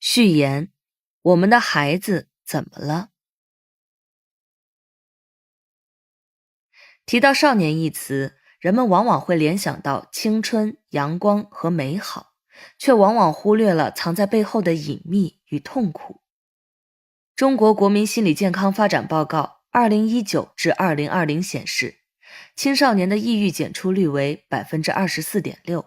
序言：我们的孩子怎么了？提到少年一词，人们往往会联想到青春、阳光和美好，却往往忽略了藏在背后的隐秘与痛苦。中国国民心理健康发展报告2019至2020显示，青少年的抑郁检出率为 24.6%。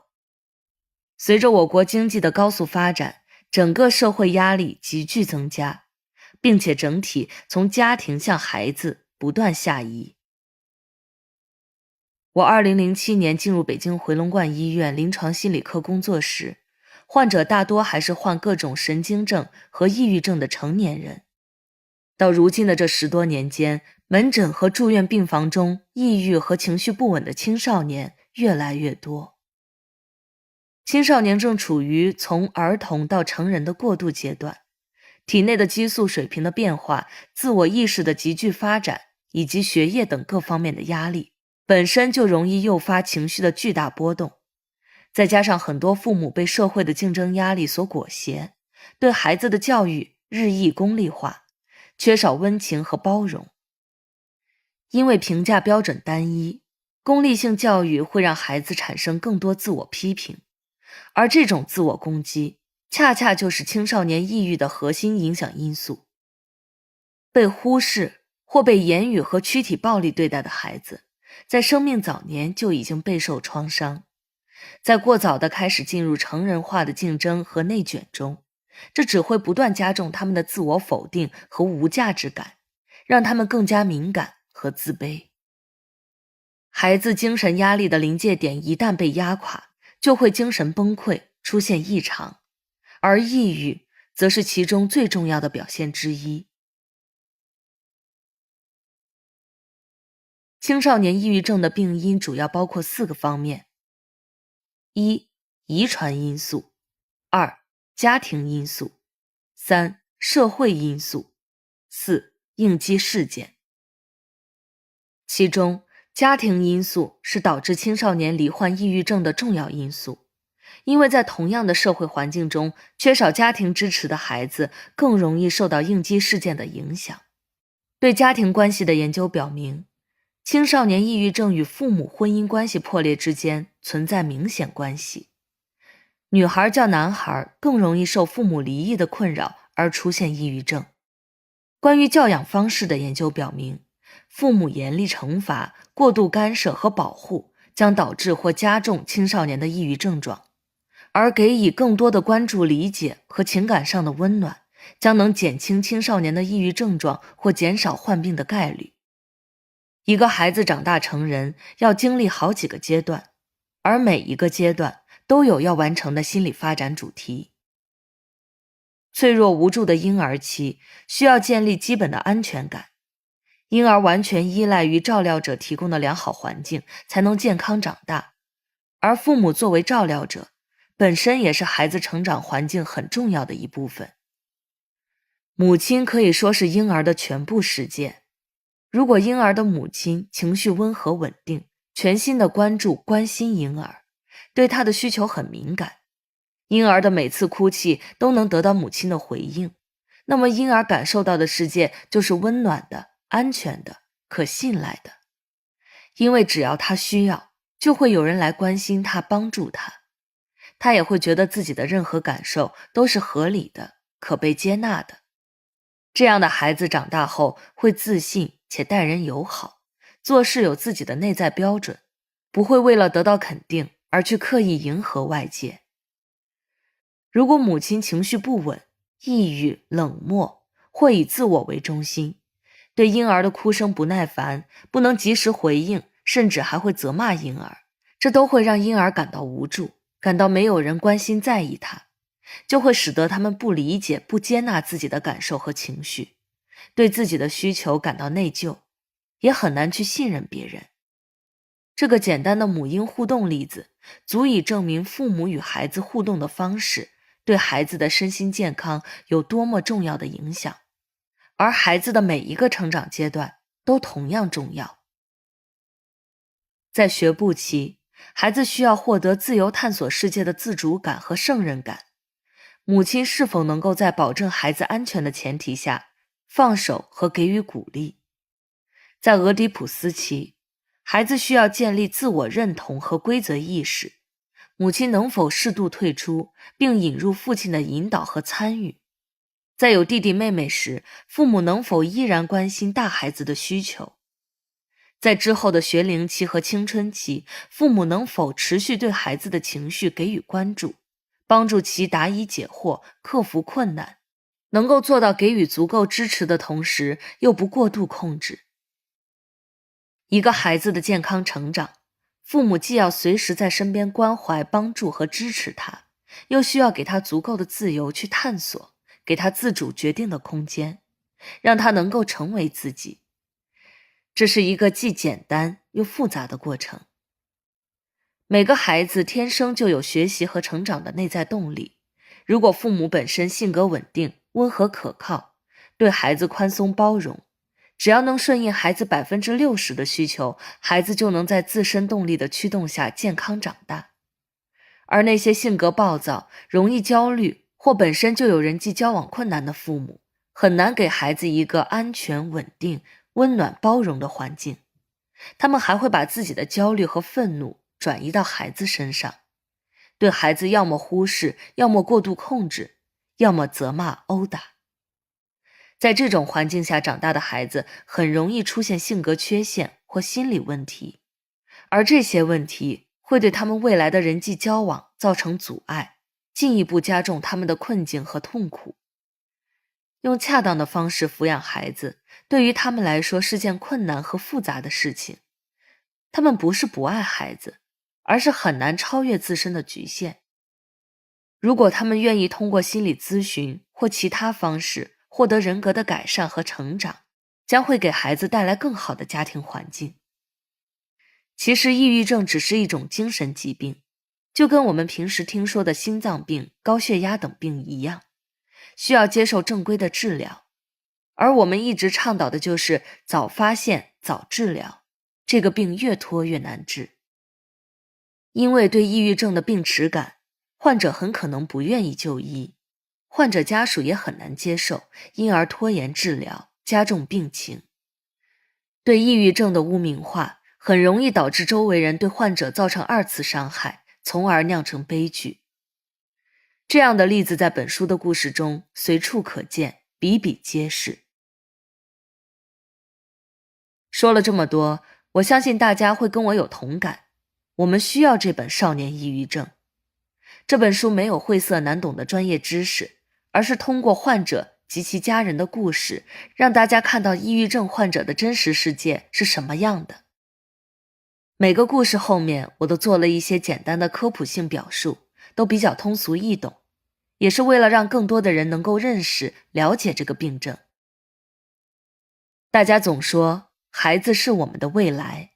随着我国经济的高速发展，整个社会压力急剧增加，并且整体从家庭向孩子不断下移。我2007年进入北京回龙观医院临床心理科工作时，患者大多还是患各种神经症和抑郁症的成年人。到如今的这10多年间，门诊和住院病房中抑郁和情绪不稳的青少年越来越多。青少年正处于从儿童到成人的过渡阶段，体内的激素水平的变化、自我意识的急剧发展以及学业等各方面的压力，本身就容易诱发情绪的巨大波动。再加上很多父母被社会的竞争压力所裹挟，对孩子的教育日益功利化，缺少温情和包容。因为评价标准单一，功利性教育会让孩子产生更多自我批评，而这种自我攻击恰恰就是青少年抑郁的核心影响因素。被忽视或被言语和躯体暴力对待的孩子，在生命早年就已经备受创伤，在过早地开始进入成人化的竞争和内卷中，这只会不断加重他们的自我否定和无价值感，让他们更加敏感和自卑。孩子精神压力的临界点一旦被压垮，就会精神崩溃，出现异常，而抑郁则是其中最重要的表现之一。青少年抑郁症的病因主要包括4个方面： 1. 遗传因素； 2. 家庭因素； 3. 社会因素； 4. 应激事件。其中，家庭因素是导致青少年罹患抑郁症的重要因素，因为在同样的社会环境中，缺少家庭支持的孩子更容易受到应激事件的影响。对家庭关系的研究表明，青少年抑郁症与父母婚姻关系破裂之间存在明显关系。女孩较男孩更容易受父母离异的困扰而出现抑郁症。关于教养方式的研究表明，父母严厉惩罚、过度干涉和保护将导致或加重青少年的抑郁症状，而给予更多的关注、理解和情感上的温暖，将能减轻青少年的抑郁症状或减少患病的概率。一个孩子长大成人要经历好几个阶段，而每一个阶段都有要完成的心理发展主题。脆弱无助的婴儿期需要建立基本的安全感，婴儿完全依赖于照料者提供的良好环境才能健康长大，而父母作为照料者，本身也是孩子成长环境很重要的一部分。母亲可以说是婴儿的全部世界。如果婴儿的母亲情绪温和稳定，全心的关注关心婴儿，对他的需求很敏感，婴儿的每次哭泣都能得到母亲的回应，那么婴儿感受到的世界就是温暖的、安全的、可信赖的。因为只要他需要，就会有人来关心他、帮助他。他也会觉得自己的任何感受都是合理的、可被接纳的。这样的孩子长大后会自信且待人友好，做事有自己的内在标准，不会为了得到肯定而去刻意迎合外界。如果母亲情绪不稳、抑郁、冷漠，或以自我为中心，对婴儿的哭声不耐烦，不能及时回应，甚至还会责骂婴儿，这都会让婴儿感到无助，感到没有人关心在意他，就会使得他们不理解、不接纳自己的感受和情绪，对自己的需求感到内疚，也很难去信任别人。这个简单的母婴互动例子，足以证明父母与孩子互动的方式对孩子的身心健康有多么重要的影响，而孩子的每一个成长阶段都同样重要。在学步期，孩子需要获得自由探索世界的自主感和胜任感，母亲是否能够在保证孩子安全的前提下放手和给予鼓励。在俄狄浦斯期，孩子需要建立自我认同和规则意识，母亲能否适度退出，并引入父亲的引导和参与？在有弟弟妹妹时，父母能否依然关心大孩子的需求？在之后的学龄期和青春期，父母能否持续对孩子的情绪给予关注，帮助其答疑解惑，克服困难，能够做到给予足够支持的同时，又不过度控制。一个孩子的健康成长，父母既要随时在身边关怀、帮助和支持他，又需要给他足够的自由去探索，给他自主决定的空间，让他能够成为自己。这是一个既简单又复杂的过程。每个孩子天生就有学习和成长的内在动力，如果父母本身性格稳定、温和可靠，对孩子宽松包容，只要能顺应孩子60%的需求，孩子就能在自身动力的驱动下健康长大。而那些性格暴躁、容易焦虑或本身就有人际交往困难的父母，很难给孩子一个安全、稳定、温暖、包容的环境。他们还会把自己的焦虑和愤怒转移到孩子身上，对孩子要么忽视，要么过度控制，要么责骂、殴打。在这种环境下长大的孩子很容易出现性格缺陷或心理问题，而这些问题会对他们未来的人际交往造成阻碍，进一步加重他们的困境和痛苦。用恰当的方式抚养孩子，对于他们来说是件困难和复杂的事情。他们不是不爱孩子，而是很难超越自身的局限。如果他们愿意通过心理咨询或其他方式获得人格的改善和成长，将会给孩子带来更好的家庭环境。其实抑郁症只是一种精神疾病，就跟我们平时听说的心脏病、高血压等病一样，需要接受正规的治疗。而我们一直倡导的就是早发现、早治疗，这个病越拖越难治。因为对抑郁症的病耻感，患者很可能不愿意就医，患者家属也很难接受，因而拖延治疗，加重病情。对抑郁症的污名化，很容易导致周围人对患者造成二次伤害，从而酿成悲剧。这样的例子在本书的故事中随处可见，比比皆是。说了这么多，我相信大家会跟我有同感，我们需要这本《少年抑郁症》。这本书没有晦涩难懂的专业知识，而是通过患者及其家人的故事，让大家看到抑郁症患者的真实世界是什么样的。每个故事后面我都做了一些简单的科普性表述，都比较通俗易懂，也是为了让更多的人能够认识、了解这个病症。大家总说孩子是我们的未来，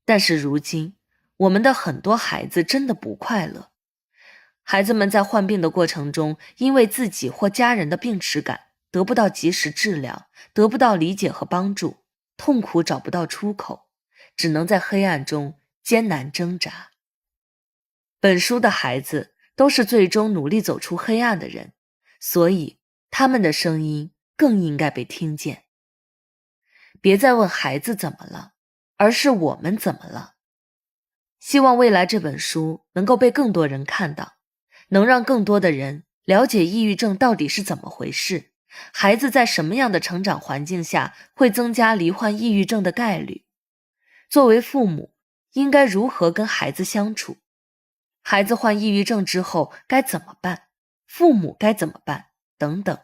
但是如今我们的很多孩子真的不快乐。孩子们在患病的过程中，因为自己或家人的病耻感，得不到及时治疗，得不到理解和帮助，痛苦找不到出口，只能在黑暗中艰难挣扎。本书的孩子都是最终努力走出黑暗的人，所以他们的声音更应该被听见。别再问孩子怎么了，而是我们怎么了。希望未来这本书能够被更多人看到，能让更多的人了解抑郁症到底是怎么回事，孩子在什么样的成长环境下会增加罹患抑郁症的概率，作为父母应该如何跟孩子相处，孩子患抑郁症之后该怎么办，父母该怎么办，等等。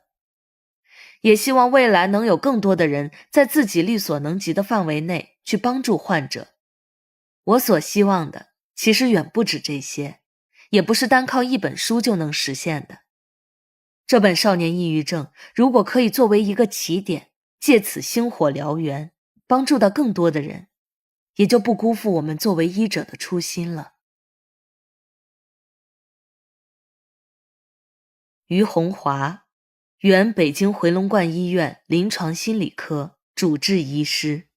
也希望未来能有更多的人在自己力所能及的范围内去帮助患者。我所希望的其实远不止这些，也不是单靠一本书就能实现的。这本《少年抑郁症》如果可以作为一个起点，借此星火燎原，帮助到更多的人，也就不辜负我们作为医者的初心了。于洪华，原北京回龙观医院临床心理科主治医师。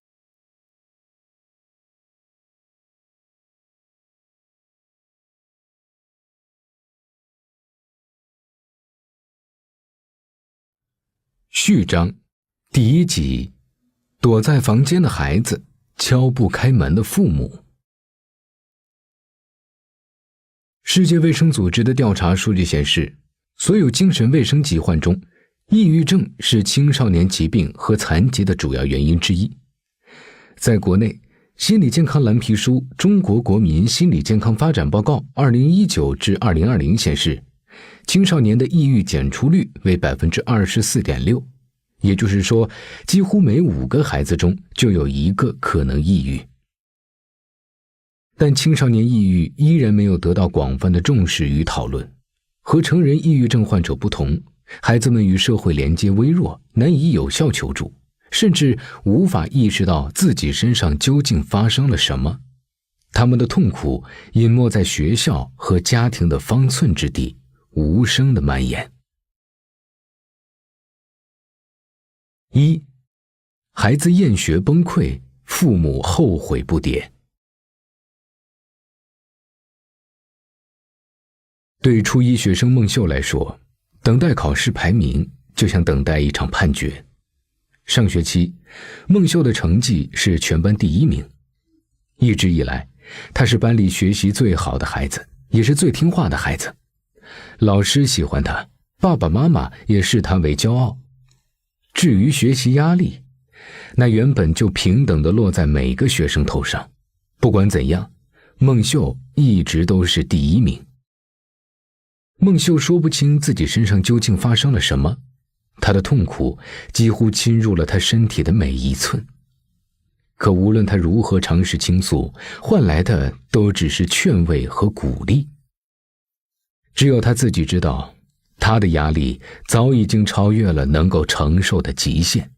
序章第1集，躲在房间的孩子，敲不开门的父母。世界卫生组织的调查数据显示，所有精神卫生疾患中，抑郁症是青少年疾病和残疾的主要原因之一。在国内，心理健康蓝皮书《中国国民心理健康发展报告2019至2020》显示，青少年的抑郁检出率为 24.6%， 也就是说，几乎每5个孩子中就有1个可能抑郁。但青少年抑郁依然没有得到广泛的重视与讨论。和成人抑郁症患者不同，孩子们与社会连接微弱，难以有效求助，甚至无法意识到自己身上究竟发生了什么。他们的痛苦隐没在学校和家庭的方寸之地，无声地蔓延。1. 孩子厌学崩溃，父母后悔不迭。对初一学生孟秀来说，等待考试排名就像等待一场判决。上学期，孟秀的成绩是全班第1名。一直以来，他是班里学习最好的孩子，也是最听话的孩子。老师喜欢他，爸爸妈妈也视他为骄傲。至于学习压力，那原本就平等地落在每个学生头上。不管怎样，孟秀一直都是第1名。孟秀说不清自己身上究竟发生了什么，他的痛苦几乎侵入了他身体的每一寸。可无论他如何尝试倾诉，换来的都只是劝慰和鼓励。只有他自己知道，他的压力早已经超越了能够承受的极限。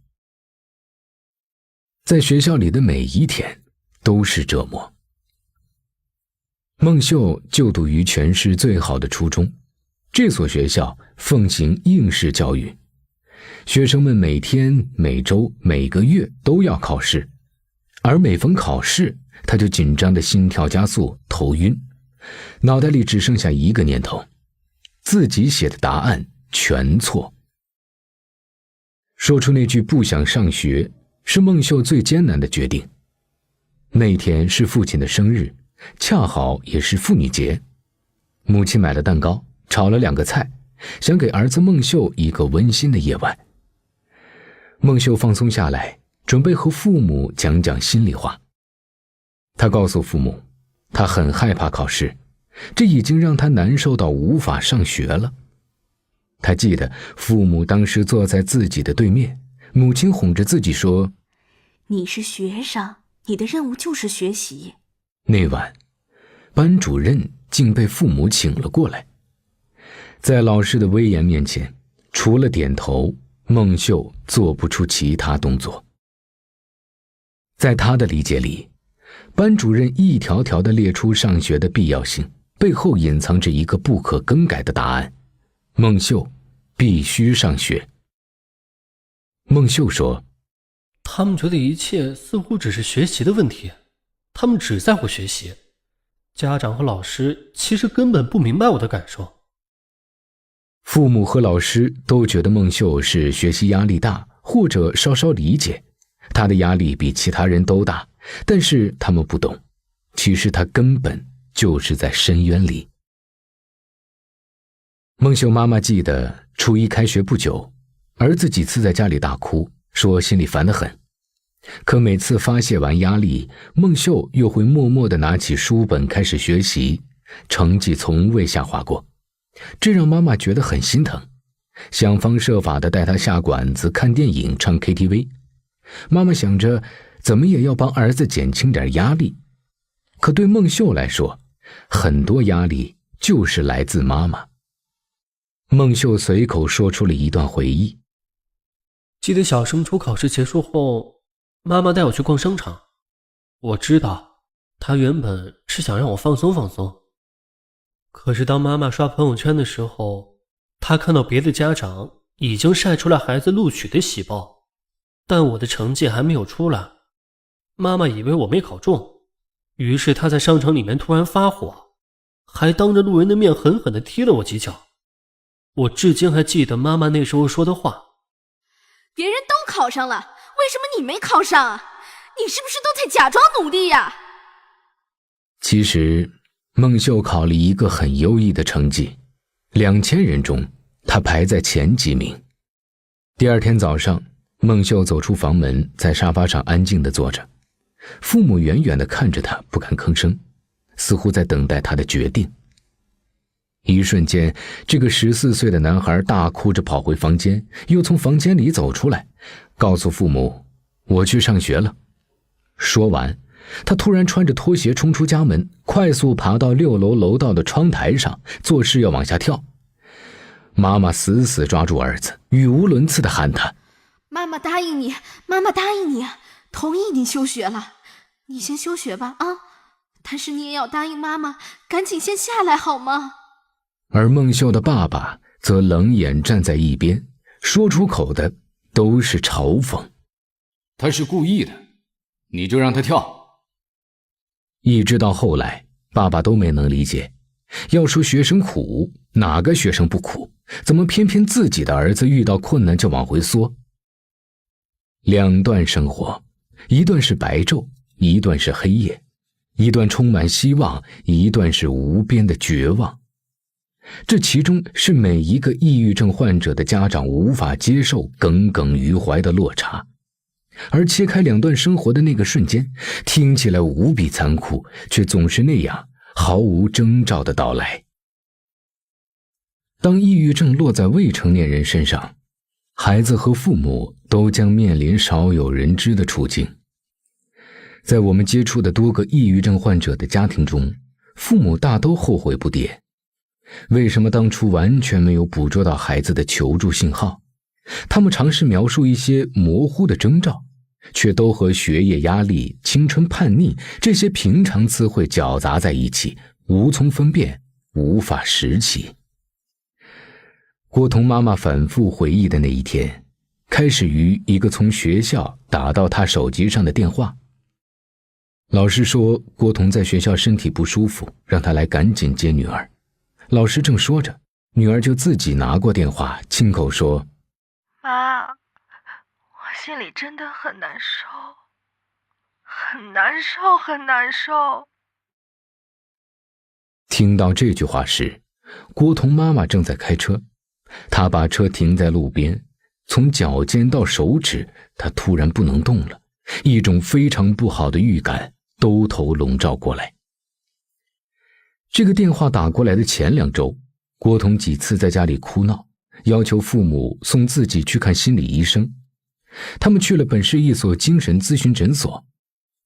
在学校里的每一天都是折磨。孟秀就读于全市最好的初中，这所学校奉行应试教育，学生们每天、每周、每个月都要考试，而每逢考试，他就紧张的心跳加速、头晕，脑袋里只剩下一个念头：自己写的答案全错。说出那句不想上学，是孟秀最艰难的决定。那天是父亲的生日，恰好也是妇女节。母亲买了蛋糕，炒了2个菜，想给儿子孟秀一个温馨的夜晚。孟秀放松下来，准备和父母讲讲心里话。他告诉父母，他很害怕考试，这已经让他难受到无法上学了。他记得父母当时坐在自己的对面，母亲哄着自己说：“你是学生，你的任务就是学习。”那晚，班主任竟被父母请了过来。在老师的威严面前，除了点头，孟秀做不出其他动作。在他的理解里，班主任一条条地列出上学的必要性，背后隐藏着一个不可更改的答案：孟秀必须上学。孟秀说：“他们觉得一切似乎只是学习的问题，他们只在乎学习。家长和老师其实根本不明白我的感受。”父母和老师都觉得孟秀是学习压力大，或者稍稍理解，他的压力比其他人都大，但是他们不懂，其实他根本就是在深渊里。孟秀妈妈记得初一开学不久，儿子几次在家里大哭，说心里烦得很。可每次发泄完压力，孟秀又会默默地拿起书本开始学习，成绩从未下滑过。这让妈妈觉得很心疼，想方设法地带他下馆子、看电影、唱 KTV。 妈妈想着怎么也要帮儿子减轻点压力，可对孟秀来说，很多压力就是来自妈妈。孟秀随口说出了一段回忆：记得小升初考试结束后，妈妈带我去逛商场。我知道她原本是想让我放松放松，可是当妈妈刷朋友圈的时候，她看到别的家长已经晒出了孩子录取的喜报，但我的成绩还没有出来。妈妈以为我没考中，于是她在商场里面突然发火，还当着路人的面狠狠地踢了我几脚。我至今还记得妈妈那时候说的话：别人都考上了，为什么你没考上啊？你是不是都在假装努力呀？其实，孟秀考了一个很优异的成绩，2000人中，她排在前几名。第二天早上，孟秀走出房门，在沙发上安静地坐着，父母远远地看着她，不敢吭声，似乎在等待她的决定。一瞬间，这个14岁的男孩大哭着跑回房间，又从房间里走出来，告诉父母：“我去上学了。”说完，他突然穿着拖鞋冲出家门，快速爬到6楼楼道的窗台上，作势要往下跳。妈妈死死抓住儿子，语无伦次地喊他：“妈妈答应你，妈妈答应你，同意你休学了，你先休学吧啊！但是你也要答应妈妈，赶紧先下来好吗？”而孟秀的爸爸则冷眼站在一边，说出口的都是嘲讽：“他是故意的，你就让他跳。”一直到后来，爸爸都没能理解，要说学生苦，哪个学生不苦？怎么偏偏自己的儿子遇到困难就往回缩？两段生活，一段是白昼，一段是黑夜，一段充满希望，一段是无边的绝望。这其中是每一个抑郁症患者的家长无法接受、耿耿于怀的落差。而切开两段生活的那个瞬间，听起来无比残酷，却总是那样毫无征兆的到来。当抑郁症落在未成年人身上，孩子和父母都将面临少有人知的处境。在我们接触的多个抑郁症患者的家庭中，父母大都后悔不迭。为什么当初完全没有捕捉到孩子的求助信号？他们尝试描述一些模糊的征兆，却都和学业压力、青春叛逆这些平常词汇搅杂在一起，无从分辨，无法拾起。郭彤妈妈反复回忆的那一天，开始于一个从学校打到她手机上的电话。老师说郭彤在学校身体不舒服，让她来赶紧接女儿。老师正说着，女儿就自己拿过电话，亲口说：“妈，我心里真的很难受，很难受，很难受。”听到这句话时，郭彤妈妈正在开车，她把车停在路边，从脚尖到手指，她突然不能动了，一种非常不好的预感兜头笼罩过来。这个电话打过来的前2周，郭彤几次在家里哭闹，要求父母送自己去看心理医生。他们去了本市一所精神咨询诊所，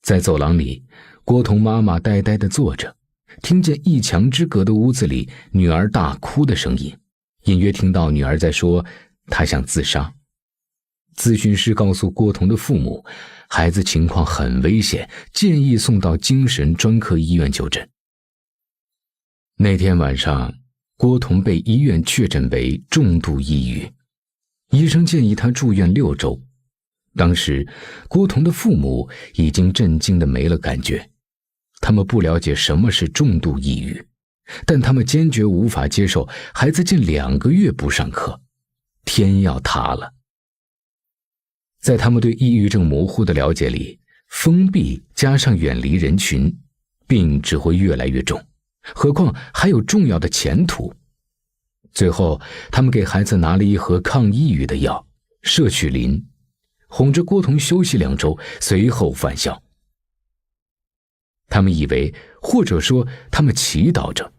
在走廊里，郭彤妈妈呆呆地坐着，听见一墙之隔的屋子里女儿大哭的声音，隐约听到女儿在说她想自杀。咨询师告诉郭彤的父母，孩子情况很危险，建议送到精神专科医院就诊。那天晚上，郭彤被医院确诊为重度抑郁，医生建议他住院6周。当时，郭彤的父母已经震惊得没了感觉，他们不了解什么是重度抑郁，但他们坚决无法接受孩子近2个月不上课，天要塌了。在他们对抑郁症模糊的了解里，封闭加上远离人群，病只会越来越重。何况还有重要的前途。最后，他们给孩子拿了一盒抗抑郁的药摄取林，哄着郭彤休息2周，随后返校。他们以为，或者说他们祈祷着，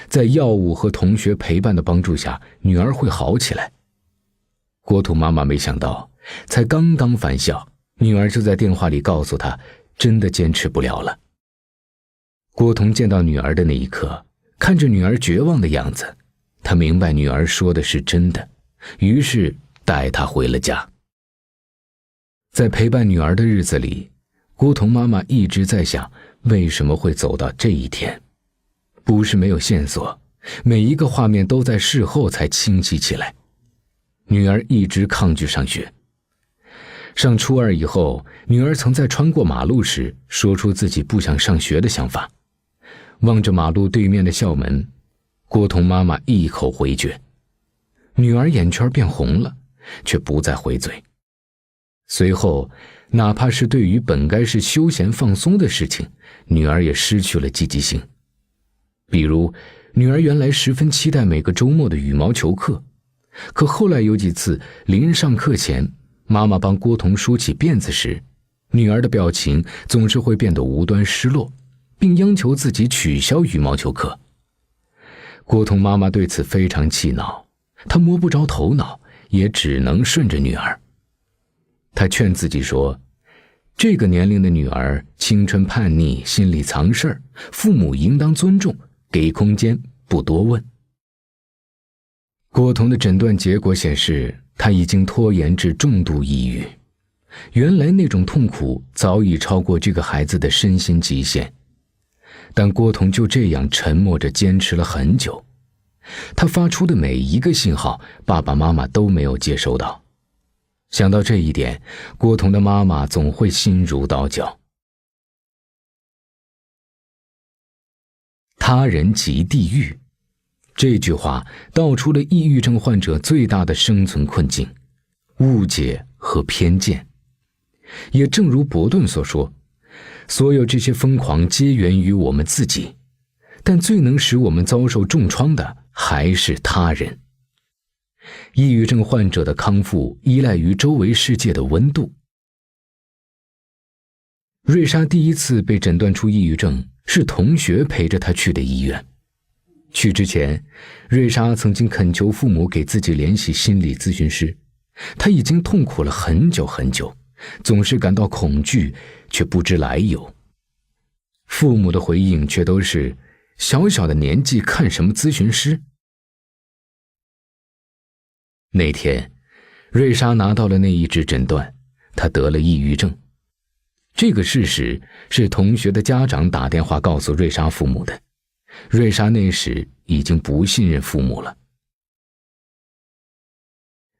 在药物和同学陪伴的帮助下，女儿会好起来。郭彤妈妈没想到，才刚刚返校，女儿就在电话里告诉她，真的坚持不了了。郭彤见到女儿的那一刻，看着女儿绝望的样子，他明白女儿说的是真的，于是带她回了家。在陪伴女儿的日子里，郭彤妈妈一直在想，为什么会走到这一天。不是没有线索，每一个画面都在事后才清晰起来。女儿一直抗拒上学。上初2以后，女儿曾在穿过马路时说出自己不想上学的想法。望着马路对面的校门，郭彤妈妈一口回绝。女儿眼圈变红了，却不再回嘴。随后，哪怕是对于本该是休闲放松的事情，女儿也失去了积极性。比如，女儿原来十分期待每个周末的羽毛球课，可后来有几次临上课前，妈妈帮郭彤梳起辫子时，女儿的表情总是会变得无端失落，并央求自己取消羽毛球课。郭彤妈妈对此非常气恼，她摸不着头脑，也只能顺着女儿。她劝自己说，这个年龄的女儿青春叛逆，心里藏事儿，父母应当尊重，给空间，不多问。郭彤的诊断结果显示，她已经拖延至重度抑郁。原来那种痛苦早已超过这个孩子的身心极限，但郭彤就这样沉默着坚持了很久。他发出的每一个信号，爸爸妈妈都没有接收到。想到这一点，郭彤的妈妈总会心如刀绞。他人即地狱，这句话道出了抑郁症患者最大的生存困境：误解和偏见。也正如伯顿所说，所有这些疯狂皆源于我们自己，但最能使我们遭受重创的还是他人。抑郁症患者的康复依赖于周围世界的温度。瑞莎第一次被诊断出抑郁症，是同学陪着她去的医院。去之前，瑞莎曾经恳求父母给自己联系心理咨询师。她已经痛苦了很久很久，总是感到恐惧，却不知来由。父母的回应却都是：小小的年纪看什么咨询师？那天，瑞莎拿到了那一纸诊断，她得了抑郁症。这个事实是同学的家长打电话告诉瑞莎父母的。瑞莎那时已经不信任父母了。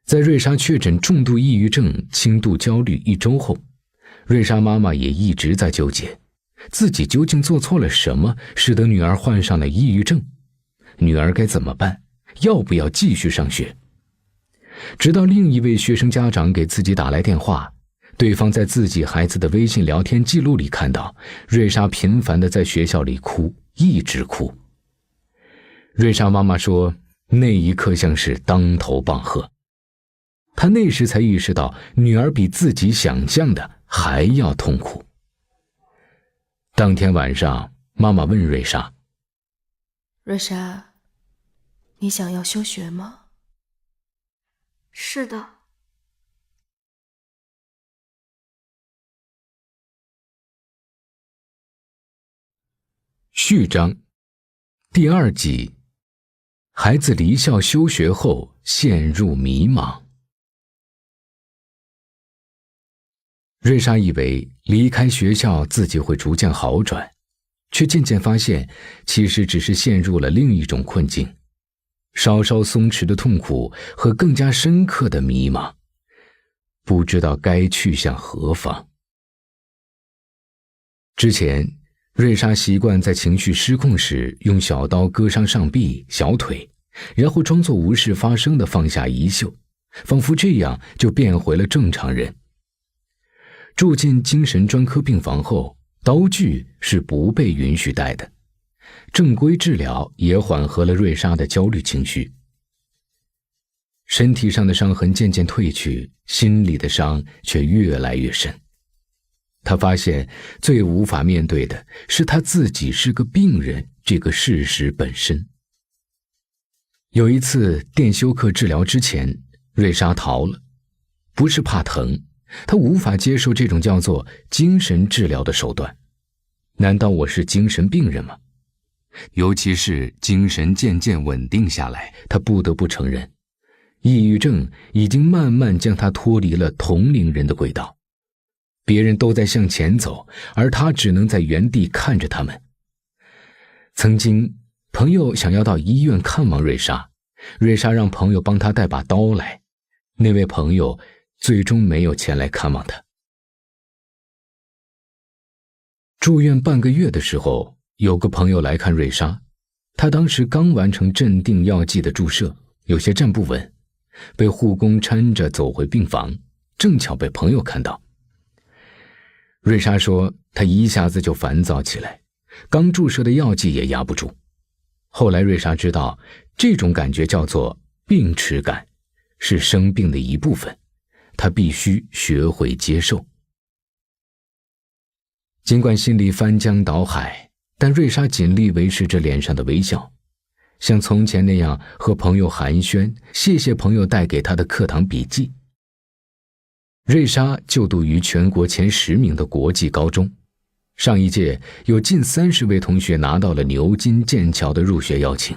在瑞莎确诊重度抑郁症、轻度焦虑1周后，瑞莎妈妈也一直在纠结，自己究竟做错了什么，使得女儿患上了抑郁症？女儿该怎么办？要不要继续上学？直到另一位学生家长给自己打来电话，对方在自己孩子的微信聊天记录里看到，瑞莎频繁地在学校里哭，一直哭。瑞莎妈妈说，那一刻像是当头棒喝。她那时才意识到，女儿比自己想象的还要痛苦。当天晚上，妈妈问瑞莎：“瑞莎，你想要休学吗？”“是的。”序章第2集，孩子离校休学后陷入迷茫。瑞莎以为离开学校自己会逐渐好转，却渐渐发现其实只是陷入了另一种困境，稍稍松弛的痛苦和更加深刻的迷茫，不知道该去向何方。之前瑞莎习惯在情绪失控时用小刀割伤上臂、小腿，然后装作无事发生地放下衣袖，仿佛这样就变回了正常人。住进精神专科病房后，刀具是不被允许带的。正规治疗也缓和了瑞莎的焦虑情绪。身体上的伤痕渐渐褪去，心里的伤却越来越深。他发现最无法面对的是他自己是个病人这个事实本身。有一次电休克治疗之前，瑞莎逃了，不是怕疼，她无法接受这种叫做精神治疗的手段。难道我是精神病人吗？尤其是精神渐渐稳定下来，她不得不承认，抑郁症已经慢慢将她脱离了同龄人的轨道。别人都在向前走，而他只能在原地看着他们。曾经，朋友想要到医院看望瑞莎，瑞莎让朋友帮他带把刀来，那位朋友最终没有前来看望他。住院半个月的时候，有个朋友来看瑞莎，他当时刚完成镇定药剂的注射，有些站不稳，被护工搀着走回病房，正巧被朋友看到。瑞莎说她一下子就烦躁起来，刚注射的药剂也压不住。后来瑞莎知道，这种感觉叫做病耻感，是生病的一部分，她必须学会接受。尽管心里翻江倒海，但瑞莎尽力维持着脸上的微笑，像从前那样和朋友寒暄，谢谢朋友带给她的课堂笔记。瑞莎就读于全国前10名的国际高中，上一届有近30位同学拿到了牛津、剑桥的入学邀请。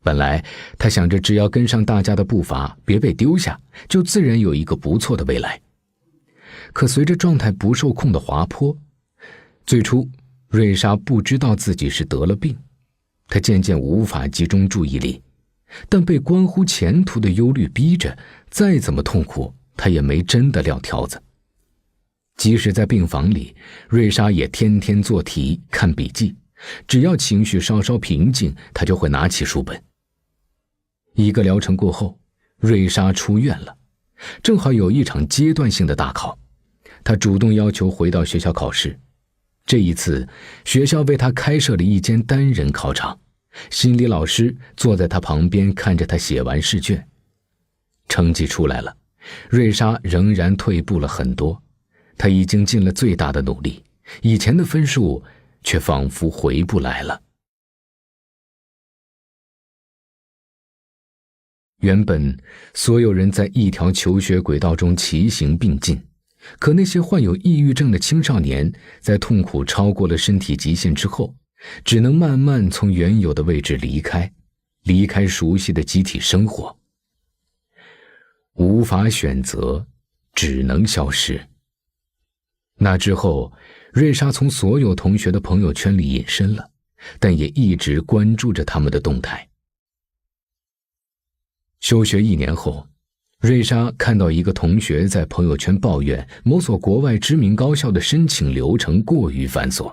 本来她想着只要跟上大家的步伐，别被丢下，就自然有一个不错的未来。可随着状态不受控的滑坡，最初瑞莎不知道自己是得了病，她渐渐无法集中注意力，但被关乎前途的忧虑逼着，再怎么痛苦她也没真的撂挑子。即使在病房里，瑞莎也天天做题看笔记，只要情绪稍稍平静，她就会拿起书本。1个疗程过后，瑞莎出院了，正好有一场阶段性的大考，她主动要求回到学校考试。这一次，学校为她开设了一间单人考场，心理老师坐在她旁边看着她写完试卷。成绩出来了，瑞莎仍然退步了很多，她已经尽了最大的努力，以前的分数却仿佛回不来了。原本所有人在一条求学轨道中齐行并进，可那些患有抑郁症的青少年，在痛苦超过了身体极限之后，只能慢慢从原有的位置离开熟悉的集体生活。无法选择，只能消失。那之后，瑞莎从所有同学的朋友圈里隐身了，但也一直关注着他们的动态。休学1年后，瑞莎看到一个同学在朋友圈抱怨某所国外知名高校的申请流程过于繁琐。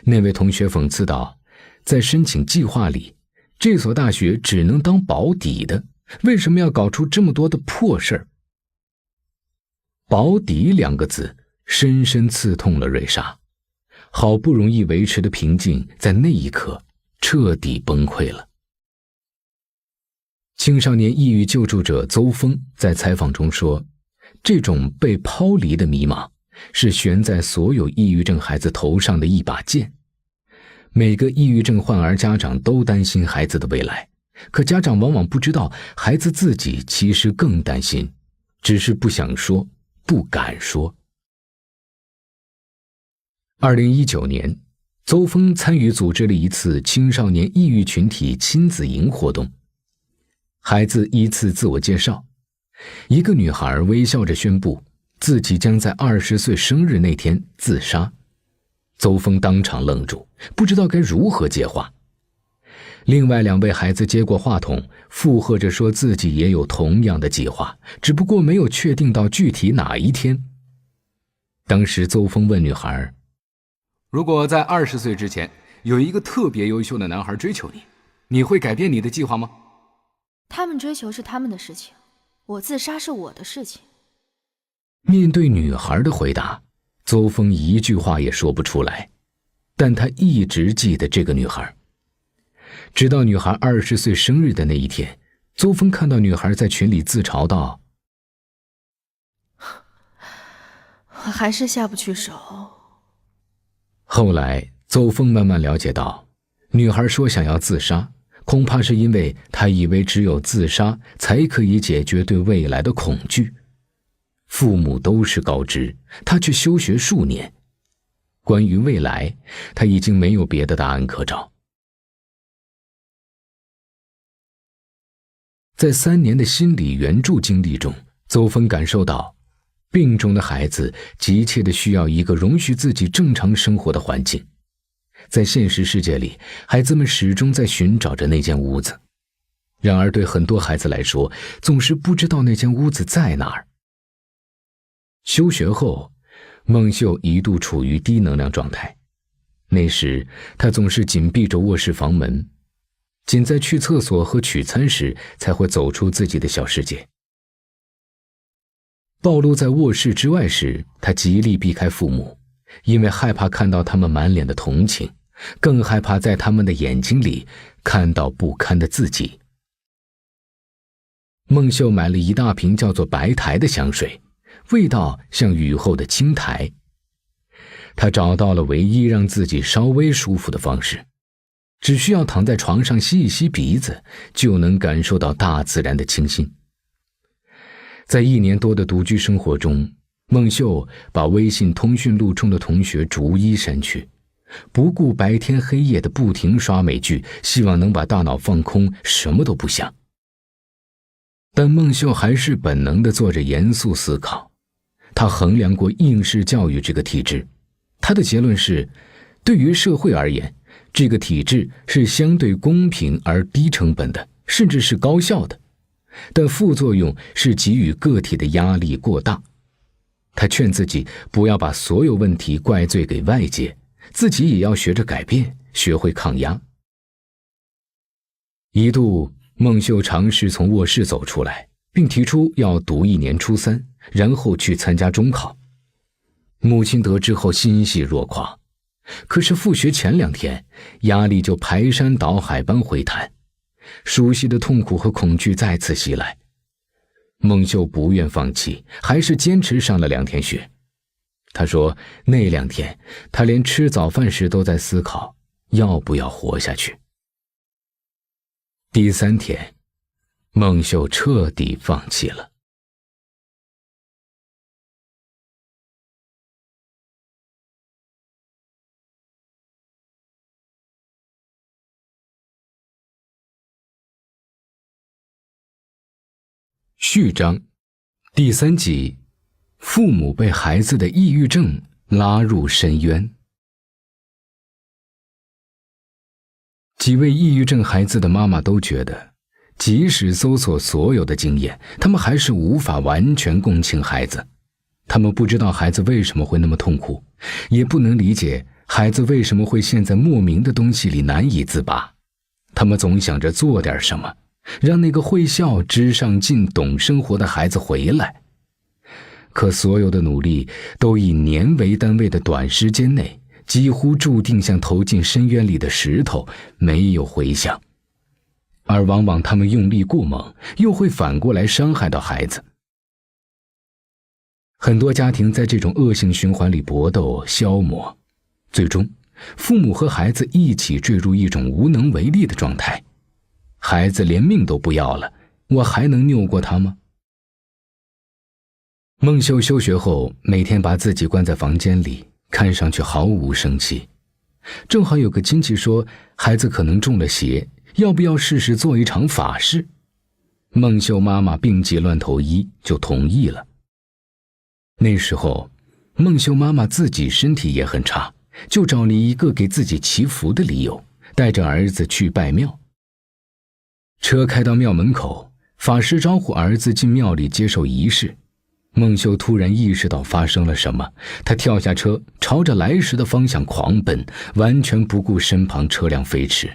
那位同学讽刺道，在申请计划里，这所大学只能当保底的，为什么要搞出这么多的破事儿？保底2个字深深刺痛了瑞莎，好不容易维持的平静在那一刻彻底崩溃了。青少年抑郁救助者邹峰在采访中说，这种被抛离的迷茫是悬在所有抑郁症孩子头上的一把剑。每个抑郁症患儿家长都担心孩子的未来，可家长往往不知道孩子自己其实更担心，只是不想说，不敢说。2019年，邹峰参与组织了一次青少年抑郁群体亲子营活动。孩子依次自我介绍，一个女孩微笑着宣布自己将在20岁生日那天自杀。邹峰当场愣住，不知道该如何接话。另外2位孩子接过话筒，附和着说自己也有同样的计划，只不过没有确定到具体哪一天。当时邹峰问女孩，如果在20岁之前有一个特别优秀的男孩追求你，你会改变你的计划吗？他们追求是他们的事情，我自杀是我的事情。面对女孩的回答，邹峰一句话也说不出来，但他一直记得这个女孩。直到女孩20岁生日的那一天，邹峰看到女孩在群里自嘲道，我还是下不去手。后来邹峰慢慢了解到，女孩说想要自杀，恐怕是因为她以为只有自杀才可以解决对未来的恐惧。父母都是高知，她却休学数年。关于未来，她已经没有别的答案可找。在3年的心理援助经历中，邹峰感受到，病中的孩子急切地需要一个容许自己正常生活的环境。在现实世界里，孩子们始终在寻找着那间屋子，然而对很多孩子来说，总是不知道那间屋子在哪儿。休学后，孟秀一度处于低能量状态，那时她总是紧闭着卧室房门，仅在去厕所和取餐时才会走出自己的小世界。暴露在卧室之外时，他极力避开父母，因为害怕看到他们满脸的同情，更害怕在他们的眼睛里看到不堪的自己。孟秀买了一大瓶叫做白苔的香水，味道像雨后的青苔。他找到了唯一让自己稍微舒服的方式，只需要躺在床上吸一吸鼻子，就能感受到大自然的清新。在1年多的独居生活中，孟秀把微信通讯录中的同学逐一删去，不顾白天黑夜的不停刷美剧，希望能把大脑放空，什么都不想。但孟秀还是本能地做着严肃思考。他衡量过应试教育这个体制，他的结论是，对于社会而言，这个体制是相对公平而低成本的，甚至是高效的，但副作用是给予个体的压力过大。他劝自己不要把所有问题怪罪给外界，自己也要学着改变，学会抗压。一度，孟秀尝试从卧室走出来，并提出要读1年初3，然后去参加中考。母亲得知后欣喜若狂，可是复学前2天，压力就排山倒海般回弹，熟悉的痛苦和恐惧再次袭来。孟秀不愿放弃，还是坚持上了2天学。他说那2天，他连吃早饭时都在思考要不要活下去。第3天，孟秀彻底放弃了。序章第3集，父母被孩子的抑郁症拉入深渊。几位抑郁症孩子的妈妈都觉得，即使搜索所有的经验，他们还是无法完全共情孩子。他们不知道孩子为什么会那么痛苦，也不能理解孩子为什么会陷在莫名的东西里难以自拔。他们总想着做点什么，让那个会笑、知上进、懂生活的孩子回来。可所有的努力都以年为单位的短时间内，几乎注定像投进深渊里的石头，没有回响。而往往他们用力过猛，又会反过来伤害到孩子。很多家庭在这种恶性循环里搏斗、消磨，最终父母和孩子一起坠入一种无能为力的状态。孩子连命都不要了，我还能拗过他吗？孟秀休学后，每天把自己关在房间里，看上去毫无生气。正好有个亲戚说孩子可能中了邪，要不要试试做一场法事？孟秀妈妈病急乱投医，就同意了。那时候孟秀妈妈自己身体也很差，就找了一个给自己祈福的理由，带着儿子去拜庙。车开到庙门口，法师招呼儿子进庙里接受仪式。孟秀突然意识到发生了什么，他跳下车，朝着来时的方向狂奔，完全不顾身旁车辆飞驰。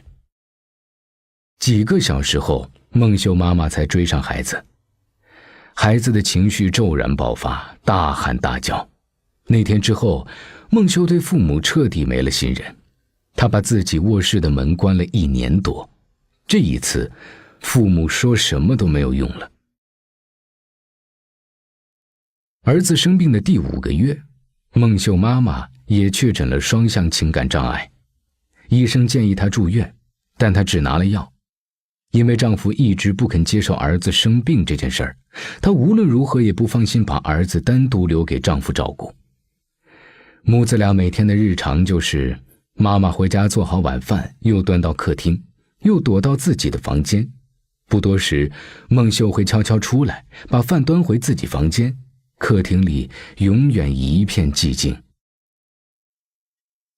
几个小时后，孟秀妈妈才追上孩子。孩子的情绪骤然爆发，大喊大叫。那天之后，孟秀对父母彻底没了信任，他把自己卧室的门关了1年多。这一次，父母说什么都没有用了。儿子生病的第5个月，孟秀妈妈也确诊了双向情感障碍。医生建议她住院，但她只拿了药。因为丈夫一直不肯接受儿子生病这件事儿，她无论如何也不放心把儿子单独留给丈夫照顾。母子俩每天的日常就是妈妈回家做好晚饭，又端到客厅，又躲到自己的房间。不多时，孟秀会悄悄出来，把饭端回自己房间。客厅里永远一片寂静。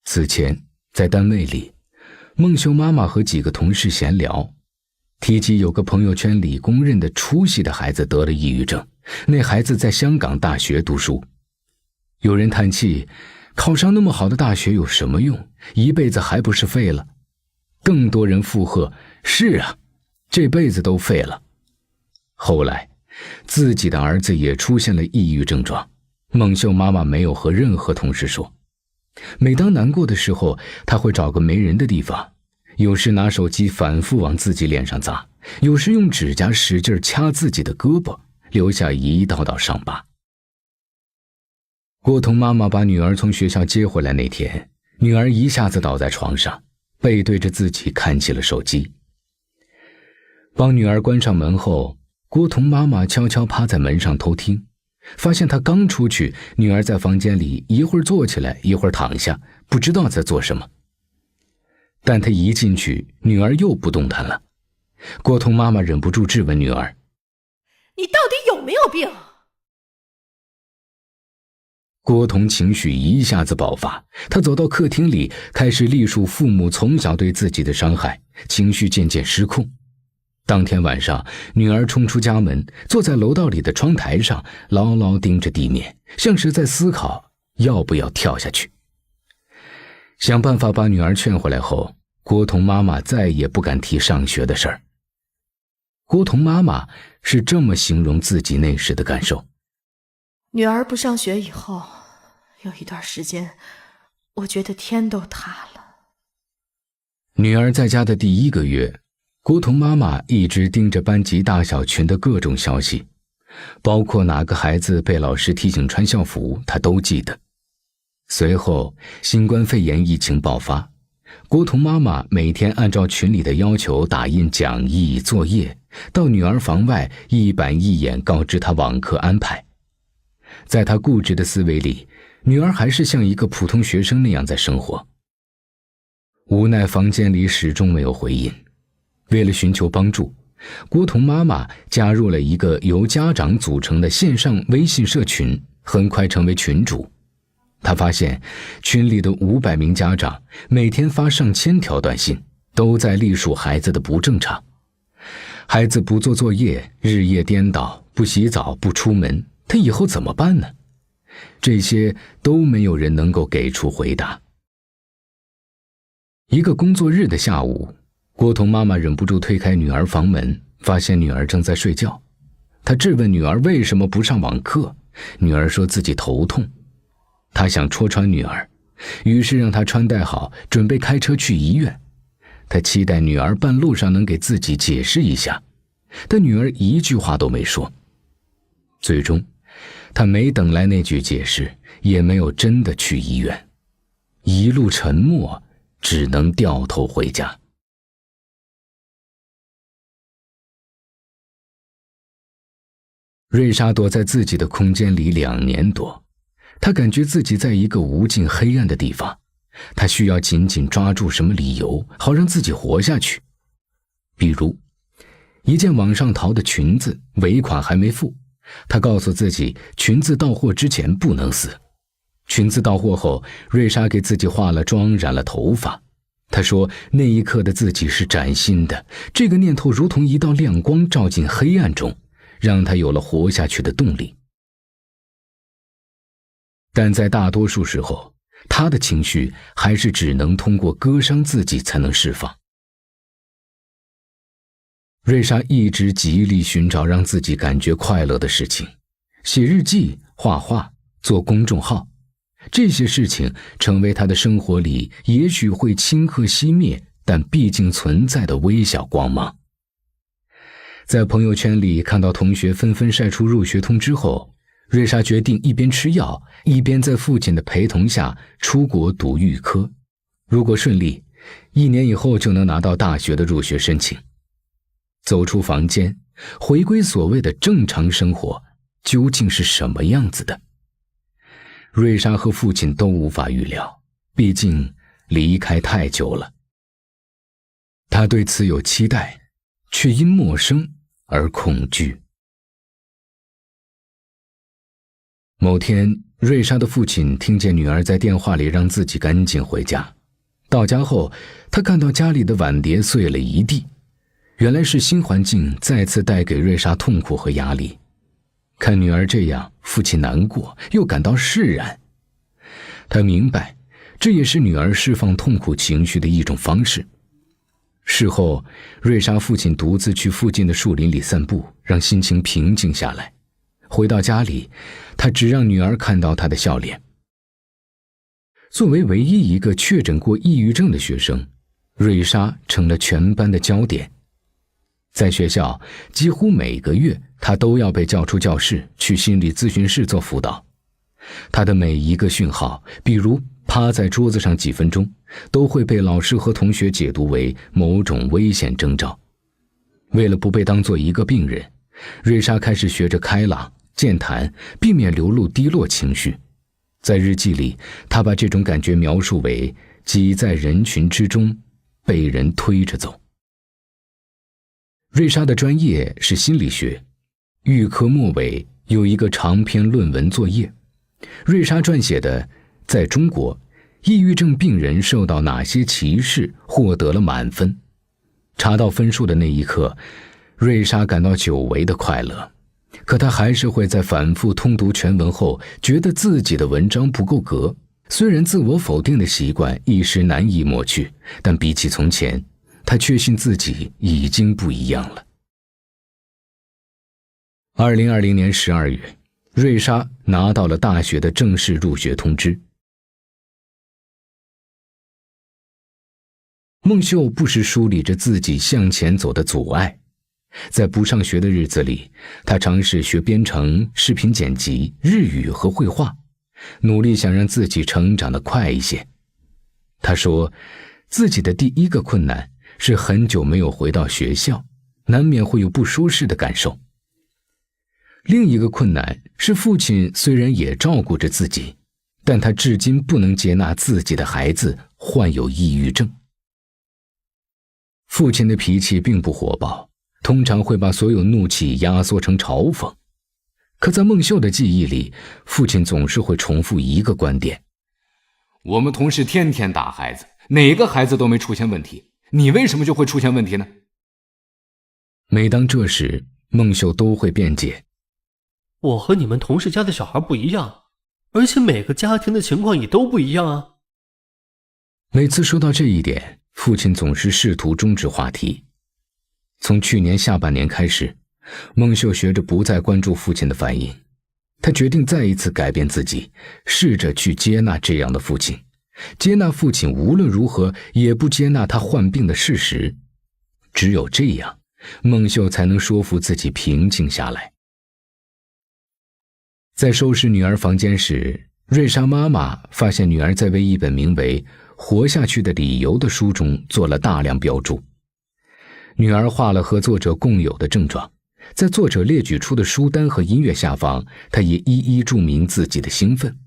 此前，在单位里，孟秀妈妈和几个同事闲聊，提及有个朋友圈里公认的出息的孩子得了抑郁症，那孩子在香港大学读书。有人叹气，考上那么好的大学有什么用？一辈子还不是废了？更多人附和，是啊，这辈子都废了。后来自己的儿子也出现了抑郁症状。孟秀妈妈没有和任何同事说。每当难过的时候，她会找个没人的地方，有时拿手机反复往自己脸上砸，有时用指甲使劲掐自己的胳膊，留下一道道伤疤。郭彤妈妈把女儿从学校接回来那天，女儿一下子倒在床上，背对着自己看起了手机。帮女儿关上门后，郭彤妈妈悄悄趴在门上偷听，发现她刚出去，女儿在房间里一会儿坐起来，一会儿躺下，不知道在做什么。但她一进去，女儿又不动弹了。郭彤妈妈忍不住质问女儿：“你到底有没有病？”郭彤情绪一下子爆发，她走到客厅里，开始历数父母从小对自己的伤害，情绪渐渐失控。当天晚上，女儿冲出家门，坐在楼道里的窗台上，牢牢盯着地面，像是在思考要不要跳下去。想办法把女儿劝回来后，郭彤妈妈再也不敢提上学的事儿。郭彤妈妈是这么形容自己那时的感受：女儿不上学以后，有一段时间，我觉得天都塌了。女儿在家的第1个月，郭彤妈妈一直盯着班级大小群的各种消息，包括哪个孩子被老师提醒穿校服，她都记得。随后，新冠肺炎疫情爆发，郭彤妈妈每天按照群里的要求打印讲义、作业，到女儿房外一板一眼告知她网课安排。在她固执的思维里，女儿还是像一个普通学生那样在生活。无奈房间里始终没有回音。为了寻求帮助，郭彤妈妈加入了一个由家长组成的线上微信社群，很快成为群主。她发现群里的500名家长每天发上千条短信，都在历数孩子的不正常。孩子不做作业，日夜颠倒，不洗澡，不出门，他以后怎么办呢？这些都没有人能够给出回答。一个工作日的下午，郭彤妈妈忍不住推开女儿房门，发现女儿正在睡觉。她质问女儿为什么不上网课，女儿说自己头痛。她想戳穿女儿，于是让她穿戴好，准备开车去医院。她期待女儿半路上能给自己解释一下，但女儿一句话都没说。最终，她没等来那句解释，也没有真的去医院，一路沉默，只能掉头回家。瑞莎躲在自己的空间里2年多，她感觉自己在一个无尽黑暗的地方，她需要紧紧抓住什么理由，好让自己活下去。比如，一件网上淘的裙子，尾款还没付，她告诉自己裙子到货之前不能死。裙子到货后，瑞莎给自己化了妆，染了头发。她说那一刻的自己是崭新的，这个念头如同一道亮光照进黑暗中，让他有了活下去的动力。但在大多数时候，他的情绪还是只能通过割伤自己才能释放。瑞莎一直极力寻找让自己感觉快乐的事情，写日记、画画、做公众号，这些事情成为她的生活里也许会顷刻熄灭，但毕竟存在的微小光芒。在朋友圈里看到同学纷纷晒出入学通知后，瑞莎决定一边吃药，一边在父亲的陪同下出国读预科。如果顺利，1年以后就能拿到大学的入学申请。走出房间，回归所谓的正常生活，究竟是什么样子的？瑞莎和父亲都无法预料，毕竟离开太久了。她对此有期待，却因陌生而恐惧。某天，瑞莎的父亲听见女儿在电话里让自己赶紧回家。到家后，他看到家里的碗碟碎了一地，原来是新环境再次带给瑞莎痛苦和压力。看女儿这样，父亲难过，又感到释然。他明白，这也是女儿释放痛苦情绪的一种方式。事后，瑞莎父亲独自去附近的树林里散步，让心情平静下来。回到家里，他只让女儿看到他的笑脸。作为唯一一个确诊过抑郁症的学生，瑞莎成了全班的焦点。在学校，几乎每个月她都要被叫出教室，去心理咨询室做辅导。她的每一个讯号，比如趴在桌子上几分钟，都会被老师和同学解读为某种危险征兆。为了不被当作一个病人，瑞莎开始学着开朗、健谈，避免流露低落情绪。在日记里，她把这种感觉描述为挤在人群之中，被人推着走。瑞莎的专业是心理学，预科末尾有一个长篇论文作业，瑞莎撰写的在中国，抑郁症病人受到哪些歧视获得了满分。查到分数的那一刻，瑞莎感到久违的快乐，可她还是会在反复通读全文后觉得自己的文章不够格。虽然自我否定的习惯一时难以抹去，但比起从前，她确信自己已经不一样了。2020年12月，瑞莎拿到了大学的正式入学通知。孟秀不时梳理着自己向前走的阻碍。在不上学的日子里，他尝试学编程、视频剪辑、日语和绘画，努力想让自己成长得快一些。他说，自己的第一个困难是很久没有回到学校，难免会有不舒适的感受。另一个困难是父亲虽然也照顾着自己，但他至今不能接纳自己的孩子患有抑郁症。父亲的脾气并不火爆，通常会把所有怒气压缩成嘲讽。可在孟秀的记忆里，父亲总是会重复一个观点：我们同事天天打孩子，哪个孩子都没出现问题，你为什么就会出现问题呢？每当这时，孟秀都会辩解：我和你们同事家的小孩不一样，而且每个家庭的情况也都不一样啊。每次说到这一点，父亲总是试图终止话题。从去年下半年开始，孟秀学着不再关注父亲的反应。他决定再一次改变自己，试着去接纳这样的父亲，接纳父亲无论如何也不接纳他患病的事实。只有这样，孟秀才能说服自己平静下来。在收拾女儿房间时，瑞莎妈妈发现女儿在为一本名为《活下去的理由》的书中做了大量标注。女儿画了和作者共有的症状，在作者列举出的书单和音乐下方，她也一一注明自己的兴奋，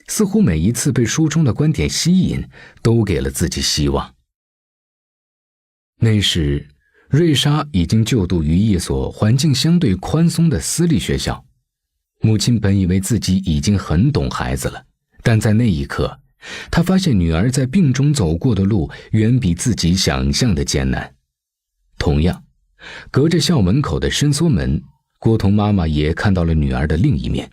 似乎每一次被书中的观点吸引，都给了自己希望。那时，瑞莎已经就读于一所环境相对宽松的私立学校。母亲本以为自己已经很懂孩子了，但在那一刻，她发现女儿在病中走过的路远比自己想象的艰难。同样，隔着校门口的伸缩门，郭彤妈妈也看到了女儿的另一面。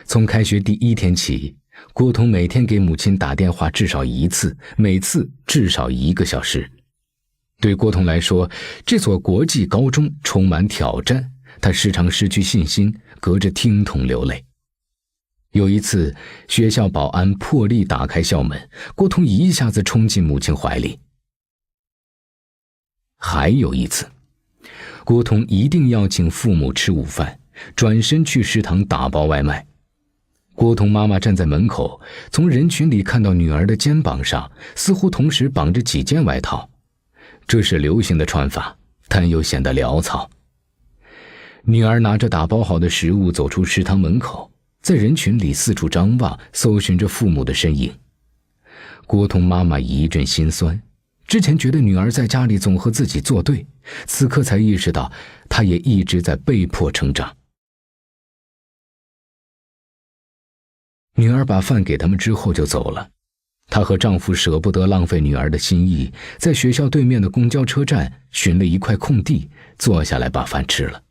从开学第一天起，郭彤每天给母亲打电话至少一次，每次至少1个小时。对郭彤来说，这所国际高中充满挑战，他时常失去信心，隔着听筒流泪。有一次，学校保安破例打开校门，郭彤一下子冲进母亲怀里。还有一次，郭彤一定要请父母吃午饭，转身去食堂打包外卖。郭彤妈妈站在门口，从人群里看到女儿的肩膀上似乎同时绑着几件外套，这是流行的穿法，但又显得潦草。女儿拿着打包好的食物走出食堂门口，在人群里四处张望，搜寻着父母的身影。郭彤妈妈一阵心酸，之前觉得女儿在家里总和自己作对，此刻才意识到她也一直在被迫成长。女儿把饭给他们之后就走了，她和丈夫舍不得浪费女儿的心意，在学校对面的公交车站寻了一块空地，坐下来把饭吃了。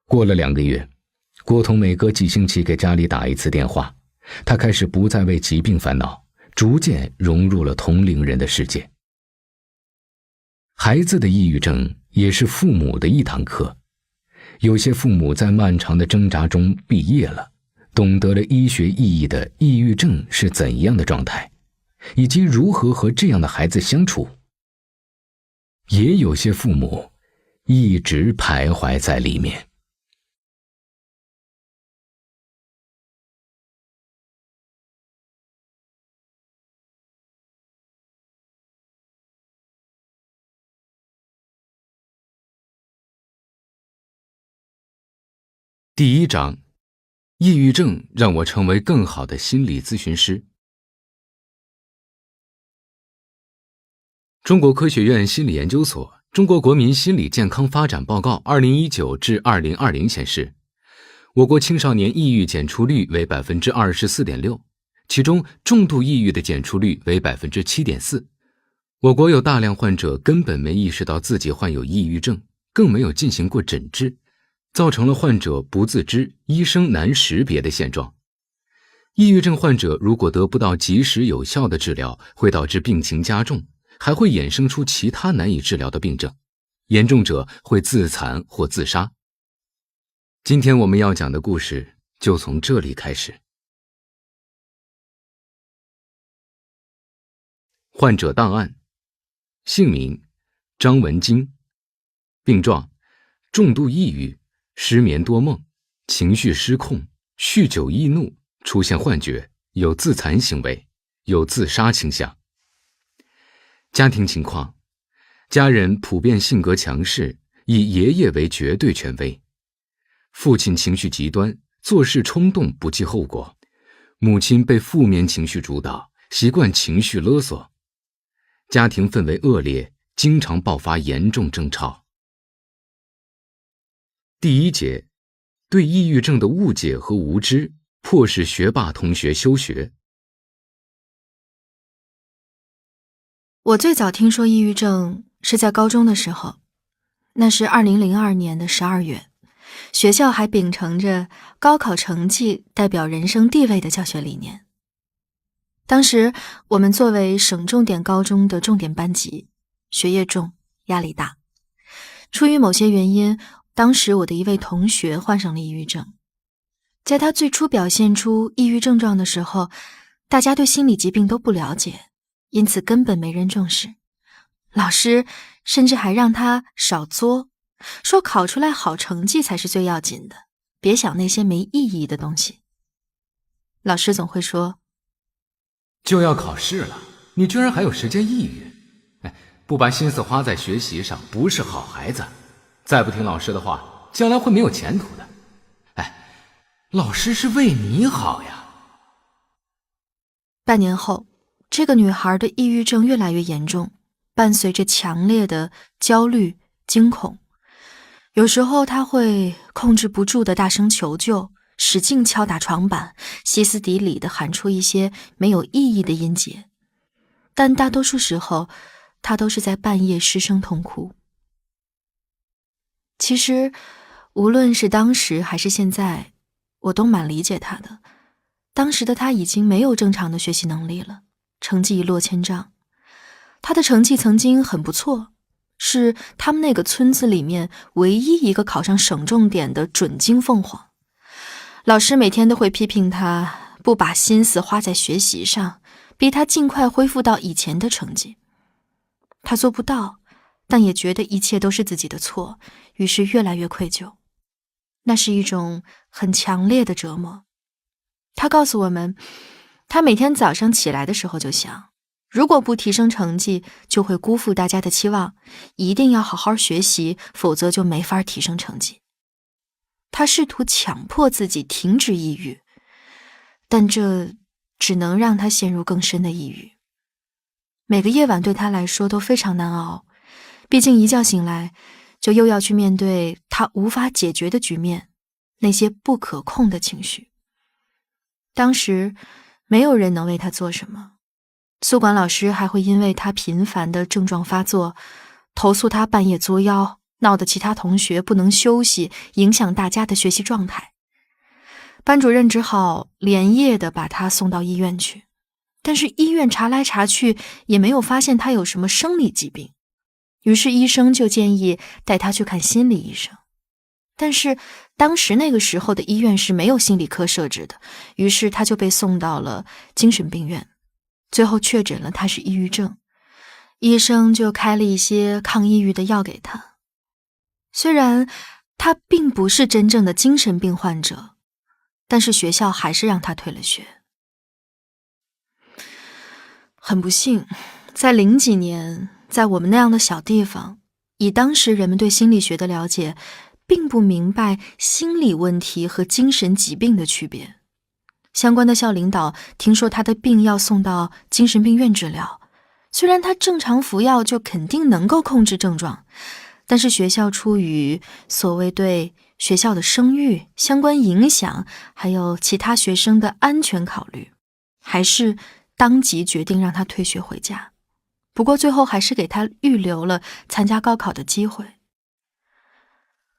过了2个月，郭彤每隔几星期给家里打一次电话，她开始不再为疾病烦恼，逐渐融入了同龄人的世界。孩子的抑郁症也是父母的一堂课。有些父母在漫长的挣扎中毕业了，懂得了医学意义的抑郁症是怎样的状态，以及如何和这样的孩子相处。也有些父母一直徘徊在里面。第1章，抑郁症让我成为更好的心理咨询师。中国科学院心理研究所《中国国民心理健康发展报告2019至2020》显示，我国青少年抑郁检出率为 24.6%， 其中重度抑郁的检出率为 7.4%。 我国有大量患者根本没意识到自己患有抑郁症，更没有进行过诊治，造成了患者不自知、医生难识别的现状。抑郁症患者如果得不到及时有效的治疗，会导致病情加重，还会衍生出其他难以治疗的病症，严重者会自残或自杀。今天我们要讲的故事就从这里开始。患者档案：姓名张文京，病状重度抑郁、失眠多梦、情绪失控、酗酒易怒、出现幻觉，有自残行为，有自杀倾向。家庭情况：家人普遍性格强势，以爷爷为绝对权威。父亲情绪极端，做事冲动不计后果。母亲被负面情绪主导，习惯情绪勒索。家庭氛围恶劣，经常爆发严重争吵。第1节，对抑郁症的误解和无知，迫使学霸同学休学。我最早听说抑郁症是在高中的时候，那是2002年的12月，学校还秉承着高考成绩代表人生地位的教学理念。当时我们作为省重点高中的重点班级，学业重，压力大。出于某些原因，当时我的一位同学患上了抑郁症。在他最初表现出抑郁症状的时候，大家对心理疾病都不了解，因此根本没人重视。老师甚至还让他少作，说考出来好成绩才是最要紧的，别想那些没意义的东西。老师总会说，就要考试了，你居然还有时间抑郁？不把心思花在学习上，不是好孩子。再不听老师的话，将来会没有前途的。老师是为你好呀。半年后，这个女孩的抑郁症越来越严重，伴随着强烈的焦虑、惊恐。有时候她会控制不住的大声求救，使劲敲打床板，歇斯底里地喊出一些没有意义的音节。但大多数时候，她都是在半夜失声痛哭。其实，无论是当时还是现在，我都蛮理解她的。当时的她已经没有正常的学习能力了，成绩一落千丈。她的成绩曾经很不错，是他们那个村子里面唯一一个考上省重点的准金凤凰。老师每天都会批评她不把心思花在学习上，逼她尽快恢复到以前的成绩。她做不到，但也觉得一切都是自己的错，于是越来越愧疚。那是一种很强烈的折磨。他告诉我们，他每天早上起来的时候就想，如果不提升成绩，就会辜负大家的期望，一定要好好学习，否则就没法提升成绩。他试图强迫自己停止抑郁，但这只能让他陷入更深的抑郁。每个夜晚对他来说都非常难熬，毕竟一觉醒来就又要去面对他无法解决的局面，那些不可控的情绪。当时没有人能为他做什么，宿管老师还会因为他频繁的症状发作，投诉他半夜作妖，闹得其他同学不能休息，影响大家的学习状态。班主任只好连夜的把他送到医院去，但是医院查来查去也没有发现他有什么生理疾病。于是医生就建议带他去看心理医生。但是当时那个时候的医院是没有心理科设置的，于是他就被送到了精神病院，最后确诊了他是抑郁症。医生就开了一些抗抑郁的药给他。虽然他并不是真正的精神病患者，但是学校还是让他退了学。很不幸，在00几年，在我们那样的小地方，以当时人们对心理学的了解，并不明白心理问题和精神疾病的区别。相关的校领导听说他的病要送到精神病院治疗，虽然他正常服药就肯定能够控制症状，但是学校出于所谓对学校的声誉、相关影响，还有其他学生的安全考虑，还是当即决定让他退学回家。不过最后还是给他预留了参加高考的机会。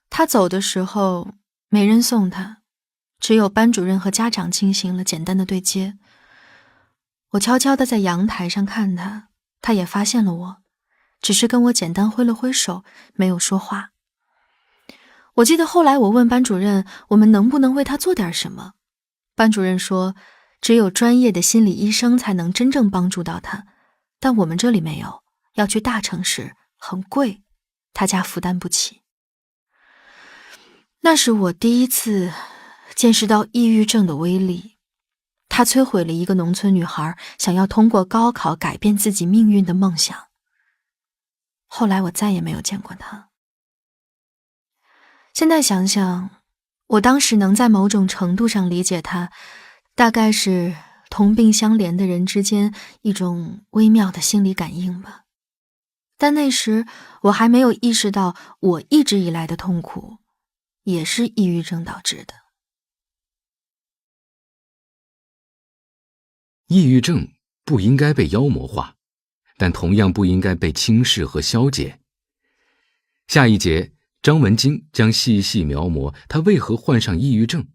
他走的时候没人送他，只有班主任和家长进行了简单的对接。我悄悄地在阳台上看他，他也发现了我，只是跟我简单挥了挥手，没有说话。我记得后来我问班主任，我们能不能为他做点什么？班主任说，只有专业的心理医生才能真正帮助到他，但我们这里没有，要去大城市，很贵，他家负担不起。那是我第一次见识到抑郁症的威力，它摧毁了一个农村女孩想要通过高考改变自己命运的梦想。后来我再也没有见过她。现在想想，我当时能在某种程度上理解她，大概是同病相怜的人之间一种微妙的心理感应吧。但那时我还没有意识到，我一直以来的痛苦也是抑郁症导致的。抑郁症不应该被妖魔化，但同样不应该被轻视和消解。下一节，张文京将细细描摹他为何患上抑郁症，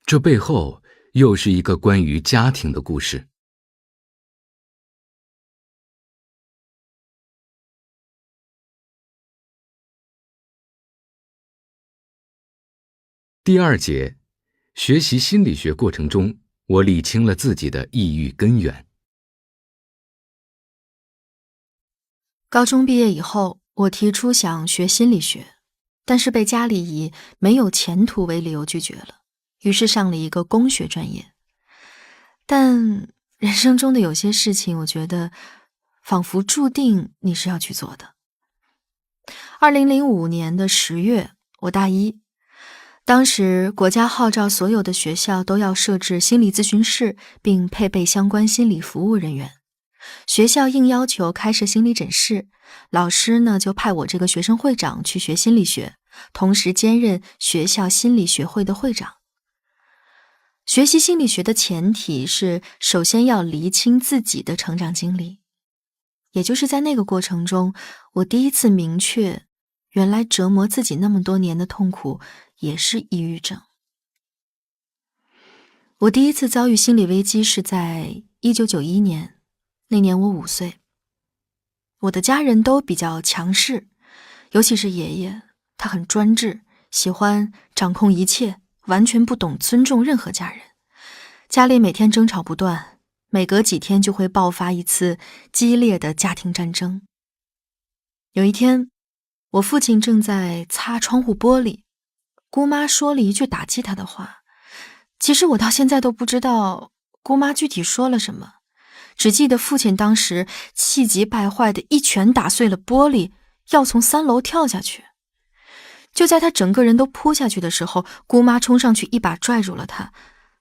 这背后又是一个关于家庭的故事。第2节，学习心理学过程中，我理清了自己的抑郁根源。高中毕业以后，我提出想学心理学，但是被家里以没有前途为理由拒绝了，于是上了一个工学专业。但人生中的有些事情，我觉得仿佛注定你是要去做的。2005年的10月，我大一，当时国家号召所有的学校都要设置心理咨询室，并配备相关心理服务人员。学校应要求开设心理诊室，老师呢就派我这个学生会长去学心理学，同时兼任学校心理学会的会长。学习心理学的前提是首先要厘清自己的成长经历，也就是在那个过程中，我第一次明确，原来折磨自己那么多年的痛苦也是抑郁症。我第一次遭遇心理危机是在1991年，那年我5岁。我的家人都比较强势，尤其是爷爷，他很专制，喜欢掌控一切，完全不懂尊重任何家人。家里每天争吵不断，每隔几天就会爆发一次激烈的家庭战争。有一天，我父亲正在擦窗户玻璃，姑妈说了一句打击他的话。其实我到现在都不知道姑妈具体说了什么，只记得父亲当时气急败坏的一拳打碎了玻璃，要从3楼跳下去。就在他整个人都扑下去的时候，姑妈冲上去一把拽住了他，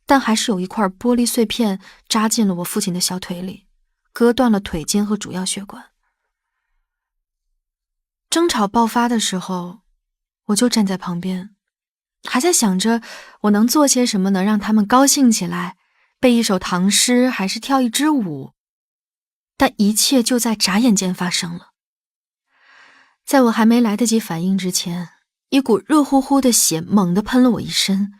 但还是有一块玻璃碎片扎进了我父亲的小腿里，割断了腿筋和主要血管。争吵爆发的时候，我就站在旁边，还在想着我能做些什么能让他们高兴起来，背一首唐诗还是跳一支舞。但一切就在眨眼间发生了。在我还没来得及反应之前，一股热乎乎的血猛地喷了我一身。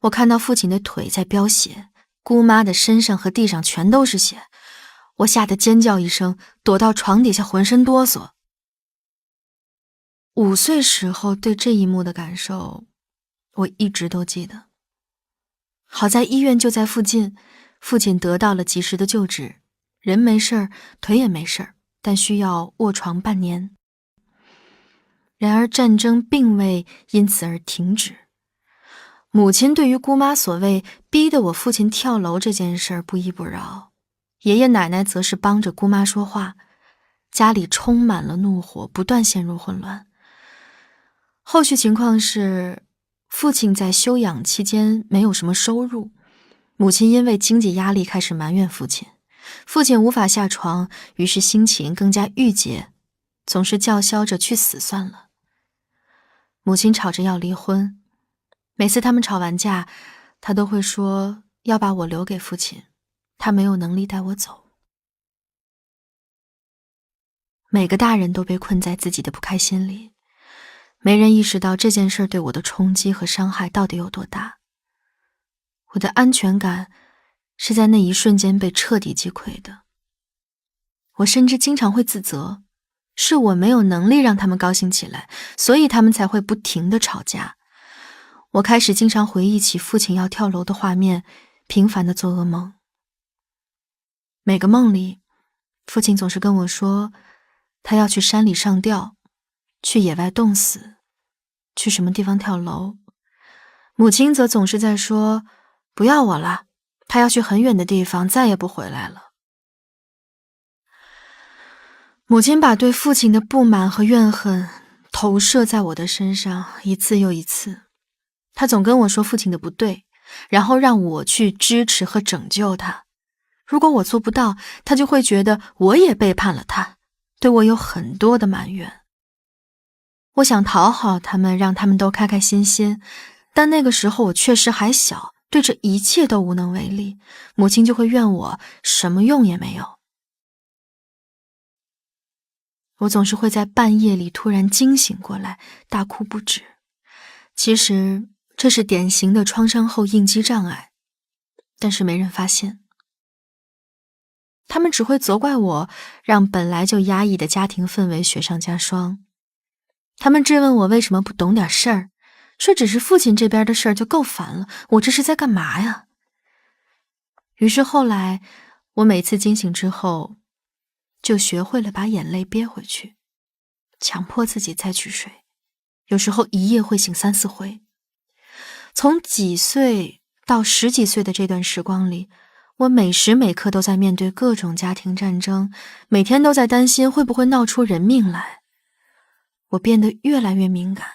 我看到父亲的腿在飙血，姑妈的身上和地上全都是血。我吓得尖叫一声，躲到床底下浑身哆嗦。5岁时候对这一幕的感受，我一直都记得。好在医院就在附近，父亲得到了及时的救治，人没事儿，腿也没事儿，但需要卧床半年。然而战争并未因此而停止。母亲对于姑妈所谓逼得我父亲跳楼这件事不依不饶，爷爷奶奶则是帮着姑妈说话，家里充满了怒火，不断陷入混乱。后续情况是，父亲在休养期间没有什么收入，母亲因为经济压力开始埋怨父亲，父亲无法下床，于是心情更加郁结，总是叫嚣着去死算了。母亲吵着要离婚，每次他们吵完架，他都会说要把我留给父亲，他没有能力带我走。每个大人都被困在自己的不开心里，没人意识到这件事对我的冲击和伤害到底有多大。我的安全感是在那一瞬间被彻底击溃的。我甚至经常会自责，是我没有能力让他们高兴起来，所以他们才会不停地吵架。我开始经常回忆起父亲要跳楼的画面，频繁地做噩梦。每个梦里，父亲总是跟我说，他要去山里上吊，去野外冻死，去什么地方跳楼。母亲则总是在说，不要我了，他要去很远的地方，再也不回来了。母亲把对父亲的不满和怨恨投射在我的身上，一次又一次。她总跟我说父亲的不对，然后让我去支持和拯救他。如果我做不到，她就会觉得我也背叛了他，对我有很多的埋怨。我想讨好他们，让他们都开开心心，但那个时候我确实还小，对这一切都无能为力，母亲就会怨我什么用也没有。我总是会在半夜里突然惊醒过来，大哭不止。其实这是典型的创伤后应激障碍，但是没人发现。他们只会责怪我，让本来就压抑的家庭氛围雪上加霜。他们质问我为什么不懂点事儿，说只是父亲这边的事儿就够烦了，我这是在干嘛呀？于是后来，我每次惊醒之后，就学会了把眼泪憋回去，强迫自己再去睡。有时候一夜会醒3、4回。从几岁到10几岁的这段时光里，我每时每刻都在面对各种家庭战争，每天都在担心会不会闹出人命来。我变得越来越敏感，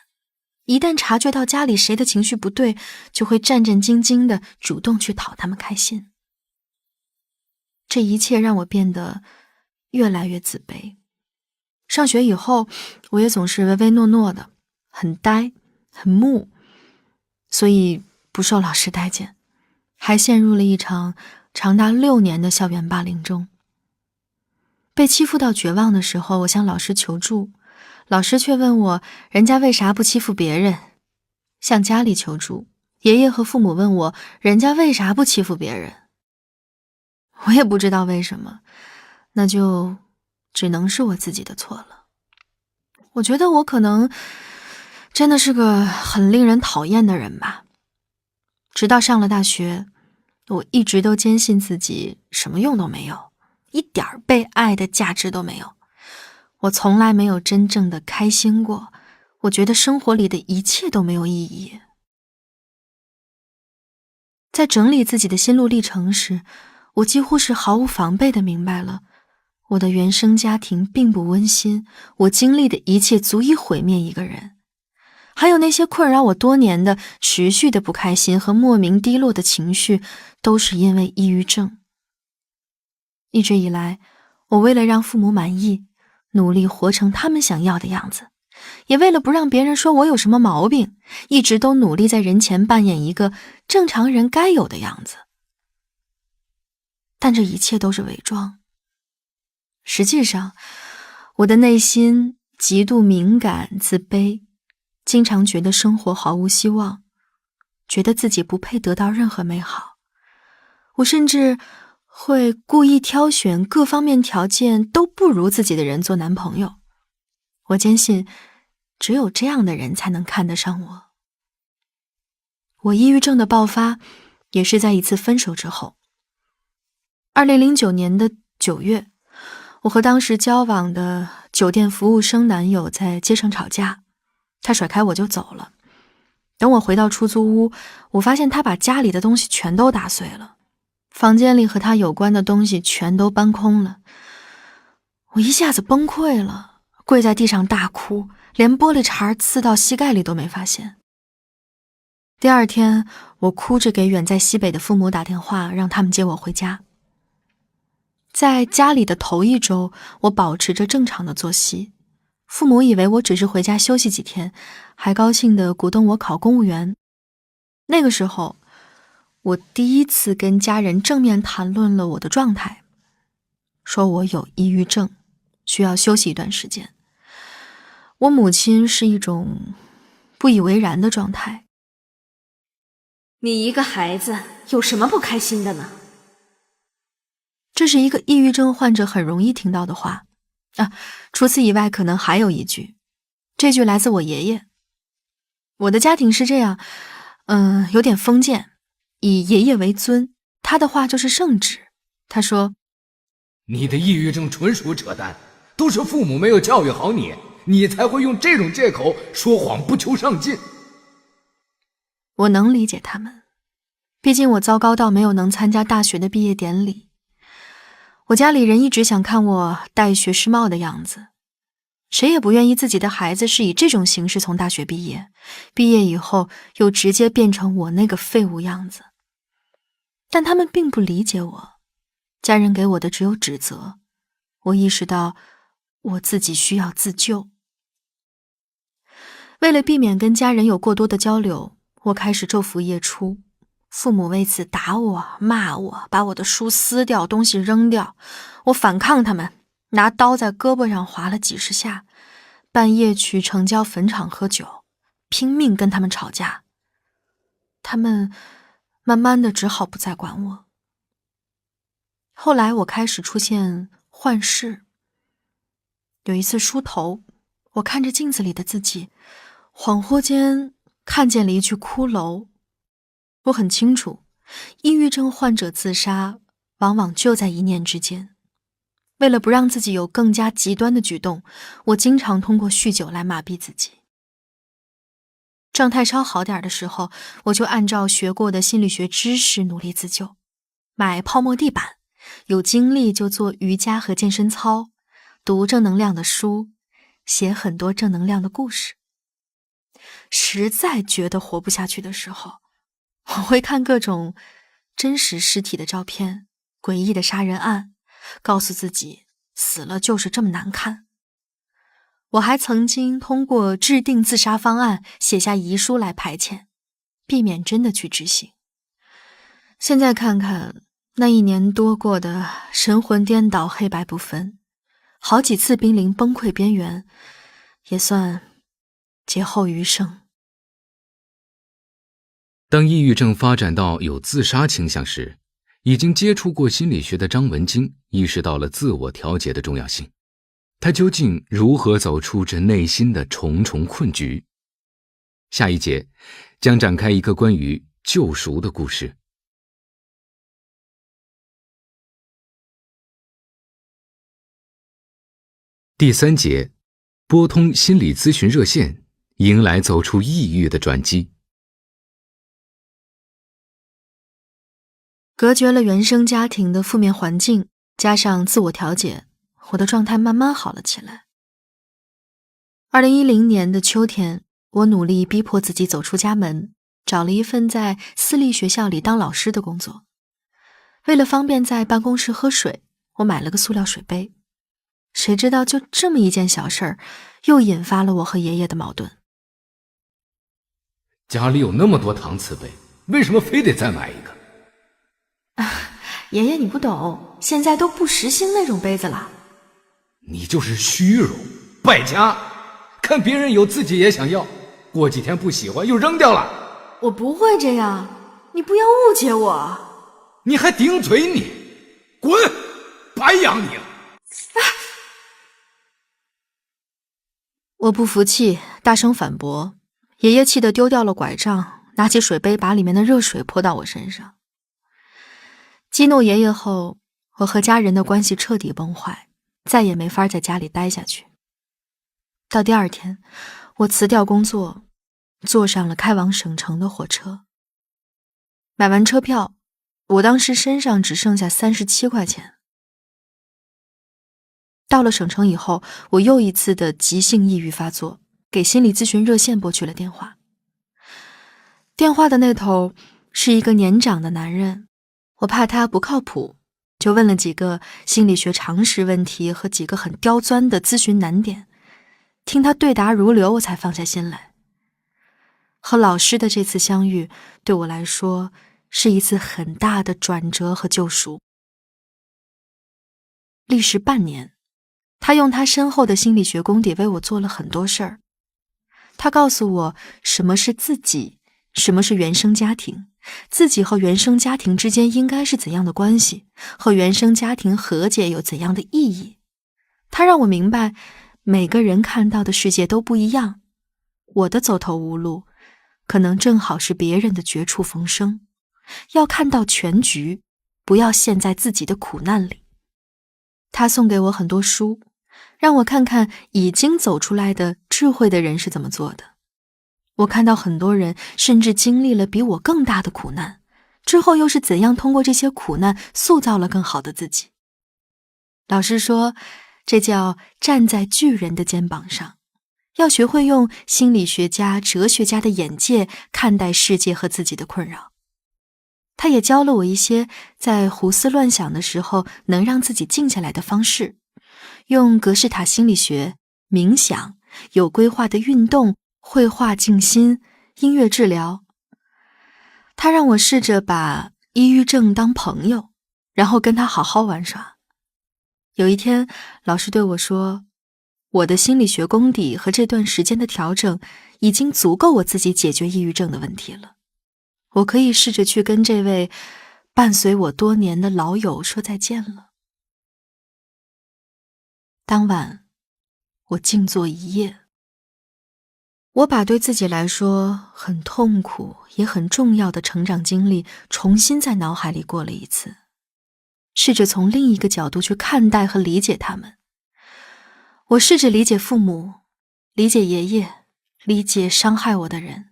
一旦察觉到家里谁的情绪不对，就会战战兢兢地主动去讨他们开心。这一切让我变得越来越自卑。上学以后，我也总是唯唯诺诺的，很呆，很木，所以不受老师待见，还陷入了一场长达6年的校园霸凌中。被欺负到绝望的时候，我向老师求助，老师却问我人家为啥不欺负别人。向家里求助，爷爷和父母问我人家为啥不欺负别人。我也不知道为什么，那就只能是我自己的错了。我觉得我可能真的是个很令人讨厌的人吧。直到上了大学，我一直都坚信自己什么用都没有，一点被爱的价值都没有。我从来没有真正的开心过，我觉得生活里的一切都没有意义。在整理自己的心路历程时，我几乎是毫无防备地明白了，我的原生家庭并不温馨，我经历的一切足以毁灭一个人。还有那些困扰我多年的持续的不开心和莫名低落的情绪，都是因为抑郁症。一直以来，我为了让父母满意，努力活成他们想要的样子，也为了不让别人说我有什么毛病，一直都努力在人前扮演一个正常人该有的样子。但这一切都是伪装。实际上，我的内心极度敏感、自卑，经常觉得生活毫无希望，觉得自己不配得到任何美好。我甚至会故意挑选各方面条件都不如自己的人做男朋友。我坚信，只有这样的人才能看得上我。我抑郁症的爆发也是在一次分手之后。2009年的9月，我和当时交往的酒店服务生男友在街上吵架，他甩开我就走了。等我回到出租屋，我发现他把家里的东西全都打碎了，房间里和他有关的东西全都搬空了。我一下子崩溃了，跪在地上大哭，连玻璃碴刺到膝盖里都没发现。第二天，我哭着给远在西北的父母打电话，让他们接我回家。在家里的头1周，我保持着正常的作息，父母以为我只是回家休息几天，还高兴地鼓动我考公务员。那个时候，我第一次跟家人正面谈论了我的状态，说我有抑郁症，需要休息一段时间。我母亲是一种不以为然的状态。你一个孩子有什么不开心的呢？这是一个抑郁症患者很容易听到的话除此以外可能还有一句，这句来自我爷爷。我的家庭是这样，有点封建，以爷爷为尊，他的话就是圣旨。他说，你的抑郁症纯属扯淡，都是父母没有教育好你，你才会用这种借口说谎不求上进。我能理解他们，毕竟我糟糕到没有能参加大学的毕业典礼。我家里人一直想看我戴学士帽的样子，谁也不愿意自己的孩子是以这种形式从大学毕业，毕业以后又直接变成我那个废物样子。但他们并不理解我，家人给我的只有指责。我意识到我自己需要自救。为了避免跟家人有过多的交流，我开始昼伏夜出。父母为此打我骂我，把我的书撕掉，东西扔掉。我反抗他们，拿刀在胳膊上划了几十下，半夜去城郊坟场喝酒，拼命跟他们吵架。他们慢慢的只好不再管我。后来我开始出现幻视。有一次梳头，我看着镜子里的自己，恍惚间看见了一具骷髅。我很清楚，抑郁症患者自杀往往就在一念之间。为了不让自己有更加极端的举动，我经常通过酗酒来麻痹自己。状态稍好点的时候，我就按照学过的心理学知识努力自救，买泡沫地板，有精力就做瑜伽和健身操，读正能量的书，写很多正能量的故事。实在觉得活不下去的时候，我会看各种真实尸体的照片，诡异的杀人案，告诉自己死了就是这么难看。我还曾经通过制定自杀方案，写下遗书来排遣，避免真的去执行。现在看看，那1年多过得神魂颠倒，黑白不分，好几次濒临崩溃边缘，也算劫后余生。当抑郁症发展到有自杀倾向时，已经接触过心理学的张文京意识到了自我调节的重要性。他究竟如何走出这内心的重重困局？下一节将展开一个关于救赎的故事。第3节，拨通心理咨询热线，迎来走出抑郁的转机。隔绝了原生家庭的负面环境，加上自我调节，我的状态慢慢好了起来。2010年的秋天，我努力逼迫自己走出家门，找了一份在私立学校里当老师的工作。为了方便在办公室喝水，我买了个塑料水杯。谁知道就这么一件小事儿，又引发了我和爷爷的矛盾。家里有那么多搪瓷杯，为什么非得再买一个？爷爷你不懂，现在都不实行那种杯子了。你就是虚荣败家，看别人有自己也想要，过几天不喜欢又扔掉了。我不会这样，你不要误解我。你还顶嘴你，滚，白养你了。我不服气，大声反驳，爷爷气得丢掉了拐杖，拿起水杯把里面的热水泼到我身上。激怒爷爷后，我和家人的关系彻底崩坏，再也没法在家里待下去。到第二天，我辞掉工作，坐上了开往省城的火车。买完车票，我当时身上只剩下37块钱。到了省城以后，我又一次的急性抑郁发作，给心理咨询热线拨去了电话。电话的那头是一个年长的男人，我怕他不靠谱，就问了几个心理学常识问题和几个很刁钻的咨询难点，听他对答如流，我才放下心来。和老师的这次相遇，对我来说是一次很大的转折和救赎。历时半年，他用他深厚的心理学功底为我做了很多事儿。他告诉我什么是自己，什么是原生家庭，自己和原生家庭之间应该是怎样的关系，和原生家庭和解有怎样的意义。他让我明白，每个人看到的世界都不一样，我的走投无路，可能正好是别人的绝处逢生。要看到全局，不要陷在自己的苦难里。他送给我很多书，让我看看已经走出来的智慧的人是怎么做的。我看到很多人甚至经历了比我更大的苦难，之后又是怎样通过这些苦难塑造了更好的自己。老师说，这叫站在巨人的肩膀上，要学会用心理学家、哲学家的眼界看待世界和自己的困扰。他也教了我一些在胡思乱想的时候能让自己静下来的方式，用格式塔心理学、冥想、有规划的运动、绘画静心、音乐治疗。他让我试着把抑郁症当朋友，然后跟他好好玩耍。有一天，老师对我说，我的心理学功底和这段时间的调整已经足够我自己解决抑郁症的问题了。我可以试着去跟这位伴随我多年的老友说再见了。当晚，我静坐一夜。我把对自己来说很痛苦也很重要的成长经历重新在脑海里过了一次，试着从另一个角度去看待和理解他们。我试着理解父母，理解爷爷，理解伤害我的人。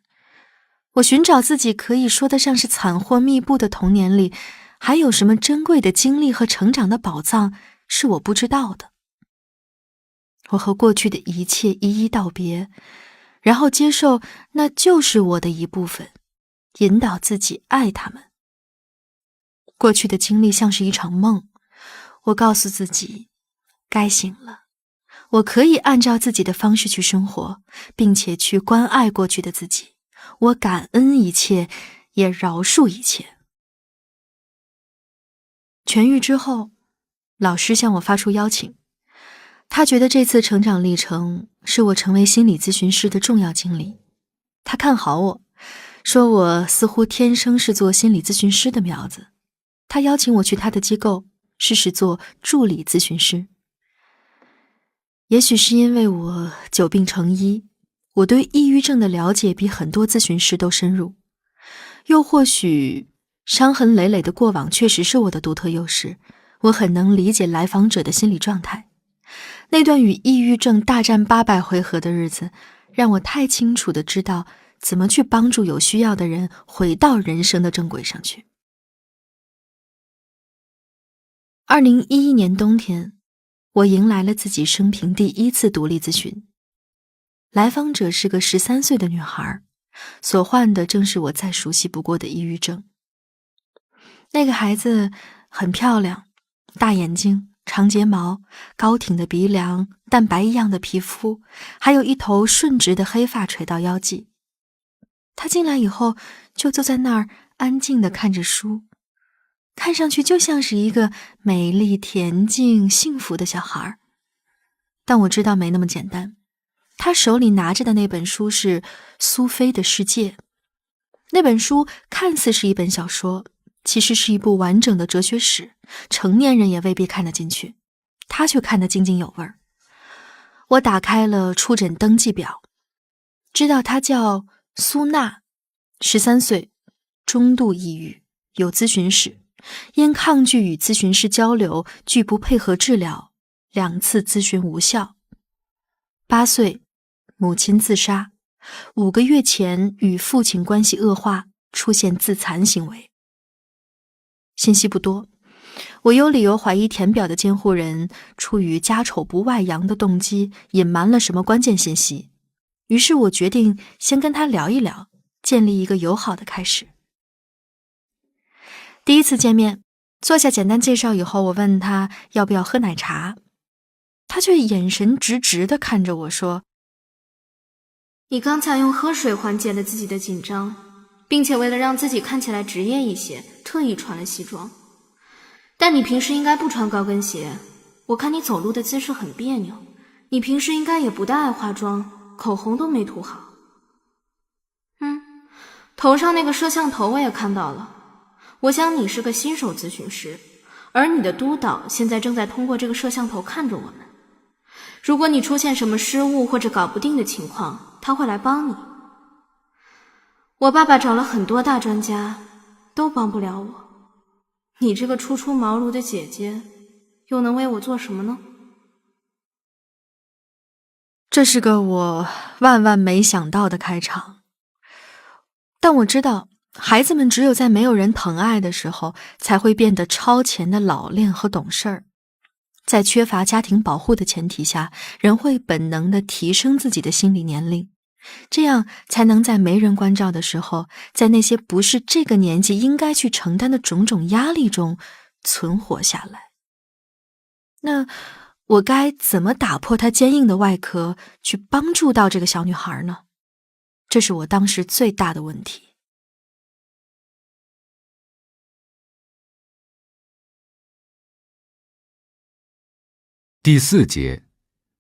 我寻找自己可以说得上是惨祸密布的童年里，还有什么珍贵的经历和成长的宝藏是我不知道的。我和过去的一切一一道别，然后接受那就是我的一部分，引导自己爱他们。过去的经历像是一场梦，我告诉自己该醒了，我可以按照自己的方式去生活，并且去关爱过去的自己。我感恩一切，也饶恕一切。痊愈之后，老师向我发出邀请，他觉得这次成长历程是我成为心理咨询师的重要经历。他看好我，说我似乎天生是做心理咨询师的苗子。他邀请我去他的机构试试做助理咨询师。也许是因为我久病成医，我对抑郁症的了解比很多咨询师都深入，又或许伤痕累累的过往确实是我的独特优势，我很能理解来访者的心理状态。那段与抑郁症大战800回合的日子，让我太清楚地知道怎么去帮助有需要的人回到人生的正轨上去。2011年冬天，我迎来了自己生平第一次独立咨询。来访者是个13岁的女孩，所患的正是我再熟悉不过的抑郁症。那个孩子很漂亮，大眼睛，长睫毛，高挺的鼻梁，蛋白一样的皮肤，还有一头顺直的黑发垂到腰际。她进来以后就坐在那儿安静地看着书，看上去就像是一个美丽、恬静、幸福的小孩。但我知道没那么简单。他手里拿着的那本书是苏菲的世界。那本书看似是一本小说，其实是一部完整的哲学史，成年人也未必看得进去，他却看得津津有味儿。我打开了出诊登记表，知道她叫苏娜，13岁，中度抑郁，有咨询史，因抗拒与咨询师交流，拒不配合治疗，2次咨询无效。8岁，母亲自杀，5个月前与父亲关系恶化，出现自残行为。信息不多，我有理由怀疑填表的监护人出于家丑不外扬的动机，隐瞒了什么关键信息。于是我决定先跟他聊一聊，建立一个友好的开始。第一次见面，坐下简单介绍以后，我问他要不要喝奶茶，他却眼神直直地看着我说：你刚才用喝水缓解了自己的紧张，并且为了让自己看起来职业一些，特意穿了西装。但你平时应该不穿高跟鞋，我看你走路的姿势很别扭，你平时应该也不大爱化妆，口红都没涂好。头上那个摄像头我也看到了，我想你是个新手咨询师，而你的督导现在正在通过这个摄像头看着我们。如果你出现什么失误或者搞不定的情况，他会来帮你。我爸爸找了很多大专家，都帮不了我。你这个初出茅庐的姐姐，又能为我做什么呢？这是个我万万没想到的开场。但我知道，孩子们只有在没有人疼爱的时候，才会变得超前的老练和懂事儿。在缺乏家庭保护的前提下，人会本能地提升自己的心理年龄，这样才能在没人关照的时候，在那些不是这个年纪应该去承担的种种压力中存活下来。那我该怎么打破她坚硬的外壳，去帮助到这个小女孩呢？这是我当时最大的问题。第4节，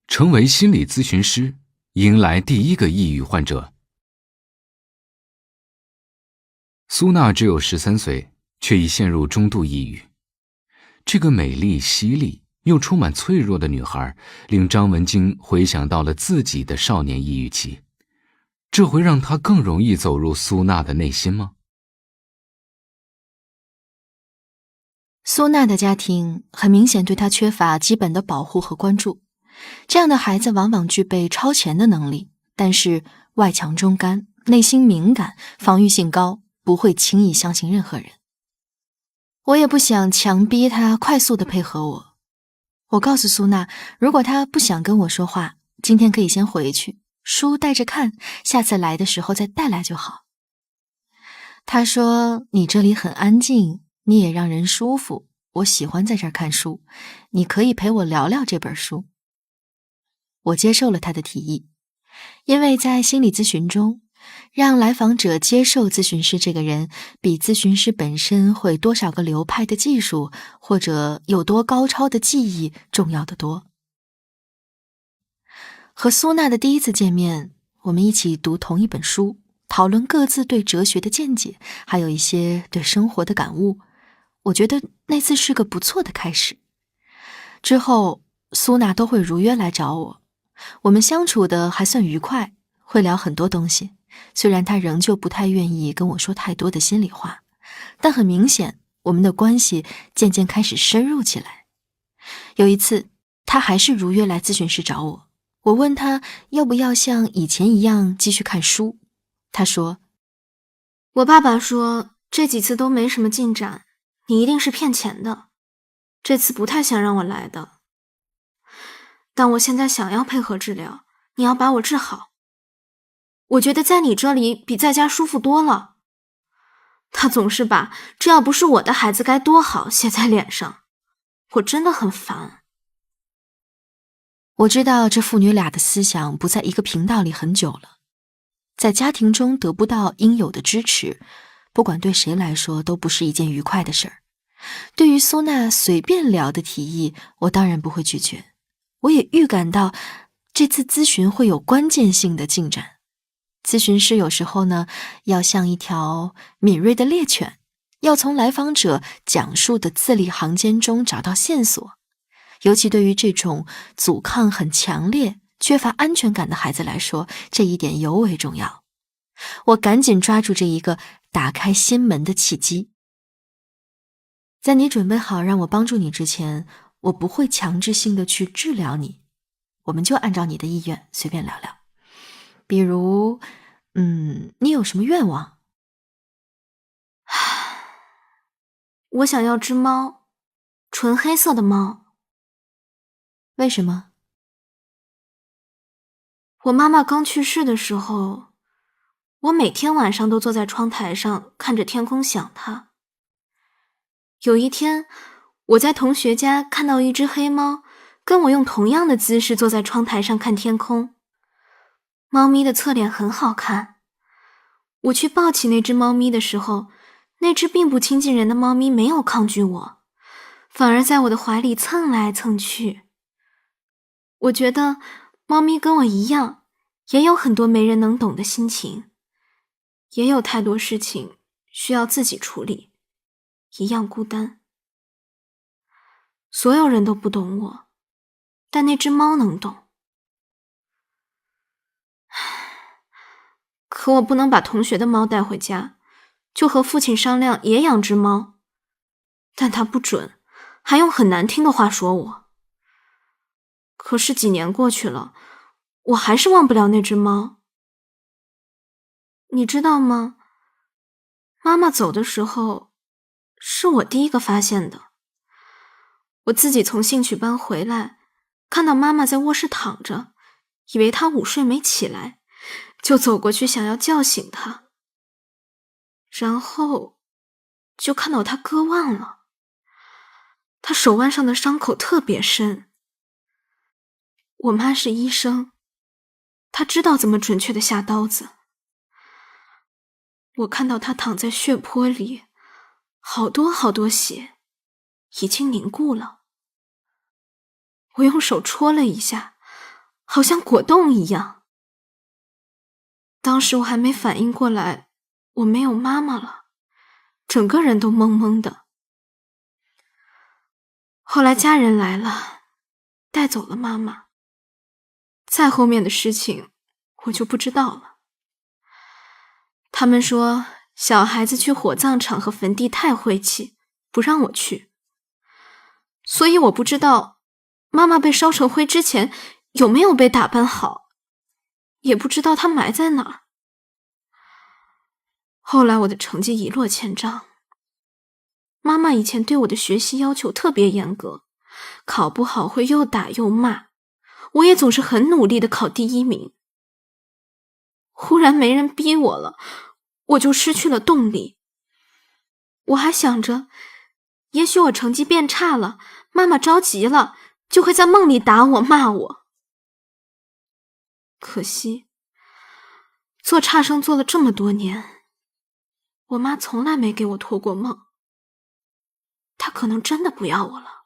成为心理咨询师，迎来第一个抑郁患者。苏娜只有13岁，却已陷入中度抑郁。这个美丽、犀利又充满脆弱的女孩，令张文京回想到了自己的少年抑郁期。这会让她更容易走入苏娜的内心吗？苏娜的家庭很明显对她缺乏基本的保护和关注，这样的孩子往往具备超前的能力，但是外强中干，内心敏感，防御性高，不会轻易相信任何人。我也不想强逼她快速地配合我。我告诉苏娜，如果她不想跟我说话，今天可以先回去，书带着看，下次来的时候再带来就好。她说，你这里很安静，你也让人舒服，我喜欢在这儿看书，你可以陪我聊聊这本书。我接受了她的提议，因为在心理咨询中，让来访者接受咨询师这个人，比咨询师本身会多少个流派的技术，或者有多高超的技艺重要得多。和苏娜的第一次见面，我们一起读同一本书，讨论各自对哲学的见解，还有一些对生活的感悟。我觉得那次是个不错的开始。之后，苏娜都会如约来找我，我们相处的还算愉快，会聊很多东西。虽然她仍旧不太愿意跟我说太多的心里话，但很明显，我们的关系渐渐开始深入起来。有一次，她还是如约来咨询室找我，我问她要不要像以前一样继续看书。她说，我爸爸说这几次都没什么进展，你一定是骗钱的，这次不太想让我来的。但我现在想要配合治疗，你要把我治好。我觉得在你这里比在家舒服多了。他总是把这要不是我的孩子该多好写在脸上，我真的很烦。我知道这父女俩的思想不在一个频道里很久了，在家庭中得不到应有的支持，不管对谁来说都不是一件愉快的事儿。对于苏娜随便聊的提议，我当然不会拒绝。我也预感到这次咨询会有关键性的进展。咨询师有时候呢，要像一条敏锐的猎犬，要从来访者讲述的字里行间中找到线索。尤其对于这种阻抗很强烈、缺乏安全感的孩子来说，这一点尤为重要。我赶紧抓住这一个打开心门的契机。在你准备好让我帮助你之前，我不会强制性的去治疗你，我们就按照你的意愿随便聊聊。比如，你有什么愿望？我想要只猫，纯黑色的猫。为什么？我妈妈刚去世的时候，我每天晚上都坐在窗台上看着天空想她。有一天，我在同学家看到一只黑猫，跟我用同样的姿势坐在窗台上看天空。猫咪的侧脸很好看。我去抱起那只猫咪的时候，那只并不亲近人的猫咪没有抗拒我，反而在我的怀里蹭来蹭去。我觉得猫咪跟我一样，也有很多没人能懂的心情，也有太多事情需要自己处理，一样孤单。所有人都不懂我，但那只猫能懂。可我不能把同学的猫带回家，就和父亲商量也养只猫，但他不准，还用很难听的话说我。可是几年过去了，我还是忘不了那只猫。你知道吗？妈妈走的时候，是我第一个发现的。我自己从兴趣班回来，看到妈妈在卧室躺着，以为她午睡没起来，就走过去想要叫醒她，然后就看到她割腕了。她手腕上的伤口特别深。我妈是医生，她知道怎么准确地下刀子。我看到她躺在血泊里，好多好多血，已经凝固了。我用手戳了一下，好像果冻一样。当时我还没反应过来，我没有妈妈了，整个人都懵懵的。后来家人来了，带走了妈妈。再后面的事情，我就不知道了。他们说小孩子去火葬场和坟地太晦气，不让我去。所以我不知道妈妈被烧成灰之前有没有被打扮好，也不知道她埋在哪儿。后来我的成绩一落千丈。妈妈以前对我的学习要求特别严格，考不好会又打又骂，我也总是很努力地考第1名。忽然没人逼我了，我就失去了动力。我还想着，也许我成绩变差了，妈妈着急了，就会在梦里打我骂我。可惜，做差生做了这么多年，我妈从来没给我托过梦。她可能真的不要我了。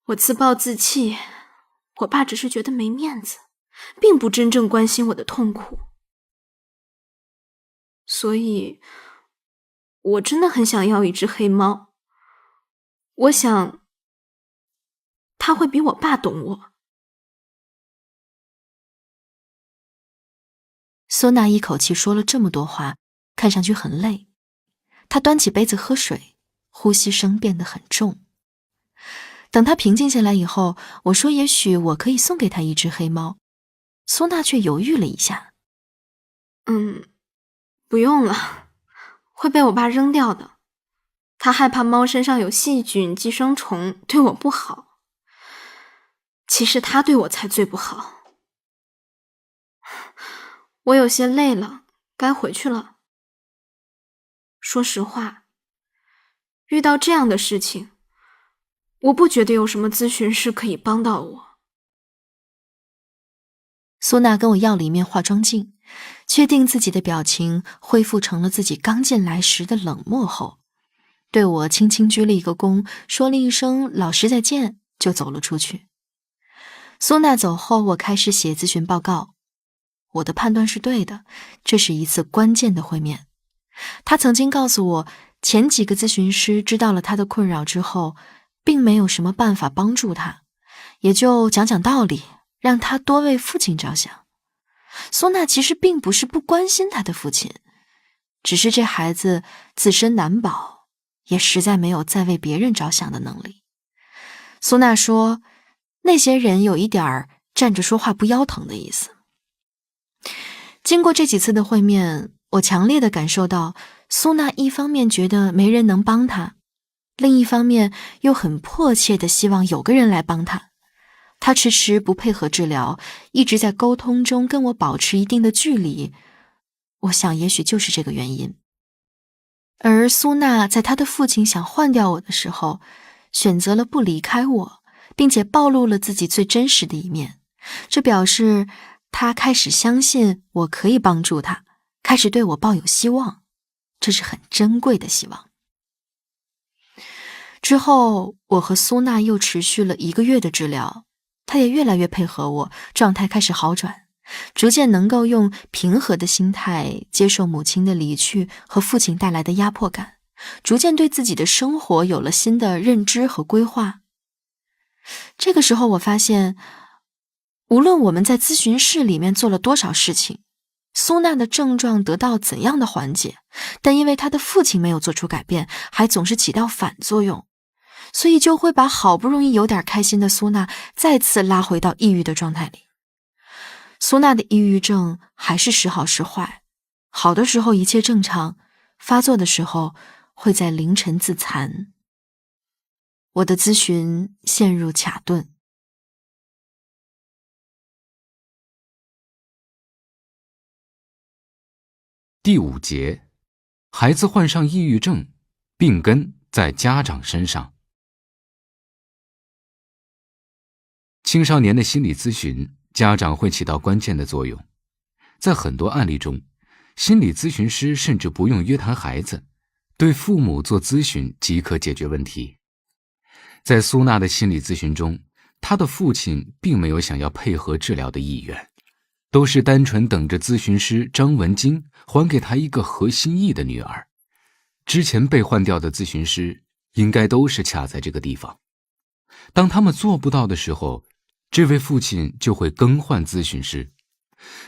我自暴自弃，我爸只是觉得没面子，并不真正关心我的痛苦。所以，我真的很想要一只黑猫。我想，它会比我爸懂我。唢呐一口气说了这么多话，看上去很累。她端起杯子喝水，呼吸声变得很重。等她平静下来以后，我说也许我可以送给她一只黑猫。唢呐却犹豫了一下。不用了，会被我爸扔掉的。他害怕猫身上有细菌、寄生虫，对我不好。其实他对我才最不好。我有些累了，该回去了。说实话，遇到这样的事情，我不觉得有什么咨询师可以帮到我。唢呐跟我要了一面化妆镜，确定自己的表情恢复成了自己刚进来时的冷漠后，对我轻轻鞠了一个躬，说了一声老师再见，就走了出去。唢呐走后，我开始写咨询报告。我的判断是对的，这是一次关键的会面。他曾经告诉我，前几个咨询师知道了他的困扰之后，并没有什么办法帮助他，也就讲讲道理，让他多为父亲着想。苏娜其实并不是不关心他的父亲，只是这孩子自身难保，也实在没有再为别人着想的能力。苏娜说，那些人有一点站着说话不腰疼的意思。经过这几次的会面，我强烈地感受到，苏娜一方面觉得没人能帮她，另一方面又很迫切地希望有个人来帮她。她迟迟不配合治疗，一直在沟通中跟我保持一定的距离，我想也许就是这个原因。而苏娜在她的父亲想换掉我的时候，选择了不离开我，并且暴露了自己最真实的一面。这表示她开始相信我可以帮助她，开始对我抱有希望，这是很珍贵的希望。之后，我和苏娜又持续了1个月的治疗，她也越来越配合我，状态开始好转，逐渐能够用平和的心态接受母亲的离去和父亲带来的压迫感，逐渐对自己的生活有了新的认知和规划。这个时候我发现，无论我们在咨询室里面做了多少事情，苏娜的症状得到怎样的缓解，但因为她的父亲没有做出改变，还总是起到反作用，所以就会把好不容易有点开心的苏娜再次拉回到抑郁的状态里。苏娜的抑郁症还是时好时坏，好的时候一切正常，发作的时候会在凌晨自残。我的咨询陷入卡顿。第5节，孩子患上抑郁症，病根在家长身上。青少年的心理咨询，家长会起到关键的作用。在很多案例中，心理咨询师甚至不用约谈孩子，对父母做咨询即可解决问题。在苏娜的心理咨询中，她的父亲并没有想要配合治疗的意愿，都是单纯等着咨询师张文晶还给他一个合心意的女儿。之前被换掉的咨询师应该都是卡在这个地方。当他们做不到的时候，这位父亲就会更换咨询师。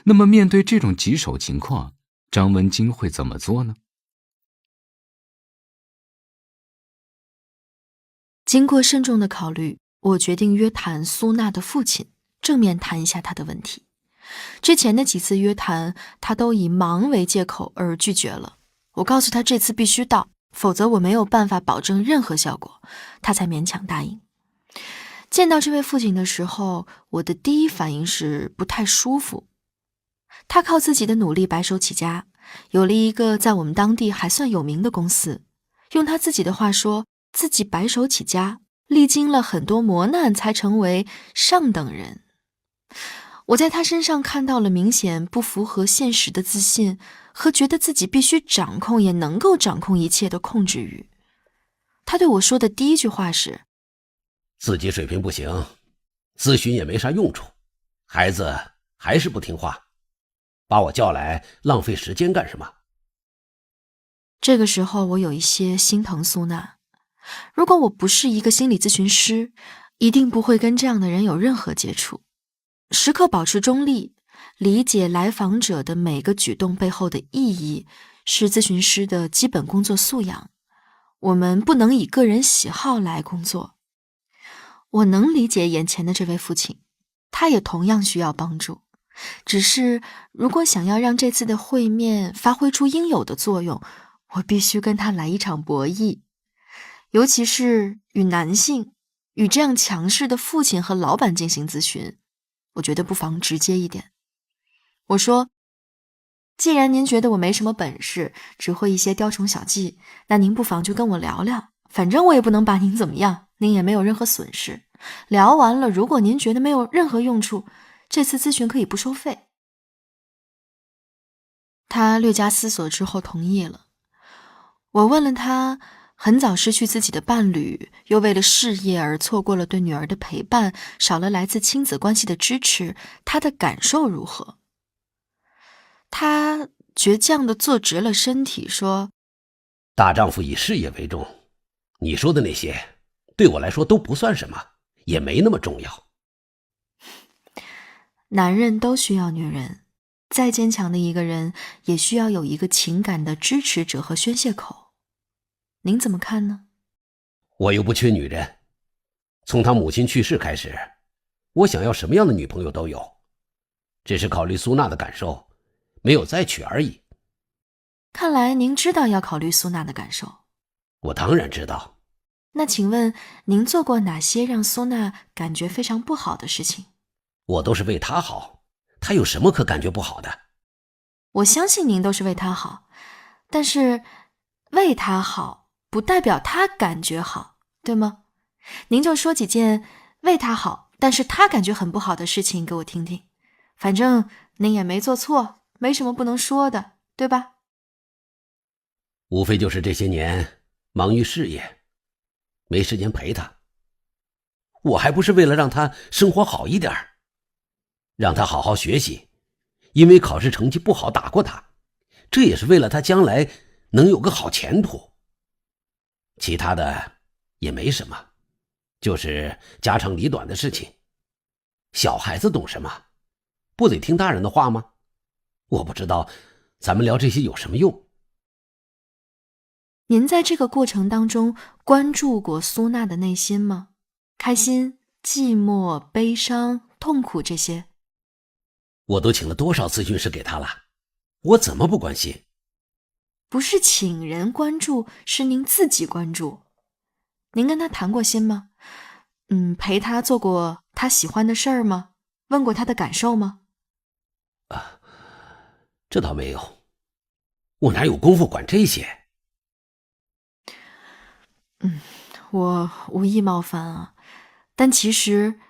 那么面对这种棘手情况，张文晶会怎么做呢？经过慎重的考虑，我决定约谈苏娜的父亲，正面谈一下他的问题。之前的几次约谈，他都以忙为借口而拒绝了。我告诉他这次必须到，否则我没有办法保证任何效果，他才勉强答应。见到这位父亲的时候，我的第一反应是不太舒服。他靠自己的努力白手起家，有了一个在我们当地还算有名的公司。用他自己的话说，自己白手起家，历经了很多磨难才成为上等人。我在他身上看到了明显不符合现实的自信和觉得自己必须掌控也能够掌控一切的控制欲。他对我说的第一句话是，自己水平不行，咨询也没啥用处，孩子还是不听话，把我叫来浪费时间干什么？这个时候我有一些心疼苏娜。如果我不是一个心理咨询师，一定不会跟这样的人有任何接触。时刻保持中立，理解来访者的每个举动背后的意义，是咨询师的基本工作素养。我们不能以个人喜好来工作。我能理解眼前的这位父亲，他也同样需要帮助。只是如果想要让这次的会面发挥出应有的作用，我必须跟他来一场博弈。尤其是与男性，与这样强势的父亲和老板进行咨询，我觉得不妨直接一点。我说，既然您觉得我没什么本事，只会一些雕虫小技，那您不妨就跟我聊聊，反正我也不能把您怎么样，您也没有任何损失。聊完了，如果您觉得没有任何用处，这次咨询可以不收费。他略加思索之后同意了。我问了他，很早失去自己的伴侣，又为了事业而错过了对女儿的陪伴，少了来自亲子关系的支持，他的感受如何？他倔强地坐直了身体，说：大丈夫以事业为重，你说的那些对我来说都不算什么，也没那么重要。男人都需要女人，再坚强的一个人也需要有一个情感的支持者和宣泄口。您怎么看呢？我又不缺女人，从他母亲去世开始，我想要什么样的女朋友都有，只是考虑苏娜的感受，没有再娶而已。看来您知道要考虑苏娜的感受。我当然知道。那请问您做过哪些让苏娜感觉非常不好的事情？我都是为她好，她有什么可感觉不好的？我相信您都是为她好，但是为她好不代表她感觉好，对吗？您就说几件为她好但是她感觉很不好的事情给我听听，反正您也没做错，没什么不能说的，对吧？无非就是这些年忙于事业，没时间陪她。我还不是为了让她生活好一点，让她好好学习，因为考试成绩不好打过她，这也是为了她将来能有个好前途。其他的也没什么，就是家长里短的事情。小孩子懂什么？不得听大人的话吗？我不知道咱们聊这些有什么用。您在这个过程当中关注过苏娜的内心吗？开心、寂寞、悲伤、痛苦这些。我都请了多少咨询师给她了，我怎么不关心？不是请人关注，是您自己关注。您跟她谈过心吗？陪她做过她喜欢的事儿吗？问过她的感受吗？这倒没有，我哪有功夫管这些？我无意冒犯啊，但其实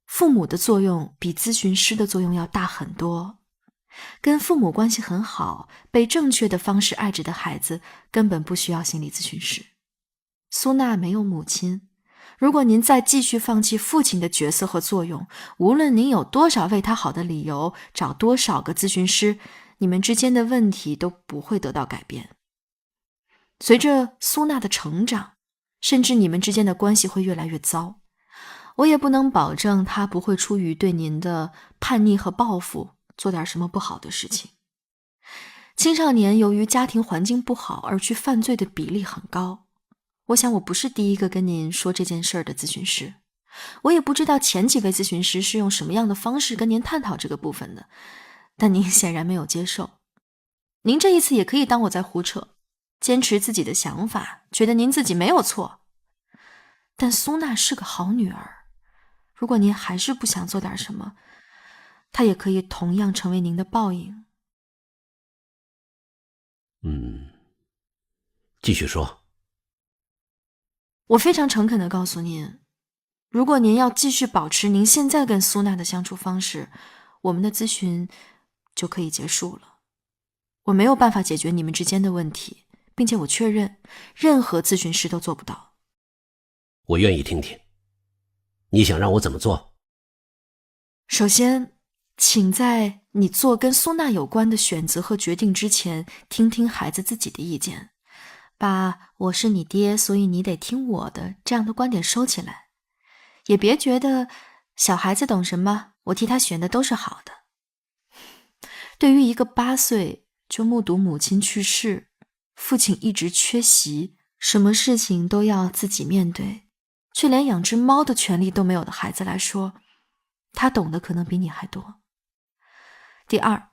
父母的作用比咨询师的作用要大很多。跟父母关系很好，被正确的方式爱着的孩子根本不需要心理咨询师。苏娜没有母亲，如果您再继续放弃父亲的角色和作用，无论您有多少为他好的理由，找多少个咨询师，你们之间的问题都不会得到改变。随着苏娜的成长，甚至你们之间的关系会越来越糟。我也不能保证她不会出于对您的叛逆和报复，做点什么不好的事情。青少年由于家庭环境不好而去犯罪的比例很高。我想我不是第一个跟您说这件事儿的咨询师，我也不知道前几位咨询师是用什么样的方式跟您探讨这个部分的，但您显然没有接受。您这一次也可以当我在胡扯，坚持自己的想法，觉得您自己没有错。但苏娜是个好女儿，如果您还是不想做点什么，她也可以同样成为您的报应。继续说。我非常诚恳地告诉您，如果您要继续保持您现在跟苏娜的相处方式，我们的咨询就可以结束了。我没有办法解决你们之间的问题，并且我确认任何咨询师都做不到。我愿意听听，你想让我怎么做？首先，请在你做跟苏娜有关的选择和决定之前，听听孩子自己的意见，把我是你爹，所以你得听我的这样的观点收起来。也别觉得小孩子懂什么，我替他选的都是好的。对于一个8岁就目睹母亲去世，父亲一直缺席，什么事情都要自己面对，却连养只猫的权利都没有的孩子来说，他懂得可能比你还多。第二，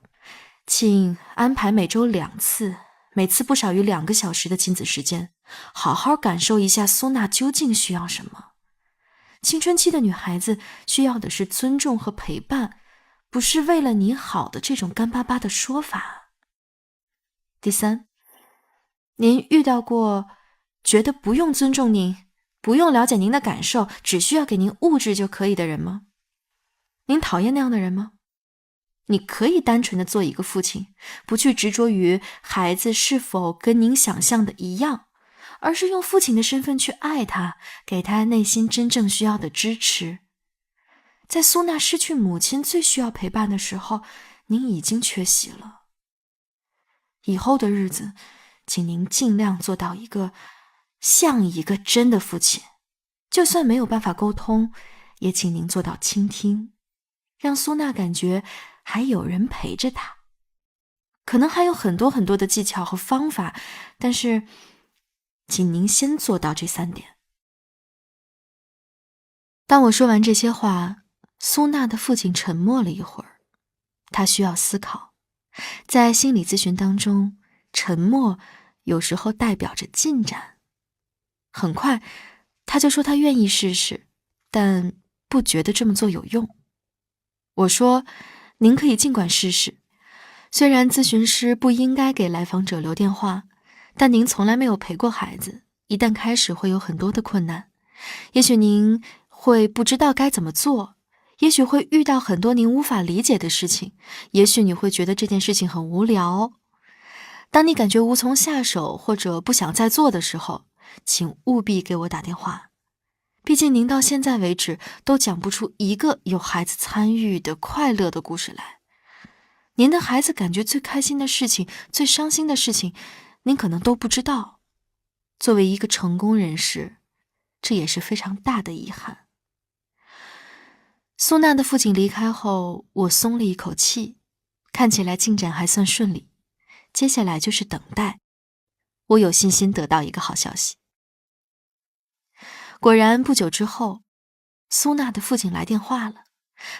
请安排每周2次，每次不少于2个小时的亲子时间，好好感受一下苏娜究竟需要什么。青春期的女孩子需要的是尊重和陪伴，不是为了你好的这种干巴巴的说法。第三，您遇到过觉得不用尊重您，不用了解您的感受，只需要给您物质就可以的人吗？您讨厌那样的人吗？你可以单纯的做一个父亲，不去执着于孩子是否跟您想象的一样，而是用父亲的身份去爱他，给他内心真正需要的支持。在苏娜失去母亲最需要陪伴的时候，您已经缺席了。以后的日子，请您尽量做到像一个真的父亲，就算没有办法沟通，也请您做到倾听。让苏娜感觉还有人陪着她。可能还有很多很多的技巧和方法，但是请您先做到这3点。当我说完这些话，苏娜的父亲沉默了一会儿，他需要思考。在心理咨询当中，沉默有时候代表着进展。很快，他就说他愿意试试，但不觉得这么做有用。我说，您可以尽管试试。虽然咨询师不应该给来访者留电话，但您从来没有陪过孩子，一旦开始会有很多的困难。也许您会不知道该怎么做，也许会遇到很多您无法理解的事情，也许你会觉得这件事情很无聊。当你感觉无从下手或者不想再做的时候，请务必给我打电话。毕竟您到现在为止都讲不出一个有孩子参与的快乐的故事来。您的孩子感觉最开心的事情，最伤心的事情，您可能都不知道。作为一个成功人士，这也是非常大的遗憾。苏娜的父亲离开后，我松了一口气，看起来进展还算顺利。接下来就是等待。我有信心得到一个好消息。果然不久之后，苏娜的父亲来电话了。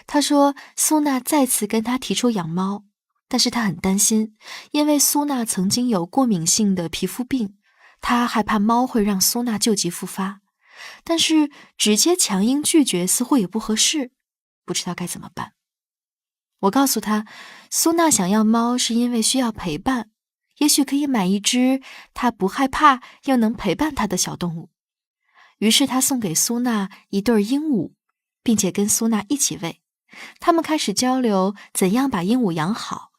他说苏娜再次跟他提出养猫，但是他很担心，因为苏娜曾经有过敏性的皮肤病，他害怕猫会让苏娜旧疾复发。但是直接强硬拒绝似乎也不合适，不知道该怎么办。我告诉他，苏娜想要猫是因为需要陪伴，也许可以买一只她不害怕又能陪伴她的小动物。于是他送给苏娜一对鹦鹉，并且跟苏娜一起喂。他们开始交流怎样把鹦鹉养好。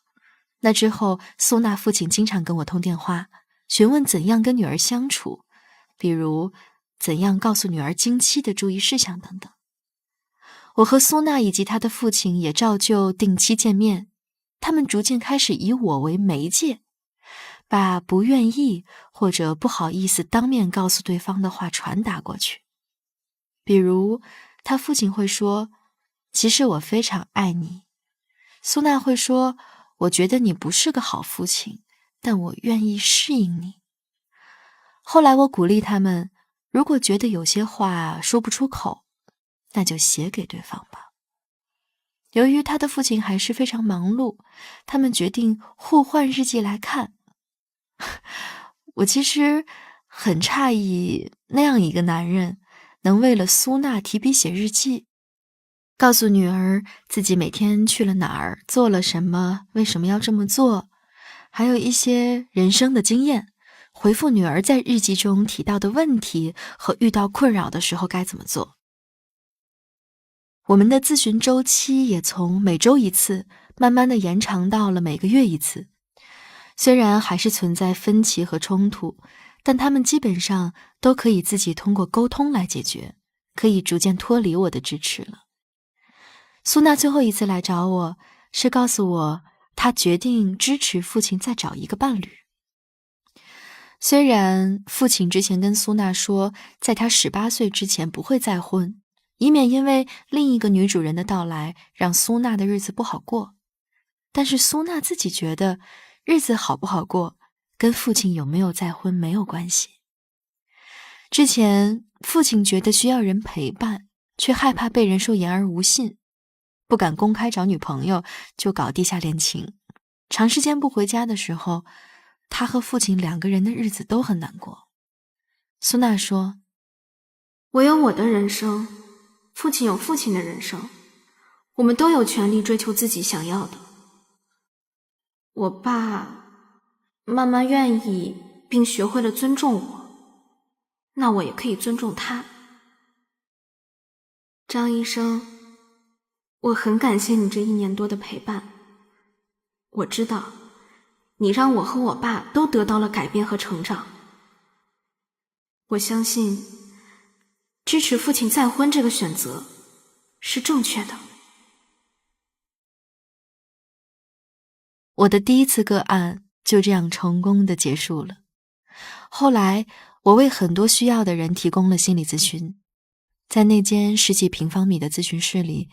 那之后，苏娜父亲经常跟我通电话，询问怎样跟女儿相处，比如怎样告诉女儿经期的注意事项等等。我和苏娜以及她的父亲也照旧定期见面，他们逐渐开始以我为媒介，把不愿意或者不好意思当面告诉对方的话传达过去。比如他父亲会说，其实我非常爱你。苏娜会说，我觉得你不是个好父亲，但我愿意适应你。后来我鼓励他们，如果觉得有些话说不出口，那就写给对方吧。由于他的父亲还是非常忙碌，他们决定互换日记来看。我其实很诧异，那样一个男人能为了苏娜提笔写日记，告诉女儿自己每天去了哪儿，做了什么，为什么要这么做，还有一些人生的经验，回复女儿在日记中提到的问题和遇到困扰的时候该怎么做。我们的咨询周期也从每周1次慢慢的延长到了每个月1次。虽然还是存在分歧和冲突，但他们基本上都可以自己通过沟通来解决，可以逐渐脱离我的支持了。苏娜最后一次来找我，是告诉我她决定支持父亲再找一个伴侣。虽然父亲之前跟苏娜说，在他18岁之前不会再婚，以免因为另一个女主人的到来让苏娜的日子不好过，但是苏娜自己觉得日子好不好过跟父亲有没有再婚没有关系。之前父亲觉得需要人陪伴，却害怕被人说言而无信，不敢公开找女朋友，就搞地下恋情。长时间不回家的时候，他和父亲2个人的日子都很难过。苏娜说，我有我的人生，父亲有父亲的人生，我们都有权利追求自己想要的。我爸慢慢愿意并学会了尊重我，那我也可以尊重他。张医生，我很感谢你这1年多的陪伴。我知道你让我和我爸都得到了改变和成长。我相信支持父亲再婚这个选择是正确的。我的第1次个案就这样成功的结束了。后来我为很多需要的人提供了心理咨询。在那间10几平方米的咨询室里，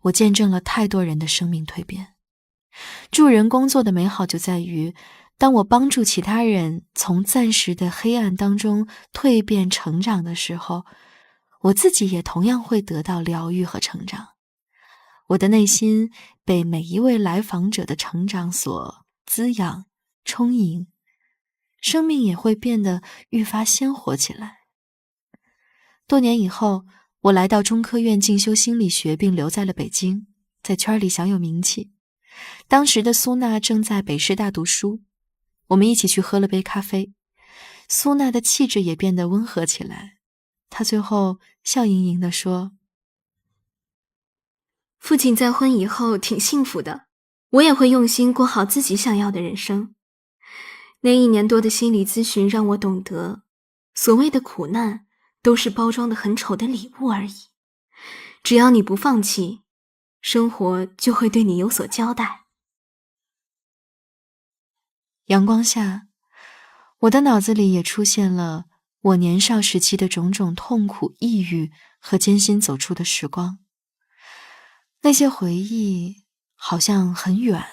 我见证了太多人的生命蜕变。助人工作的美好就在于，当我帮助其他人从暂时的黑暗当中蜕变成长的时候，我自己也同样会得到疗愈和成长。我的内心被每一位来访者的成长所滋养、充盈，生命也会变得愈发鲜活起来。多年以后，我来到中科院进修心理学，并留在了北京，在圈里小有名气。当时的苏娜正在北师大读书，我们一起去喝了杯咖啡，苏娜的气质也变得温和起来。她最后笑盈盈地说：父亲再婚以后挺幸福的，我也会用心过好自己想要的人生。那1年多的心理咨询让我懂得，所谓的苦难都是包装得很丑的礼物而已。只要你不放弃，生活就会对你有所交代。阳光下，我的脑子里也出现了我年少时期的种种痛苦、抑郁和艰辛走出的时光。那些回忆好像很远，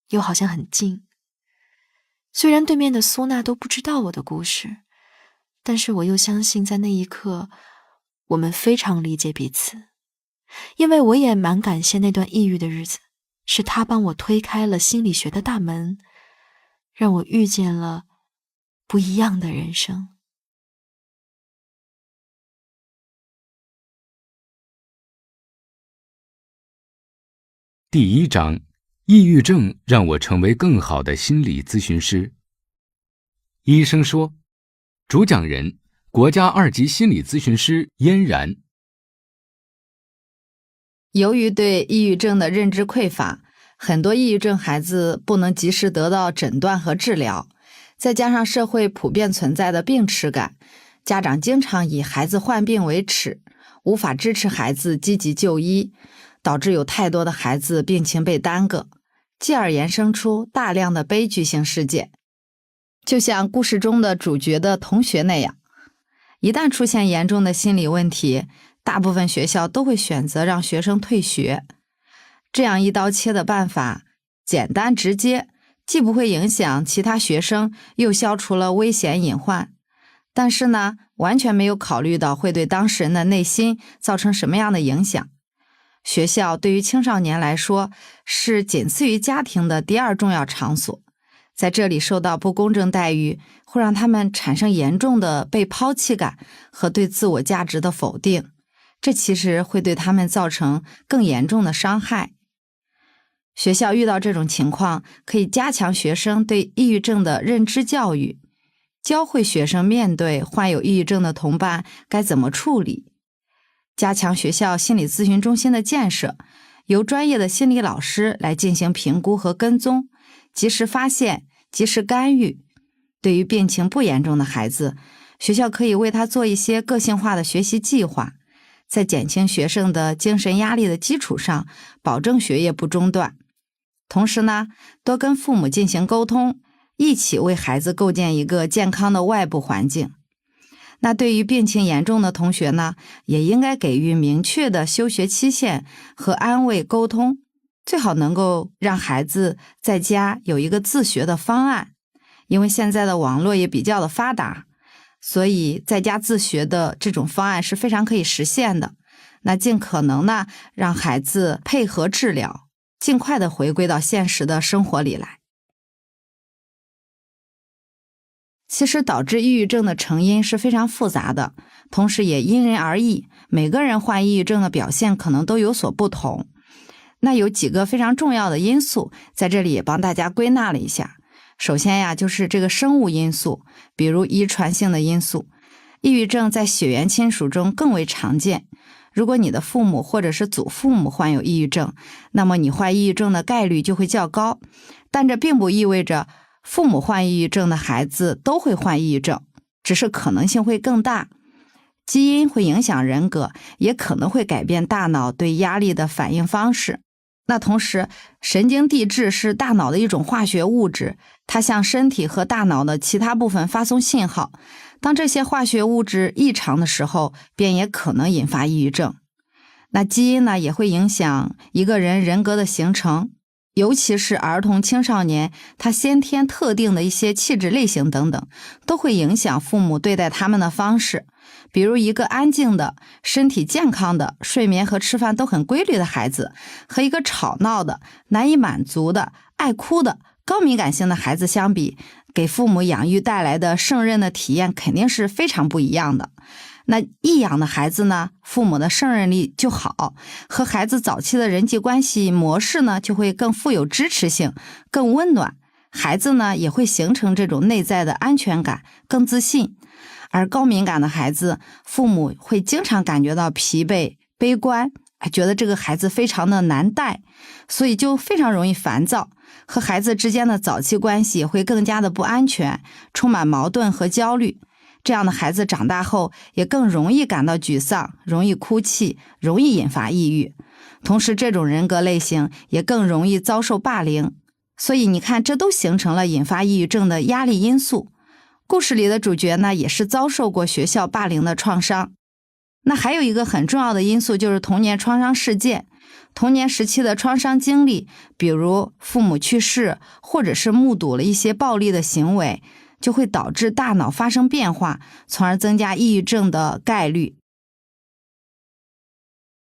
又好像很近。虽然对面的苏娜都不知道我的故事，但是我又相信在那一刻，我们非常理解彼此。因为我也蛮感谢那段抑郁的日子，是他帮我推开了心理学的大门，让我遇见了不一样的人生。第1章，抑郁症让我成为更好的心理咨询师。医生说，主讲人，国家2级心理咨询师嫣然。由于对抑郁症的认知匮乏，很多抑郁症孩子不能及时得到诊断和治疗，再加上社会普遍存在的病耻感，家长经常以孩子患病为耻，无法支持孩子积极就医，导致有太多的孩子病情被耽搁，继而衍生出大量的悲剧性事件。就像故事中的主角的同学那样，一旦出现严重的心理问题，大部分学校都会选择让学生退学。这样一刀切的办法，简单直接，既不会影响其他学生，又消除了危险隐患。但是呢，完全没有考虑到会对当事人的内心造成什么样的影响。学校对于青少年来说，是仅次于家庭的第2重要场所。在这里受到不公正待遇，会让他们产生严重的被抛弃感和对自我价值的否定，这其实会对他们造成更严重的伤害。学校遇到这种情况，可以加强学生对抑郁症的认知教育，教会学生面对患有抑郁症的同伴该怎么处理，加强学校心理咨询中心的建设，由专业的心理老师来进行评估和跟踪，及时发现，及时干预。对于病情不严重的孩子，学校可以为他做一些个性化的学习计划，在减轻学生的精神压力的基础上，保证学业不中断。同时呢，多跟父母进行沟通，一起为孩子构建一个健康的外部环境。那对于病情严重的同学呢，也应该给予明确的休学期限和安慰沟通，最好能够让孩子在家有一个自学的方案。因为现在的网络也比较的发达，所以在家自学的这种方案是非常可以实现的。那尽可能呢，让孩子配合治疗，尽快的回归到现实的生活里来。其实导致抑郁症的成因是非常复杂的，同时也因人而异，每个人患抑郁症的表现可能都有所不同。那有几个非常重要的因素，在这里也帮大家归纳了一下。首先呀，就是这个生物因素，比如遗传性的因素。抑郁症在血缘亲属中更为常见。如果你的父母或者是祖父母患有抑郁症，那么你患抑郁症的概率就会较高。但这并不意味着父母患抑郁症的孩子都会患抑郁症，只是可能性会更大。基因会影响人格，也可能会改变大脑对压力的反应方式。那同时，神经递质是大脑的一种化学物质，它向身体和大脑的其他部分发送信号。当这些化学物质异常的时候，便也可能引发抑郁症。那基因呢，也会影响一个人人格的形成，尤其是儿童青少年，他先天特定的一些气质类型等等，都会影响父母对待他们的方式。比如一个安静的、身体健康的、睡眠和吃饭都很规律的孩子，和一个吵闹的、难以满足的、爱哭的、高敏感性的孩子相比，给父母养育带来的胜任的体验肯定是非常不一样的。那易养的孩子呢，父母的胜任力就好，和孩子早期的人际关系模式呢，就会更富有支持性，更温暖。孩子呢，也会形成这种内在的安全感，更自信。而高敏感的孩子，父母会经常感觉到疲惫、悲观，觉得这个孩子非常的难带，所以就非常容易烦躁，和孩子之间的早期关系也会更加的不安全，充满矛盾和焦虑。这样的孩子长大后也更容易感到沮丧，容易哭泣，容易引发抑郁。同时，这种人格类型也更容易遭受霸凌。所以你看，这都形成了引发抑郁症的压力因素。故事里的主角呢，也是遭受过学校霸凌的创伤。那还有一个很重要的因素，就是童年创伤事件。童年时期的创伤经历，比如父母去世，或者是目睹了一些暴力的行为，就会导致大脑发生变化，从而增加抑郁症的概率。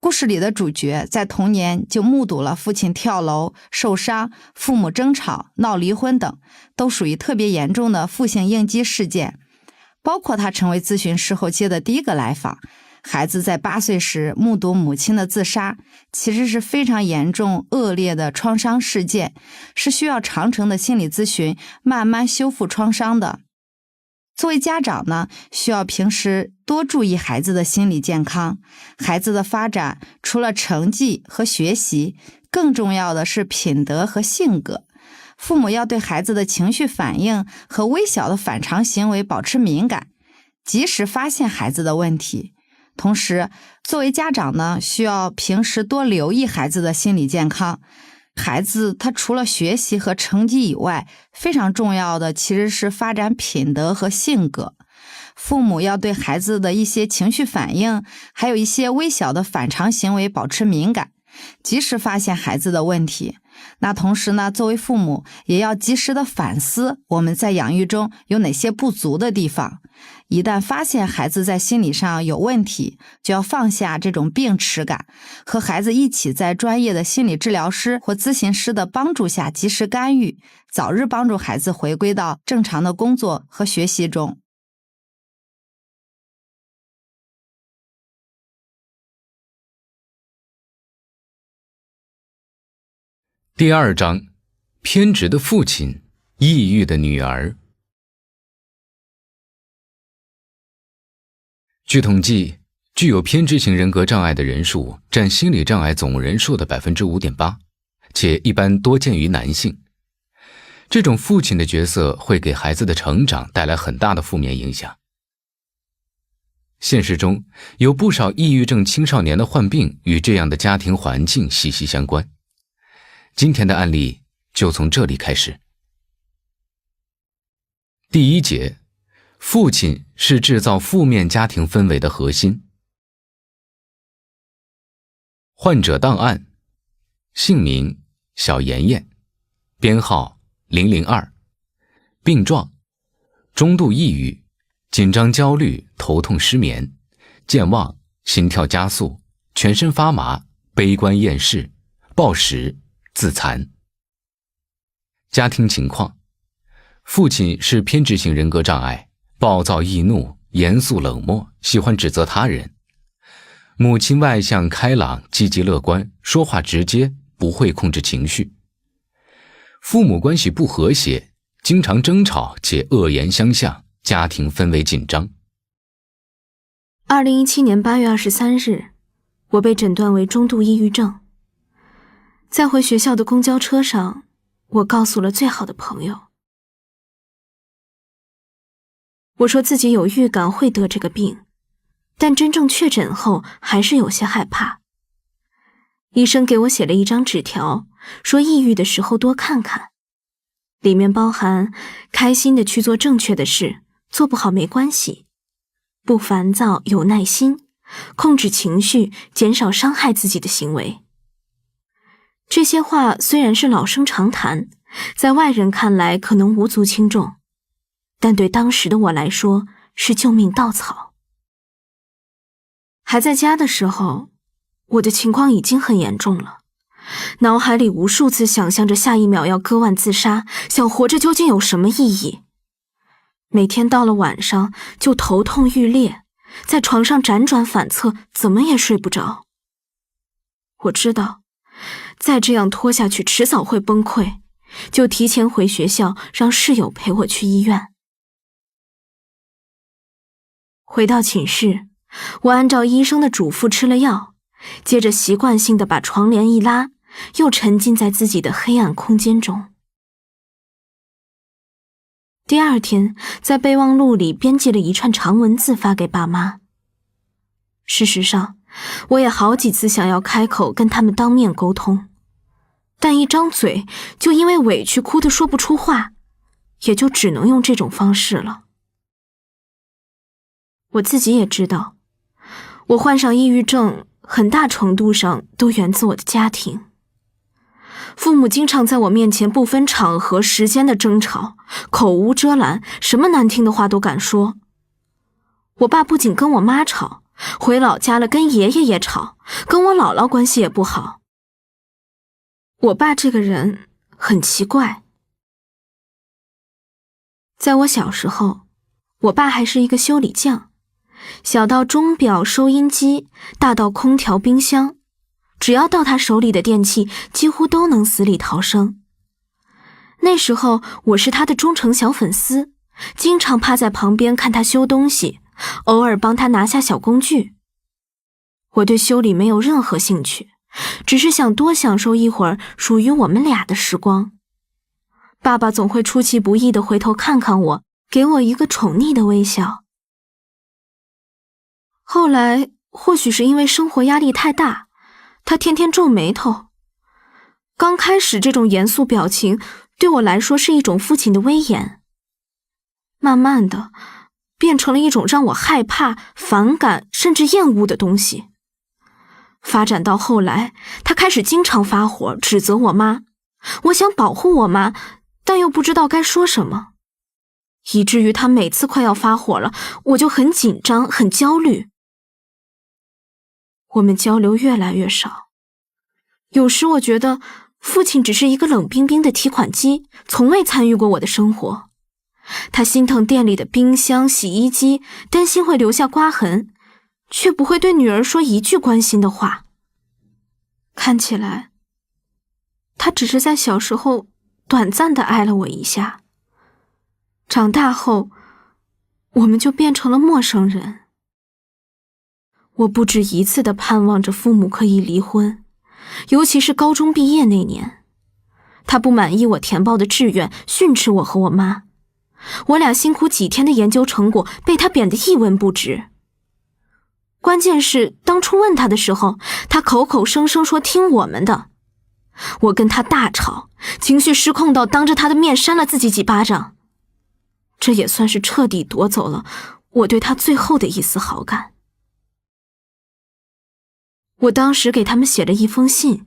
故事里的主角在童年就目睹了父亲跳楼、受伤、父母争吵、闹离婚等，都属于特别严重的负性应激事件。包括他成为咨询师后接的第一个来访，孩子在8岁时目睹母亲的自杀，其实是非常严重恶劣的创伤事件，是需要长程的心理咨询慢慢修复创伤的。作为家长呢，需要平时多注意孩子的心理健康。孩子的发展除了成绩和学习，更重要的是品德和性格。父母要对孩子的情绪反应和微小的反常行为保持敏感，及时发现孩子的问题。同时，作为家长呢，需要平时多留意孩子的心理健康。孩子他除了学习和成绩以外，非常重要的其实是发展品德和性格。父母要对孩子的一些情绪反应，还有一些微小的反常行为保持敏感，及时发现孩子的问题。那同时呢，作为父母也要及时的反思我们在养育中有哪些不足的地方。一旦发现孩子在心理上有问题，就要放下这种病耻感，和孩子一起在专业的心理治疗师或咨询师的帮助下及时干预，早日帮助孩子回归到正常的工作和学习中。第2章，偏执的父亲，抑郁的女儿。据统计，具有偏执型人格障碍的人数占心理障碍总人数的 5.8%， 且一般多见于男性。这种父亲的角色会给孩子的成长带来很大的负面影响。现实中，有不少抑郁症青少年的患病与这样的家庭环境息息相关。今天的案例就从这里开始。第1节，父亲是制造负面家庭氛围的核心。患者档案：姓名小妍妍，编号002，病状：中度抑郁，紧张焦虑，头痛失眠，健忘，心跳加速，全身发麻，悲观厌世，暴食，自残。家庭情况：父亲是偏执型人格障碍，暴躁易怒，严肃冷漠，喜欢指责他人。母亲外向开朗，积极乐观，说话直接，不会控制情绪。父母关系不和谐，经常争吵且恶言相向，家庭氛围紧张。2017年8月23日，我被诊断为中度抑郁症。在回学校的公交车上，我告诉了最好的朋友，我说自己有预感会得这个病，但真正确诊后还是有些害怕。医生给我写了一张纸条，说抑郁的时候多看看，里面包含开心的去做正确的事，做不好没关系，不烦躁，有耐心，控制情绪，减少伤害自己的行为。这些话虽然是老生常谈，在外人看来可能无足轻重，但对当时的我来说是救命稻草。还在家的时候，我的情况已经很严重了，脑海里无数次想象着下一秒要割腕自杀，想活着究竟有什么意义。每天到了晚上就头痛欲裂，在床上辗转反侧，怎么也睡不着。我知道，再这样拖下去迟早会崩溃，就提前回学校，让室友陪我去医院。回到寝室，我按照医生的嘱咐吃了药，接着习惯性地把床帘一拉，又沉浸在自己的黑暗空间中。第二天，在备忘录里编辑了一串长文字发给爸妈。事实上，我也好几次想要开口跟他们当面沟通，但一张嘴就因为委屈哭得说不出话，也就只能用这种方式了。我自己也知道，我患上抑郁症很大程度上都源自我的家庭。父母经常在我面前不分场合时间的争吵，口无遮拦，什么难听的话都敢说。我爸不仅跟我妈吵，回老家了跟爷爷也吵，跟我姥姥关系也不好。我爸这个人很奇怪。在我小时候，我爸还是一个修理匠，小到钟表、收音机，大到空调、冰箱，只要到他手里的电器，几乎都能死里逃生。那时候我是他的忠诚小粉丝，经常趴在旁边看他修东西，偶尔帮他拿下小工具。我对修理没有任何兴趣，只是想多享受一会儿属于我们俩的时光。爸爸总会出其不意地回头看看我，给我一个宠溺的微笑。后来，或许是因为生活压力太大，他天天皱眉头。刚开始这种严肃表情对我来说是一种父亲的威严，慢慢的变成了一种让我害怕、反感甚至厌恶的东西。发展到后来，他开始经常发火，指责我妈。我想保护我妈，但又不知道该说什么，以至于他每次快要发火了，我就很紧张、很焦虑。我们交流越来越少，有时我觉得父亲只是一个冷冰冰的提款机，从未参与过我的生活。他心疼店里的冰箱、洗衣机，担心会留下刮痕，却不会对女儿说一句关心的话。看起来，他只是在小时候短暂地爱了我一下，长大后，我们就变成了陌生人。我不止一次地盼望着父母可以离婚，尤其是高中毕业那年，他不满意我填报的志愿，训斥我和我妈。我俩辛苦几天的研究成果被他贬得一文不值。关键是当初问他的时候，他口口声声说听我们的。我跟他大吵，情绪失控到当着他的面扇了自己几巴掌。这也算是彻底夺走了我对他最后的一丝好感。我当时给他们写了一封信，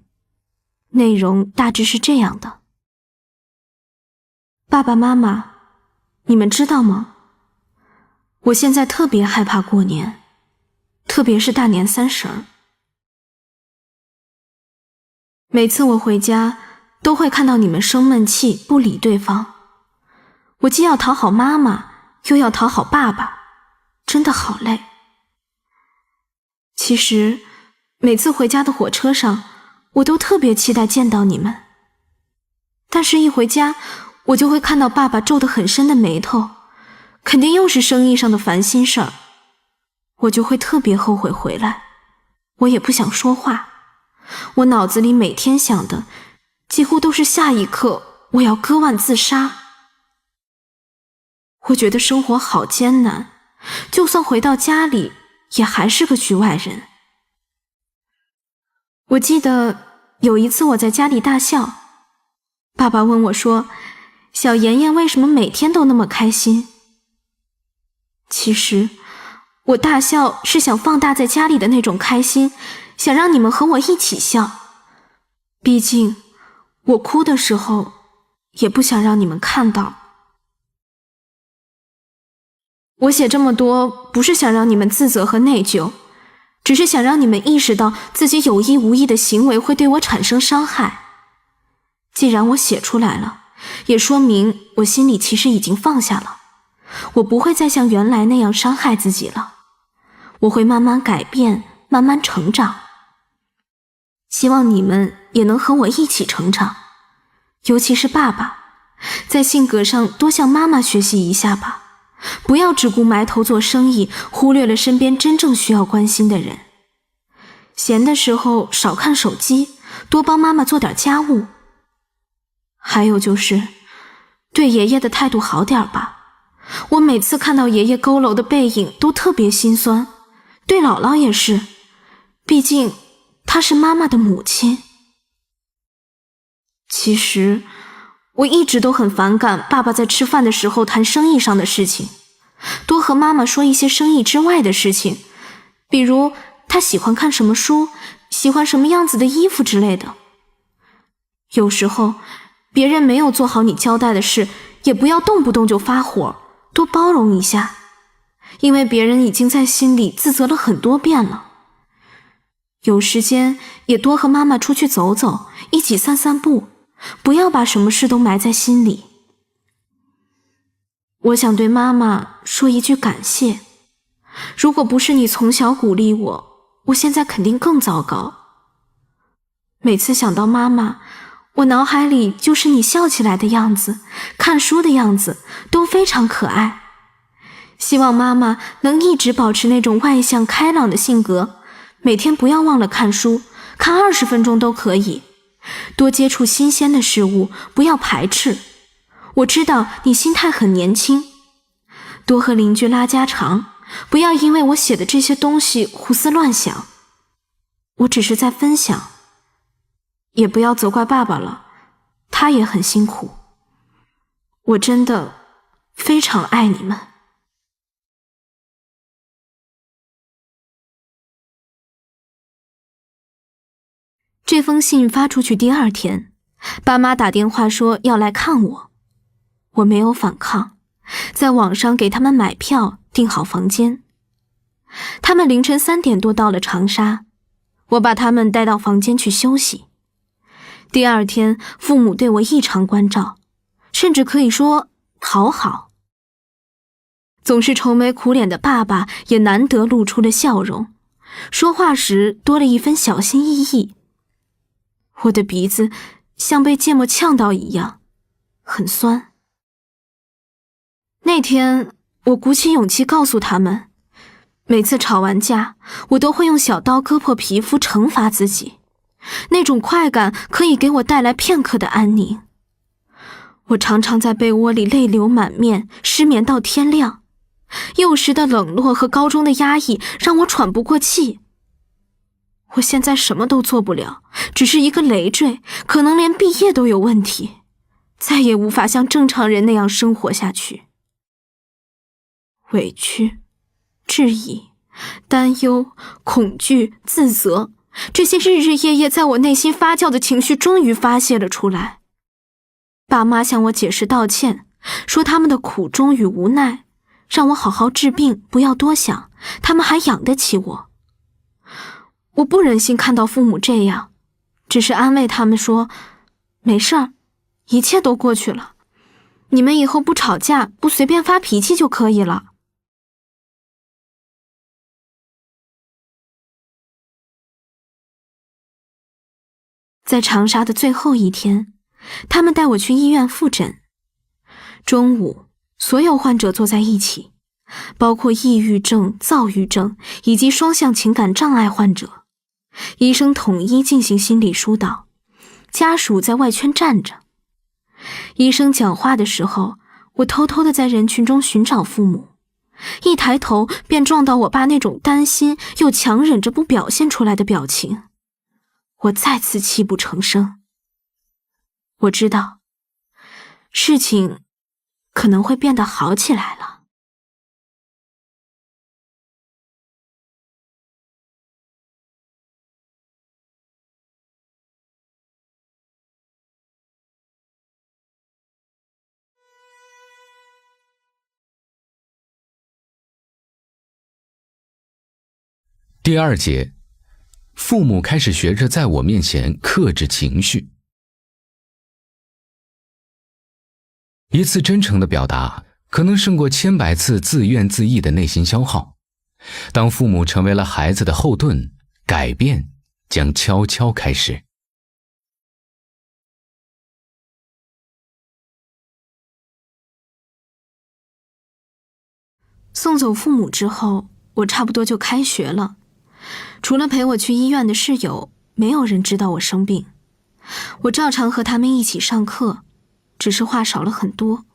内容大致是这样的：爸爸妈妈，你们知道吗？我现在特别害怕过年，特别是大年30。每次我回家，都会看到你们生闷气，不理对方。我既要讨好妈妈，又要讨好爸爸，真的好累。其实，每次回家的火车上，我都特别期待见到你们。但是一回家，我就会看到爸爸皱得很深的眉头，肯定又是生意上的烦心事儿。我就会特别后悔回来，我也不想说话。我脑子里每天想的，几乎都是下一刻我要割腕自杀。我觉得生活好艰难，就算回到家里，也还是个局外人。我记得有一次我在家里大笑，爸爸问我说，小妍妍为什么每天都那么开心？其实我大笑是想放大在家里的那种开心，想让你们和我一起笑。毕竟我哭的时候也不想让你们看到。我写这么多不是想让你们自责和内疚，只是想让你们意识到自己有意无意的行为会对我产生伤害。既然我写出来了，也说明我心里其实已经放下了，我不会再像原来那样伤害自己了，我会慢慢改变，慢慢成长。希望你们也能和我一起成长，尤其是爸爸，在性格上多向妈妈学习一下吧，不要只顾埋头做生意，忽略了身边真正需要关心的人。闲的时候少看手机，多帮妈妈做点家务。还有就是对爷爷的态度好点吧，我每次看到爷爷佝偻的背影都特别心酸，对姥姥也是，毕竟她是妈妈的母亲。其实我一直都很反感爸爸在吃饭的时候谈生意上的事情，多和妈妈说一些生意之外的事情，比如他喜欢看什么书，喜欢什么样子的衣服之类的。有时候别人没有做好你交代的事，也不要动不动就发火，多包容一下，因为别人已经在心里自责了很多遍了。有时间也多和妈妈出去走走，一起散散步，不要把什么事都埋在心里。我想对妈妈说一句感谢，如果不是你从小鼓励我，我现在肯定更糟糕。每次想到妈妈，我脑海里就是你笑起来的样子，看书的样子，都非常可爱。希望妈妈能一直保持那种外向开朗的性格，每天不要忘了看书，看20分钟都可以，多接触新鲜的事物，不要排斥。我知道你心态很年轻，多和邻居拉家常，不要因为我写的这些东西胡思乱想，我只是在分享。也不要责怪爸爸了，他也很辛苦。我真的非常爱你们。这封信发出去第2天，爸妈打电话说要来看我，我没有反抗，在网上给他们买票，订好房间。他们凌晨3点多到了长沙，我把他们带到房间去休息。第2天，父母对我异常关照，甚至可以说讨好。总是愁眉苦脸的爸爸也难得露出了笑容，说话时多了一分小心翼翼。我的鼻子像被芥末呛到一样，很酸。那天我鼓起勇气告诉他们，每次吵完架，我都会用小刀割破皮肤惩罚自己，那种快感可以给我带来片刻的安宁。我常常在被窝里泪流满面，失眠到天亮。幼时的冷落和高中的压抑让我喘不过气。我现在什么都做不了，只是一个累赘，可能连毕业都有问题，再也无法像正常人那样生活下去。委屈、质疑、担忧、恐惧、自责，这些日日夜夜在我内心发酵的情绪终于发泄了出来。爸妈向我解释道歉，说他们的苦衷与无奈，让我好好治病，不要多想，他们还养得起我。我不忍心看到父母这样，只是安慰他们说，没事儿，一切都过去了，你们以后不吵架，不随便发脾气就可以了。在长沙的最后1天，他们带我去医院复诊。中午，所有患者坐在一起，包括抑郁症、躁郁症以及双向情感障碍患者。医生统一进行心理疏导，家属在外圈站着。医生讲话的时候，我偷偷地在人群中寻找父母，一抬头便撞到我爸那种担心又强忍着不表现出来的表情。我再次泣不成声。我知道，事情可能会变得好起来了。第2节，父母开始学着在我面前克制情绪。一次真诚的表达，可能胜过千百次自怨自艾的内心消耗。当父母成为了孩子的后盾，改变将悄悄开始。送走父母之后，我差不多就开学了。除了陪我去医院的室友，没有人知道我生病。我照常和他们一起上课，只是话少了很多。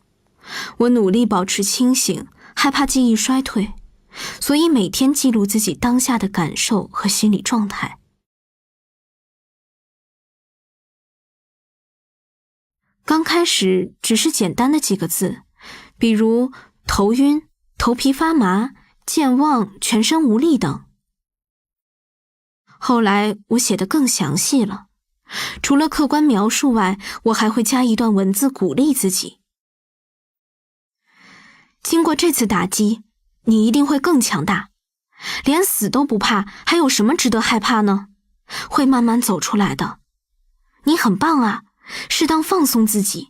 我努力保持清醒，害怕记忆衰退，所以每天记录自己当下的感受和心理状态。刚开始只是简单的几个字，比如头晕、头皮发麻、健忘、全身无力等。后来我写得更详细了，除了客观描述外，我还会加一段文字鼓励自己。经过这次打击，你一定会更强大，连死都不怕，还有什么值得害怕呢？会慢慢走出来的。你很棒啊，适当放松自己，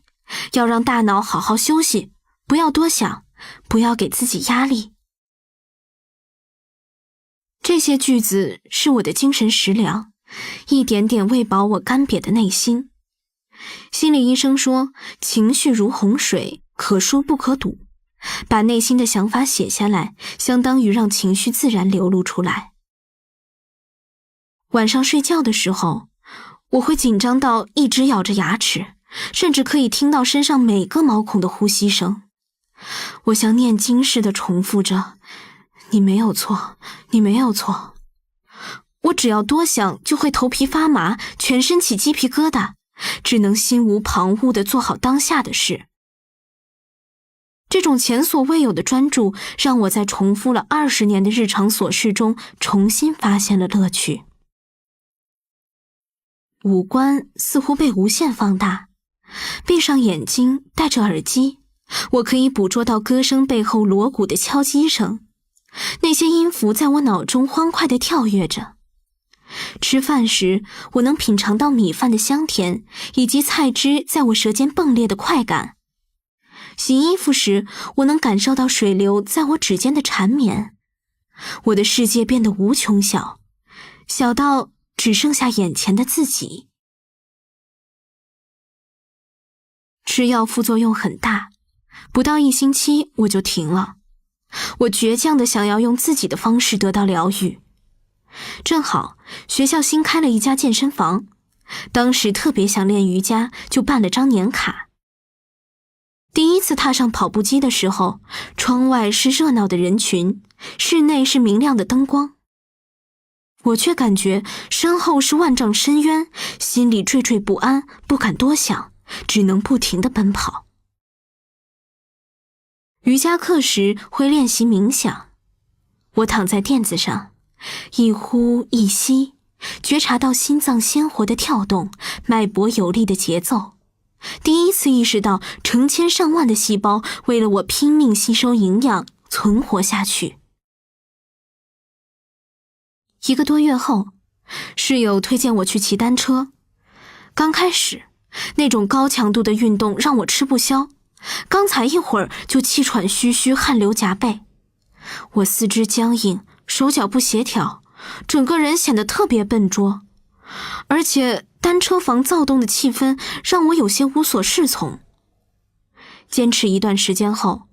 要让大脑好好休息，不要多想，不要给自己压力。这些句子是我的精神食粮，一点点喂饱我干瘪的内心。心理医生说，情绪如洪水，可疏不可堵。把内心的想法写下来，相当于让情绪自然流露出来。晚上睡觉的时候，我会紧张到一直咬着牙齿，甚至可以听到身上每个毛孔的呼吸声。我像念经似的重复着，你没有错，你没有错。我只要多想就会头皮发麻，全身起鸡皮疙瘩，只能心无旁骛地做好当下的事。这种前所未有的专注，让我在重复了20年的日常琐事中重新发现了乐趣。五官似乎被无限放大，闭上眼睛，戴着耳机，我可以捕捉到歌声背后锣鼓的敲击声，那些音符在我脑中欢快地跳跃着。吃饭时，我能品尝到米饭的香甜，以及菜汁在我舌尖迸裂的快感。洗衣服时，我能感受到水流在我指尖的缠绵。我的世界变得无穷小，小到只剩下眼前的自己。吃药副作用很大，不到1星期我就停了。我倔强地想要用自己的方式得到疗愈。正好学校新开了一家健身房，当时特别想练瑜伽，就办了张年卡。第一次踏上跑步机的时候，窗外是热闹的人群，室内是明亮的灯光。我却感觉身后是万丈深渊，心里惴惴不安，不敢多想，只能不停地奔跑。瑜伽课时会练习冥想，我躺在垫子上，一呼一吸，觉察到心脏鲜活的跳动，脉搏有力的节奏。第一次意识到成千上万的细胞为了我拼命吸收营养，存活下去。1个多月后，室友推荐我去骑单车。刚开始，那种高强度的运动让我吃不消，刚踩一会儿就气喘吁吁，汗流浃背。我四肢僵硬，手脚不协调，整个人显得特别笨拙。而且单车房躁动的气氛让我有些无所适从。坚持一段时间后，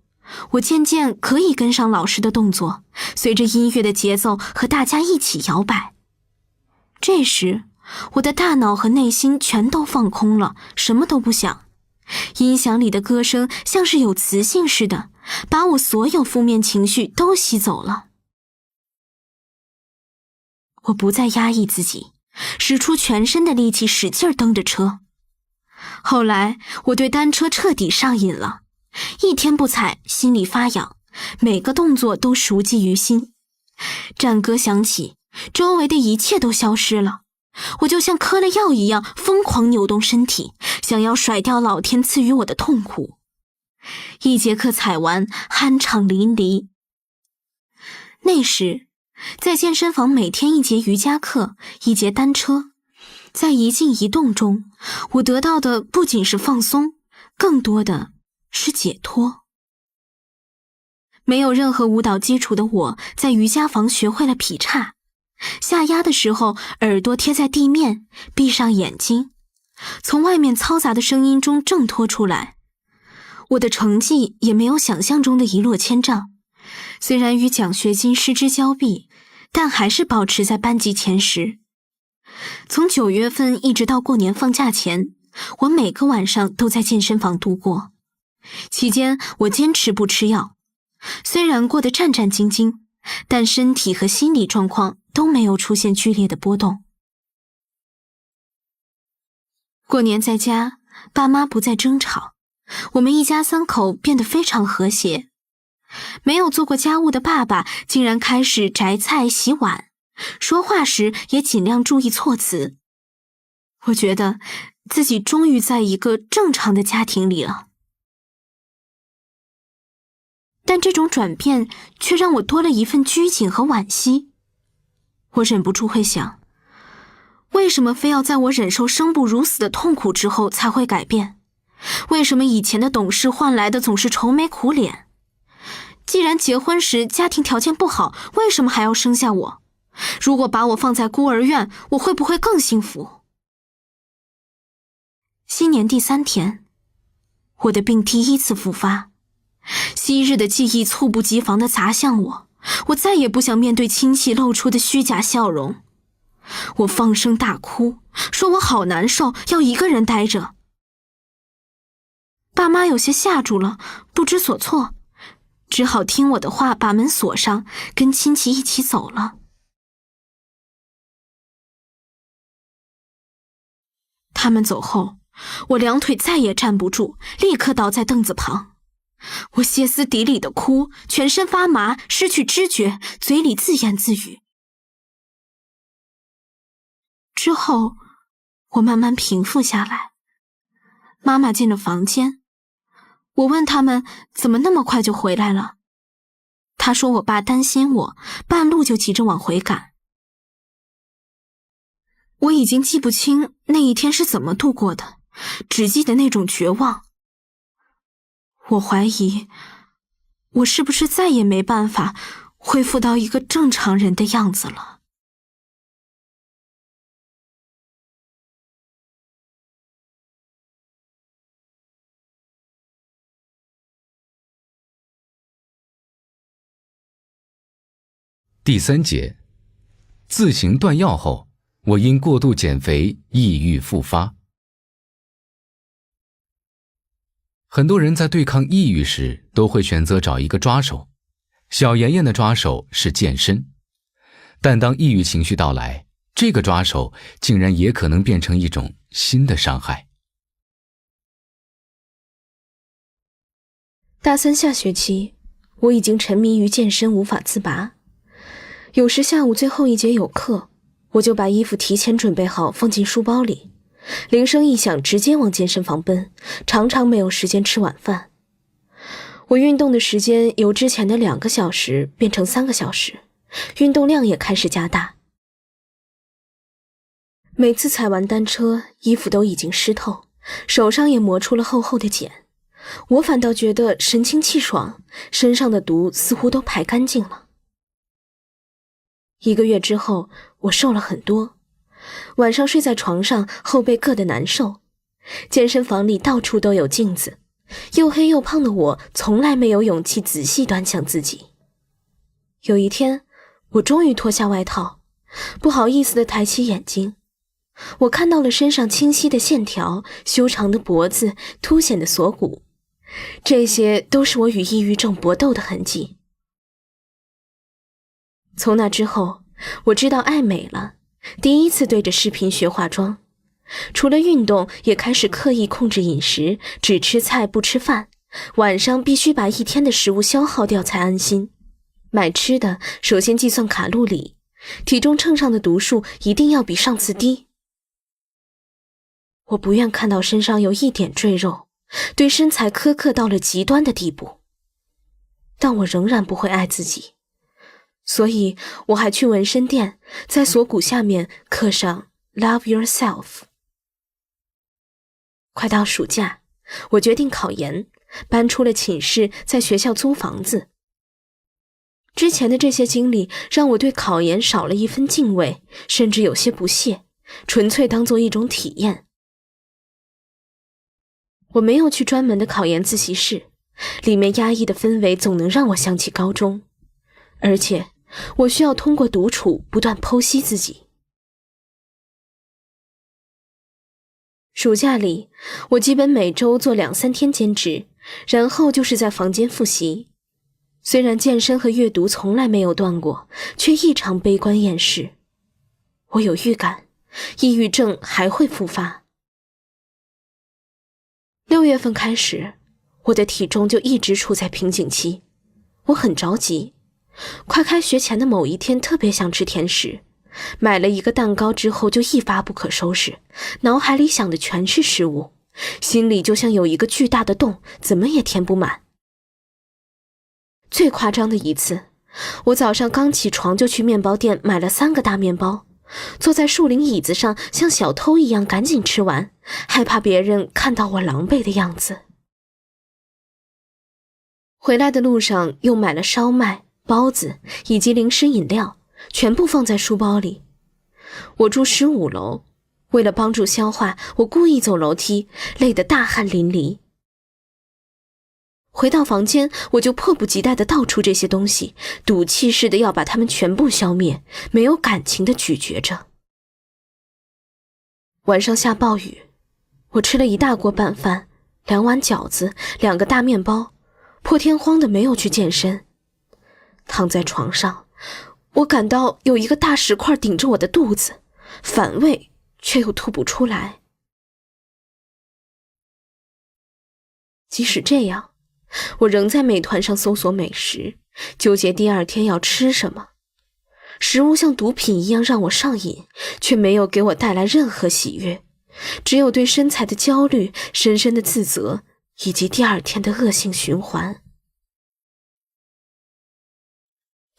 我渐渐可以跟上老师的动作，随着音乐的节奏和大家一起摇摆。这时，我的大脑和内心全都放空了，什么都不想。音响里的歌声像是有磁性似的，把我所有负面情绪都吸走了。我不再压抑自己，使出全身的力气使劲蹬着车。后来我对单车彻底上瘾了，一天不踩心里发痒，每个动作都熟记于心。战歌响起，周围的一切都消失了，我就像嗑了药一样疯狂扭动身体，想要甩掉老天赐予我的痛苦。1节课踩完，酣畅淋漓。那时在健身房每天一节瑜伽课，一节单车，在一静一动中，我得到的不仅是放松，更多的是解脱。没有任何舞蹈基础的我，在瑜伽房学会了劈叉，下压的时候耳朵贴在地面，闭上眼睛，从外面嘈杂的声音中挣脱出来。我的成绩也没有想象中的一落千丈，虽然与奖学金失之交臂，但还是保持在班级前10。从9月份一直到过年放假前，我每个晚上都在健身房度过。期间我坚持不吃药，虽然过得战战兢兢，但身体和心理状况都没有出现剧烈的波动。过年在家，爸妈不再争吵，我们一家3口变得非常和谐。没有做过家务的爸爸竟然开始摘菜洗碗，说话时也尽量注意措辞。我觉得自己终于在一个正常的家庭里了。但这种转变却让我多了一份拘谨和惋惜。我忍不住会想，为什么非要在我忍受生不如死的痛苦之后才会改变？为什么以前的懂事换来的总是愁眉苦脸？既然结婚时家庭条件不好，为什么还要生下我？如果把我放在孤儿院，我会不会更幸福？新年第3天，我的病第1次复发，昔日的记忆猝不及防地砸向我，我再也不想面对亲戚露出的虚假笑容。我放声大哭，说我好难受，要一个人待着。爸妈有些吓住了，不知所措，只好听我的话，把门锁上，跟亲戚一起走了。他们走后，我2腿再也站不住，立刻倒在凳子旁。我歇斯底里的哭，全身发麻，失去知觉，嘴里自言自语。之后，我慢慢平复下来。妈妈进了房间，我问他们怎么那么快就回来了。他说我爸担心我，半路就急着往回赶。我已经记不清那一天是怎么度过的，只记得那种绝望。我怀疑，我是不是再也没办法恢复到一个正常人的样子了。第3节，自行断药后，我因过度减肥抑郁复发。很多人在对抗抑郁时都会选择找一个抓手，小妍妍的抓手是健身，但当抑郁情绪到来，这个抓手竟然也可能变成一种新的伤害。大3下学期，我已经沉迷于健身无法自拔。有时下午最后一节有课，我就把衣服提前准备好放进书包里，铃声一响直接往健身房奔，常常没有时间吃晚饭。我运动的时间由之前的2个小时变成3个小时，运动量也开始加大。每次踩完单车，衣服都已经湿透，手上也磨出了厚厚的茧，我反倒觉得神清气爽，身上的毒似乎都排干净了。1个月之后，我瘦了很多，晚上睡在床上，后背硌得难受。健身房里到处都有镜子，又黑又胖的我从来没有勇气仔细端详自己。有一天，我终于脱下外套，不好意思地抬起眼睛，我看到了身上清晰的线条，修长的脖子，凸显的锁骨，这些都是我与抑郁症搏斗的痕迹。从那之后，我知道爱美了，第1次对着视频学化妆。除了运动，也开始刻意控制饮食，只吃菜不吃饭，晚上必须把1天的食物消耗掉才安心。买吃的首先计算卡路里，体重秤上的读数一定要比上次低。我不愿看到身上有一点赘肉，对身材苛刻到了极端的地步。但我仍然不会爱自己，所以我还去纹身店，在锁骨下面刻上 Love Yourself。 快到暑假，我决定考研，搬出了寝室，在学校租房子。之前的这些经历让我对考研少了一分敬畏，甚至有些不屑，纯粹当作一种体验。我没有去专门的考研自习室，里面压抑的氛围总能让我想起高中，而且我需要通过独处不断剖析自己。暑假里，我基本每周做2-3天兼职，然后就是在房间复习。虽然健身和阅读从来没有断过，却异常悲观厌世。我有预感，抑郁症还会复发。6月份开始，我的体重就一直处在瓶颈期，我很着急。快开学前的某一天，特别想吃甜食，买了一个蛋糕之后就一发不可收拾，脑海里想的全是食物，心里就像有一个巨大的洞，怎么也填不满。最夸张的一次，我早上刚起床就去面包店买了3个大面包，坐在树林椅子上像小偷一样赶紧吃完，害怕别人看到我狼狈的样子。回来的路上又买了烧麦、包子以及零食饮料，全部放在书包里。我住15楼，为了帮助消化，我故意走楼梯，累得大汗淋漓。回到房间，我就迫不及待地倒出这些东西，赌气似的要把它们全部消灭，没有感情地咀嚼着。晚上下暴雨，我吃了1大锅拌饭、2碗饺子、2个大面包，破天荒的没有去健身。躺在床上，我感到有一个大石块顶着我的肚子，反胃却又吐不出来。即使这样，我仍在美团上搜索美食，纠结第2天要吃什么。食物像毒品一样让我上瘾，却没有给我带来任何喜悦，只有对身材的焦虑、深深的自责，以及第2天的恶性循环。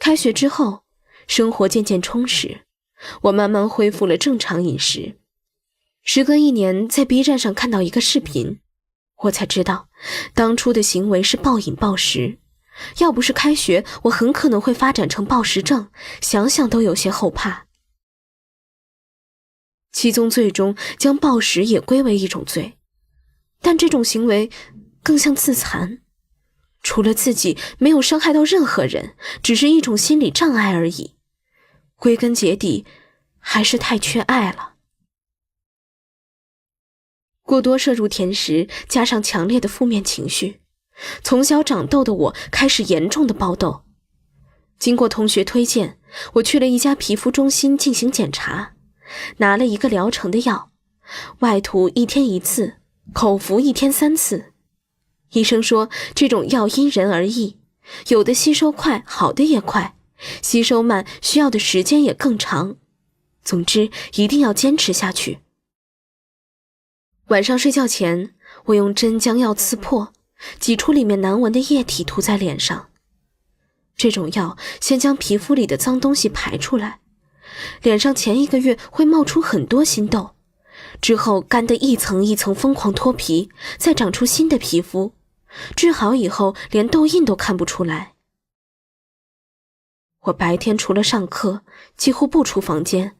开学之后，生活渐渐充实，我慢慢恢复了正常饮食。时隔1年，在 B 站上看到一个视频，我才知道当初的行为是暴饮暴食，要不是开学，我很可能会发展成暴食症，想想都有些后怕。七宗罪中将暴食也归为一种罪，但这种行为更像自残，除了自己没有伤害到任何人，只是一种心理障碍而已。归根结底，还是太缺爱了。过多摄入甜食，加上强烈的负面情绪，从小长痘的我开始严重的爆痘。经过同学推荐，我去了一家皮肤中心进行检查，拿了一个疗程的药，外涂1天1次，口服1天3次。医生说这种药因人而异，有的吸收快，好的也快，吸收慢，需要的时间也更长。总之，一定要坚持下去。晚上睡觉前，我用针将药刺破，挤出里面难闻的液体涂在脸上。这种药先将皮肤里的脏东西排出来，脸上前1个月会冒出很多新痘，之后干得一层一层疯狂脱皮，再长出新的皮肤，治好以后连痘印都看不出来。我白天除了上课，几乎不出房间，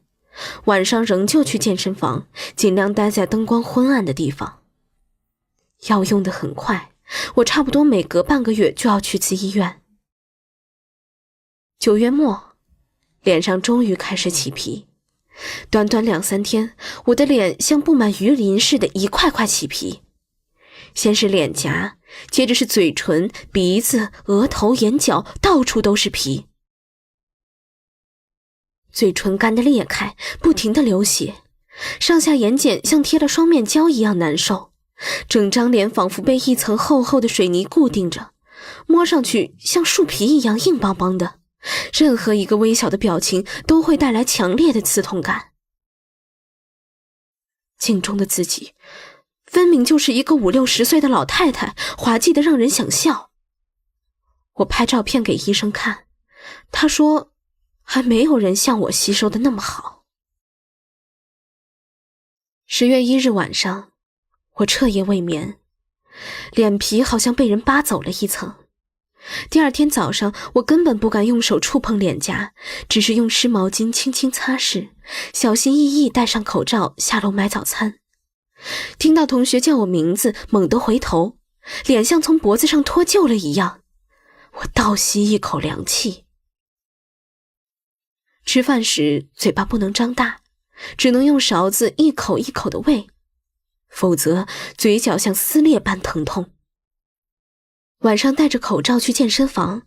晚上仍旧去健身房，尽量待在灯光昏暗的地方。药用得很快，我差不多每隔半个月就要去次医院。9月末，脸上终于开始起皮，短短2-3天，我的脸像布满鱼鳞似的一块块起皮。先是脸颊，接着是嘴唇、鼻子、额头、眼角，到处都是皮。嘴唇干得裂开，不停地流血，上下眼睑像贴了双面胶一样难受，整张脸仿佛被一层厚厚的水泥固定着，摸上去像树皮一样硬邦邦的，任何一个微小的表情都会带来强烈的刺痛感。镜中的自己分明就是一个50-60岁的老太太，滑稽得让人想笑。我拍照片给医生看，他说还没有人像我吸收的那么好。10月1日晚上，我彻夜未眠，脸皮好像被人扒走了一层。第二天早上，我根本不敢用手触碰脸颊，只是用湿毛巾轻轻擦拭，小心翼翼戴上口罩下楼买早餐。听到同学叫我名字，猛地回头，脸像从脖子上脱臼了一样。我倒吸一口凉气。吃饭时嘴巴不能张大，只能用勺子一口一口的喂，否则嘴角像撕裂般疼痛。晚上戴着口罩去健身房，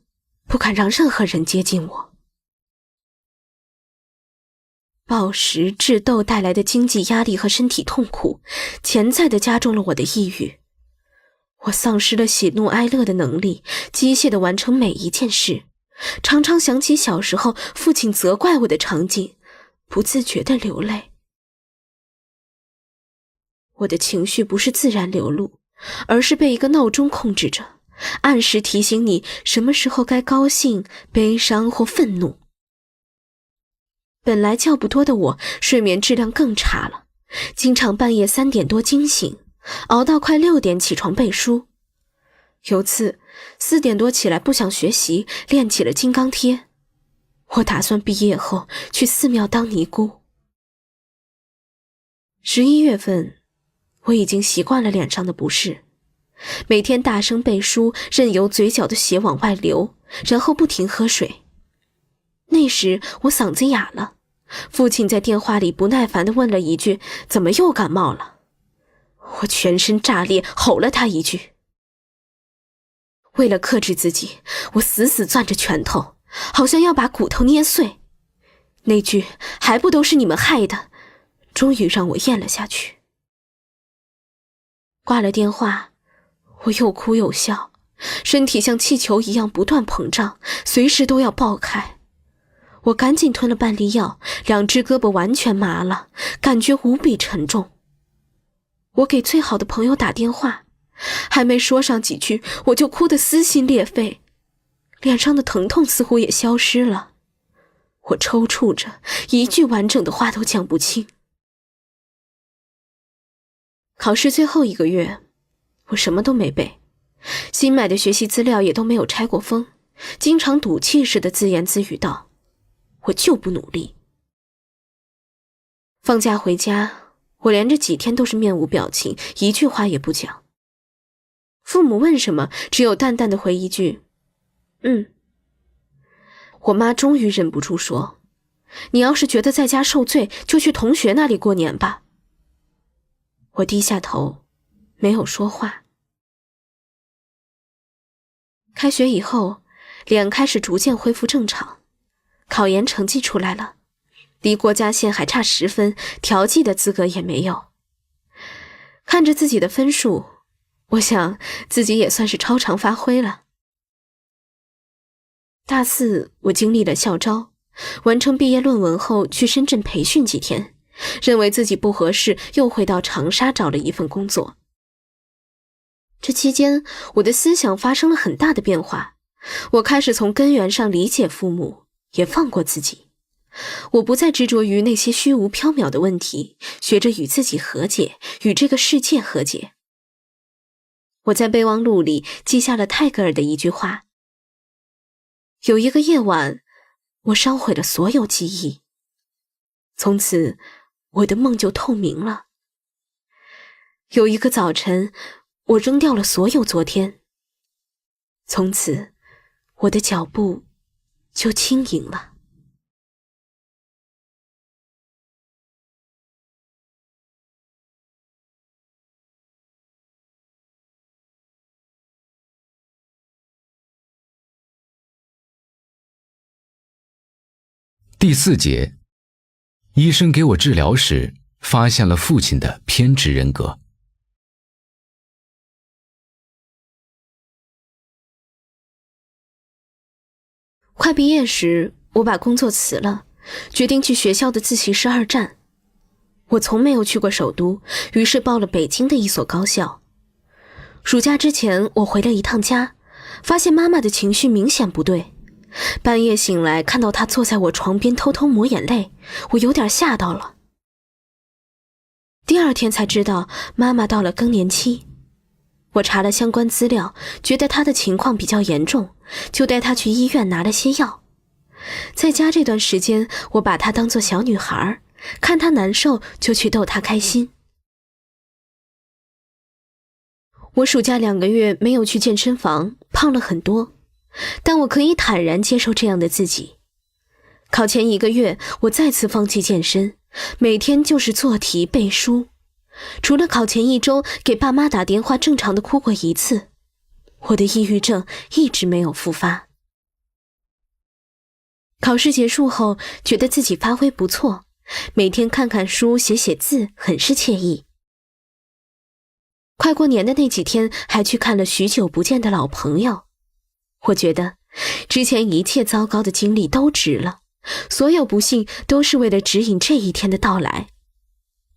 不敢让任何人接近我。暴食、致痘带来的经济压力和身体痛苦，潜在地加重了我的抑郁。我丧失了喜怒哀乐的能力，机械地完成每一件事，常常想起小时候父亲责怪我的场景，不自觉地流泪。我的情绪不是自然流露，而是被一个闹钟控制着，按时提醒你什么时候该高兴、悲伤或愤怒。本来觉不多的我，睡眠质量更差了，经常半夜3点多惊醒，熬到快6点起床背书。有次4点多起来不想学习，练起了金刚贴。我打算毕业后去寺庙当尼姑。11月份，我已经习惯了脸上的不适，每天大声背书，任由嘴角的血往外流，然后不停喝水。那时我嗓子哑了，父亲在电话里不耐烦地问了一句：“怎么又感冒了？”我全身炸裂，吼了他一句。为了克制自己，我死死攥着拳头，好像要把骨头捏碎。那句“还不都是你们害的”，终于让我咽了下去。挂了电话，我又哭又笑，身体像气球一样不断膨胀，随时都要爆开。我赶紧吞了半粒药，2只胳膊完全麻了，感觉无比沉重。我给最好的朋友打电话，还没说上几句，我就哭得撕心裂肺，脸上的疼痛似乎也消失了。我抽搐着，一句完整的话都讲不清。考试最后1个月，我什么都没背，新买的学习资料也都没有拆过封，经常赌气似的自言自语道：“我就不努力。”放假回家，我连着几天都是面无表情，一句话也不讲。父母问什么，只有淡淡的回一句：“我妈终于忍不住说：“你要是觉得在家受罪，就去同学那里过年吧。”我低下头，没有说话。开学以后，脸开始逐渐恢复正常，考研成绩出来了，离国家线还差10分，调剂的资格也没有。看着自己的分数，我想自己也算是超常发挥了。大4，我经历了校招，完成毕业论文后去深圳培训几天，认为自己不合适，又回到长沙找了一份工作。这期间，我的思想发生了很大的变化，我开始从根源上理解父母，也放过自己。我不再执着于那些虚无缥缈的问题，学着与自己和解，与这个世界和解。我在备忘录里记下了泰戈尔的一句话：有一个夜晚，我烧毁了所有记忆，从此我的梦就透明了。有一个早晨，我扔掉了所有昨天，从此我的脚步就轻盈了。第4节，医生给我治疗时，发现了父亲的偏执人格。快毕业时，我把工作辞了，决定去学校的自习室2战。我从没有去过首都，于是报了北京的一所高校。暑假之前，我回了一趟家，发现妈妈的情绪明显不对，半夜醒来看到他坐在我床边偷偷抹眼泪，我有点吓到了。第二天才知道妈妈到了更年期，我查了相关资料，觉得她的情况比较严重，就带她去医院拿了些药。在家这段时间，我把她当作小女孩，看她难受就去逗她开心。我暑假2个月没有去健身房，胖了很多，但我可以坦然接受这样的自己。考前1个月，我再次放弃健身，每天就是做题背书，除了考前1周给爸妈打电话正常的哭过1次，我的抑郁症一直没有复发。考试结束后，觉得自己发挥不错，每天看看书写写字，很是惬意。快过年的那几天，还去看了许久不见的老朋友，我觉得之前一切糟糕的经历都值了，所有不幸都是为了指引这一天的到来。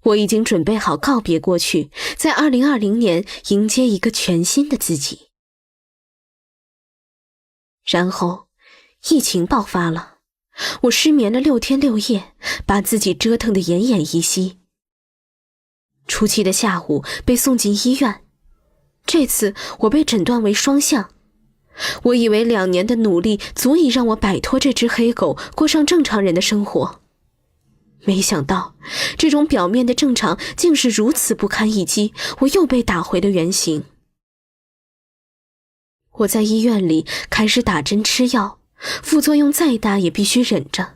我已经准备好告别过去，在2020年迎接一个全新的自己。然后疫情爆发了，我失眠了6天6夜，把自己折腾得奄奄一息。初期的下午被送进医院，这次我被诊断为双向。我以为2年的努力足以让我摆脱这只黑狗，过上正常人的生活。没想到，这种表面的正常竟是如此不堪一击，我又被打回了原形。我在医院里开始打针吃药，副作用再大也必须忍着。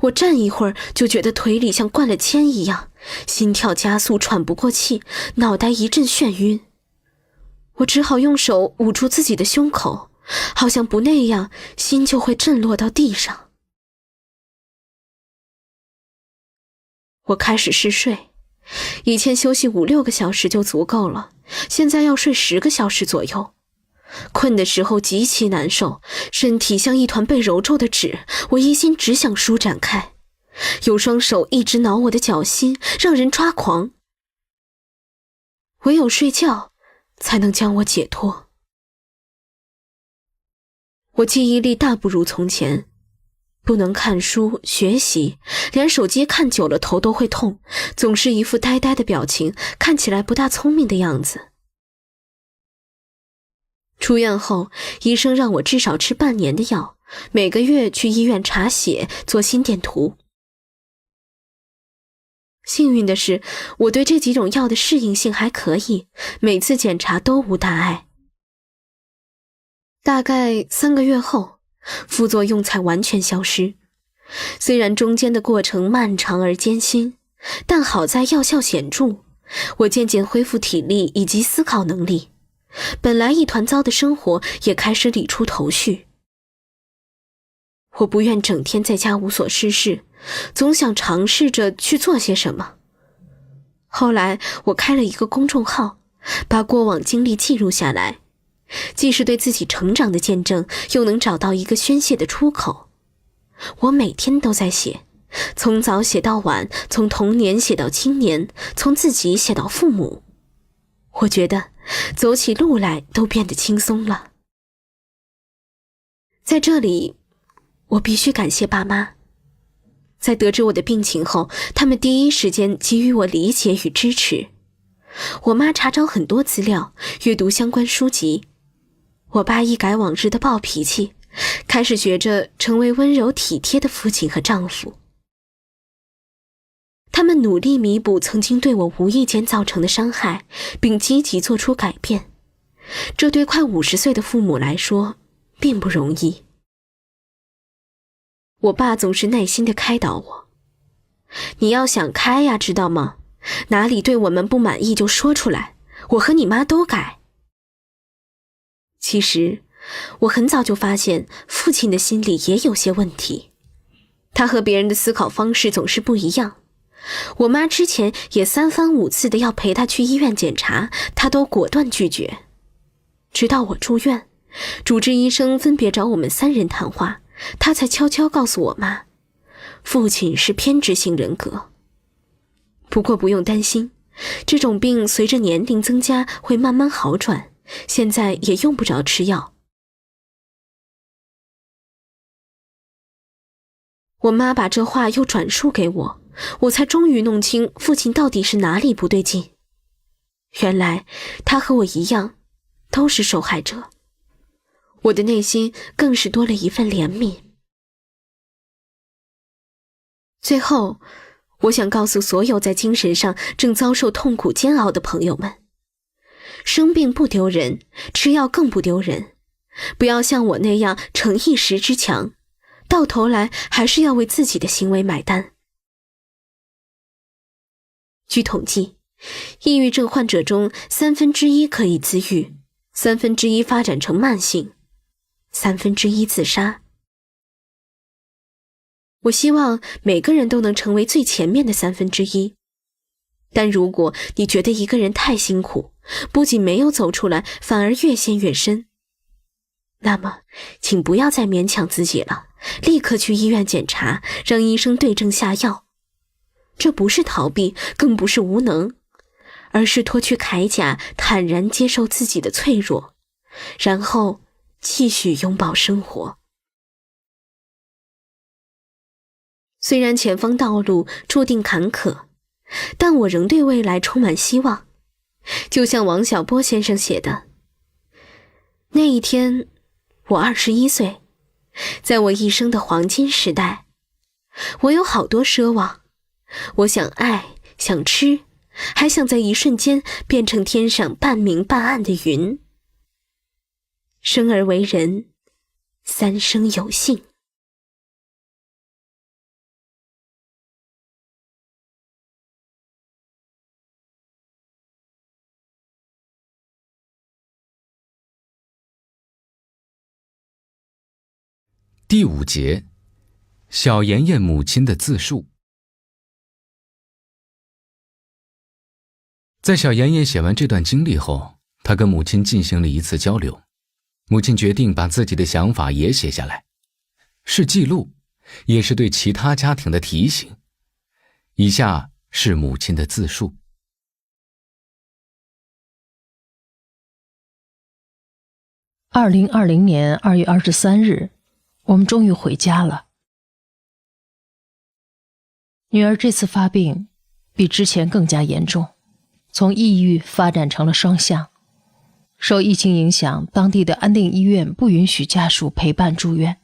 我站一会儿就觉得腿里像灌了铅一样，心跳加速，喘不过气，脑袋一阵眩晕。我只好用手捂住自己的胸口，好像不那样，心就会震落到地上。我开始嗜睡，以前休息5-6个小时就足够了，现在要睡10个小时左右。困的时候极其难受，身体像一团被揉皱的纸，我一心只想舒展开。有双手一直挠我的脚心，让人抓狂。唯有睡觉才能将我解脱。我记忆力大不如从前，不能看书学习，连手机看久了头都会痛，总是一副呆呆的表情，看起来不大聪明的样子。出院后，医生让我至少吃半年的药，每个月去医院查血做心电图。幸运的是，我对这几种药的适应性还可以，每次检查都无大碍。大概3个月后，副作用才完全消失。虽然中间的过程漫长而艰辛，但好在药效显著，我渐渐恢复体力以及思考能力。本来一团糟的生活也开始理出头绪。我不愿整天在家无所事事，总想尝试着去做些什么。后来我开了一个公众号，把过往经历记录下来，既是对自己成长的见证，又能找到一个宣泄的出口。我每天都在写，从早写到晚，从童年写到青年，从自己写到父母。我觉得走起路来都变得轻松了。在这里，我必须感谢爸妈。在得知我的病情后，他们第一时间给予我理解与支持。我妈查找很多资料，阅读相关书籍。我爸一改往日的暴脾气，开始学着成为温柔体贴的父亲和丈夫。他们努力弥补曾经对我无意间造成的伤害，并积极做出改变。这对快50岁的父母来说并不容易。我爸总是耐心地开导我，你要想开呀，知道吗？哪里对我们不满意就说出来，我和你妈都改。其实我很早就发现父亲的心里也有些问题，他和别人的思考方式总是不一样。我妈之前也3番5次的要陪他去医院检查，他都果断拒绝。直到我住院，主治医生分别找我们3人谈话，他才悄悄告诉我妈，父亲是偏执性人格。不过不用担心，这种病随着年龄增加会慢慢好转，现在也用不着吃药。我妈把这话又转述给我，我才终于弄清父亲到底是哪里不对劲。原来他和我一样，都是受害者。我的内心更是多了一份怜悯。最后，我想告诉所有在精神上正遭受痛苦煎熬的朋友们，生病不丢人，吃药更不丢人。不要像我那样逞一时之强，到头来还是要为自己的行为买单。据统计，抑郁症患者中1/3可以自愈，1/3发展成慢性，1/3自杀。我希望每个人都能成为最前面的1/3，但如果你觉得一个人太辛苦，不仅没有走出来，反而越陷越深，那么请不要再勉强自己了，立刻去医院检查，让医生对症下药。这不是逃避，更不是无能，而是脱去铠甲，坦然接受自己的脆弱，然后继续拥抱生活。虽然前方道路注定坎坷，但我仍对未来充满希望。就像王小波先生写的，那一天我21岁，在我一生的黄金时代，我有好多奢望，我想爱，想吃，还想在一瞬间变成天上半明半暗的云。生而为人，3生有幸。第5节，小妍妍母亲的自述。在小妍妍写完这段经历后，她跟母亲进行了一次交流，母亲决定把自己的想法也写下来，是记录，也是对其他家庭的提醒。以下是母亲的自述。2020年2月23日，我们终于回家了。女儿这次发病比之前更加严重，从抑郁发展成了双向。受疫情影响，当地的安定医院不允许家属陪伴住院。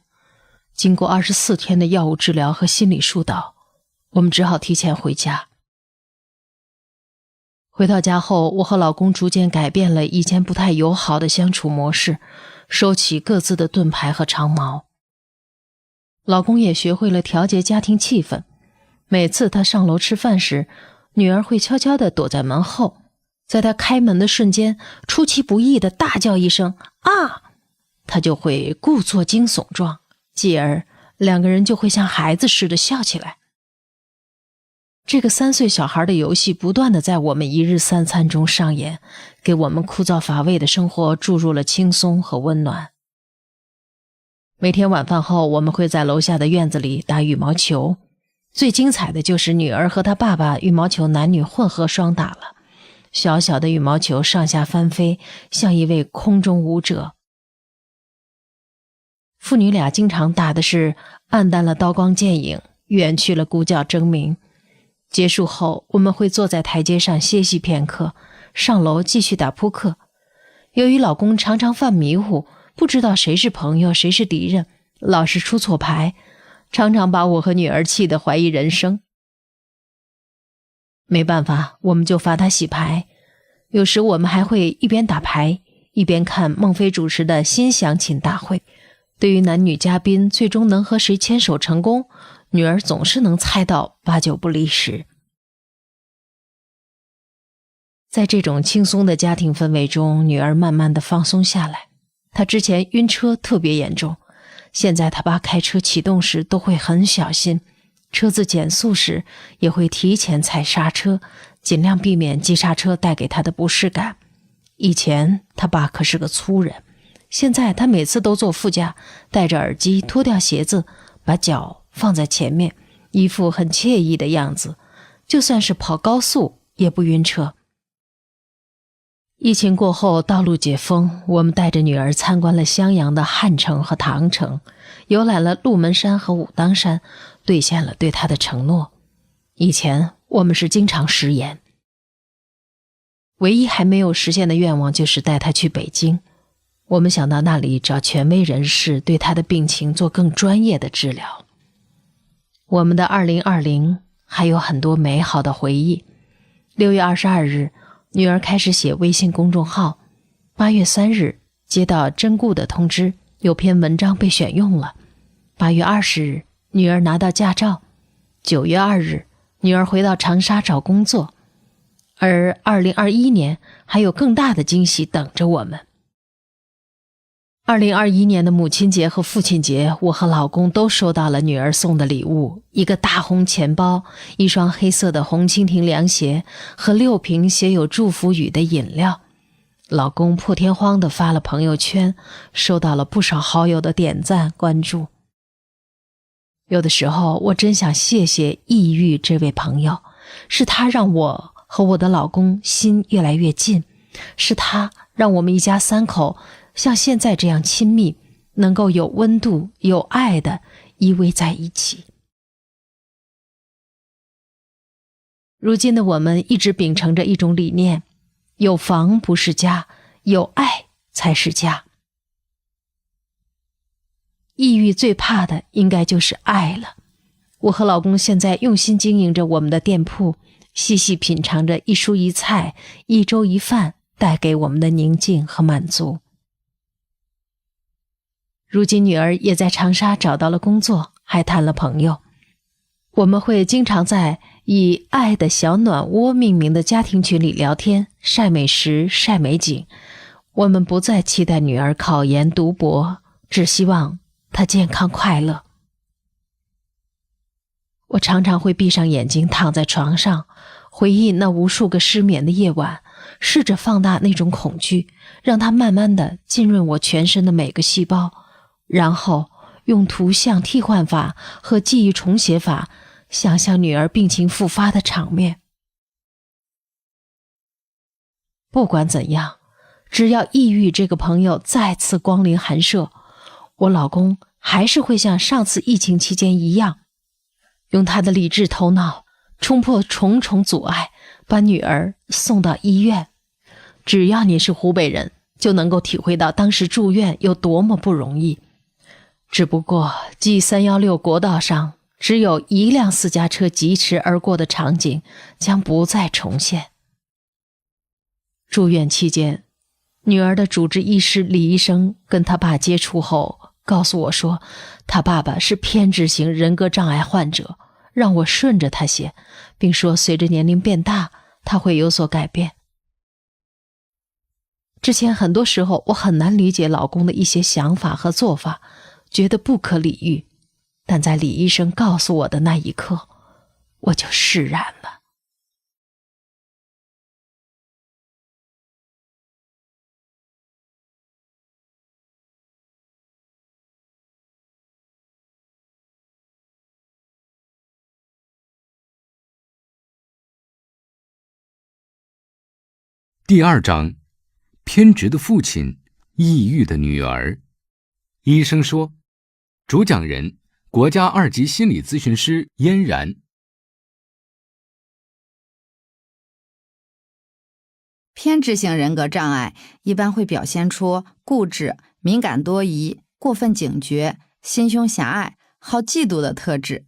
经过24天的药物治疗和心理疏导，我们只好提前回家。回到家后，我和老公逐渐改变了以前不太友好的相处模式，收起各自的盾牌和长矛。老公也学会了调节家庭气氛，每次他上楼吃饭时，女儿会悄悄地躲在门后，在他开门的瞬间，出其不意地大叫一声啊，他就会故作惊悚状，继而两个人就会像孩子似的笑起来。这个3岁小孩的游戏不断地在我们一日3餐中上演，给我们枯燥乏味的生活注入了轻松和温暖。每天晚饭后，我们会在楼下的院子里打羽毛球，最精彩的就是女儿和她爸爸羽毛球男女混合双打了。小小的羽毛球上下翻飞，像一位空中舞者。父女俩经常打的是暗淡了刀光剑影，远去了鼓角争鸣。结束后，我们会坐在台阶上歇息片刻，上楼继续打扑克。由于老公常常犯迷糊，不知道谁是朋友谁是敌人，老是出错牌，常常把我和女儿气得怀疑人生。没办法，我们就罚他洗牌。有时我们还会一边打牌一边看孟非主持的新相亲大会。对于男女嘉宾最终能和谁牵手成功，女儿总是能猜到8、9不离10。在这种轻松的家庭氛围中，女儿慢慢地放松下来。她之前晕车特别严重，现在她爸开车启动时都会很小心，车子减速时也会提前踩刹车，尽量避免急刹车带给她的不适感。以前她爸可是个粗人，现在他每次都坐副驾，戴着耳机，脱掉鞋子，把脚放在前面，一副很惬意的样子，就算是跑高速也不晕车。疫情过后，道路解封，我们带着女儿参观了襄阳的汉城和唐城，游览了鹿门山和武当山，兑现了对她的承诺。以前我们是经常食言，唯一还没有实现的愿望就是带她去北京。我们想到那里找权威人士对她的病情做更专业的治疗。我们的2020还有很多美好的回忆。6月22日，女儿开始写微信公众号。8月3日，接到真固的通知，有篇文章被选用了。8月20日，女儿拿到驾照。9月2日，女儿回到长沙找工作。而2021年还有更大的惊喜等着我们。2021年的母亲节和父亲节，我和老公都收到了女儿送的礼物，一个大红钱包，一双黑色的红蜻蜓凉鞋和6瓶写有祝福语的饮料。老公破天荒地发了朋友圈，收到了不少好友的点赞关注。有的时候我真想谢谢抑郁这位朋友，是他让我和我的老公心越来越近，是他让我们一家3口像现在这样亲密，能够有温度有爱的依偎在一起。如今的我们一直秉承着一种理念，有房不是家，有爱才是家。抑郁最怕的应该就是爱了。我和老公现在用心经营着我们的店铺，细细品尝着一蔬一菜一粥一饭带给我们的宁静和满足。如今女儿也在长沙找到了工作，还谈了朋友。我们会经常在以爱的小暖窝命名的家庭群里聊天，晒美食，晒美景。我们不再期待女儿考研读博，只希望她健康快乐。我常常会闭上眼睛躺在床上，回忆那无数个失眠的夜晚，试着放大那种恐惧，让它慢慢地浸润我全身的每个细胞，然后用图像替换法和记忆重写法想象女儿病情复发的场面。不管怎样，只要抑郁这个朋友再次光临寒舍，我老公还是会像上次疫情期间一样，用他的理智头脑冲破重重阻碍，把女儿送到医院。只要你是湖北人，就能够体会到当时住院有多么不容易。只不过 G316 国道上只有1辆私家车疾驰而过的场景将不再重现。住院期间，女儿的主治医师李医生跟他爸接触后告诉我说，他爸爸是偏执型人格障碍患者，让我顺着他写，并说随着年龄变大，他会有所改变。之前很多时候我很难理解老公的一些想法和做法，觉得不可理喻，但在李医生告诉我的那一刻，我就释然了。第2章，偏执的父亲，抑郁的女儿。医生说，主讲人国家2级心理咨询师嫣然。偏执型人格障碍一般会表现出固执、敏感多疑、过分警觉、心胸狭隘、好嫉妒的特质。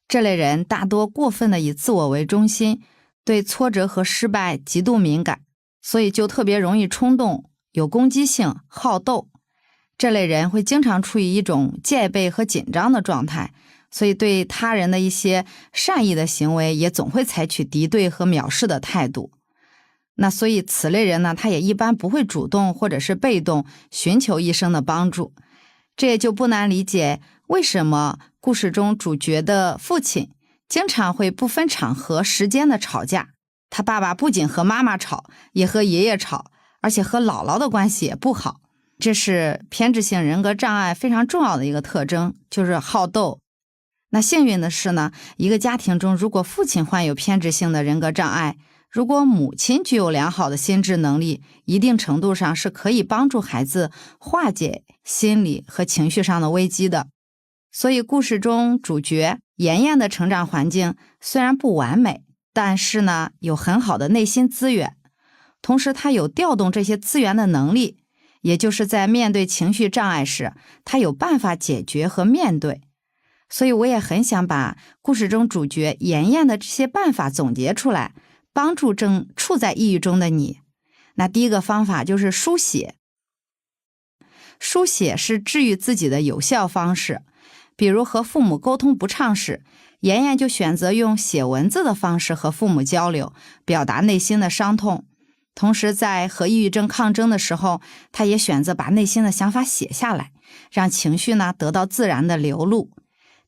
这类人大多过分的以自我为中心，对挫折和失败极度敏感，所以就特别容易冲动、有攻击性、好斗。这类人会经常处于一种戒备和紧张的状态，所以对他人的一些善意的行为也总会采取敌对和藐视的态度。那所以此类人呢，他也一般不会主动或者是被动寻求医生的帮助。这也就不难理解为什么故事中主角的父亲经常会不分场合时间的吵架。他爸爸不仅和妈妈吵，也和爷爷吵，而且和姥姥的关系也不好。这是偏执性人格障碍非常重要的一个特征，就是好斗。那幸运的是呢，一个家庭中如果父亲患有偏执性的人格障碍，如果母亲具有良好的心智能力，一定程度上是可以帮助孩子化解心理和情绪上的危机的。所以故事中主角妍妍的成长环境虽然不完美，但是呢，有很好的内心资源，同时她有调动这些资源的能力，也就是在面对情绪障碍时，她有办法解决和面对。所以我也很想把故事中主角妍妍的这些办法总结出来，帮助正处在抑郁中的你。那第一个方法就是书写。书写是治愈自己的有效方式。比如和父母沟通不畅时，妍妍就选择用写文字的方式和父母交流，表达内心的伤痛。同时在和抑郁症抗争的时候，她也选择把内心的想法写下来，让情绪呢得到自然的流露。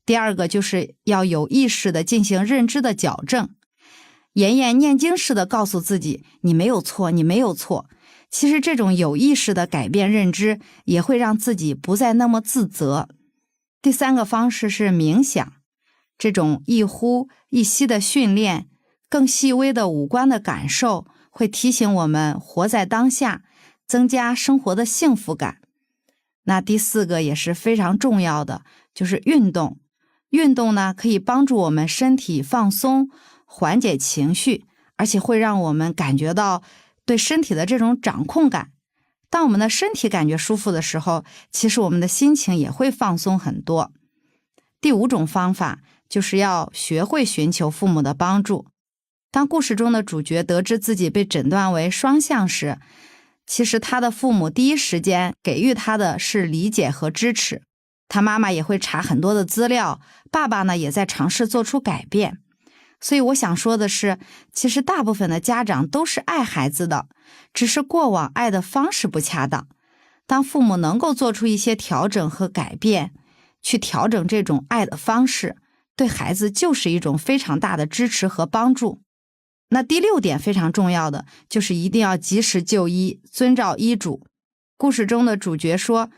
第二个就是要有意识的进行认知的矫正。妍妍念经似的告诉自己，你没有错，你没有错。其实这种有意识的改变认知，也会让自己不再那么自责。第三个方式是冥想，这种一呼一吸的训练，更细微的五官的感受，会提醒我们活在当下，增加生活的幸福感。那第四个也是非常重要的，就是运动。运动呢，可以帮助我们身体放松，缓解情绪，而且会让我们感觉到对身体的这种掌控感。当我们的身体感觉舒服的时候，其实我们的心情也会放松很多。第五种方法就是要学会寻求父母的帮助。当故事中的主角得知自己被诊断为双向时，其实他的父母第一时间给予他的是理解和支持。他妈妈也会查很多的资料，爸爸呢也在尝试做出改变。所以我想说的是，其实大部分的家长都是爱孩子的，只是过往爱的方式不恰当。当父母能够做出一些调整和改变，去调整这种爱的方式，对孩子就是一种非常大的支持和帮助。那第六点非常重要的，就是一定要及时就医，遵照医嘱。故事中的主角说，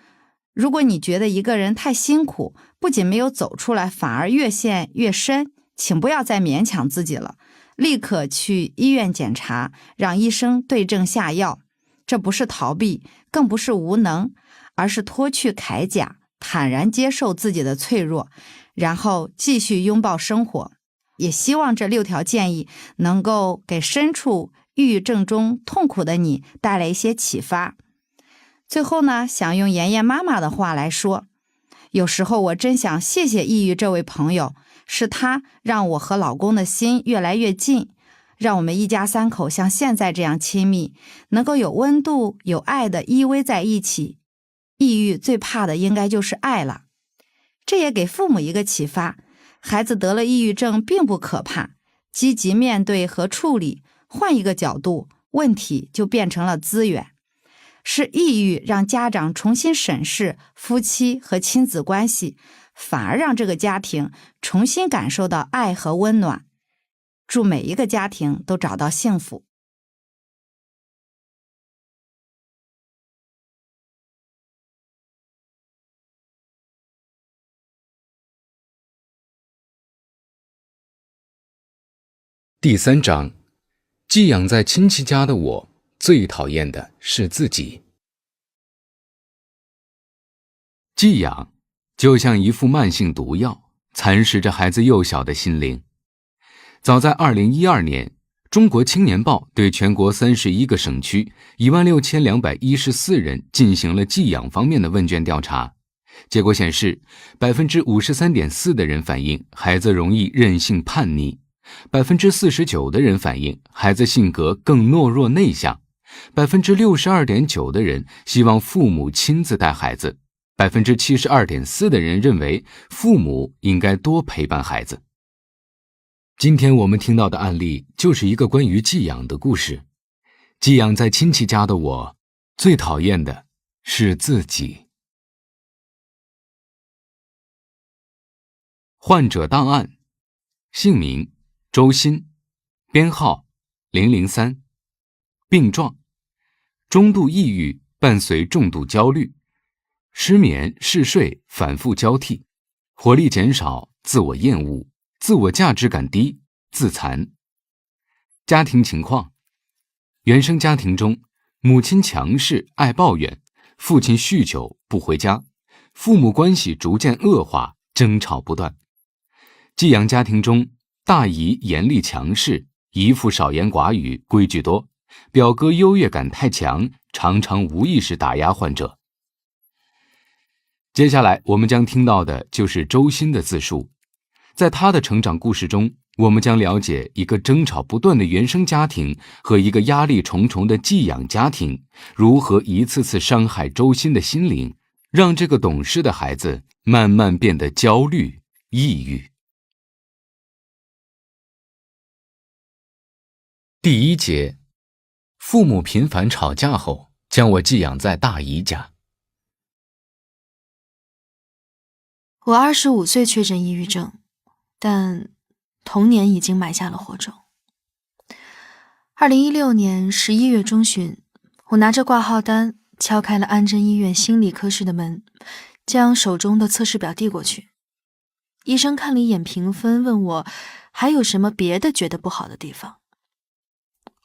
如果你觉得一个人太辛苦，不仅没有走出来，反而越陷越深，请不要再勉强自己了，立刻去医院检查，让医生对症下药。这不是逃避，更不是无能，而是脱去铠甲，坦然接受自己的脆弱，然后继续拥抱生活。也希望这6条建议能够给身处抑郁症中痛苦的你带来一些启发。最后呢，想用妍妍妈妈的话来说，有时候我真想谢谢抑郁这位朋友，是他让我和老公的心越来越近，让我们一家3口像现在这样亲密，能够有温度有爱的依偎在一起。抑郁最怕的应该就是爱了。这也给父母一个启发，孩子得了抑郁症并不可怕，积极面对和处理，换一个角度，问题就变成了资源。是抑郁让家长重新审视夫妻和亲子关系，反而让这个家庭重新感受到爱和温暖。祝每一个家庭都找到幸福。第3章，寄养在亲戚家的我，最讨厌的是自己。寄养就像一副慢性毒药，蚕食着孩子幼小的心灵。早在2012年，中国青年报对全国31个省区16214人进行了寄养方面的问卷调查，结果显示 53.4% 的人反映孩子容易任性叛逆， 49% 的人反映孩子性格更懦弱内向， 62.9% 的人希望父母亲自带孩子， 72.4% 的人认为父母应该多陪伴孩子。今天我们听到的案例就是一个关于寄养的故事。寄养在亲戚家的我，最讨厌的是自己。患者档案：姓名周鑫，编号003，病状中度抑郁伴随重度焦虑，失眠嗜睡反复交替，活力减少，自我厌恶，自我价值感低，自残。家庭情况：原生家庭中，母亲强势爱抱怨，父亲酗酒不回家，父母关系逐渐恶化，争吵不断。寄养家庭中，大姨严厉强势，姨父少言寡语，规矩多，表哥优越感太强，常常无意识打压患者。接下来我们将听到的就是周鑫的自述。在他的成长故事中，我们将了解一个争吵不断的原生家庭和一个压力重重的寄养家庭如何一次次伤害周鑫的心灵，让这个懂事的孩子慢慢变得焦虑、抑郁。第1节，父母频繁吵架后，将我寄养在大姨家。我25岁确诊抑郁症，但童年已经埋下了火种。2016年11月中旬，我拿着挂号单敲开了安贞医院心理科室的门，将手中的测试表递过去。医生看了一眼评分，问我还有什么别的觉得不好的地方。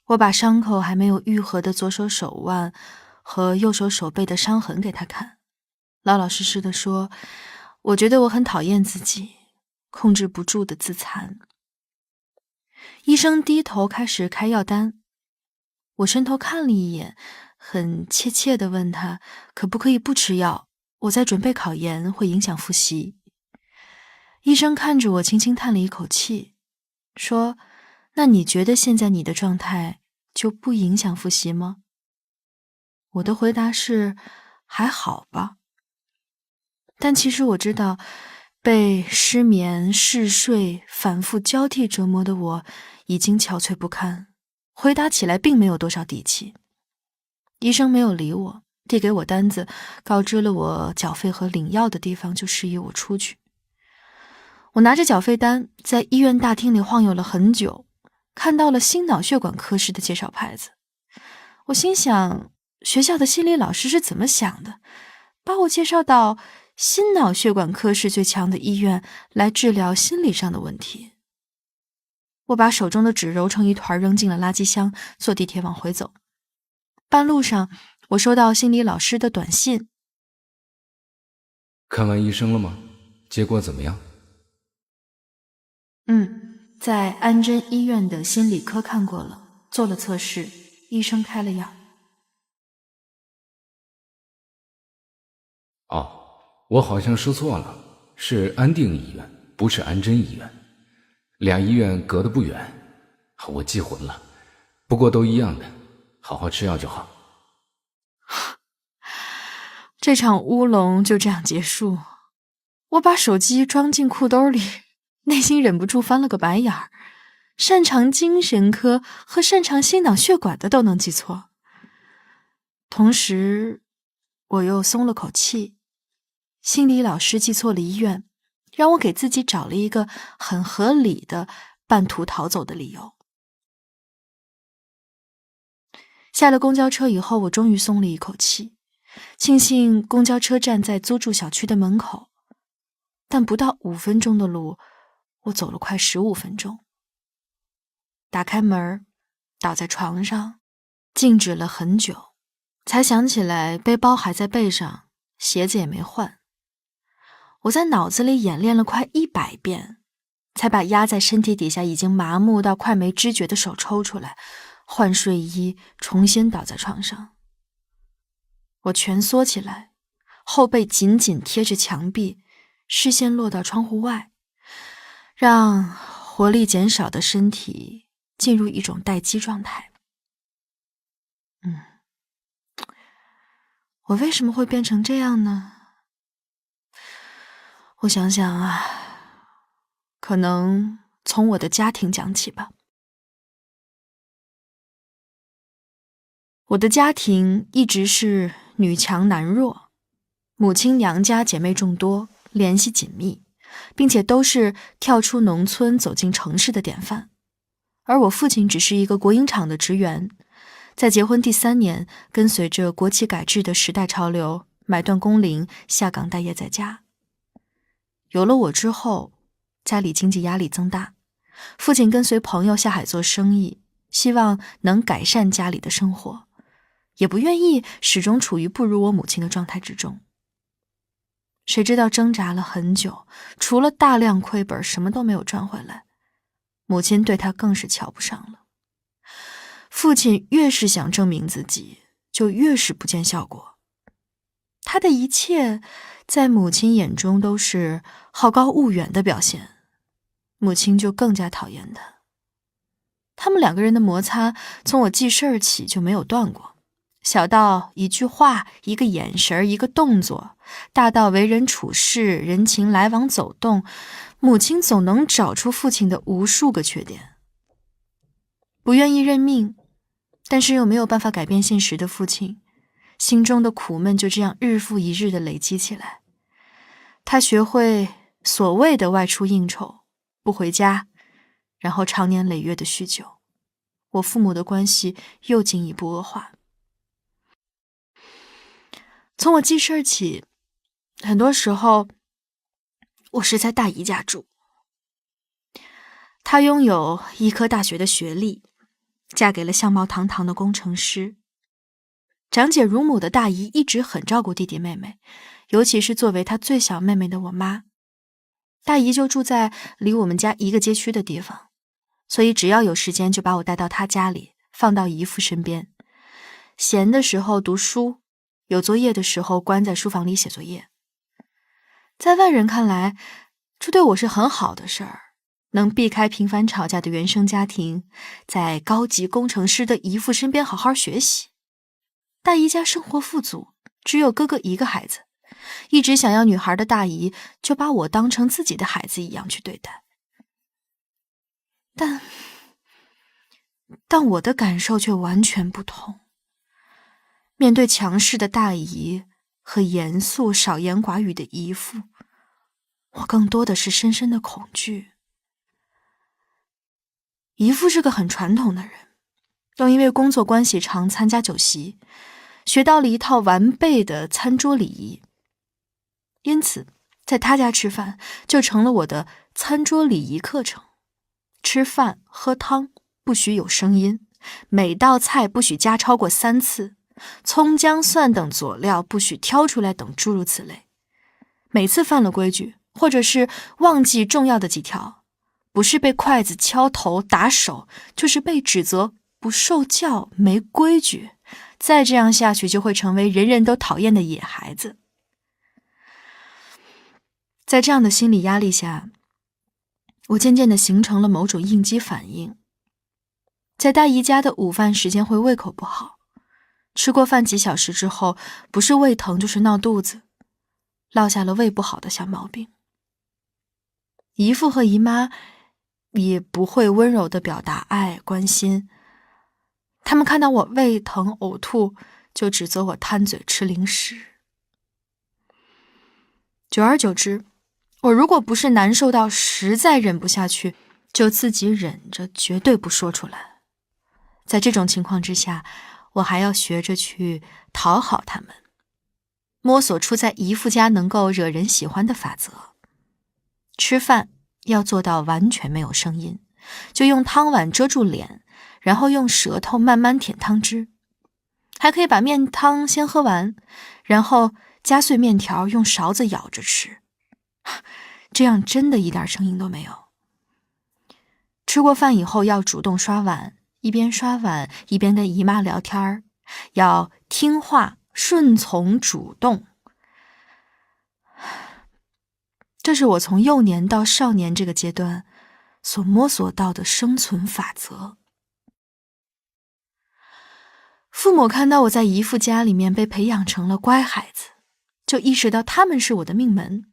我把伤口还没有愈合的左手手腕和右手手背的伤痕给他看，老老实实的说，我觉得我很讨厌自己，控制不住的自残。医生低头开始开药单，我伸头看了一眼，很怯怯地问他可不可以不吃药，我在准备考研，会影响复习。医生看着我轻轻叹了一口气，说，那你觉得现在你的状态就不影响复习吗？我的回答是还好吧。但其实我知道，被失眠、嗜睡反复交替折磨的我已经憔悴不堪，回答起来并没有多少底气。医生没有理我，递给我单子，告知了我缴费和领药的地方，就示意我出去。我拿着缴费单在医院大厅里晃悠了很久，看到了心脑血管科室的介绍牌子。我心想，学校的心理老师是怎么想的，把我介绍到心脑血管科室最强的医院来治疗心理上的问题。我把手中的纸揉成一团扔进了垃圾箱，坐地铁往回走。半路上，我收到心理老师的短信。看完医生了吗？结果怎么样？在安贞医院的心理科看过了，做了测试，医生开了药。哦，我好像说错了，是安定医院，不是安贞医院，俩医院隔得不远，我记混了，不过都一样的，好好吃药就好。这场乌龙就这样结束。我把手机装进裤兜里，内心忍不住翻了个白眼儿。擅长精神科和擅长心脑血管的都能记错。同时，我又松了口气。心理老师记错了医院，让我给自己找了一个很合理的半途逃走的理由。下了公交车以后，我终于松了一口气，庆幸公交车站在租住小区的门口。但不到5分钟的路，我走了快15分钟。打开门，倒在床上，静止了很久，才想起来背包还在背上，鞋子也没换。我在脑子里演练了快100遍，才把压在身体底下已经麻木到快没知觉的手抽出来，换睡衣，重新倒在床上。我蜷缩起来，后背紧紧贴着墙壁，视线落到窗户外，让活力减少的身体进入一种待机状态。我为什么会变成这样呢？我想想啊，可能从我的家庭讲起吧。我的家庭一直是女强男弱，母亲娘家姐妹众多，联系紧密，并且都是跳出农村走进城市的典范。而我父亲只是一个国营厂的职员，在结婚第3年，跟随着国企改制的时代潮流，买断工龄，下岗待业在家。有了我之后，家里经济压力增大，父亲跟随朋友下海做生意，希望能改善家里的生活，也不愿意始终处于不如我母亲的状态之中。谁知道挣扎了很久，除了大量亏本，什么都没有赚回来。母亲对他更是瞧不上了。父亲越是想证明自己，就越是不见效果。他的一切在母亲眼中都是好高骛远的表现，母亲就更加讨厌他。他们两个人的摩擦从我记事儿起就没有断过，小到一句话、一个眼神、一个动作，大到为人处事、人情来往走动，母亲总能找出父亲的无数个缺点。不愿意认命，但是又没有办法改变现实的父亲，心中的苦闷就这样日复一日的累积起来。他学会所谓的外出应酬，不回家，然后长年累月的酗酒。我父母的关系又进一步恶化。从我记事起，很多时候我是在大姨家住。她拥有医科大学的学历，嫁给了相貌堂堂的工程师。长姐如母的大姨一直很照顾弟弟妹妹，尤其是作为她最小妹妹的我妈。大姨就住在离我们家一个街区的地方，所以只要有时间就把我带到她家里，放到姨父身边。闲的时候读书，有作业的时候关在书房里写作业。在外人看来，这对我是很好的事儿，能避开频繁吵架的原生家庭，在高级工程师的姨父身边好好学习。大姨家生活富足，只有哥哥一个孩子，一直想要女孩的大姨就把我当成自己的孩子一样去对待。但我的感受却完全不同。面对强势的大姨和严肃少言寡语的姨父，我更多的是深深的恐惧。姨父是个很传统的人，又因为工作关系常参加酒席，学到了一套完备的餐桌礼仪，因此在他家吃饭就成了我的餐桌礼仪课程。吃饭喝汤不许有声音，每道菜不许加超过3次，葱姜蒜等佐料不许挑出来等诸如此类。每次犯了规矩，或者是忘记重要的几条，不是被筷子敲头打手，就是被指责不受教没规矩，再这样下去就会成为人人都讨厌的野孩子。在这样的心理压力下，我渐渐地形成了某种应激反应。在大姨家的午饭时间会胃口不好，吃过饭几小时之后，不是胃疼就是闹肚子，落下了胃不好的小毛病。姨父和姨妈也不会温柔地表达爱关心，他们看到我胃疼呕吐，就指责我贪嘴吃零食。久而久之，我如果不是难受到实在忍不下去，就自己忍着，绝对不说出来。在这种情况之下，我还要学着去讨好他们，摸索出在姨父家能够惹人喜欢的法则。吃饭要做到完全没有声音，就用汤碗遮住脸，然后用舌头慢慢舔汤汁。还可以把面汤先喝完，然后夹碎面条用勺子舀着吃，这样真的一点声音都没有。吃过饭以后要主动刷碗，一边刷碗一边跟姨妈聊天，要听话顺从主动。这是我从幼年到少年这个阶段所摸索到的生存法则。父母看到我在姨父家里面被培养成了乖孩子，就意识到他们是我的命门。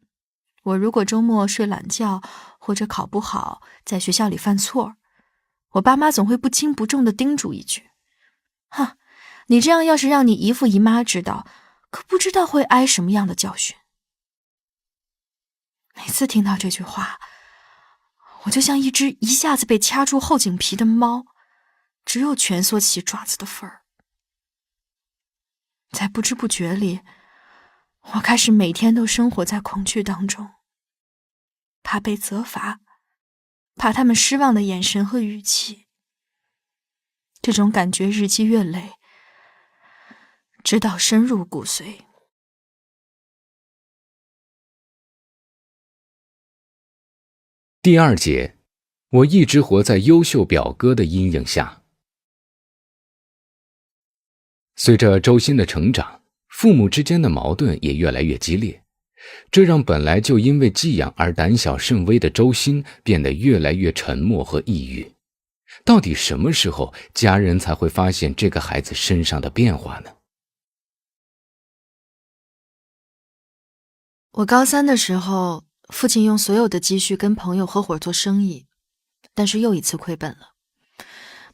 我如果周末睡懒觉或者考不好，在学校里犯错，我爸妈总会不轻不重地叮嘱一句：哈，你这样要是让你姨父姨妈知道，可不知道会挨什么样的教训。每次听到这句话，我就像一只一下子被掐住后颈皮的猫，只有蜷缩起爪子的份儿。在不知不觉里，我开始每天都生活在恐惧当中，怕被责罚，怕他们失望的眼神和语气。这种感觉日积月累，直到深入骨髓。第二节，我一直活在优秀表哥的阴影下。随着周鑫的成长，父母之间的矛盾也越来越激烈，这让本来就因为寄养而胆小慎微的周鑫变得越来越沉默和抑郁。到底什么时候家人才会发现这个孩子身上的变化呢？我高3的时候，父亲用所有的积蓄跟朋友合伙做生意，但是又一次亏本了。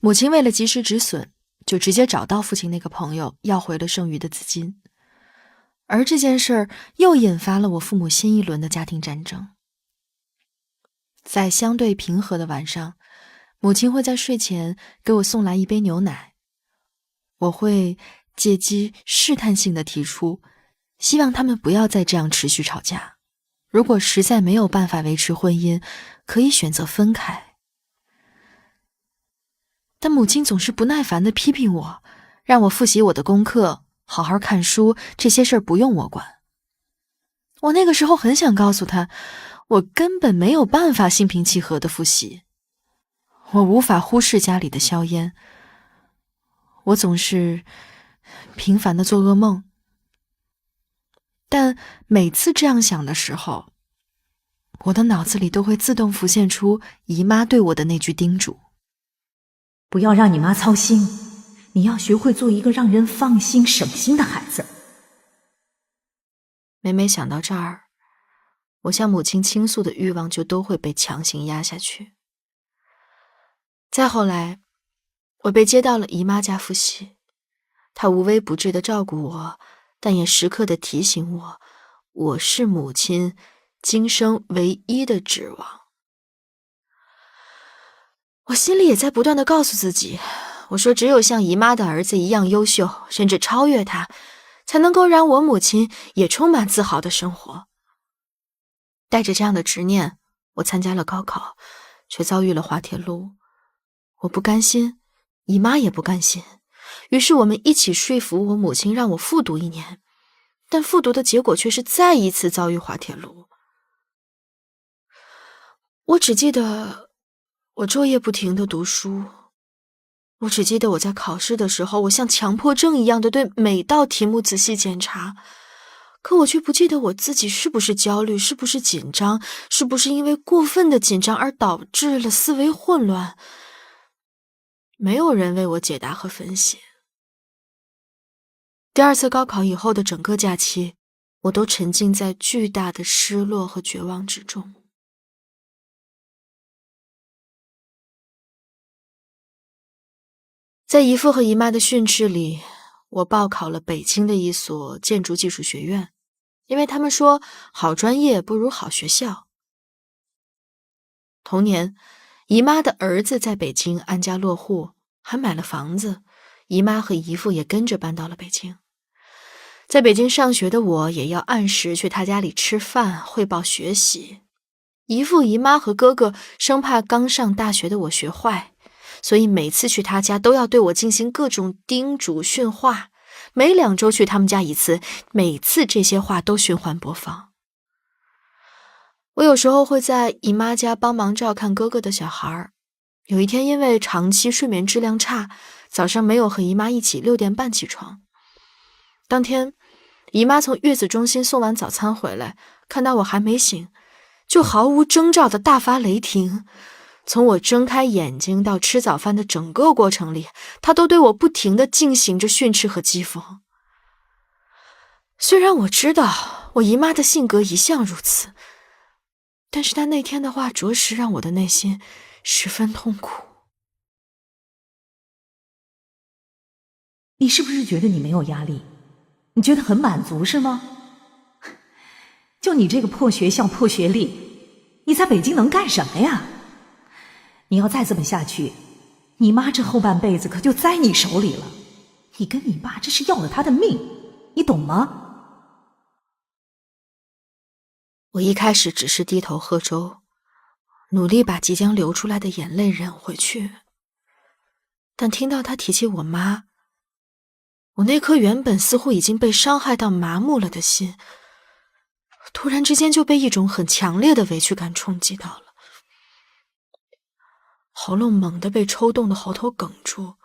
母亲为了及时止损，就直接找到父亲那个朋友要回了剩余的资金。而这件事儿又引发了我父母新一轮的家庭战争。在相对平和的晚上，母亲会在睡前给我送来一杯牛奶，我会借机试探性的提出，希望他们不要再这样持续吵架，如果实在没有办法维持婚姻，可以选择分开。但母亲总是不耐烦地批评我，让我复习我的功课，好好看书，这些事儿不用我管。我那个时候很想告诉她，我根本没有办法心平气和地复习，我无法忽视家里的硝烟，我总是频繁地做噩梦。但每次这样想的时候，我的脑子里都会自动浮现出姨妈对我的那句叮嘱：不要让你妈操心，你要学会做一个让人放心省心的孩子。每每想到这儿，我向母亲倾诉的欲望就都会被强行压下去。再后来，我被接到了姨妈家复习，她无微不至地照顾我，但也时刻地提醒我，我是母亲今生唯一的指望。我心里也在不断地告诉自己，我说只有像姨妈的儿子一样优秀，甚至超越他，才能够让我母亲也充满自豪的生活。带着这样的执念，我参加了高考，却遭遇了滑铁卢。我不甘心，姨妈也不甘心，于是我们一起说服我母亲让我复读1年，但复读的结果却是再一次遭遇滑铁卢。我只记得我昼夜不停地读书，我只记得我在考试的时候，我像强迫症一样的对每道题目仔细检查，可我却不记得我自己是不是焦虑，是不是紧张，是不是因为过分的紧张而导致了思维混乱。没有人为我解答和分析。第2次高考以后的整个假期，我都沉浸在巨大的失落和绝望之中。在姨父和姨妈的训斥里，我报考了北京的一所建筑技术学院，因为他们说好专业不如好学校。同年，姨妈的儿子在北京安家落户，还买了房子，姨妈和姨父也跟着搬到了北京。在北京上学的我也要按时去他家里吃饭，汇报学习。姨父姨妈和哥哥生怕刚上大学的我学坏，所以每次去他家都要对我进行各种叮嘱训话，每2周去他们家一次，每次这些话都循环播放。我有时候会在姨妈家帮忙照看哥哥的小孩，有一天因为长期睡眠质量差，早上没有和姨妈一起6点半起床。当天姨妈从月子中心送完早餐回来，看到我还没醒，就毫无征兆的大发雷霆。从我睁开眼睛到吃早饭的整个过程里，她都对我不停地进行着训斥和讥讽。虽然我知道我姨妈的性格一向如此，但是她那天的话着实让我的内心十分痛苦。你是不是觉得你没有压力？你觉得很满足是吗？就你这个破学校破学历，你在北京能干什么呀？你要再这么下去，你妈这后半辈子可就栽你手里了。你跟你爸这是要了她的命，你懂吗？我一开始只是低头喝粥，努力把即将流出来的眼泪忍回去。但听到他提起我妈，我那颗原本似乎已经被伤害到麻木了的心，突然之间就被一种很强烈的委屈感冲击到了，喉咙猛地被抽动的喉头哽住，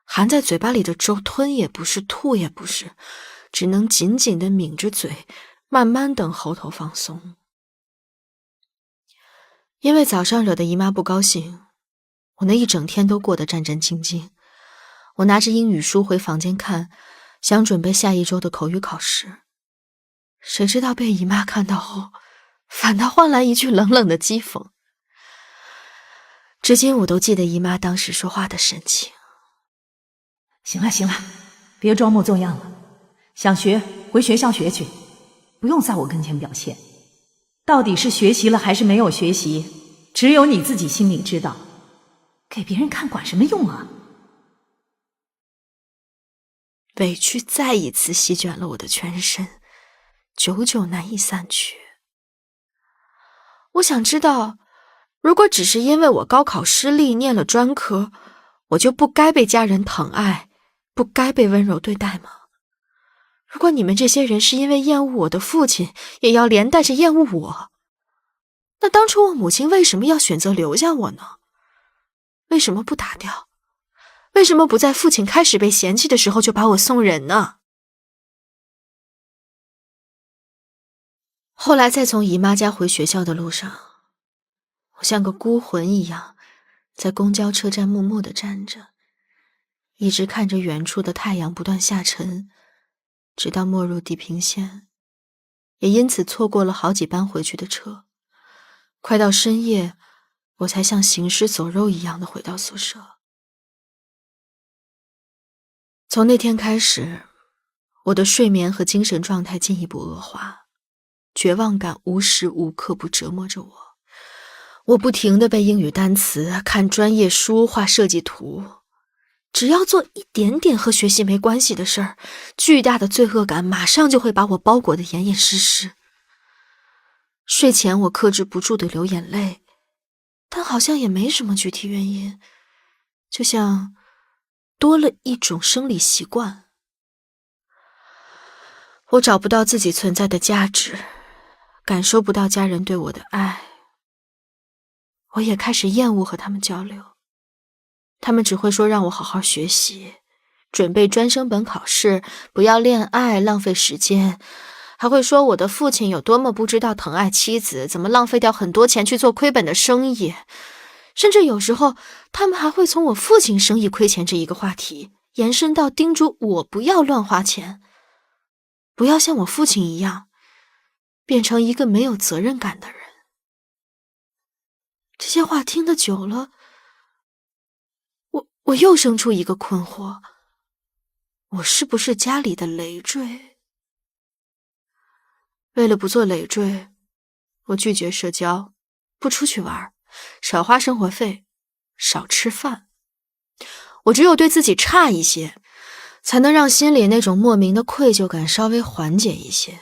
含在嘴巴里的粥吞也不是，吐也不是，只能紧紧地抿着嘴，慢慢等喉头放松。因为早上惹得姨妈不高兴，我那一整天都过得战战兢兢。我拿着英语书回房间看，想准备下一周的口语考试。谁知道被姨妈看到后，反倒换来一句冷冷的讥讽。至今我都记得姨妈当时说话的神情。行了行了，别装模作样了，想学回学校学去，不用在我跟前表现。到底是学习了还是没有学习，只有你自己心里知道，给别人看管什么用啊？委屈再一次席卷了我的全身，久久难以散去。我想知道，如果只是因为我高考失利念了专科，我就不该被家人疼爱，不该被温柔对待吗？如果你们这些人是因为厌恶我的父亲，也要连带着厌恶我，那当初我母亲为什么要选择留下我呢？为什么不打掉？为什么不在父亲开始被嫌弃的时候就把我送人呢？后来在从姨妈家回学校的路上，我像个孤魂一样，在公交车站默默地站着，一直看着远处的太阳不断下沉，直到没入地平线，也因此错过了好几班回去的车。快到深夜，我才像行尸走肉一样的回到宿舍。从那天开始，我的睡眠和精神状态进一步恶化，绝望感无时无刻不折磨着我。我不停地背英语单词，看专业书，画设计图。只要做一点点和学习没关系的事儿，巨大的罪恶感马上就会把我包裹得严严实实。睡前我克制不住地流眼泪，但好像也没什么具体原因，就像多了一种生理习惯。我找不到自己存在的价值，感受不到家人对我的爱。我也开始厌恶和他们交流，他们只会说让我好好学习，准备专升本考试，不要恋爱，浪费时间，还会说我的父亲有多么不知道疼爱妻子，怎么浪费掉很多钱去做亏本的生意。甚至有时候，他们还会从我父亲生意亏钱这一个话题，延伸到叮嘱我不要乱花钱，不要像我父亲一样，变成一个没有责任感的人。这些话听得久了，我又生出一个困惑，我是不是家里的累赘？为了不做累赘，我拒绝社交，不出去玩，少花生活费，少吃饭。我只有对自己差一些，才能让心里那种莫名的愧疚感稍微缓解一些。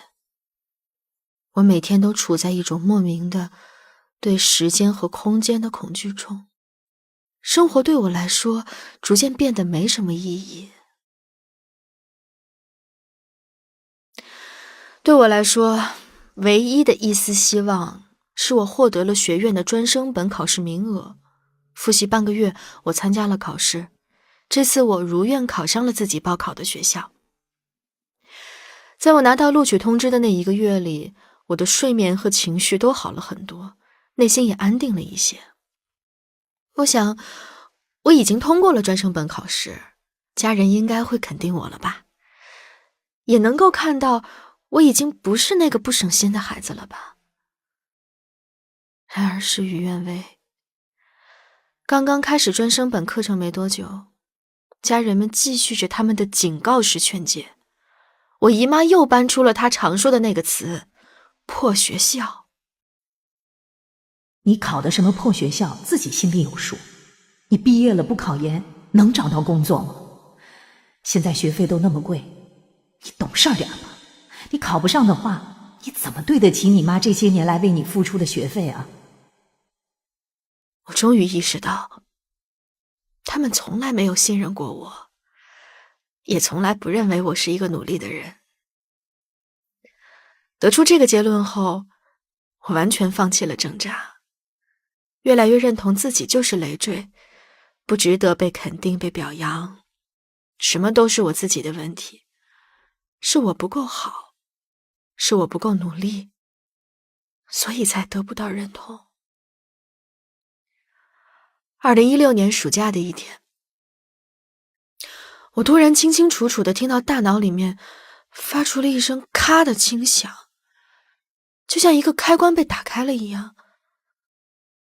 我每天都处在一种莫名的对时间和空间的恐惧中，生活对我来说逐渐变得没什么意义。对我来说，唯一的一丝希望是我获得了学院的专升本考试名额。复习半个月，我参加了考试，这次我如愿考上了自己报考的学校。在我拿到录取通知的那一个月里，我的睡眠和情绪都好了很多，内心也安定了一些。我想，我已经通过了专升本考试，家人应该会肯定我了吧？也能够看到我已经不是那个不省心的孩子了吧？然而事与愿违，刚刚开始专升本课程没多久，家人们继续着他们的警告式劝诫。我姨妈又搬出了她常说的那个词：破学校。你考的什么破学校，自己心里有数。你毕业了不考研，能找到工作吗？现在学费都那么贵，你懂事点吧。你考不上的话，你怎么对得起你妈这些年来为你付出的学费啊？我终于意识到，他们从来没有信任过我，也从来不认为我是一个努力的人。得出这个结论后，我完全放弃了挣扎，越来越认同自己就是累赘，不值得被肯定、被表扬，什么都是我自己的问题，是我不够好，是我不够努力，所以才得不到认同。2016年暑假的一天，我突然清清楚楚地听到大脑里面发出了一声咔的轻响，就像一个开关被打开了一样。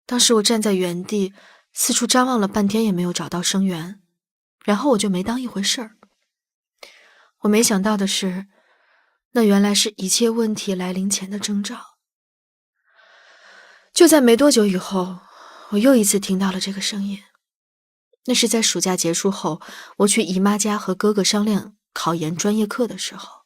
当时我站在原地，四处张望了半天也没有找到声源，然后我就没当一回事儿。我没想到的是，那原来是一切问题来临前的征兆。就在没多久以后，我又一次听到了这个声音。那是在暑假结束后，我去姨妈家和哥哥商量考研专业课的时候。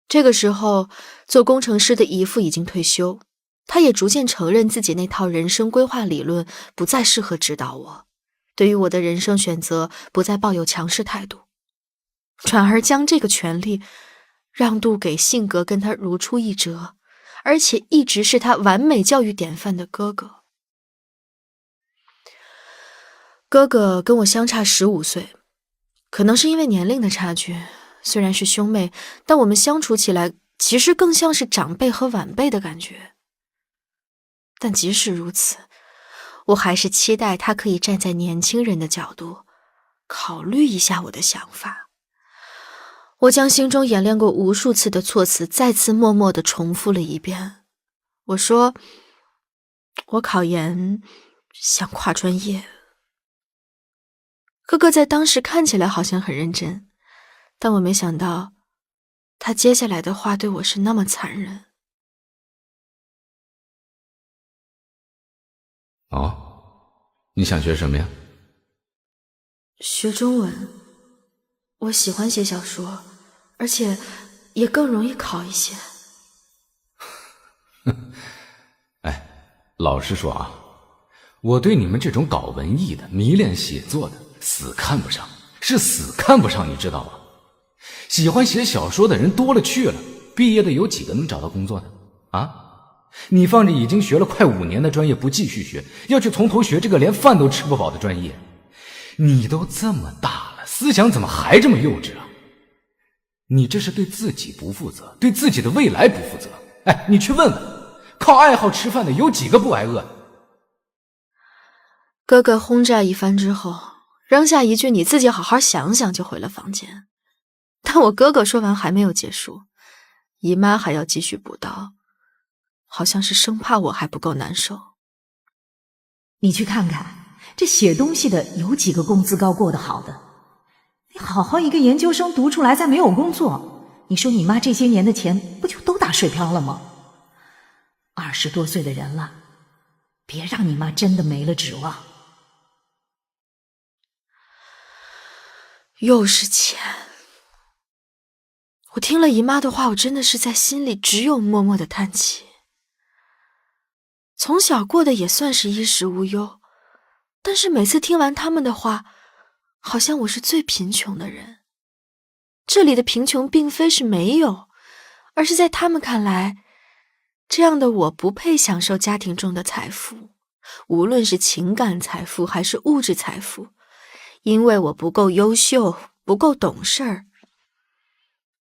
这个时候，做工程师的姨父已经退休，他也逐渐承认自己那套人生规划理论不再适合指导我，对于我的人生选择不再抱有强势态度，转而将这个权利让渡给性格跟他如出一辙，而且一直是他完美教育典范的哥哥。哥哥跟我相差15岁，可能是因为年龄的差距，虽然是兄妹，但我们相处起来其实更像是长辈和晚辈的感觉。但即使如此，我还是期待他可以站在年轻人的角度，考虑一下我的想法。我将心中演练过无数次的措辞再次默默地重复了一遍。我说，我考研想跨专业。哥哥在当时看起来好像很认真，但我没想到他接下来的话对我是那么残忍。哦，你想学什么呀？学中文。我喜欢写小说，而且也更容易考一些。哎，老实说啊，我对你们这种搞文艺的、迷恋写作的死看不上，是死看不上，你知道吧？喜欢写小说的人多了去了，毕业的有几个能找到工作的啊？你放着已经学了快5年的专业不继续学，要去从头学这个连饭都吃不饱的专业，你都这么大了，思想怎么还这么幼稚啊？你这是对自己不负责，对自己的未来不负责。哎，你去问问，靠爱好吃饭的有几个不挨饿？哥哥轰炸一番之后，扔下一句你自己好好想想，就回了房间。但我哥哥说完还没有结束，姨妈还要继续补刀，好像是生怕我还不够难受。你去看看，这写东西的有几个工资高过得好的？你好好一个研究生读出来再没有工作，你说你妈这些年的钱不就都打水漂了吗？20多岁的人了，别让你妈真的没了指望。又是钱。我听了姨妈的话，我真的是在心里只有默默的叹气。从小过得也算是衣食无忧，但是每次听完他们的话，好像我是最贫穷的人。这里的贫穷并非是没有，而是在他们看来，这样的我不配享受家庭中的财富，无论是情感财富还是物质财富，因为我不够优秀，不够懂事儿，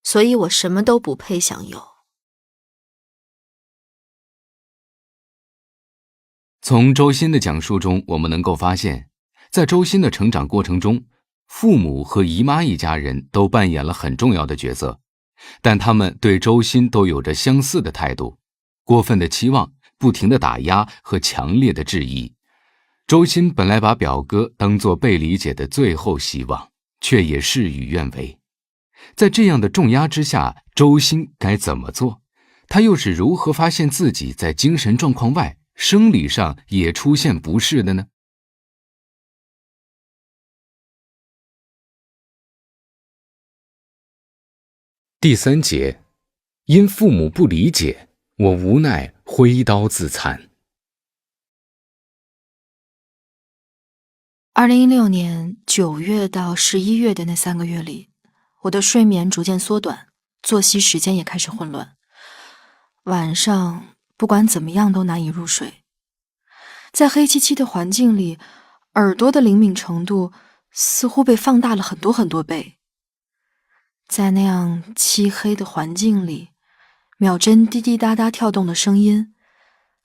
所以我什么都不配享有。从周欣的讲述中，我们能够发现，在周欣的成长过程中，父母和姨妈一家人都扮演了很重要的角色，但他们对周欣都有着相似的态度，过分的期望，不停的打压和强烈的质疑。周欣本来把表哥当作被理解的最后希望，却也事与愿违。在这样的重压之下，周欣该怎么做？他又是如何发现自己在精神状况外，生理上也出现不适的呢？第3节，因父母不理解，我无奈挥刀自残。2016年9月到11月的那3个月里，我的睡眠逐渐缩短，作息时间也开始混乱，晚上不管怎么样都难以入睡。在黑漆漆的环境里，耳朵的灵敏程度似乎被放大了很多很多倍。在那样漆黑的环境里，秒针滴滴答答跳动的声音，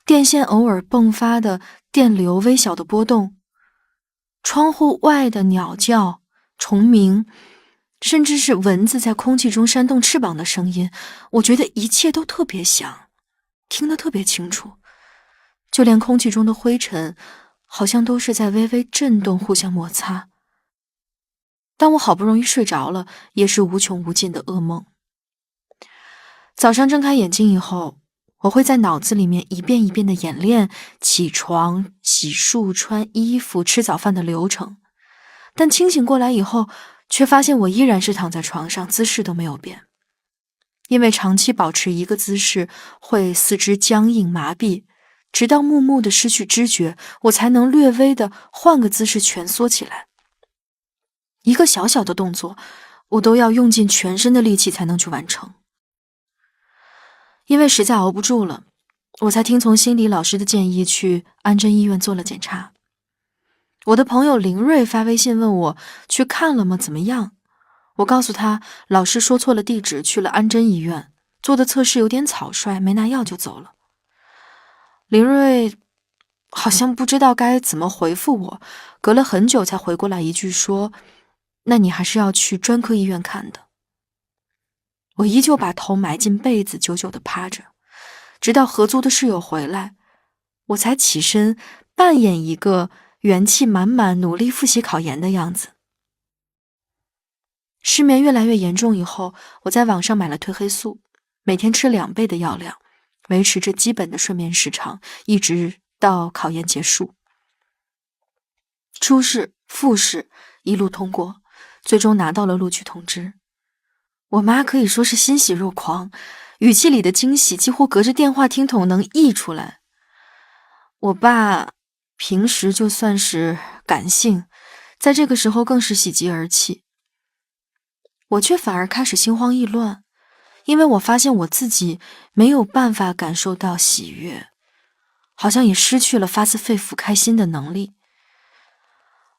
电线偶尔迸发的电流微小的波动，窗户外的鸟叫、虫鸣，甚至是蚊子在空气中扇动翅膀的声音，我觉得一切都特别响，听得特别清楚，就连空气中的灰尘好像都是在微微震动，互相摩擦。当我好不容易睡着了，也是无穷无尽的噩梦。早上睁开眼睛以后，我会在脑子里面一遍一遍的演练起床、洗漱、穿衣服、吃早饭的流程，但清醒过来以后，却发现我依然是躺在床上，姿势都没有变。因为长期保持一个姿势会四肢僵硬麻痹，直到默默的失去知觉，我才能略微的换个姿势蜷缩起来。一个小小的动作，我都要用尽全身的力气才能去完成。因为实在熬不住了，我才听从心理老师的建议去安贞医院做了检查。我的朋友林瑞发微信问我去看了吗？怎么样？我告诉他，老师说错了地址，去了安贞医院，做的测试有点草率，没拿药就走了。林瑞好像不知道该怎么回复我，隔了很久才回过来一句说，那你还是要去专科医院看的。我依旧把头埋进被子，久久地趴着，直到合租的室友回来，我才起身扮演一个元气满满、努力复习考研的样子。失眠越来越严重以后，我在网上买了褪黑素，每天吃2倍的药量，维持着基本的睡眠时长，一直到考研结束。初试、复试一路通过，最终拿到了录取通知。我妈可以说是欣喜若狂，语气里的惊喜几乎隔着电话听筒能溢出来。我爸平时就算是感性，在这个时候更是喜极而泣。我却反而开始心慌意乱，因为我发现我自己没有办法感受到喜悦，好像也失去了发自肺腑开心的能力。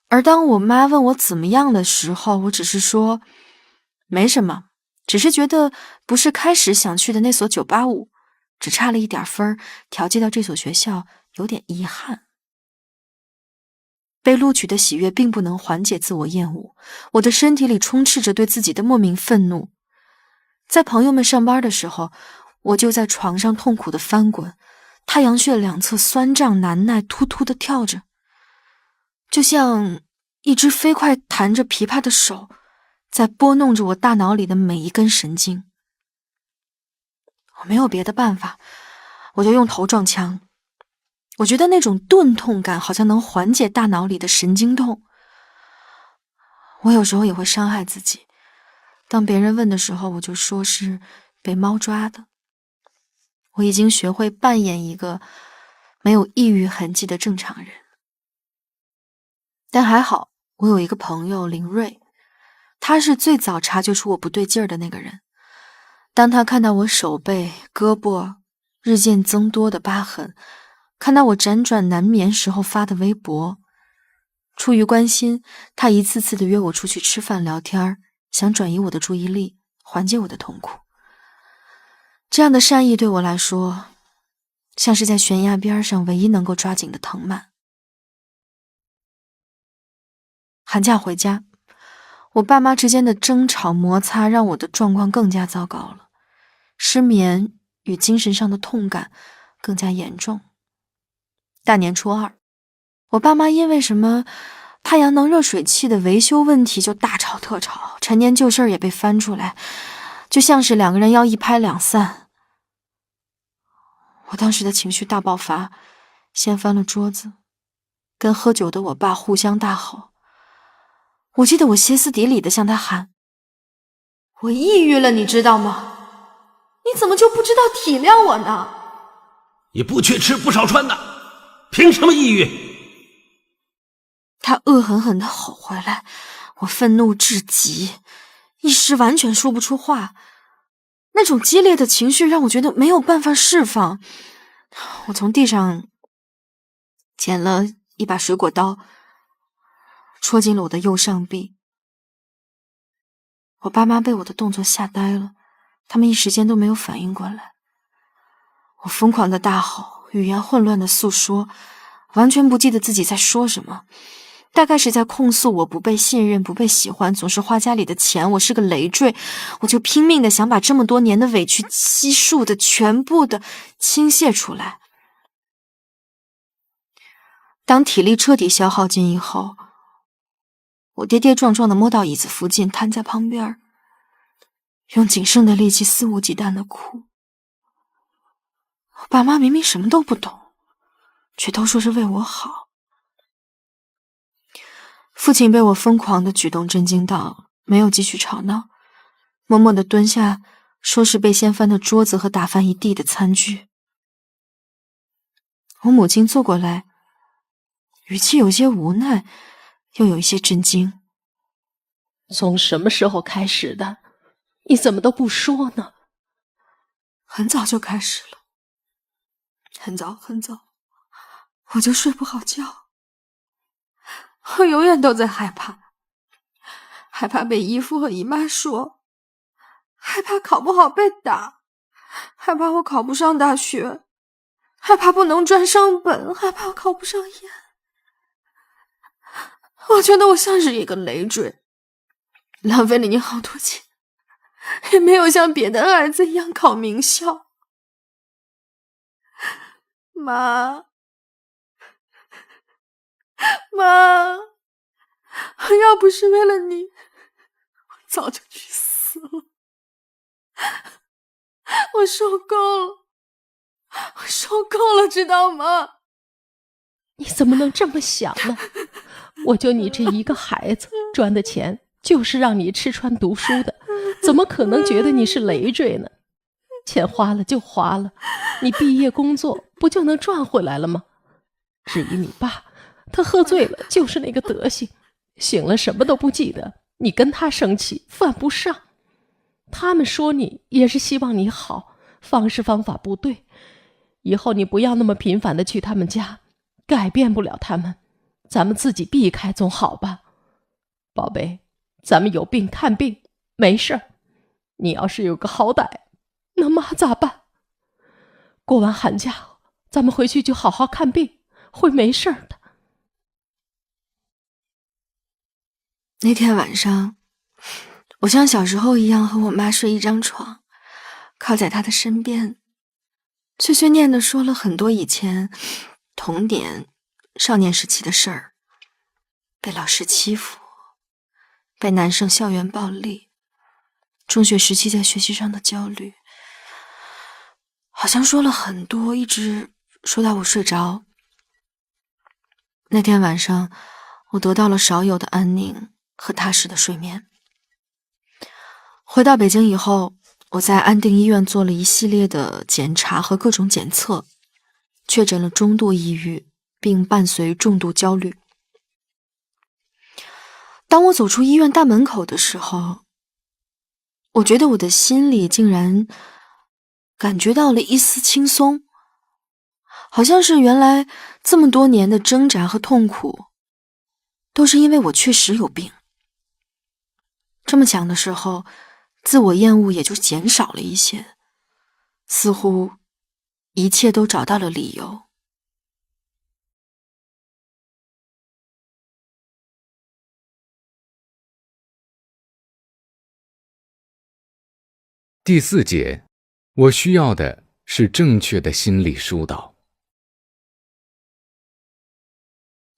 而当我妈问我怎么样的时候，我只是说没什么，只是觉得不是开始想去的那所985，只差了一点分，调剂到这所学校有点遗憾。被录取的喜悦并不能缓解自我厌恶，我的身体里充斥着对自己的莫名愤怒。在朋友们上班的时候，我就在床上痛苦的翻滚，太阳穴两侧酸胀难耐，突突的跳着，就像一只飞快弹着琵琶的手，在拨弄着我大脑里的每一根神经。我没有别的办法，我就用头撞墙。我觉得那种钝痛感好像能缓解大脑里的神经痛。我有时候也会伤害自己，当别人问的时候，我就说是被猫抓的。我已经学会扮演一个没有抑郁痕迹的正常人。但还好，我有一个朋友林瑞，他是最早察觉出我不对劲儿的那个人。当他看到我手背、胳膊日渐增多的疤痕，看到我辗转难眠时候发的微博，出于关心，他一次次的约我出去吃饭聊天，想转移我的注意力，缓解我的痛苦。这样的善意对我来说，像是在悬崖边上唯一能够抓紧的藤蔓。寒假回家，我爸妈之间的争吵摩擦让我的状况更加糟糕了，失眠与精神上的痛感更加严重。大年初2，我爸妈因为什么太阳能热水器的维修问题就大吵特吵，陈年旧事儿也被翻出来，就像是2个人要一拍两散。我当时的情绪大爆发，掀翻了桌子，跟喝酒的我爸互相大吼。我记得我歇斯底里的向他喊，我抑郁了，你知道吗？你怎么就不知道体谅我呢？你不缺吃不少穿的，凭什么抑郁？他恶狠狠地吼回来，我愤怒至极，一时完全说不出话。那种激烈的情绪让我觉得没有办法释放。我从地上捡了一把水果刀，戳进了我的右上臂。我爸妈被我的动作吓呆了，他们一时间都没有反应过来。我疯狂的大吼，语言混乱的诉说，完全不记得自己在说什么，大概是在控诉我不被信任、不被喜欢，总是花家里的钱，我是个累赘。我就拼命的想把这么多年的委屈悉数的全部的倾泻出来。当体力彻底消耗尽以后，我跌跌撞撞的摸到椅子附近，瘫在旁边，用仅剩的力气肆无忌惮的哭。我爸妈明明什么都不懂，却都说是为我好。父亲被我疯狂的举动震惊到，没有继续吵闹，默默地蹲下收拾被掀翻的桌子和打翻一地的餐具。我母亲坐过来，语气有些无奈，又有一些震惊。从什么时候开始的？你怎么都不说呢？很早就开始了，很早很早，我就睡不好觉。我永远都在害怕，害怕被姨父和姨妈说，害怕考不好被打，害怕我考不上大学，害怕不能专升本，害怕我考不上研。我觉得我像是一个累赘，浪费了你好多钱，也没有像别的儿子一样考名校。妈，妈，要不是为了你，我早就去死了。我受够了，我受够了，知道吗？你怎么能这么想呢？我就你这一个孩子，赚的钱就是让你吃穿读书的，怎么可能觉得你是累赘呢？钱花了就花了，你毕业工作不就能赚回来了吗？至于你爸，他喝醉了就是那个德行，醒了什么都不记得，你跟他生气犯不上。他们说你也是希望你好，方式方法不对，以后你不要那么频繁的去他们家，改变不了他们，咱们自己避开总好吧。宝贝，咱们有病看病没事儿，你要是有个好歹，那妈咋办？过完寒假咱们回去就好好看病，会没事儿的。那天晚上，我像小时候一样和我妈睡一张床，靠在她的身边，碎碎念地说了很多以前童年少年时期的事儿，被老师欺负，被男生校园暴力，中学时期在学习上的焦虑，好像说了很多，一直说到我睡着。那天晚上，我得到了少有的安宁和踏实的睡眠。回到北京以后，我在安定医院做了一系列的检查和各种检测，确诊了中度抑郁，并伴随重度焦虑。当我走出医院大门口的时候，我觉得我的心里竟然感觉到了一丝轻松，好像是原来这么多年的挣扎和痛苦，都是因为我确实有病。这么想的时候，自我厌恶也就减少了一些，似乎一切都找到了理由。第4节，我需要的是正确的心理疏导。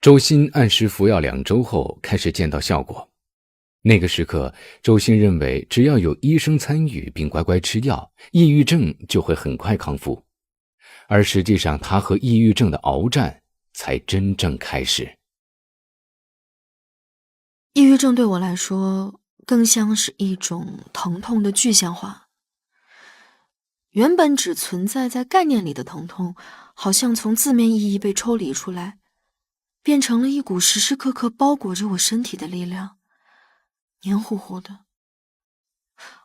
周鑫按时服药2周后开始见到效果。那个时刻，周鑫认为只要有医生参与并乖乖吃药，抑郁症就会很快康复。而实际上，他和抑郁症的鏖战才真正开始。抑郁症对我来说，更像是一种疼痛的具象化。原本只存在在概念里的疼痛，好像从字面意义被抽离出来，变成了一股时时刻刻包裹着我身体的力量，黏糊糊的，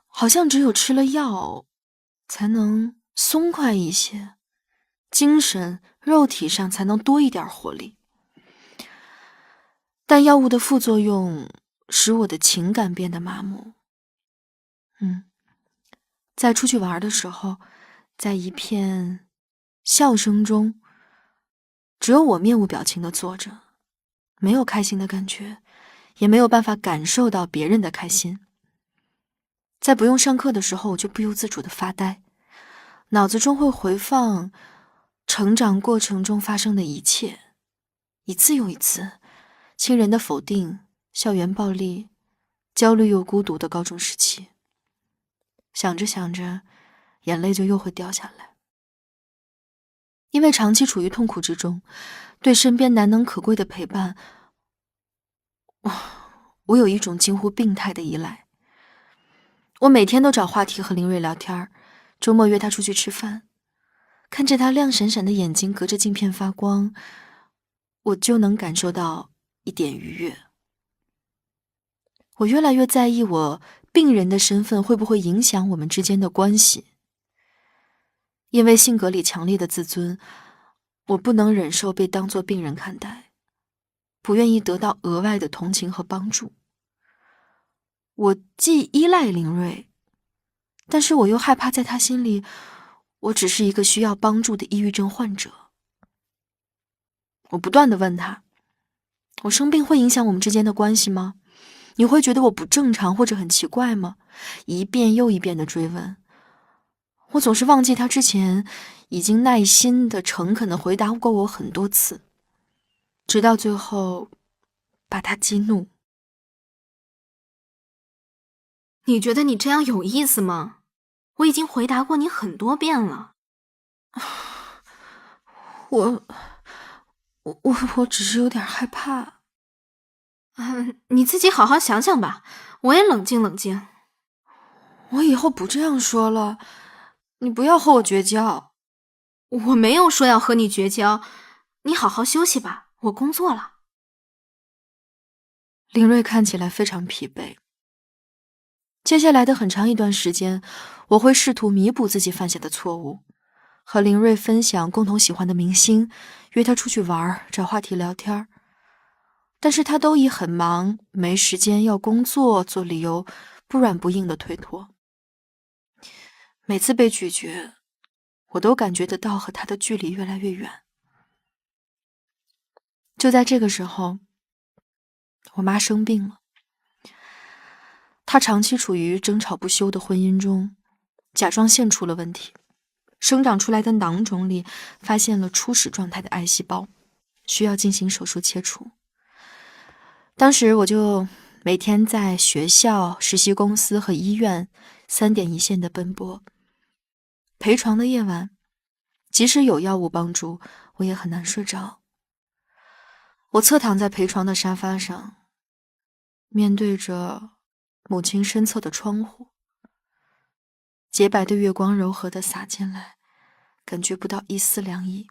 好像只有吃了药才能松快一些，精神肉体上才能多一点活力。但药物的副作用使我的情感变得麻木。在出去玩的时候，在一片笑声中，只有我面无表情地坐着，没有开心的感觉，也没有办法感受到别人的开心。在不用上课的时候，我就不由自主地发呆，脑子中会回放成长过程中发生的一切，一次又一次，亲人的否定，校园暴力，焦虑又孤独的高中时期。想着想着，眼泪就又会掉下来。因为长期处于痛苦之中，对身边难能可贵的陪伴，我有一种近乎病态的依赖。我每天都找话题和林睿聊天，周末约他出去吃饭，看着他亮闪闪的眼睛隔着镜片发光，我就能感受到一点愉悦。我越来越在意我病人的身份会不会影响我们之间的关系。因为性格里强烈的自尊，我不能忍受被当作病人看待，不愿意得到额外的同情和帮助。我既依赖林睿，但是我又害怕在他心里，我只是一个需要帮助的抑郁症患者。我不断地问他，我生病会影响我们之间的关系吗？你会觉得我不正常或者很奇怪吗？一遍又一遍地追问。我总是忘记他之前已经耐心的、诚恳的回答过我很多次，直到最后把他激怒。你觉得你这样有意思吗？我已经回答过你很多遍了。我只是有点害怕。你自己好好想想吧，我也冷静冷静。我以后不这样说了，你不要和我绝交。我没有说要和你绝交，你好好休息吧，我工作了。林睿看起来非常疲惫。接下来的很长一段时间，我会试图弥补自己犯下的错误，和林睿分享共同喜欢的明星，约他出去玩，找话题聊天。但是他都以很忙、没时间、要工作做理由，不软不硬的推脱。每次被拒绝，我都感觉得到和他的距离越来越远。就在这个时候，我妈生病了。她长期处于争吵不休的婚姻中，甲状腺出了问题，生长出来的囊肿里发现了初始状态的癌细胞，需要进行手术切除。当时我就每天在学校、实习公司和医院3点一线的奔波。陪床的夜晚，即使有药物帮助，我也很难睡着。我侧躺在陪床的沙发上，面对着母亲身侧的窗户，洁白的月光柔和地洒进来，感觉不到一丝凉意。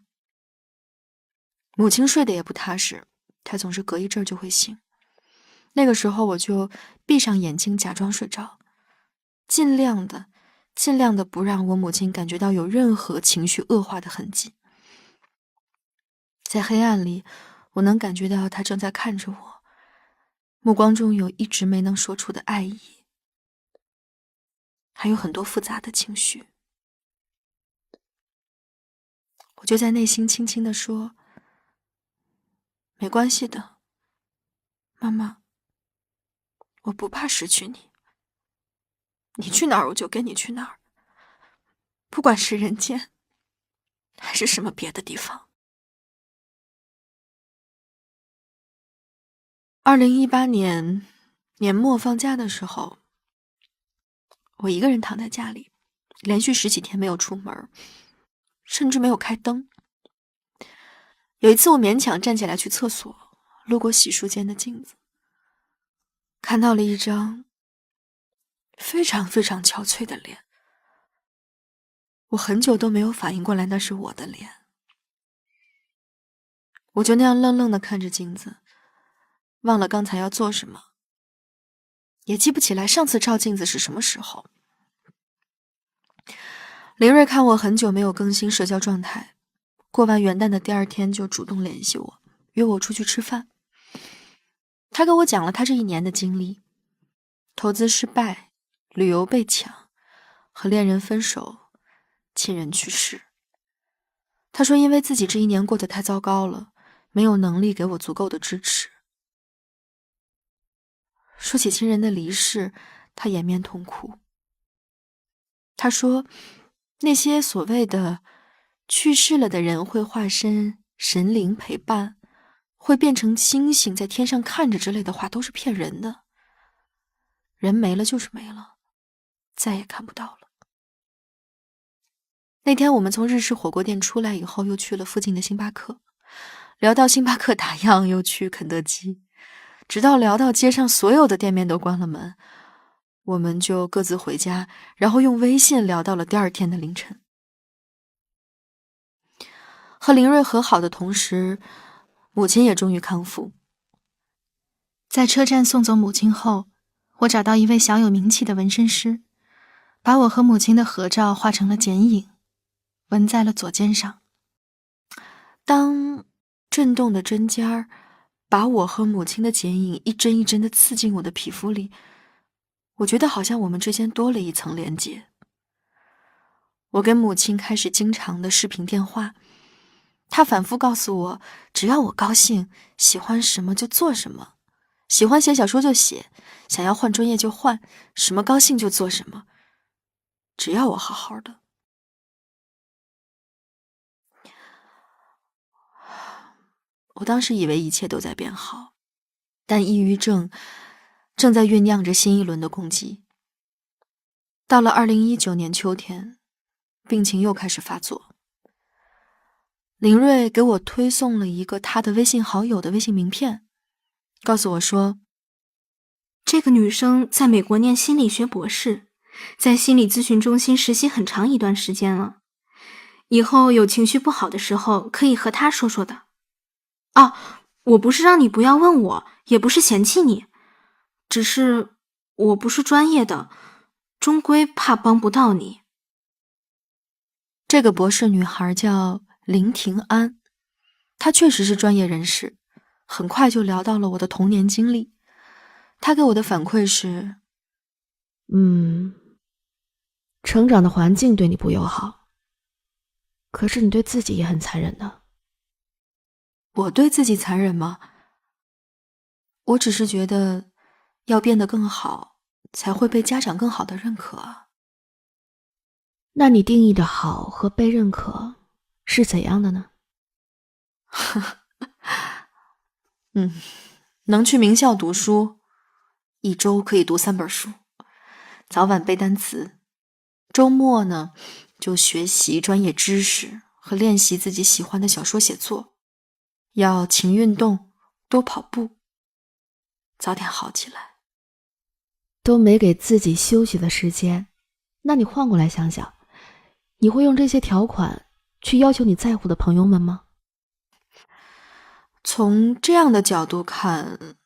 母亲睡得也不踏实，她总是隔一阵就会醒。那个时候我就闭上眼睛假装睡着，尽量的不让我母亲感觉到有任何情绪恶化的痕迹。在黑暗里，我能感觉到她正在看着我，目光中有一直没能说出的爱意，还有很多复杂的情绪。我就在内心轻轻地说，没关系的，妈妈，我不怕失去你，你去哪儿我就跟你去哪儿，不管是人间还是什么别的地方。2018年年末放假的时候，我一个人躺在家里，连续10几天没有出门，甚至没有开灯。有一次我勉强站起来去厕所，路过洗漱间的镜子，看到了一张非常非常憔悴的脸。我很久都没有反应过来那是我的脸。我就那样愣愣地看着镜子，忘了刚才要做什么，也记不起来上次照镜子是什么时候。林睿看我很久没有更新社交状态，过完元旦的第2天就主动联系我，约我出去吃饭。他跟我讲了他这1年的经历，投资失败，旅游被抢，和恋人分手，亲人去世。他说因为自己这1年过得太糟糕了，没有能力给我足够的支持。说起亲人的离世，他掩面痛哭。他说那些所谓的去世了的人会化身神灵陪伴，会变成星星在天上看着之类的话都是骗人的。人没了就是没了，再也看不到了。那天我们从日式火锅店出来以后，又去了附近的星巴克，聊到星巴克打烊，又去肯德基，直到聊到街上所有的店面都关了门，我们就各自回家，然后用微信聊到了第2天的凌晨。和林睿和好的同时，母亲也终于康复。在车站送走母亲后，我找到一位小有名气的纹身师，把我和母亲的合照画成了剪影，纹在了左肩上。当震动的针尖儿把我和母亲的剪影一针一针地刺进我的皮肤里，我觉得好像我们之间多了一层连结。我跟母亲开始经常的视频电话，她反复告诉我，只要我高兴，喜欢什么就做什么，喜欢写小说就写，想要换专业就换，什么高兴就做什么，只要我好好的。我当时以为一切都在变好，但抑郁症正在酝酿着新一轮的攻击。到了2019年秋天，病情又开始发作。林睿给我推送了一个他的微信好友的微信名片，告诉我说，这个女生在美国念心理学博士，在心理咨询中心实习很长一段时间了，以后有情绪不好的时候可以和她说说的。我不是让你不要问我，也不是嫌弃你，只是我不是专业的，终归怕帮不到你。这个博士女孩叫林庭安，她确实是专业人士，很快就聊到了我的童年经历。她给我的反馈是，成长的环境对你不友好，可是你对自己也很残忍的。我对自己残忍吗？我只是觉得要变得更好，才会被家长更好的认可啊。那你定义的好和被认可是怎样的呢？能去名校读书，1周可以读3本书，早晚背单词，周末呢就学习专业知识和练习自己喜欢的小说写作，要勤运动，多跑步，早点好起来。都没给自己休息的时间，那你换过来想想，你会用这些条款去要求你在乎的朋友们吗？从这样的角度看，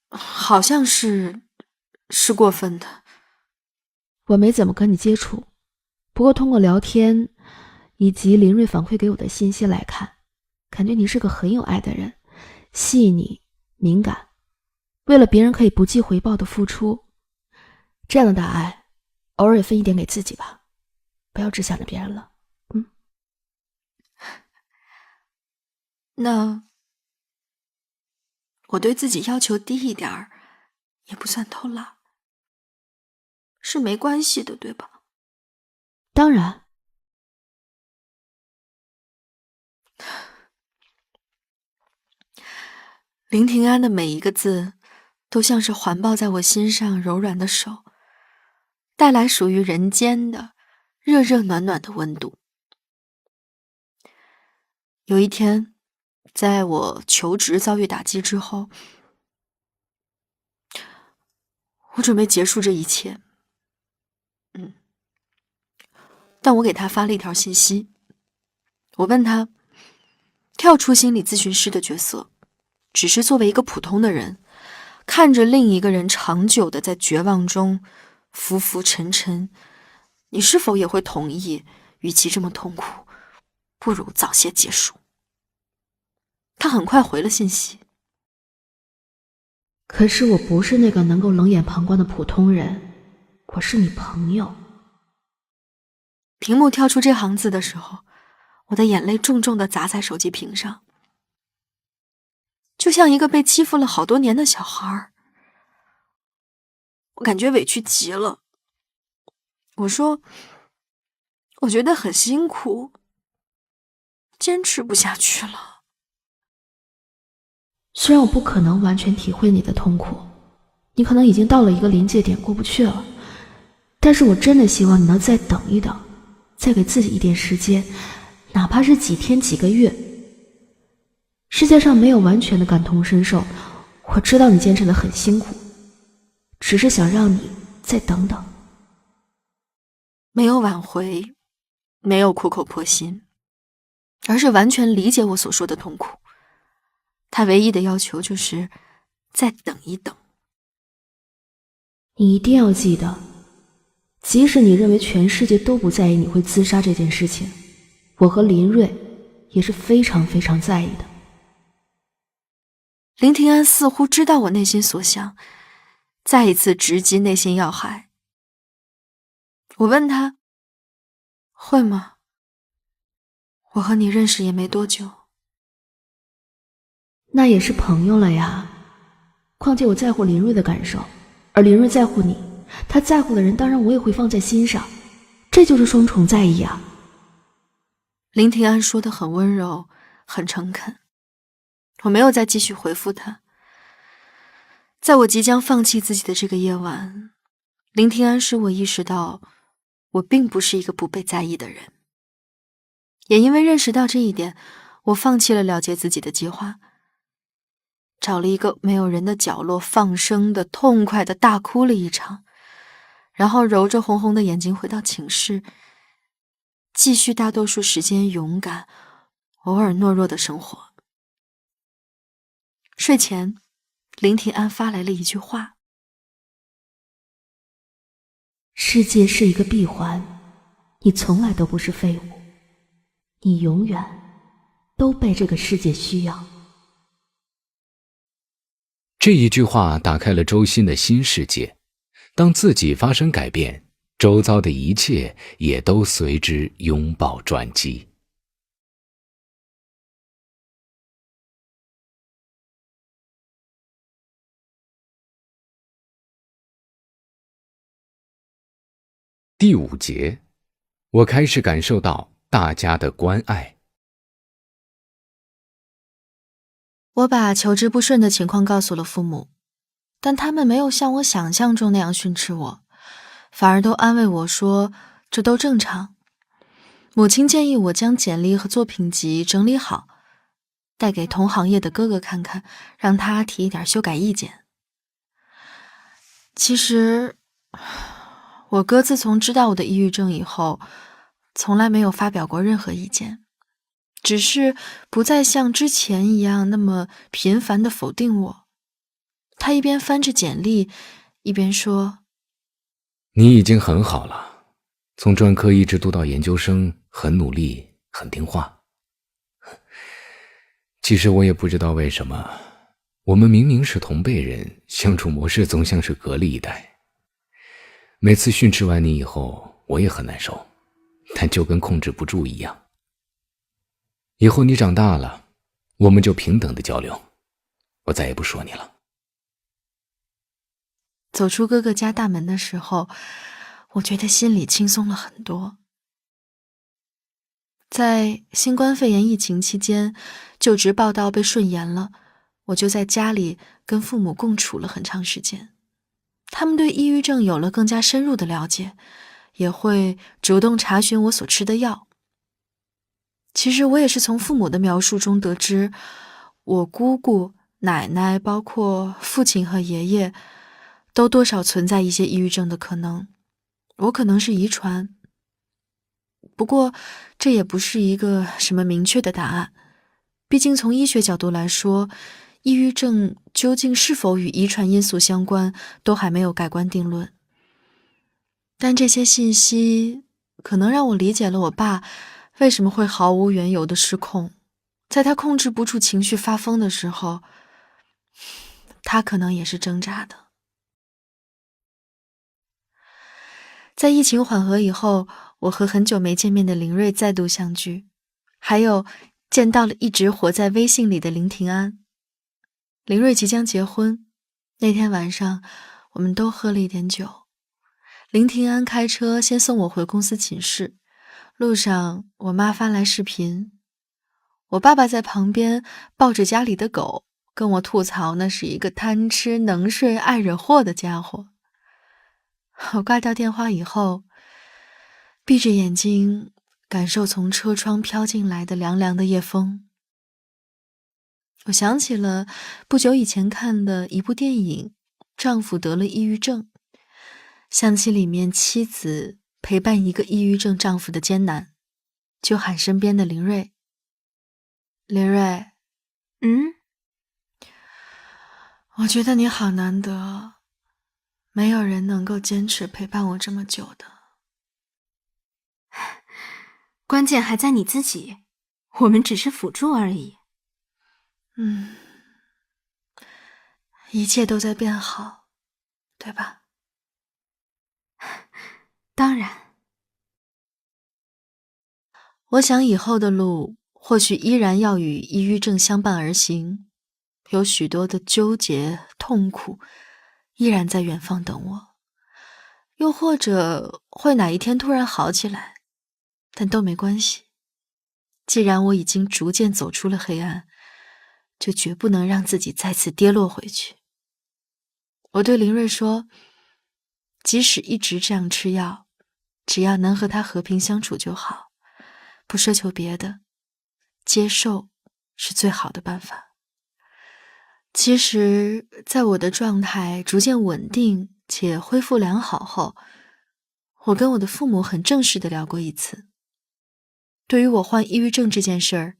好像是过分的。我没怎么跟你接触，不过通过聊天以及林睿反馈给我的信息来看，感觉你是个很有爱的人，细腻敏感，为了别人可以不计回报的付出。这样的大爱偶尔也分一点给自己吧，不要只想着别人了。那我对自己要求低一点儿也不算偷懒，是没关系的，对吧？当然。林庭安的每一个字都像是环抱在我心上柔软的手，带来属于人间的热热暖暖的温度。有一天，在我求职遭遇打击之后，我准备结束这一切。但我给他发了一条信息，我问他，跳出心理咨询师的角色，只是作为一个普通的人，看着另一个人长久的在绝望中浮浮沉沉，你是否也会同意，与其这么痛苦，不如早些结束？他很快回了信息。可是我不是那个能够冷眼旁观的普通人，我是你朋友。屏幕跳出这行字的时候，我的眼泪重重地砸在手机屏上，就像一个被欺负了好多年的小孩。我感觉委屈极了。我说，我觉得很辛苦，坚持不下去了。虽然我不可能完全体会你的痛苦，你可能已经到了一个临界点过不去了，但是我真的希望你能再等一等，再给自己一点时间，哪怕是几天几个月。世界上没有完全的感同身受，我知道你坚持得很辛苦，只是想让你再等等。没有挽回，没有苦口婆心，而是完全理解我所说的痛苦。他唯一的要求就是再等一等。你一定要记得，即使你认为全世界都不在意你会自杀这件事情，我和林睿也是非常非常在意的。林庭安似乎知道我内心所想，再一次直击内心要害。我问他，会吗？我和你认识也没多久。那也是朋友了呀，况且我在乎林睿的感受，而林睿在乎你，他在乎的人当然我也会放在心上，这就是双重在意啊。林庭安说得很温柔，很诚恳。我没有再继续回复他。在我即将放弃自己的这个夜晚，林庭安使我意识到，我并不是一个不被在意的人。也因为认识到这一点，我放弃了了结自己的计划，找了一个没有人的角落，放声的痛快的大哭了一场，然后揉着红红的眼睛回到寝室，继续大多数时间勇敢，偶尔懦弱的生活。睡前，林庭安发来了一句话：世界是一个闭环，你从来都不是废物，你永远都被这个世界需要。这一句话打开了周欣的新世界，当自己发生改变，周遭的一切也都随之拥抱转机。第5节，我开始感受到大家的关爱。我把求职不顺的情况告诉了父母，但他们没有像我想象中那样训斥我，反而都安慰我说这都正常。母亲建议我将简历和作品集整理好，带给同行业的哥哥看看，让他提一点修改意见。其实我哥自从知道我的抑郁症以后，从来没有发表过任何意见，只是不再像之前一样那么频繁地否定我。他一边翻着简历，一边说：你已经很好了，从专科一直读到研究生，很努力，很听话。其实我也不知道为什么，我们明明是同辈人，相处模式总像是隔了一代。每次训斥完你以后，我也很难受，但就跟控制不住一样。以后你长大了，我们就平等的交流，我再也不说你了。走出哥哥家大门的时候，我觉得心里轻松了很多。在新冠肺炎疫情期间，就职报到被顺延了，我就在家里跟父母共处了很长时间。他们对抑郁症有了更加深入的了解，也会主动查询我所吃的药。其实我也是从父母的描述中得知，我姑姑、奶奶，包括父亲和爷爷，都多少存在一些抑郁症的可能。我可能是遗传，不过这也不是一个什么明确的答案。毕竟从医学角度来说，抑郁症究竟是否与遗传因素相关，都还没有盖棺定论。但这些信息可能让我理解了我爸为什么会毫无缘由的失控。在他控制不住情绪发疯的时候，他可能也是挣扎的。在疫情缓和以后，我和很久没见面的林瑞再度相聚，还有见到了一直活在微信里的林庭安。林瑞即将结婚，那天晚上我们都喝了一点酒。林庭安开车先送我回公司寝室，路上我妈发来视频，我爸爸在旁边抱着家里的狗，跟我吐槽那是一个贪吃能睡爱惹祸的家伙。我挂掉电话以后，闭着眼睛感受从车窗飘进来的凉凉的夜风。我想起了不久以前看的一部电影《丈夫得了抑郁症》，想起里面妻子陪伴一个抑郁症丈夫的艰难，就喊身边的林瑞。林瑞，我觉得你好难得，没有人能够坚持陪伴我这么久的。关键还在你自己，我们只是辅助而已。一切都在变好，对吧？当然。我想以后的路或许依然要与抑郁症相伴而行，有许多的纠结痛苦依然在远方等我，又或者会哪一天突然好起来，但都没关系。既然我已经逐渐走出了黑暗，就绝不能让自己再次跌落回去。我对林瑞说，即使一直这样吃药，只要能和他和平相处就好，不奢求别的，接受是最好的办法。其实，在我的状态逐渐稳定且恢复良好后，我跟我的父母很正式地聊过一次。对于我患抑郁症这件事儿，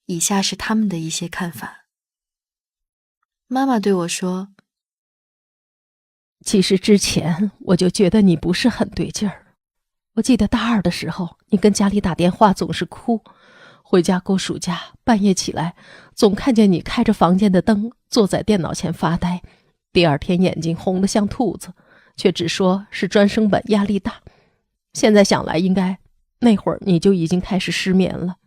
以下是他们的一些看法。妈妈对我说，其实之前我就觉得你不是很对劲儿。我记得大二的时候，你跟家里打电话总是哭，回家过暑假，半夜起来总看见你开着房间的灯，坐在电脑前发呆，第二天眼睛红得像兔子，却只说是专升本压力大。现在想来，应该那会儿你就已经开始失眠了。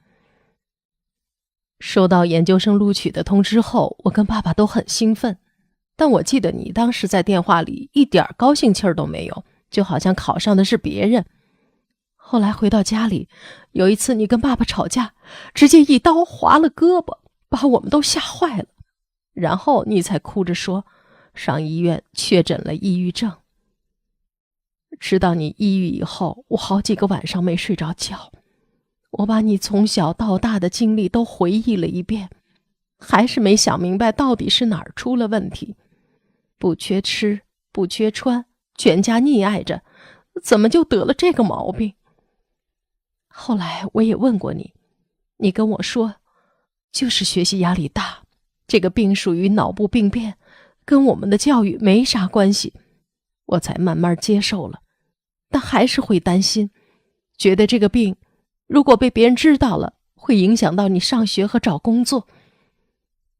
收到研究生录取的通知后，我跟爸爸都很兴奋，但我记得你当时在电话里一点高兴气儿都没有，就好像考上的是别人。后来回到家里，有一次你跟爸爸吵架，直接一刀划了胳膊，把我们都吓坏了。然后你才哭着说上医院确诊了抑郁症。知道你抑郁以后，我好几个晚上没睡着觉。我把你从小到大的经历都回忆了一遍，还是没想明白到底是哪儿出了问题。不缺吃，不缺穿，全家溺爱着，怎么就得了这个毛病？后来我也问过你，你跟我说，就是学习压力大，这个病属于脑部病变，跟我们的教育没啥关系。我才慢慢接受了，但还是会担心，觉得这个病如果被别人知道了，会影响到你上学和找工作。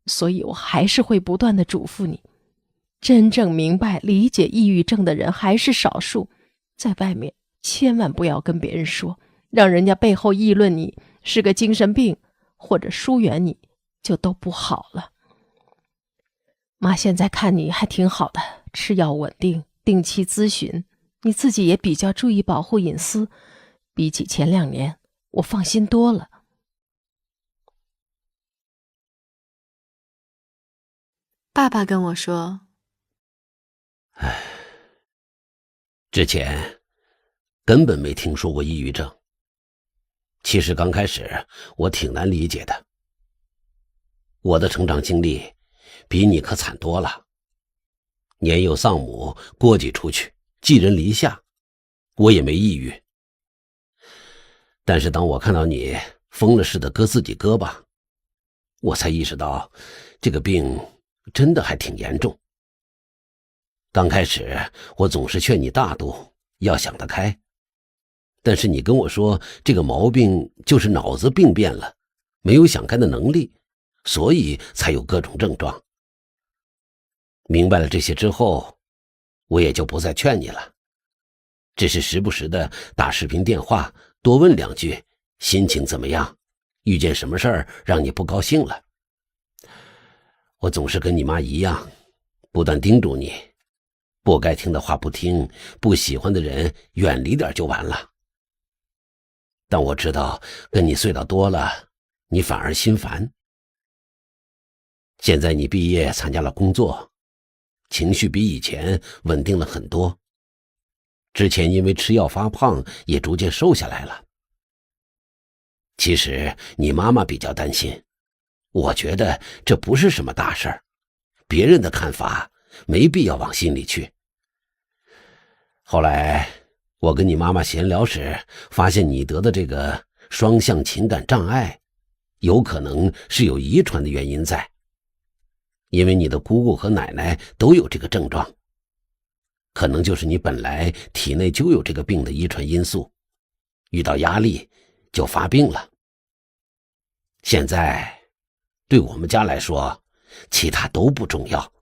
所以我还是会不断地嘱咐你，真正明白理解抑郁症的人还是少数，在外面千万不要跟别人说，让人家背后议论你是个精神病，或者疏远你，就都不好了。妈现在看你还挺好的，吃药稳定，定期咨询，你自己也比较注意保护隐私，比起前2年，我放心多了。爸爸跟我说，之前根本没听说过抑郁症。其实刚开始我挺难理解的。我的成长经历比你可惨多了，年幼丧母，过继出去，寄人篱下，我也没抑郁。但是当我看到你疯了似的割自己胳膊，我才意识到这个病真的还挺严重。刚开始我总是劝你大度，要想得开，但是你跟我说这个毛病就是脑子病变了，没有想开的能力，所以才有各种症状。明白了这些之后，我也就不再劝你了，只是时不时的打视频电话，多问2句心情怎么样，遇见什么事儿让你不高兴了。我总是跟你妈一样，不断叮嘱你，不该听的话不听，不喜欢的人远离点就完了。但我知道跟你隧道多了，你反而心烦。现在你毕业参加了工作，情绪比以前稳定了很多，之前因为吃药发胖也逐渐瘦下来了。其实你妈妈比较担心，我觉得这不是什么大事儿，别人的看法没必要往心里去。后来我跟你妈妈闲聊时，发现你得的这个双向情感障碍，有可能是有遗传的原因在，因为你的姑姑和奶奶都有这个症状，可能就是你本来体内就有这个病的遗传因素，遇到压力就发病了。现在对我们家来说，其他都不重要，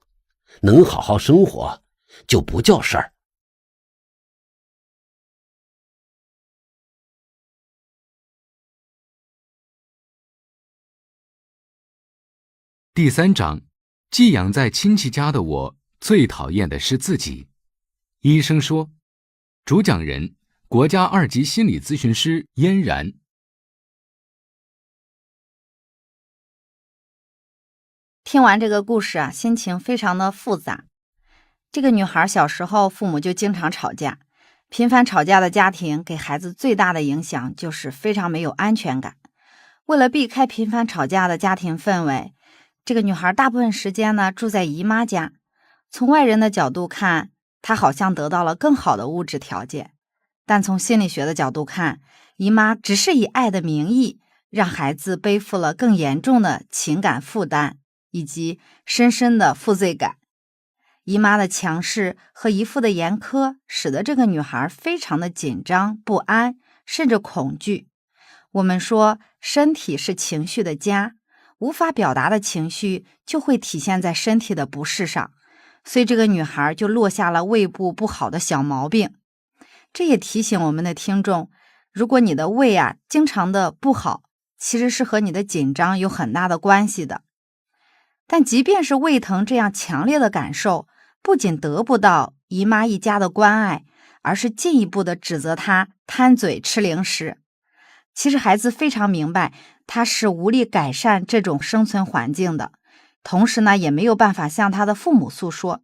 能好好生活就不叫事儿。第3章，寄养在亲戚家的我最讨厌的是自己。医生说，主讲人国家2级心理咨询师嫣然。听完这个故事啊，心情非常的复杂。这个女孩小时候父母就经常吵架，频繁吵架的家庭给孩子最大的影响就是非常没有安全感。为了避开频繁吵架的家庭氛围，这个女孩大部分时间呢住在姨妈家。从外人的角度看，她好像得到了更好的物质条件，但从心理学的角度看，姨妈只是以爱的名义，让孩子背负了更严重的情感负担以及深深的负罪感。姨妈的强势和姨父的严苛，使得这个女孩非常的紧张、不安，甚至恐惧。我们说，身体是情绪的家，无法表达的情绪就会体现在身体的不适上，所以这个女孩就落下了胃部不好的小毛病。这也提醒我们的听众，如果你的胃经常的不好，其实是和你的紧张有很大的关系的。但即便是胃疼这样强烈的感受，不仅得不到姨妈一家的关爱，而是进一步的指责她贪嘴吃零食。其实孩子非常明白，他是无力改善这种生存环境的，同时呢，也没有办法向他的父母诉说。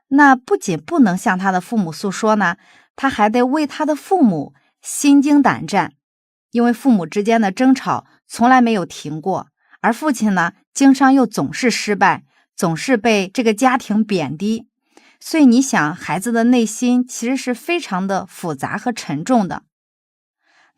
那不仅不能向他的父母诉说呢，他还得为他的父母心惊胆战，因为父母之间的争吵从来没有停过，而父亲呢，经商又总是失败，总是被这个家庭贬低。所以你想，孩子的内心其实是非常的复杂和沉重的。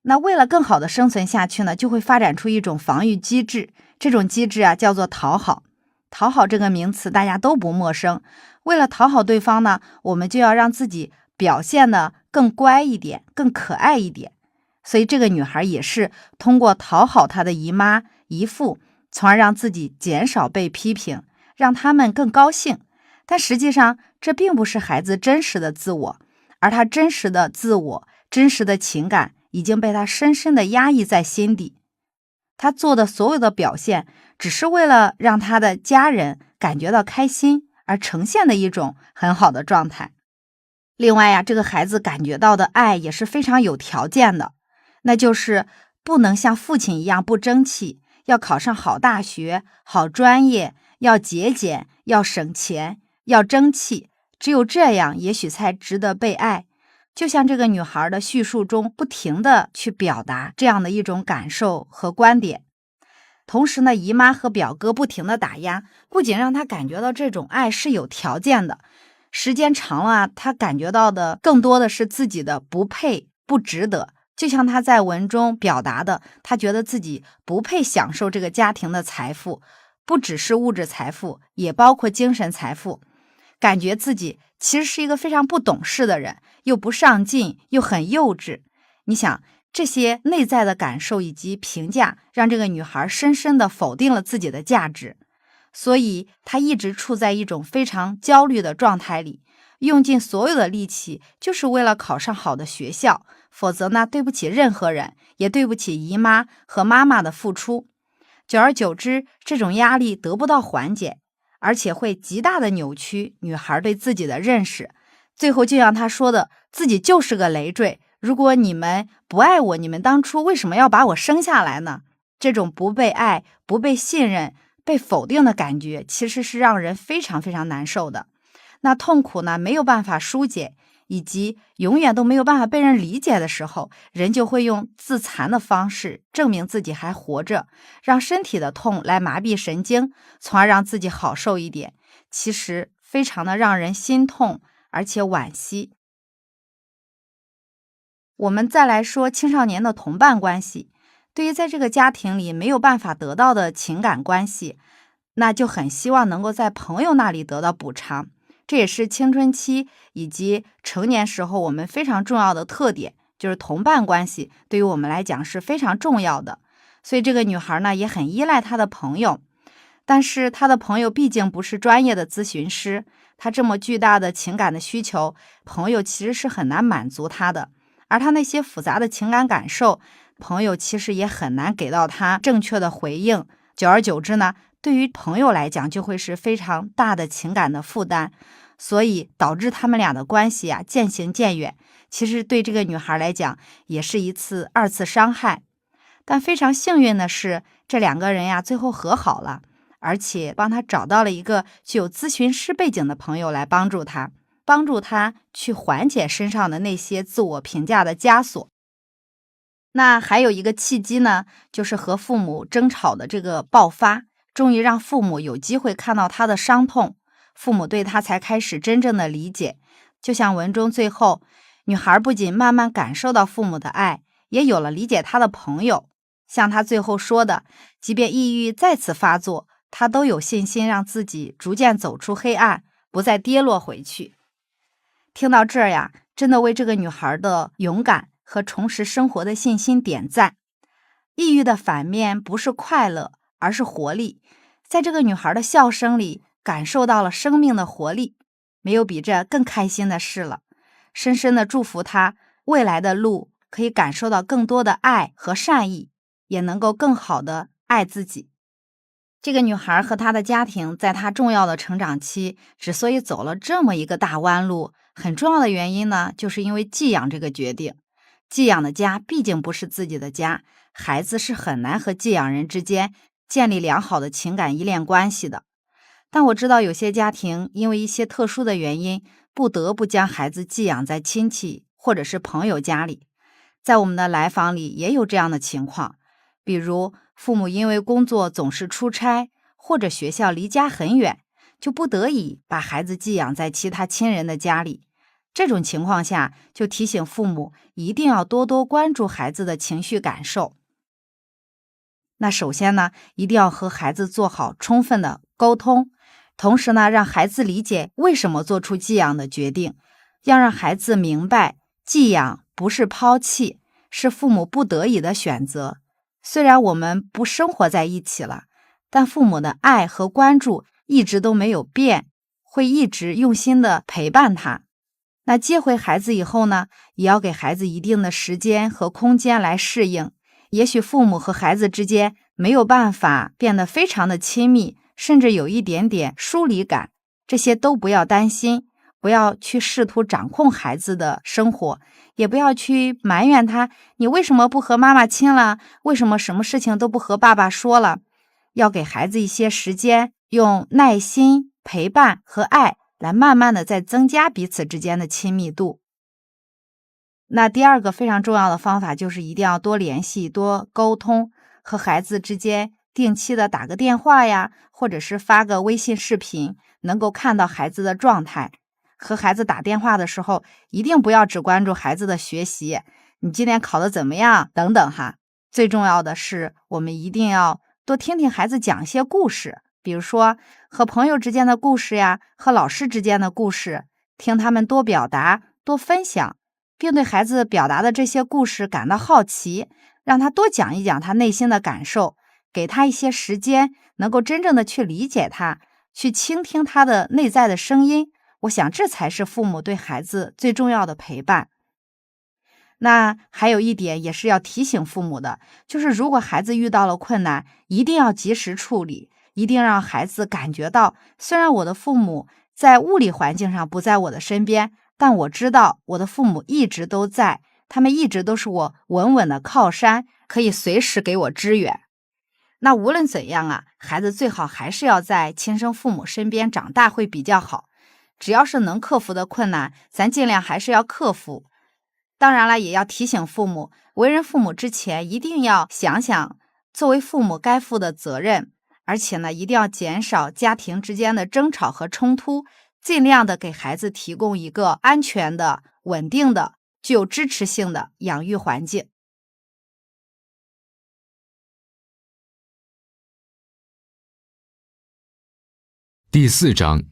那为了更好的生存下去呢，就会发展出一种防御机制，这种机制叫做讨好。讨好这个名词大家都不陌生，为了讨好对方呢，我们就要让自己表现得更乖一点，更可爱一点。所以这个女孩也是通过讨好她的姨妈、姨父，从而让自己减少被批评，让他们更高兴。但实际上，这并不是孩子真实的自我，而他真实的自我、真实的情感已经被他深深的压抑在心底。他做的所有的表现，只是为了让他的家人感觉到开心，而呈现的一种很好的状态。另外这个孩子感觉到的爱也是非常有条件的，那就是不能像父亲一样不争气，要考上好大学、好专业，要节俭，要省钱，要争气，只有这样也许才值得被爱。就像这个女孩的叙述中不停地去表达这样的一种感受和观点。同时呢，姨妈和表哥不停地打压，不仅让她感觉到这种爱是有条件的，时间长了她感觉到的更多的是自己的不配、不值得，就像他在文中表达的，他觉得自己不配享受这个家庭的财富，不只是物质财富，也包括精神财富，感觉自己其实是一个非常不懂事的人，又不上进，又很幼稚。你想，这些内在的感受以及评价，让这个女孩深深地否定了自己的价值，所以她一直处在一种非常焦虑的状态里，用尽所有的力气，就是为了考上好的学校，否则呢，对不起任何人，也对不起姨妈和妈妈的付出。久而久之，这种压力得不到缓解，而且会极大的扭曲女孩对自己的认识。最后就像她说的，自己就是个累赘，如果你们不爱我，你们当初为什么要把我生下来呢？这种不被爱、不被信任、被否定的感觉，其实是让人非常非常难受的。那痛苦呢，没有办法疏解，以及永远都没有办法被人理解的时候，人就会用自残的方式证明自己还活着，让身体的痛来麻痹神经，从而让自己好受一点。其实非常的让人心痛，而且惋惜。我们再来说青少年的同伴关系，对于在这个家庭里没有办法得到的情感关系，那就很希望能够在朋友那里得到补偿。这也是青春期以及成年时候我们非常重要的特点，就是同伴关系对于我们来讲是非常重要的。所以这个女孩呢，也很依赖她的朋友，但是她的朋友毕竟不是专业的咨询师，她这么巨大的情感的需求，朋友其实是很难满足她的。而她那些复杂的情感感受，朋友其实也很难给到她正确的回应。久而久之呢，对于朋友来讲就会是非常大的情感的负担，所以导致他们俩的关系啊渐行渐远。其实对这个女孩来讲也是一次二次伤害。但非常幸运的是，这两个人呀最后和好了，而且帮她找到了一个具有咨询师背景的朋友来帮助她去缓解身上的那些自我评价的枷锁。那还有一个契机呢，就是和父母争吵的这个爆发，终于让父母有机会看到她的伤痛，父母对她才开始真正的理解。就像文中最后，女孩不仅慢慢感受到父母的爱，也有了理解她的朋友。像她最后说的，即便抑郁再次发作，她都有信心让自己逐渐走出黑暗，不再跌落回去。听到这儿呀，真的为这个女孩的勇敢和重拾生活的信心点赞。抑郁的反面不是快乐，而是活力。在这个女孩的笑声里，感受到了生命的活力，没有比这更开心的事了。深深的祝福她未来的路可以感受到更多的爱和善意，也能够更好的爱自己。这个女孩和她的家庭在她重要的成长期之所以走了这么一个大弯路，很重要的原因呢，就是因为寄养这个决定。寄养的家毕竟不是自己的家，孩子是很难和寄养人之间建立良好的情感依恋关系的。但我知道有些家庭因为一些特殊的原因，不得不将孩子寄养在亲戚或者是朋友家里。在我们的来访里也有这样的情况，比如父母因为工作总是出差，或者学校离家很远，就不得已把孩子寄养在其他亲人的家里。这种情况下，就提醒父母一定要多多关注孩子的情绪感受。那首先呢，一定要和孩子做好充分的沟通，同时呢，让孩子理解为什么做出寄养的决定，要让孩子明白寄养不是抛弃，是父母不得已的选择。虽然我们不生活在一起了，但父母的爱和关注一直都没有变，会一直用心的陪伴他。那接回孩子以后呢，也要给孩子一定的时间和空间来适应。也许父母和孩子之间没有办法变得非常的亲密，甚至有一点点疏离感，这些都不要担心，不要去试图掌控孩子的生活，也不要去埋怨他，你为什么不和妈妈亲了？为什么什么事情都不和爸爸说了？要给孩子一些时间，用耐心、陪伴和爱来慢慢的再增加彼此之间的亲密度。那第二个非常重要的方法就是一定要多联系、多沟通，和孩子之间定期的打个电话呀，或者是发个微信视频，能够看到孩子的状态。和孩子打电话的时候，一定不要只关注孩子的学习，你今天考得怎么样等等哈。最重要的是，我们一定要多听听孩子讲一些故事，比如说和朋友之间的故事呀，和老师之间的故事，听他们多表达、多分享，并对孩子表达的这些故事感到好奇，让他多讲一讲他内心的感受，给他一些时间，能够真正的去理解他，去倾听他的内在的声音。我想这才是父母对孩子最重要的陪伴。那还有一点也是要提醒父母的，就是如果孩子遇到了困难，一定要及时处理，一定让孩子感觉到，虽然我的父母在物理环境上不在我的身边，但我知道我的父母一直都在，他们一直都是我稳稳的靠山，可以随时给我支援。那无论怎样啊，孩子最好还是要在亲生父母身边长大会比较好。只要是能克服的困难，咱尽量还是要克服。当然了，也要提醒父母，为人父母之前一定要想想作为父母该负的责任，而且呢，一定要减少家庭之间的争吵和冲突，尽量的给孩子提供一个安全的、稳定的、具有支持性的养育环境。第4章，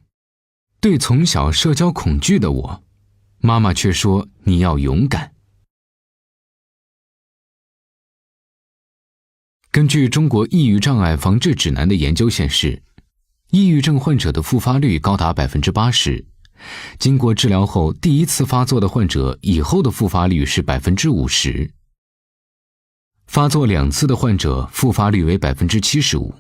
对从小社交恐惧的我，妈妈却说你要勇敢。根据中国抑郁障碍防治指南的研究显示，抑郁症患者的复发率高达 80%， 经过治疗后第一次发作的患者以后的复发率是 50%， 发作2次的患者复发率为 75%，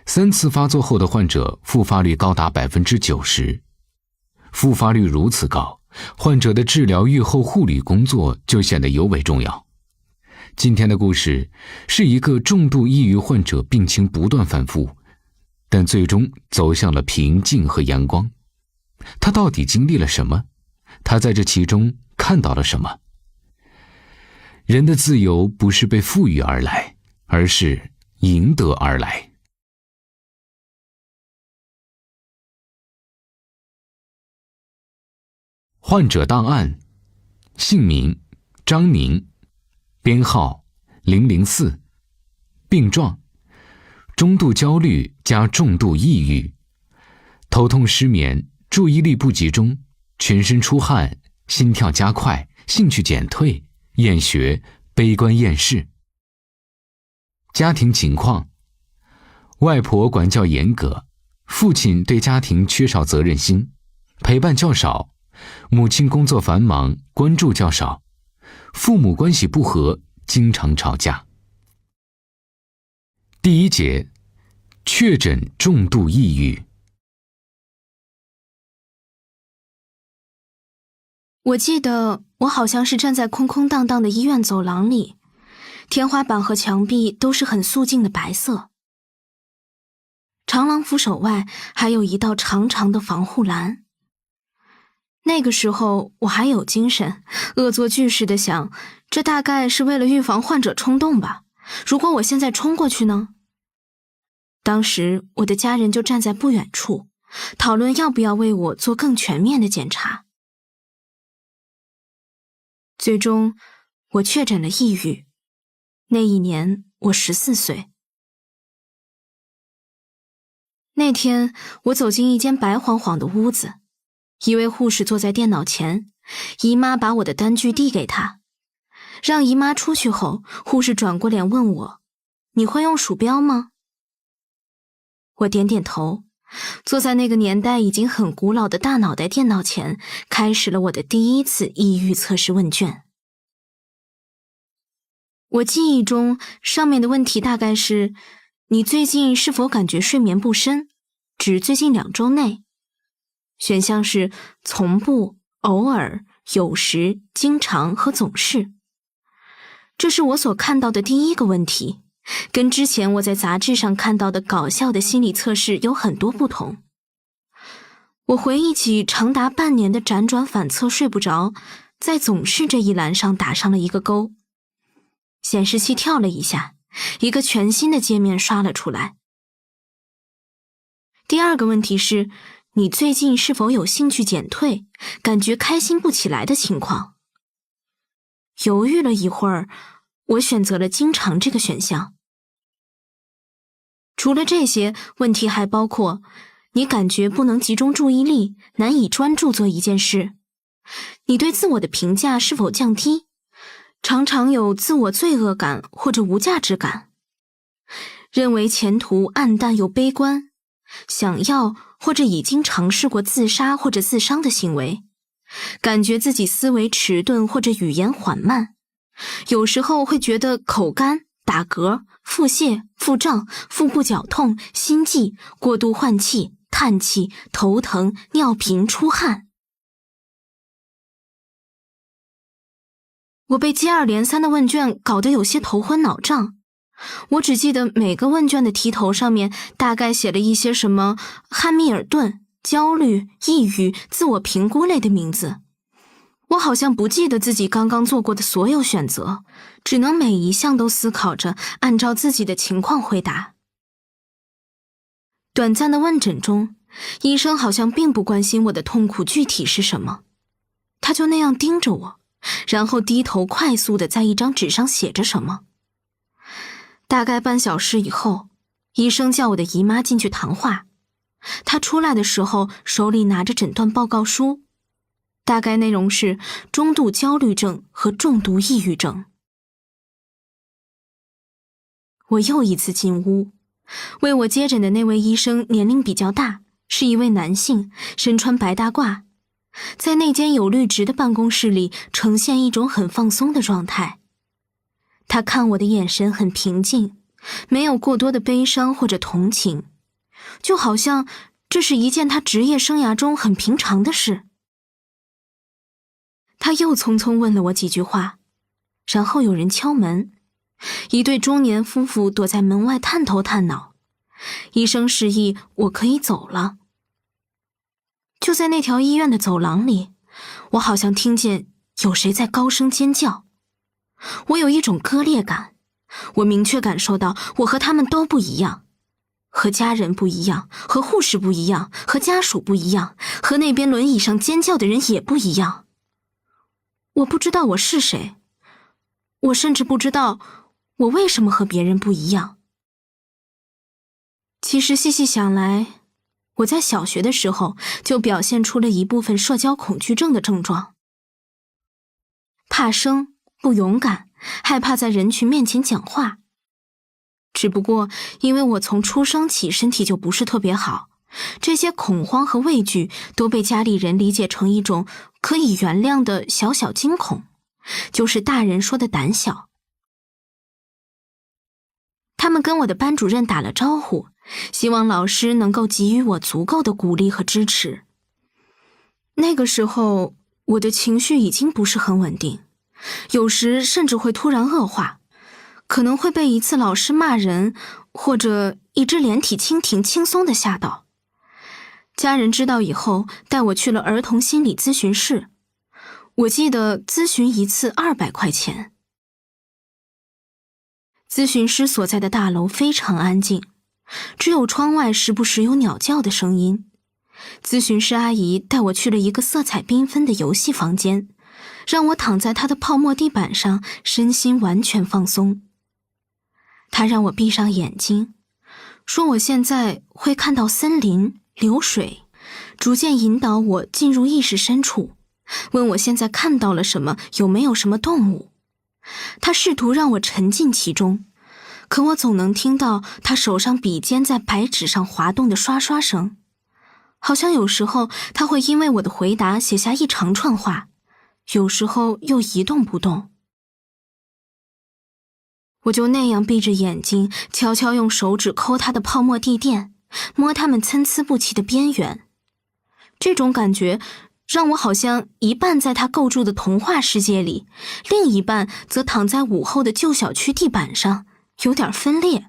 3次发作后的患者复发率高达 90%。 复发率如此高，患者的治疗预后护理工作就显得尤为重要。今天的故事是一个重度抑郁患者病情不断反复，但最终走向了平静和阳光。他到底经历了什么？他在这其中看到了什么？人的自由不是被赋予而来，而是赢得而来。患者档案：姓名张宁，编号004，病状中度焦虑加重度抑郁，头痛失眠，注意力不集中，全身出汗，心跳加快，兴趣减退，厌学，悲观厌世。家庭情况：外婆管教严格，父亲对家庭缺少责任心，陪伴较少，母亲工作繁忙，关注较少，父母关系不和，经常吵架。第1节，确诊重度抑郁。我记得我好像是站在空空荡荡的医院走廊里，天花板和墙壁都是很素净的白色，长廊扶手外还有一道长长的防护栏。那个时候我还有精神，恶作剧似的想，这大概是为了预防患者冲动吧。如果我现在冲过去呢？当时我的家人就站在不远处，讨论要不要为我做更全面的检查。最终我确诊了抑郁，那一年我14岁。那天我走进一间白晃晃的屋子，一位护士坐在电脑前，姨妈把我的单据递给她。让姨妈出去后，护士转过脸问我：“你会用鼠标吗？”我点点头，坐在那个年代已经很古老的大脑袋电脑前，开始了我的第一次抑郁测试问卷。我记忆中上面的问题大概是：你最近是否感觉睡眠不深？指最近2周内。选项是从不、偶尔、有时、经常和总是。这是我所看到的第一个问题，跟之前我在杂志上看到的搞笑的心理测试有很多不同。我回忆起长达半年的辗转反侧睡不着，在总是这一栏上打上了一个勾。显示器跳了一下，一个全新的界面刷了出来。第二个问题是，你最近是否有兴趣减退，感觉开心不起来的情况？犹豫了一会儿，我选择了经常这个选项。除了这些，问题还包括你感觉不能集中注意力，难以专注做一件事；你对自我的评价是否降低，常常有自我罪恶感或者无价值感；认为前途暗淡又悲观；想要或者已经尝试过自杀或者自伤的行为；感觉自己思维迟钝或者语言缓慢；有时候会觉得口干、打嗝、腹泻、腹胀、腹部绞痛、心悸、过度换气、叹气、头疼、尿频、出汗。我被接二连三的问卷搞得有些头昏脑胀，我只记得每个问卷的题头上面大概写了一些什么汉密尔顿、焦虑、抑郁、自我评估类的名字。我好像不记得自己刚刚做过的所有选择，只能每一项都思考着，按照自己的情况回答。短暂的问诊中，医生好像并不关心我的痛苦具体是什么，他就那样盯着我，然后低头快速地在一张纸上写着什么。大概半小时以后，医生叫我的姨妈进去谈话。她出来的时候手里拿着诊断报告书，大概内容是中度焦虑症和重度抑郁症。我又一次进屋，为我接诊的那位医生年龄比较大，是一位男性，身穿白大褂，在那间有绿植的办公室里呈现一种很放松的状态。他看我的眼神很平静，没有过多的悲伤或者同情，就好像这是一件他职业生涯中很平常的事。他又匆匆问了我几句话，然后有人敲门，一对中年夫妇躲在门外探头探脑，医生示意我可以走了。就在那条医院的走廊里，我好像听见有谁在高声尖叫。我有一种割裂感，我明确感受到我和他们都不一样，和家人不一样，和护士不一样，和家属不一样，和那边轮椅上尖叫的人也不一样。我不知道我是谁，我甚至不知道我为什么和别人不一样。其实细细想来，我在小学的时候就表现出了一部分社交恐惧症的症状，怕生、不勇敢，害怕在人群面前讲话。只不过因为我从出生起身体就不是特别好，这些恐慌和畏惧都被家里人理解成一种可以原谅的小小惊恐，就是大人说的胆小。他们跟我的班主任打了招呼，希望老师能够给予我足够的鼓励和支持。那个时候，我的情绪已经不是很稳定，有时甚至会突然恶化，可能会被一次老师骂人，或者一只连体蜻蜓轻松地吓到。家人知道以后，带我去了儿童心理咨询室。我记得咨询一次200块钱。咨询师所在的大楼非常安静，只有窗外时不时有鸟叫的声音。咨询师阿姨带我去了一个色彩缤纷的游戏房间，让我躺在她的泡沫地板上，身心完全放松。她让我闭上眼睛，说我现在会看到森林、流水，逐渐引导我进入意识深处，问我现在看到了什么，有没有什么动物。他试图让我沉浸其中，可我总能听到他手上笔尖在白纸上滑动的刷刷声，好像有时候他会因为我的回答写下一长串话，有时候又一动不动。我就那样闭着眼睛，悄悄用手指抠他的泡沫地垫，摸它们参差不齐的边缘。这种感觉让我好像一半在他构筑的童话世界里，另一半则躺在午后的旧小区地板上，有点分裂。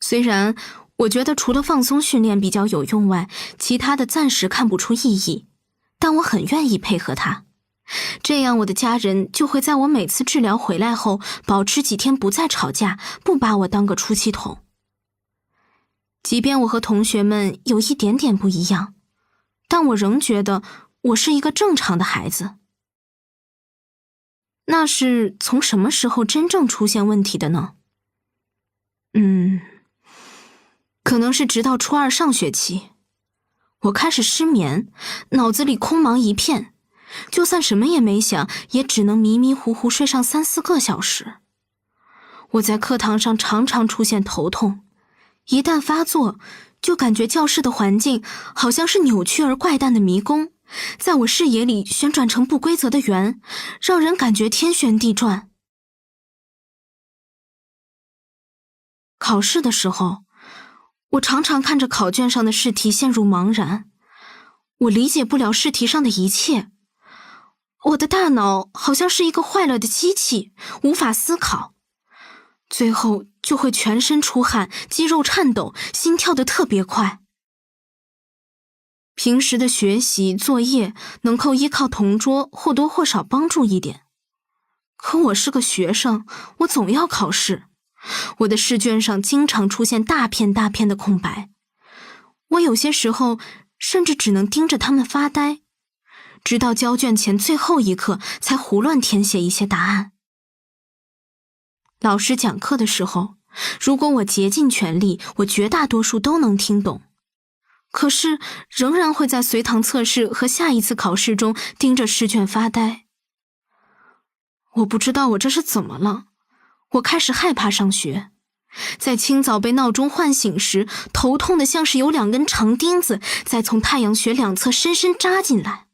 虽然我觉得除了放松训练比较有用外，其他的暂时看不出意义，但我很愿意配合他。这样我的家人就会在我每次治疗回来后，保持几天不再吵架，不把我当个出气筒。即便我和同学们有一点点不一样，但我仍觉得我是一个正常的孩子。那是从什么时候真正出现问题的呢？可能是直到初二上学期，我开始失眠，脑子里空茫一片，就算什么也没想，也只能迷迷糊糊睡上3-4个小时。我在课堂上常常出现头痛，一旦发作，就感觉教室的环境好像是扭曲而怪诞的迷宫，在我视野里旋转成不规则的圆，让人感觉天旋地转。考试的时候，我常常看着考卷上的试题陷入茫然，我理解不了试题上的一切。我的大脑好像是一个坏了的机器，无法思考，最后就会全身出汗，肌肉颤抖，心跳得特别快。平时的学习作业能够依靠同桌或多或少帮助一点，可我是个学生，我总要考试，我的试卷上经常出现大片大片的空白，我有些时候甚至只能盯着他们发呆，直到交卷前最后一刻才胡乱填写一些答案。老师讲课的时候，如果我竭尽全力，我绝大多数都能听懂，可是仍然会在随堂测试和下一次考试中盯着试卷发呆。我不知道我这是怎么了，我开始害怕上学，在清早被闹钟唤醒时，头痛的像是有2根长钉子在从太阳穴两侧深深扎进来。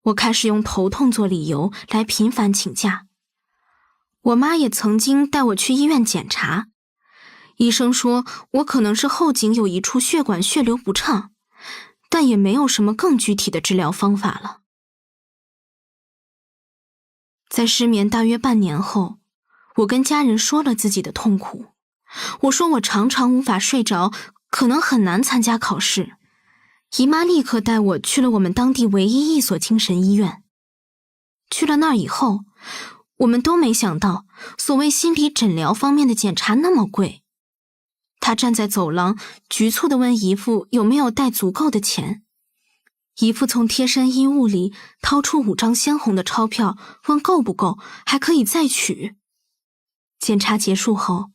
我开始用头痛做理由来频繁请假。我妈也曾经带我去医院检查，医生说我可能是后颈有一处血管血流不畅，但也没有什么更具体的治疗方法了。在失眠大约半年后，我跟家人说了自己的痛苦。我说我常常无法睡着，可能很难参加考试。姨妈立刻带我去了我们当地唯一一所精神医院。去了那儿以后，我们都没想到所谓心理诊疗方面的检查那么贵。她站在走廊，局促地问姨父有没有带足够的钱。姨父从贴身衣物里掏出5张鲜红的钞票，问够不够，还可以再取。检查结束后，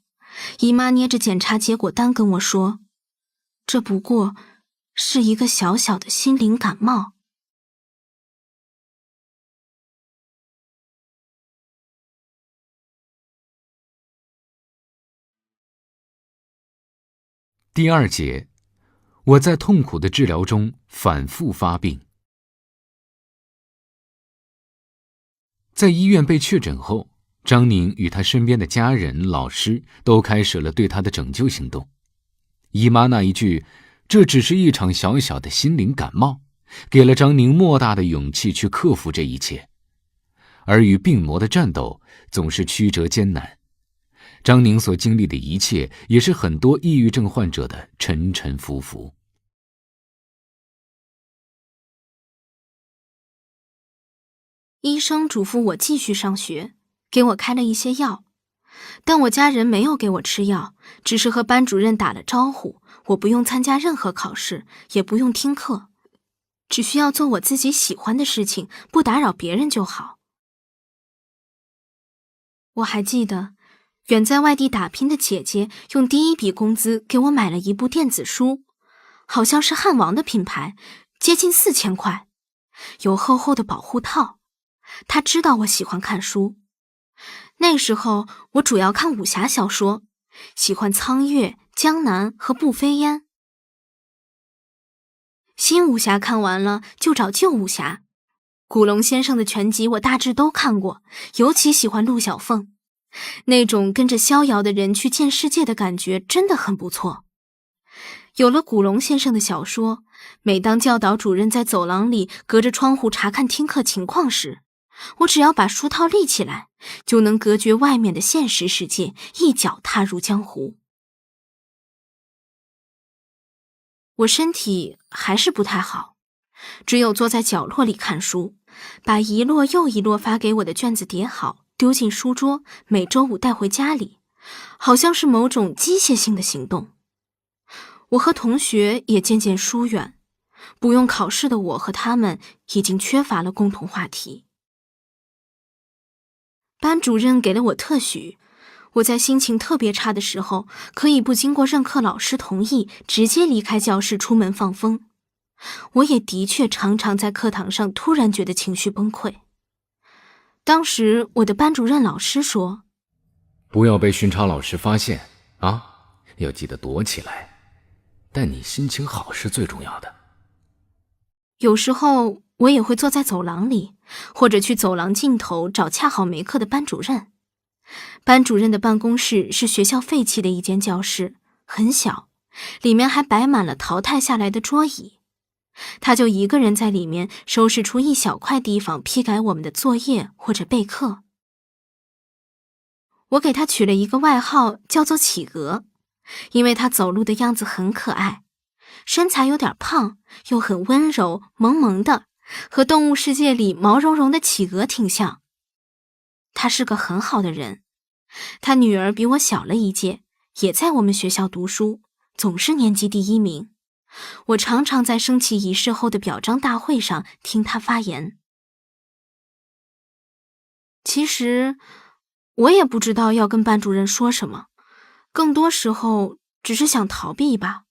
姨妈捏着检查结果单跟我说，这不过是一个小小的心灵感冒。第2节，我在痛苦的治疗中反复发病。在医院被确诊后，张宁与他身边的家人、老师都开始了对他的拯救行动。姨妈那一句“这只是一场小小的心灵感冒”，给了张宁莫大的勇气去克服这一切。而与病魔的战斗总是曲折艰难，张宁所经历的一切也是很多抑郁症患者的沉沉浮浮。医生嘱咐我继续上学，给我开了一些药，但我家人没有给我吃药，只是和班主任打了招呼，我不用参加任何考试，也不用听课，只需要做我自己喜欢的事情，不打扰别人就好。我还记得远在外地打拼的姐姐用第一笔工资给我买了一部电子书，好像是汉王的品牌，接近4000块，有厚厚的保护套。她知道我喜欢看书，那时候我主要看武侠小说，喜欢苍月、江南和步飞烟。新武侠看完了就找旧武侠，古龙先生的全集我大致都看过，尤其喜欢陆小凤，那种跟着逍遥的人去见世界的感觉真的很不错。有了古龙先生的小说，每当教导主任在走廊里隔着窗户查看听课情况时，我只要把书套立起来，就能隔绝外面的现实世界，一脚踏入江湖。我身体还是不太好，只有坐在角落里看书，把一摞又一摞发给我的卷子叠好，丢进书桌，每周5带回家里，好像是某种机械性的行动。我和同学也渐渐疏远，不用考试的我和他们已经缺乏了共同话题。班主任给了我特许，我在心情特别差的时候，可以不经过任课老师同意，直接离开教室出门放风。我也的确常常在课堂上突然觉得情绪崩溃。当时我的班主任老师说，不要被巡查老师发现啊，要记得躲起来，但你心情好是最重要的。有时候我也会坐在走廊里，或者去走廊尽头找恰好没课的班主任。班主任的办公室是学校废弃的一间教室，很小，里面还摆满了淘汰下来的桌椅。他就一个人在里面收拾出一小块地方批改我们的作业或者备课。我给他取了一个外号，叫做企鹅，因为他走路的样子很可爱，身材有点胖，又很温柔，萌萌的，和动物世界里毛茸茸的企鹅挺像。他是个很好的人，他女儿比我小了一届，也在我们学校读书，总是年级第1名。我常常在升旗仪式后的表彰大会上听他发言。其实我也不知道要跟班主任说什么，更多时候只是想逃避吧。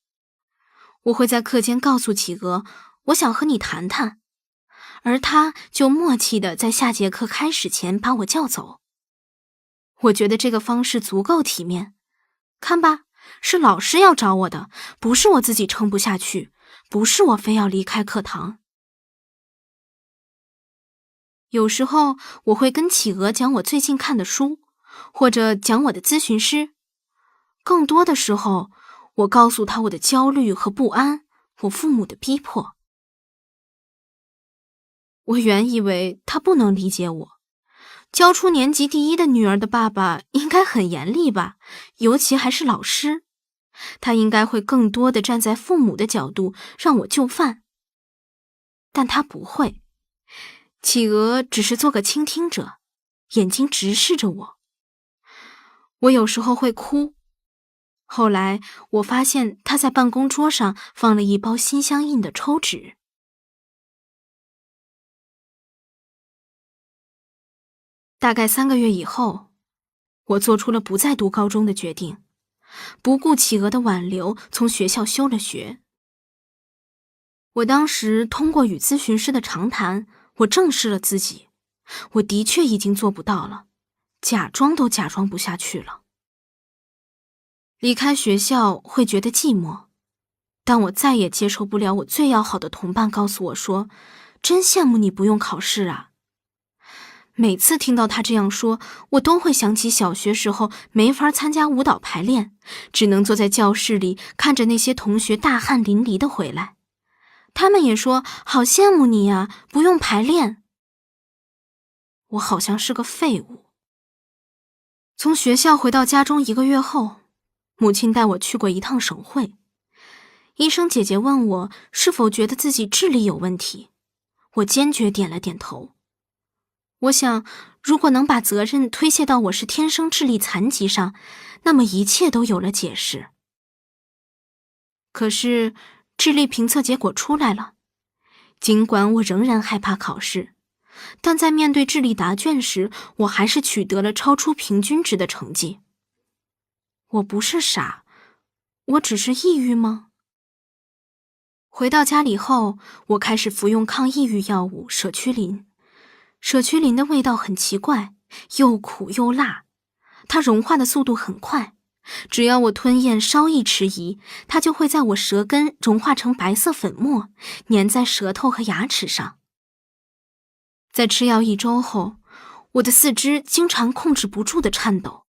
我会在课间告诉企鹅，我想和你谈谈，而他就默契地在下节课开始前把我叫走。我觉得这个方式足够体面。看吧，是老师要找我的，不是我自己撑不下去，不是我非要离开课堂。有时候我会跟企鹅讲我最近看的书，或者讲我的咨询师。更多的时候，我告诉他我的焦虑和不安，我父母的逼迫。我原以为他不能理解我，教出年级第1的女儿的爸爸应该很严厉吧，尤其还是老师。他应该会更多地站在父母的角度让我就范。但他不会，企鹅只是做个倾听者，眼睛直视着我。我有时候会哭。后来我发现他在办公桌上放了一包心相印的抽纸。大概3个月以后，我做出了不再读高中的决定，不顾企鹅的挽留，从学校休了学。我当时通过与咨询师的长谈，我正视了自己，我的确已经做不到了，假装都假装不下去了。离开学校会觉得寂寞，但我再也接受不了我最要好的同伴告诉我说，真羡慕你不用考试啊。每次听到他这样说，我都会想起小学时候没法参加舞蹈排练，只能坐在教室里看着那些同学大汗淋漓的回来。他们也说好羡慕你呀，不用排练。我好像是个废物。从学校回到家中1个月后，母亲带我去过一趟省会。医生姐姐问我是否觉得自己智力有问题，我坚决点了点头。我想，如果能把责任推卸到我是天生智力残疾上，那么一切都有了解释。可是，智力评测结果出来了。尽管我仍然害怕考试，但在面对智力答卷时，我还是取得了超出平均值的成绩。我不是傻，我只是抑郁吗？回到家里后，我开始服用抗抑郁药物舍曲林。舍曲林的味道很奇怪，又苦又辣，它融化的速度很快，只要我吞咽稍一迟疑，它就会在我舌根融化成白色粉末，粘在舌头和牙齿上。在吃药1周后，我的四肢经常控制不住的颤抖，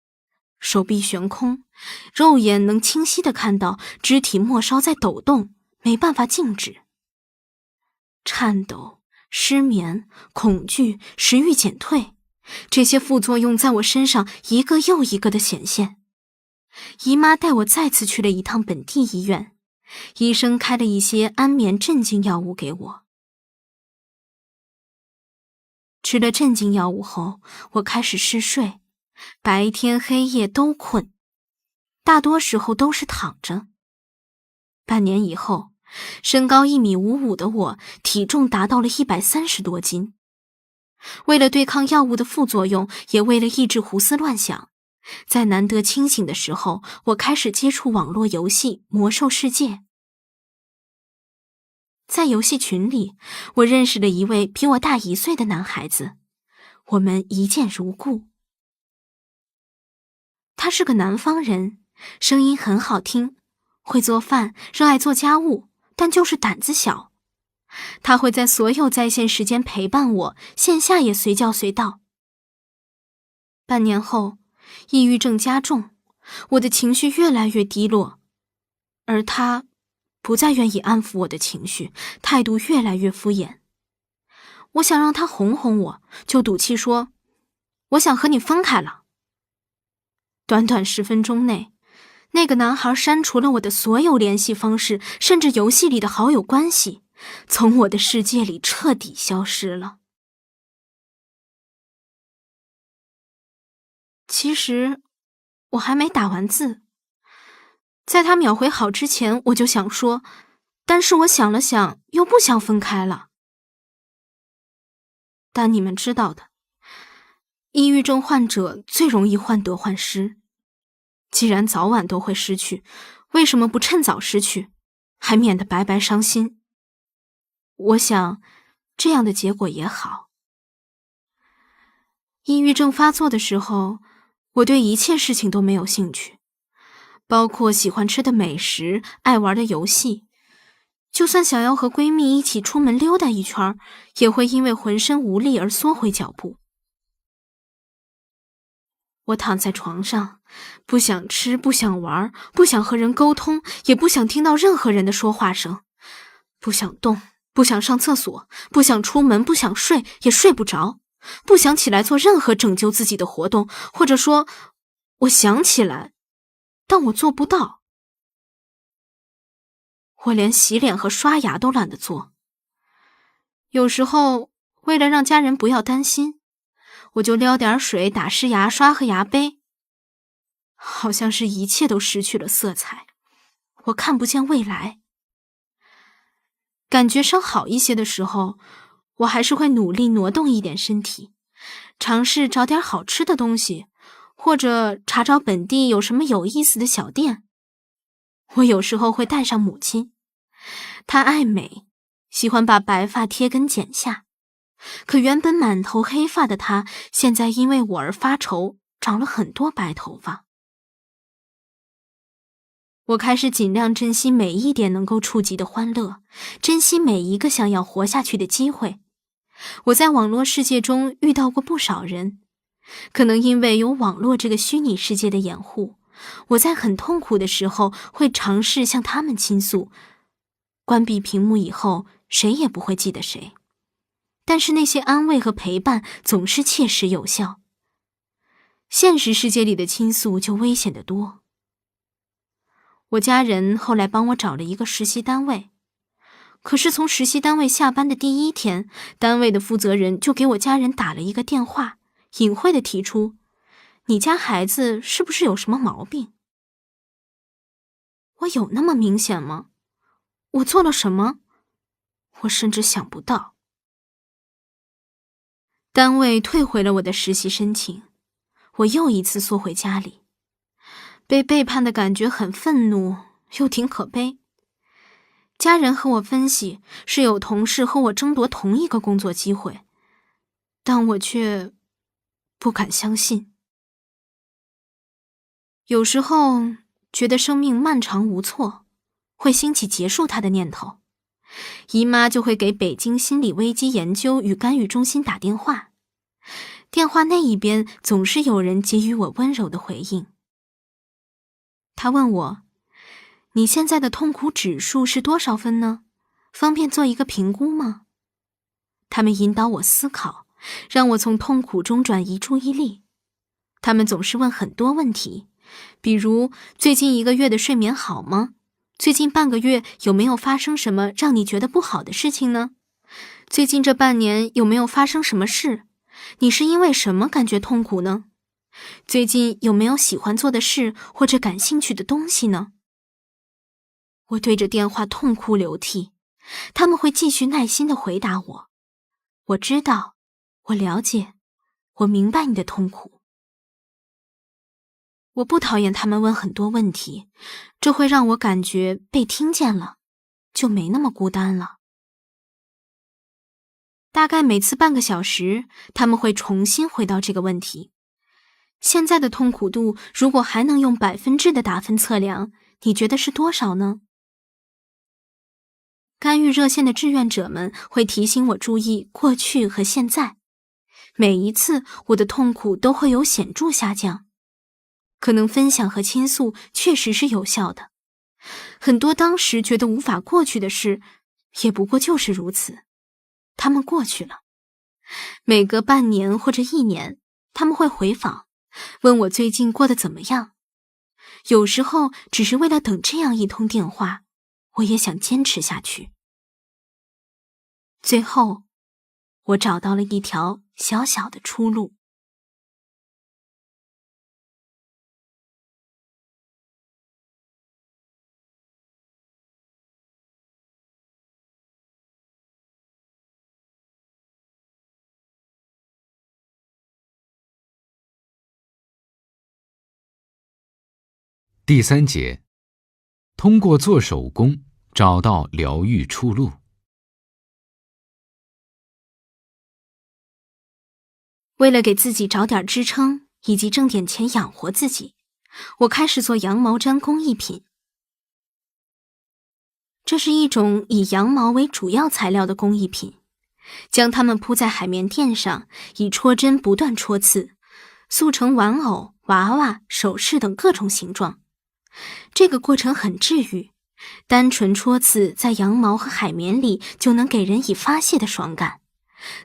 手臂悬空，肉眼能清晰地看到肢体末梢在抖动，没办法静止。颤抖、失眠、恐惧、食欲减退，这些副作用在我身上一个又一个的显现。姨妈带我再次去了一趟本地医院，医生开了一些安眠镇静药物给我。吃了镇静药物后，我开始嗜睡，白天黑夜都困，大多时候都是躺着。半年以后，身高1.55米的我，体重达到了130多斤。为了对抗药物的副作用，也为了抑制胡思乱想，在难得清醒的时候，我开始接触网络游戏《魔兽世界》。在游戏群里，我认识了一位比我大1岁的男孩子，我们一见如故。他是个南方人，声音很好听，会做饭，热爱做家务，但就是胆子小。他会在所有在线时间陪伴我，线下也随叫随到。半年后，抑郁症加重，我的情绪越来越低落，而他不再愿意安抚我的情绪，态度越来越敷衍。我想让他哄哄我，就赌气说，我想和你分开了。短短10分钟内，那个男孩删除了我的所有联系方式，甚至游戏里的好友关系，从我的世界里彻底消失了。其实，我还没打完字，在他秒回好之前，我就想说，但是我想了想，又不想分开了。但你们知道的，抑郁症患者最容易患得患失。既然早晚都会失去，为什么不趁早失去，还免得白白伤心？我想，这样的结果也好。抑郁症发作的时候，我对一切事情都没有兴趣，包括喜欢吃的美食、爱玩的游戏。就算想要和闺蜜一起出门溜达一圈，也会因为浑身无力而缩回脚步。我躺在床上，不想吃，不想玩，不想和人沟通，也不想听到任何人的说话声，不想动，不想上厕所，不想出门，不想睡，也睡不着，不想起来做任何拯救自己的活动，或者说，我想起来，但我做不到。我连洗脸和刷牙都懒得做。有时候，为了让家人不要担心，我就撩点水打湿牙刷和牙杯，好像是一切都失去了色彩，我看不见未来。感觉稍好一些的时候，我还是会努力挪动一点身体，尝试找点好吃的东西，或者查找本地有什么有意思的小店。我有时候会带上母亲，她爱美，喜欢把白发贴根剪下。可原本满头黑发的她，现在因为我而发愁，长了很多白头发。我开始尽量珍惜每一点能够触及的欢乐，珍惜每一个想要活下去的机会。我在网络世界中遇到过不少人，可能因为有网络这个虚拟世界的掩护，我在很痛苦的时候会尝试向他们倾诉。关闭屏幕以后，谁也不会记得谁。但是那些安慰和陪伴总是切实有效。现实世界里的倾诉就危险得多。我家人后来帮我找了一个实习单位，可是从实习单位下班的第1天，单位的负责人就给我家人打了一个电话，隐晦地提出，你家孩子是不是有什么毛病？我有那么明显吗？我做了什么？我甚至想不到。单位退回了我的实习申请，我又一次缩回家里。被背叛的感觉很愤怒，又挺可悲。家人和我分析，是有同事和我争夺同一个工作机会，但我却不敢相信。有时候觉得生命漫长无措，会兴起结束它的念头。姨妈就会给北京心理危机研究与干预中心打电话，电话那一边总是有人给予我温柔的回应。他问我，你现在的痛苦指数是多少分呢？方便做一个评估吗？他们引导我思考，让我从痛苦中转移注意力。他们总是问很多问题，比如最近1个月的睡眠好吗？最近半个月有没有发生什么让你觉得不好的事情呢？最近这半年有没有发生什么事？你是因为什么感觉痛苦呢？最近有没有喜欢做的事或者感兴趣的东西呢？我对着电话痛哭流涕，他们会继续耐心地回答我。我知道，我了解，我明白你的痛苦。我不讨厌他们问很多问题，这会让我感觉被听见了，就没那么孤单了。大概每次半个小时，他们会重新回到这个问题。现在的痛苦度，如果还能用100%的打分测量，你觉得是多少呢？干预热线的志愿者们会提醒我注意过去和现在，每一次我的痛苦都会有显著下降。可能分享和倾诉确实是有效的，很多当时觉得无法过去的事，也不过就是如此，他们过去了。每隔半年或者1年，他们会回访，问我最近过得怎么样。有时候只是为了等这样一通电话，我也想坚持下去。最后，我找到了一条小小的出路。第3节，通过做手工找到疗愈出路。为了给自己找点支撑，以及挣点钱养活自己，我开始做羊毛毡工艺品。这是一种以羊毛为主要材料的工艺品，将它们铺在海绵垫上，以戳针不断戳刺，塑成玩偶、娃娃、首饰等各种形状。这个过程很治愈，单纯戳刺在羊毛和海绵里就能给人以发泄的爽感，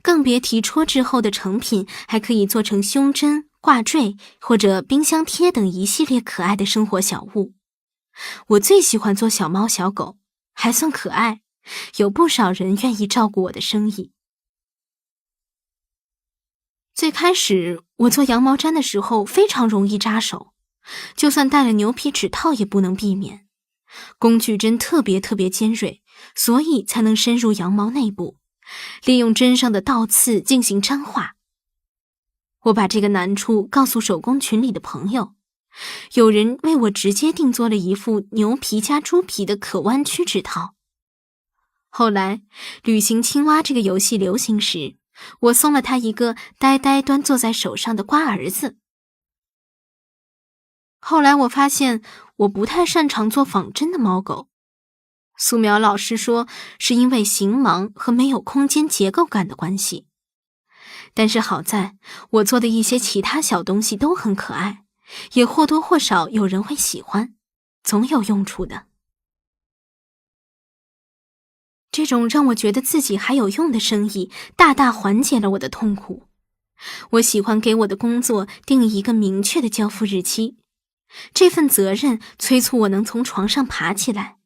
更别提戳制后的成品还可以做成胸针、挂坠或者冰箱贴等一系列可爱的生活小物。我最喜欢做小猫小狗，还算可爱，有不少人愿意照顾我的生意。最开始我做羊毛毡的时候非常容易扎手，就算戴了牛皮指套也不能避免。工具针特别尖锐，所以才能深入羊毛内部，利用针上的倒刺进行粘化。我把这个难处告诉手工群里的朋友，有人为我直接定做了一副牛皮加猪皮的可弯曲指套。后来旅行青蛙这个游戏流行时，我送了他一个呆呆端坐在手上的瓜儿子。后来我发现我不太擅长做仿真的猫狗，素描老师说是因为形盲和没有空间结构感的关系。但是好在我做的一些其他小东西都很可爱，也或多或少有人会喜欢，总有用处的。这种让我觉得自己还有用的生意，大大缓解了我的痛苦。我喜欢给我的工作定一个明确的交付日期，这份责任催促我能从床上爬起来。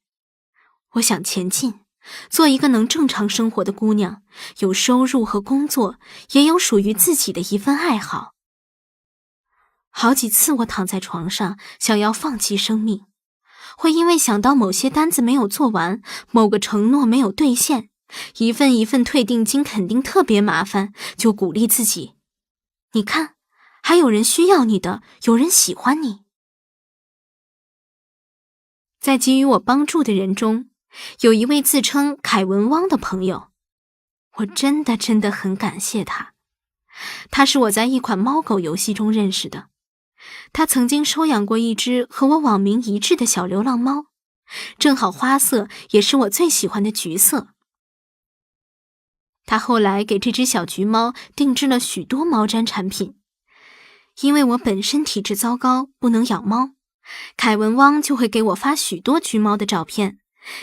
我想前进，做一个能正常生活的姑娘，有收入和工作，也有属于自己的一份爱好。好几次我躺在床上，想要放弃生命，会因为想到某些单子没有做完，某个承诺没有兑现，一份一份退定金肯定特别麻烦，就鼓励自己，你看，还有人需要你的，有人喜欢你。在给予我帮助的人中，有一位自称凯文汪的朋友，我真的很感谢他。他是我在一款猫狗游戏中认识的，他曾经收养过一只和我网名一致的小流浪猫，正好花色也是我最喜欢的橘色。他后来给这只小橘猫定制了许多毛毡产品。因为我本身体质糟糕，不能养猫，凯文汪就会给我发许多橘猫的照片，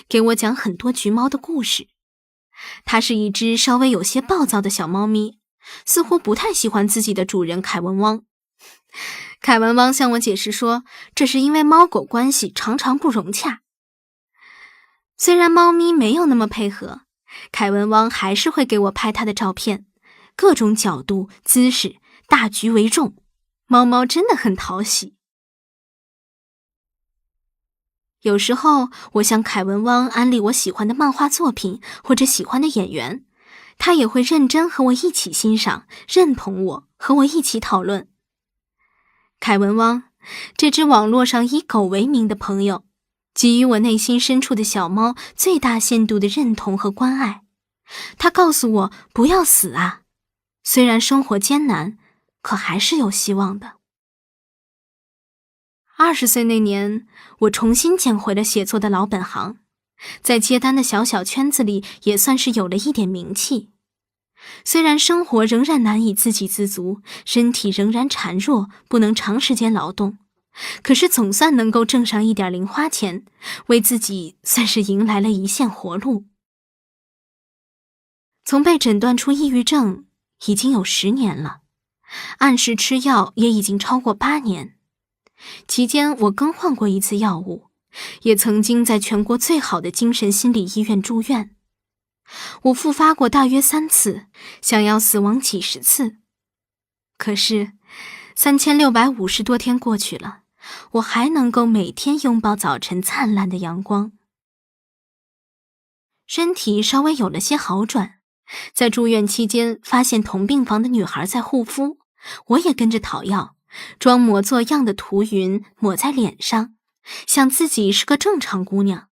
给我讲很多橘猫的故事。它是一只稍微有些暴躁的小猫咪，似乎不太喜欢自己的主人凯文汪。凯文汪向我解释说，这是因为猫狗关系常常不融洽。虽然猫咪没有那么配合，凯文汪还是会给我拍它的照片，各种角度、姿势，大局为重，猫猫真的很讨喜。有时候我向凯文汪安利我喜欢的漫画作品或者喜欢的演员，他也会认真和我一起欣赏，认同我，和我一起讨论。凯文汪，这只网络上以狗为名的朋友，给予我内心深处的小猫最大限度的认同和关爱。他告诉我不要死啊，虽然生活艰难，可还是有希望的。20岁那年，我重新捡回了写作的老本行，在接单的小小圈子里也算是有了一点名气。虽然生活仍然难以自给自足，身体仍然孱弱，不能长时间劳动，可是总算能够挣上一点零花钱，为自己算是迎来了一线活路。从被诊断出抑郁症已经有10年了，按时吃药也已经超过8年。期间我更换过一次药物，也曾经在全国最好的精神心理医院住院。我复发过大约3次，想要死亡几10次。可是3650多天过去了，我还能够每天拥抱早晨灿烂的阳光。身体稍微有了些好转，在住院期间发现同病房的女孩在护肤，我也跟着讨药，装模作样的涂匀抹在脸上，想自己是个正常姑娘。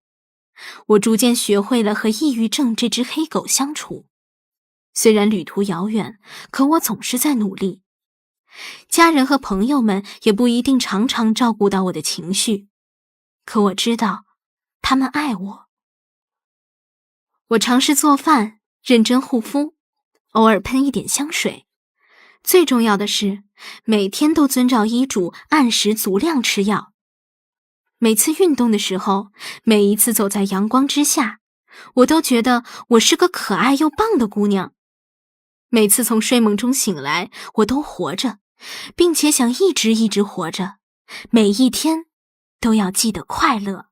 我逐渐学会了和抑郁症这只黑狗相处，虽然旅途遥远，可我总是在努力。家人和朋友们也不一定常常照顾到我的情绪，可我知道他们爱我。我尝试做饭，认真护肤，偶尔喷一点香水。最重要的是，每天都遵照医嘱按时足量吃药。每次运动的时候，每一次走在阳光之下，我都觉得我是个可爱又棒的姑娘。每次从睡梦中醒来，我都活着，并且想一直活着，每一天都要记得快乐。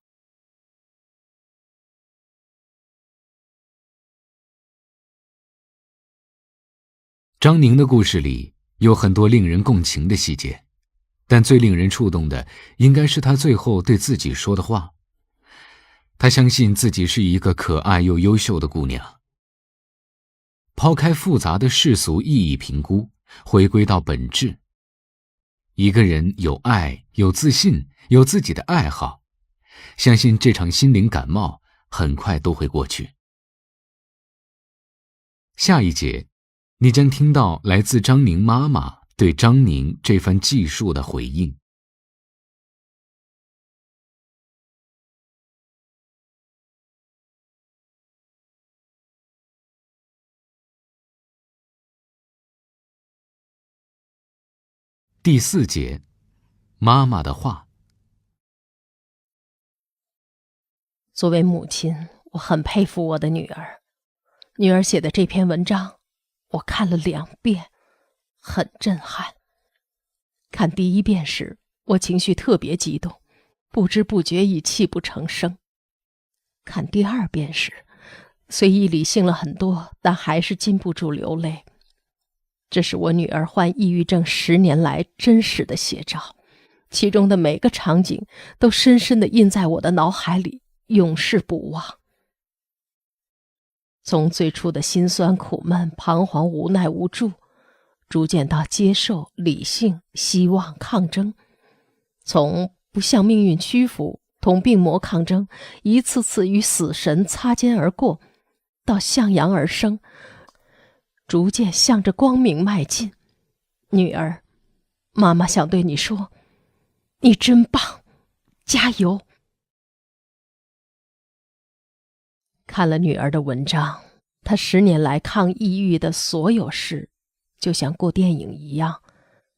张宁的故事里有很多令人共情的细节，但最令人触动的应该是他最后对自己说的话。他相信自己是一个可爱又优秀的姑娘。抛开复杂的世俗意义评估，回归到本质。一个人有爱，有自信，有自己的爱好，相信这场心灵感冒很快都会过去。下一节，你将听到来自张宁妈妈对张宁这番记述的回应。第4节，妈妈的话。作为母亲，我很佩服我的女儿。女儿写的这篇文章，我看了2遍，很震撼。看第1遍时，我情绪特别激动，不知不觉已泣不成声。看第2遍时，虽已理性了很多，但还是禁不住流泪。这是我女儿患抑郁症10年来真实的写照，其中的每个场景都深深地印在我的脑海里，永世不忘。从最初的辛酸苦闷、彷徨无奈无助，逐渐到接受、理性、希望、抗争，从不向命运屈服、同病魔抗争，一次次与死神擦肩而过，到向阳而生，逐渐向着光明迈进。女儿，妈妈想对你说，你真棒，加油！看了女儿的文章，她10年来抗抑郁的所有事，就像过电影一样，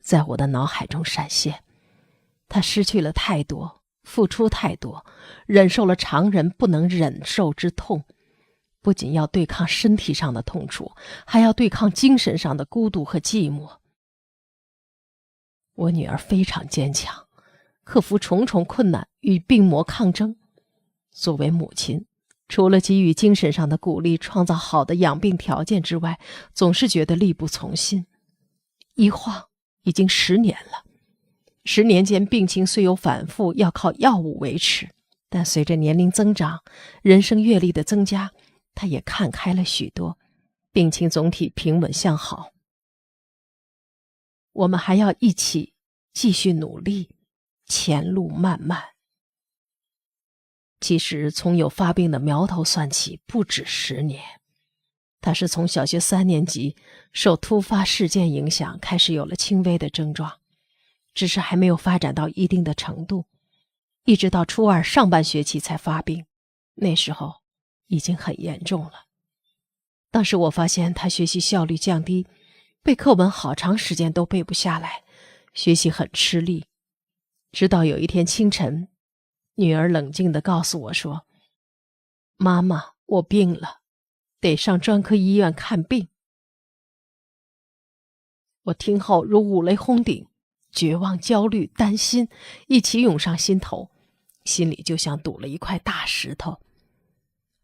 在我的脑海中闪现。她失去了太多，付出太多，忍受了常人不能忍受之痛，不仅要对抗身体上的痛楚，还要对抗精神上的孤独和寂寞。我女儿非常坚强，克服重重困难，与病魔抗争。作为母亲，除了给予精神上的鼓励，创造好的养病条件之外，总是觉得力不从心。一晃已经10年了，10年间病情虽有反复，要靠药物维持，但随着年龄增长，人生阅历的增加，他也看开了许多，病情总体平稳向好。我们还要一起继续努力，前路漫漫。其实从有发病的苗头算起，不止10年。他是从小学3年级受突发事件影响，开始有了轻微的症状，只是还没有发展到一定的程度，一直到初2上半学期才发病，那时候已经很严重了。当时我发现他学习效率降低，背课文好长时间都背不下来，学习很吃力。直到有一天清晨，女儿冷静地告诉我说：“妈妈，我病了，得上专科医院看病。”我听后如五雷轰顶，绝望、焦虑、担心一起涌上心头，心里就像堵了一块大石头。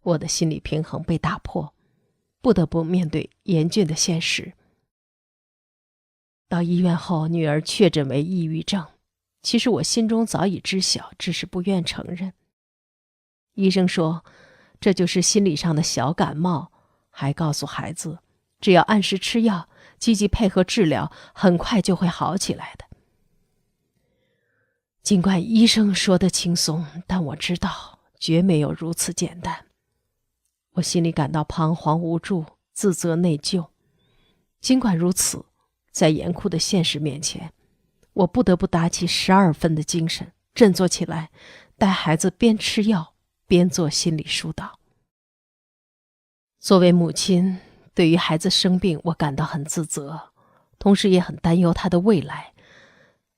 我的心理平衡被打破，不得不面对严峻的现实。到医院后，女儿确诊为抑郁症，其实我心中早已知晓，只是不愿承认。医生说这就是心理上的小感冒，还告诉孩子只要按时吃药，积极配合治疗，很快就会好起来的。尽管医生说的轻松，但我知道绝没有如此简单。我心里感到彷徨无助，自责内疚。尽管如此，在严酷的现实面前，我不得不打起12分的精神，振作起来，带孩子边吃药边做心理疏导。作为母亲，对于孩子生病，我感到很自责，同时也很担忧他的未来。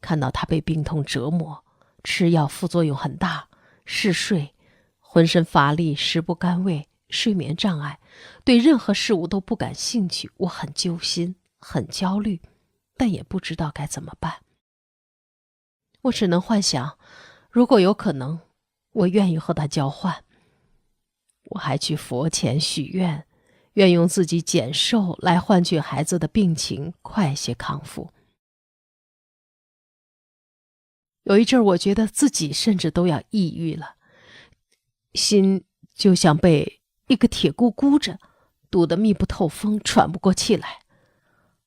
看到他被病痛折磨，吃药副作用很大，嗜睡，浑身乏力，食不甘味，睡眠障碍，对任何事物都不感兴趣，我很揪心，很焦虑，但也不知道该怎么办。我只能幻想，如果有可能，我愿意和他交换。我还去佛前许愿，愿用自己减寿来换取孩子的病情快些康复。有一阵儿，我觉得自己甚至都要抑郁了，心就像被一个铁箍箍着，堵得密不透风，喘不过气来。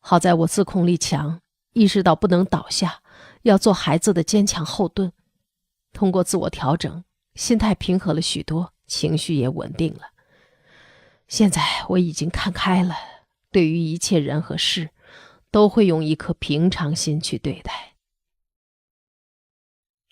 好在我自控力强，意识到不能倒下，要做孩子的坚强后盾。通过自我调整，心态平和了许多，情绪也稳定了。现在我已经看开了，对于一切人和事，都会用一颗平常心去对待。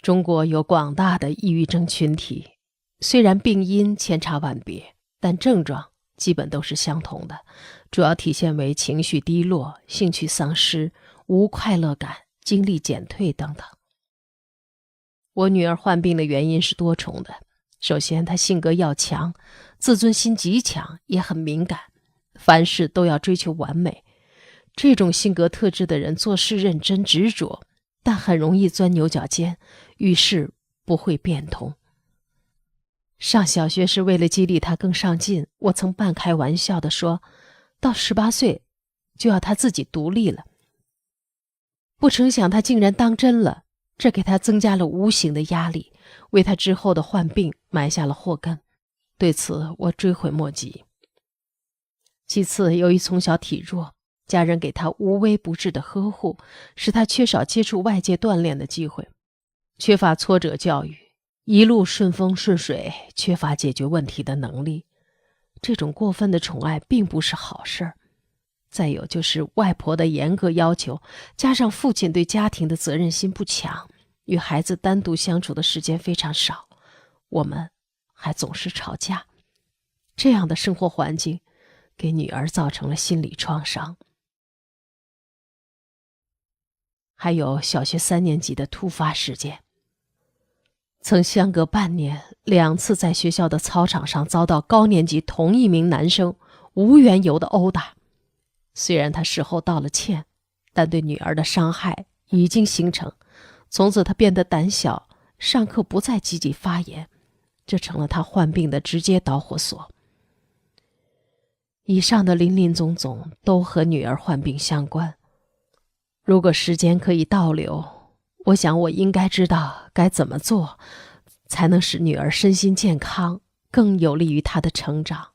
中国有广大的抑郁症群体，虽然病因千差万别，但症状基本都是相同的，主要体现为情绪低落、兴趣丧失、无快乐感、精力减退等等。我女儿患病的原因是多重的。首先，她性格要强，自尊心极强，也很敏感，凡事都要追求完美。这种性格特质的人做事认真执着，但很容易钻牛角尖，遇事不会变通。上小学时，为了激励她更上进，我曾半开玩笑地说，到18岁就要她自己独立了。不成想她竟然当真了，这给她增加了无形的压力，为她之后的患病埋下了祸根。对此我追悔莫及。其次，由于从小体弱，家人给她无微不至的呵护，使她缺少接触外界锻炼的机会，缺乏挫折教育，一路顺风顺水，缺乏解决问题的能力。这种过分的宠爱并不是好事儿。再有就是外婆的严格要求，加上父亲对家庭的责任心不强，与孩子单独相处的时间非常少，我们还总是吵架。这样的生活环境给女儿造成了心理创伤。还有小学3年级的突发事件，曾相隔半年2次在学校的操场上遭到高年级同一名男生无缘由的殴打。虽然他事后道了歉，但对女儿的伤害已经形成，从此他变得胆小，上课不再积极发言，这成了他患病的直接导火索。以上的林林总总都和女儿患病相关。如果时间可以倒流，我想我应该知道该怎么做，才能使女儿身心健康，更有利于她的成长。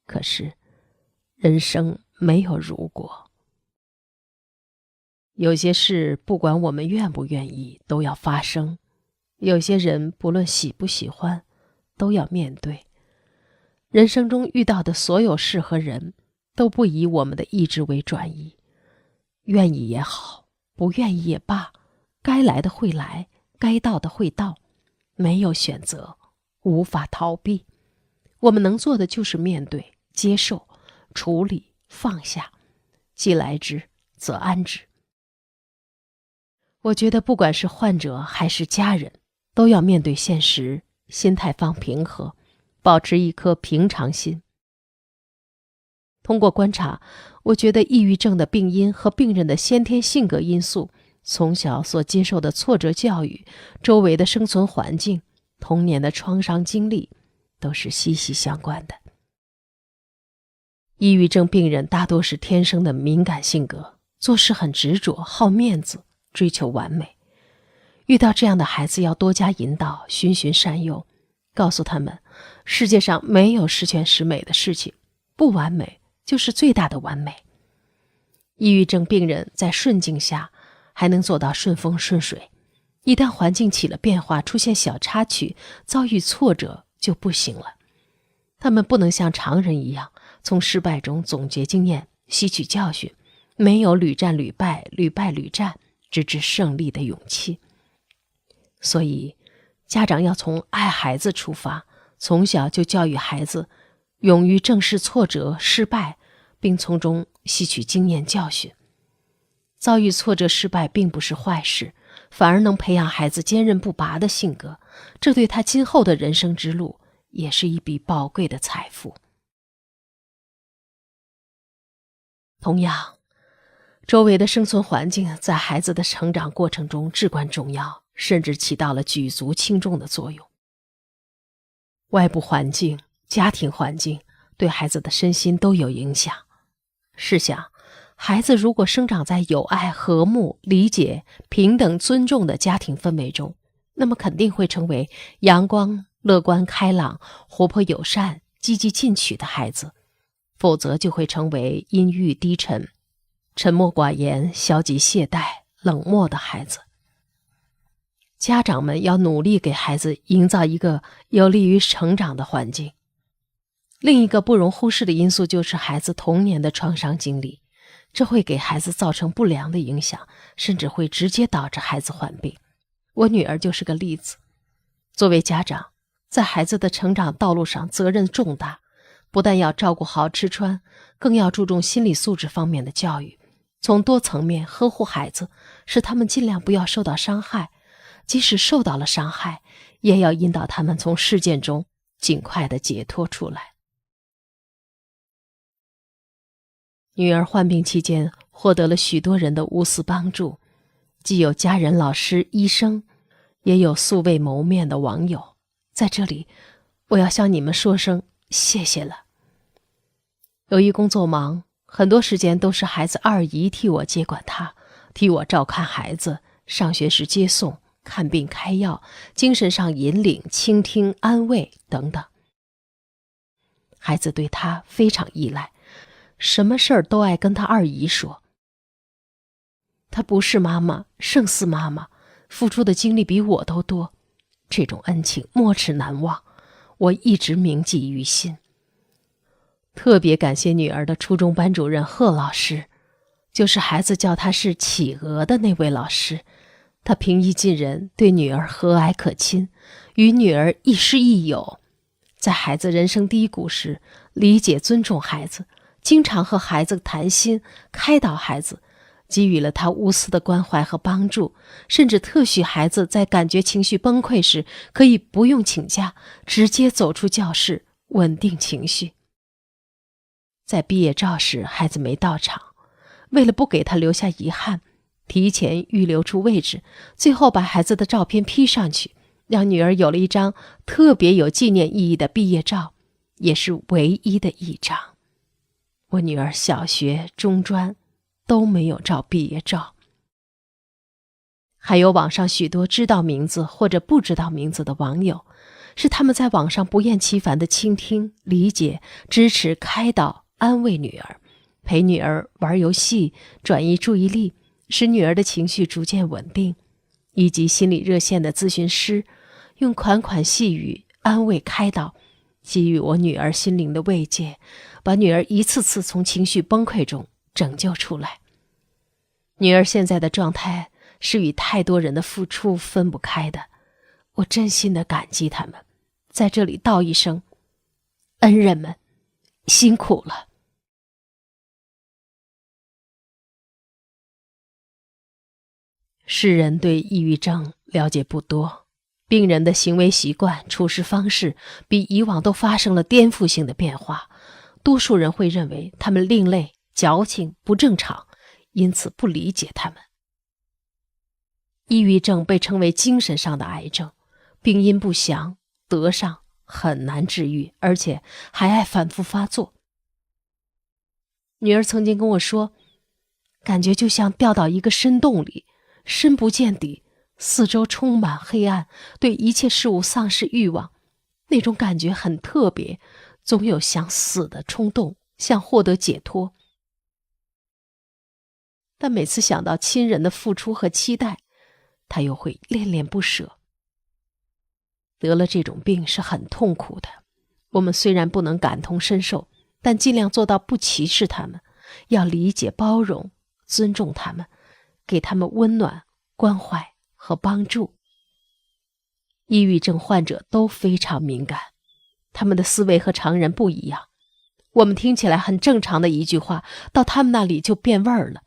可是，人生没有如果。有些事不管我们愿不愿意都要发生，有些人不论喜不喜欢都要面对。人生中遇到的所有事和人都不以我们的意志为转移，愿意也好，不愿意也罢，该来的会来，该到的会到，没有选择，无法逃避。我们能做的就是面对、接受、处理、放下，既来之则安之。我觉得不管是患者还是家人，都要面对现实，心态放平和，保持一颗平常心。通过观察，我觉得抑郁症的病因和病人的先天性格因素、从小所接受的挫折教育、周围的生存环境、童年的创伤经历都是息息相关的。抑郁症病人大多是天生的敏感性格，做事很执着，好面子，追求完美。遇到这样的孩子，要多加引导，循循善诱，告诉他们，世界上没有十全十美的事情，不完美就是最大的完美。抑郁症病人在顺境下还能做到顺风顺水，一旦环境起了变化，出现小插曲，遭遇挫折就不行了。他们不能像常人一样，从失败中总结经验，吸取教训，没有屡战屡败、屡败屡战，直至胜利的勇气。所以，家长要从爱孩子出发，从小就教育孩子勇于正视挫折、失败，并从中吸取经验教训。遭遇挫折失败并不是坏事，反而能培养孩子坚韧不拔的性格，这对他今后的人生之路也是一笔宝贵的财富。同样，周围的生存环境在孩子的成长过程中至关重要，甚至起到了举足轻重的作用。外部环境、家庭环境对孩子的身心都有影响。试想，孩子如果生长在有爱、和睦、理解、平等、尊重的家庭氛围中，那么肯定会成为阳光、乐观、开朗、活泼友善、积极进取的孩子，否则就会成为阴郁低沉、沉默寡言、消极懈怠、冷漠的孩子。家长们要努力给孩子营造一个有利于成长的环境。另一个不容忽视的因素就是孩子童年的创伤经历，这会给孩子造成不良的影响，甚至会直接导致孩子患病。我女儿就是个例子。作为家长，在孩子的成长道路上责任重大，不但要照顾好吃穿，更要注重心理素质方面的教育，从多层面呵护孩子，使他们尽量不要受到伤害，即使受到了伤害，也要引导他们从事件中尽快地解脱出来。女儿患病期间获得了许多人的无私帮助，既有家人、老师、医生，也有素未谋面的网友。在这里，我要向你们说声谢谢了。由于工作忙，很多时间都是孩子二姨替我接管他，替我照看孩子，上学时接送、看病开药、精神上引领、倾听、安慰等等。孩子对他非常依赖，什么事儿都爱跟他二姨说。她不是妈妈，胜似妈妈，付出的精力比我都多，这种恩情没齿难忘，我一直铭记于心。特别感谢女儿的初中班主任贺老师，就是孩子叫他是企鹅的那位老师。他平易近人，对女儿和蔼可亲，与女儿亦师亦友。在孩子人生低谷时，理解尊重孩子，经常和孩子谈心，开导孩子，给予了他无私的关怀和帮助，甚至特许孩子在感觉情绪崩溃时，可以不用请假，直接走出教室，稳定情绪。在毕业照时，孩子没到场，为了不给他留下遗憾，提前预留出位置，最后把孩子的照片 P 上去，让女儿有了一张特别有纪念意义的毕业照，也是唯一的一张。我女儿小学、中专都没有照毕业照。还有网上许多知道名字或者不知道名字的网友，是他们在网上不厌其烦地倾听、理解、支持、开导、安慰女儿，陪女儿玩游戏，转移注意力，使女儿的情绪逐渐稳定，以及心理热线的咨询师，用款款细语安慰开导，给予我女儿心灵的慰藉，把女儿一次次从情绪崩溃中拯救出来。女儿现在的状态是与太多人的付出分不开的，我真心的感激他们，在这里道一声，恩人们辛苦了。世人对抑郁症了解不多，病人的行为习惯、处事方式比以往都发生了颠覆性的变化，多数人会认为他们另类、矫情、不正常，因此不理解他们。抑郁症被称为精神上的癌症，病因不详，得上很难治愈，而且还爱反复发作。女儿曾经跟我说，感觉就像掉到一个深洞里，深不见底，四周充满黑暗，对一切事物丧失欲望，那种感觉很特别，总有想死的冲动，想获得解脱。但每次想到亲人的付出和期待，他又会恋恋不舍。得了这种病是很痛苦的，我们虽然不能感同身受，但尽量做到不歧视他们，要理解包容，尊重他们，给他们温暖、关怀和帮助。抑郁症患者都非常敏感，他们的思维和常人不一样，我们听起来很正常的一句话，到他们那里就变味儿了。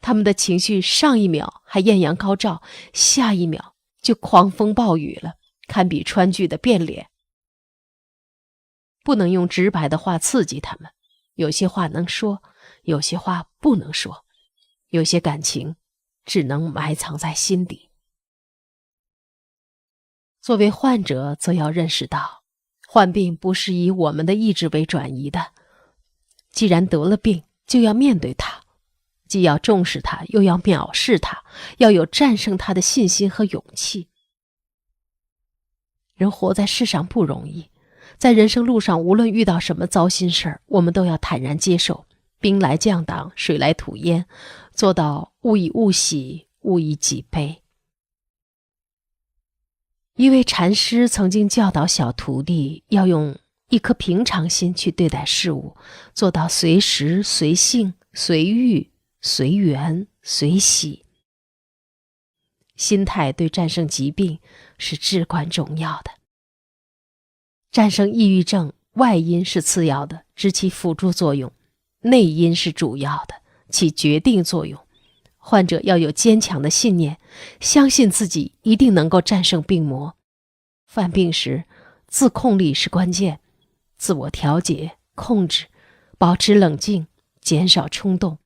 他们的情绪上一秒还艳阳高照，下一秒就狂风暴雨了，堪比川剧的变脸。不能用直白的话刺激他们，有些话能说，有些话不能说，有些感情只能埋藏在心底。作为患者，则要认识到，患病不是以我们的意志为转移的。既然得了病，就要面对它，既要重视它，又要藐视它，要有战胜它的信心和勇气。人活在世上不容易，在人生路上，无论遇到什么糟心事儿，我们都要坦然接受，兵来将挡，水来土掩，做到勿以物喜，勿以己悲。一位禅师曾经教导小徒弟要用一颗平常心去对待事物，做到随时、随性、随遇、随缘、随喜。心态对战胜疾病是至关重要的。战胜抑郁症，外因是次要的，只起辅助作用，内因是主要的，起决定作用。患者要有坚强的信念，相信自己一定能够战胜病魔。犯病时，自控力是关键，自我调节、控制，保持冷静，减少冲动，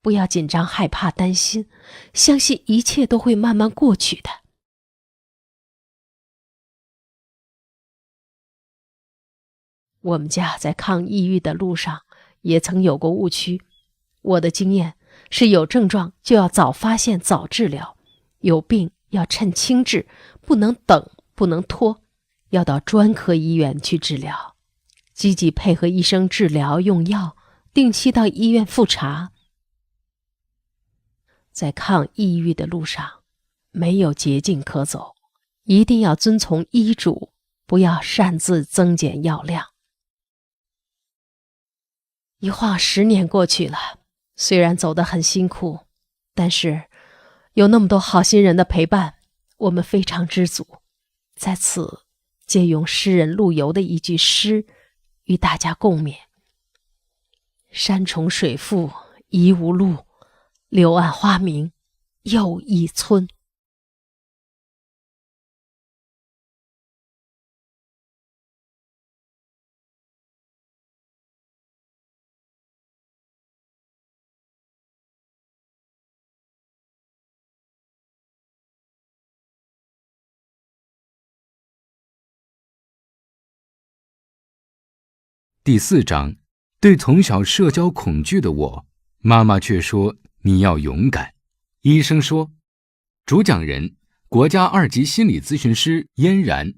不要紧张、害怕、担心，相信一切都会慢慢过去的。我们家在抗抑郁的路上也曾有过误区，我的经验是有症状就要早发现早治疗，有病要趁轻治，不能等，不能拖，要到专科医院去治疗，积极配合医生治疗用药，定期到医院复查。在抗抑郁的路上，没有捷径可走，一定要遵从医嘱，不要擅自增减药量。一晃10年过去了，虽然走得很辛苦，但是有那么多好心人的陪伴，我们非常知足。在此借用诗人陆游的一句诗与大家共勉：山重水复疑无路，柳暗花明又一村。第4章，对从小社交恐惧的我，妈妈却说你要勇敢。医生说，主讲人：国家2级心理咨询师嫣然。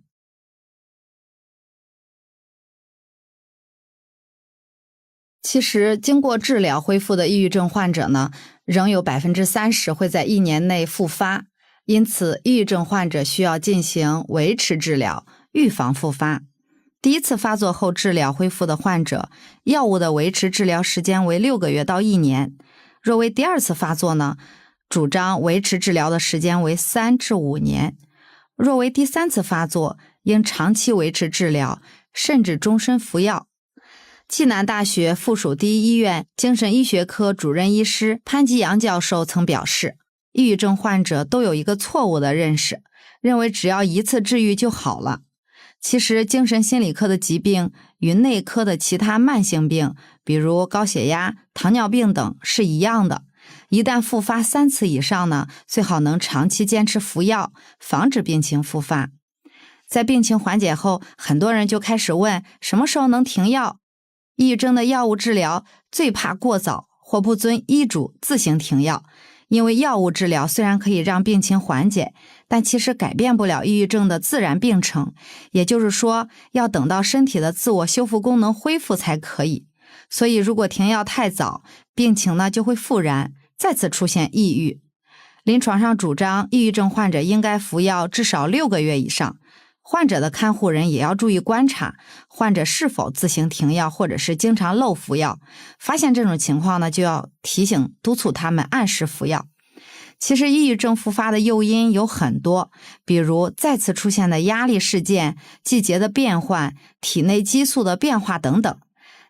其实，经过治疗恢复的抑郁症患者呢，仍有30%会在1年内复发，因此，抑郁症患者需要进行维持治疗，预防复发。第一次发作后治疗恢复的患者，药物的维持治疗时间为6个月到1年。若为第二次发作呢，主张维持治疗的时间为3至5年。若为第3次发作，应长期维持治疗，甚至终身服药。暨南大学附属第一医院精神医学科主任医师潘吉阳教授曾表示，抑郁症患者都有一个错误的认识，认为只要一次治愈就好了。其实精神心理科的疾病与内科的其他慢性病，比如高血压、糖尿病等是一样的。一旦复发3次以上呢，最好能长期坚持服药，防止病情复发。在病情缓解后，很多人就开始问什么时候能停药。抑郁症的药物治疗最怕过早或不遵医嘱自行停药，因为药物治疗虽然可以让病情缓解，但其实改变不了抑郁症的自然病程，也就是说，要等到身体的自我修复功能恢复才可以。所以如果停药太早，病情呢就会复燃，再次出现抑郁。临床上主张抑郁症患者应该服药至少6个月以上，患者的看护人也要注意观察患者是否自行停药或者是经常漏服药，发现这种情况呢，就要提醒督促他们按时服药。其实抑郁症复发的诱因有很多，比如再次出现的压力事件、季节的变换、体内激素的变化等等。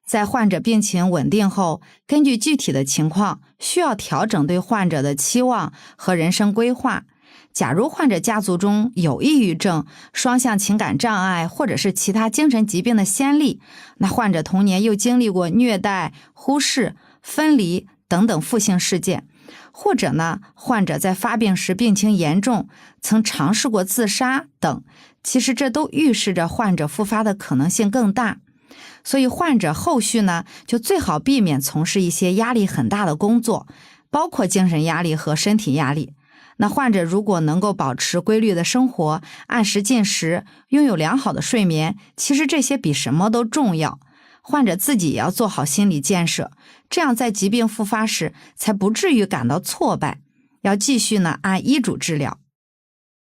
在患者病情稳定后，根据具体的情况，需要调整对患者的期望和人生规划。假如患者家族中有抑郁症、双向情感障碍或者是其他精神疾病的先例，那患者童年又经历过虐待、忽视、分离等等负性事件，或者呢，患者在发病时病情严重，曾尝试过自杀等，其实这都预示着患者复发的可能性更大。所以患者后续呢，就最好避免从事一些压力很大的工作，包括精神压力和身体压力。那患者如果能够保持规律的生活，按时进食，拥有良好的睡眠，其实这些比什么都重要。患者自己也要做好心理建设，这样在疾病复发时才不至于感到挫败。要继续呢按医嘱治疗。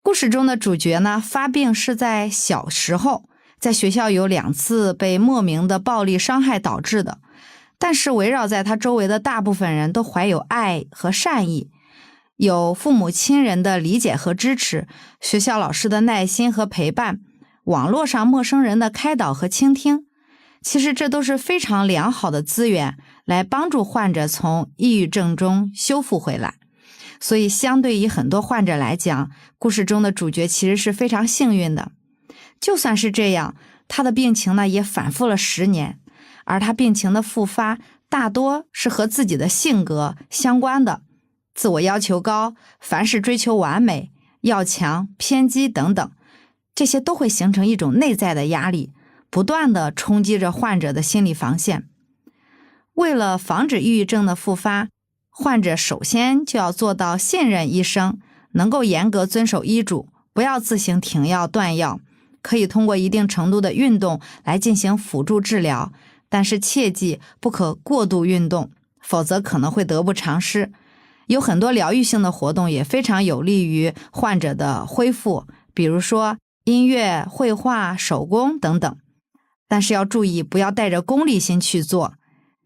故事中的主角呢，发病是在小时候，在学校有2次被莫名的暴力伤害导致的，但是围绕在他周围的大部分人都怀有爱和善意，有父母亲人的理解和支持，学校老师的耐心和陪伴，网络上陌生人的开导和倾听。其实这都是非常良好的资源，来帮助患者从抑郁症中修复回来。所以相对于很多患者来讲，故事中的主角其实是非常幸运的。就算是这样，他的病情呢也反复了10年，而他病情的复发大多是和自己的性格相关的，自我要求高，凡事追求完美，要强、偏激等等，这些都会形成一种内在的压力，不断地冲击着患者的心理防线。为了防止抑郁症的复发，患者首先就要做到信任医生，能够严格遵守医嘱，不要自行停药断药，可以通过一定程度的运动来进行辅助治疗，但是切记不可过度运动，否则可能会得不偿失。有很多疗愈性的活动也非常有利于患者的恢复，比如说音乐、绘画、手工等等。但是要注意，不要带着功利心去做，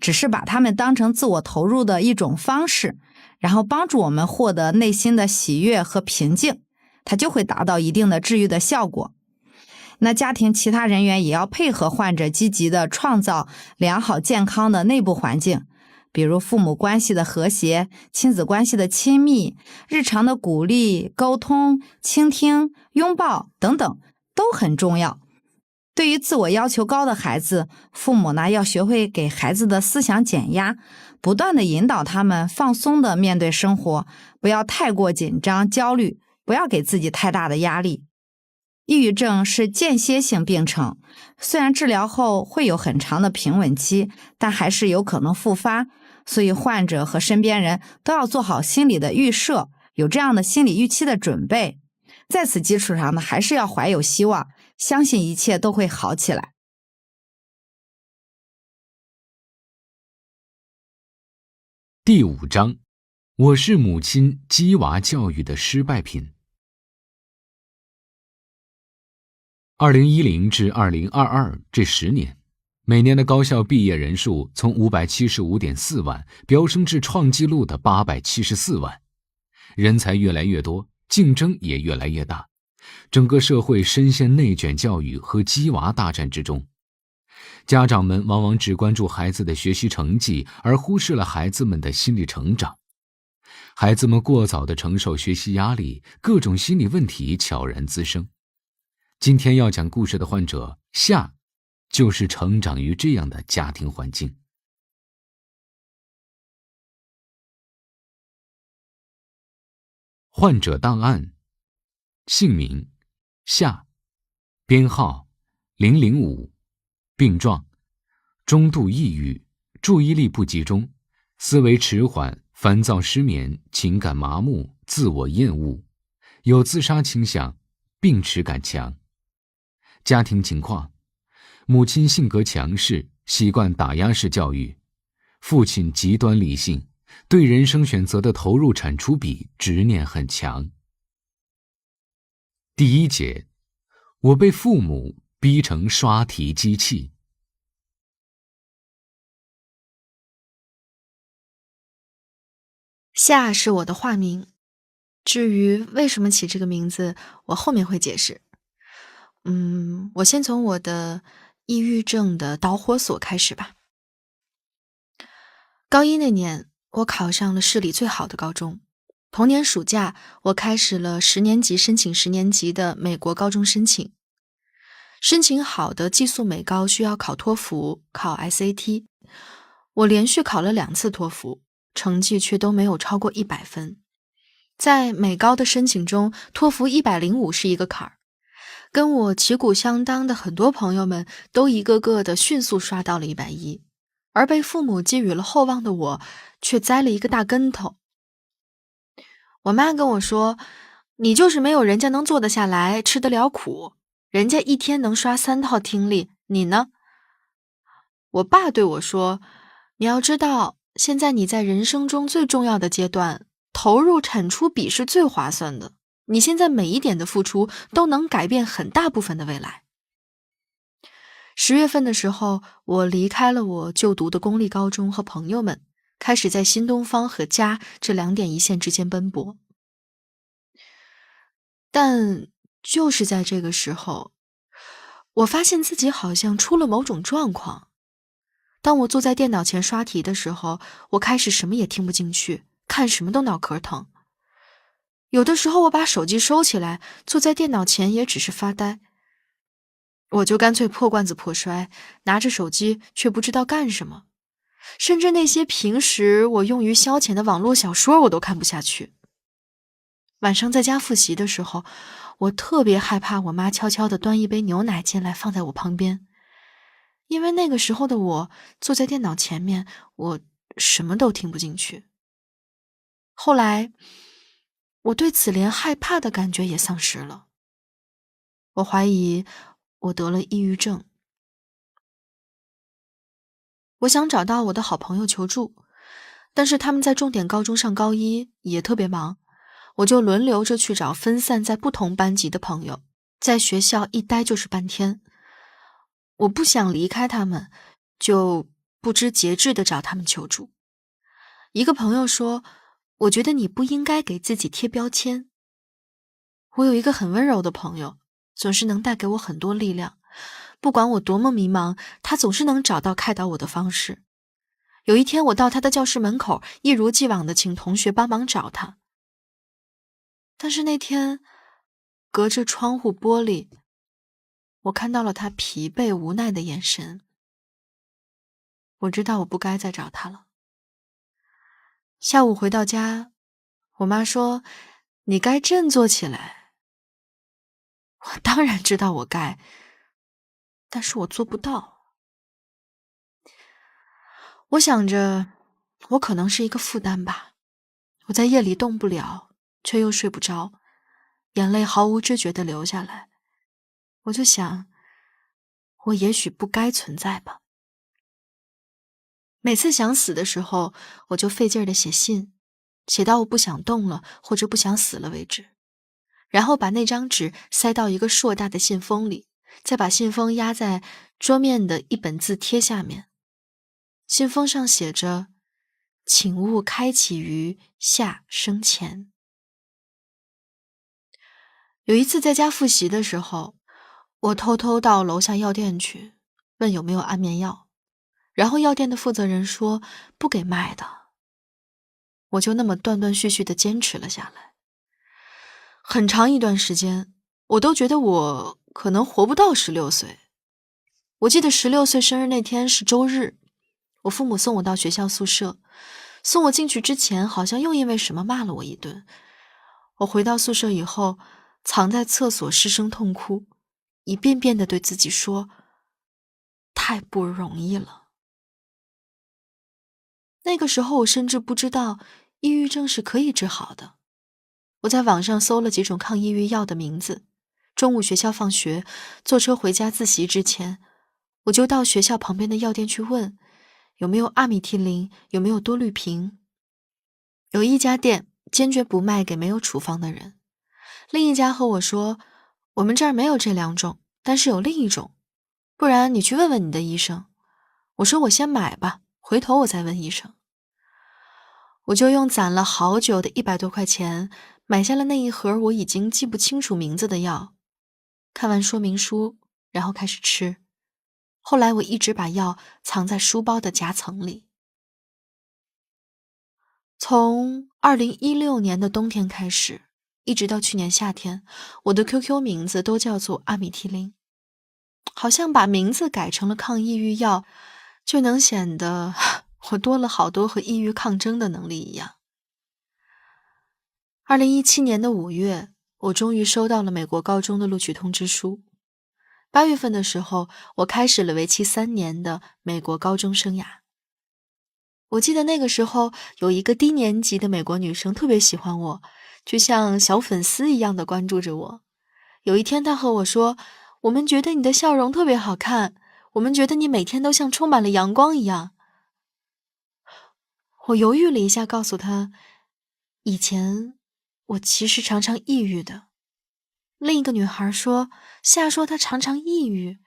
只是把它们当成自我投入的一种方式，然后帮助我们获得内心的喜悦和平静，它就会达到一定的治愈的效果。那家庭其他人员也要配合患者，积极的创造良好健康的内部环境，比如父母关系的和谐、亲子关系的亲密、日常的鼓励、沟通、倾听、拥抱等等都很重要。对于自我要求高的孩子，父母呢要学会给孩子的思想减压，不断的引导他们放松的面对生活，不要太过紧张焦虑，不要给自己太大的压力。抑郁症是间歇性病程，虽然治疗后会有很长的平稳期，但还是有可能复发，所以患者和身边人都要做好心理的预设，有这样的心理预期的准备，在此基础上呢，还是要怀有希望，相信一切都会好起来。第5章，我是母亲鸡娃教育的失败品。2010至2022这10年，每年的高校毕业人数从575.4万飙升至创纪录的874万，人才越来越多，竞争也越来越大，整个社会深陷内卷教育和鸡娃大战之中。家长们往往只关注孩子的学习成绩，而忽视了孩子们的心理成长。孩子们过早地承受学习压力，各种心理问题悄然滋生。今天要讲故事的患者夏，就是成长于这样的家庭环境。患者档案：姓名夏，编号005，病状中度抑郁，注意力不集中，思维迟缓，烦躁失眠，情感麻木，自我厌恶，有自杀倾向，病耻感强。家庭情况：母亲性格强势，习惯打压式教育；父亲极端理性，对人生选择的投入产出比执念很强。第1节，我被父母逼成刷题机器。夏是我的化名，至于为什么起这个名字，我后面会解释。我先从我的抑郁症的导火索开始吧。高1那年，我考上了市里最好的高中。同年暑假，我开始了10年级申请10年级的美国高中申请。申请好的寄宿美高需要考托福、考 SAT， 我连续考了2次托福，成绩却都没有超过100分。在美高的申请中，托福105是一个坎儿。跟我旗鼓相当的很多朋友们都一个个的迅速刷到了110，而被父母寄予了厚望的我却栽了一个大跟头。我妈跟我说，你就是没有人家能做得下来，吃得了苦，人家一天能刷3套听力，你呢？我爸对我说，你要知道，现在你在人生中最重要的阶段，投入产出比是最划算的。你现在每一点的付出都能改变很大部分的未来。10月份的时候，我离开了我就读的公立高中和朋友们，开始在新东方和家这2点一线之间奔波。但就是在这个时候，我发现自己好像出了某种状况。当我坐在电脑前刷题的时候，我开始什么也听不进去，看什么都脑壳疼。有的时候我把手机收起来，坐在电脑前也只是发呆。我就干脆破罐子破摔，拿着手机却不知道干什么。甚至那些平时我用于消遣的网络小说我都看不下去。晚上在家复习的时候，我特别害怕我妈悄悄地端一杯牛奶进来放在我旁边，因为那个时候的我坐在电脑前面，我什么都听不进去。后来我对此连害怕的感觉也丧失了。我怀疑我得了抑郁症。我想找到我的好朋友求助，但是他们在重点高中上高1，也特别忙，我就轮流着去找分散在不同班级的朋友，在学校一待就是半天。我不想离开他们，就不知节制地找他们求助。一个朋友说，我觉得你不应该给自己贴标签。我有一个很温柔的朋友，总是能带给我很多力量，不管我多么迷茫，他总是能找到开导我的方式。有一天我到他的教室门口，一如既往地请同学帮忙找他。但是那天，隔着窗户玻璃，我看到了他疲惫无奈的眼神。我知道我不该再找他了。下午回到家，我妈说，你该振作起来。我当然知道我该，但是我做不到。我想着，我可能是一个负担吧。我在夜里动不了，却又睡不着，眼泪毫无知觉地流下来。我就想，我也许不该存在吧。每次想死的时候，我就费劲地写信，写到我不想动了或者不想死了为止，然后把那张纸塞到一个硕大的信封里，再把信封压在桌面的一本字贴下面。信封上写着：请勿开启于下生前。有一次在家复习的时候，我偷偷到楼下药店去，问有没有安眠药，然后药店的负责人说不给卖的。我就那么断断续续地坚持了下来。很长一段时间，我都觉得我可能活不到16岁。我记得16岁生日那天是周日，我父母送我到学校宿舍，送我进去之前好像又因为什么骂了我一顿。我回到宿舍以后，藏在厕所失声痛哭，一遍遍地对自己说，太不容易了。那个时候我甚至不知道抑郁症是可以治好的。我在网上搜了几种抗抑郁药的名字，中午学校放学，坐车回家自习之前，我就到学校旁边的药店去问，有没有阿米替林，有没有多氯平。有一家店坚决不卖给没有处方的人，另一家和我说，我们这儿没有这2种，但是有另一种，不然你去问问你的医生。我说我先买吧，回头我再问医生。我就用攒了好久的100多块钱买下了那一盒我已经记不清楚名字的药，看完说明书，然后开始吃。后来我一直把药藏在书包的夹层里。从2016年的冬天开始，一直到去年夏天，我的 QQ 名字都叫做阿米替林，好像把名字改成了抗抑郁药，就能显得我多了好多和抑郁抗争的能力一样。2017年的5月，我终于收到了美国高中的录取通知书。8月份的时候，我开始了为期3年的美国高中生涯。我记得那个时候有一个低年级的美国女生特别喜欢我，就像小粉丝一样的关注着我。有一天她和我说，我们觉得你的笑容特别好看，我们觉得你每天都像充满了阳光一样。我犹豫了一下，告诉她，以前我其实常常抑郁的。另一个女孩说，夏说她常常抑郁，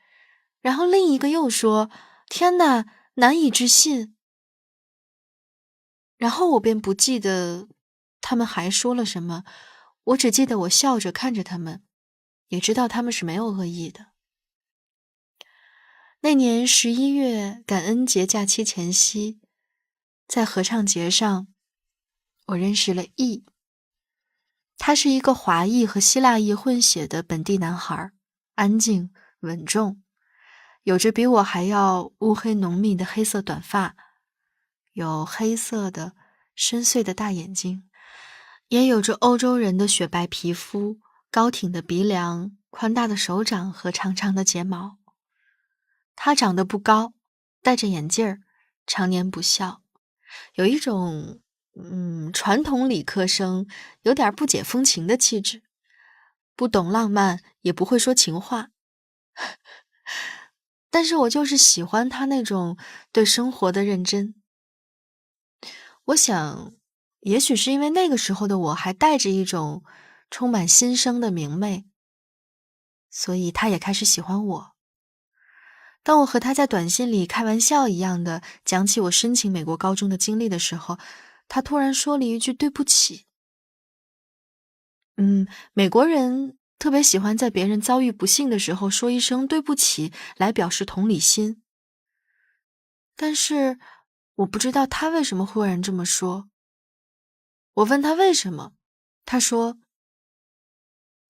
然后另一个又说，天哪，难以置信。然后我便不记得他们还说了什么，我只记得我笑着看着他们，也知道他们是没有恶意的。那年11月感恩节假期前夕，在合唱节上，我认识了易。他是一个华裔和希腊裔混血的本地男孩，安静稳重，有着比我还要乌黑浓密的黑色短发，有黑色的深邃的大眼睛，也有着欧洲人的雪白皮肤，高挺的鼻梁，宽大的手掌和长长的睫毛。他长得不高，戴着眼镜儿，常年不笑，有一种传统理科生有点不解风情的气质，不懂浪漫，也不会说情话。但是我就是喜欢他那种对生活的认真。我想，也许是因为那个时候的我还带着一种充满新生的明媚，所以他也开始喜欢我。当我和他在短信里开玩笑一样的讲起我申请美国高中的经历的时候，他突然说了一句对不起。美国人特别喜欢在别人遭遇不幸的时候说一声对不起来表示同理心。但是我不知道他为什么忽然这么说。我问他为什么，他说，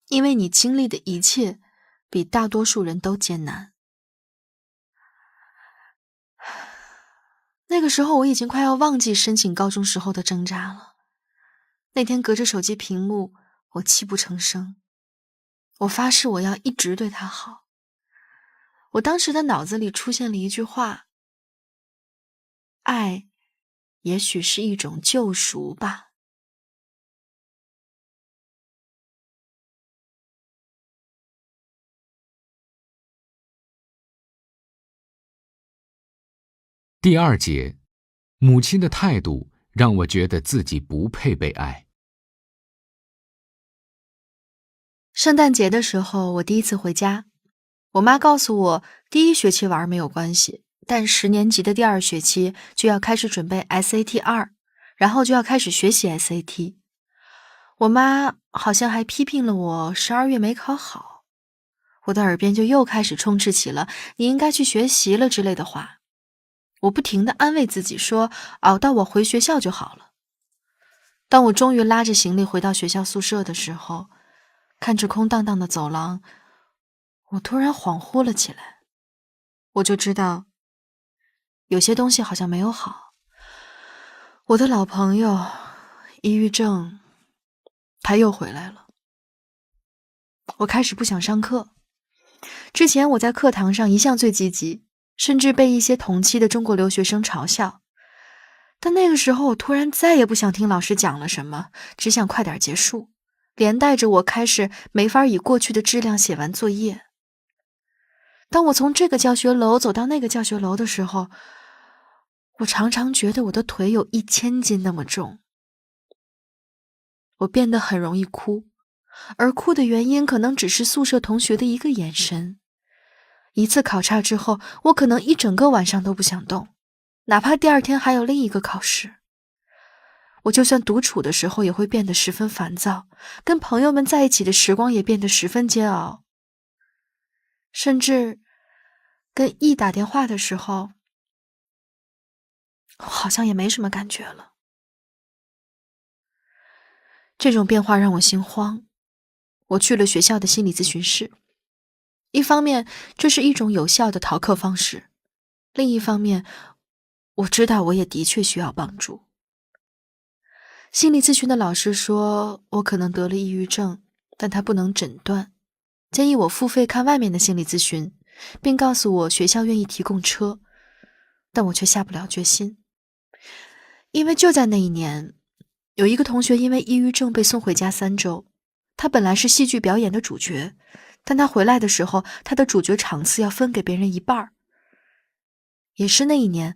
因为你经历的一切比大多数人都艰难。那个时候我已经快要忘记申请高中时候的挣扎了。那天隔着手机屏幕，我泣不成声。我发誓我要一直对他好。我当时的脑子里出现了一句话，爱也许是一种救赎吧。第2节，母亲的态度让我觉得自己不配被爱。圣诞节的时候，我第一次回家，我妈告诉我，第1学期玩没有关系，但10年级的第2学期就要开始准备 SAT 2，然后就要开始学习 SAT。我妈好像还批评了我12月没考好，我的耳边就又开始充斥起了你应该去学习了之类的话。我不停地安慰自己说，熬到我回学校就好了。当我终于拉着行李回到学校宿舍的时候，看着空荡荡的走廊，我突然恍惚了起来。我就知道，有些东西好像没有好。我的老朋友，抑郁症，他又回来了。我开始不想上课。之前我在课堂上一向最积极，甚至被一些同期的中国留学生嘲笑。但那个时候我突然再也不想听老师讲了什么，只想快点结束，连带着我开始没法以过去的质量写完作业。当我从这个教学楼走到那个教学楼的时候，我常常觉得我的腿有1000斤那么重。我变得很容易哭，而哭的原因可能只是宿舍同学的一个眼神。一次考差之后，我可能一整个晚上都不想动，哪怕第2天还有另一个考试。我就算独处的时候也会变得十分烦躁，跟朋友们在一起的时光也变得十分煎熬。甚至跟E打电话的时候，我好像也没什么感觉了。这种变化让我心慌，我去了学校的心理咨询室。一方面，这是一种有效的逃课方式；另一方面，我知道我也的确需要帮助。心理咨询的老师说，我可能得了抑郁症，但他不能诊断，建议我付费看外面的心理咨询，并告诉我学校愿意提供车，但我却下不了决心。因为就在那一年，有一个同学因为抑郁症被送回家3周，他本来是戏剧表演的主角，但他回来的时候，他的主角场次要分给别人一半。也是那一年，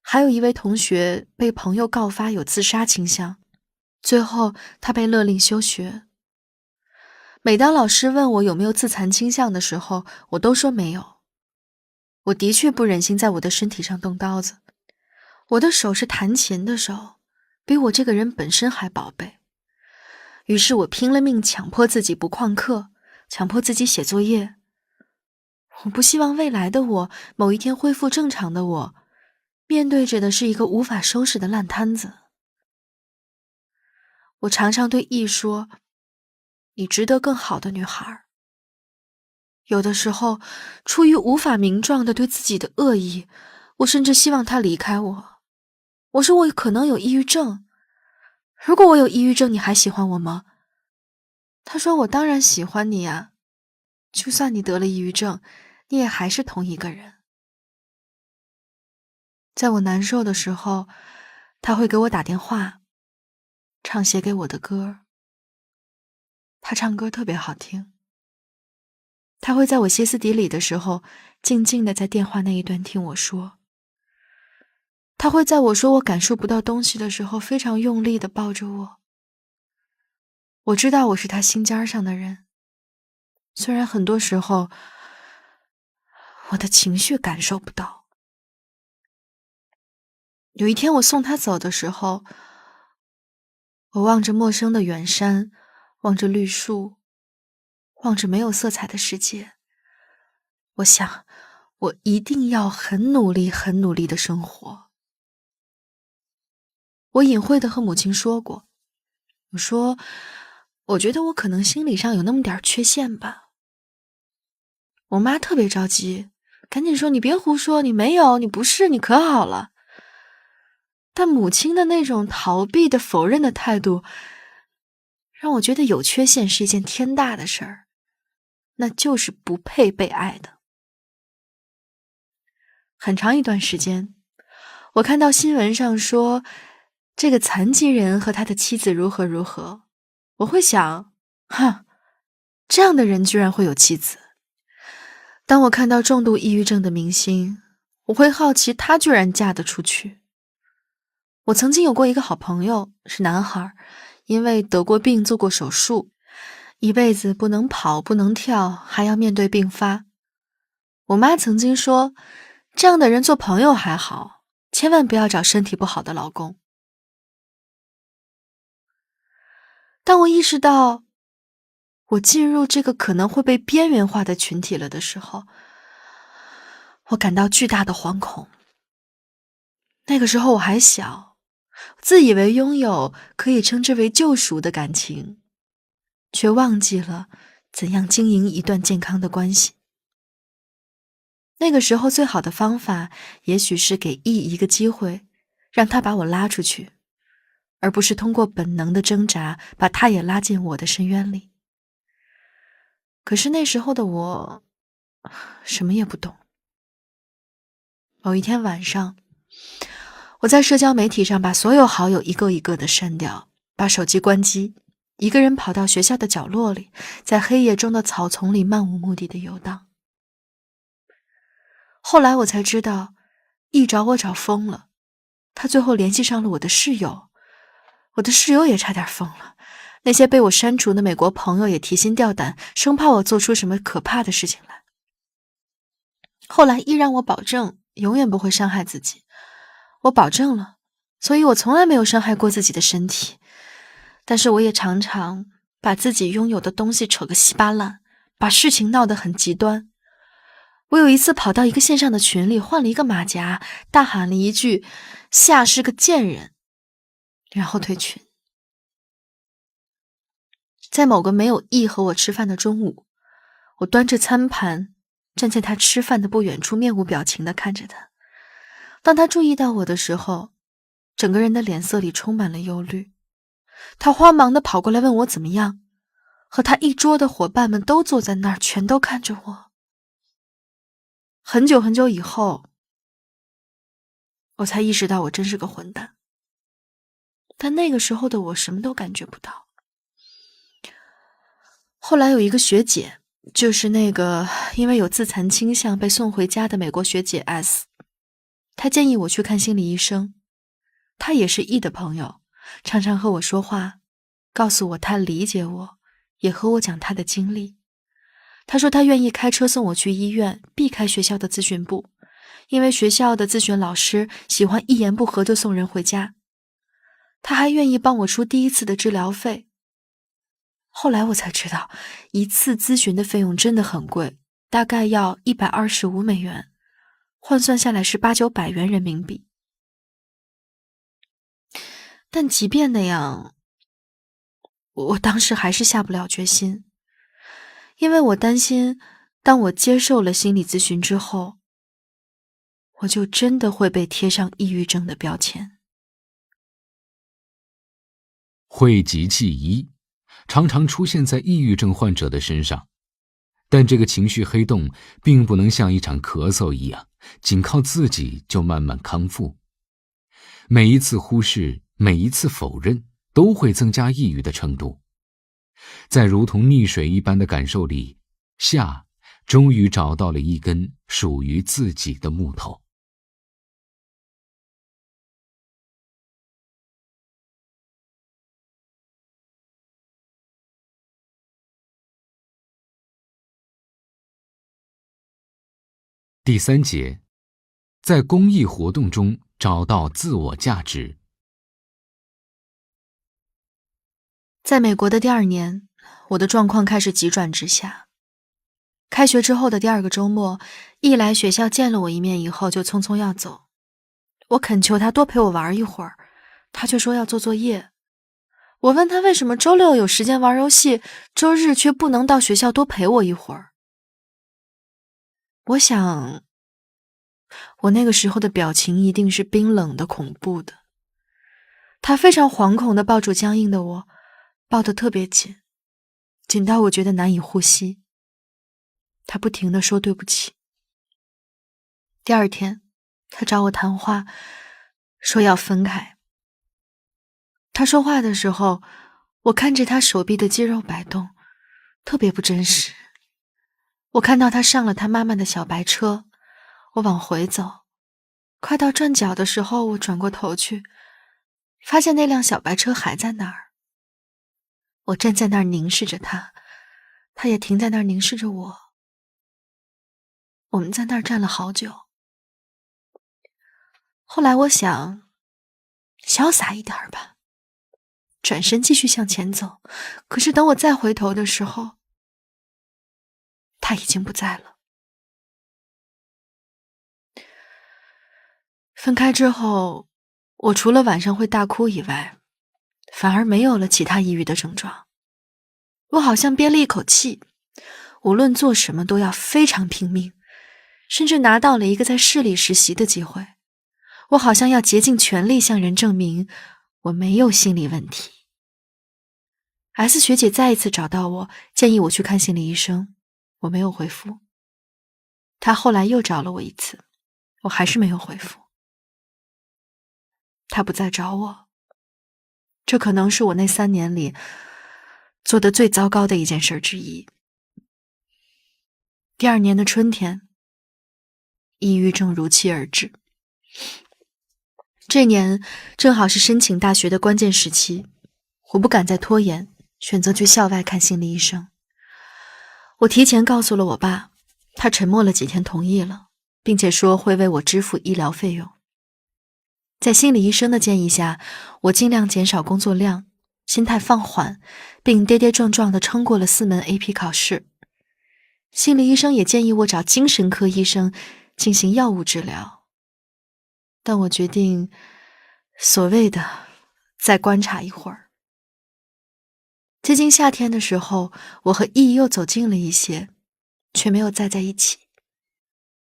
还有一位同学被朋友告发有自杀倾向，最后他被勒令休学。每当老师问我有没有自残倾向的时候，我都说没有。我的确不忍心在我的身体上动刀子，我的手是弹琴的手，比我这个人本身还宝贝。于是我拼了命强迫自己不旷课，强迫自己写作业。我不希望未来的我，某一天恢复正常的我，面对着的是一个无法收拾的烂摊子。我常常对E说，你值得更好的女孩。有的时候，出于无法名状的对自己的恶意，我甚至希望他离开我。我说我可能有抑郁症，如果我有抑郁症，你还喜欢我吗？他说我当然喜欢你呀，就算你得了抑郁症，你也还是同一个人。在我难受的时候，他会给我打电话，唱写给我的歌。他唱歌特别好听。他会在我歇斯底里的时候，静静地在电话那一端听我说。他会在我说我感受不到东西的时候，非常用力地抱着我。我知道我是他心尖上的人，虽然很多时候我的情绪感受不到。有一天我送他走的时候，我望着陌生的远山，望着绿树，望着没有色彩的世界，我想我一定要很努力很努力的生活。我隐晦地和母亲说过，我说我觉得我可能心理上有那么点缺陷吧。我妈特别着急，赶紧说你别胡说，你没有，你不是，你可好了。但母亲的那种逃避的否认的态度，让我觉得有缺陷是一件天大的事儿，那就是不配被爱的。很长一段时间，我看到新闻上说这个残疾人和他的妻子如何如何，我会想，这样的人居然会有妻子。当我看到重度抑郁症的明星，我会好奇他居然嫁得出去。我曾经有过一个好朋友，是男孩，因为得过病做过手术，一辈子不能跑不能跳，还要面对病发。我妈曾经说，这样的人做朋友还好，千万不要找身体不好的老公。当我意识到我进入这个可能会被边缘化的群体了的时候，我感到巨大的惶恐。那个时候我还小，自以为拥有可以称之为救赎的感情，却忘记了怎样经营一段健康的关系。那个时候最好的方法，也许是给 E 一个机会，让他把我拉出去，而不是通过本能的挣扎，把他也拉进我的深渊里。可是那时候的我，什么也不懂。某一天晚上，我在社交媒体上把所有好友一个一个的删掉，把手机关机，一个人跑到学校的角落里，在黑夜中的草丛里漫无目的的游荡。后来我才知道，E找我找疯了，他最后联系上了我的室友，我的室友也差点疯了，那些被我删除的美国朋友也提心吊胆，生怕我做出什么可怕的事情来。后来 E让我保证永远不会伤害自己，我保证了，所以我从来没有伤害过自己的身体，但是我也常常把自己拥有的东西扯个稀巴烂，把事情闹得很极端。我有一次跑到一个线上的群里，换了一个马甲，大喊了一句夏是个贱人，然后退群。在某个没有 E 和我吃饭的中午，我端着餐盘站在他吃饭的不远处，面无表情地看着他。当他注意到我的时候，整个人的脸色里充满了忧虑。他慌忙地跑过来问我怎么样，和他一桌的伙伴们都坐在那儿，全都看着我。很久很久以后，我才意识到我真是个混蛋。但那个时候的我什么都感觉不到。后来有一个学姐，就是那个因为有自残倾向被送回家的美国学姐 S， 她建议我去看心理医生。她也是 E 的朋友，常常和我说话，告诉我她理解我，也和我讲她的经历。她说她愿意开车送我去医院，避开学校的咨询部，因为学校的咨询老师喜欢一言不合就送人回家。她还愿意帮我出第一次的治疗费。后来我才知道，一次咨询的费用真的很贵，大概要125美元，换算下来是800-900元人民币。但即便那样，我当时还是下不了决心，因为我担心，当我接受了心理咨询之后，我就真的会被贴上抑郁症的标签。讳疾忌医常常出现在抑郁症患者的身上，但这个情绪黑洞并不能像一场咳嗽一样，仅靠自己就慢慢康复。每一次忽视，每一次否认，都会增加抑郁的程度。在如同溺水一般的感受里，夏终于找到了一根属于自己的木头。第3节，在公益活动中找到自我价值。在美国的第2年，我的状况开始急转直下。开学之后的第2个周末，E来学校见了我一面以后就匆匆要走。我恳求他多陪我玩一会儿，他却说要做作业。我问他为什么周6有时间玩游戏，周日却不能到学校多陪我一会儿。我想，我那个时候的表情一定是冰冷的、恐怖的。他非常惶恐地抱住僵硬的我，抱得特别紧，紧到我觉得难以呼吸。他不停地说对不起。第2天，他找我谈话，说要分开。他说话的时候，我看着他手臂的肌肉摆动，特别不真实。我看到他上了他妈妈的小白车，我往回走，快到转角的时候，我转过头去，发现那辆小白车还在那儿。我站在那儿凝视着他，他也停在那儿凝视着我。我们在那儿站了好久。后来我想，潇洒一点吧，转身继续向前走。可是等我再回头的时候，他已经不在了。分开之后，我除了晚上会大哭以外，反而没有了其他抑郁的症状。我好像憋了一口气，无论做什么都要非常拼命，甚至拿到了一个在市里实习的机会。我好像要竭尽全力向人证明我没有心理问题。S 学姐再一次找到我，建议我去看心理医生，我没有回复。她后来又找了我一次，我还是没有回复。她不再找我，这可能是我那3年里做的最糟糕的一件事之一。第2年的春天，抑郁症如期而至。这年正好是申请大学的关键时期，我不敢再拖延，选择去校外看心理医生。我提前告诉了我爸，他沉默了几天同意了，并且说会为我支付医疗费用。在心理医生的建议下，我尽量减少工作量，心态放缓，并跌跌撞撞地撑过了4门 AP 考试。心理医生也建议我找精神科医生进行药物治疗，但我决定所谓的再观察一会儿。接近夏天的时候，我和E又走近了一些，却没有再在一起。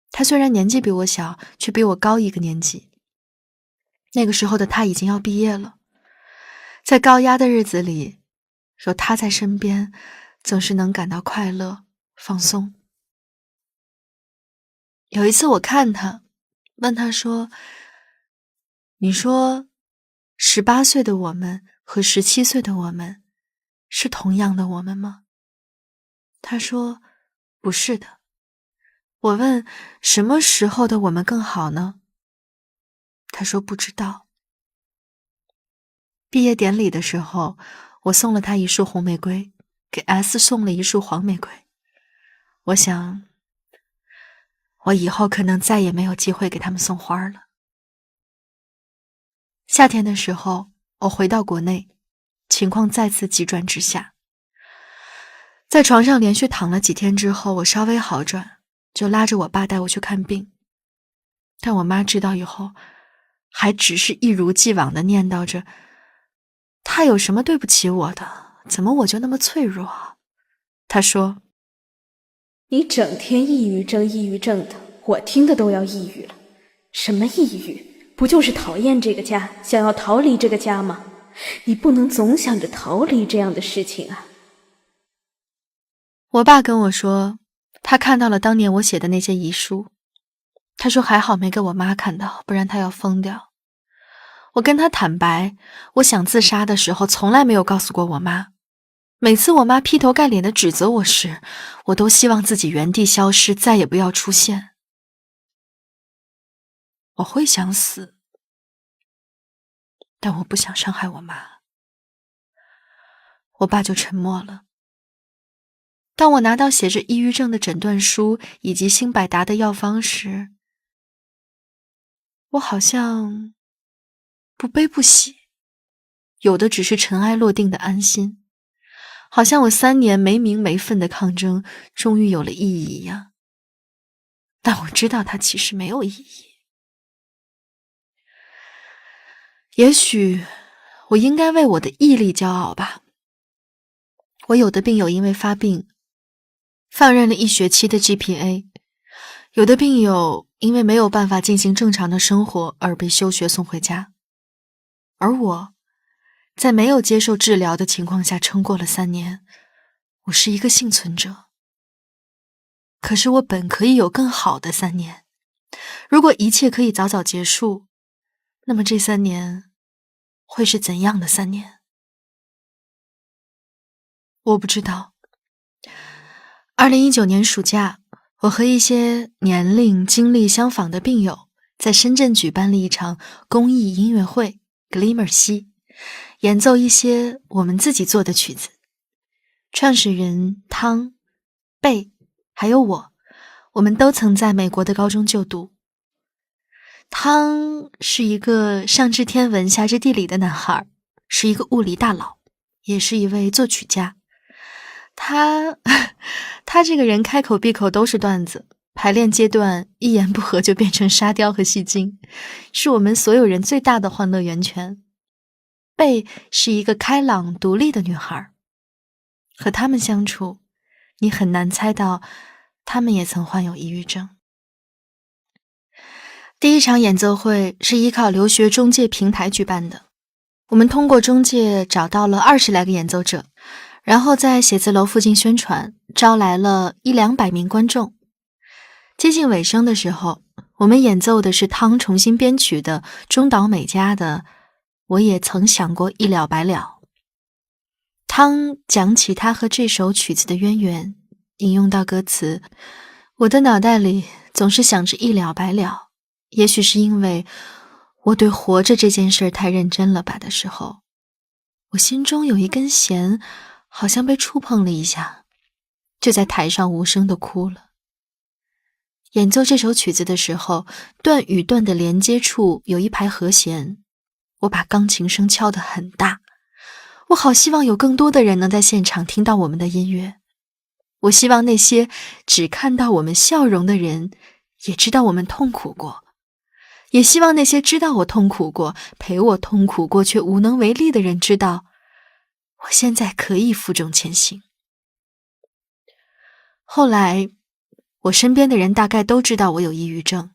他虽然年纪比我小，却比我高1个年级。那个时候的他已经要毕业了，在高压的日子里，有他在身边，总是能感到快乐、放松。有一次我看他，问他说：“你说18岁的我们和17岁的我们是同样的我们吗？”他说：“不是的。”我问：“什么时候的我们更好呢？”他说：“不知道。”毕业典礼的时候，我送了他一束红玫瑰，给 S 送了一束黄玫瑰。我想，我以后可能再也没有机会给他们送花了。夏天的时候，我回到国内，情况再次急转直下。在床上连续躺了几天之后，我稍微好转，就拉着我爸带我去看病。但我妈知道以后，还只是一如既往地念叨着，他有什么对不起我的？怎么我就那么脆弱？她说：“你整天抑郁症抑郁症的，我听的都要抑郁了。什么抑郁？不就是讨厌这个家，想要逃离这个家吗？你不能总想着逃离这样的事情啊。”我爸跟我说，他看到了当年我写的那些遗书。他说还好没给我妈看到，不然他要疯掉。我跟他坦白，我想自杀的时候从来没有告诉过我妈。每次我妈劈头盖脸地指责我时，我都希望自己原地消失，再也不要出现。我会想死，但我不想伤害我妈。我爸就沉默了。当我拿到写着抑郁症的诊断书以及新百达的药方时，我好像不悲不喜，有的只是尘埃落定的安心，好像我3年没名没分的抗争终于有了意义一样。但我知道它其实没有意义。也许我应该为我的毅力骄傲吧。我有的病友因为发病放任了1学期的 GPA， 有的病友因为没有办法进行正常的生活而被休学送回家，而我在没有接受治疗的情况下撑过了3年，我是一个幸存者。可是我本可以有更好的3年，如果一切可以早早结束，那么这3年会是怎样的3年？我不知道。2019年暑假，我和一些年龄、经历相仿的病友在深圳举办了一场公益音乐会 Glimmer 西，演奏一些我们自己做的曲子。创始人汤、贝还有我们都曾在美国的高中就读。汤是一个上知天文下知地理的男孩，是一个物理大佬，也是一位作曲家。他这个人开口闭口都是段子，排练阶段一言不合就变成沙雕和戏精，是我们所有人最大的欢乐源泉。贝是一个开朗独立的女孩，和他们相处，你很难猜到他们也曾患有抑郁症。第一场演奏会是依靠留学中介平台举办的，我们通过中介找到了20来个演奏者，然后在写字楼附近宣传，招来了100-200名观众。接近尾声的时候，我们演奏的是汤重新编曲的中岛美嘉的《我也曾想过一了百了》。汤讲起他和这首曲子的渊源，引用到歌词，我的脑袋里总是想着一了百了，也许是因为我对活着这件事太认真了吧的时候，我心中有一根弦好像被触碰了一下，就在台上无声地哭了。演奏这首曲子的时候，段与段的连接处有一排和弦，我把钢琴声敲得很大，我好希望有更多的人能在现场听到我们的音乐。我希望那些只看到我们笑容的人也知道我们痛苦过，也希望那些知道我痛苦过，陪我痛苦过却无能为力的人知道，我现在可以负重前行。后来我身边的人大概都知道我有抑郁症。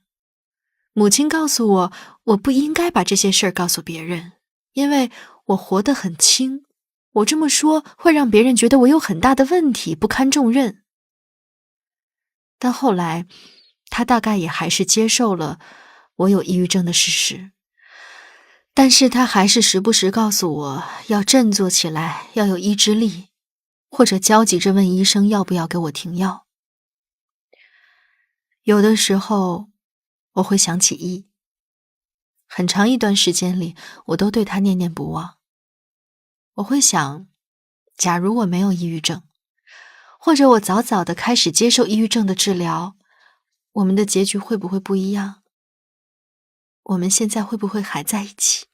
母亲告诉我，我不应该把这些事儿告诉别人，因为我活得很轻，我这么说会让别人觉得我有很大的问题，不堪重任。但后来她大概也还是接受了我有抑郁症的事实，但是她还是时不时告诉我要振作起来，要有意志力，或者焦急着问医生要不要给我停药。有的时候我会想起E，很长一段时间里我都对他念念不忘。我会想，假如我没有抑郁症，或者我早早的开始接受抑郁症的治疗，我们的结局会不会不一样？我们现在会不会还在一起？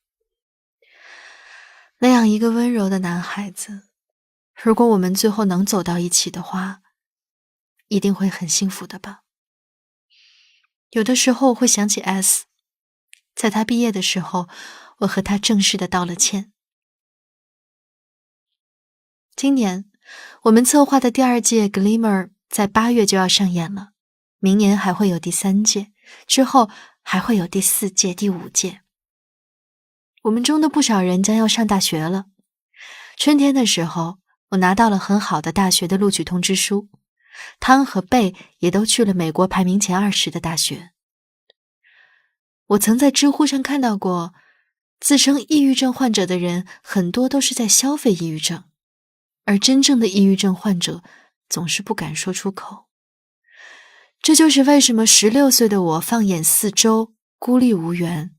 那样一个温柔的男孩子，如果我们最后能走到一起的话，一定会很幸福的吧。有的时候我会想起 S， 在他毕业的时候，我和他正式的道了歉。今年我们策划的第2届 Glimmer 在8月就要上演了，明年还会有第3届，之后还会有第4届、第5届。我们中的不少人将要上大学了。春天的时候，我拿到了很好的大学的录取通知书，汤和贝也都去了美国排名前20的大学。我曾在知乎上看到过，自称抑郁症患者的人很多都是在消费抑郁症，而真正的抑郁症患者总是不敢说出口。这就是为什么16岁的我放眼四周，孤立无援，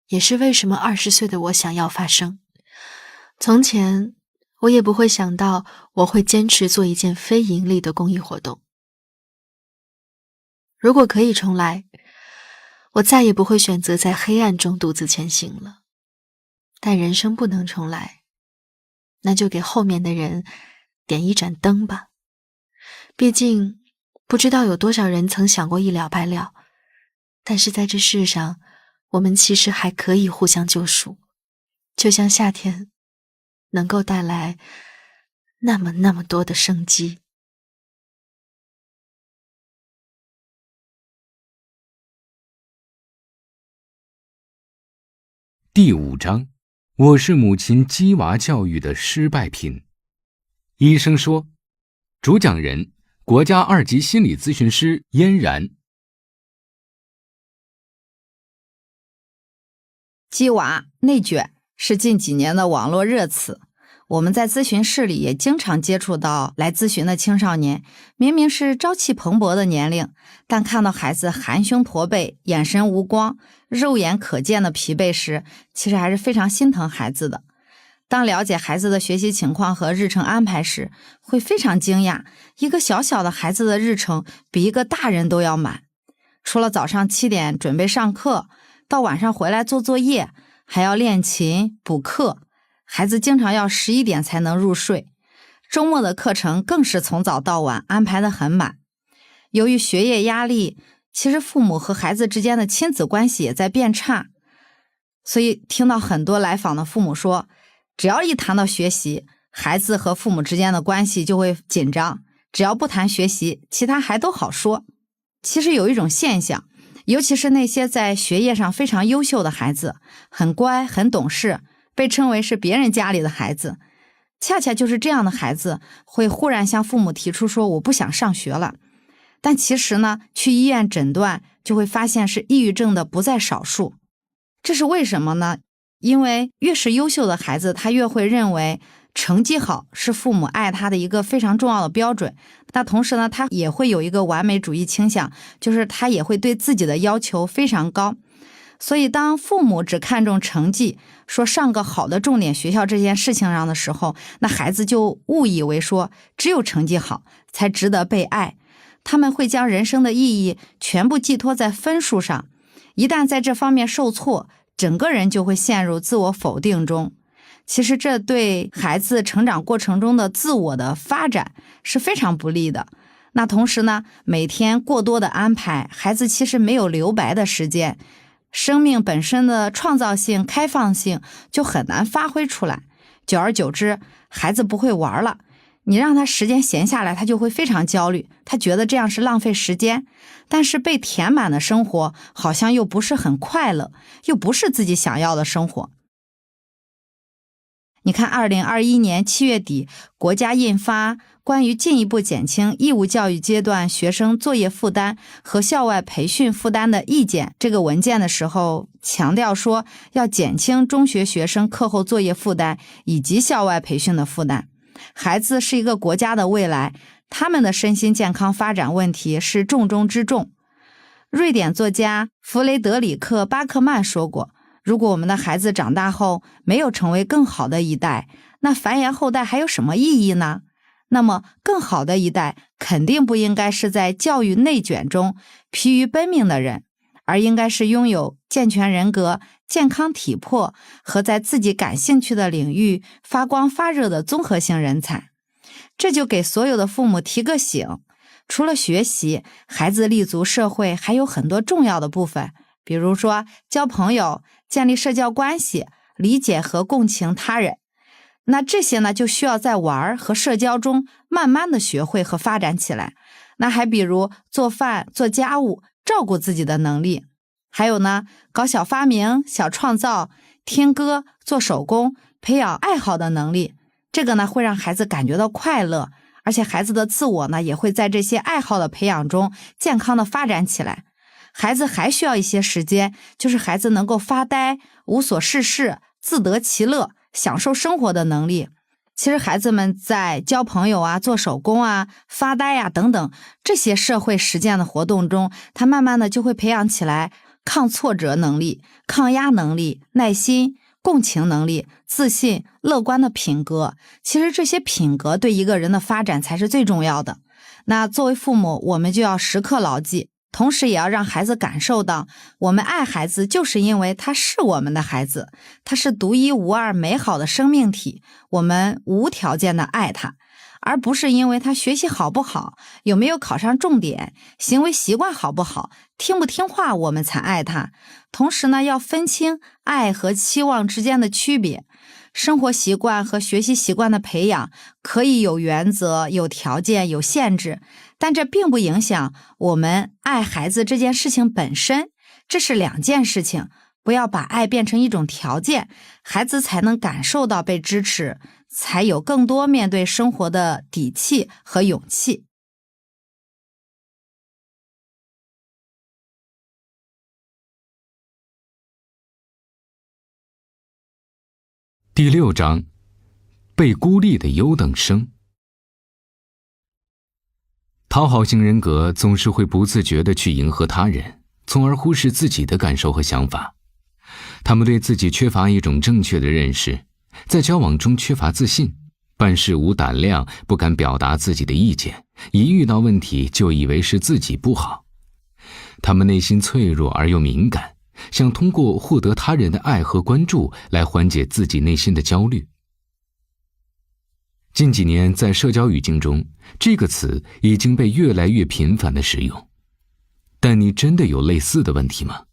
也是为什么20岁的我想要发声。从前我也不会想到我会坚持做一件非盈利的公益活动。如果可以重来，我再也不会选择在黑暗中独自前行了。但人生不能重来，那就给后面的人点一盏灯吧。毕竟不知道有多少人曾想过一了百了，但是在这世上，我们其实还可以互相救赎，就像夏天能够带来那么多的生机。第5章，我是母亲鸡娃教育的失败品。医生说，主讲人国家2级心理咨询师嫣然。鸡娃内卷是近几年的网络热词，我们在咨询室里也经常接触到来咨询的青少年，明明是朝气蓬勃的年龄，但看到孩子含胸驼背、眼神无光、肉眼可见的疲惫时，其实还是非常心疼孩子的。当了解孩子的学习情况和日程安排时，会非常惊讶，一个小小的孩子的日程比一个大人都要满。除了早上7点准备上课，到晚上回来做作业，还要练琴、补课，孩子经常要11点才能入睡。周末的课程更是从早到晚安排得很满。由于学业压力，其实父母和孩子之间的亲子关系也在变差。所以听到很多来访的父母说，只要一谈到学习，孩子和父母之间的关系就会紧张，只要不谈学习，其他还都好说。其实有一种现象，尤其是那些在学业上非常优秀的孩子，很乖很懂事，被称为是别人家里的孩子，恰恰就是这样的孩子会忽然向父母提出说我不想上学了。但其实呢，去医院诊断就会发现是抑郁症的不在少数。这是为什么呢？因为越是优秀的孩子，他越会认为成绩好是父母爱他的一个非常重要的标准。那同时呢，他也会有一个完美主义倾向，就是他也会对自己的要求非常高。所以当父母只看重成绩，说上个好的重点学校这件事情上的时候，那孩子就误以为说只有成绩好才值得被爱。他们会将人生的意义全部寄托在分数上，一旦在这方面受挫，整个人就会陷入自我否定中。其实这对孩子成长过程中的自我的发展是非常不利的。那同时呢，每天过多的安排，孩子其实没有留白的时间，生命本身的创造性、开放性就很难发挥出来。久而久之，孩子不会玩了，你让他时间闲下来，他就会非常焦虑，他觉得这样是浪费时间。但是被填满的生活好像又不是很快乐，又不是自己想要的生活。你看2021年7月底，国家印发关于进一步减轻义务教育阶段学生作业负担和校外培训负担的意见这个文件的时候，强调说要减轻中学学生课后作业负担以及校外培训的负担。孩子是一个国家的未来，他们的身心健康发展问题是重中之重。瑞典作家弗雷德里克·巴克曼说过，如果我们的孩子长大后没有成为更好的一代，那繁衍后代还有什么意义呢？那么更好的一代肯定不应该是在教育内卷中疲于奔命的人，而应该是拥有健全人格、健康体魄和在自己感兴趣的领域发光发热的综合性人才。这就给所有的父母提个醒，除了学习，孩子立足社会还有很多重要的部分，比如说交朋友、建立社交关系、理解和共情他人。那这些呢，就需要在玩和社交中慢慢的学会和发展起来。那还比如做饭、做家务、照顾自己的能力，还有呢，搞小发明、小创造、听歌、做手工，培养爱好的能力。这个呢，会让孩子感觉到快乐，而且孩子的自我呢，也会在这些爱好的培养中健康的发展起来。孩子还需要一些时间，就是孩子能够发呆、无所事事、自得其乐、享受生活的能力。其实孩子们在交朋友啊、做手工啊、发呆啊等等这些社会实践的活动中，他慢慢的就会培养起来抗挫折能力、抗压能力、耐心、共情能力、自信、乐观的品格。其实这些品格对一个人的发展才是最重要的。那作为父母，我们就要时刻牢记，同时也要让孩子感受到，我们爱孩子就是因为他是我们的孩子，他是独一无二美好的生命体，我们无条件的爱他，而不是因为他学习好不好，有没有考上重点，行为习惯好不好，听不听话我们才爱他。同时呢，要分清爱和期望之间的区别。生活习惯和学习习惯的培养可以有原则、有条件、有限制，但这并不影响我们爱孩子这件事情本身，这是两件事情。不要把爱变成一种条件，孩子才能感受到被支持，才有更多面对生活的底气和勇气。第6章，被孤立的优等生。讨好型人格总是会不自觉地去迎合他人，从而忽视自己的感受和想法。他们对自己缺乏一种正确的认识，在交往中缺乏自信，办事无胆量，不敢表达自己的意见，一遇到问题就以为是自己不好。他们内心脆弱而又敏感，想通过获得他人的爱和关注来缓解自己内心的焦虑。近几年在社交语境中，这个词已经被越来越频繁地使用。但你真的有类似的问题吗？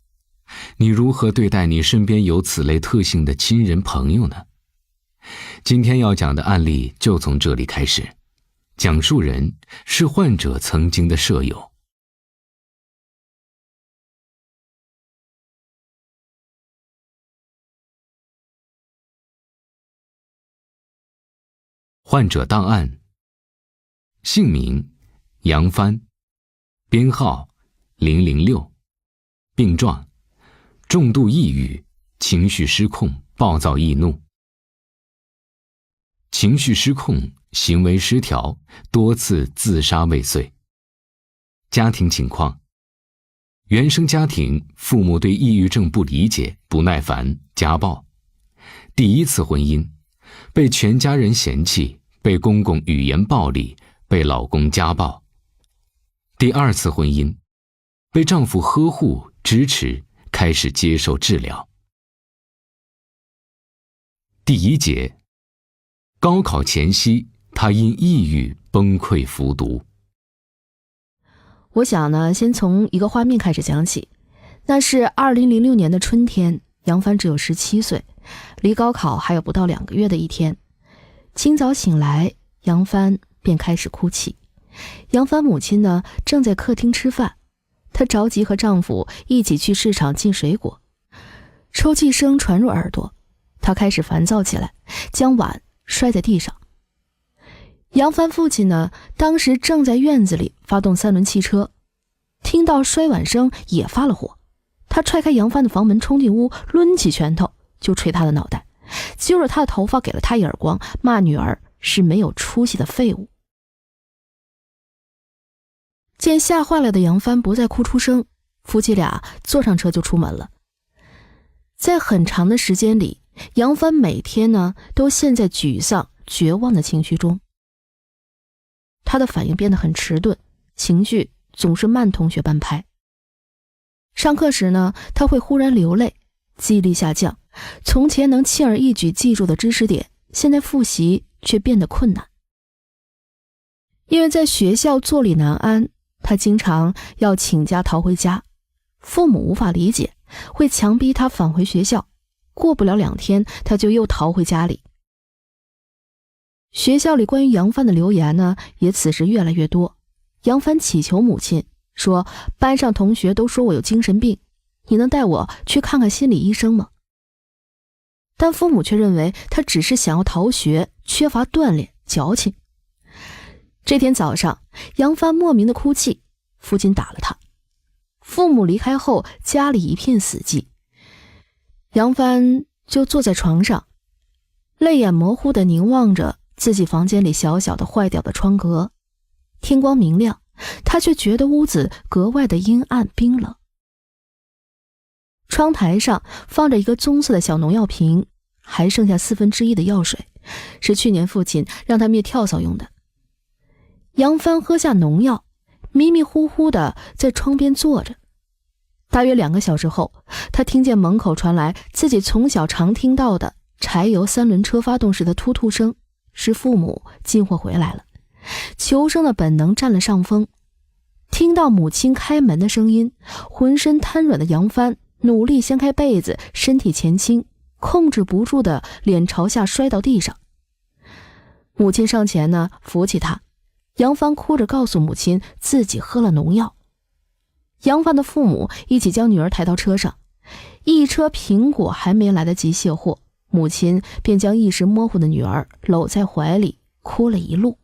你如何对待你身边有此类特性的亲人朋友呢？今天要讲的案例就从这里开始，讲述人是患者曾经的舍友。患者档案：姓名杨帆，编号006，病状重度抑郁，情绪失控，暴躁易怒。情绪失控，行为失调，多次自杀未遂。家庭情况：原生家庭父母对抑郁症不理解，不耐烦，家暴。第一次婚姻，被全家人嫌弃，被公公语言暴力，被老公家暴。第二次婚姻，被丈夫呵护支持，开始接受治疗。第一节，高考前夕，她因抑郁崩溃服毒。我想呢，先从一个画面开始讲起。那是2006年的春天，杨帆只有17岁，离高考还有不到2个月的一天。清早醒来，杨帆便开始哭泣。杨帆母亲呢，正在客厅吃饭，她着急和丈夫一起去市场进水果。抽泣声传入耳朵，她开始烦躁起来，将碗摔在地上。杨帆父亲呢，当时正在院子里发动3轮汽车，听到摔碗声也发了火。他踹开杨帆的房门，冲进屋，抡起拳头就捶他的脑袋，揪着他的头发给了他一耳光，骂女儿是没有出息的废物。见吓坏了的杨帆不再哭出声，夫妻俩坐上车就出门了。在很长的时间里，杨帆每天呢都陷在沮丧、绝望的情绪中。他的反应变得很迟钝，情绪总是慢同学般拍。上课时呢，他会忽然流泪，记忆力下降，从前能轻而易举记住的知识点，现在复习却变得困难。因为在学校坐立难安，他经常要请假逃回家，父母无法理解，会强逼他返回学校，过不了2天，他就又逃回家里。学校里关于杨帆的流言呢，也此时越来越多。杨帆祈求母亲说，班上同学都说我有精神病，你能带我去看看心理医生吗？但父母却认为他只是想要逃学，缺乏锻炼，矫情。这天早上，杨帆莫名的哭泣，父亲打了他。父母离开后，家里一片死寂。杨帆就坐在床上，泪眼模糊地凝望着自己房间里小小的坏掉的窗格。天光明亮，他却觉得屋子格外的阴暗冰冷。窗台上放着一个棕色的小农药瓶，还剩下1/4的药水，是去年父亲让他灭跳蚤用的。杨帆喝下农药，迷迷糊糊的在窗边坐着。大约2个小时后，他听见门口传来自己从小常听到的柴油3轮车发动时的突突声，是父母进货回来了。求生的本能占了上风，听到母亲开门的声音，浑身瘫软的杨帆努力掀开被子，身体前倾，控制不住的脸朝下摔到地上。母亲上前呢，扶起他。杨帆哭着告诉母亲自己喝了农药。杨帆的父母一起将女儿抬到车上，一车苹果还没来得及卸货，母亲便将意识模糊的女儿搂在怀里，哭了一路。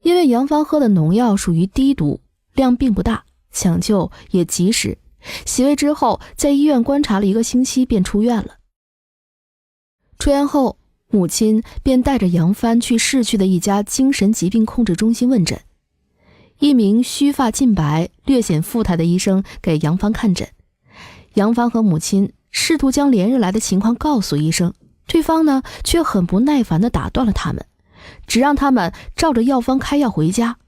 因为杨帆喝的农药属于低毒，量并不大，抢救也及时，洗胃之后在医院观察了1个星期便出院了。出院后，母亲便带着杨帆去市区的一家精神疾病控制中心问诊。一名须发尽白、略显富态的医生给杨帆看诊。杨帆和母亲试图将连日来的情况告诉医生，对方呢却很不耐烦地打断了他们，只让他们照着药方开药回家。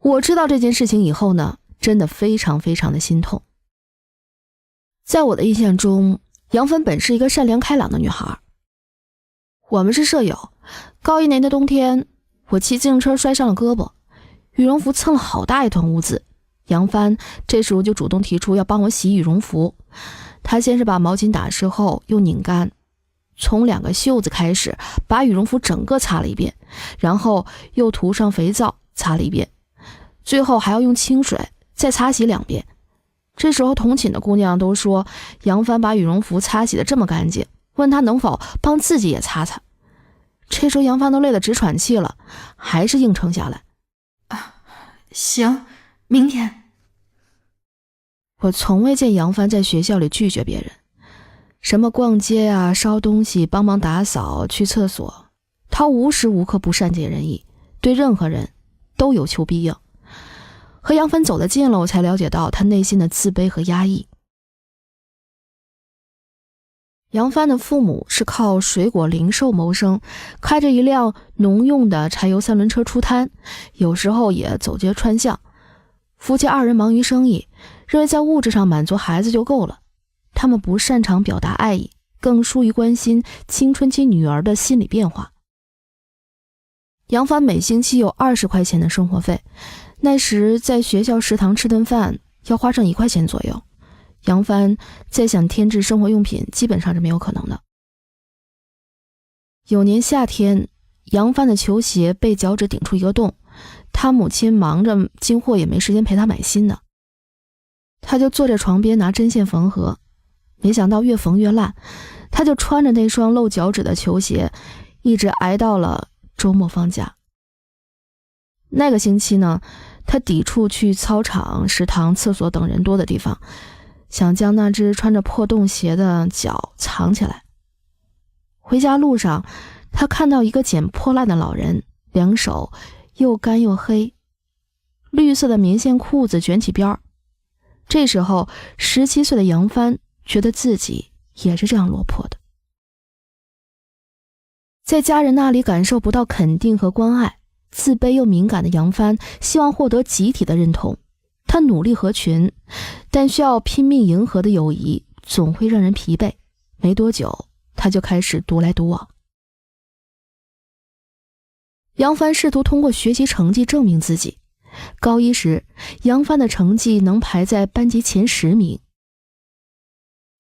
我知道这件事情以后呢，真的非常非常的心痛。在我的印象中，杨帆本是一个善良开朗的女孩。我们是舍友，高一年的冬天，我骑自行车摔伤了胳膊，羽绒服蹭了好大一团污渍。杨帆这时候就主动提出要帮我洗羽绒服，他先是把毛巾打湿后又拧干，从2个袖子开始把羽绒服整个擦了一遍，然后又涂上肥皂擦了一遍，最后还要用清水再擦洗2遍。这时候同寝的姑娘都说杨帆把羽绒服擦洗得这么干净，问他能否帮自己也擦擦。这时候杨帆都累得直喘气了，还是硬撑下来。行，明天。我从未见杨帆在学校里拒绝别人，什么逛街啊、烧东西、帮忙打扫、去厕所，他无时无刻不善解人意，对任何人都有求必应。和杨帆走得近了，我才了解到他内心的自卑和压抑。杨帆的父母是靠水果零售谋生，开着一辆农用的柴油3轮车出摊，有时候也走街串巷。夫妻2人忙于生意，认为在物质上满足孩子就够了。他们不擅长表达爱意，更疏于关心青春期女儿的心理变化。杨帆每星期有20块钱的生活费，那时在学校食堂吃顿饭要花上1块钱左右。杨帆再想添置生活用品基本上是没有可能的。有年夏天，杨帆的球鞋被脚趾顶出一个洞，他母亲忙着进货也没时间陪他买新的，他就坐在床边拿针线缝合，没想到越缝越烂，他就穿着那双露脚趾的球鞋一直挨到了周末放假。那个星期呢，他抵触去操场、食堂、厕所等人多的地方，想将那只穿着破洞鞋的脚藏起来。回家路上，他看到一个捡破烂的老人，两手又干又黑，绿色的棉线裤子卷起边儿。这时候17岁的杨帆觉得自己也是这样落魄的。在家人那里感受不到肯定和关爱，自卑又敏感的杨帆希望获得集体的认同。他努力合群，但需要拼命迎合的友谊总会让人疲惫。没多久，他就开始独来独往。杨帆试图通过学习成绩证明自己。高一时，杨帆的成绩能排在班级前10名。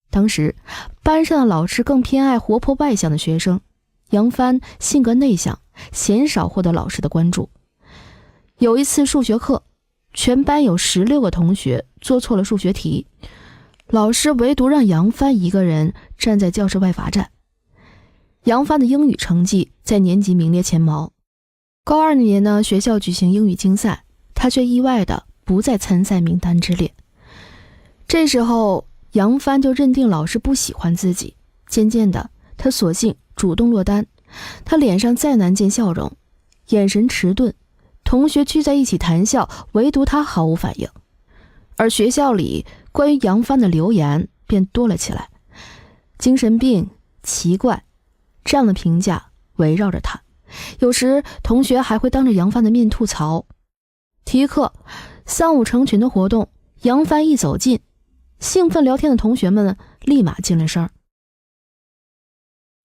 当时班上的老师更偏爱活泼外向的学生，杨帆性格内向，鲜少获得老师的关注。有一次数学课，全班有16个同学做错了数学题，老师唯独让杨帆一个人站在教室外罚站。杨帆的英语成绩在年级名列前茅。高2年呢，学校举行英语竞赛，他却意外的不在参赛名单之列。这时候杨帆就认定老师不喜欢自己，渐渐的他索性主动落单。他脸上再难见笑容，眼神迟钝，同学聚在一起谈笑，唯独他毫无反应。而学校里关于杨帆的流言便多了起来，精神病、奇怪这样的评价围绕着他。有时同学还会当着杨帆的面吐槽。体育课3、5成群的活动，杨帆一走近，兴奋聊天的同学们立马进了声。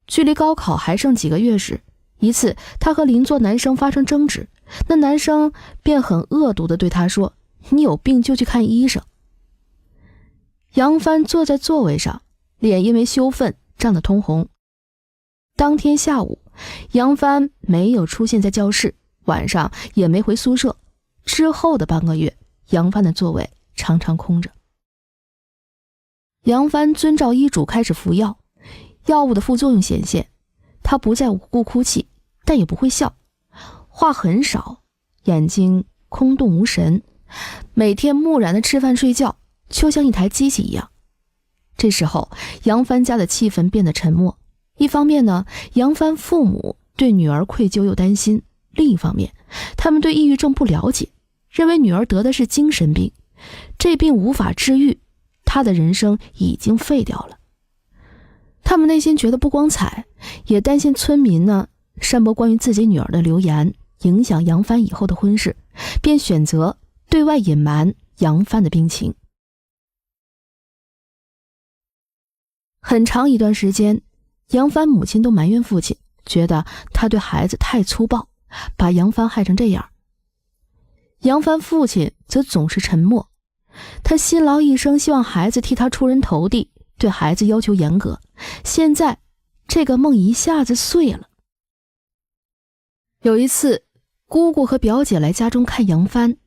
距离高考还剩几个月时，一次他和邻座男生发生争执，那男生便很恶毒地对他说：“你有病就去看医生。”杨帆坐在座位上，脸因为羞愤涨得通红。当天下午，杨帆没有出现在教室，晚上也没回宿舍。之后的半个月，杨帆的座位常常空着。杨帆遵照医嘱开始服药，药物的副作用显现，他不再无故哭泣，但也不会笑，话很少，眼睛空洞无神，每天木然的吃饭睡觉，就像一台机器一样。这时候杨帆家的气氛变得沉默，一方面呢，杨帆父母对女儿愧疚又担心，另一方面，他们对抑郁症不了解，认为女儿得的是精神病，这病无法治愈，她的人生已经废掉了。他们内心觉得不光彩，也担心村民呢散播关于自己女儿的流言，影响杨帆以后的婚事，便选择对外隐瞒杨帆的病情。很长一段时间，杨帆母亲都埋怨父亲，觉得他对孩子太粗暴，把杨帆害成这样。杨帆父亲则总是沉默，他辛劳一生，希望孩子替他出人头地，对孩子要求严格，现在这个梦一下子碎了。有一次，姑姑和表姐来家中看杨帆，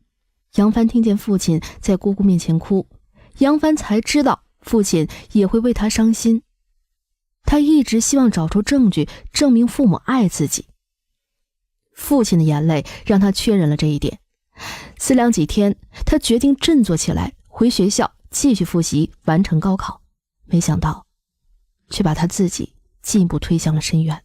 杨帆听见父亲在姑姑面前哭，杨帆才知道父亲也会为他伤心。他一直希望找出证据证明父母爱自己。父亲的眼泪让他确认了这一点。思量几天，他决定振作起来，回学校继续复习，完成高考。没想到，却把他自己进一步推向了深渊。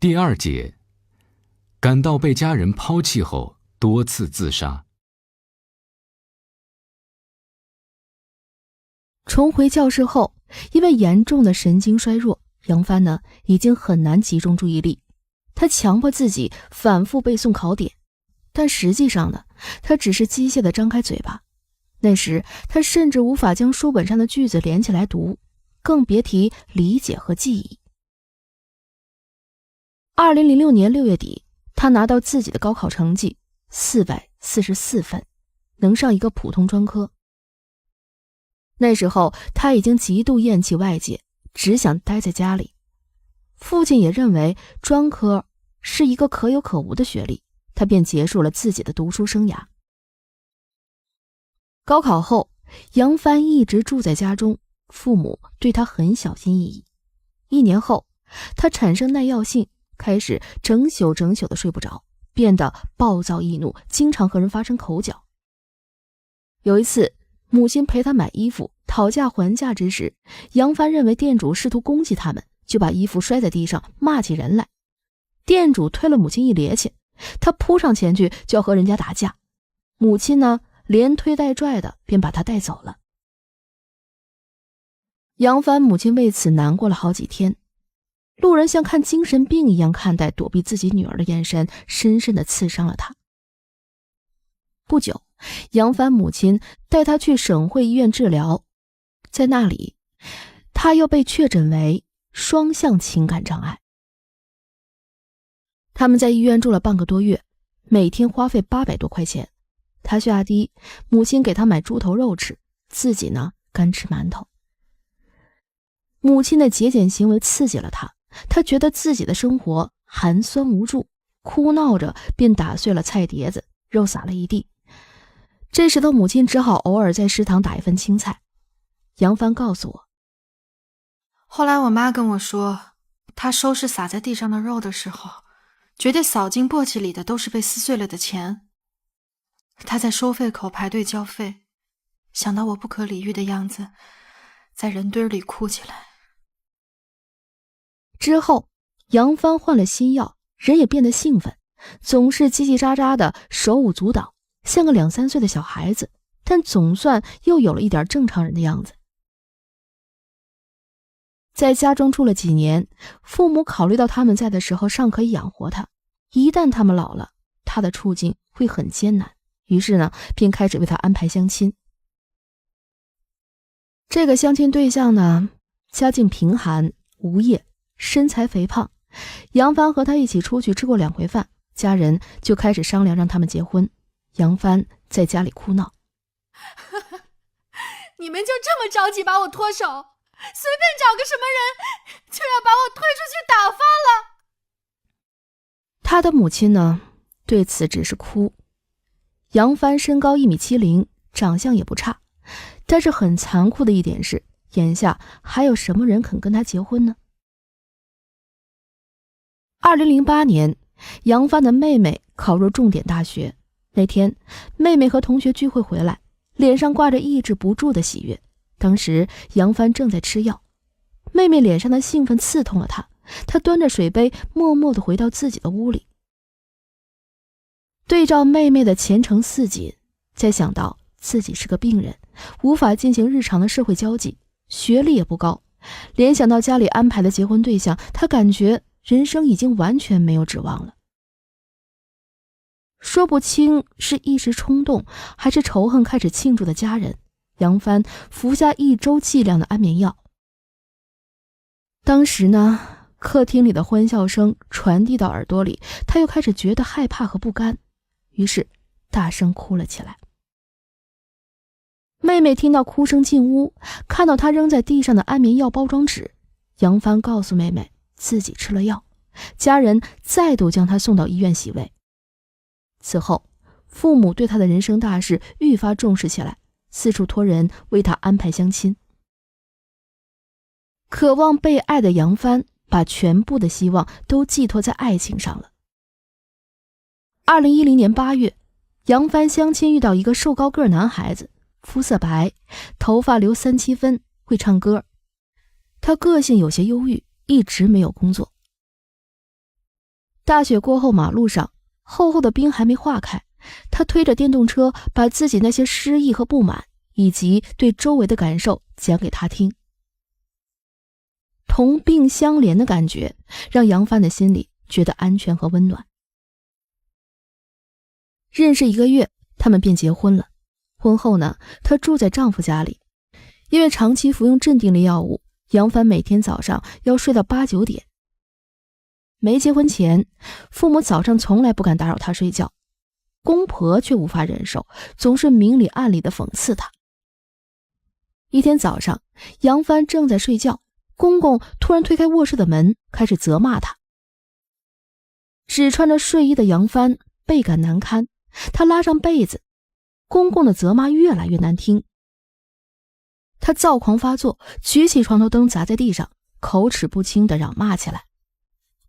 第二节，感到被家人抛弃后多次自杀。重回教室后，因为严重的神经衰弱，杨帆呢已经很难集中注意力。他强迫自己反复背诵考点，但实际上呢，他只是机械地张开嘴巴。那时他甚至无法将书本上的句子连起来读，更别提理解和记忆。2006年6月底，他拿到自己的高考成绩444分，能上一个普通专科。那时候他已经极度厌弃外界，只想待在家里。父亲也认为专科是一个可有可无的学历，他便结束了自己的读书生涯。高考后，杨帆一直住在家中，父母对他很小心翼翼。1年后，他产生耐药性，开始整宿的睡不着，变得暴躁易怒，经常和人发生口角。有一次，母亲陪他买衣服，讨价还价之时，杨帆认为店主试图攻击他们，就把衣服摔在地上，骂起人来。店主推了母亲一趔趄，他扑上前去就要和人家打架，母亲呢连推带拽的便把他带走了。杨帆母亲为此难过了好几天，路人像看精神病一样看待躲避自己女儿的眼神，深深地刺伤了他。不久，杨帆母亲带他去省会医院治疗，在那里，他又被确诊为双向情感障碍。他们在医院住了半个多月，每天花费800多块钱。他血压低，母亲给他买猪头肉吃，自己呢干吃馒头。母亲的节俭行为刺激了他，他觉得自己的生活寒酸无助，哭闹着便打碎了菜碟子，肉撒了一地。这时候母亲只好偶尔在食堂打一份青菜。杨帆告诉我，后来我妈跟我说，她收拾洒在地上的肉的时候，觉得扫进簸箕里的都是被撕碎了的钱。她在收费口排队交费，想到我不可理喻的样子，在人堆里哭起来。之后，杨帆换了新药，人也变得兴奋，总是叽叽喳喳的，手舞足蹈，像个2、3岁的小孩子，但总算又有了一点正常人的样子。在家中住了几年，父母考虑到他们在的时候尚可以养活他，一旦他们老了，他的处境会很艰难，于是呢，便开始为他安排相亲。这个相亲对象呢，家境贫寒，无业，身材肥胖。杨帆和他一起出去吃过2回饭，家人就开始商量让他们结婚。杨帆在家里哭闹，你们就这么着急把我脱手，随便找个什么人就要把我推出去打发了。他的母亲呢，对此只是哭。杨帆身高1.70米，长相也不差，但是很残酷的一点是，眼下还有什么人肯跟他结婚呢？2008年，杨帆的妹妹考入重点大学。那天，妹妹和同学聚会回来，脸上挂着抑制不住的喜悦。当时，杨帆正在吃药，妹妹脸上的兴奋刺痛了他。他端着水杯，默默地回到自己的屋里。对照妹妹的前程似锦，再想到自己是个病人，无法进行日常的社会交际，学历也不高，联想到家里安排的结婚对象，他感觉人生已经完全没有指望了。说不清是一时冲动，还是仇恨开始庆祝的家人，杨帆服下1周剂量的安眠药。当时呢，客厅里的欢笑声传递到耳朵里，他又开始觉得害怕和不甘，于是大声哭了起来。妹妹听到哭声进屋，看到他扔在地上的安眠药包装纸，杨帆告诉妹妹自己吃了药，家人再度将他送到医院洗胃。此后，父母对他的人生大事愈发重视起来，四处托人为他安排相亲。渴望被爱的杨帆把全部的希望都寄托在爱情上了。2010年8月，杨帆相亲遇到一个瘦高个男孩子，肤色白，头发留3、7分，会唱歌。他个性有些忧郁，一直没有工作。大雪过后，马路上厚厚的冰还没化开，他推着电动车，把自己那些失意和不满，以及对周围的感受讲给他听。同病相怜的感觉让杨帆的心里觉得安全和温暖。认识1个月，他们便结婚了。婚后呢，她住在丈夫家里，因为长期服用镇定类药物，杨帆每天早上要睡到8、9点。没结婚前，父母早上从来不敢打扰她睡觉，公婆却无法忍受，总是明里暗里的讽刺她。一天早上，杨帆正在睡觉，公公突然推开卧室的门，开始责骂他。只穿着睡衣的杨帆倍感难堪，他拉上被子，公公的责骂越来越难听。他躁狂发作，举起床头灯砸在地上，口齿不清地嚷骂起来。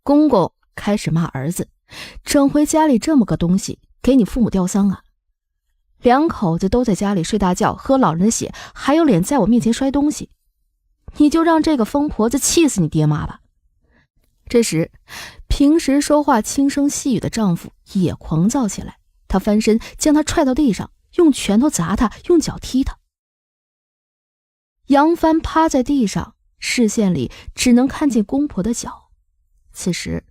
公公开始骂儿子，整回家里这么个东西，给你父母吊丧啊！两口子都在家里睡大觉，喝老人的血，还有脸在我面前摔东西，你就让这个疯婆子气死你爹妈吧！这时，平时说话轻声细语的丈夫也狂躁起来，他翻身将他踹到地上，用拳头砸他，用脚踢他。杨帆趴在地上，视线里只能看见公婆的脚。此时，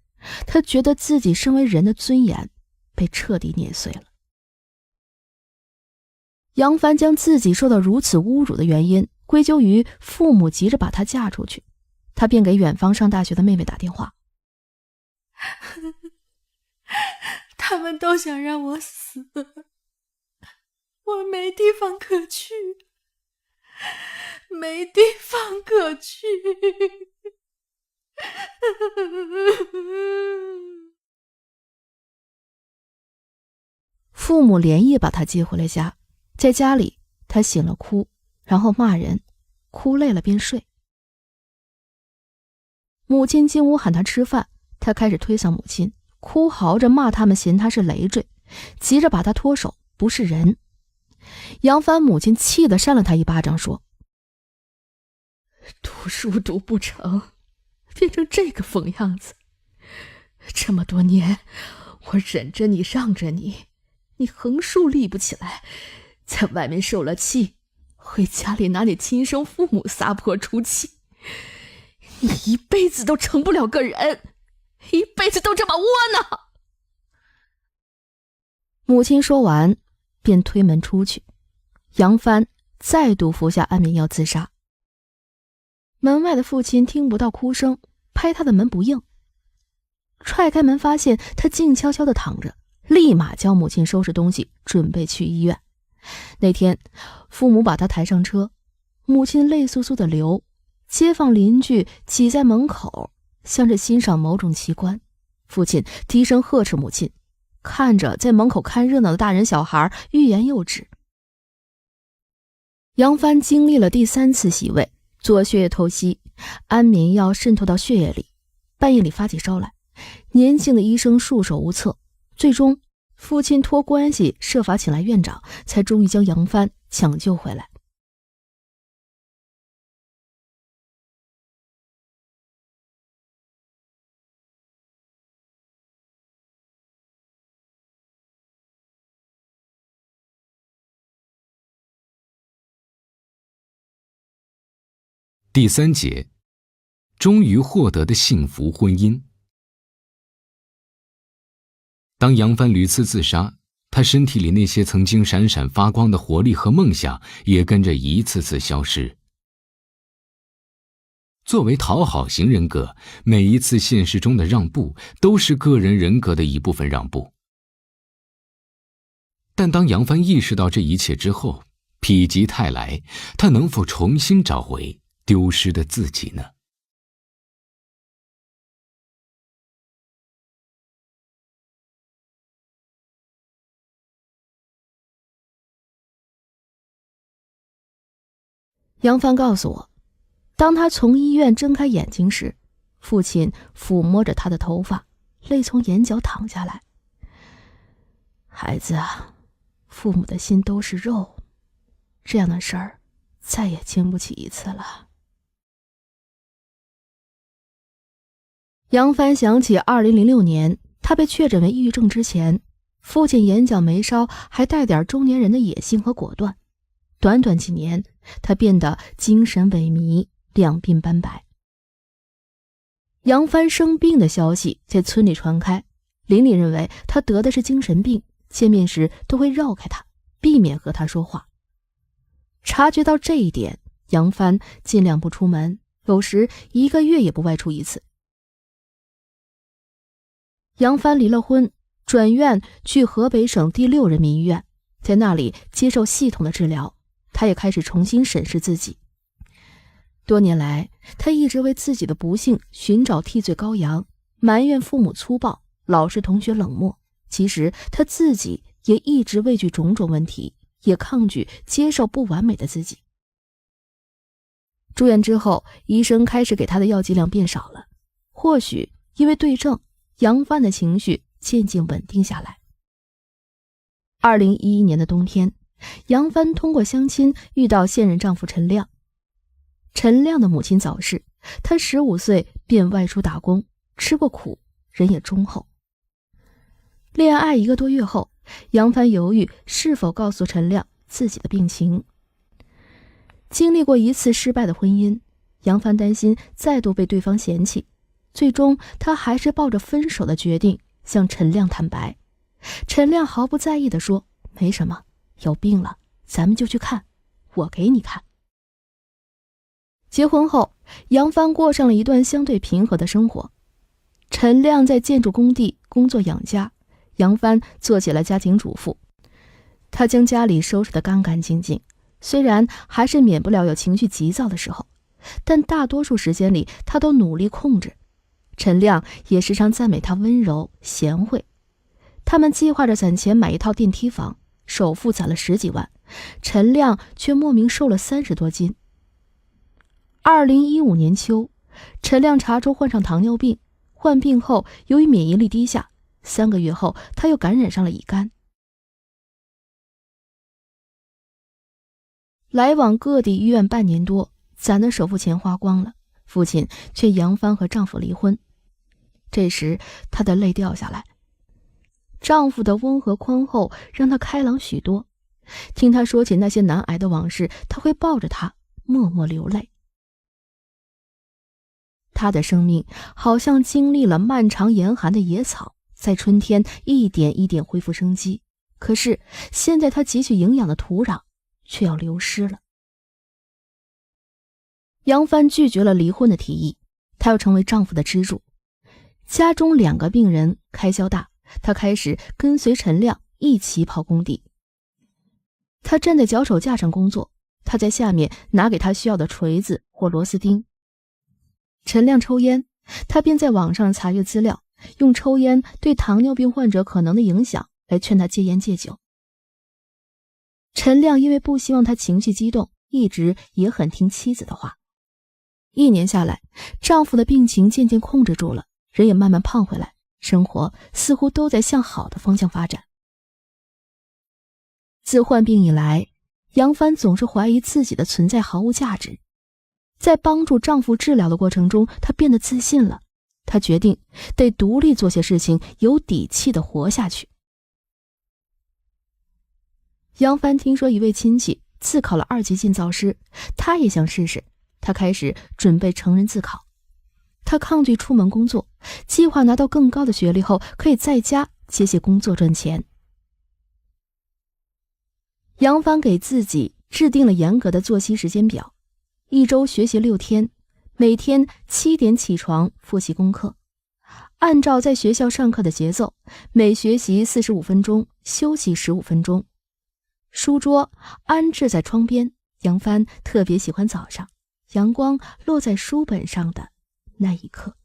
他觉得自己身为人的尊严被彻底碾碎了。杨帆将自己受到如此侮辱的原因归咎于父母急着把她嫁出去，他便给远方上大学的妹妹打电话。他们都想让我死，我没地方可去，没地方可去。父母连夜把他接回了家，在家里他醒了哭，然后骂人，哭累了便睡。母亲进屋喊他吃饭，他开始推搡母亲，哭嚎着骂他们嫌他是累赘，急着把他脱手，不是人。杨帆母亲气得扇了他一巴掌，说：读书读不成，变成这个疯样子，这么多年我忍着你让着你，你横竖立不起来，在外面受了气，回家里拿你亲生父母撒泼出气，你一辈子都成不了个人，一辈子都这么窝囊。母亲说完便推门出去，杨帆再度服下安眠药自杀。门外的父亲听不到哭声，拍他的门不应，踹开门发现他静悄悄地躺着，立马叫母亲收拾东西准备去医院。那天父母把他抬上车，母亲泪簌簌地流，街坊邻居挤在门口，像是欣赏某种奇观。父亲低声呵斥母亲，看着在门口看热闹的大人小孩，欲言又止。杨帆经历了第3次洗胃，做血液透析，安眠药渗透到血液里，半夜里发起烧来，年轻的医生束手无策，最终父亲托关系设法请来院长，才终于将杨帆抢救回来。第3节，终于获得的幸福婚姻。当杨帆屡次自杀，他身体里那些曾经闪闪发光的活力和梦想也跟着一次次消失。作为讨好型人格，每一次现实中的让步都是个人人格的一部分让步。但当杨帆意识到这一切之后，否极泰来，他能否重新找回丢失的自己呢？杨帆告诉我，当他从医院睁开眼睛时，父亲抚摸着他的头发，泪从眼角淌下来。孩子啊，父母的心都是肉，这样的事儿再也经不起一次了。杨帆想起2006年他被确诊为抑郁症之前，父亲眼角眉梢还带点中年人的野性和果断，短短几年他变得精神萎靡，两鬓斑白。杨帆生病的消息在村里传开，邻里认为他得的是精神病，见面时都会绕开他，避免和他说话。察觉到这一点，杨帆尽量不出门，有时1个月也不外出一次。杨帆离了婚，转院去河北省第6人民医院，在那里接受系统的治疗。他也开始重新审视自己。多年来，他一直为自己的不幸寻找替罪羔羊，埋怨父母粗暴，老师同学冷漠。其实他自己也一直畏惧种种问题，也抗拒接受不完美的自己。住院之后，医生开始给他的药剂量变少了，或许因为对症，杨帆的情绪渐渐稳定下来。2011年的冬天，杨帆通过相亲遇到现任丈夫陈亮。陈亮的母亲早逝，他15岁便外出打工，吃过苦，人也忠厚。恋爱1个多月后，杨帆犹豫是否告诉陈亮自己的病情。经历过1次失败的婚姻，杨帆担心再度被对方嫌弃，最终他还是抱着分手的决定向陈亮坦白。陈亮毫不在意地说，没什么，有病了咱们就去看，我给你看。结婚后，杨帆过上了一段相对平和的生活。陈亮在建筑工地工作养家，杨帆做起了家庭主妇。他将家里收拾得干干净净，虽然还是免不了有情绪急躁的时候，但大多数时间里他都努力控制。陈亮也时常赞美他温柔贤惠。他们计划着攒钱买一套电梯房，首付攒了10几万，陈亮却莫名瘦了30多斤。2015年秋，陈亮查出患上糖尿病，患病后由于免疫力低下，3个月后他又感染上了乙肝。来往各地医院半年多，攒的首付钱花光了，父亲劝杨帆和丈夫离婚。这时她的泪掉下来，丈夫的温和宽厚让她开朗许多。听她说起那些难挨的往事，她会抱着她默默流泪。她的生命好像经历了漫长严寒的野草，在春天一点一点恢复生机，可是现在她汲取营养的土壤却要流失了。杨帆拒绝了离婚的提议，她要成为丈夫的支柱。家中2个病人，开销大，她开始跟随陈亮一起跑工地。她站在脚手架上工作，他在下面拿给他需要的锤子或螺丝钉。陈亮抽烟，他便在网上查阅资料，用抽烟对糖尿病患者可能的影响来劝他戒烟戒酒。陈亮因为不希望他情绪激动，一直也很听妻子的话。1年下来，丈夫的病情渐渐控制住了，人也慢慢胖回来，生活似乎都在向好的方向发展。自患病以来，杨帆总是怀疑自己的存在毫无价值。在帮助丈夫治疗的过程中，她变得自信了。她决定得独立做些事情，有底气地活下去。杨帆听说一位亲戚自考了2级建造师，她也想试试。她开始准备成人自考。她抗拒出门工作，计划拿到更高的学历后，可以在家接些工作赚钱。杨帆给自己制定了严格的作息时间表，1周学习6天，每天7点起床复习功课，按照在学校上课的节奏，每学习45分钟，休息15分钟。书桌安置在窗边，杨帆特别喜欢早上阳光落在书本上的那一刻。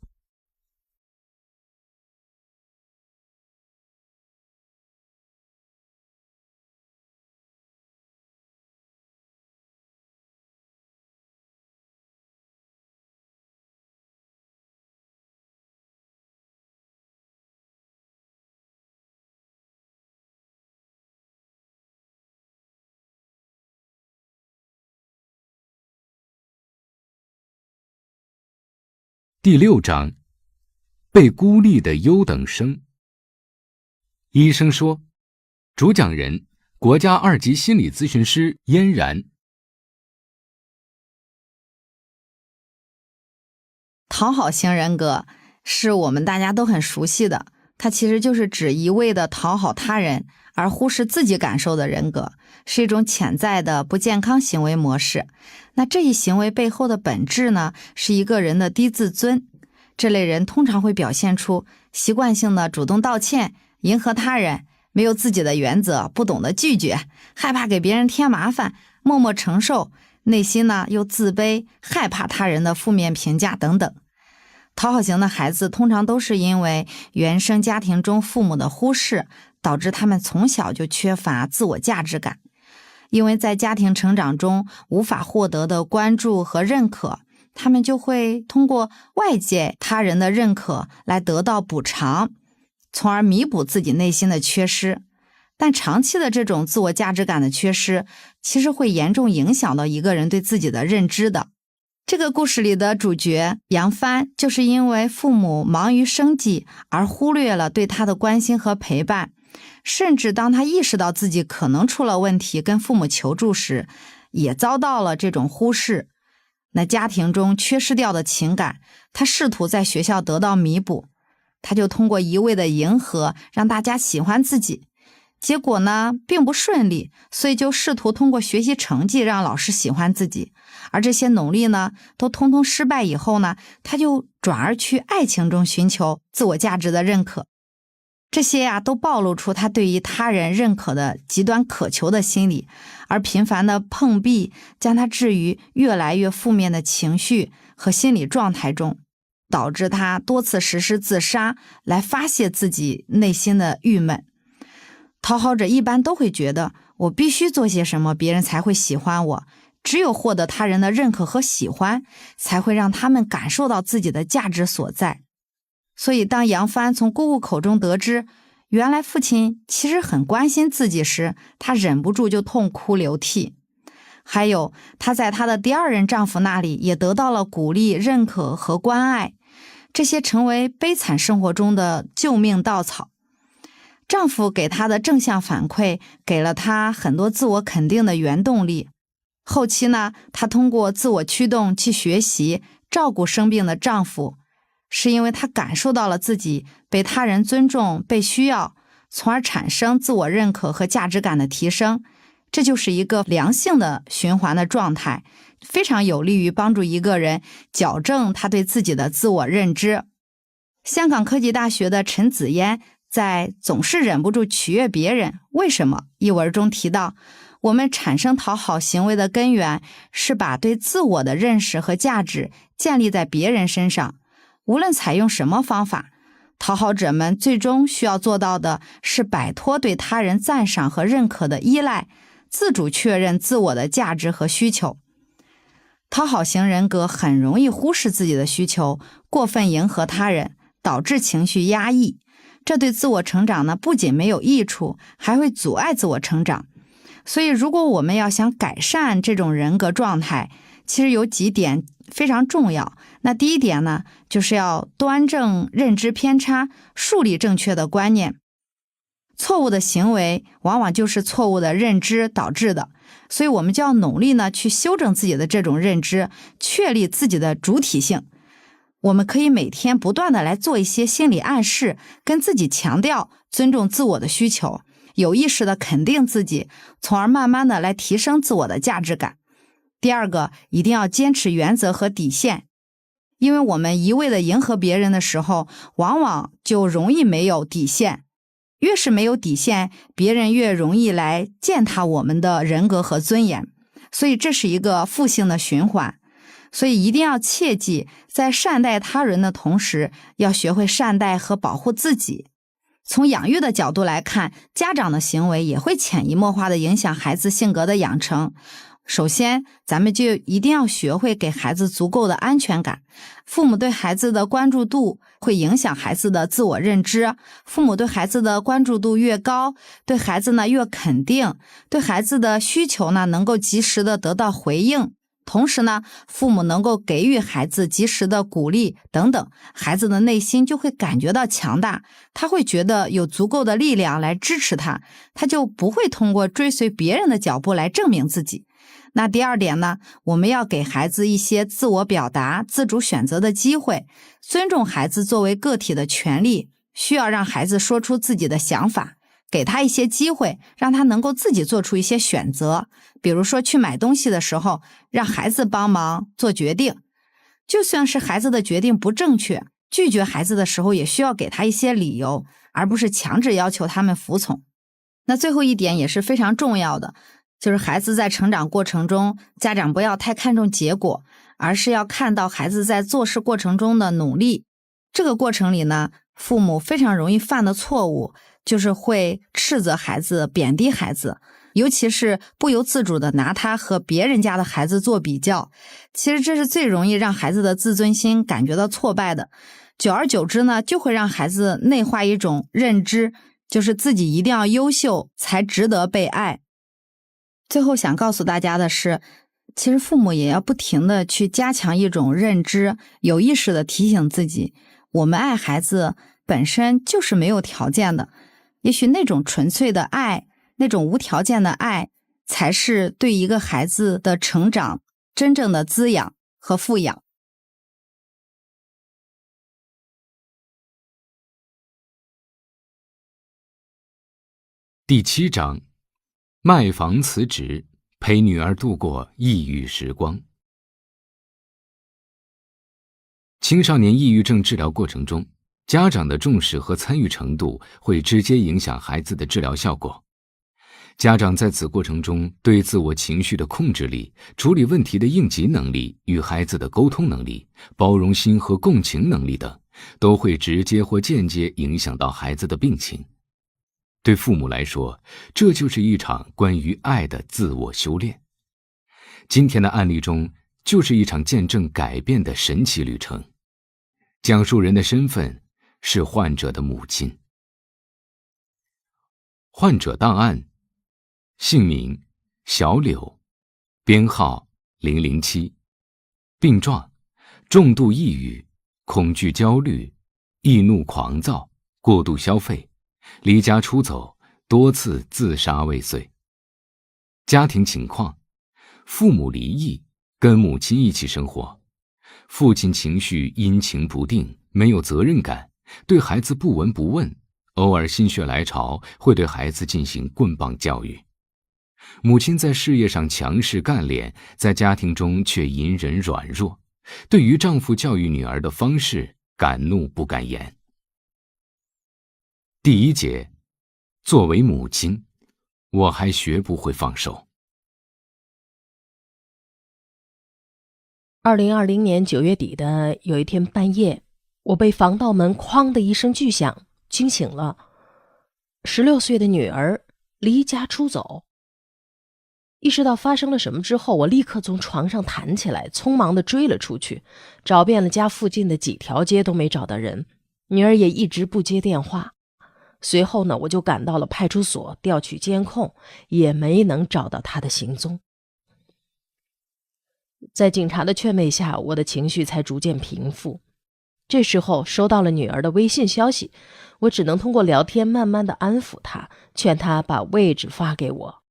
第6章，被孤立的优等生。医生说，主讲人国家2级心理咨询师嫣然。讨好型人格是我们大家都很熟悉的，它其实就是指一味的讨好他人而忽视自己感受的人格，是一种潜在的不健康行为模式。那这一行为背后的本质呢，是一个人的低自尊。这类人通常会表现出习惯性的主动道歉，迎合他人，没有自己的原则，不懂得拒绝，害怕给别人添麻烦，默默承受，内心呢又自卑，害怕他人的负面评价等等。讨好型的孩子通常都是因为原生家庭中父母的忽视，导致他们从小就缺乏自我价值感。因为在家庭成长中无法获得的关注和认可，他们就会通过外界他人的认可来得到补偿，从而弥补自己内心的缺失。但长期的这种自我价值感的缺失，其实会严重影响到一个人对自己的认知的。这个故事里的主角杨帆，就是因为父母忙于生计而忽略了对他的关心和陪伴，甚至当他意识到自己可能出了问题跟父母求助时，也遭到了这种忽视。那家庭中缺失掉的情感，他试图在学校得到弥补，他就通过一味的迎合让大家喜欢自己，结果呢并不顺利，所以就试图通过学习成绩让老师喜欢自己。而这些努力呢都通通失败以后呢，他就转而去爱情中寻求自我价值的认可。这些都暴露出他对于他人认可的极端渴求的心理，而频繁的碰壁将他置于越来越负面的情绪和心理状态中，导致他多次实施自杀来发泄自己内心的郁闷。讨好者一般都会觉得，我必须做些什么别人才会喜欢我，只有获得他人的认可和喜欢，才会让他们感受到自己的价值所在。所以当杨帆从姑姑口中得知原来父亲其实很关心自己时，他忍不住就痛哭流涕。还有他在他的第2任丈夫那里也得到了鼓励、认可和关爱，这些成为悲惨生活中的救命稻草。丈夫给她的正向反馈，给了她很多自我肯定的原动力。后期呢，她通过自我驱动去学习，照顾生病的丈夫，是因为她感受到了自己被他人尊重、被需要，从而产生自我认可和价值感的提升。这就是一个良性的循环的状态，非常有利于帮助一个人矫正他对自己的自我认知。香港科技大学的陈子嫣在总是忍不住取悦别人为什么一文中提到，我们产生讨好行为的根源是把对自我的认识和价值建立在别人身上。无论采用什么方法，讨好者们最终需要做到的是摆脱对他人赞赏和认可的依赖，自主确认自我的价值和需求。讨好型人格很容易忽视自己的需求，过分迎合他人，导致情绪压抑。这对自我成长呢，不仅没有益处，还会阻碍自我成长。所以如果我们要想改善这种人格状态，其实有几点非常重要。那第一点呢，就是要端正认知偏差，树立正确的观念。错误的行为往往就是错误的认知导致的，所以我们就要努力呢去修正自己的这种认知，确立自己的主体性。我们可以每天不断的来做一些心理暗示，跟自己强调尊重自我的需求，有意识的肯定自己，从而慢慢的来提升自我的价值感。第二个，一定要坚持原则和底线，因为我们一味的迎合别人的时候，往往就容易没有底线。越是没有底线，别人越容易来践踏我们的人格和尊严，所以这是一个负性的循环。所以一定要切记，在善待他人的同时，要学会善待和保护自己。从养育的角度来看，家长的行为也会潜移默化地影响孩子性格的养成。首先，咱们就一定要学会给孩子足够的安全感。父母对孩子的关注度会影响孩子的自我认知。父母对孩子的关注度越高，对孩子呢越肯定，对孩子的需求呢能够及时的得到回应。同时呢，父母能够给予孩子及时的鼓励等等，孩子的内心就会感觉到强大，他会觉得有足够的力量来支持他，他就不会通过追随别人的脚步来证明自己。那第二点呢，我们要给孩子一些自我表达、自主选择的机会，尊重孩子作为个体的权利，需要让孩子说出自己的想法，给他一些机会，让他能够自己做出一些选择。比如说去买东西的时候，让孩子帮忙做决定，就算是孩子的决定不正确，拒绝孩子的时候也需要给他一些理由，而不是强制要求他们服从。那最后一点也是非常重要的，就是孩子在成长过程中，家长不要太看重结果，而是要看到孩子在做事过程中的努力。这个过程里呢，父母非常容易犯的错误，就是会斥责孩子、贬低孩子，尤其是不由自主的拿他和别人家的孩子做比较。其实这是最容易让孩子的自尊心感觉到挫败的。久而久之呢，就会让孩子内化一种认知，就是自己一定要优秀才值得被爱。最后想告诉大家的是，其实父母也要不停的去加强一种认知，有意识的提醒自己，我们爱孩子本身就是没有条件的，也许那种纯粹的爱，那种无条件的爱，才是对一个孩子的成长真正的滋养和富养。第7章，卖房辞职，陪女儿度过抑郁时光。青少年抑郁症治疗过程中，家长的重视和参与程度会直接影响孩子的治疗效果。家长在此过程中对自我情绪的控制力、处理问题的应急能力、与孩子的沟通能力、包容心和共情能力等，都会直接或间接影响到孩子的病情。对父母来说，这就是一场关于爱的自我修炼。今天的案例中，就是一场见证改变的神奇旅程。讲述人的身份是患者的母亲。患者档案：姓名小柳，编号007，病状重度抑郁、恐惧焦虑、易怒狂躁、过度消费、离家出走，多次自杀未遂。家庭情况：父母离异，跟母亲一起生活，父亲情绪阴晴不定，没有责任感，对孩子不闻不问，偶尔心血来潮会对孩子进行棍棒教育。母亲在事业上强势干练，在家庭中却隐忍软弱，对于丈夫教育女儿的方式敢怒不敢言。第1节，作为母亲，我还学不会放手。2020年9月底的有一天半夜，我被防盗门哐的一声巨响惊醒了。16岁的女儿离家出走。意识到发生了什么之后，我立刻从床上弹起来，匆忙地追了出去，找遍了家附近的几条街都没找到人，女儿也一直不接电话。随后呢，我就赶到了派出所调取监控，也没能找到她的行踪。在警察的劝慰下，我的情绪才逐渐平复。这时候收到了女儿的微信消息，我只能通过聊天慢慢地安抚她，劝她把位置发给我。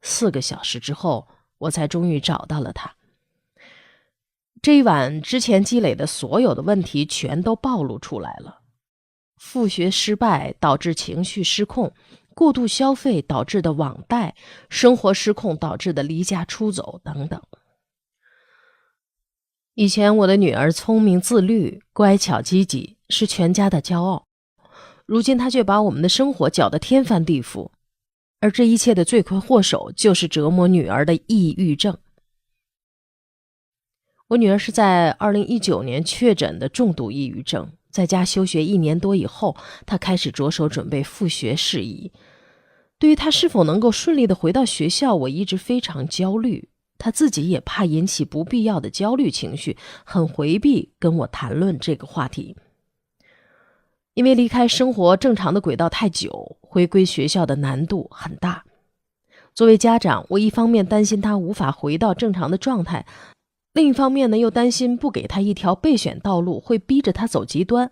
4个小时之后，我才终于找到了她。这一晚之前积累的所有的问题全都暴露出来了。复学失败导致情绪失控，过度消费导致的网贷，生活失控导致的离家出走等等。以前我的女儿聪明自律、乖巧积极，是全家的骄傲。如今她却把我们的生活搅得天翻地覆，而这一切的罪魁祸首就是折磨女儿的抑郁症。我女儿是在2019年确诊的重度抑郁症，在家休学1年多以后，她开始着手准备复学事宜。对于她是否能够顺利地回到学校，我一直非常焦虑。她自己也怕引起不必要的焦虑情绪，很回避跟我谈论这个话题。因为离开生活正常的轨道太久，回归学校的难度很大。作为家长，我一方面担心她无法回到正常的状态，另一方面呢，又担心不给她一条备选道路会逼着她走极端。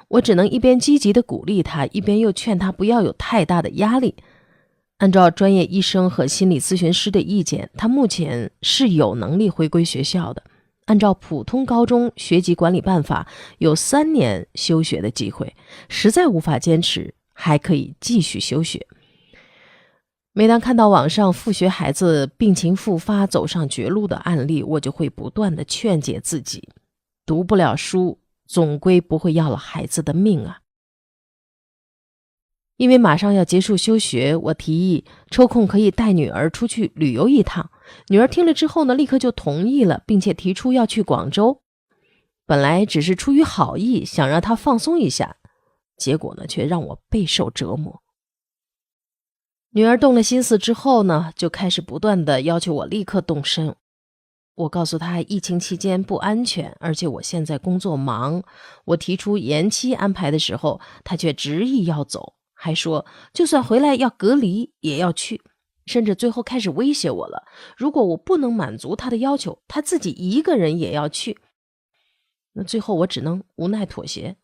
我只能一边积极地鼓励她，一边又劝她不要有太大的压力。按照专业医生和心理咨询师的意见，她目前是有能力回归学校的。按照普通高中学籍管理办法，有3年休学的机会，实在无法坚持，还可以继续休学。每当看到网上复学孩子病情复发走上绝路的案例，我就会不断地劝解自己，读不了书，总归不会要了孩子的命啊。因为马上要结束休学，我提议抽空可以带女儿出去旅游一趟。女儿听了之后呢，立刻就同意了，并且提出要去广州。本来只是出于好意，想让她放松一下，结果呢，却让我备受折磨。女儿动了心思之后呢，就开始不断的要求我立刻动身。我告诉她疫情期间不安全，而且我现在工作忙。我提出延期安排的时候，她却执意要走，还说就算回来要隔离也要去，甚至最后开始威胁我了，如果我不能满足她的要求，她自己一个人也要去。那最后我只能无奈妥协。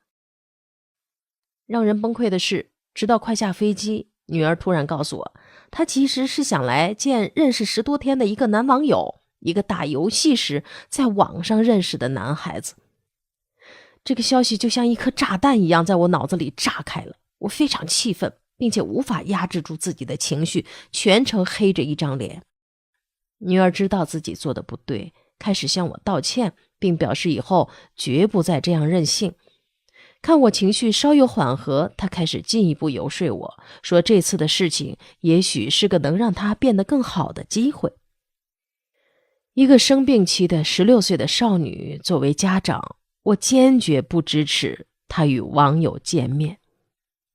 让人崩溃的是，直到快下飞机，女儿突然告诉我，她其实是想来见认识10多天的一个男网友，一个打游戏时在网上认识的男孩子。这个消息就像一颗炸弹一样在我脑子里炸开了，我非常气愤，并且无法压制住自己的情绪，全程黑着一张脸。女儿知道自己做的不对，开始向我道歉，并表示以后绝不再这样任性。看我情绪稍有缓和，她开始进一步游说我，说这次的事情也许是个能让她变得更好的机会。一个生病期的16岁的少女，作为家长，我坚决不支持她与网友见面。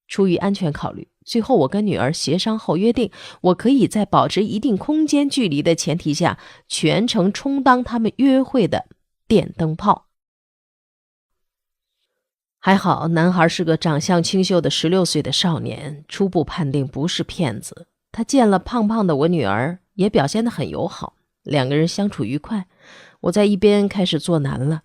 出于安全考虑，最后我跟女儿协商后约定，我可以在保持一定空间距离的前提下，全程充当他们约会的电灯泡。还好男孩是个长相清秀的16岁的少年，初步判定不是骗子。他见了胖胖的我女儿，也表现得很友好，2个人相处愉快。我在一边开始做难了。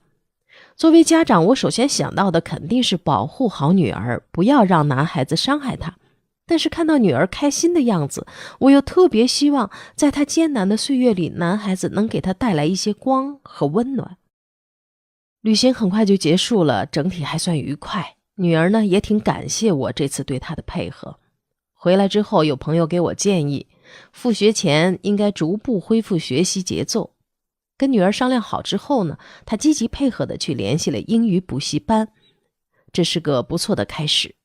作为家长，我首先想到的肯定是保护好女儿，不要让男孩子伤害她。但是看到女儿开心的样子，我又特别希望在她艰难的岁月里，男孩子能给她带来一些光和温暖。旅行很快就结束了，整体还算愉快。女儿呢，也挺感谢我这次对她的配合。回来之后，有朋友给我建议，复学前应该逐步恢复学习节奏。跟女儿商量好之后呢，她积极配合的去联系了英语补习班，这是个不错的开始。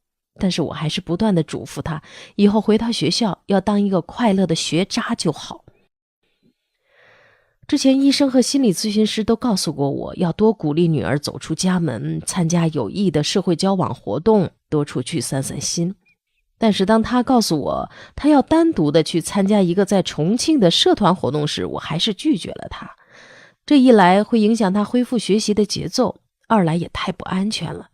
但是我还是不断的嘱咐她，以后回到学校要当一个快乐的学渣就好。之前医生和心理咨询师都告诉过我，要多鼓励女儿走出家门，参加有益的社会交往活动，多出去散散心。但是当他告诉我他要单独的去参加一个在重庆的社团活动时，我还是拒绝了他。这一来会影响他恢复学习的节奏，二来也太不安全了。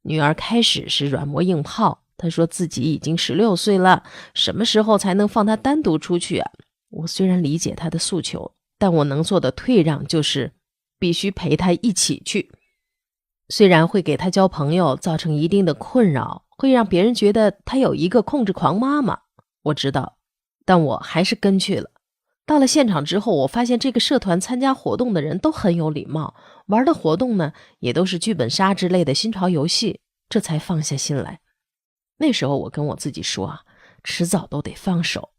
女儿开始是软磨硬泡，她说自己已经16岁了，什么时候才能放她单独出去啊？我虽然理解她的诉求，但我能做的退让就是必须陪她一起去。虽然会给她交朋友造成一定的困扰，会让别人觉得她有一个控制狂妈妈，我知道，但我还是跟去了。到了现场之后，我发现这个社团参加活动的人都很有礼貌，玩的活动呢也都是剧本杀之类的新潮游戏，这才放下心来。那时候我跟我自己说啊，迟早都得放手，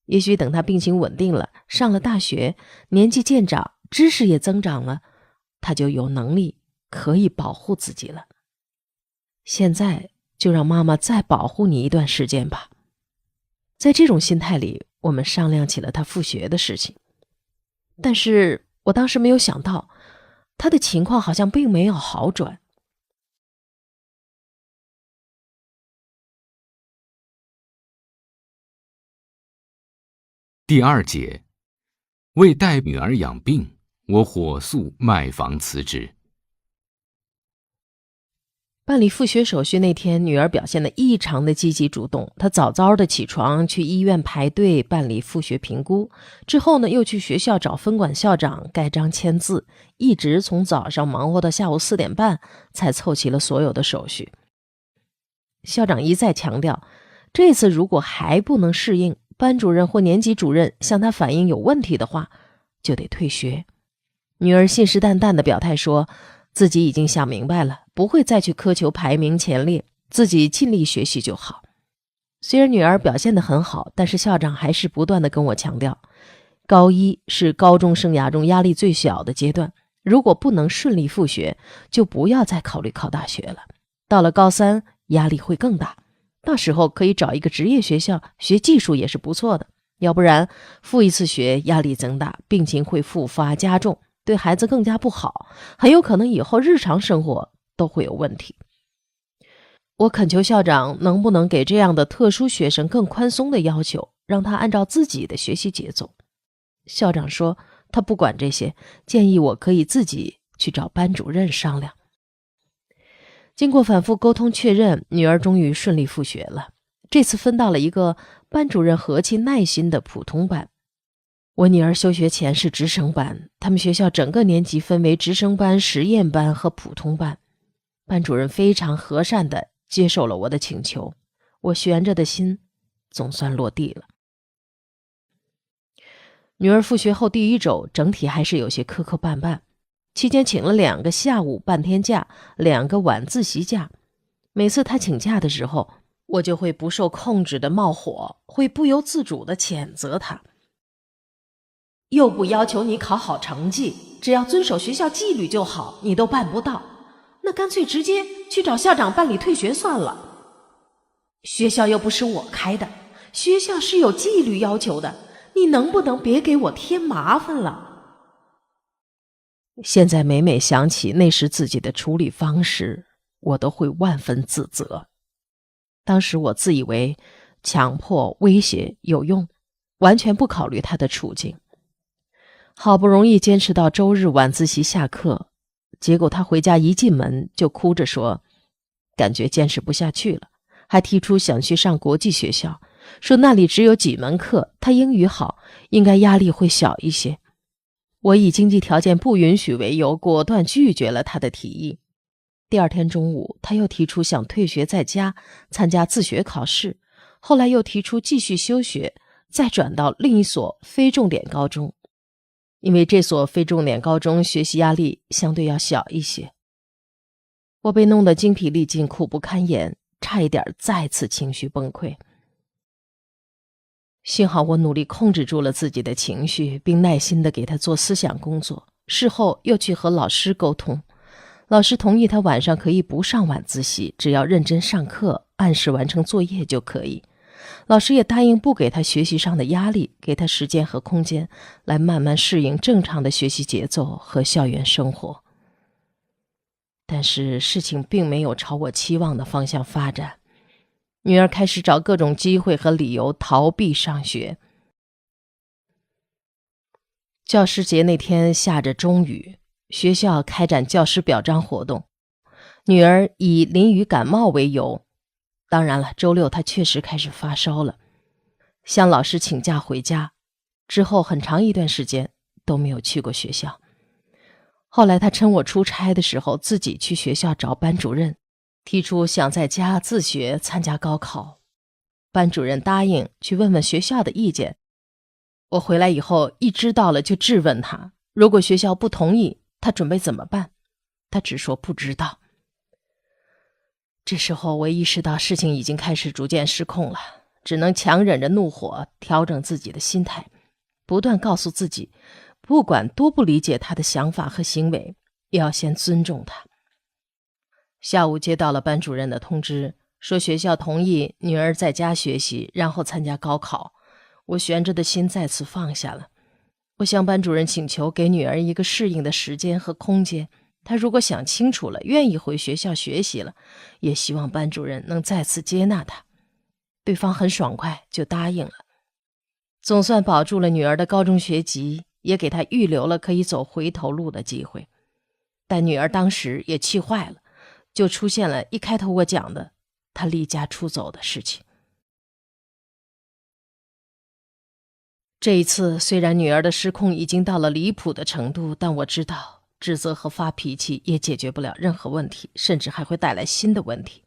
也许等他病情稳定了，上了大学，年纪渐长，知识也增长了，他就有能力可以保护自己了。现在就让妈妈再保护你一段时间吧。在这种心态里，我们商量起了他复学的事情。但是我当时没有想到，他的情况好像并没有好转。第2节，为带女儿养病，我火速卖房辞职。办理复学手续那天，女儿表现得异常的积极主动。她早早的起床，去医院排队办理复学评估，之后呢，又去学校找分管校长盖章签字，一直从早上忙活到下午4点半，才凑齐了所有的手续。校长一再强调，这次如果还不能适应，班主任或年级主任向他反映有问题的话，就得退学。女儿信誓旦旦地表态说，自己已经想明白了，不会再去苛求排名前列，自己尽力学习就好。虽然女儿表现得很好，但是校长还是不断地跟我强调，高一是高中生涯中压力最小的阶段，如果不能顺利复学，就不要再考虑考大学了。到了高3，压力会更大，到时候可以找一个职业学校学技术也是不错的，要不然复一次学压力增大，病情会复发加重，对孩子更加不好，很有可能以后日常生活都会有问题。我恳求校长能不能给这样的特殊学生更宽松的要求，让他按照自己的学习节奏。校长说他不管这些，建议我可以自己去找班主任商量。经过反复沟通确认，女儿终于顺利复学了。这次分到了一个班主任和气耐心的普通班。我女儿休学前是直升班，他们学校整个年级分为直升班、实验班和普通班。班主任非常和善地接受了我的请求，我悬着的心总算落地了。女儿复学后第1周，整体还是有些磕磕绊绊，期间请了2个下午半天假，2个晚自习假。每次她请假的时候，我就会不受控制的冒火，会不由自主地谴责她。又不要求你考好成绩，只要遵守学校纪律就好，你都办不到，那干脆直接去找校长办理退学算了。学校又不是我开的，学校是有纪律要求的，你能不能别给我添麻烦了？现在每每想起那时自己的处理方式，我都会万分自责。当时我自以为强迫威胁有用，完全不考虑他的处境。好不容易坚持到周日晚自习下课，结果他回家一进门就哭着说感觉坚持不下去了，还提出想去上国际学校，说那里只有几门课，他英语好，应该压力会小一些。我以经济条件不允许为由，果断拒绝了他的提议。第2天中午，他又提出想退学在家参加自学考试，后来又提出继续休学，再转到另一所非重点高中。因为这所非重点高中学习压力相对要小一些。我被弄得精疲力尽，苦不堪言，差一点再次情绪崩溃。幸好我努力控制住了自己的情绪，并耐心地给他做思想工作，事后又去和老师沟通，老师同意他晚上可以不上晚自习，只要认真上课，按时完成作业就可以。老师也答应不给他学习上的压力，给他时间和空间来慢慢适应正常的学习节奏和校园生活。但是事情并没有朝我期望的方向发展。女儿开始找各种机会和理由逃避上学。教师节那天下着中雨，学校开展教师表彰活动，女儿以淋雨感冒为由，当然了，周六她确实开始发烧了，向老师请假回家，之后很长一段时间都没有去过学校。后来她趁我出差的时候，自己去学校找班主任，提出想在家自学参加高考。班主任答应去问问学校的意见。我回来以后一知道了就质问他，如果学校不同意，他准备怎么办？他只说不知道。这时候我意识到事情已经开始逐渐失控了，只能强忍着怒火，调整自己的心态，不断告诉自己，不管多不理解他的想法和行为，也要先尊重他。下午接到了班主任的通知，说学校同意女儿在家学习，然后参加高考。我悬着的心再次放下了。我向班主任请求给女儿一个适应的时间和空间，她如果想清楚了，愿意回学校学习了，也希望班主任能再次接纳她。对方很爽快就答应了，总算保住了女儿的高中学籍，也给她预留了可以走回头路的机会。但女儿当时也气坏了，就出现了一开头我讲的她离家出走的事情。这一次虽然女儿的失控已经到了离谱的程度，但我知道指责和发脾气也解决不了任何问题，甚至还会带来新的问题。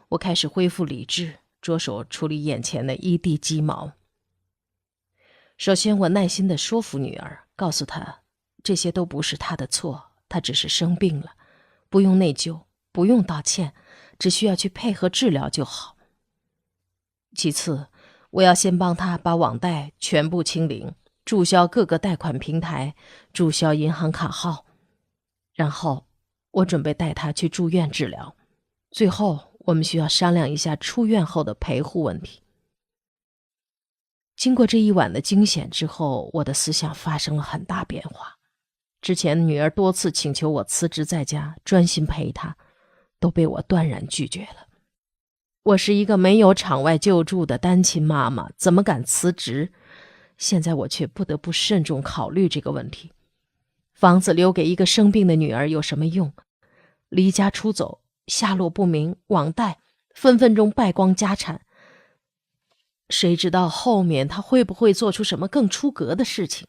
我开始恢复理智，着手处理眼前的一地鸡毛。首先，我耐心地说服女儿，告诉她这些都不是她的错，她只是生病了，不用内疚，不用道歉，只需要去配合治疗就好。其次，我要先帮他把网贷全部清零，注销各个贷款平台，注销银行卡号。然后我准备带他去住院治疗。最后我们需要商量一下出院后的陪护问题。经过这一晚的惊险之后，我的思想发生了很大变化。之前女儿多次请求我辞职在家，专心陪她，都被我断然拒绝了。我是一个没有场外救助的单亲妈妈，怎么敢辞职？现在我却不得不慎重考虑这个问题。房子留给一个生病的女儿有什么用？离家出走，下落不明，网贷，分分钟败光家产。谁知道后面她会不会做出什么更出格的事情？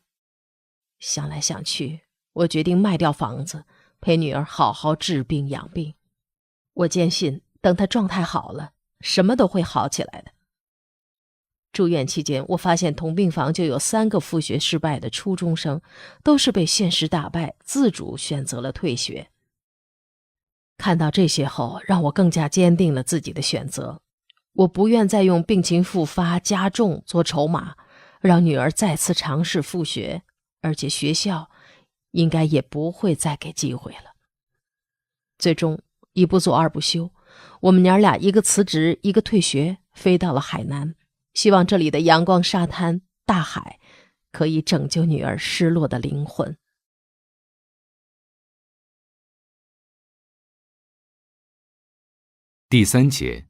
想来想去，我决定卖掉房子，陪女儿好好治病养病。我坚信，等她状态好了，什么都会好起来的。住院期间，我发现同病房就有3个复学失败的初中生，都是被现实打败，自主选择了退学。看到这些后，让我更加坚定了自己的选择。我不愿再用病情复发加重做筹码，让女儿再次尝试复学，而且学校应该也不会再给机会了。最终一不做二不休，我们娘俩一个辞职，一个退学，飞到了海南，希望这里的阳光沙滩、大海可以拯救女儿失落的灵魂。第3节，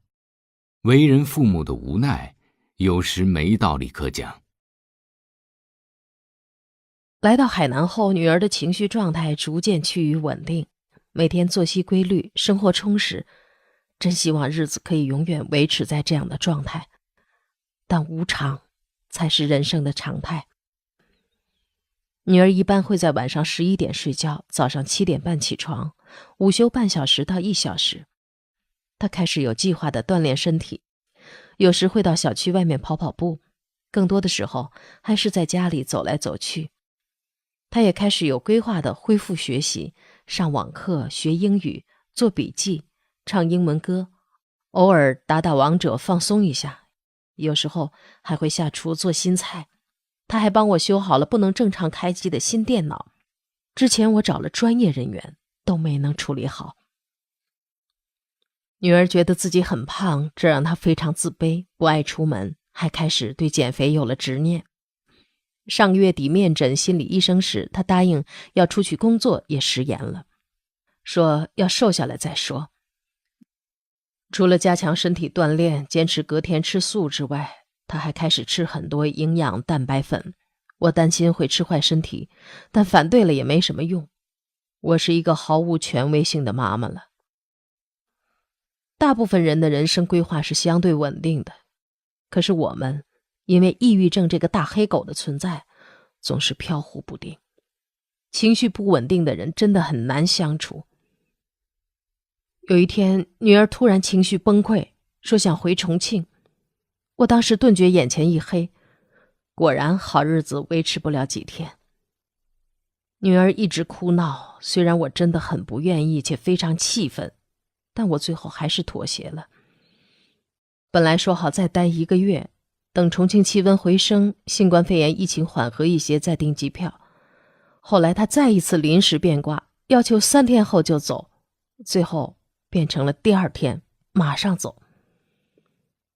为人父母的无奈，有时没道理可讲。来到海南后，女儿的情绪状态逐渐趋于稳定，每天作息规律，生活充实，真希望日子可以永远维持在这样的状态。但无常才是人生的常态。女儿一般会在晚上11点睡觉，早上7点半起床，午休半小时到1小时。她开始有计划地锻炼身体，有时会到小区外面跑跑步，更多的时候还是在家里走来走去。她也开始有规划地恢复学习，上网课、学英语、做笔记、唱英文歌，偶尔打打王者放松一下，有时候还会下厨做新菜。她还帮我修好了不能正常开机的新电脑，之前我找了专业人员都没能处理好。女儿觉得自己很胖，这让她非常自卑，不爱出门，还开始对减肥有了执念。上个月底面诊心理医生时，她答应要出去工作，也食言了，说要瘦下来再说。除了加强身体锻炼，坚持隔天吃素之外，他还开始吃很多营养蛋白粉。我担心会吃坏身体，但反对了也没什么用。我是一个毫无权威性的妈妈了。大部分人的人生规划是相对稳定的，可是我们因为抑郁症这个大黑狗的存在，总是飘忽不定。情绪不稳定的人真的很难相处。有一天，女儿突然情绪崩溃，说想回重庆。我当时顿觉眼前一黑，果然好日子维持不了几天。女儿一直哭闹，虽然我真的很不愿意且非常气愤，但我最后还是妥协了。本来说好再待1个月，等重庆气温回升，新冠肺炎疫情缓和一些再订机票。后来他再一次临时变卦，要求3天后就走，最后变成了第2天马上走。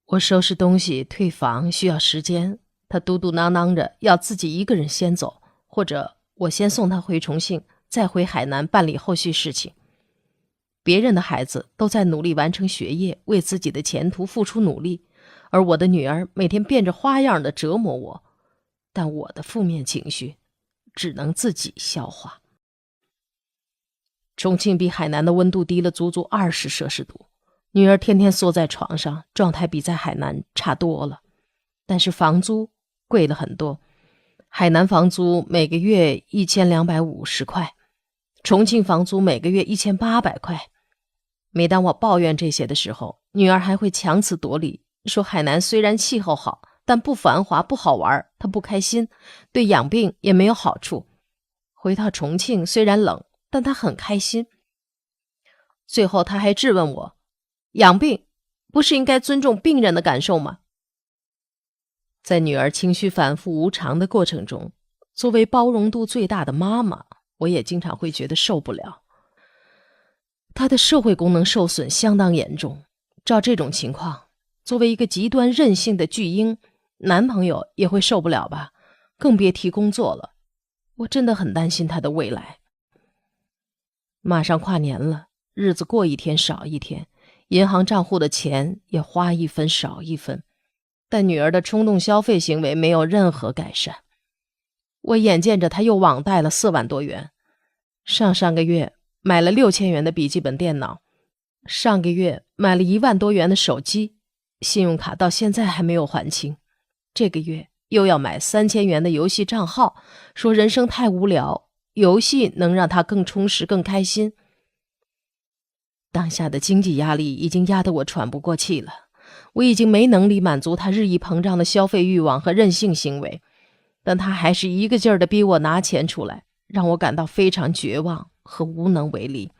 我收拾东西退房需要时间，他嘟嘟囔囔着要自己一个人先走，或者我先送他回重庆，再回海南办理后续事情。别人的孩子都在努力完成学业，为自己的前途付出努力，而我的女儿每天变着花样的折磨我，但我的负面情绪只能自己消化。重庆比海南的温度低了足足20摄氏度，女儿天天缩在床上，状态比在海南差多了。但是房租贵了很多，海南房租每个月1250块，重庆房租每个月1800块。每当我抱怨这些的时候，女儿还会强词夺理，说海南虽然气候好，但不繁华不好玩，她不开心，对养病也没有好处。回到重庆虽然冷，但她很开心。最后她还质问我，养病不是应该尊重病人的感受吗？在女儿情绪反复无常的过程中，作为包容度最大的妈妈，我也经常会觉得受不了。她的社会功能受损相当严重，照这种情况，作为一个极端任性的巨婴，男朋友也会受不了吧，更别提工作了。我真的很担心她的未来。马上跨年了，日子过一天少一天，银行账户的钱也花一分少一分，但女儿的冲动消费行为没有任何改善。我眼见着她又网贷了4万多元，上个月买了6000元的笔记本电脑，上个月买了1万多元的手机，信用卡到现在还没有还清。这个月又要买3000元的游戏账号，说人生太无聊，游戏能让他更充实更开心。当下的经济压力已经压得我喘不过气了，我已经没能力满足他日益膨胀的消费欲望和任性行为，但他还是一个劲儿地逼我拿钱出来，让我感到非常绝望和无能为力。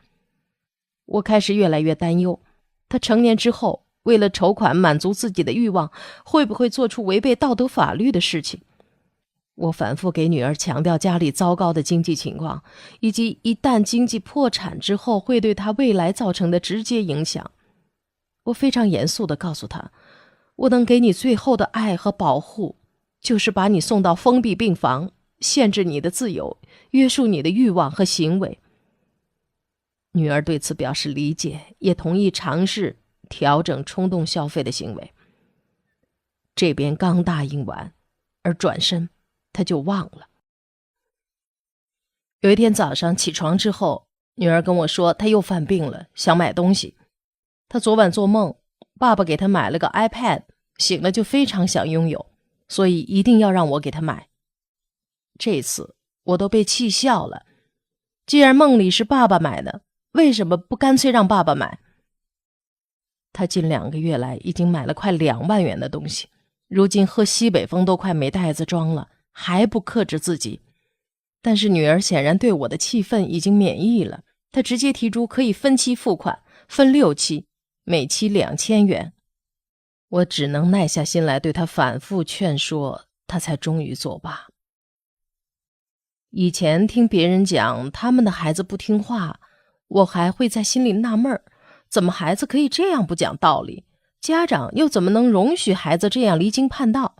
我开始越来越担忧，他成年之后为了筹款满足自己的欲望，会不会做出违背道德法律的事情。我反复给女儿强调家里糟糕的经济情况，以及一旦经济破产之后会对她未来造成的直接影响。我非常严肃地告诉她，我能给你最后的爱和保护，就是把你送到封闭病房，限制你的自由，约束你的欲望和行为。女儿对此表示理解，也同意尝试调整冲动消费的行为。这边刚答应完，而转身他就忘了。有一天早上起床之后，女儿跟我说她又犯病了，想买东西。她昨晚做梦，爸爸给她买了个 iPad， 醒了就非常想拥有，所以一定要让我给她买。这次我都被气笑了，既然梦里是爸爸买的，为什么不干脆让爸爸买？他近2个月来已经买了快2万元的东西，如今喝西北风都快没袋子装了，还不克制自己。但是女儿显然对我的气愤已经免疫了，她直接提出可以分期付款，分6期，每期2000元。我只能耐下心来对她反复劝说，她才终于作罢。以前听别人讲他们的孩子不听话，我还会在心里纳闷，怎么孩子可以这样不讲道理？家长又怎么能容许孩子这样离经叛道？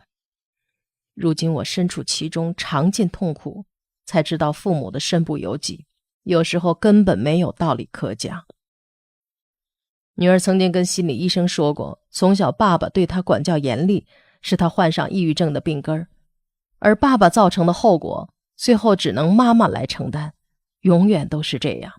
如今我身处其中，尝尽痛苦，才知道父母的身不由己，有时候根本没有道理可讲。女儿曾经跟心理医生说过，从小爸爸对她管教严厉，是她患上抑郁症的病根儿，而爸爸造成的后果，最后只能妈妈来承担，永远都是这样。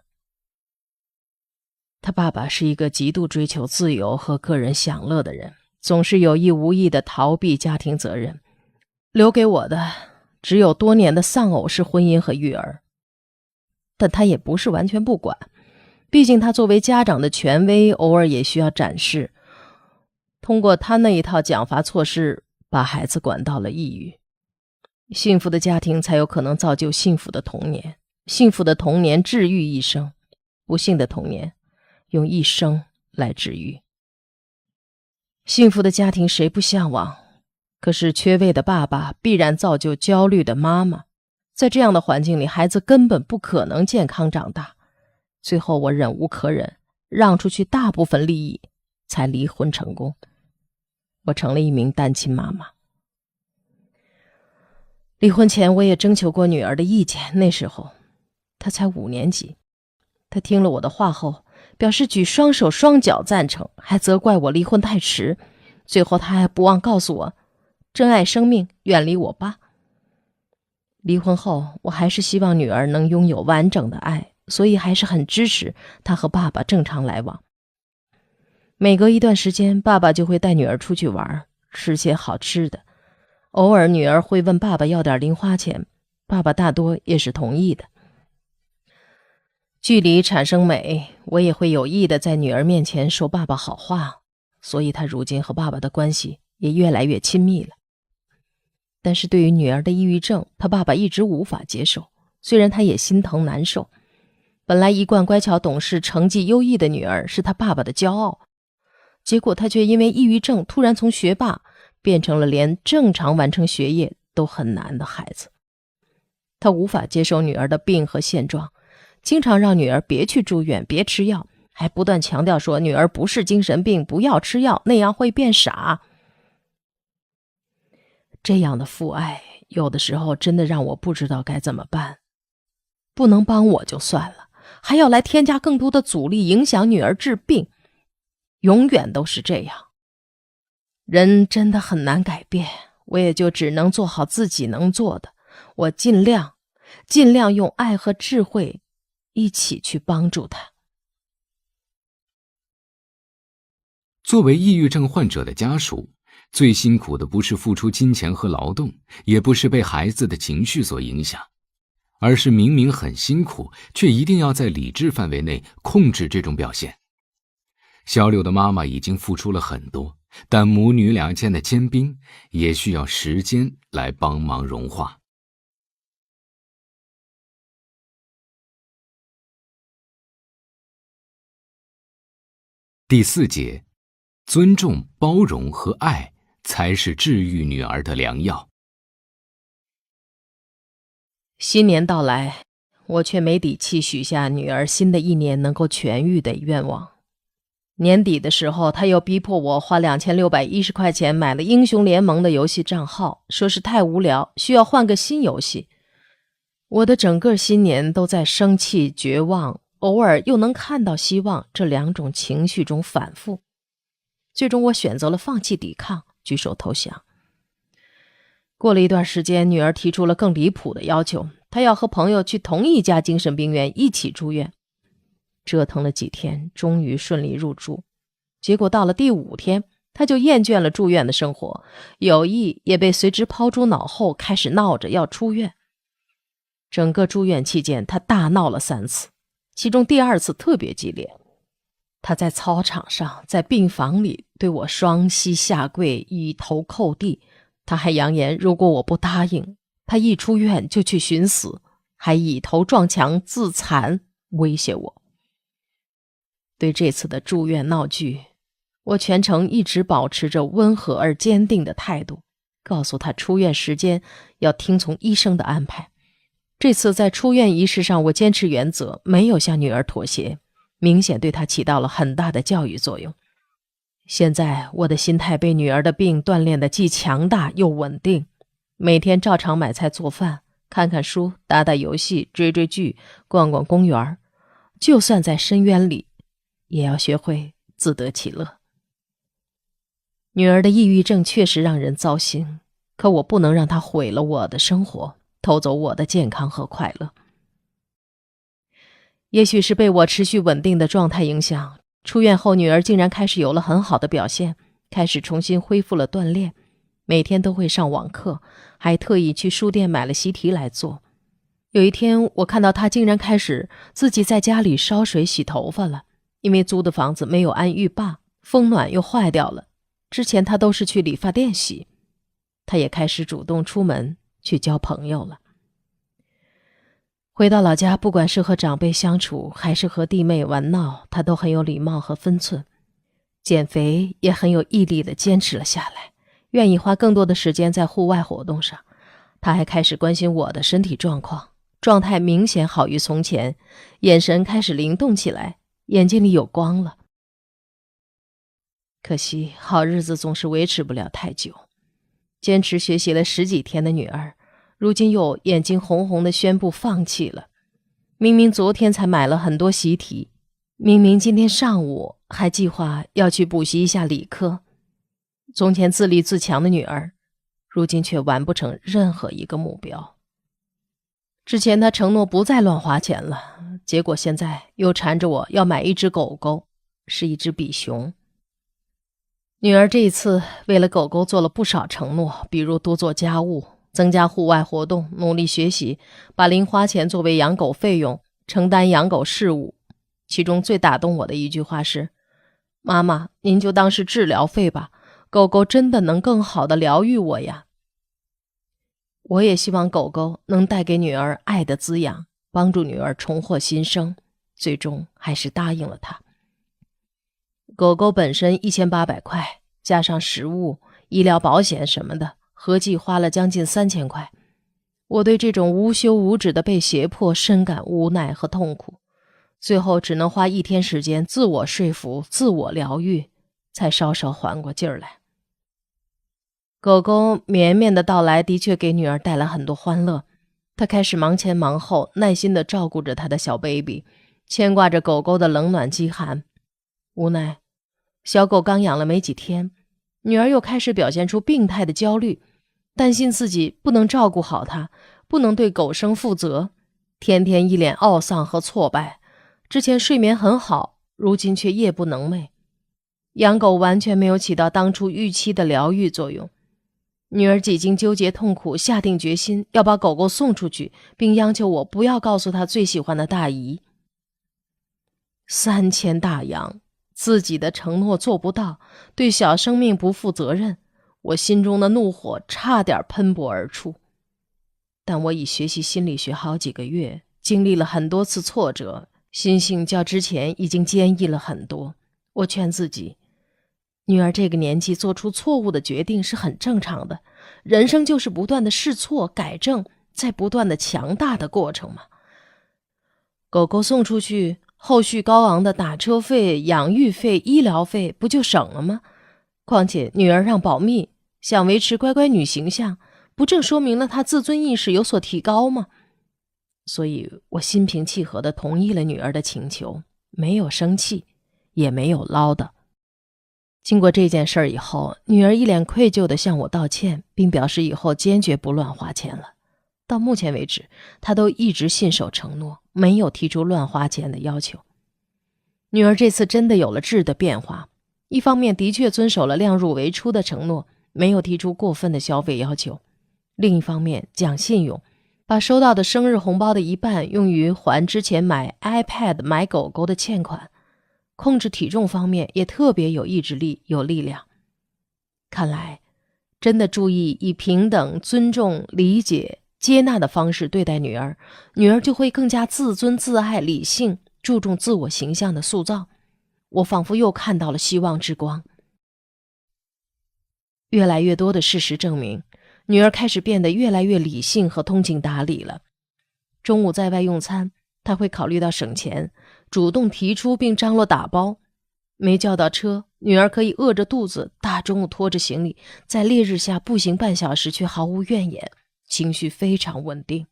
他爸爸是一个极度追求自由和个人享乐的人，总是有意无意地逃避家庭责任，留给我的只有多年的丧偶式婚姻和育儿。但他也不是完全不管，毕竟他作为家长的权威，偶尔也需要展示。通过他那一套奖罚措施，把孩子管到了抑郁。幸福的家庭才有可能造就幸福的童年，幸福的童年治愈一生，不幸的童年用一生来治愈。幸福的家庭谁不向往？可是缺位的爸爸必然造就焦虑的妈妈，在这样的环境里，孩子根本不可能健康长大。最后我忍无可忍，让出去大部分利益，才离婚成功。我成了一名单亲妈妈。离婚前我也征求过女儿的意见，那时候她才5年级。她听了我的话后，表示举双手双脚赞成，还责怪我离婚太迟。最后她还不忘告诉我，珍爱生命，远离我吧。离婚后，我还是希望女儿能拥有完整的爱，所以还是很支持她和爸爸正常来往。每隔一段时间，爸爸就会带女儿出去玩，吃些好吃的。偶尔女儿会问爸爸要点零花钱，爸爸大多也是同意的。距离产生美，我也会有意的在女儿面前说爸爸好话，所以她如今和爸爸的关系也越来越亲密了。但是对于女儿的抑郁症，她爸爸一直无法接受，虽然他也心疼难受。本来一贯乖巧懂事、成绩优异的女儿是他爸爸的骄傲，结果他却因为抑郁症突然从学霸变成了连正常完成学业都很难的孩子。他无法接受女儿的病和现状，经常让女儿别去住院，别吃药，还不断强调说女儿不是精神病，不要吃药，那样会变傻。这样的父爱，有的时候真的让我不知道该怎么办。不能帮我就算了，还要来添加更多的阻力，影响女儿治病，永远都是这样。人真的很难改变，我也就只能做好自己能做的，我尽量用爱和智慧一起去帮助他。作为抑郁症患者的家属，最辛苦的不是付出金钱和劳动，也不是被孩子的情绪所影响，而是明明很辛苦，却一定要在理智范围内控制这种表现。小柳的妈妈已经付出了很多，但母女俩间的坚冰也需要时间来帮忙融化。第4节，尊重、包容和爱才是治愈女儿的良药。新年到来，我却没底气许下女儿新的一年能够痊愈的愿望。年底的时候，她又逼迫我花2610块钱买了英雄联盟的游戏账号，说是太无聊，需要换个新游戏。我的整个新年都在生气、绝望，偶尔又能看到希望，这2种情绪中反复。最终我选择了放弃抵抗，举手投降。过了一段时间，女儿提出了更离谱的要求，她要和朋友去同一家精神病院一起住院。折腾了几天，终于顺利入住。结果到了第5天，她就厌倦了住院的生活，友谊也被随之抛诸脑后，开始闹着要出院。整个住院期间，她大闹了3次，其中第2次特别激烈。她在操场上，在病房里对我双膝下跪，以头叩地。她还扬言，如果我不答应，她一出院就去寻死，还以头撞墙自残，威胁我。对这次的住院闹剧，我全程一直保持着温和而坚定的态度，告诉她出院时间要听从医生的安排。这次在出院仪式上，我坚持原则，没有向女儿妥协，明显对她起到了很大的教育作用。现在我的心态被女儿的病锻炼得既强大又稳定，每天照常买菜做饭，看看书，打打游戏，追追剧，逛逛公园，就算在深渊里，也要学会自得其乐。女儿的抑郁症确实让人糟心，可我不能让她毁了我的生活，偷走我的健康和快乐。也许是被我持续稳定的状态影响，出院后女儿竟然开始有了很好的表现，开始重新恢复了锻炼，每天都会上网课，还特意去书店买了习题来做。有一天我看到她竟然开始自己在家里烧水洗头发了，因为租的房子没有安浴霸，风暖又坏掉了，之前她都是去理发店洗。她也开始主动出门去交朋友了。回到老家，不管是和长辈相处还是和弟妹玩闹，她都很有礼貌和分寸。减肥也很有毅力地坚持了下来，愿意花更多的时间在户外活动上。她还开始关心我的身体状况，状态明显好于从前，眼神开始灵动起来，眼睛里有光了。可惜好日子总是维持不了太久，坚持学习了10几天的女儿，如今又眼睛红红的宣布放弃了。明明昨天才买了很多习题，明明今天上午还计划要去补习一下理科。从前自立自强的女儿，如今却完不成任何一个目标。之前她承诺不再乱花钱了，结果现在又缠着我要买一只狗狗，是一只比熊。女儿这一次为了狗狗做了不少承诺，比如多做家务，增加户外活动，努力学习，把零花钱作为养狗费用，承担养狗事务。其中最打动我的一句话是：妈妈，您就当是治疗费吧，狗狗真的能更好地疗愈我呀。我也希望狗狗能带给女儿爱的滋养，帮助女儿重获新生，最终还是答应了她。狗狗本身1800块，加上食物、医疗保险什么的，合计花了将近3000块。我对这种无休无止的被胁迫深感无奈和痛苦，最后只能花1天时间自我说服、自我疗愈，才稍稍缓过劲儿来。狗狗绵绵的到来的确给女儿带来很多欢乐，她开始忙前忙后，耐心地照顾着她的小 baby， 牵挂着狗狗的冷暖饥寒。无奈小狗刚养了没几天，女儿又开始表现出病态的焦虑，担心自己不能照顾好它，不能对狗生负责，天天一脸懊丧和挫败。之前睡眠很好，如今却夜不能寐。养狗完全没有起到当初预期的疗愈作用。女儿几经纠结痛苦，下定决心要把狗狗送出去，并央求我不要告诉她最喜欢的大姨。3000大洋，自己的承诺做不到，对小生命不负责任，我心中的怒火差点喷薄而出。但我已学习心理学好几个月，经历了很多次挫折，心性较之前已经坚毅了很多。我劝自己，女儿这个年纪做出错误的决定是很正常的，人生就是不断的试错、改正，再不断的强大的过程嘛。狗狗送出去，后续高昂的打车费、养育费、医疗费不就省了吗？况且女儿让保密，想维持乖乖女形象，不正说明了她自尊意识有所提高吗？所以我心平气和地同意了女儿的请求，没有生气，也没有唠叨。经过这件事以后，女儿一脸愧疚地向我道歉，并表示以后坚决不乱花钱了。到目前为止，她都一直信守承诺，没有提出乱花钱的要求。女儿这次真的有了质的变化，一方面的确遵守了量入为出的承诺，没有提出过分的消费要求；另一方面讲信用，把收到的生日红包的一半用于还之前买 iPad 买狗狗的欠款。控制体重方面也特别有意志力、有力量。看来真的注意以平等、尊重、理解、接纳的方式对待女儿，女儿就会更加自尊、自爱、理性，注重自我形象的塑造。我仿佛又看到了希望之光。越来越多的事实证明，女儿开始变得越来越理性和通情达理了。中午在外用餐，她会考虑到省钱，主动提出并张罗打包。没叫到车，女儿可以饿着肚子，大中午拖着行李，在烈日下步行半小时却毫无怨言，情绪非常稳定。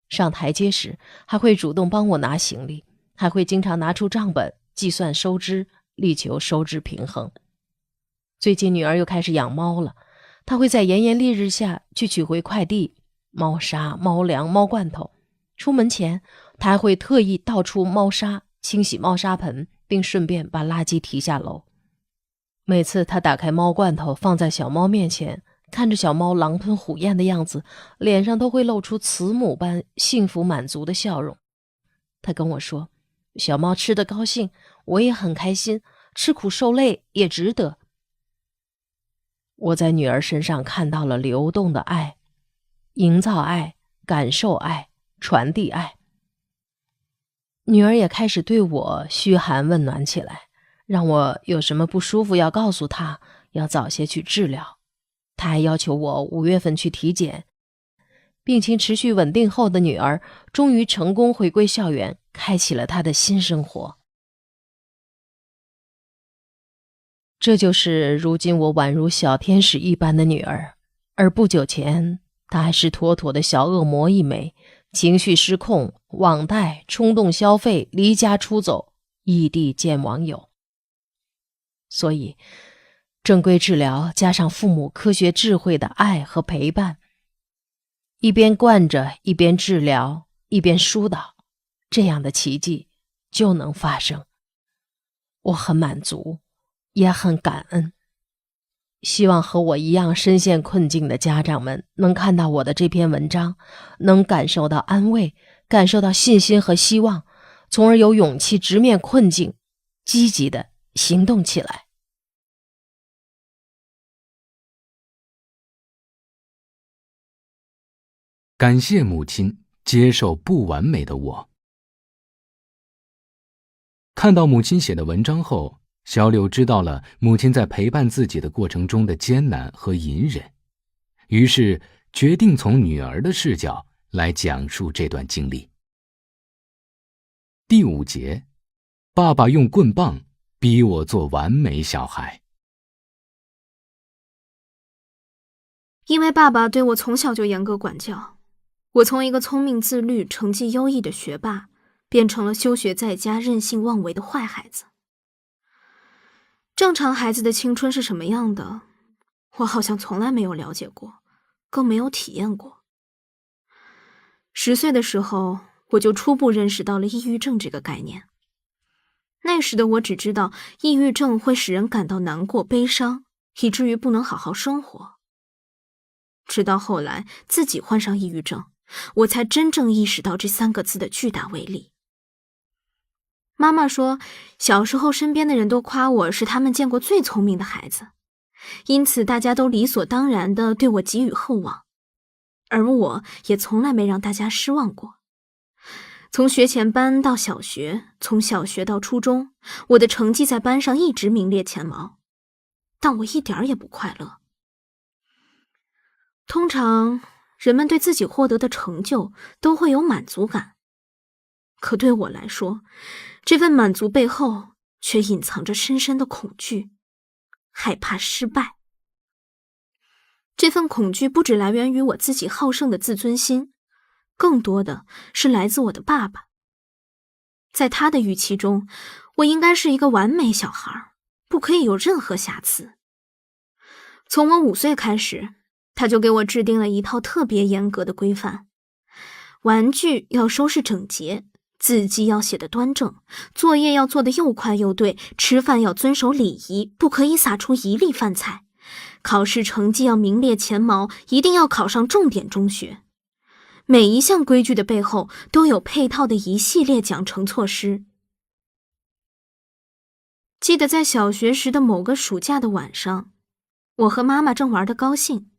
上台阶时还会主动帮我拿行李，还会经常拿出账本计算收支，力求收支平衡。最近女儿又开始养猫了，她会在炎炎烈日下去取回快递，猫砂、猫粮、猫罐头。出门前，她还会特意倒出猫砂，清洗猫砂盆，并顺便把垃圾提下楼。每次她打开猫罐头放在小猫面前，看着小猫狼吞虎咽的样子，脸上都会露出慈母般幸福满足的笑容。她跟我说，小猫吃得高兴，我也很开心，吃苦受累也值得。我在女儿身上看到了流动的爱，营造爱，感受爱，传递爱。女儿也开始对我嘘寒问暖起来，让我有什么不舒服要告诉她，要早些去治疗。她还要求我5月份去体检。病情持续稳定后的女儿终于成功回归校园，开启了她的新生活。这就是如今我宛如小天使一般的女儿，而不久前她还是妥妥的小恶魔一枚，情绪失控，网贷，冲动消费，离家出走，异地见网友。所以正规治疗加上父母科学智慧的爱和陪伴，一边惯着，一边治疗，一边疏导，这样的奇迹就能发生。我很满足，也很感恩。希望和我一样深陷困境的家长们能看到我的这篇文章，能感受到安慰，感受到信心和希望，从而有勇气直面困境，积极的行动起来。感谢母亲接受不完美的我。看到母亲写的文章后，小柳知道了母亲在陪伴自己的过程中的艰难和隐忍，于是决定从女儿的视角来讲述这段经历。第5节，爸爸用棍棒逼我做完美小孩。因为爸爸对我从小就严格管教，我从一个聪明自律、成绩优异的学霸，变成了休学在家、任性妄为的坏孩子。正常孩子的青春是什么样的，我好像从来没有了解过，更没有体验过。10岁的时候，我就初步认识到了抑郁症这个概念。那时的我只知道抑郁症会使人感到难过、悲伤，以至于不能好好生活。直到后来自己患上抑郁症，我才真正意识到这3个字的巨大威力。妈妈说，小时候身边的人都夸我是他们见过最聪明的孩子，因此大家都理所当然地对我寄予厚望，而我也从来没让大家失望过。从学前班到小学，从小学到初中，我的成绩在班上一直名列前茅，但我一点也不快乐。通常人们对自己获得的成就都会有满足感，可对我来说，这份满足背后却隐藏着深深的恐惧，害怕失败。这份恐惧不只来源于我自己好胜的自尊心，更多的是来自我的爸爸。在他的预期中，我应该是一个完美小孩，不可以有任何瑕疵。从我5岁开始，他就给我制定了一套特别严格的规范：玩具要收拾整洁，字迹要写得端正，作业要做得又快又对，吃饭要遵守礼仪，不可以撒出一粒饭菜，考试成绩要名列前茅，一定要考上重点中学。每一项规矩的背后都有配套的一系列奖惩措施。记得在小学时的某个暑假的晚上，我和妈妈正玩得高兴，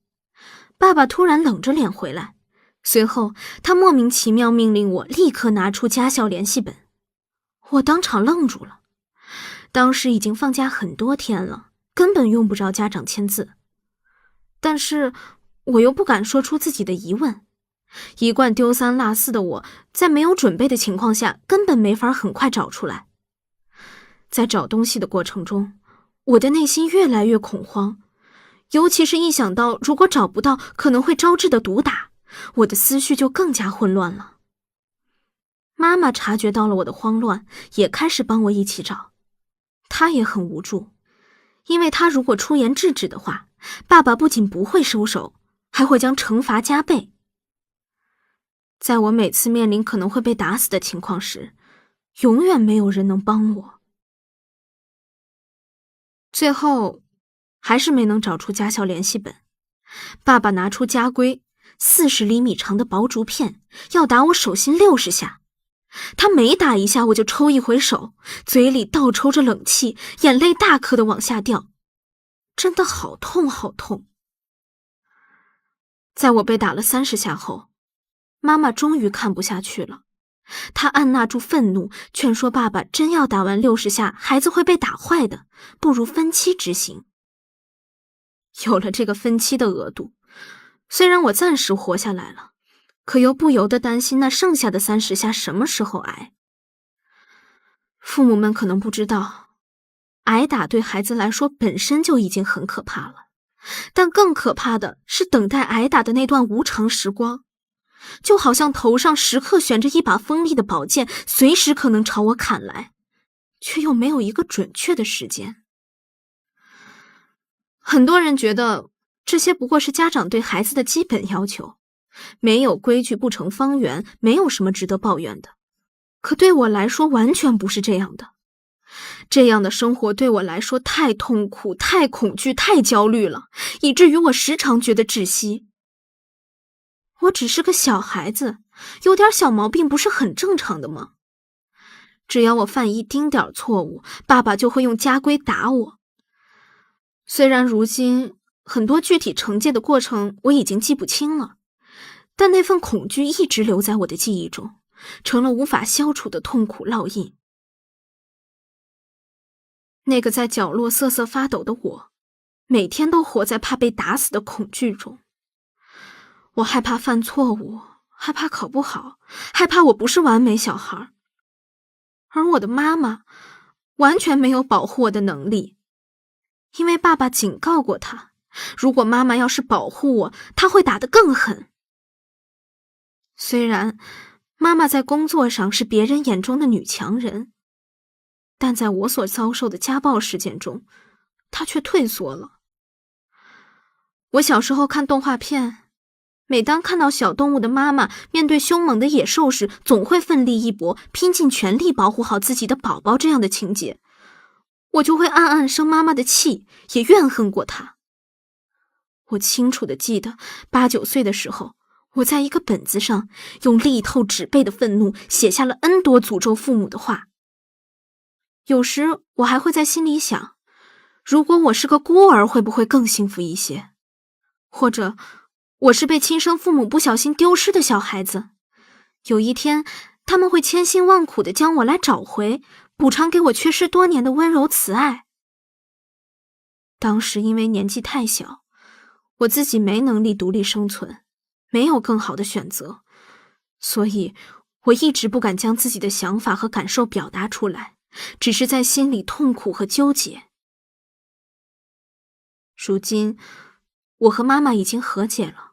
爸爸突然冷着脸回来，随后他莫名其妙命令我立刻拿出家校联系本。我当场愣住了，当时已经放假很多天了，根本用不着家长签字，但是我又不敢说出自己的疑问。一贯丢三落四的我，在没有准备的情况下，根本没法很快找出来。在找东西的过程中，我的内心越来越恐慌，尤其是一想到如果找不到可能会招致的毒打，我的思绪就更加混乱了。妈妈察觉到了我的慌乱，也开始帮我一起找。他也很无助，因为他如果出言制止的话，爸爸不仅不会收手，还会将惩罚加倍。在我每次面临可能会被打死的情况时，永远没有人能帮我。最后还是没能找出家校联系本，爸爸拿出家规，40厘米长的薄竹片，要打我手心60下。他每打一下我就抽一回手，嘴里倒抽着冷气，眼泪大颗的往下掉，真的好痛好痛。在我被打了30下后，妈妈终于看不下去了，她按捺住愤怒，劝说爸爸真要打完60下，孩子会被打坏的，不如分期执行。有了这个分期的额度，虽然我暂时活下来了，可又不由得担心那剩下的30下什么时候挨。父母们可能不知道，挨打对孩子来说本身就已经很可怕了，但更可怕的是等待挨打的那段无常时光，就好像头上时刻悬着一把锋利的宝剑，随时可能朝我砍来，却又没有一个准确的时间。很多人觉得这些不过是家长对孩子的基本要求，没有规矩不成方圆，没有什么值得抱怨的。可对我来说完全不是这样的，这样的生活对我来说太痛苦、太恐惧、太焦虑了，以至于我时常觉得窒息。我只是个小孩子，有点小毛病不是很正常的吗？只要我犯一丁点错误，爸爸就会用家规打我。虽然如今很多具体惩戒的过程我已经记不清了，但那份恐惧一直留在我的记忆中，成了无法消除的痛苦烙印。那个在角落瑟瑟发抖的我，每天都活在怕被打死的恐惧中。我害怕犯错误，害怕考不好，害怕我不是完美小孩。而我的妈妈完全没有保护我的能力，因为爸爸警告过她，如果妈妈要是保护我，她会打得更狠。虽然妈妈在工作上是别人眼中的女强人，但在我所遭受的家暴事件中，她却退缩了。我小时候看动画片，每当看到小动物的妈妈面对凶猛的野兽时，总会奋力一搏，拼尽全力保护好自己的宝宝这样的情节，我就会暗暗生妈妈的气，也怨恨过她。我清楚地记得8、9岁的时候，我在一个本子上用力透纸背的愤怒写下了 N 多诅咒父母的话。有时我还会在心里想，如果我是个孤儿，会不会更幸福一些？或者我是被亲生父母不小心丢失的小孩子，有一天他们会千辛万苦地将我来找回，补偿给我缺失多年的温柔慈爱。当时因为年纪太小，我自己没能力独立生存，没有更好的选择，所以我一直不敢将自己的想法和感受表达出来，只是在心里痛苦和纠结。如今我和妈妈已经和解了，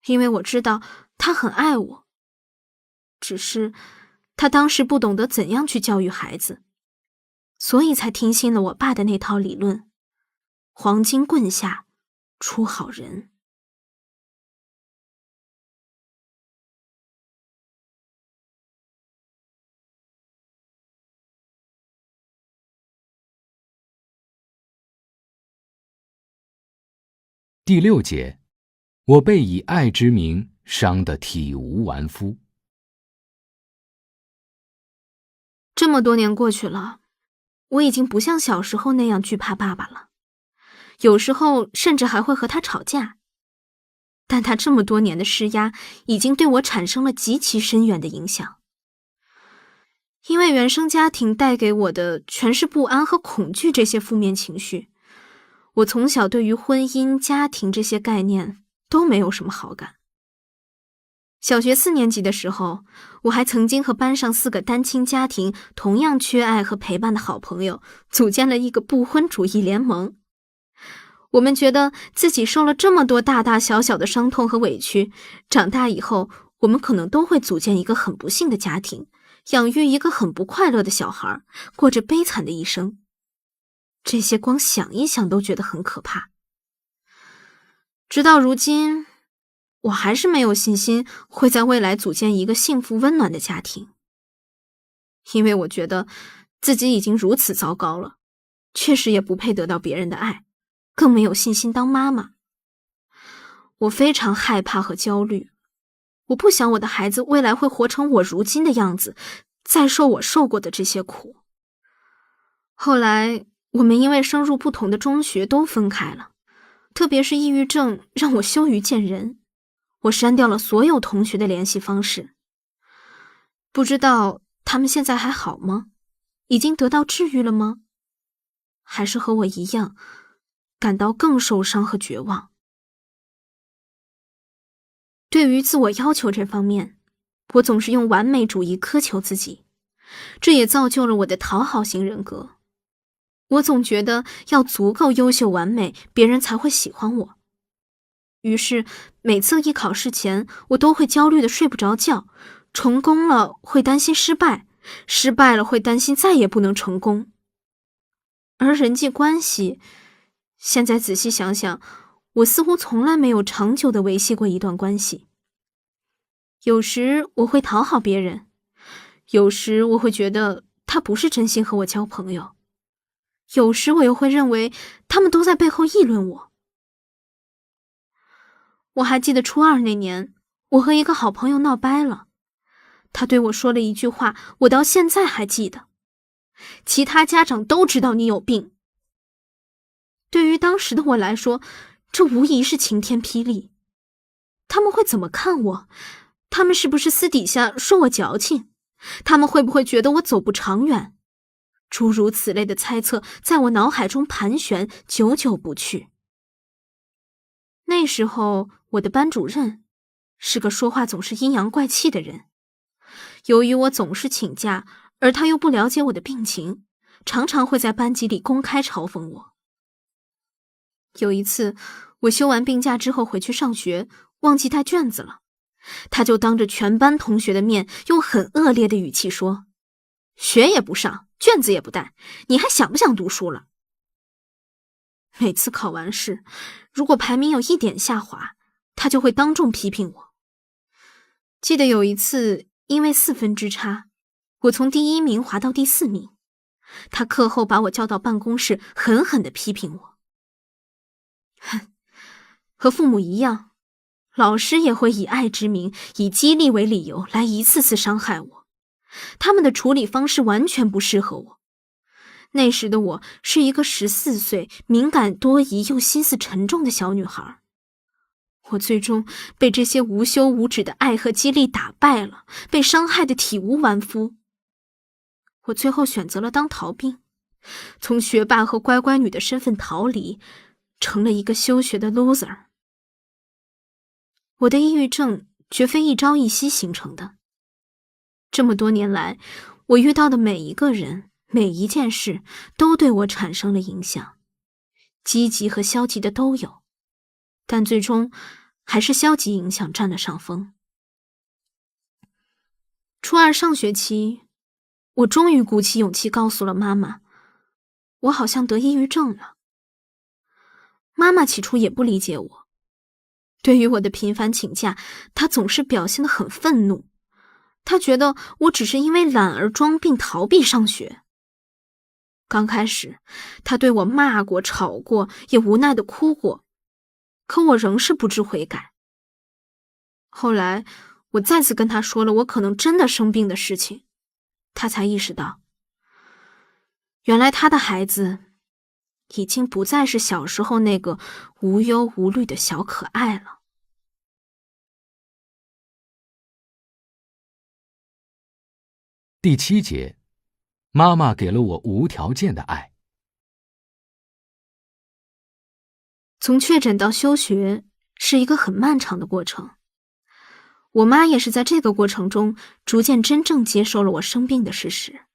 因为我知道她很爱我，只是她当时不懂得怎样去教育孩子，所以才听信了我爸的那套理论，黄金棍下出好人。第6节，我被以爱之名伤得体无完肤。这么多年过去了，我已经不像小时候那样惧怕爸爸了，有时候甚至还会和他吵架。但他这么多年的施压已经对我产生了极其深远的影响。因为原生家庭带给我的全是不安和恐惧这些负面情绪，我从小对于婚姻、家庭这些概念都没有什么好感。小学4年级的时候，我还曾经和班上4个单亲家庭同样缺爱和陪伴的好朋友组建了一个不婚主义联盟。我们觉得自己受了这么多大大小小的伤痛和委屈，长大以后我们可能都会组建一个很不幸的家庭，养育一个很不快乐的小孩，过着悲惨的一生。这些光想一想都觉得很可怕。直到如今，我还是没有信心会在未来组建一个幸福温暖的家庭，因为我觉得自己已经如此糟糕了，确实也不配得到别人的爱，更没有信心当妈妈。我非常害怕和焦虑，我不想我的孩子未来会活成我如今的样子，再受我受过的这些苦。后来我们因为升入不同的中学都分开了，特别是抑郁症让我羞于见人，我删掉了所有同学的联系方式。不知道他们现在还好吗？已经得到治愈了吗？还是和我一样，感到更受伤和绝望？对于自我要求这方面，我总是用完美主义苛求自己，这也造就了我的讨好型人格。我总觉得要足够优秀完美，别人才会喜欢我。于是每次一考试前，我都会焦虑的睡不着觉，成功了会担心失败，失败了会担心再也不能成功。而人际关系，现在仔细想想，我似乎从来没有长久的维系过一段关系。有时我会讨好别人，有时我会觉得他不是真心和我交朋友，有时我又会认为他们都在背后议论我。我还记得初二那年，我和一个好朋友闹掰了，他对我说了一句话，我到现在还记得：其他家长都知道你有病。对于当时的我来说，这无疑是晴天霹雳。他们会怎么看我？他们是不是私底下说我矫情？他们会不会觉得我走不长远？诸如此类的猜测在我脑海中盘旋，久久不去。那时候我的班主任是个说话总是阴阳怪气的人，由于我总是请假，而他又不了解我的病情，常常会在班级里公开嘲讽我。有一次我休完病假之后回去上学，忘记带卷子了，他就当着全班同学的面用很恶劣的语气说：学也不上，卷子也不带，你还想不想读书了？每次考完试，如果排名有一点下滑，他就会当众批评我。记得有一次因为4分之差，我从第1名滑到第4名，他课后把我叫到办公室，狠狠地批评我。和父母一样，老师也会以爱之名，以激励为理由来一次次伤害我，他们的处理方式完全不适合我。那时的我是一个14岁、敏感多疑又心思沉重的小女孩，我最终被这些无休无止的爱和激励打败了，被伤害得体无完肤。我最后选择了当逃兵，从学霸和乖乖女的身份逃离，成了一个休学的 loser。 我的抑郁症绝非一朝一夕形成的，这么多年来，我遇到的每一个人，每一件事都对我产生了影响，积极和消极的都有，但最终还是消极影响占了上风。初2上学期，我终于鼓起勇气告诉了妈妈，我好像得抑郁症了。妈妈起初也不理解我，对于我的频繁请假，她总是表现得很愤怒，她觉得我只是因为懒而装病逃避上学。刚开始，她对我骂过、吵过，也无奈地哭过，可我仍是不知悔改。后来，我再次跟她说了我可能真的生病的事情，她才意识到，原来她的孩子已经不再是小时候那个无忧无虑的小可爱了。第7节，妈妈给了我无条件的爱。从确诊到休学是一个很漫长的过程，我妈也是在这个过程中逐渐真正接受了我生病的事实。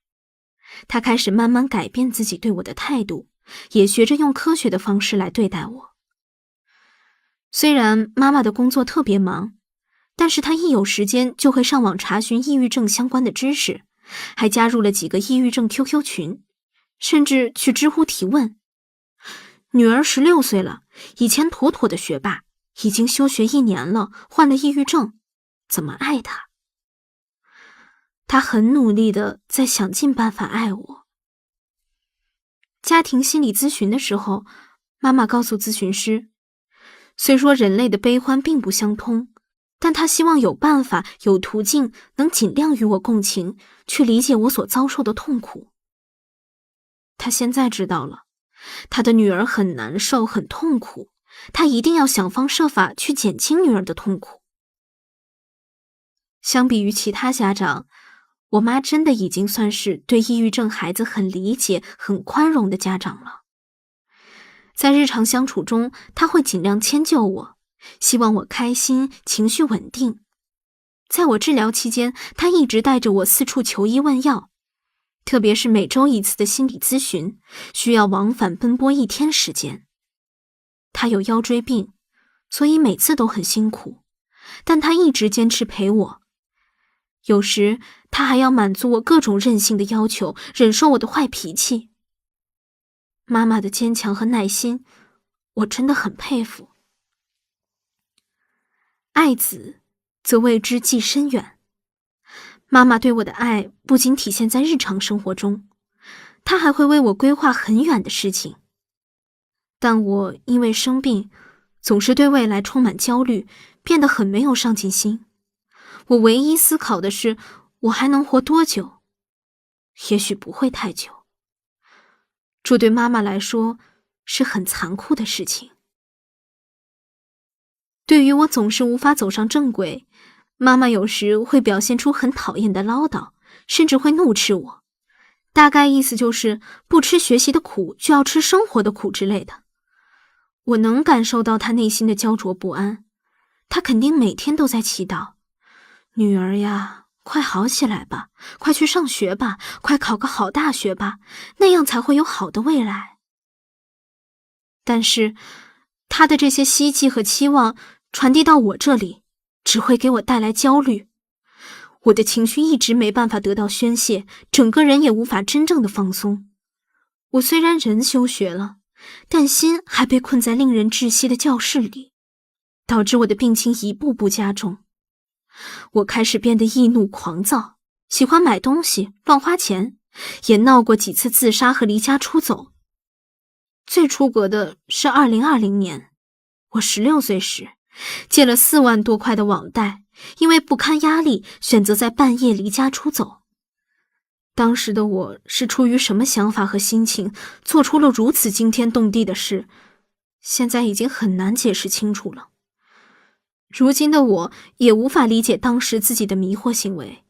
她开始慢慢改变自己对我的态度，也学着用科学的方式来对待我。虽然妈妈的工作特别忙，但是她一有时间就会上网查询抑郁症相关的知识，还加入了几个抑郁症 QQ 群，甚至去知乎提问。女儿16岁了，以前妥妥的学霸，已经休学1年了，患了抑郁症，怎么爱她？她很努力的在想尽办法爱我。家庭心理咨询的时候，妈妈告诉咨询师，虽说人类的悲欢并不相通，但她希望有办法、有途径能尽量与我共情，去理解我所遭受的痛苦。她现在知道了，她的女儿很难受、很痛苦，她一定要想方设法去减轻女儿的痛苦。相比于其他家长，我妈真的已经算是对抑郁症孩子很理解、很宽容的家长了。在日常相处中，她会尽量迁就我，希望我开心、情绪稳定。在我治疗期间，她一直带着我四处求医问药，特别是每周1次的心理咨询，需要往返奔波1天时间。她有腰椎病，所以每次都很辛苦，但她一直坚持陪我。有时她还要满足我各种任性的要求，忍受我的坏脾气。妈妈的坚强和耐心，我真的很佩服。爱子，则为之计深远。妈妈对我的爱不仅体现在日常生活中，她还会为我规划很远的事情。但我因为生病，总是对未来充满焦虑，变得很没有上进心。我唯一思考的是，我还能活多久？也许不会太久。这对妈妈来说是很残酷的事情。对于我总是无法走上正轨，妈妈有时会表现出很讨厌的唠叨，甚至会怒斥我。大概意思就是不吃学习的苦，就要吃生活的苦之类的。我能感受到她内心的焦灼不安，她肯定每天都在祈祷，女儿呀，快好起来吧，快去上学吧，快考个好大学吧，那样才会有好的未来。但是他的这些希冀和期望传递到我这里，只会给我带来焦虑。我的情绪一直没办法得到宣泄，整个人也无法真正的放松。我虽然人休学了，但心还被困在令人窒息的教室里，导致我的病情一步步加重。我开始变得易怒狂躁，喜欢买东西，乱花钱，也闹过几次自杀和离家出走。最出格的是2020年，我16岁时，借了4万多块的网贷，因为不堪压力，选择在半夜离家出走。当时的我是出于什么想法和心情，做出了如此惊天动地的事，现在已经很难解释清楚了。如今的我也无法理解当时自己的迷惑行为。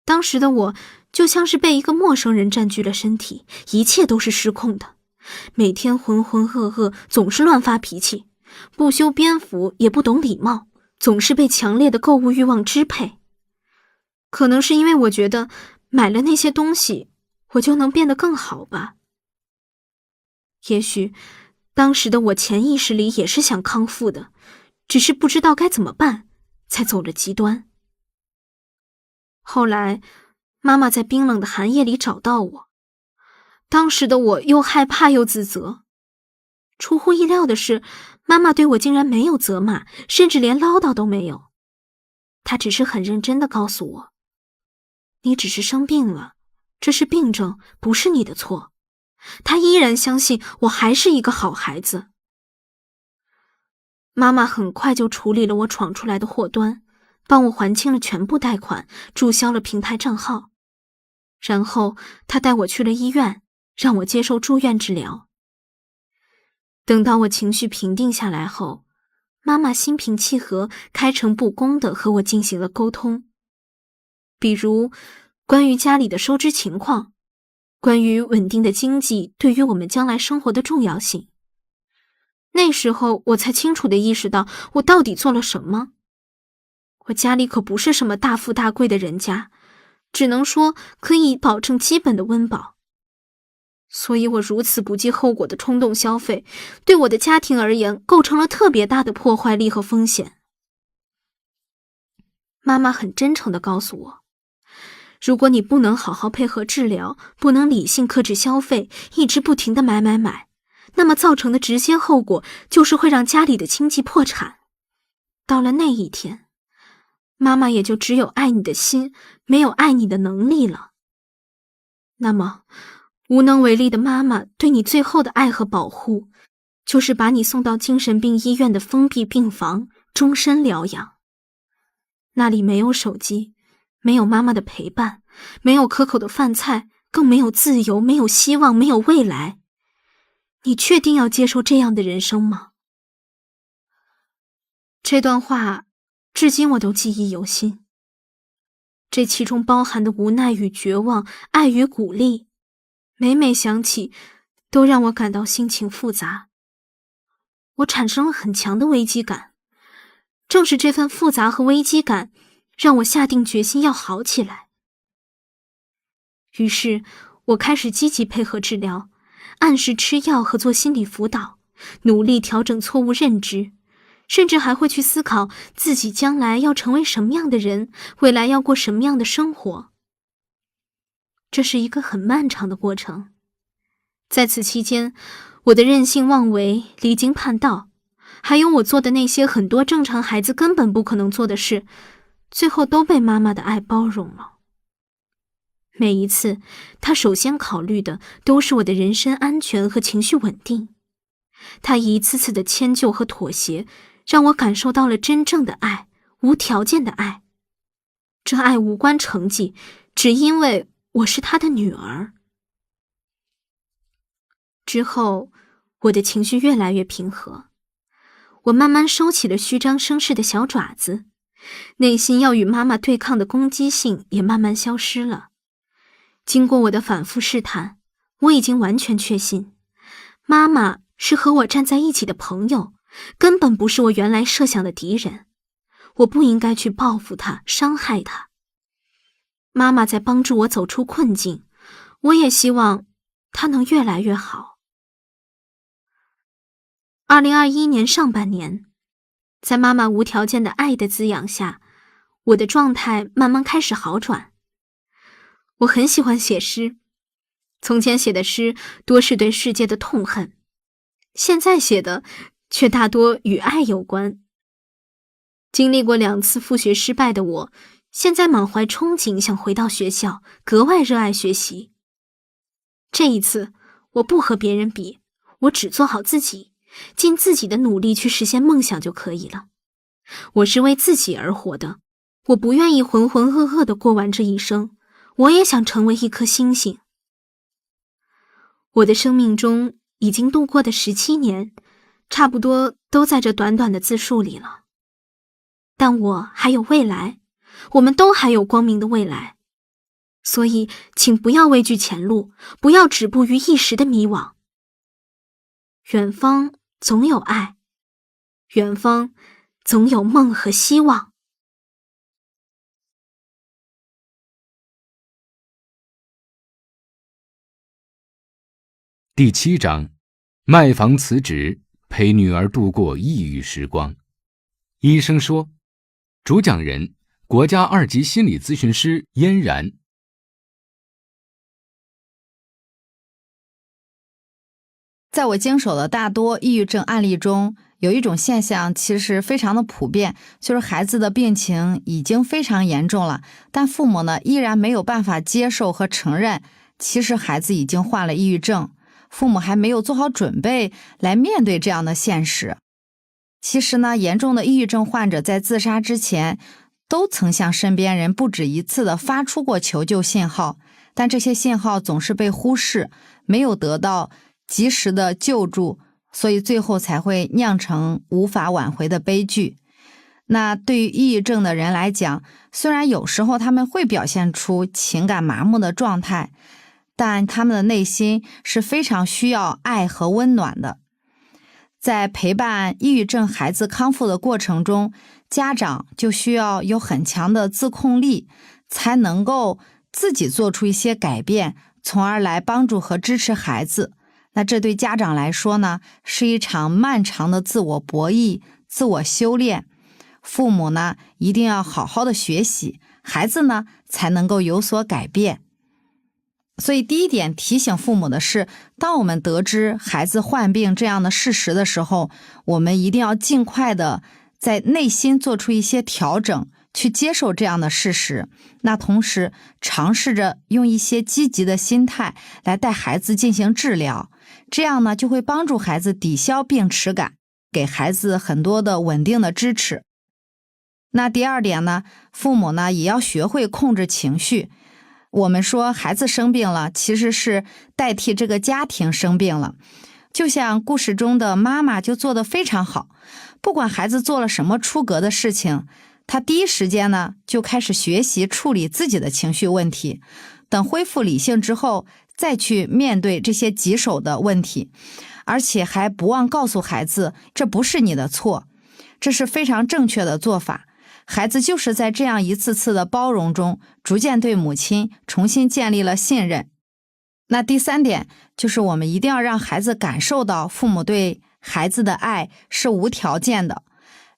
当时的我就像是被一个陌生人占据了身体，一切都是失控的，每天浑浑噩噩，总是乱发脾气，不修边幅，也不懂礼貌，总是被强烈的购物欲望支配。可能是因为我觉得买了那些东西，我就能变得更好吧。也许当时的我潜意识里也是想康复的，只是不知道该怎么办，才走了极端。后来妈妈在冰冷的寒夜里找到我，当时的我又害怕又自责。出乎意料的是，妈妈对我竟然没有责骂，甚至连唠叨都没有。她只是很认真地告诉我，你只是生病了，这是病症，不是你的错。她依然相信我还是一个好孩子。妈妈很快就处理了我闯出来的祸端，帮我还清了全部贷款，注销了平台账号。然后她带我去了医院，让我接受住院治疗。等到我情绪平定下来后，妈妈心平气和、开诚布公地和我进行了沟通。比如关于家里的收支情况，关于稳定的经济对于我们将来生活的重要性。那时候我才清楚地意识到我到底做了什么。我家里可不是什么大富大贵的人家，只能说可以保证基本的温饱。所以我如此不计后果的冲动消费，对我的家庭而言构成了特别大的破坏力和风险。妈妈很真诚地告诉我，如果你不能好好配合治疗，不能理性克制消费，一直不停的买，那么造成的直接后果就是会让家里的经济破产。到了那一天，妈妈也就只有爱你的心，没有爱你的能力了。那么，无能为力的妈妈对你最后的爱和保护，就是把你送到精神病医院的封闭病房，终身疗养。那里没有手机，没有妈妈的陪伴，没有可口的饭菜，更没有自由，没有希望，没有未来。你确定要接受这样的人生吗？这段话至今我都记忆犹新。这其中包含的无奈与绝望，爱与鼓励，每每想起都让我感到心情复杂。我产生了很强的危机感，正是这份复杂和危机感让我下定决心要好起来。于是我开始积极配合治疗，按时吃药和做心理辅导，努力调整错误认知，甚至还会去思考自己将来要成为什么样的人，未来要过什么样的生活。这是一个很漫长的过程，在此期间，我的任性妄为、离经叛道，还有我做的那些很多正常孩子根本不可能做的事，最后都被妈妈的爱包容了。每一次，她首先考虑的都是我的人身安全和情绪稳定。她一次次的迁就和妥协，让我感受到了真正的爱，无条件的爱。这爱无关成绩，只因为我是她的女儿。之后，我的情绪越来越平和，我慢慢收起了虚张声势的小爪子，内心要与妈妈对抗的攻击性也慢慢消失了。经过我的反复试探，我已经完全确信，妈妈是和我站在一起的朋友，根本不是我原来设想的敌人。我不应该去报复她，伤害她。妈妈在帮助我走出困境，我也希望她能越来越好。2021年上半年，在妈妈无条件的爱的滋养下，我的状态慢慢开始好转。我很喜欢写诗，从前写的诗多是对世界的痛恨，现在写的却大多与爱有关。经历过2次复学失败的我，现在满怀憧憬，想回到学校，格外热爱学习。这一次，我不和别人比，我只做好自己，尽自己的努力去实现梦想就可以了。我是为自己而活的，我不愿意浑浑噩噩地过完这一生，我也想成为一颗星星。我的生命中已经度过的17年，差不多都在这短短的字数里了。但我还有未来，我们都还有光明的未来。所以，请不要畏惧前路，不要止步于一时的迷惘。远方总有爱，远方总有梦和希望。第7章，卖房辞职，陪女儿度过抑郁时光。医生说，主讲人国家2级心理咨询师嫣然。在我经手的大多抑郁症案例中，有一种现象其实非常的普遍，就是孩子的病情已经非常严重了，但父母呢依然没有办法接受和承认，其实孩子已经患了抑郁症，父母还没有做好准备来面对这样的现实。其实呢，严重的抑郁症患者在自杀之前，都曾向身边人不止一次的发出过求救信号，但这些信号总是被忽视，没有得到及时的救助，所以最后才会酿成无法挽回的悲剧。那对于抑郁症的人来讲，虽然有时候他们会表现出情感麻木的状态，但他们的内心是非常需要爱和温暖的。在陪伴抑郁症孩子康复的过程中，家长就需要有很强的自控力，才能够自己做出一些改变，从而来帮助和支持孩子。那这对家长来说呢，是一场漫长的自我博弈、自我修炼。父母呢一定要好好的学习，孩子呢才能够有所改变。所以第一点提醒父母的是，当我们得知孩子患病这样的事实的时候，我们一定要尽快的在内心做出一些调整，去接受这样的事实。那同时尝试着用一些积极的心态来带孩子进行治疗，这样呢就会帮助孩子抵消病耻感，给孩子很多的稳定的支持。那第二点呢，父母呢也要学会控制情绪。我们说孩子生病了，其实是代替这个家庭生病了。就像故事中的妈妈就做得非常好，不管孩子做了什么出格的事情，她第一时间呢就开始学习处理自己的情绪问题，等恢复理性之后再去面对这些棘手的问题，而且还不忘告诉孩子，这不是你的错，这是非常正确的做法。孩子就是在这样一次次的包容中，逐渐对母亲重新建立了信任。那第三点就是我们一定要让孩子感受到父母对孩子的爱是无条件的。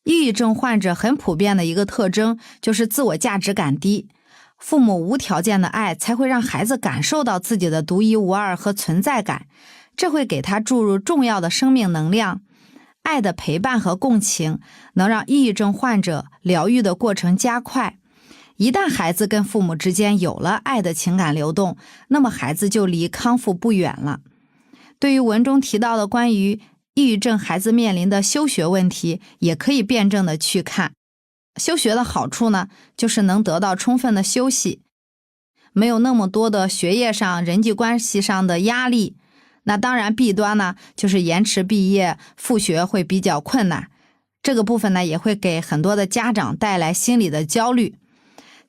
抑郁症患者很普遍的一个特征就是自我价值感低，父母无条件的爱才会让孩子感受到自己的独一无二和存在感，这会给他注入重要的生命能量。爱的陪伴和共情能让抑郁症患者疗愈的过程加快。一旦孩子跟父母之间有了爱的情感流动，那么孩子就离康复不远了。对于文中提到的关于抑郁症孩子面临的休学问题，也可以辩证的去看。休学的好处呢，就是能得到充分的休息，没有那么多的学业上、人际关系上的压力。那当然弊端呢，就是延迟毕业，复学会比较困难。这个部分呢，也会给很多的家长带来心理的焦虑。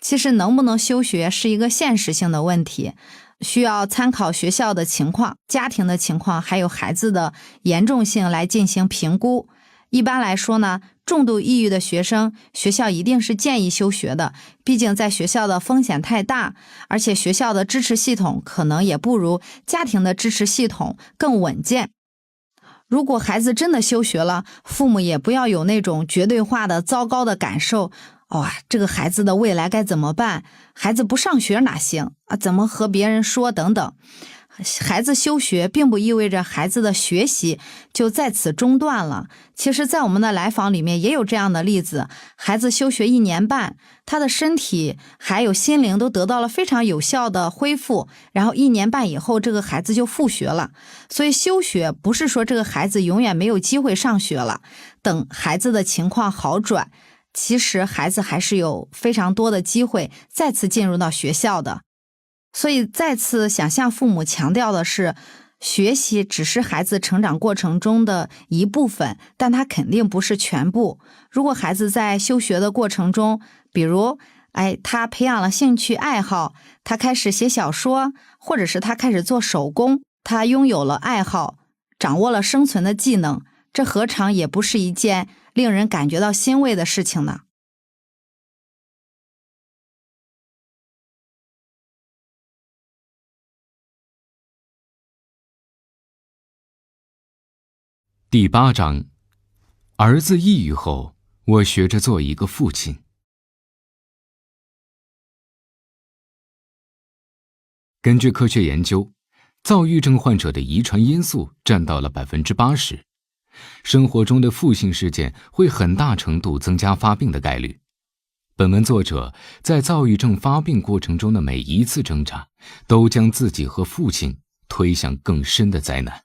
其实能不能休学是一个现实性的问题，需要参考学校的情况、家庭的情况，还有孩子的严重性来进行评估。一般来说呢，重度抑郁的学生，学校一定是建议休学的，毕竟在学校的风险太大，而且学校的支持系统可能也不如家庭的支持系统更稳健。如果孩子真的休学了，父母也不要有那种绝对化的糟糕的感受，这个孩子的未来该怎么办？孩子不上学哪行啊？怎么和别人说等等。孩子休学并不意味着孩子的学习就在此中断了。其实在我们的来访里面也有这样的例子，孩子休学1年半，他的身体还有心灵都得到了非常有效的恢复，然后1年半以后这个孩子就复学了。所以休学不是说这个孩子永远没有机会上学了，等孩子的情况好转，其实孩子还是有非常多的机会再次进入到学校的。所以再次想向父母强调的是，学习只是孩子成长过程中的一部分，但它肯定不是全部。如果孩子在休学的过程中，比如他培养了兴趣爱好，他开始写小说，或者是他开始做手工，他拥有了爱好，掌握了生存的技能，这何尝也不是一件令人感觉到欣慰的事情呢？第8章，儿子抑郁后，我学着做一个父亲。根据科学研究，躁郁症患者的遗传因素占到了80%，生活中的负性事件会很大程度增加发病的概率。本文作者在躁郁症发病过程中的每一次挣扎，都将自己和父亲推向更深的灾难。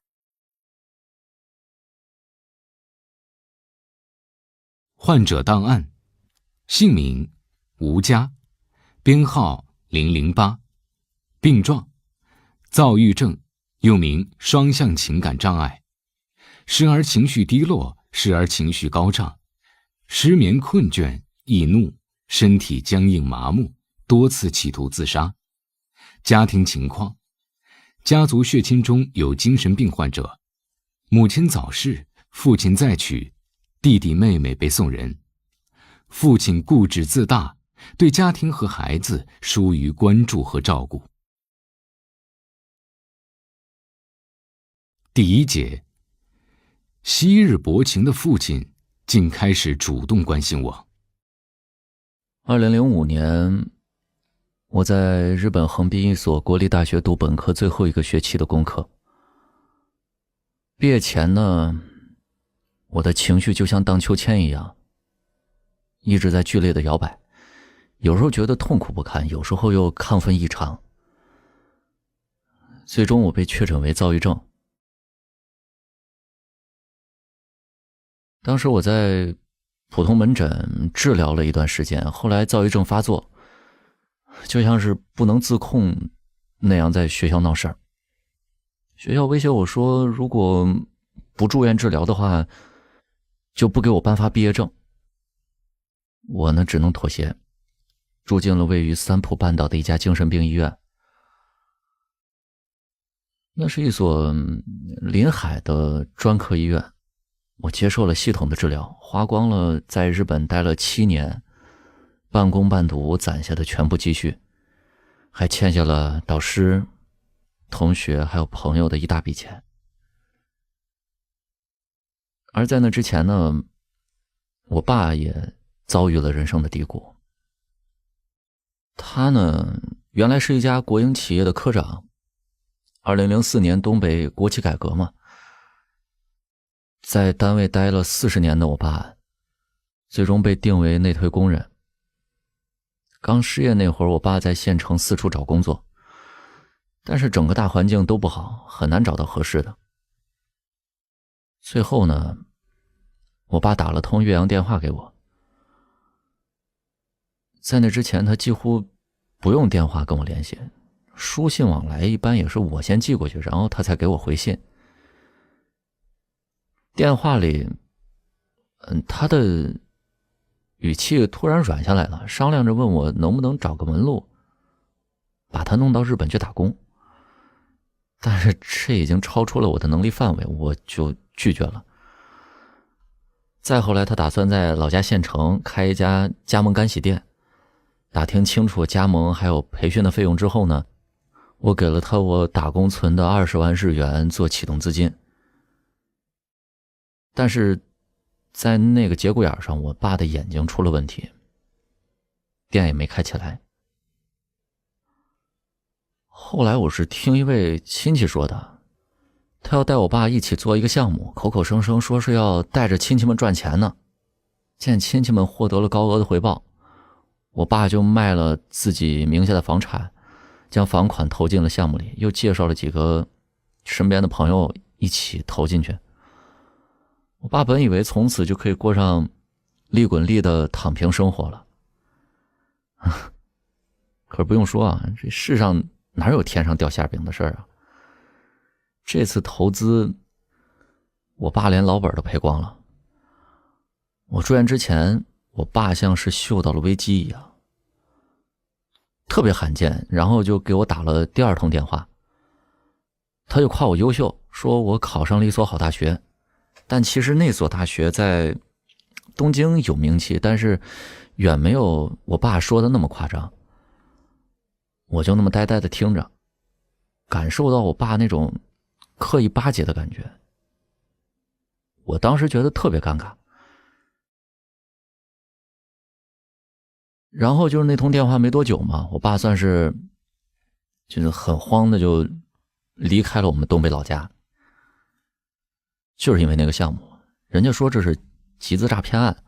患者档案：姓名吴佳，编号008，病状躁郁症，又名双向情感障碍，时而情绪低落，时而情绪高涨，失眠困倦，易怒，身体僵硬麻木，多次企图自杀。家庭情况：家族血亲中有精神病患者，母亲早逝，父亲再娶，弟弟妹妹被送人。父亲固执自大，对家庭和孩子疏于关注和照顾。第1节，昔日薄情的父亲竟开始主动关心我。2005年，我在日本横滨一所国立大学读本科最后一个学期的功课。毕业前呢，我的情绪就像荡秋千一样，一直在剧烈的摇摆，有时候觉得痛苦不堪，有时候又亢奋异常。最终我被确诊为躁郁症。当时我在普通门诊治疗了一段时间，后来躁郁症发作，就像是不能自控那样在学校闹事儿。学校威胁我说，如果不住院治疗的话，就不给我颁发毕业证。我呢只能妥协，住进了位于三浦半岛的一家精神病医院。那是一所临海的专科医院，我接受了系统的治疗，花光了在日本待了7年半工半读攒下的全部积蓄，还欠下了导师、同学还有朋友的一大笔钱。而在那之前呢，我爸也遭遇了人生的低谷。他呢，原来是一家国营企业的科长，2004年东北国企改革嘛，在单位待了40年的我爸，最终被定为内推工人。刚失业那会儿，我爸在县城四处找工作，但是整个大环境都不好，很难找到合适的。最后呢，我爸打了通岳阳电话给我。在那之前，他几乎不用电话跟我联系，书信往来一般也是我先寄过去，然后他才给我回信。电话里，他的语气突然软下来了，商量着问我能不能找个门路，把他弄到日本去打工。但是这已经超出了我的能力范围，我就拒绝了。再后来，他打算在老家县城开一家加盟干洗店。打听清楚加盟还有培训的费用之后呢，我给了他我打工存的20万日元做启动资金。但是在那个节骨眼上，我爸的眼睛出了问题，店也没开起来。后来我是听一位亲戚说的，他要带我爸一起做一个项目，口口声声说是要带着亲戚们赚钱呢。见亲戚们获得了高额的回报，我爸就卖了自己名下的房产，将房款投进了项目里，又介绍了几个身边的朋友一起投进去。我爸本以为从此就可以过上利滚利的躺平生活了，可是不用说啊，这世上哪有天上掉馅饼的事儿啊？这次投资，我爸连老本都赔光了。我住院之前，我爸像是嗅到了危机一样，特别罕见，然后就给我打了第2通电话。他就夸我优秀，说我考上了一所好大学，但其实那所大学在东京有名气，但是远没有我爸说的那么夸张。我就那么呆呆的听着，感受到我爸那种刻意巴结的感觉。我当时觉得特别尴尬。然后就是那通电话没多久嘛，我爸算是就是很慌的就离开了我们东北老家。就是因为那个项目，人家说这是集资诈骗案，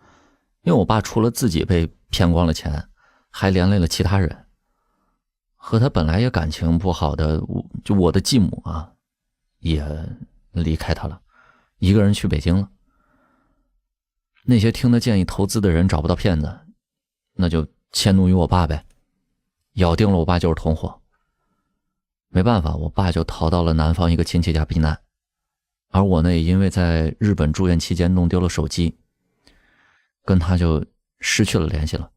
因为我爸除了自己被骗光了钱，还连累了其他人。和他本来也感情不好的就我的继母啊，也离开他了，一个人去北京了。那些听他建议投资的人找不到骗子，那就迁怒于我爸呗，咬定了我爸就是同伙。没办法，我爸就逃到了南方一个亲戚家避难，而我呢也因为在日本住院期间弄丢了手机，跟他就失去了联系了。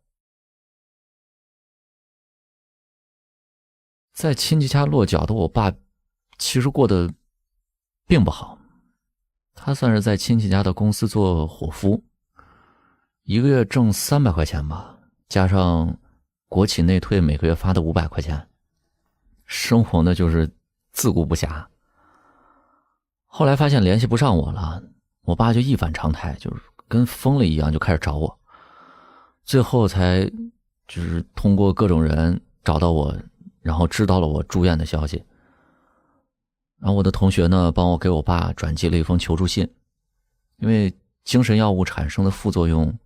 在亲戚家落脚的我爸其实过得并不好，他算是在亲戚家的公司做伙夫，一个月挣300块钱吧，加上国企内退每个月发的500块钱，生活呢就是自顾不暇。后来发现联系不上我了，我爸就一反常态，就是跟疯了一样就开始找我，最后才就是通过各种人找到我，然后知道了我住院的消息。然后我的同学呢，帮我给我爸转寄了一封求助信，因为精神药物产生的副作用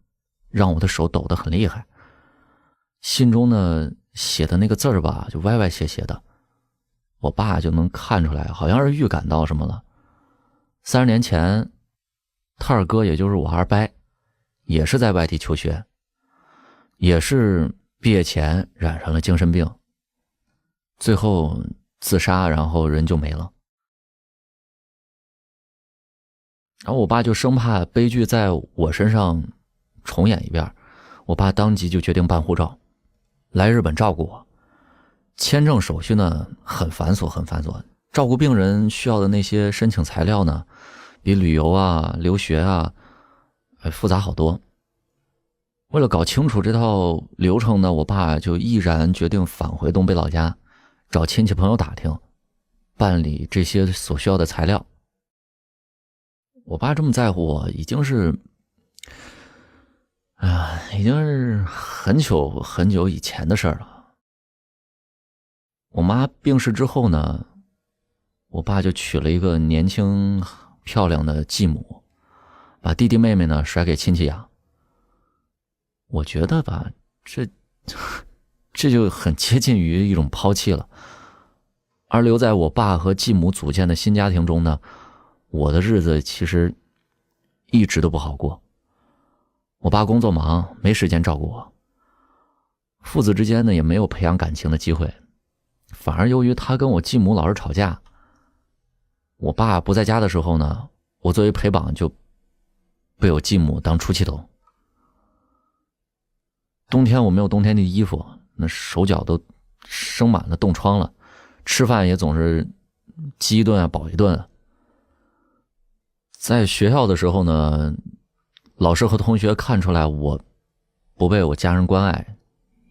让我的手抖得很厉害。信中呢写的那个字儿吧，就歪歪斜斜的，我爸就能看出来，好像是预感到什么了。30年前，他二哥也就是我二伯，也是在外地求学，也是毕业前染上了精神病，最后自杀，然后人就没了。然后我爸就生怕悲剧在我身上重演一遍，我爸当即就决定办护照，来日本照顾我。签证手续呢很繁琐，照顾病人需要的那些申请材料呢，比旅游啊、留学啊复杂好多。为了搞清楚这套流程呢，我爸就毅然决定返回东北老家，找亲戚朋友打听，办理这些所需要的材料。我爸这么在乎我，已经是很久以前的事了。我妈病逝之后呢，我爸就娶了一个年轻漂亮的继母，把弟弟妹妹呢甩给亲戚养。我觉得吧，这就很接近于一种抛弃了。而留在我爸和继母组建的新家庭中呢，我的日子其实一直都不好过。我爸工作忙，没时间照顾我，父子之间呢也没有培养感情的机会，反而由于他跟我继母老是吵架，我爸不在家的时候呢，我作为陪绑就被我继母当出气筒。冬天我没有冬天的衣服，那手脚都生满了冻疮了，吃饭也总是饥一顿啊饱一顿啊。在学校的时候呢，老师和同学看出来我不被我家人关爱，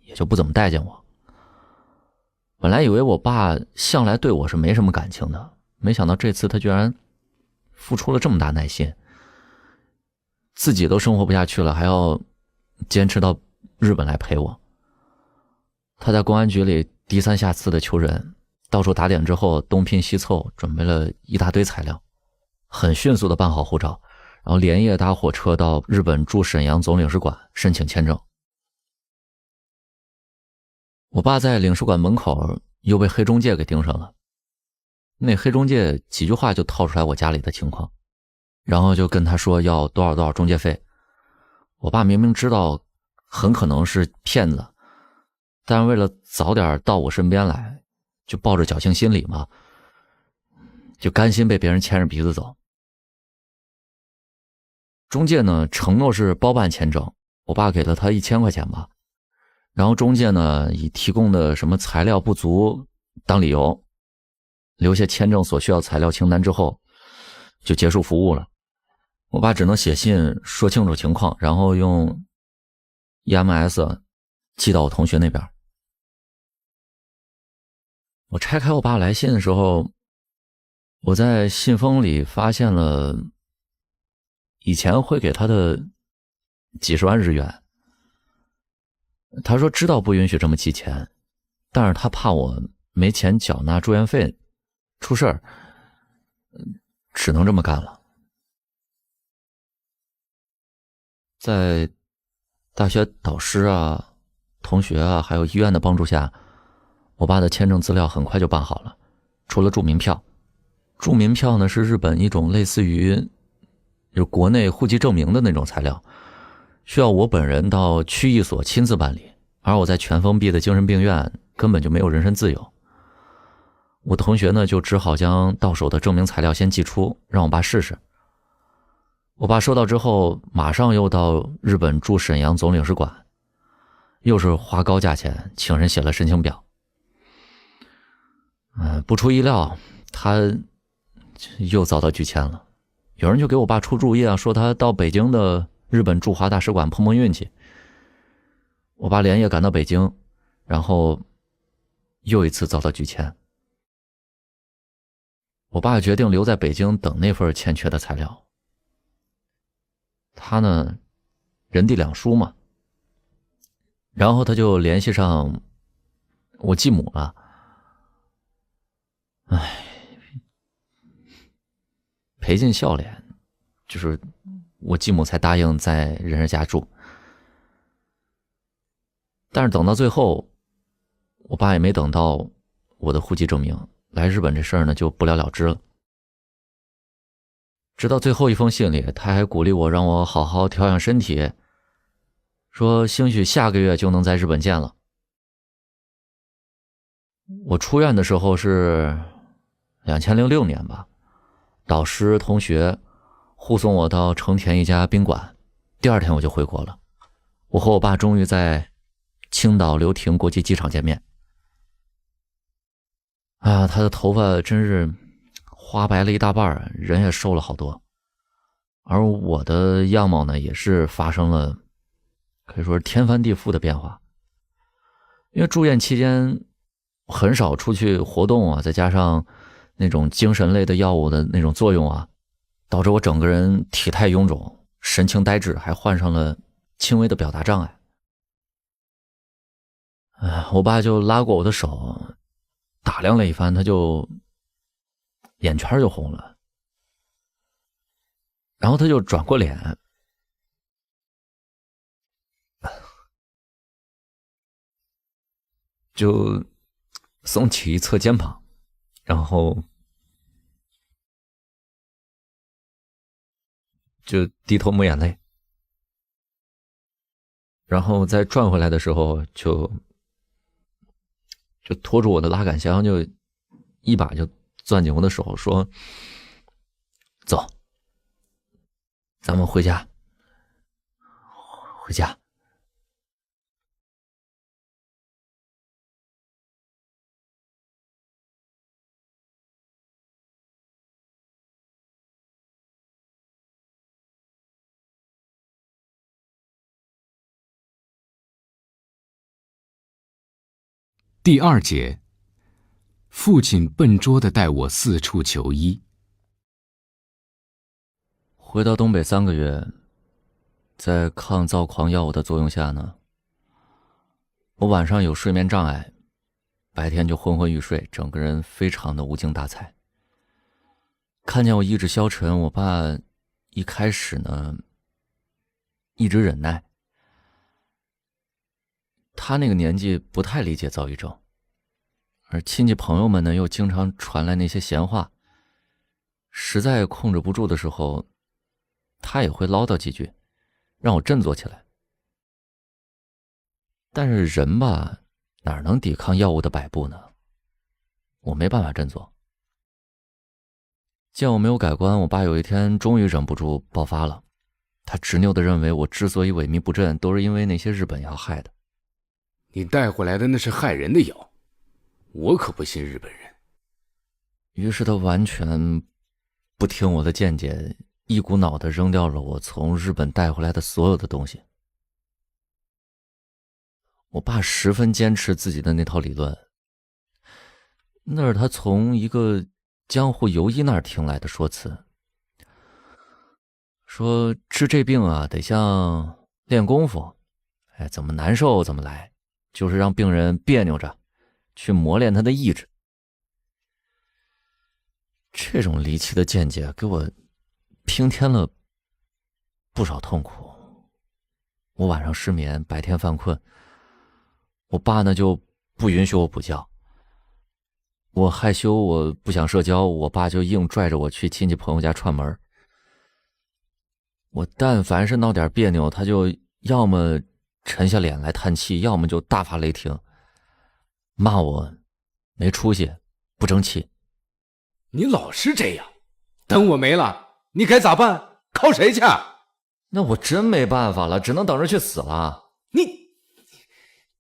也就不怎么待见我。本来以为我爸向来对我是没什么感情的，没想到这次他居然付出了这么大耐心，自己都生活不下去了，还要坚持到日本来陪我。他在公安局里低三下四的求人，到处打点之后东拼西凑，准备了一大堆材料，很迅速的办好护照，然后连夜搭火车到日本驻沈阳总领事馆申请签证。我爸在领事馆门口又被黑中介给盯上了，那黑中介几句话就套出来我家里的情况，然后就跟他说要多少中介费。我爸明明知道很可能是骗子，但为了早点到我身边来，就抱着侥幸心理嘛，就甘心被别人牵着鼻子走。中介呢承诺是包办签证，我爸给了他1000块钱吧，然后中介呢以提供的什么材料不足当理由，留下签证所需要材料清单之后就结束服务了。我爸只能写信说清楚情况，然后用 EMS 寄到我同学那边。我拆开我爸来信的时候，我在信封里发现了以前汇给他的几十万日元。他说知道不允许这么寄钱，但是他怕我没钱缴纳住院费出事儿，只能这么干了。在大学导师啊、同学啊还有医院的帮助下，我爸的签证资料很快就办好了，除了住民票。住民票呢是日本一种类似于就国内户籍证明的那种材料，需要我本人到区役所亲自办理，而我在全封闭的精神病院根本就没有人身自由。我同学呢就只好将到手的证明材料先寄出，让我爸试试。我爸收到之后马上又到日本驻沈阳总领事馆，又是花高价钱请人写了申请表。不出意料，他又遭到拒签了。有人就给我爸出主意啊，说他到北京的日本驻华大使馆碰运气。我爸连夜赶到北京，然后又一次遭到拒签。我爸决定留在北京等那份欠缺的材料。他呢，人地两疏嘛，然后他就联系上我继母了。赔尽笑脸，就是我继母才答应在人家家住。但是等到最后，我爸也没等到我的户籍证明，来日本这事儿呢就不了了之了。直到最后一封信里，他还鼓励我让我好好调养身体，说兴许下个月就能在日本见了。我出院的时候是2006年吧，导师同学护送我到成田一家宾馆，第二天我就回国了。我和我爸终于在青岛流亭国际机场见面。他的头发真是花白了一大半，人也瘦了好多。而我的样貌呢，也是发生了可以说是天翻地覆的变化。因为住院期间很少出去活动啊，再加上那种精神类的药物的那种作用啊，导致我整个人体态臃肿，神情呆滞，还患上了轻微的表达障碍。我爸就拉过我的手，打量了一番，他就眼圈就红了，然后他就转过脸，就耸起一侧肩膀，然后就低头抹眼泪，然后再转回来的时候就拖住我的拉杆箱，就一把就攥紧我的手，说走，咱们回家。第2节，父亲笨拙地带我四处求医。回到东北3个月，在抗躁狂药物的作用下呢，我晚上有睡眠障碍，白天就昏昏欲睡，整个人非常的无精打采。看见我意志消沉，我爸一开始呢一直忍耐。他那个年纪不太理解躁郁症，而亲戚朋友们呢又经常传来那些闲话，实在控制不住的时候，他也会唠叨几句，让我振作起来。但是人吧，哪能抵抗药物的摆布呢？我没办法振作。见我没有改观，我爸有一天终于忍不住爆发了。他执拗地认为我之所以萎靡不振，都是因为那些日本药害的。你带回来的那是害人的药，我可不信日本人。于是他完全不听我的见解，一股脑地扔掉了我从日本带回来的所有的东西。我爸十分坚持自己的那套理论，那是他从一个江湖游医那儿听来的说辞，说治这病啊得像练功夫，怎么难受怎么来，就是让病人别扭着去磨练他的意志。这种离奇的见解给我平添了不少痛苦。我晚上失眠，白天犯困，我爸呢就不允许我补觉。我害羞，我不想社交，我爸就硬拽着我去亲戚朋友家串门。我但凡是闹点别扭，他就要么沉下脸来叹气，要么就大发雷霆，骂我没出息，不争气。你老是这样，等我没了，你该咋办？靠谁去？那我真没办法了，只能等着去死了。你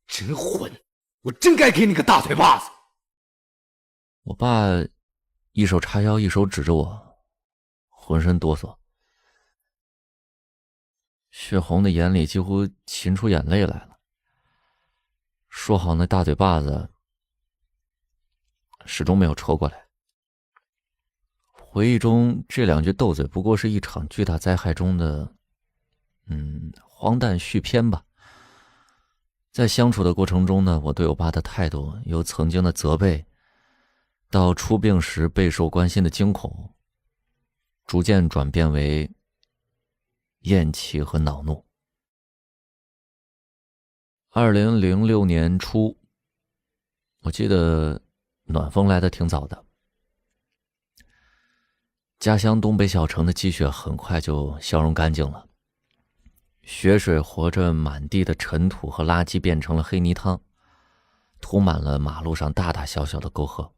真混，我真该给你个大嘴巴子。我爸一手叉腰，一手指着我，浑身哆嗦，血红的眼里几乎噙出眼泪来了。说好那大嘴巴子始终没有抽过来。回忆中这两句斗嘴不过是一场巨大灾害中的荒诞续篇吧。在相处的过程中呢，我对我爸的态度由曾经的责备，到出殡时备受关心的惊恐，逐渐转变为厌弃和恼怒。2006年初，我记得暖风来得挺早的，家乡东北小城的积雪很快就消融干净了，雪水和着满地的尘土和垃圾变成了黑泥汤，涂满了马路上大大小小的沟壑。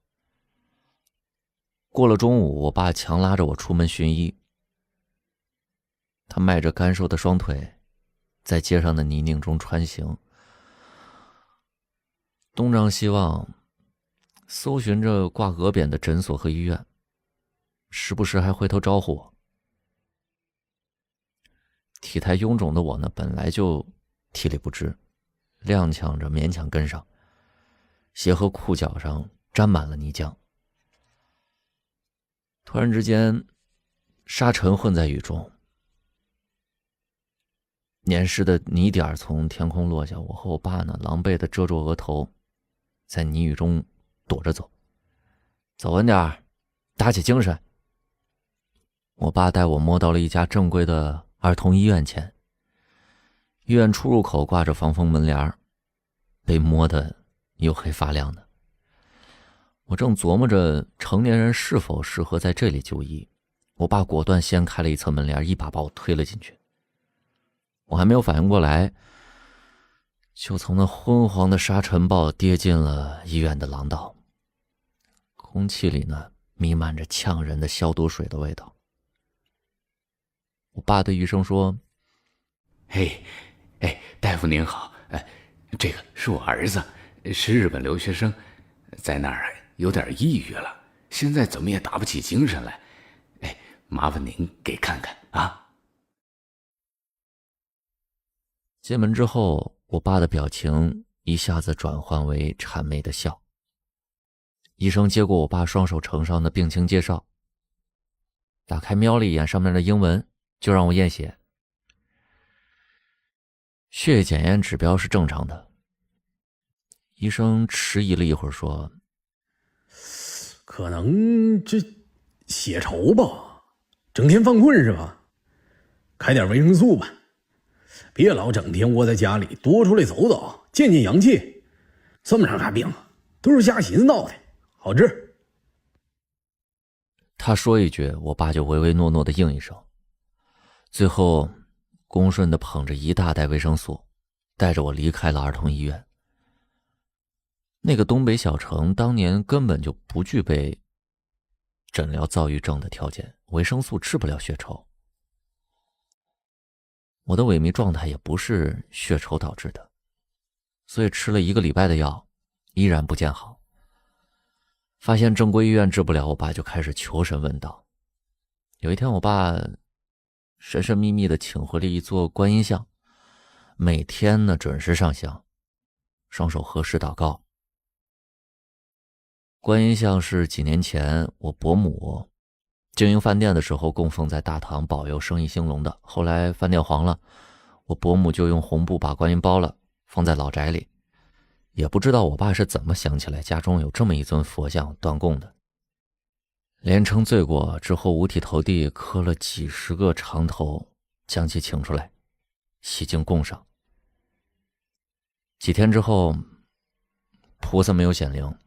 过了中午，我爸强拉着我出门寻医。他迈着干瘦的双腿，在街上的泥泞中穿行，东张西望，搜寻着挂额匾的诊所和医院，时不时还回头招呼我。体态臃肿的我呢，本来就体力不支，踉跄着勉强跟上，鞋和裤脚上沾满了泥浆。突然之间，沙尘混在雨中，粘湿的泥点从天空落下，我和我爸呢，狼狈地遮住额头，在泥雨中躲着走。走稳点儿，打起精神。我爸带我摸到了一家正规的儿童医院前，医院出入口挂着防风门帘，被摸得黝黑发亮的。我正琢磨着成年人是否适合在这里就医，我爸果断掀开了一层门帘，一把把我推了进去。我还没有反应过来，就从那昏黄的沙尘暴跌进了医院的廊道。空气里呢，弥漫着呛人的消毒水的味道。我爸对医生说：“嘿，大夫您好，这个是我儿子，是日本留学生，在那儿有点抑郁了，现在怎么也打不起精神来，麻烦您给看看啊。”进门之后，我爸的表情一下子转换为谄媚的笑。医生接过我爸双手呈上的病情介绍，打开瞄了一眼上面的英文，就让我验血。血液检验指标是正常的。医生迟疑了一会儿说：“可能这血稠吧，整天犯困是吧？开点维生素吧，别老整天窝在家里，多出来走走，见见阳气。这么长啥病都是瞎寻思闹的，好治。”他说一句，我爸就唯唯诺诺的应一声。最后恭顺地捧着一大袋维生素，带着我离开了儿童医院。那个东北小城当年根本就不具备诊疗躁郁症的条件，维生素治不了血稠。我的萎靡状态也不是血稠导致的，所以吃了1个礼拜的药，依然不见好。发现正规医院治不了，我爸就开始求神问道。有一天，我爸神神秘秘地请回了一座观音像，每天呢准时上香，双手合十祷告。观音像是几年前我伯母经营饭店的时候供奉在大堂保佑生意兴隆的，后来饭店黄了，我伯母就用红布把观音包了，放在老宅里。也不知道我爸是怎么想起来家中有这么一尊佛像断供的。连称罪过之后，五体投地磕了几10个长头，将其请出来洗净供上。几天之后，菩萨没有显灵，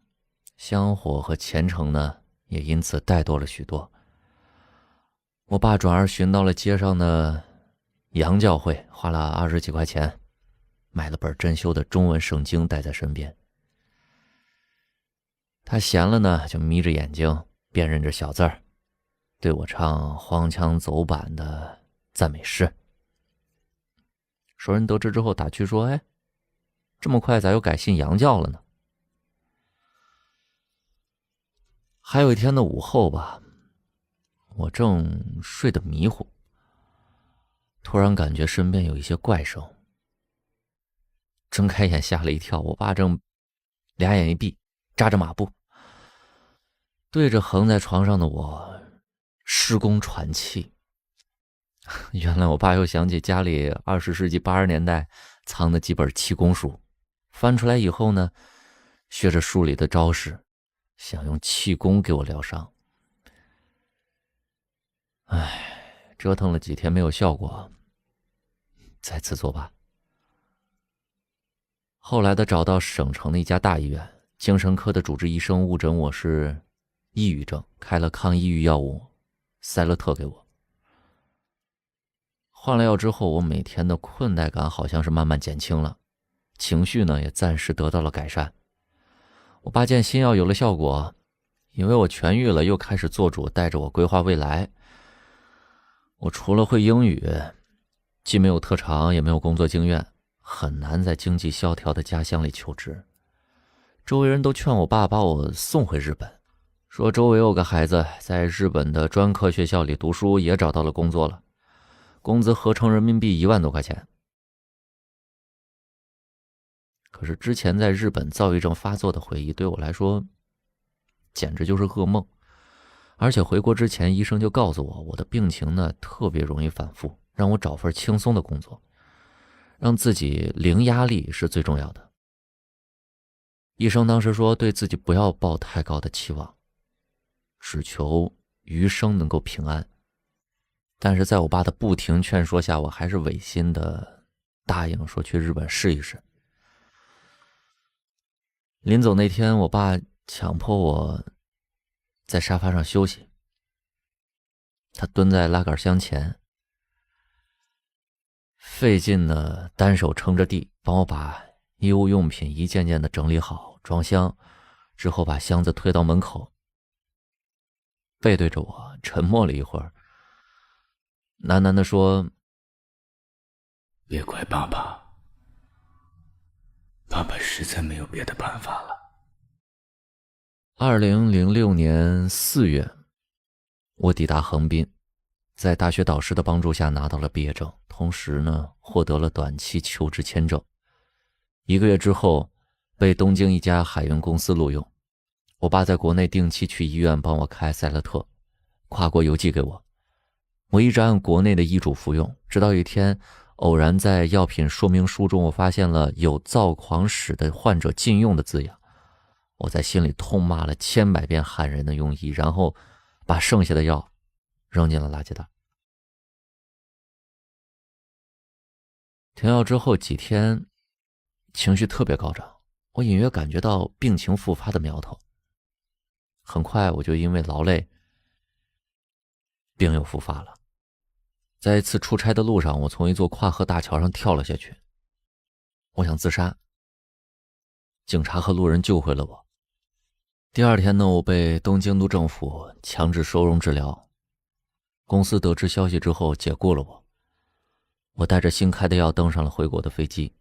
香火和虔诚呢也因此怠惰了许多。我爸转而寻到了街上的洋教会，花了20几块钱买了本真修的中文圣经带在身边。他闲了呢，就眯着眼睛辨认着小字儿，对我唱荒腔走板的赞美诗。熟人得知之后打趣说：“哎，这么快咋又改信洋教了呢？”还有一天的午后吧，我正睡得迷糊，突然感觉身边有一些怪声，睁开眼吓了一跳。我爸正俩眼一闭，扎着马步，对着横在床上的我施工喘气。原来我爸又想起家里20世纪80年代藏的几本气功书，翻出来以后呢，学着书里的招式，想用气功给我疗伤。折腾了几天没有效果，再次作罢。后来的找到省城的一家大医院，精神科的主治医生误诊我是抑郁症，开了抗抑郁药物赛乐特给我。换了药之后，我每天的困怠感好像是慢慢减轻了，情绪呢也暂时得到了改善。我爸见新药有了效果，以为我痊愈了，又开始做主带着我规划未来。我除了会英语，既没有特长也没有工作经验，很难在经济萧条的家乡里求职。周围人都劝我爸把我送回日本，说周围有个孩子在日本的专科学校里读书，也找到了工作了，工资合成人民币1万多块钱。可是之前在日本躁郁症发作的回忆对我来说简直就是噩梦，而且回国之前医生就告诉我，我的病情呢特别容易反复，让我找份轻松的工作，让自己零压力是最重要的。医生当时说对自己不要抱太高的期望，只求余生能够平安。但是在我爸的不停劝说下，我还是违心的答应说去日本试一试。临走那天，我爸强迫我在沙发上休息，他蹲在拉杆箱前，费劲的单手撑着地，帮我把衣物用品一件件的整理好装箱，之后把箱子推到门口，背对着我沉默了一会儿，喃喃地说：别怪爸爸，爸爸实在没有别的办法了。2006年4月，我抵达横滨，在大学导师的帮助下拿到了毕业证，同时呢获得了短期求职签证。1个月之后被东京一家海运公司录用。我爸在国内定期去医院帮我开赛乐特，跨国邮寄给我。我一直按国内的医嘱服用，直到有一天偶然在药品说明书中我发现了有躁狂史的患者禁用的字样。我在心里痛骂了千百遍汉人的庸医，然后把剩下的药扔进了垃圾袋。停药之后几天，情绪特别高涨，我隐约感觉到病情复发的苗头。很快我就因为劳累，病又复发了。在一次出差的路上，我从一座跨河大桥上跳了下去，我想自杀。警察和路人救回了我。第二天呢，我被东京都政府强制收容治疗。公司得知消息之后解雇了我。我带着新开的药登上了回国的飞机。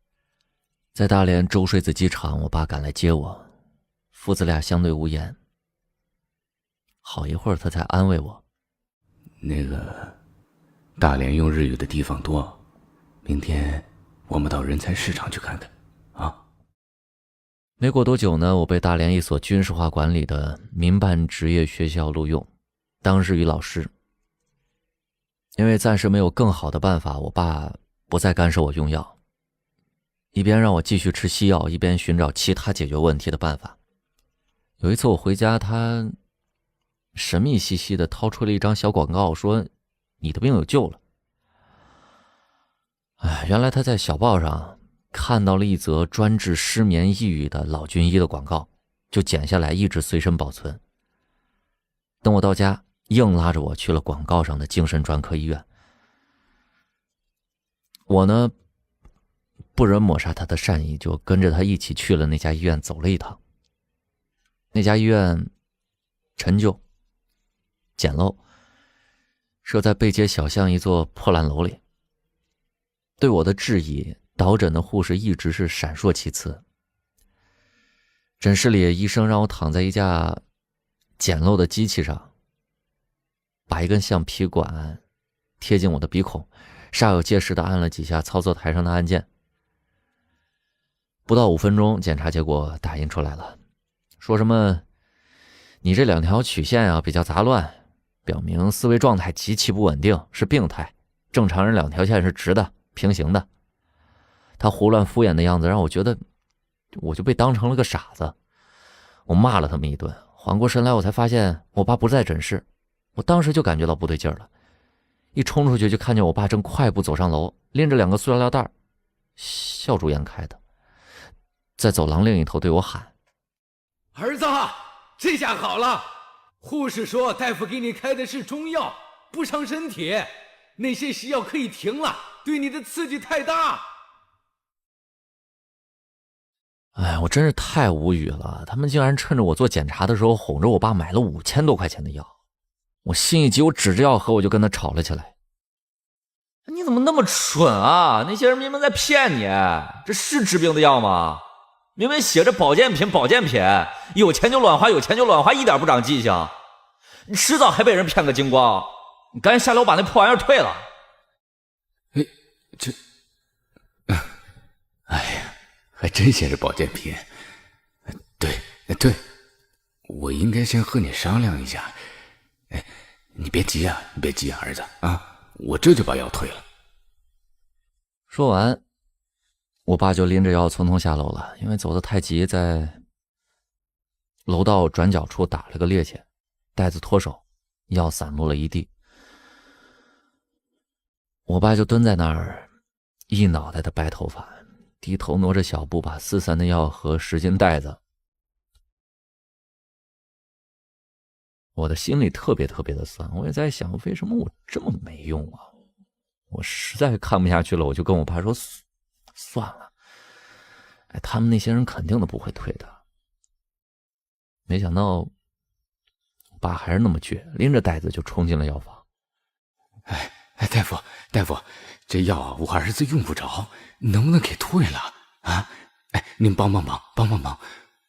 在大连周水子机场，我爸赶来接我，父子俩相对无言。好一会儿他才安慰我：那个大连用日语的地方多，明天我们到人才市场去看看啊。没过多久呢，我被大连一所军事化管理的民办职业学校录用，当日语老师。因为暂时没有更好的办法，我爸不再干涉我用药，一边让我继续吃西药，一边寻找其他解决问题的办法。有一次我回家，他神秘兮兮地掏出了一张小广告，说你的病有救了。原来他在小报上看到了一则专治失眠抑郁的老军医的广告，就剪下来一直随身保存。等我到家，硬拉着我去了广告上的精神专科医院。我呢不忍抹杀他的善意，就跟着他一起去了那家医院走了一趟。那家医院陈旧简陋，设在背街小巷一座破烂楼里。对我的质疑，导诊的护士一直是闪烁其词。诊室里医生让我躺在一架简陋的机器上，把一根橡皮管贴近我的鼻孔，煞有介事地按了几下操作台上的按键。不到5分钟，检查结果打印出来了，说什么你这2条曲线比较杂乱，表明思维状态极其不稳定，是病态，正常人2条线是直的平行的。他胡乱敷衍的样子让我觉得我就被当成了个傻子。我骂了他们一顿，缓过神来我才发现我爸不在诊室。我当时就感觉到不对劲了，一冲出去就看见我爸正快步走上楼，拎着2个塑料袋，笑逐颜开的，在走廊另一头对我喊：儿子，这下好了，护士说大夫给你开的是中药，不伤身体，那些西药可以停了，对你的刺激太大。哎，我真是太无语了，他们竟然趁着我做检查的时候哄着我爸买了5000多块钱的药。我心一急，我指着药盒我就跟他吵了起来。你怎么那么蠢啊？那些人明明在骗你，这是治病的药吗？明明写着保健品，有钱就乱花，一点不长记性。你迟早还被人骗个精光，你赶紧下楼把那破玩意儿退了。哎呀，还真写着保健品。对，我应该先和你商量一下。哎，你别急啊，儿子啊，我这就把药退了。说完，我爸就拎着药匆匆下楼了，因为走得太急，在楼道转角处打了个趔趄，袋子脱手，药散落了一地。我爸就蹲在那儿，一脑袋的白头发，低头挪着小步把四散的药盒拾进袋子。我的心里特别的酸，我也在想，为什么我这么没用啊？我实在看不下去了，我就跟我爸说，算了，他们那些人肯定都不会退的。没想到我爸还是那么倔，拎着袋子就冲进了药房。大夫，这药啊，我儿子用不着，能不能给退了啊？您帮帮忙，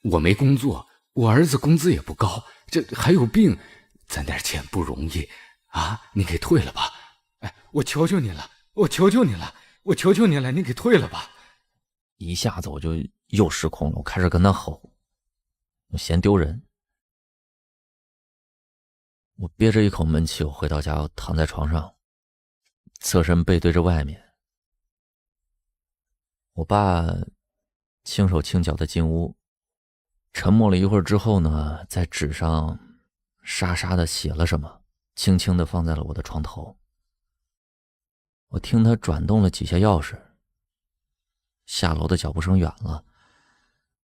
我没工作，我儿子工资也不高，这还有病，攒点钱不容易啊！您给退了吧！我求求你了，您给退了吧！一下子我就又失控了，我开始跟他吼，我嫌丢人。我憋着一口闷气，我回到家，我躺在床上，侧身背对着外面。我爸轻手轻脚的进屋，沉默了一会儿之后呢，在纸上沙沙的写了什么，轻轻的放在了我的床头。我听他转动了几下钥匙，下楼的脚步声远了。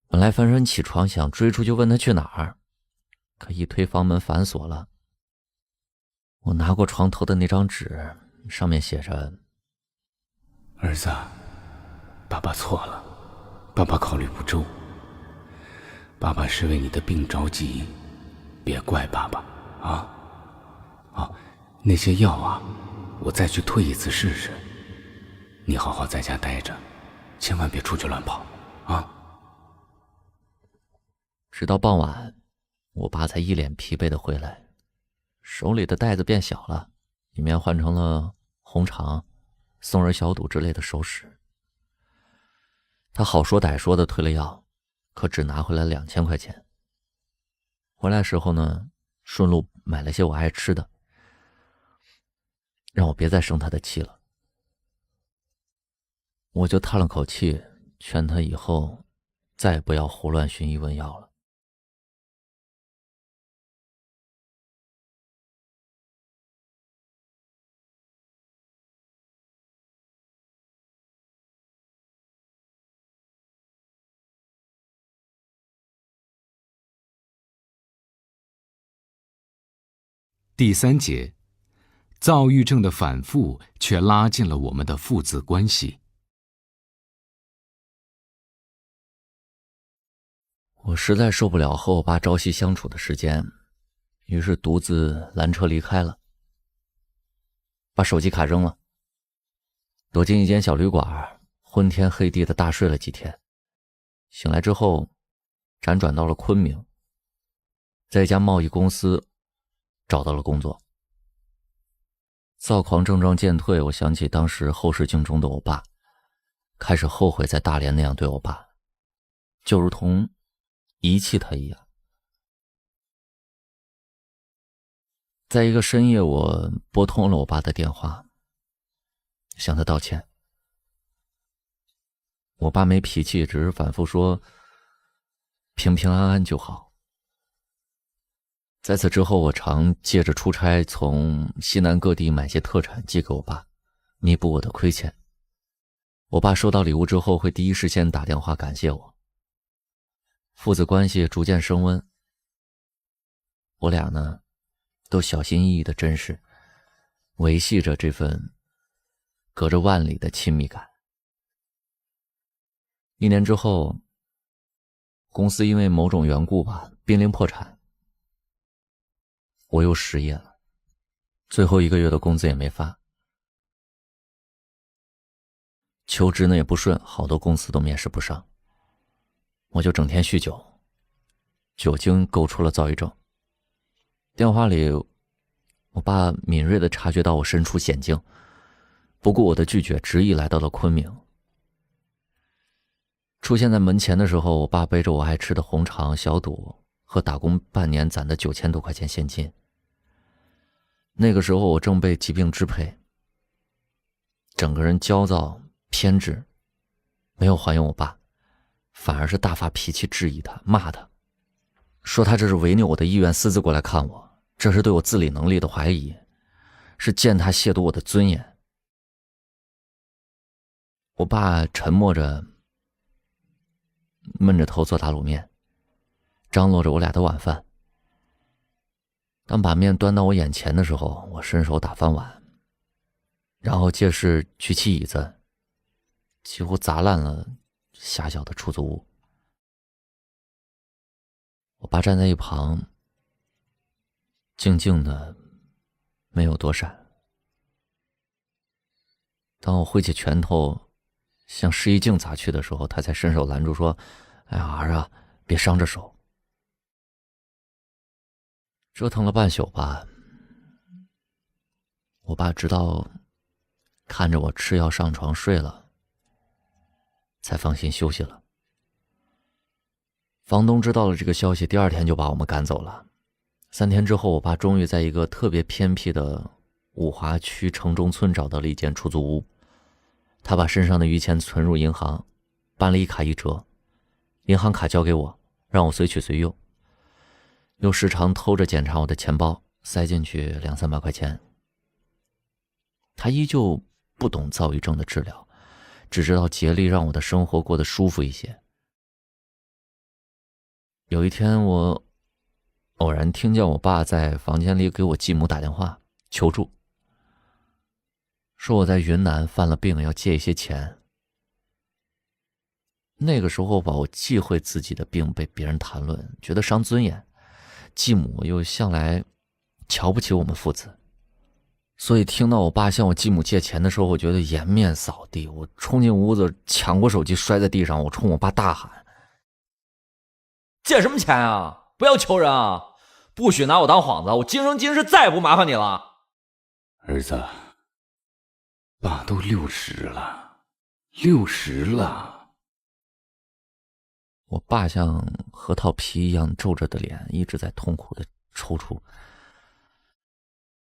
本来翻身起床想追出去问他去哪儿，可一推房门反锁了。我拿过床头的那张纸，上面写着：儿子，爸爸错了，爸爸考虑不周，爸爸是为你的病着急，别怪爸爸啊！那些药啊，我再去退一次试试。你好好在家待着，千万别出去乱跑啊！直到傍晚，我爸才一脸疲惫的回来，手里的袋子变小了，里面换成了红肠、松仁小肚之类的熟食。他好说歹说的退了药，可只拿回来2000块钱。回来时候呢，顺路买了些我爱吃的，让我别再生他的气了。我就叹了口气，劝他以后再也不要胡乱寻医问药了。第3节，躁郁症的反复却拉近了我们的父子关系。我实在受不了和我爸朝夕相处的时间，于是独自拦车离开了，把手机卡扔了，躲进一间小旅馆，昏天黑地的大睡了几天。醒来之后，辗转到了昆明，在一家贸易公司找到了工作。躁狂症状渐退，我想起当时后视镜中的我爸，开始后悔在大连那样对我爸，就如同遗弃他一样。在一个深夜，我拨通了我爸的电话，向他道歉。我爸没脾气，只是反复说平平安安就好。在此之后，我常借着出差从西南各地买些特产寄给我爸，弥补我的亏欠。我爸收到礼物之后会第一时间打电话感谢我，父子关系逐渐升温。我俩呢，都小心翼翼地珍视，维系着这份隔着万里的亲密感。1年之后，公司因为某种缘故吧，濒临破产，我又失业了，最后1个月的工资也没发。求职呢也不顺，好多公司都面试不上，我就整天酗酒，酒精勾出了躁郁症。电话里，我爸敏锐地察觉到我身处险境，不顾我的拒绝，执意来到了昆明。出现在门前的时候，我爸背着我爱吃的红肠、小肚和打工半年攒的9000多块钱现金。那个时候我正被疾病支配，整个人焦躁偏执，没有还应我爸，反而是大发脾气质疑他，骂他，说他这是违拗我的意愿私自过来看我，这是对我自理能力的怀疑，是践踏亵渎我的尊严。我爸沉默着，闷着头做打卤面，张罗着我俩的晚饭。当把面端到我眼前的时候，我伸手打翻碗，然后借势举起椅子，几乎砸烂了狭小的出租屋。我爸站在一旁，静静的，没有躲闪。当我挥起拳头向试衣镜砸去的时候，他才伸手拦住，说：“哎呀，儿啊，别伤着手。”折腾了半宿吧，我爸直到看着我吃药上床睡了，才放心休息了。房东知道了这个消息，第2天就把我们赶走了。3天之后，我爸终于在一个特别偏僻的五华区城中村找到了一间出租屋。他把身上的余钱存入银行，办了1卡1折，银行卡交给我，让我随取随用。又时常偷着检查我的钱包，塞进去200-300块钱。他依旧不懂躁郁症的治疗，只知道竭力让我的生活过得舒服一些。有一天，我偶然听见我爸在房间里给我继母打电话求助，说我在云南犯了病，要借一些钱。那个时候吧，我忌讳自己的病被别人谈论，觉得伤尊严。继母又向来瞧不起我们父子，所以听到我爸向我继母借钱的时候，我觉得颜面扫地。我冲进屋子，抢过手机摔在地上，我冲我爸大喊：“借什么钱啊？不要求人啊！不许拿我当幌子，我今生今世再也不麻烦你了。”儿子，爸都60了。我爸像核桃皮一样皱着的脸，一直在痛苦的抽搐。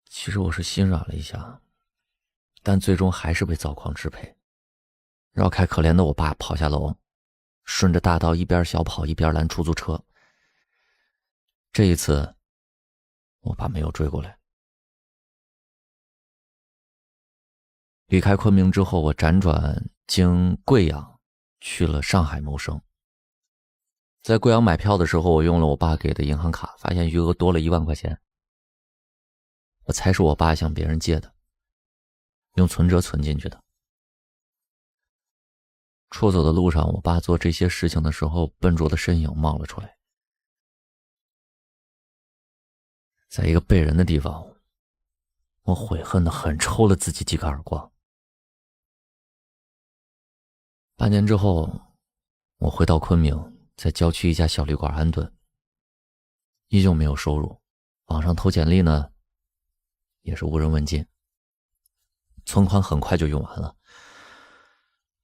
其实我是心软了一下，但最终还是被躁狂支配，绕开可怜的我爸，跑下楼，顺着大道一边小跑一边拦出租车。这一次，我爸没有追过来。离开昆明之后，我辗转经贵阳去了上海谋生。在贵阳买票的时候，我用了我爸给的银行卡，发现余额多了1万块钱。我猜是我爸向别人借的，用存折存进去的。出走的路上，我爸做这些事情的时候，笨拙的身影冒了出来。在一个背人的地方，我悔恨的狠抽了自己几个耳光。半年之后，我回到昆明，在郊区一家小旅馆安顿，依旧没有收入，网上投简历呢，也是无人问津。存款很快就用完了，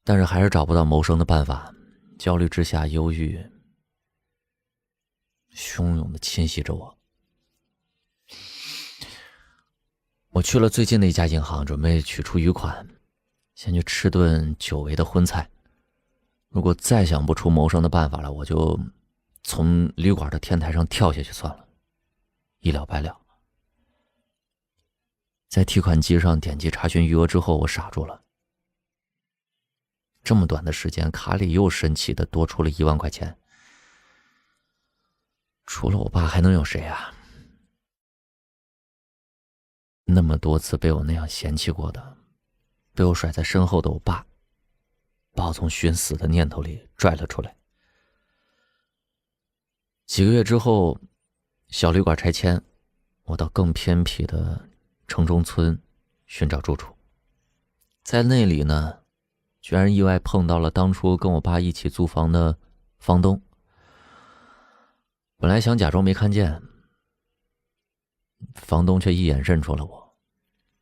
但是还是找不到谋生的办法，焦虑之下，忧郁汹涌地侵袭着我。我去了最近的一家银行，准备取出余款，先去吃顿久违的荤菜。如果再想不出谋生的办法了，我就从旅馆的天台上跳下去算了，一了百了。在提款机上点击查询余额之后，我傻住了。这么短的时间，卡里又神奇的多出了1万块钱。除了我爸还能有谁啊？那么多次被我那样嫌弃过的，被我甩在身后的我爸，把我从寻死的念头里拽了出来。几个月之后，小旅馆拆迁，我到更偏僻的城中村寻找住处。在那里呢，居然意外碰到了当初跟我爸一起租房的房东。本来想假装没看见，房东却一眼认出了我，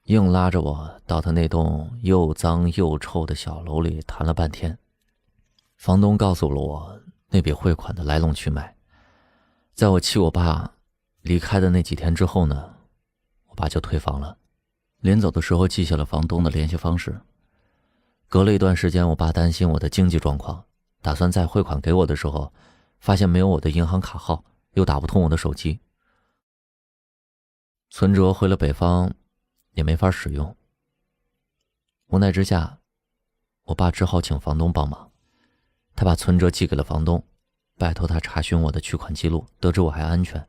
硬拉着我到他那栋又脏又臭的小楼里谈了半天。房东告诉了我那笔汇款的来龙去脉。在我气我爸离开的那几天之后呢，我爸就退房了。临走的时候记下了房东的联系方式。隔了一段时间，我爸担心我的经济状况，打算再汇款给我的时候，发现没有我的银行卡号，又打不通我的手机。存折回了北方也没法使用。无奈之下，我爸只好请房东帮忙。他把存折寄给了房东，拜托他查询我的取款记录，得知我还安全。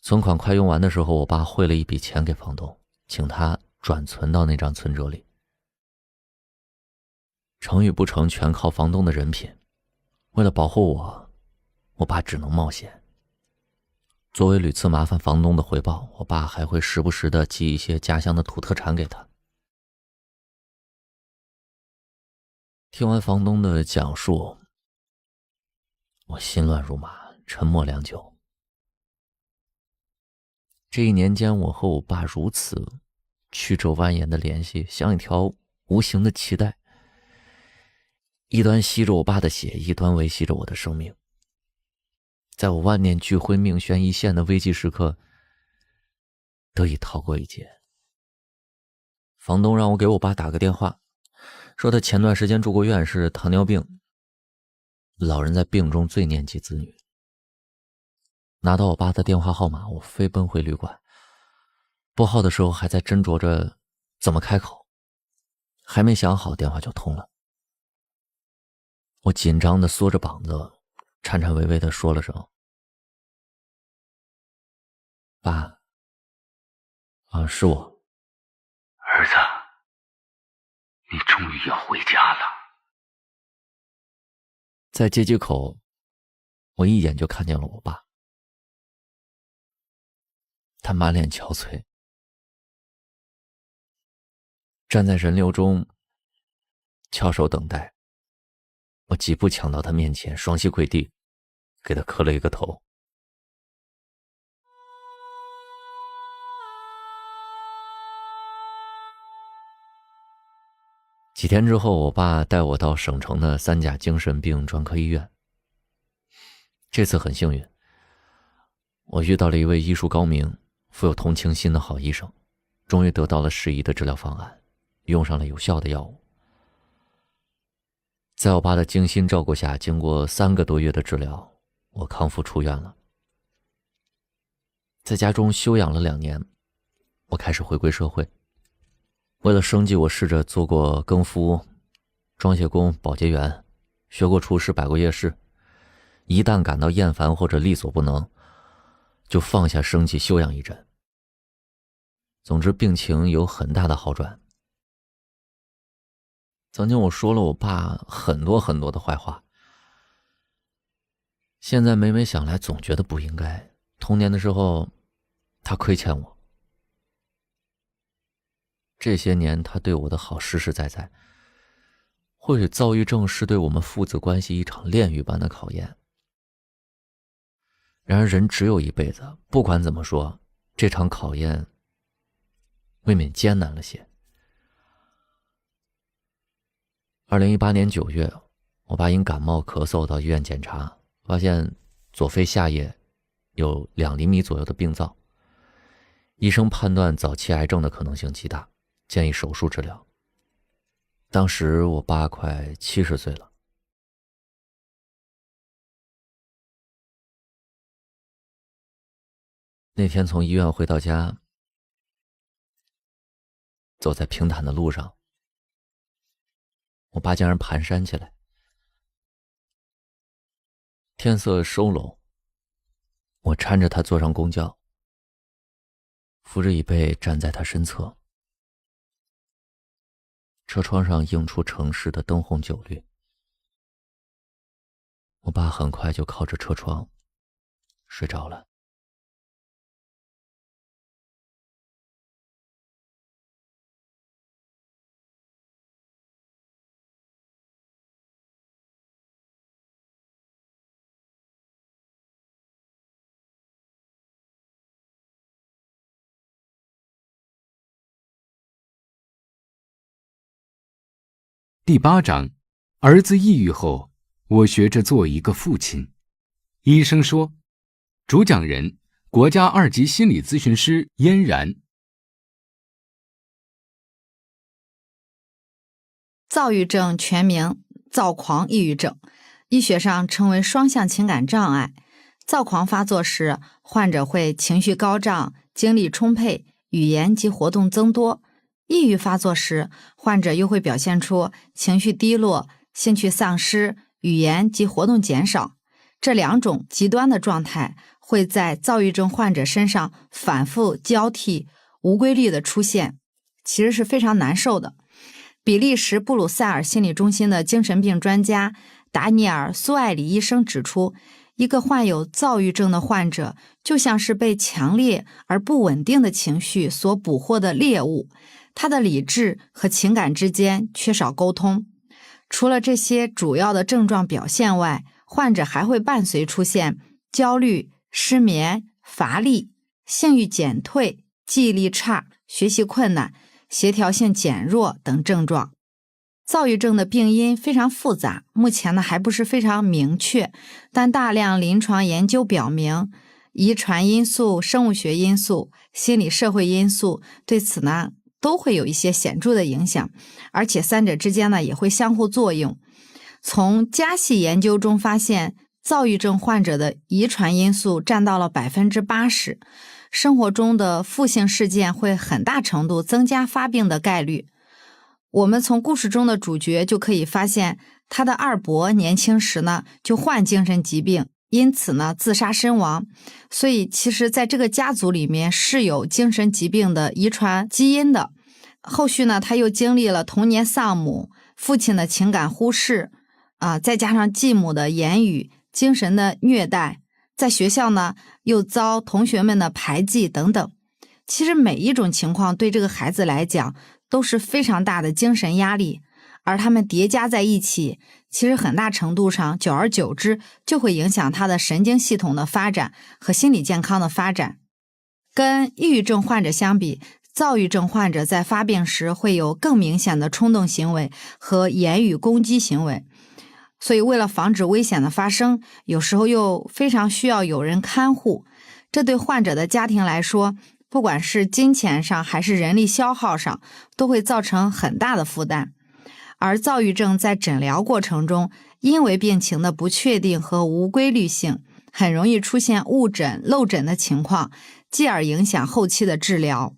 存款快用完的时候，我爸汇了一笔钱给房东，请他转存到那张存折里。成与不成全靠房东的人品。为了保护我，我爸只能冒险。作为屡次麻烦房东的回报，我爸还会时不时地寄一些家乡的土特产给他。听完房东的讲述，我心乱如麻，沉默良久。这一年间，我和我爸如此曲折蜿蜒的联系，像一条无形的脐带，一端吸着我爸的血，一端维系着我的生命。在我万念俱灰、命悬一线的危急时刻，得以逃过一劫。房东让我给我爸打个电话，说他前段时间住过院，是糖尿病，老人在病中最念及子女。拿到我爸的电话号码，我飞奔回旅馆，拨号的时候还在斟酌着怎么开口，还没想好，电话就通了。我紧张地缩着膀子，颤颤巍巍地说了声：“爸，是我。”儿子，你终于要回家了。在接机口，我一眼就看见了我爸，他满脸憔悴，站在人流中，翘首等待。我几步抢到他面前，双膝跪地，给他磕了一个头。几天之后，我爸带我到省城的3甲精神病专科医院。这次很幸运，我遇到了一位医术高明、富有同情心的好医生，终于得到了适宜的治疗方案，用上了有效的药物。在我爸的精心照顾下，经过3个多月的治疗，我康复出院了。在家中休养了2年，我开始回归社会。为了生计，我试着做过更夫、装卸工、保洁员，学过厨师，摆过夜市。一旦感到厌烦或者力所不能，就放下生计休养一阵。总之，病情有很大的好转。曾经我说了我爸很多很多的坏话，现在每每想来，总觉得不应该。童年的时候，他亏欠我。这些年他对我的好实实在在，或许躁郁症是对我们父子关系一场炼狱般的考验。然而人只有一辈子，不管怎么说，这场考验未免艰难了些。2018年9月，我爸因感冒咳嗽到医院检查，发现左肺下叶有2厘米左右的病灶，医生判断早期癌症的可能性极大，建议手术治疗。当时我爸快70岁了。那天从医院回到家，走在平坦的路上，我爸竟然蹒跚起来。天色收拢，我搀着他坐上公交，扶着椅背站在他身侧。车窗上映出城市的灯红酒绿，我爸很快就靠着车窗睡着了。第8章，儿子抑郁后，我学着做一个父亲。医生说，主讲人：国家2级心理咨询师嫣然。躁郁症全名躁狂抑郁症，医学上称为双向情感障碍。躁狂发作时，患者会情绪高涨、精力充沛、语言及活动增多。抑郁发作时，患者又会表现出情绪低落、兴趣丧失、语言及活动减少。这2种极端的状态会在躁郁症患者身上反复交替、无规律的出现，其实是非常难受的。比利时布鲁塞尔心理中心的精神病专家达尼尔·苏艾里医生指出，一个患有躁郁症的患者就像是被强烈而不稳定的情绪所捕获的猎物，他的理智和情感之间缺少沟通。除了这些主要的症状表现外，患者还会伴随出现焦虑、失眠、乏力、性欲减退、记忆力差、学习困难、协调性减弱等症状。躁郁症的病因非常复杂，目前还不是非常明确，但大量临床研究表明，遗传因素、生物学因素、心理社会因素对此都会有一些显著的影响，而且3者之间也会相互作用。从家系研究中发现，躁郁症患者的遗传因素占到了 80%， 生活中的负性事件会很大程度增加发病的概率。我们从故事中的主角就可以发现，他的二伯年轻时就患精神疾病，因此自杀身亡。所以其实在这个家族里面是有精神疾病的遗传基因的。后续他又经历了童年丧母、父亲的情感忽视再加上继母的言语、精神的虐待，在学校又遭同学们的排挤等等。其实每一种情况对这个孩子来讲都是非常大的精神压力，而他们叠加在一起，其实很大程度上久而久之就会影响他的神经系统的发展和心理健康的发展。跟抑郁症患者相比，躁郁症患者在发病时会有更明显的冲动行为和言语攻击行为，所以为了防止危险的发生，有时候又非常需要有人看护。这对患者的家庭来说，不管是金钱上还是人力消耗上，都会造成很大的负担。而躁郁症在诊疗过程中，因为病情的不确定和无规律性，很容易出现误诊、漏诊的情况，继而影响后期的治疗。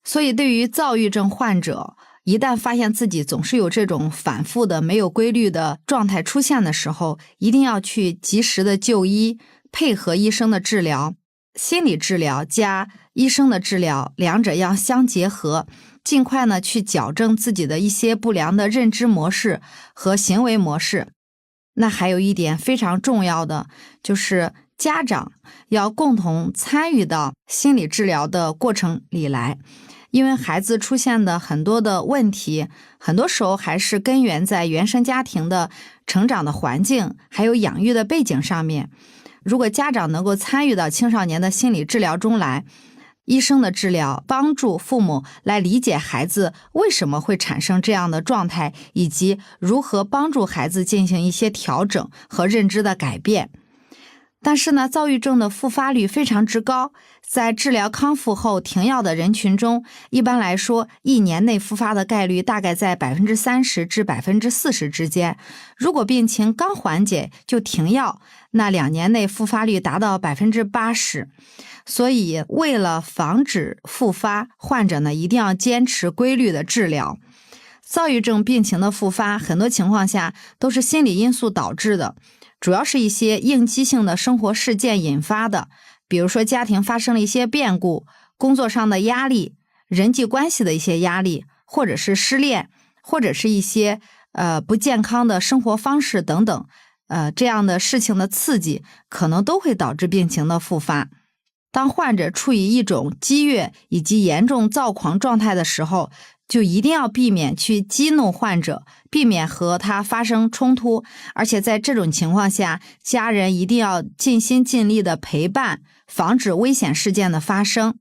所以对于躁郁症患者，一旦发现自己总是有这种反复的没有规律的状态出现的时候，一定要去及时的就医，配合医生的治疗。心理治疗加医生的治疗，两者要相结合，尽快去矫正自己的一些不良的认知模式和行为模式。那还有一点非常重要的，就是家长要共同参与到心理治疗的过程里来。因为孩子出现的很多的问题，很多时候还是根源在原生家庭的成长的环境，还有养育的背景上面。如果家长能够参与到青少年的心理治疗中来，医生的治疗帮助父母来理解孩子为什么会产生这样的状态，以及如何帮助孩子进行一些调整和认知的改变。但是呢，躁郁症的复发率非常之高，在治疗康复后停药的人群中，一般来说，1年内复发的概率大概在30%至40%之间。如果病情刚缓解就停药，那2年内复发率达到80%。所以，为了防止复发，患者呢一定要坚持规律的治疗。躁郁症病情的复发，很多情况下都是心理因素导致的。主要是一些应激性的生活事件引发的，比如说家庭发生了一些变故，工作上的压力，人际关系的一些压力，或者是失恋，或者是一些不健康的生活方式等等，这样的事情的刺激，可能都会导致病情的复发。当患者处于一种激越以及严重躁狂状态的时候，就一定要避免去激怒患者，避免和他发生冲突，而且在这种情况下，家人一定要尽心尽力的陪伴，防止危险事件的发生。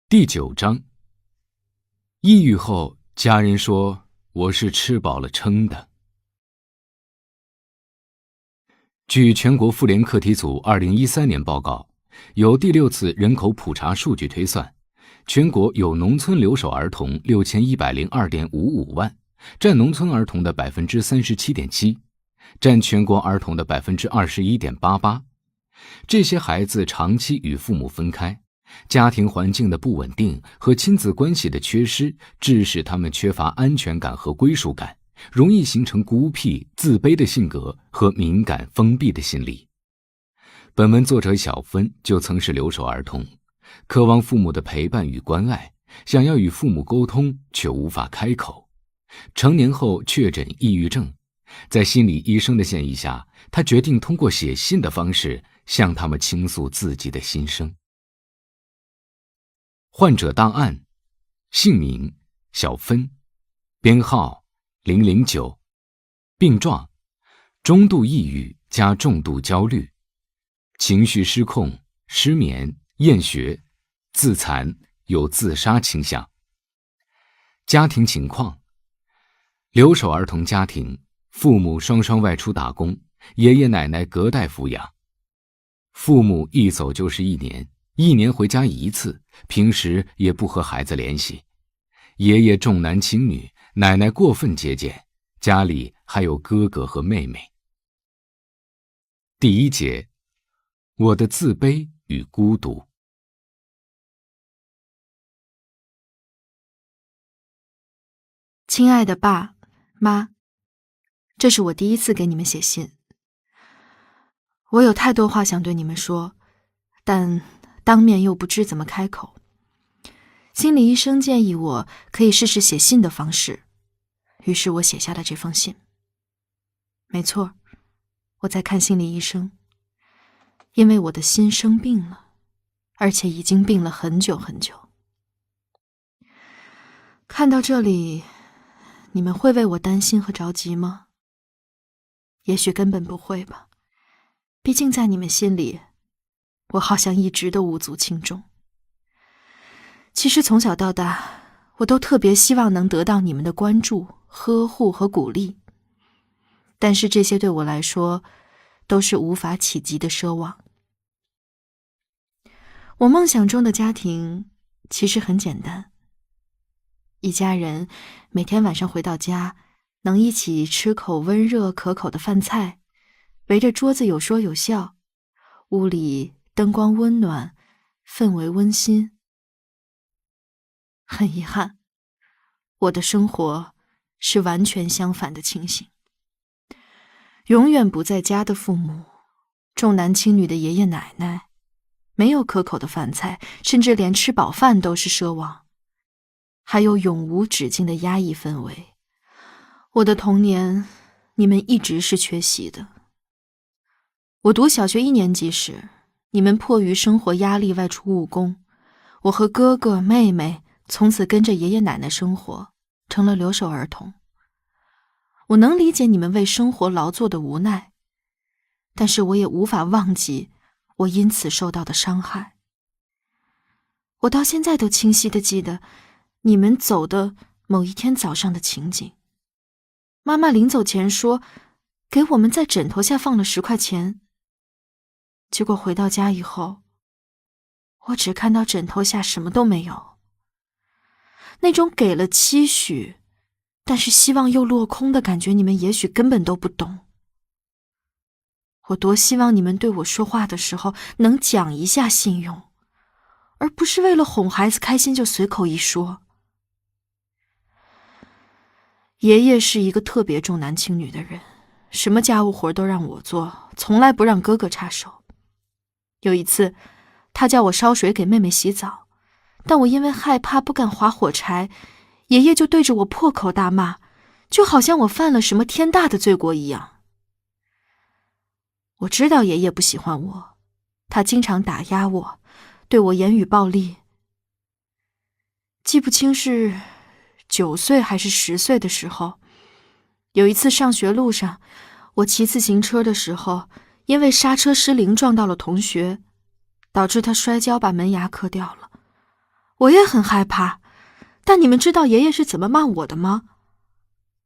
第9章，抑郁后，家人说我是吃饱了撑的。据全国妇联课题组2013年报告，有第6次人口普查数据推算，全国有农村留守儿童6102.55万，占农村儿童的 37.7%， 占全国儿童的 21.88%。这些孩子长期与父母分开，家庭环境的不稳定和亲子关系的缺失，致使他们缺乏安全感和归属感，容易形成孤僻、自卑的性格和敏感、封闭的心理。本文作者小芬就曾是留守儿童，渴望父母的陪伴与关爱，想要与父母沟通，却无法开口。成年后确诊抑郁症，在心理医生的建议下，他决定通过写信的方式向他们倾诉自己的心声。患者档案：姓名小芬，编号009，病状中度抑郁加重度焦虑，情绪失控、失眠、厌学、自残，有自杀倾向。家庭情况：留守儿童家庭，父母双双外出打工，爷爷奶奶隔代抚养。父母一走就是1年回家1次，平时也不和孩子联系。爷爷重男轻女，奶奶过分节俭，家里还有哥哥和妹妹。第1节，我的自卑与孤独。亲爱的爸妈，这是我第1次给你们写信。我有太多话想对你们说，但当面又不知怎么开口。心理医生建议我可以试试写信的方式，于是我写下了这封信。没错，我在看心理医生，因为我的心生病了，而且已经病了很久很久。看到这里，你们会为我担心和着急吗？也许根本不会吧，毕竟在你们心里，我好像一直都无足轻重。其实从小到大，我都特别希望能得到你们的关注、呵护和鼓励，但是这些对我来说都是无法企及的奢望。我梦想中的家庭其实很简单，一家人每天晚上回到家，能一起吃口温热可口的饭菜，围着桌子有说有笑，屋里灯光温暖，氛围温馨。很遗憾，我的生活是完全相反的情形。永远不在家的父母，重男轻女的爷爷奶奶，没有可口的饭菜，甚至连吃饱饭都是奢望，还有永无止境的压抑氛围。我的童年，你们一直是缺席的。我读小学1年级时，你们迫于生活压力外出务工，我和哥哥妹妹从此跟着爷爷奶奶生活，成了留守儿童。我能理解你们为生活劳作的无奈，但是我也无法忘记我因此受到的伤害。我到现在都清晰地记得你们走的某一天早上的情景。妈妈临走前说给我们在枕头下放了10块钱，结果回到家以后，我只看到枕头下什么都没有。那种给了期许，但是希望又落空的感觉，你们也许根本都不懂。我多希望你们对我说话的时候能讲一下信用，而不是为了哄孩子开心就随口一说。爷爷是一个特别重男轻女的人，什么家务活都让我做，从来不让哥哥插手。有一次，他叫我烧水给妹妹洗澡，但我因为害怕不敢划火柴，爷爷就对着我破口大骂，就好像我犯了什么天大的罪过一样。我知道爷爷不喜欢我，他经常打压我，对我言语暴力。记不清是9岁还是10岁的时候，有一次上学路上，我骑自行车的时候，因为刹车失灵撞到了同学，导致他摔跤把门牙磕掉了。我也很害怕，但你们知道爷爷是怎么骂我的吗？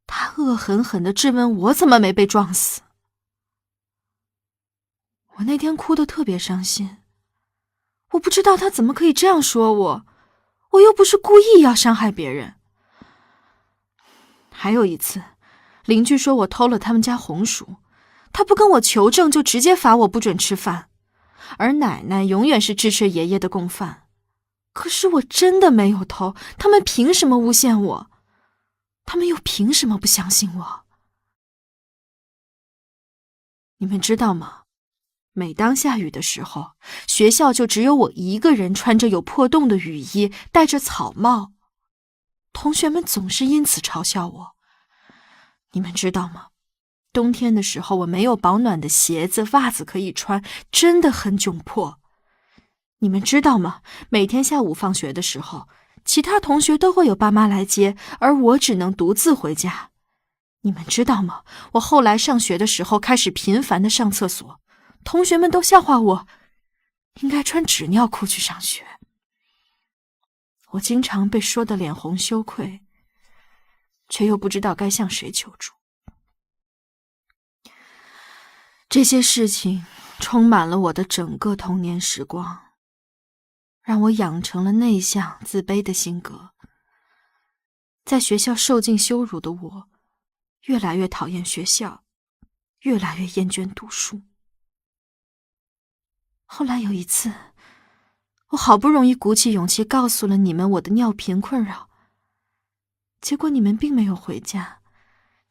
他恶狠狠地质问我怎么没被撞死。我那天哭得特别伤心，我不知道他怎么可以这样说我，我又不是故意要伤害别人。还有一次，邻居说我偷了他们家红薯，他不跟我求证就直接罚我不准吃饭，而奶奶永远是支持爷爷的供饭。可是我真的没有偷，他们凭什么诬陷我？他们又凭什么不相信我？你们知道吗？每当下雨的时候，学校就只有我一个人穿着有破洞的雨衣，戴着草帽，同学们总是因此嘲笑我。你们知道吗？冬天的时候我没有保暖的鞋子、袜子可以穿，真的很窘迫。你们知道吗？每天下午放学的时候，其他同学都会有爸妈来接，而我只能独自回家。你们知道吗？我后来上学的时候开始频繁地上厕所，同学们都笑话我应该穿纸尿裤去上学。我经常被说得脸红羞愧，却又不知道该向谁求助。这些事情充满了我的整个童年时光，让我养成了内向自卑的性格。在学校受尽羞辱的我，越来越讨厌学校，越来越厌倦读书。后来有一次，我好不容易鼓起勇气告诉了你们我的尿频困扰，结果你们并没有回家，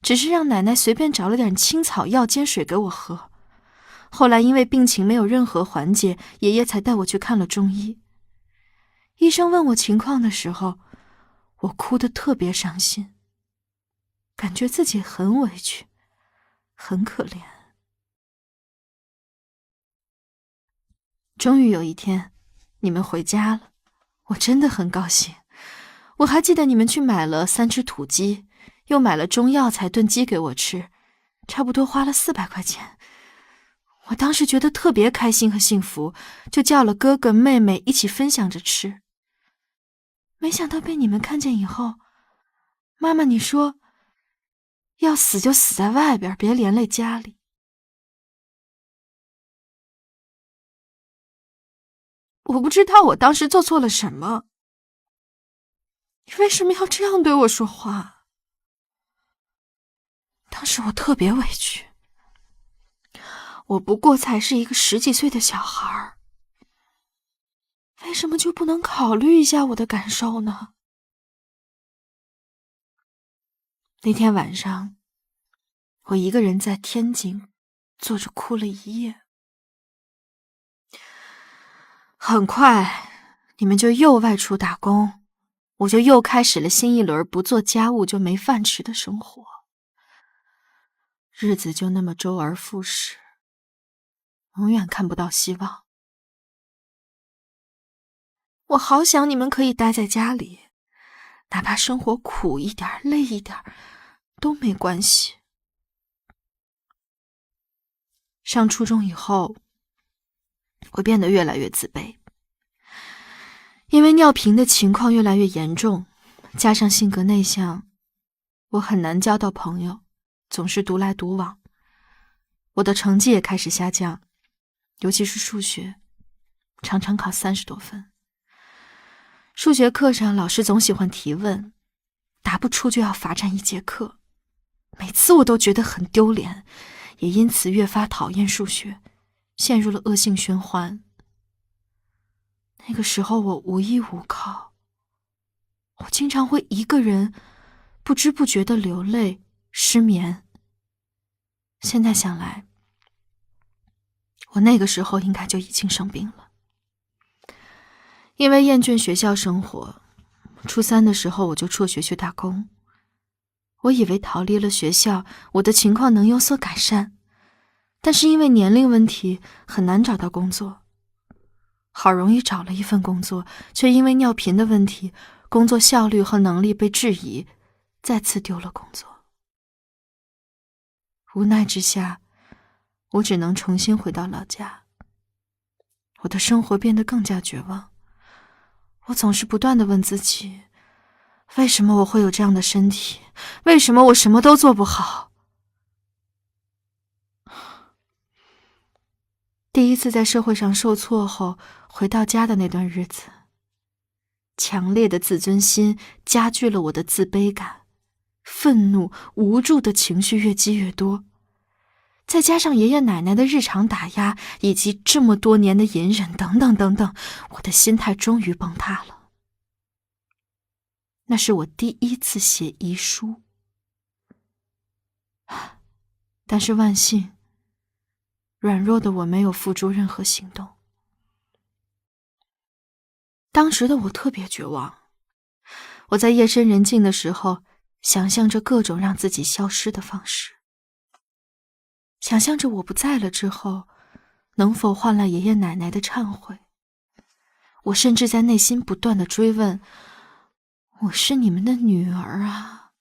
只是让奶奶随便找了点青草药煎水给我喝。后来因为病情没有任何缓解，爷爷才带我去看了中医。医生问我情况的时候，我哭得特别伤心，感觉自己很委屈，很可怜。终于有一天，你们回家了，我真的很高兴。我还记得你们去买了3只土鸡，又买了中药材炖鸡给我吃，差不多花了400块钱。我当时觉得特别开心和幸福，就叫了哥哥妹妹一起分享着吃。没想到被你们看见以后，妈妈你说要死就死在外边，别连累家里。我不知道我当时做错了什么，你为什么要这样对我说话？当时我特别委屈，我不过才是一个10几岁的小孩，为什么就不能考虑一下我的感受呢？那天晚上，我一个人在天津坐着哭了一夜。很快，你们就又外出打工，我就又开始了新一轮不做家务就没饭吃的生活。日子就那么周而复始，永远看不到希望。我好想你们可以待在家里，哪怕生活苦一点、累一点都没关系。上初中以后，我变得越来越自卑。因为尿频的情况越来越严重，加上性格内向，我很难交到朋友，总是独来独往。我的成绩也开始下降，尤其是数学，常常考30多分。数学课上老师总喜欢提问，答不出就要罚站1节课，每次我都觉得很丢脸，也因此越发讨厌数学，陷入了恶性循环。那个时候我无依无靠，我经常会一个人不知不觉地流泪、失眠。现在想来，我那个时候应该就已经生病了。因为厌倦学校生活，初3的时候我就辍学去打工。我以为逃离了学校，我的情况能有所改善，但是因为年龄问题，很难找到工作。好容易找了一份工作，却因为尿频的问题，工作效率和能力被质疑，再次丢了工作。无奈之下，我只能重新回到老家。我的生活变得更加绝望，我总是不断地问自己，为什么我会有这样的身体？为什么我什么都做不好？第一次在社会上受挫后，回到家的那段日子，强烈的自尊心加剧了我的自卑感，愤怒、无助的情绪越积越多，再加上爷爷奶奶的日常打压，以及这么多年的隐忍等等等等，我的心态终于崩塌了。那是我第一次写遗书，但是万幸，软弱的我没有付诸任何行动。当时的我特别绝望，我在夜深人静的时候，想象着各种让自己消失的方式，想象着我不在了之后，能否换来爷爷奶奶的忏悔。我甚至在内心不断地追问，我是你们的女儿啊，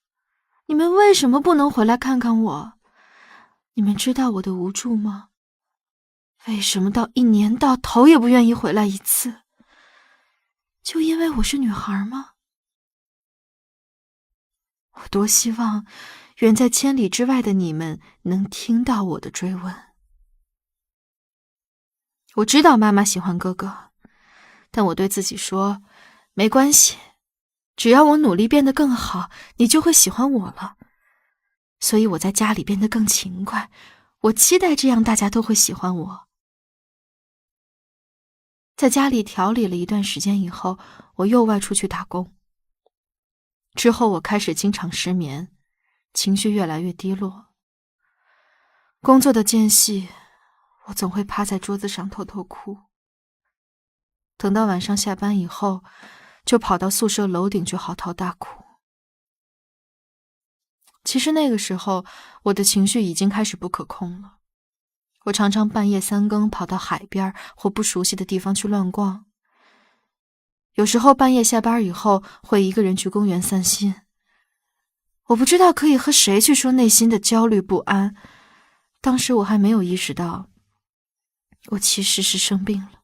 你们为什么不能回来看看我？你们知道我的无助吗？为什么到1年到头也不愿意回来一次？就因为我是女孩吗？我多希望远在千里之外的你们能听到我的追问。我知道妈妈喜欢哥哥，但我对自己说，没关系，只要我努力变得更好，你就会喜欢我了。所以我在家里变得更勤快，我期待这样大家都会喜欢我。在家里调理了一段时间以后，我又外出去打工。之后我开始经常失眠，情绪越来越低落。工作的间隙，我总会趴在桌子上偷偷哭。等到晚上下班以后，就跑到宿舍楼顶去嚎啕大哭。其实那个时候，我的情绪已经开始不可控了。我常常半夜3更跑到海边或不熟悉的地方去乱逛。有时候半夜下班以后，会一个人去公园散心。我不知道可以和谁去说内心的焦虑不安。当时我还没有意识到，我其实是生病了。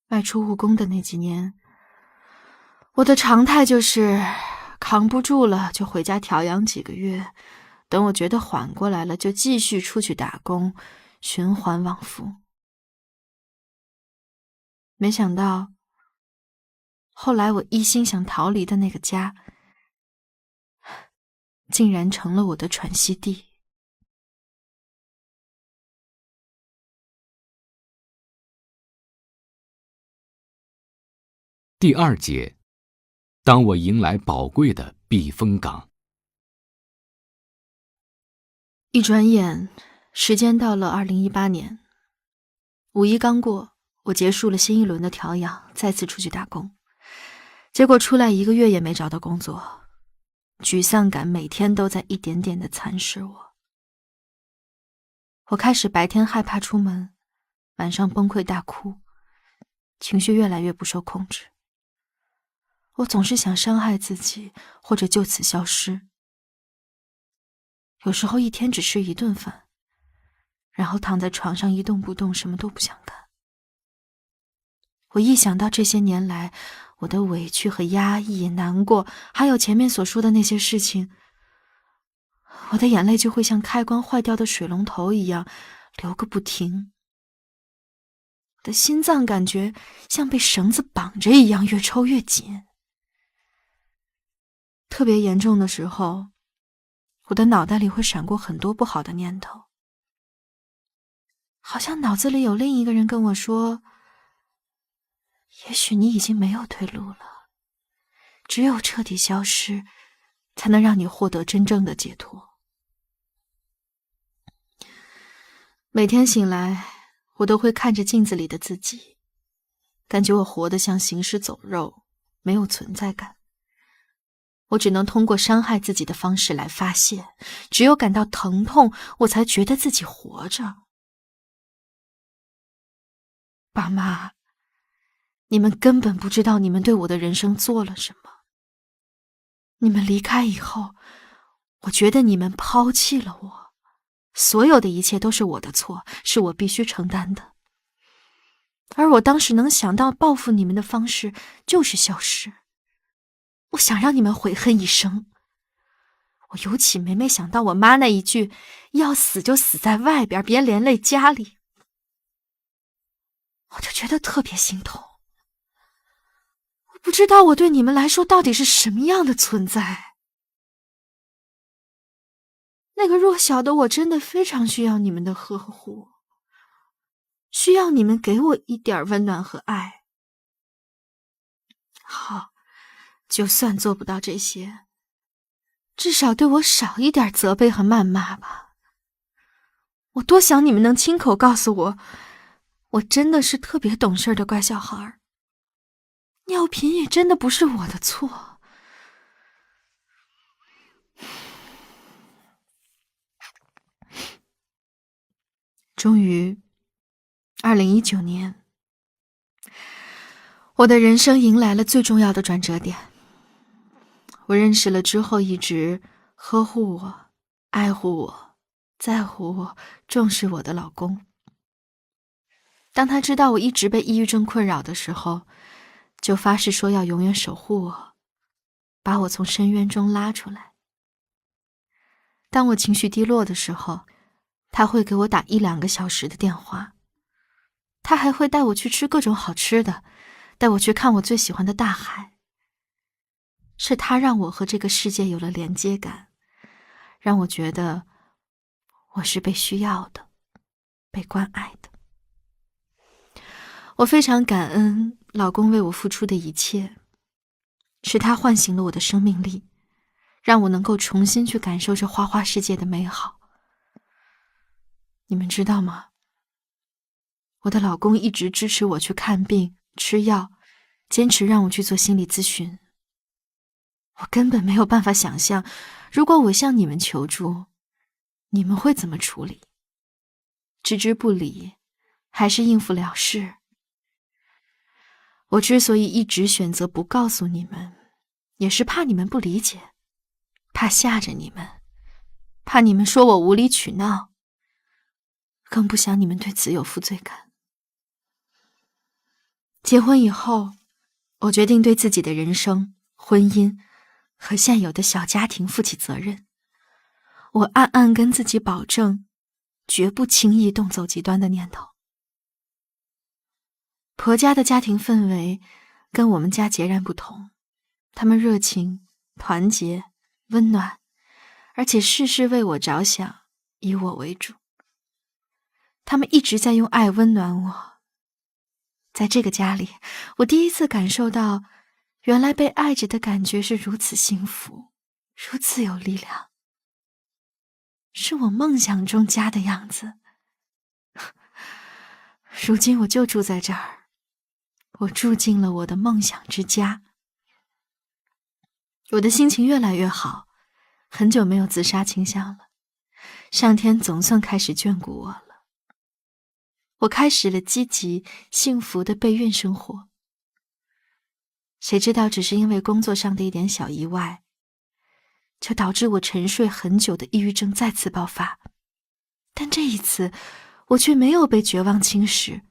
外出务工的那几年，我的常态就是扛不住了就回家调养几个月，等我觉得缓过来了，就继续出去打工，循环往复。没想到，后来我一心想逃离的那个家，竟然成了我的喘息地。第2节，当我迎来宝贵的避风港。一转眼，时间到了2018年，5一刚过，我结束了新一轮的调养，再次出去打工。结果出来1个月也没找到工作，沮丧感每天都在一点点地蚕食我。我开始白天害怕出门，晚上崩溃大哭，情绪越来越不受控制。我总是想伤害自己，或者就此消失。有时候一天只吃1顿饭，然后躺在床上一动不动，什么都不想干。我一想到这些年来我的委屈和压抑、难过，还有前面所说的那些事情，我的眼泪就会像开关坏掉的水龙头一样流个不停。我的心脏感觉像被绳子绑着一样，越抽越紧。特别严重的时候，我的脑袋里会闪过很多不好的念头，好像脑子里有另一个人跟我说，也许你已经没有退路了，只有彻底消失，才能让你获得真正的解脱。每天醒来，我都会看着镜子里的自己，感觉我活得像行尸走肉，没有存在感。我只能通过伤害自己的方式来发泄，只有感到疼痛，我才觉得自己活着。爸妈，你们根本不知道你们对我的人生做了什么。你们离开以后，我觉得你们抛弃了我，所有的一切都是我的错，是我必须承担的。而我当时能想到报复你们的方式就是消失。我想让你们悔恨一生。我尤其每每想到我妈那一句要死就死在外边，别连累家里，我就觉得特别心痛。我不知道我对你们来说到底是什么样的存在。那个弱小的我真的非常需要你们的呵护，需要你们给我一点温暖和爱。好，就算做不到这些，至少对我少一点责备和谩骂吧。我多想你们能亲口告诉我，我真的是特别懂事的乖小孩，尿频也真的不是我的错。终于2019年，我的人生迎来了最重要的转折点。我认识了之后一直呵护我、爱护我、在乎我、重视我的老公。当他知道我一直被抑郁症困扰的时候，就发誓说要永远守护我，把我从深渊中拉出来。当我情绪低落的时候，他会给我打1-2个小时的电话。他还会带我去吃各种好吃的，带我去看我最喜欢的大海。是他让我和这个世界有了连接感，让我觉得我是被需要的，被关爱的。我非常感恩老公为我付出的一切，是他唤醒了我的生命力，让我能够重新去感受这花花世界的美好。你们知道吗？我的老公一直支持我去看病、吃药，坚持让我去做心理咨询。我根本没有办法想象，如果我向你们求助，你们会怎么处理？置之不理，还是应付了事？我之所以一直选择不告诉你们，也是怕你们不理解，怕吓着你们，怕你们说我无理取闹，更不想你们对此有负罪感。结婚以后，我决定对自己的人生、婚姻和现有的小家庭负起责任。我暗暗跟自己保证，绝不轻易动走极端的念头。婆家的家庭氛围跟我们家截然不同，他们热情、团结、温暖，而且事事为我着想，以我为主。他们一直在用爱温暖我。在这个家里，我第一次感受到，原来被爱着的感觉是如此幸福，如此有力量，是我梦想中家的样子。如今我就住在这儿，我住进了我的梦想之家。我的心情越来越好，很久没有自杀倾向了，上天总算开始眷顾我了。我开始了积极、幸福的备孕生活。谁知道只是因为工作上的一点小意外，就导致我沉睡很久的抑郁症再次爆发。但这一次，我却没有被绝望侵蚀，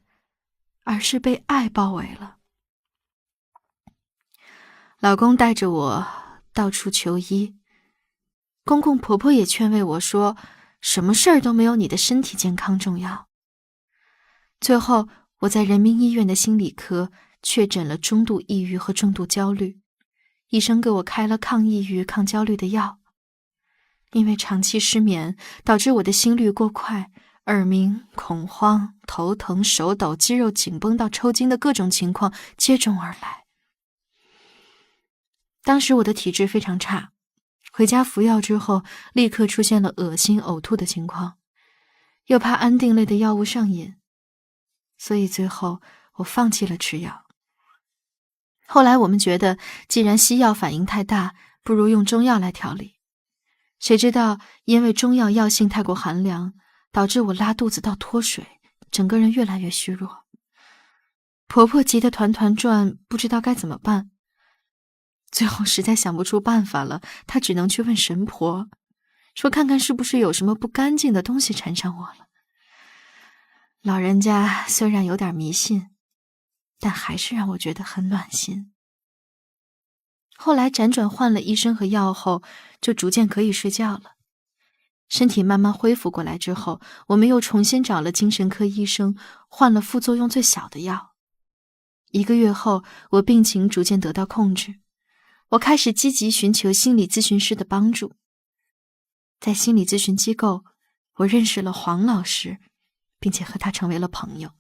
而是被爱包围了。老公带着我到处求医，公公婆婆也劝慰我说，什么事儿都没有你的身体健康重要。最后我在人民医院的心理科确诊了中度抑郁和重度焦虑，医生给我开了抗抑郁、抗焦虑的药。因为长期失眠，导致我的心率过快、耳鸣、恐慌、头疼、手抖、肌肉紧绷到抽筋的各种情况接踵而来。当时我的体质非常差，回家服药之后立刻出现了恶心呕吐的情况，又怕安定类的药物上瘾，所以最后我放弃了吃药。后来我们觉得既然西药反应太大，不如用中药来调理。谁知道因为中药药性太过寒凉，导致我拉肚子到脱水，整个人越来越虚弱。婆婆急得团团转，不知道该怎么办。最后实在想不出办法了，她只能去问神婆，说看看是不是有什么不干净的东西缠上我了。老人家虽然有点迷信，但还是让我觉得很暖心。后来辗转换了医生和药后，就逐渐可以睡觉了。身体慢慢恢复过来之后，我们又重新找了精神科医生，换了副作用最小的药。1个月后，我病情逐渐得到控制，我开始积极寻求心理咨询师的帮助。在心理咨询机构，我认识了黄老师，并且和他成为了朋友。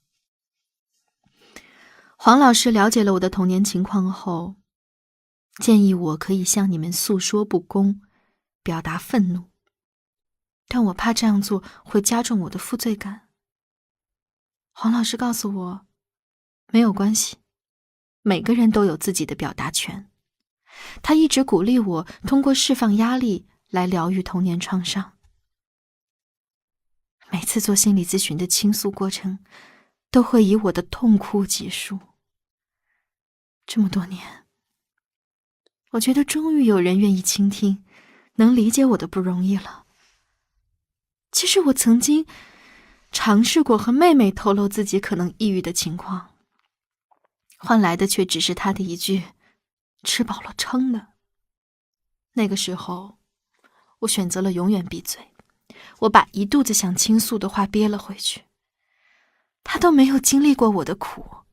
黄老师了解了我的童年情况后，建议我可以向你们诉说不公，表达愤怒，但我怕这样做会加重我的负罪感。黄老师告诉我，没有关系，每个人都有自己的表达权。他一直鼓励我通过释放压力来疗愈童年创伤。每次做心理咨询的倾诉过程，都会以我的痛哭结束。这么多年，我觉得终于有人愿意倾听，能理解我的不容易了。其实我曾经尝试过和妹妹透露自己可能抑郁的情况，换来的却只是她的一句“吃饱了撑的”。那个时候，我选择了永远闭嘴，我把一肚子想倾诉的话憋了回去。她都没有经历过我的苦，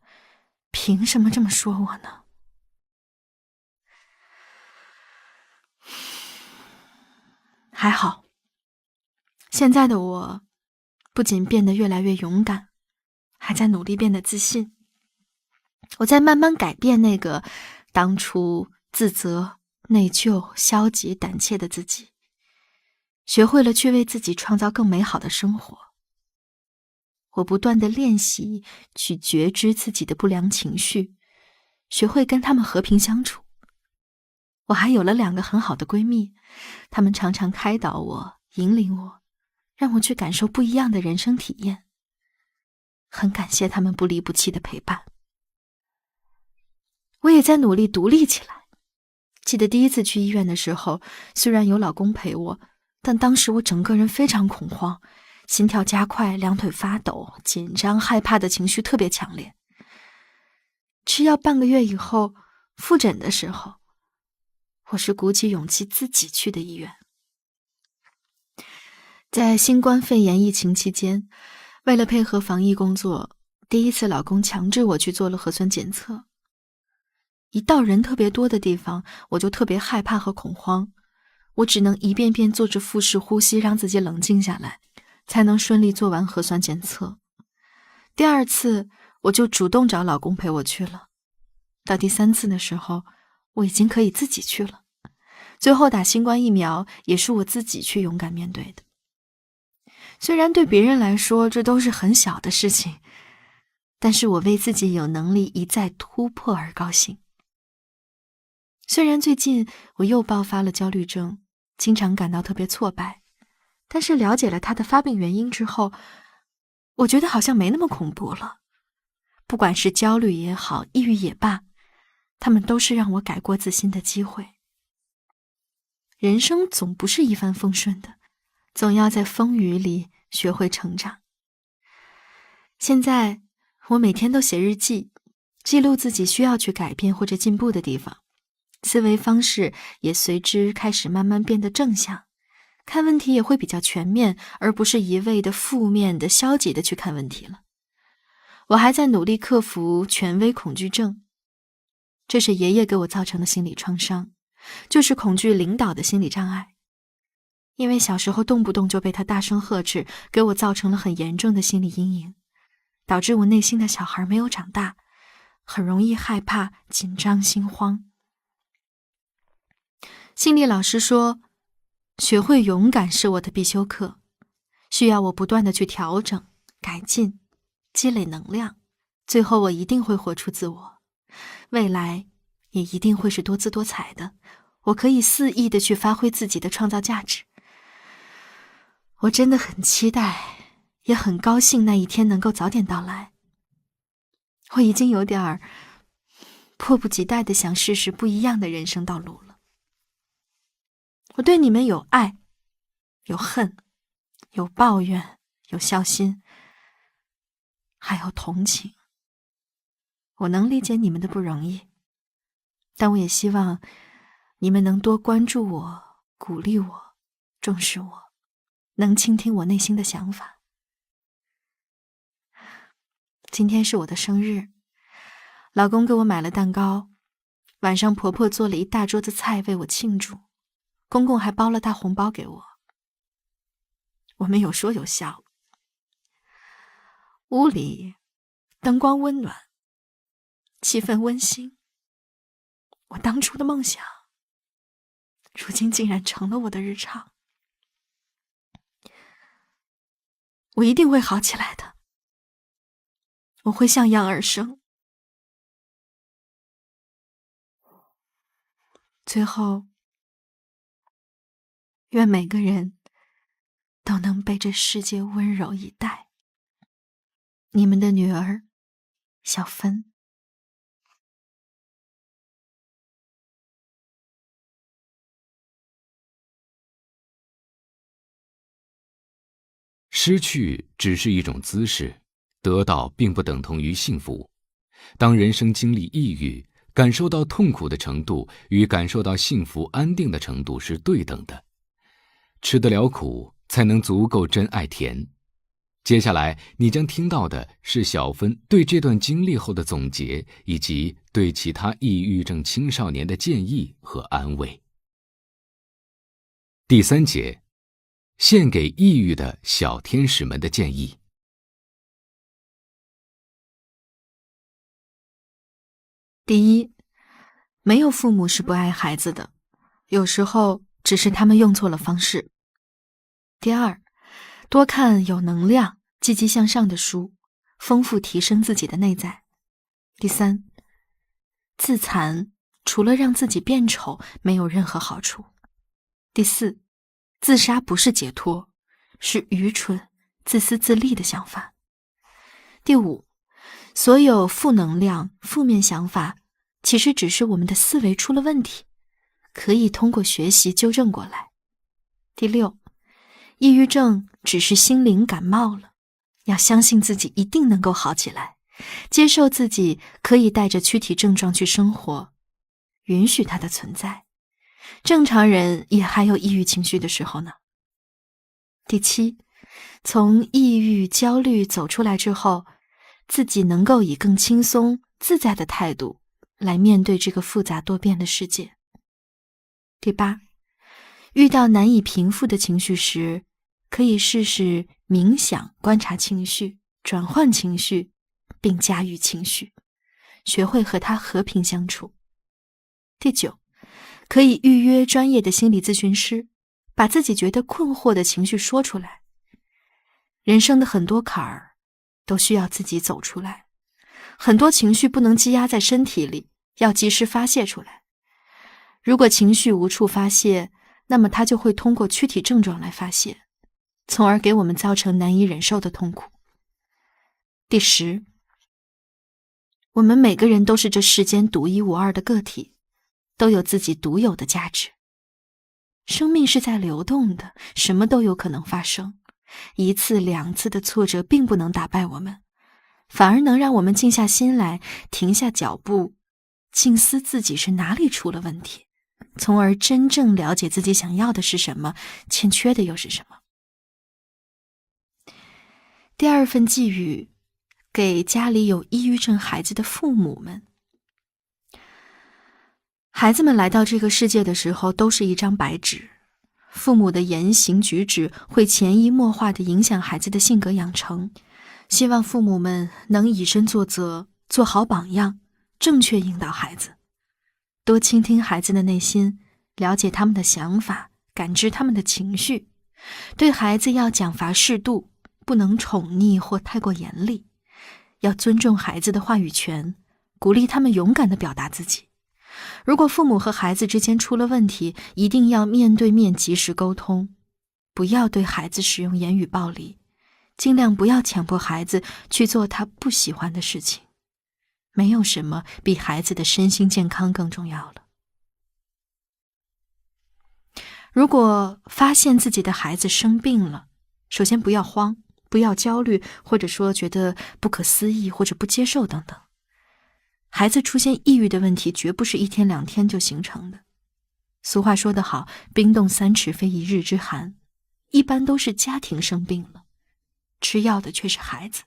凭什么这么说我呢？还好，现在的我不仅变得越来越勇敢，还在努力变得自信。我在慢慢改变那个当初自责、内疚、消极、胆怯的自己，学会了去为自己创造更美好的生活。我不断地练习去觉知自己的不良情绪，学会跟他们和平相处。我还有了2个很好的闺蜜，她们常常开导我，引领我，让我去感受不一样的人生体验。很感谢她们不离不弃的陪伴。我也在努力独立起来。记得第一次去医院的时候，虽然有老公陪我，但当时我整个人非常恐慌，心跳加快，两腿发抖，紧张害怕的情绪特别强烈。吃药半个月以后，复诊的时候，我是鼓起勇气自己去的医院。在新冠肺炎疫情期间，为了配合防疫工作，第一次老公强制我去做了核酸检测。一到人特别多的地方，我就特别害怕和恐慌，我只能一遍遍做着腹式呼吸，让自己冷静下来，才能顺利做完核酸检测。第2次，我就主动找老公陪我去了。到第3次的时候，我已经可以自己去了。最后打新冠疫苗也是我自己去勇敢面对的。虽然对别人来说这都是很小的事情，但是我为自己有能力一再突破而高兴。虽然最近我又爆发了焦虑症，经常感到特别挫败，但是了解了它的发病原因之后，我觉得好像没那么恐怖了。不管是焦虑也好，抑郁也罢，他们都是让我改过自新的机会。人生总不是一帆风顺的，总要在风雨里学会成长。现在我每天都写日记，记录自己需要去改变或者进步的地方，思维方式也随之开始慢慢变得正向，看问题也会比较全面，而不是一味的负面的消极的去看问题了。我还在努力克服权威恐惧症，这是爷爷给我造成的心理创伤，就是恐惧领导的心理障碍。因为小时候动不动就被他大声呵斥，给我造成了很严重的心理阴影，导致我内心的小孩没有长大，很容易害怕、紧张、心慌。心理老师说，学会勇敢是我的必修课，需要我不断的去调整、改进、积累能量，最后我一定会活出自我，未来也一定会是多姿多彩的，我可以肆意的去发挥自己的创造价值。我真的很期待，也很高兴那一天能够早点到来。我已经有点迫不及待的想试试不一样的人生道路了。我对你们有爱，有恨，有抱怨，有孝心，还有同情。我能理解你们的不容易，但我也希望你们能多关注我，鼓励我，重视我，能倾听我内心的想法。今天是我的生日，老公给我买了蛋糕，晚上婆婆做了一大桌子菜为我庆祝，公公还包了大红包给我。我们有说有笑，屋里灯光温暖，气氛温馨。我当初的梦想，如今竟然成了我的日常。我一定会好起来的，我会向阳而生。最后，愿每个人都能被这世界温柔以待。你们的女儿，小芬。失去只是一种姿势，得到并不等同于幸福。当人生经历抑郁，感受到痛苦的程度与感受到幸福安定的程度是对等的。吃得了苦，才能足够真爱甜。接下来你将听到的是小芬对这段经历后的总结，以及对其他抑郁症青少年的建议和安慰。第3节，献给抑郁的小天使们的建议。第一，没有父母是不爱孩子的，有时候只是他们用错了方式。第二，多看有能量、积极向上的书，丰富提升自己的内在。第三，自残除了让自己变丑，没有任何好处。第四，自杀不是解脱，是愚蠢、自私自利的想法。第五，所有负能量、负面想法，其实只是我们的思维出了问题，可以通过学习纠正过来。第六，抑郁症只是心灵感冒了，要相信自己一定能够好起来，接受自己可以带着躯体症状去生活，允许它的存在。正常人也还有抑郁情绪的时候呢。第七，从抑郁、焦虑走出来之后，自己能够以更轻松、自在的态度来面对这个复杂多变的世界。第八，遇到难以平复的情绪时，可以试试冥想，观察情绪，转换情绪，并驾驭情绪，学会和它和平相处。第九，可以预约专业的心理咨询师，把自己觉得困惑的情绪说出来。人生的很多坎儿都需要自己走出来，很多情绪不能积压在身体里，要及时发泄出来。如果情绪无处发泄，那么它就会通过躯体症状来发泄，从而给我们造成难以忍受的痛苦。第10，我们每个人都是这世间独一无二的个体，都有自己独有的价值。生命是在流动的，什么都有可能发生，一次两次的挫折并不能打败我们，反而能让我们静下心来，停下脚步，静思自己是哪里出了问题，从而真正了解自己想要的是什么，欠缺的又是什么。第二份寄语给家里有抑郁症孩子的父母们。孩子们来到这个世界的时候都是一张白纸，父母的言行举止会潜移默化地影响孩子的性格养成，希望父母们能以身作则，做好榜样，正确引导孩子，多倾听孩子的内心，了解他们的想法，感知他们的情绪，对孩子要奖罚适度，不能宠溺或太过严厉，要尊重孩子的话语权，鼓励他们勇敢地表达自己。如果父母和孩子之间出了问题，一定要面对面及时沟通，不要对孩子使用言语暴力，尽量不要强迫孩子去做他不喜欢的事情。没有什么比孩子的身心健康更重要了。如果发现自己的孩子生病了，首先不要慌，不要焦虑，或者说觉得不可思议或者不接受等等。孩子出现抑郁的问题绝不是1天2天就形成的。俗话说得好，冰冻3尺非一日之寒，一般都是家庭生病了，吃药的却是孩子。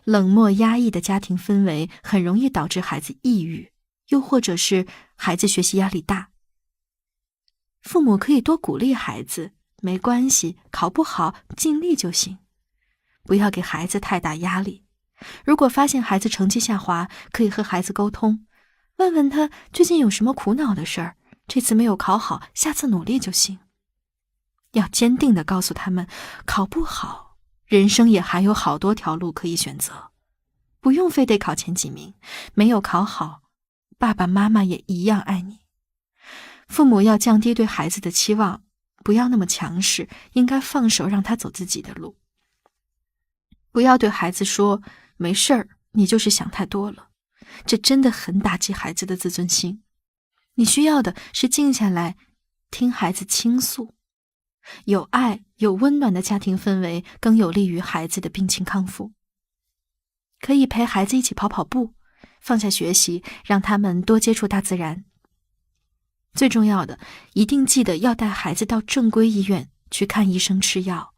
冷漠压抑的家庭氛围很容易导致孩子抑郁，又或者是孩子学习压力大。父母可以多鼓励孩子，没关系，考不好尽力就行，不要给孩子太大压力。如果发现孩子成绩下滑，可以和孩子沟通，问问他最近有什么苦恼的事儿，这次没有考好，下次努力就行。要坚定地告诉他们，考不好，人生也还有好多条路可以选择，不用非得考前几名，没有考好，爸爸妈妈也一样爱你。父母要降低对孩子的期望，不要那么强势，应该放手让他走自己的路。不要对孩子说没事儿，你就是想太多了，这真的很打击孩子的自尊心。你需要的是静下来，听孩子倾诉。有爱、有温暖的家庭氛围更有利于孩子的病情康复。可以陪孩子一起跑跑步，放下学习，让他们多接触大自然。最重要的，一定记得要带孩子到正规医院去看医生吃药，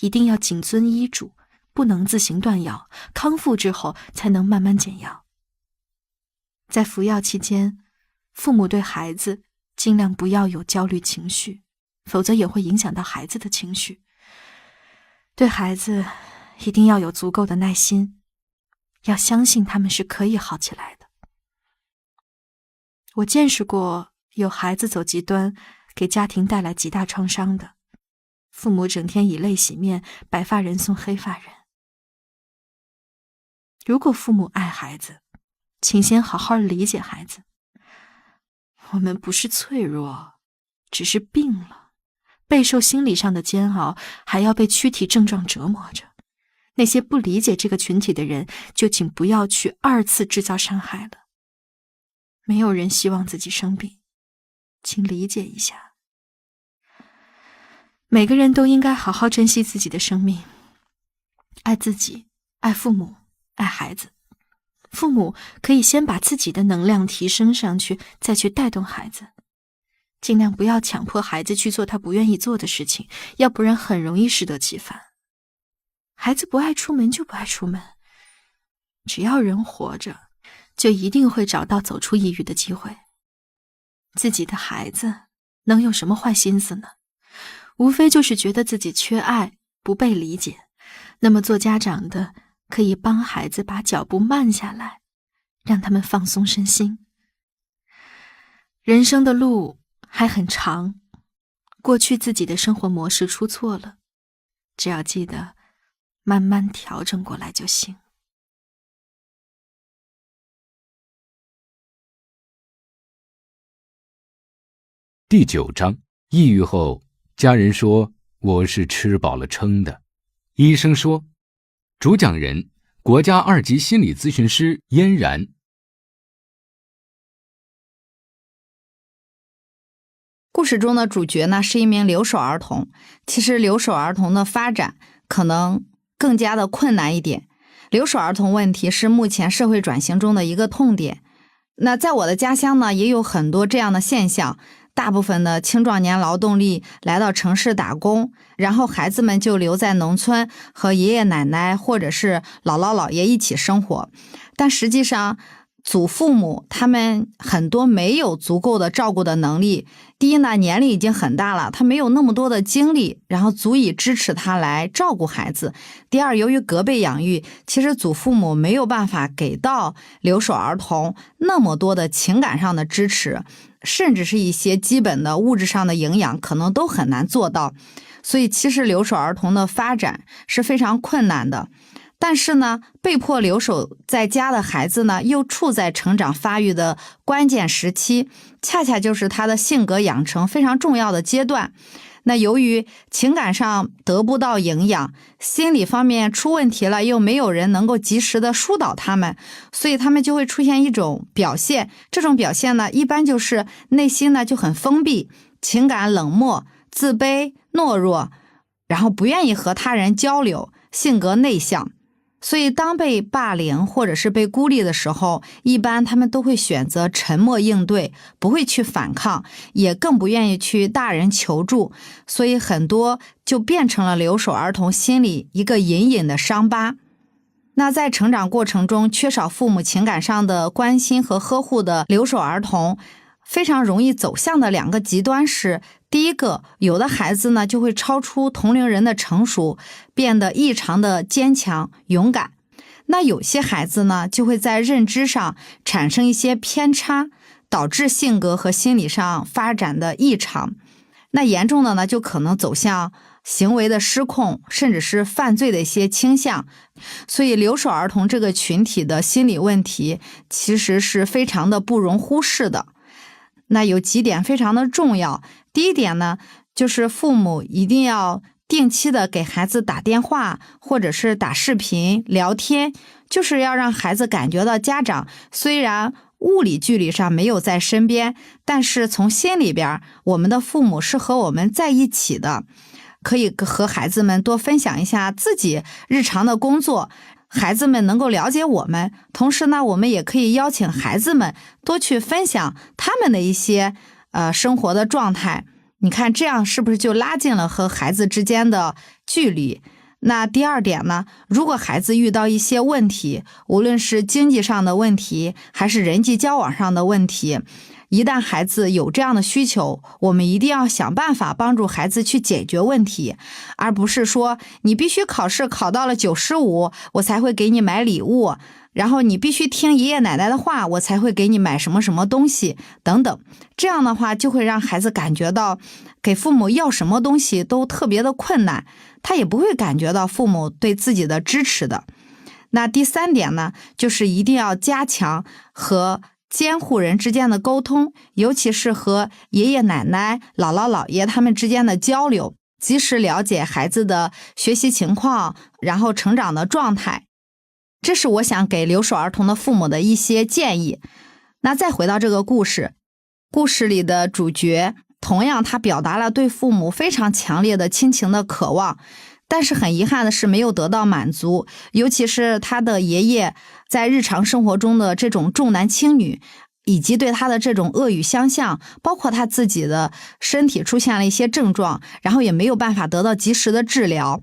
一定要谨遵医嘱，不能自行断药，康复之后才能慢慢减药。在服药期间，父母对孩子尽量不要有焦虑情绪，否则也会影响到孩子的情绪。对孩子一定要有足够的耐心，要相信他们是可以好起来的。我见识过有孩子走极端，给家庭带来极大创伤的，父母整天以泪洗面，白发人送黑发人。如果父母爱孩子，请先好好理解孩子。我们不是脆弱，只是病了，备受心理上的煎熬，还要被躯体症状折磨着。那些不理解这个群体的人，就请不要去2次制造伤害了。没有人希望自己生病，请理解一下。每个人都应该好好珍惜自己的生命，爱自己，爱父母，爱孩子。父母可以先把自己的能量提升上去，再去带动孩子。尽量不要强迫孩子去做他不愿意做的事情，要不然很容易适得其反。孩子不爱出门就不爱出门，只要人活着，就一定会找到走出抑郁的机会。自己的孩子能有什么坏心思呢？无非就是觉得自己缺爱，不被理解。那么做家长的可以帮孩子把脚步慢下来，让他们放松身心。人生的路还很长，过去自己的生活模式出错了，只要记得慢慢调整过来就行。第9章，抑郁后，家人说我是吃饱了撑的。医生说，主讲人国家2级心理咨询师嫣然。故事中的主角呢是一名留守儿童，其实留守儿童的发展可能更加的困难一点，留守儿童问题是目前社会转型中的一个痛点。那在我的家乡呢，也有很多这样的现象，大部分的青壮年劳动力来到城市打工，然后孩子们就留在农村和爷爷奶奶或者是姥姥姥爷一起生活。但实际上祖父母他们很多没有足够的照顾的能力。第一呢，年龄已经很大了，他没有那么多的精力，然后足以支持他来照顾孩子。第二，由于隔辈养育，其实祖父母没有办法给到留守儿童那么多的情感上的支持，甚至是一些基本的物质上的营养可能都很难做到。所以其实留守儿童的发展是非常困难的。但是呢，被迫留守在家的孩子呢，又处在成长发育的关键时期，恰恰就是他的性格养成非常重要的阶段。那由于情感上得不到营养，心理方面出问题了，又没有人能够及时的疏导他们，所以他们就会出现一种表现。这种表现呢，一般就是内心呢就很封闭，情感冷漠、自卑、懦弱，然后不愿意和他人交流，性格内向。所以当被霸凌或者是被孤立的时候，一般他们都会选择沉默应对，不会去反抗，也更不愿意去大人求助，所以很多就变成了留守儿童心里一个隐隐的伤疤。那在成长过程中缺少父母情感上的关心和呵护的留守儿童，非常容易走向的两个极端是，第一个，有的孩子呢就会超出同龄人的成熟，变得异常的坚强勇敢。那有些孩子呢就会在认知上产生一些偏差，导致性格和心理上发展的异常。那严重的呢就可能走向行为的失控，甚至是犯罪的一些倾向。所以留守儿童这个群体的心理问题其实是非常的不容忽视的。那有几点非常的重要。第一点呢，就是父母一定要定期的给孩子打电话或者是打视频聊天，就是要让孩子感觉到家长虽然物理距离上没有在身边，但是从心里边我们的父母是和我们在一起的，可以和孩子们多分享一下自己日常的工作，孩子们能够了解我们。同时呢，我们也可以邀请孩子们多去分享他们的一些生活的状态。你看这样是不是就拉近了和孩子之间的距离？那第二点呢，如果孩子遇到一些问题，无论是经济上的问题还是人际交往上的问题，一旦孩子有这样的需求，我们一定要想办法帮助孩子去解决问题，而不是说你必须考试考到了95，我才会给你买礼物，然后你必须听爷爷奶奶的话，我才会给你买什么什么东西等等。这样的话就会让孩子感觉到给父母要什么东西都特别的困难，他也不会感觉到父母对自己的支持的。那第三点呢，就是一定要加强和监护人之间的沟通，尤其是和爷爷奶奶、姥姥姥爷他们之间的交流，及时了解孩子的学习情况，然后成长的状态。这是我想给留守儿童的父母的一些建议。那再回到这个故事，故事里的主角同样他表达了对父母非常强烈的亲情的渴望，但是很遗憾的是没有得到满足，尤其是他的爷爷在日常生活中的这种重男轻女，以及对他的这种恶语相向，包括他自己的身体出现了一些症状，然后也没有办法得到及时的治疗，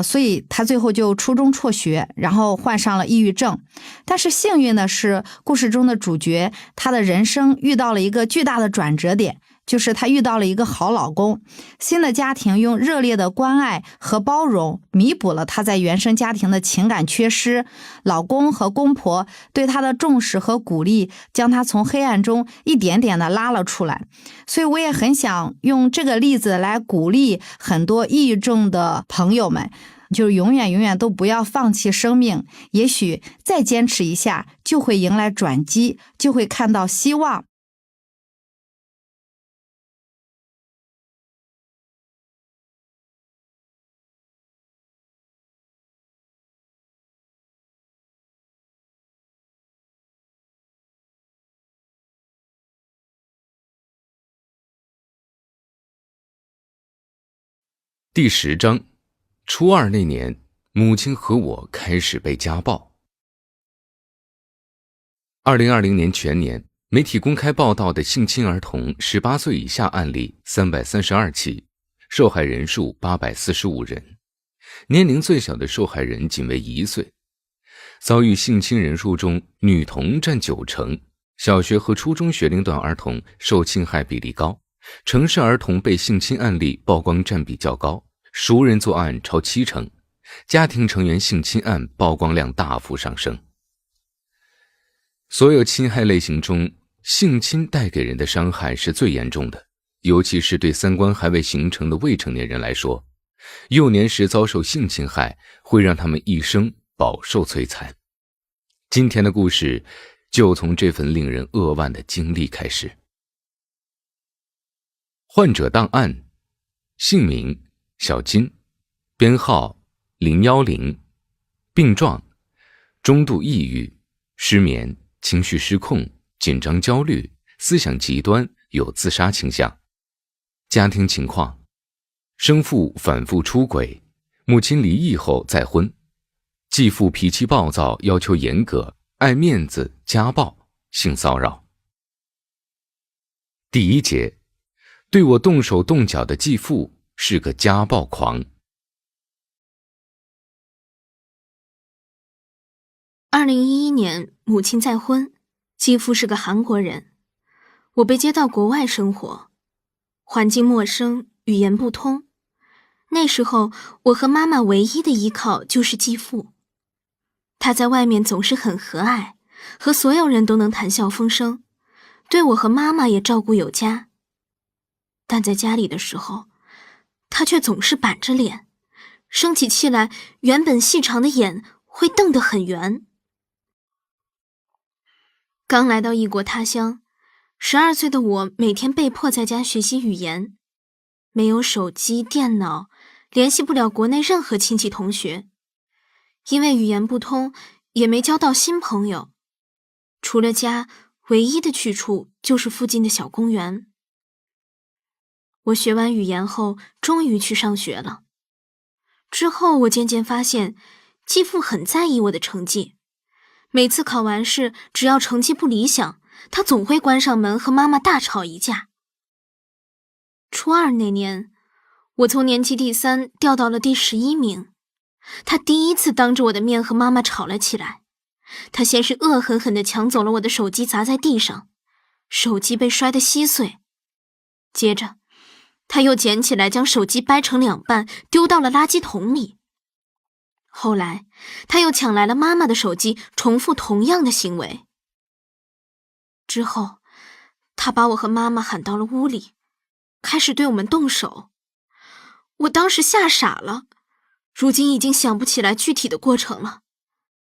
所以他最后就初中辍学，然后患上了抑郁症。但是幸运的是，故事中的主角他的人生遇到了一个巨大的转折点，就是他遇到了一个好老公，新的家庭用热烈的关爱和包容弥补了他在原生家庭的情感缺失，老公和公婆对他的重视和鼓励，将他从黑暗中一点点的拉了出来。所以我也很想用这个例子来鼓励很多抑郁症的朋友们，就永远都不要放弃生命，也许再坚持一下就会迎来转机，就会看到希望。第10章，初二那年，母亲和我开始被家暴。2020年全年，媒体公开报道的性侵儿童18岁以下案例332起，受害人数845人，年龄最小的受害人仅为1岁。遭遇性侵人数中，女童占90%，小学和初中学龄段儿童受侵害比例高，城市儿童被性侵案例曝光占比较高，熟人作案超70%，家庭成员性侵案曝光量大幅上升。所有侵害类型中，性侵带给人的伤害是最严重的，尤其是对三观还未形成的未成年人来说，幼年时遭受性侵害会让他们一生饱受摧残。今天的故事就从这份令人扼腕的经历开始。患者档案：姓名小金，编号010，病状中度抑郁、失眠、情绪失控、紧张焦虑、思想极端，有自杀倾向。家庭情况：生父反复出轨，母亲离异后再婚，继父脾气暴躁，要求严格，爱面子，家暴，性骚扰。第一节，对我动手动脚的继父是个家暴狂。2011年，母亲再婚，继父是个韩国人。我被接到国外生活，环境陌生，语言不通。那时候，我和妈妈唯一的依靠就是继父。他在外面总是很和蔼，和所有人都能谈笑风生，对我和妈妈也照顾有加。但在家里的时候，他却总是板着脸，生起气来，原本细长的眼会瞪得很圆。刚来到异国他乡，12岁的我每天被迫在家学习语言，没有手机、电脑，联系不了国内任何亲戚同学。因为语言不通，也没交到新朋友。除了家，唯一的去处就是附近的小公园。我学完语言后，终于去上学了。之后我渐渐发现，继父很在意我的成绩。每次考完试，只要成绩不理想，他总会关上门和妈妈大吵一架。初二那年，我从年级第3掉到了第11名。他第一次当着我的面和妈妈吵了起来。他先是恶狠狠地抢走了我的手机，砸在地上，手机被摔得稀碎。接着，他又捡起来将手机掰成2半，丢到了垃圾桶里。后来，他又抢来了妈妈的手机，重复同样的行为。之后，他把我和妈妈喊到了屋里，开始对我们动手。我当时吓傻了，如今已经想不起来具体的过程了，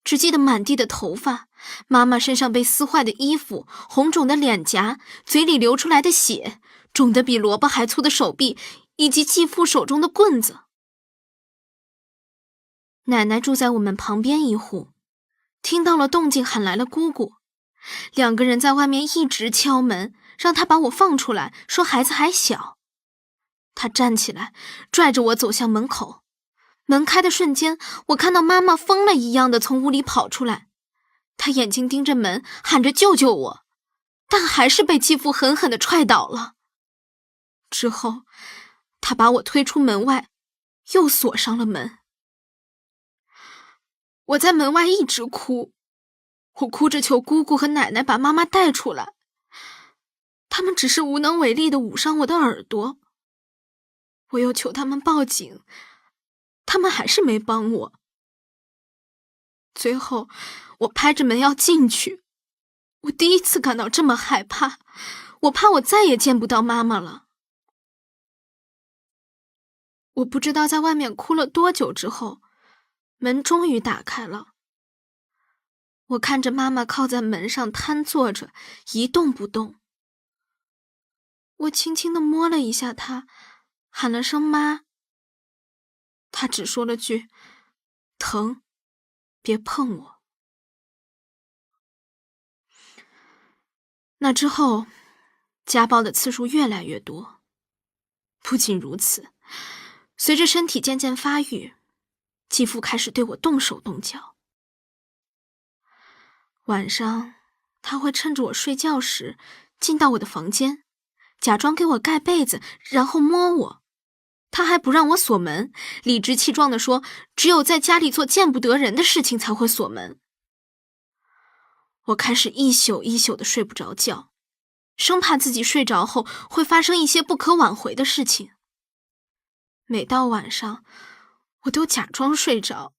只记得满地的头发，妈妈身上被撕坏的衣服，红肿的脸颊，嘴里流出来的血，肿得比萝卜还粗的手臂，以及继父手中的棍子。奶奶住在我们旁边一户，听到了动静喊来了姑姑，2个人在外面一直敲门，让她把我放出来，说孩子还小。她站起来，拽着我走向门口。门开的瞬间，我看到妈妈疯了一样的从屋里跑出来，她眼睛盯着门，喊着救救我，但还是被继父狠狠地踹倒了。之后，她把我推出门外，又锁上了门。我在门外一直哭，我哭着求姑姑和奶奶把妈妈带出来，他们只是无能为力地捂上我的耳朵。我又求他们报警，他们还是没帮我。最后，我拍着门要进去，我第一次感到这么害怕，我怕我再也见不到妈妈了。我不知道在外面哭了多久之后，门终于打开了。我看着妈妈靠在门上瘫坐着，一动不动。我轻轻地摸了一下她，喊了声妈。她只说了句疼，别碰我。那之后，家暴的次数越来越多。不仅如此，随着身体渐渐发育，继父开始对我动手动脚。晚上，他会趁着我睡觉时进到我的房间，假装给我盖被子，然后摸我。他还不让我锁门，理直气壮地说，只有在家里做见不得人的事情才会锁门。我开始一宿一宿的睡不着觉，生怕自己睡着后会发生一些不可挽回的事情。每到晚上，我都假装睡着，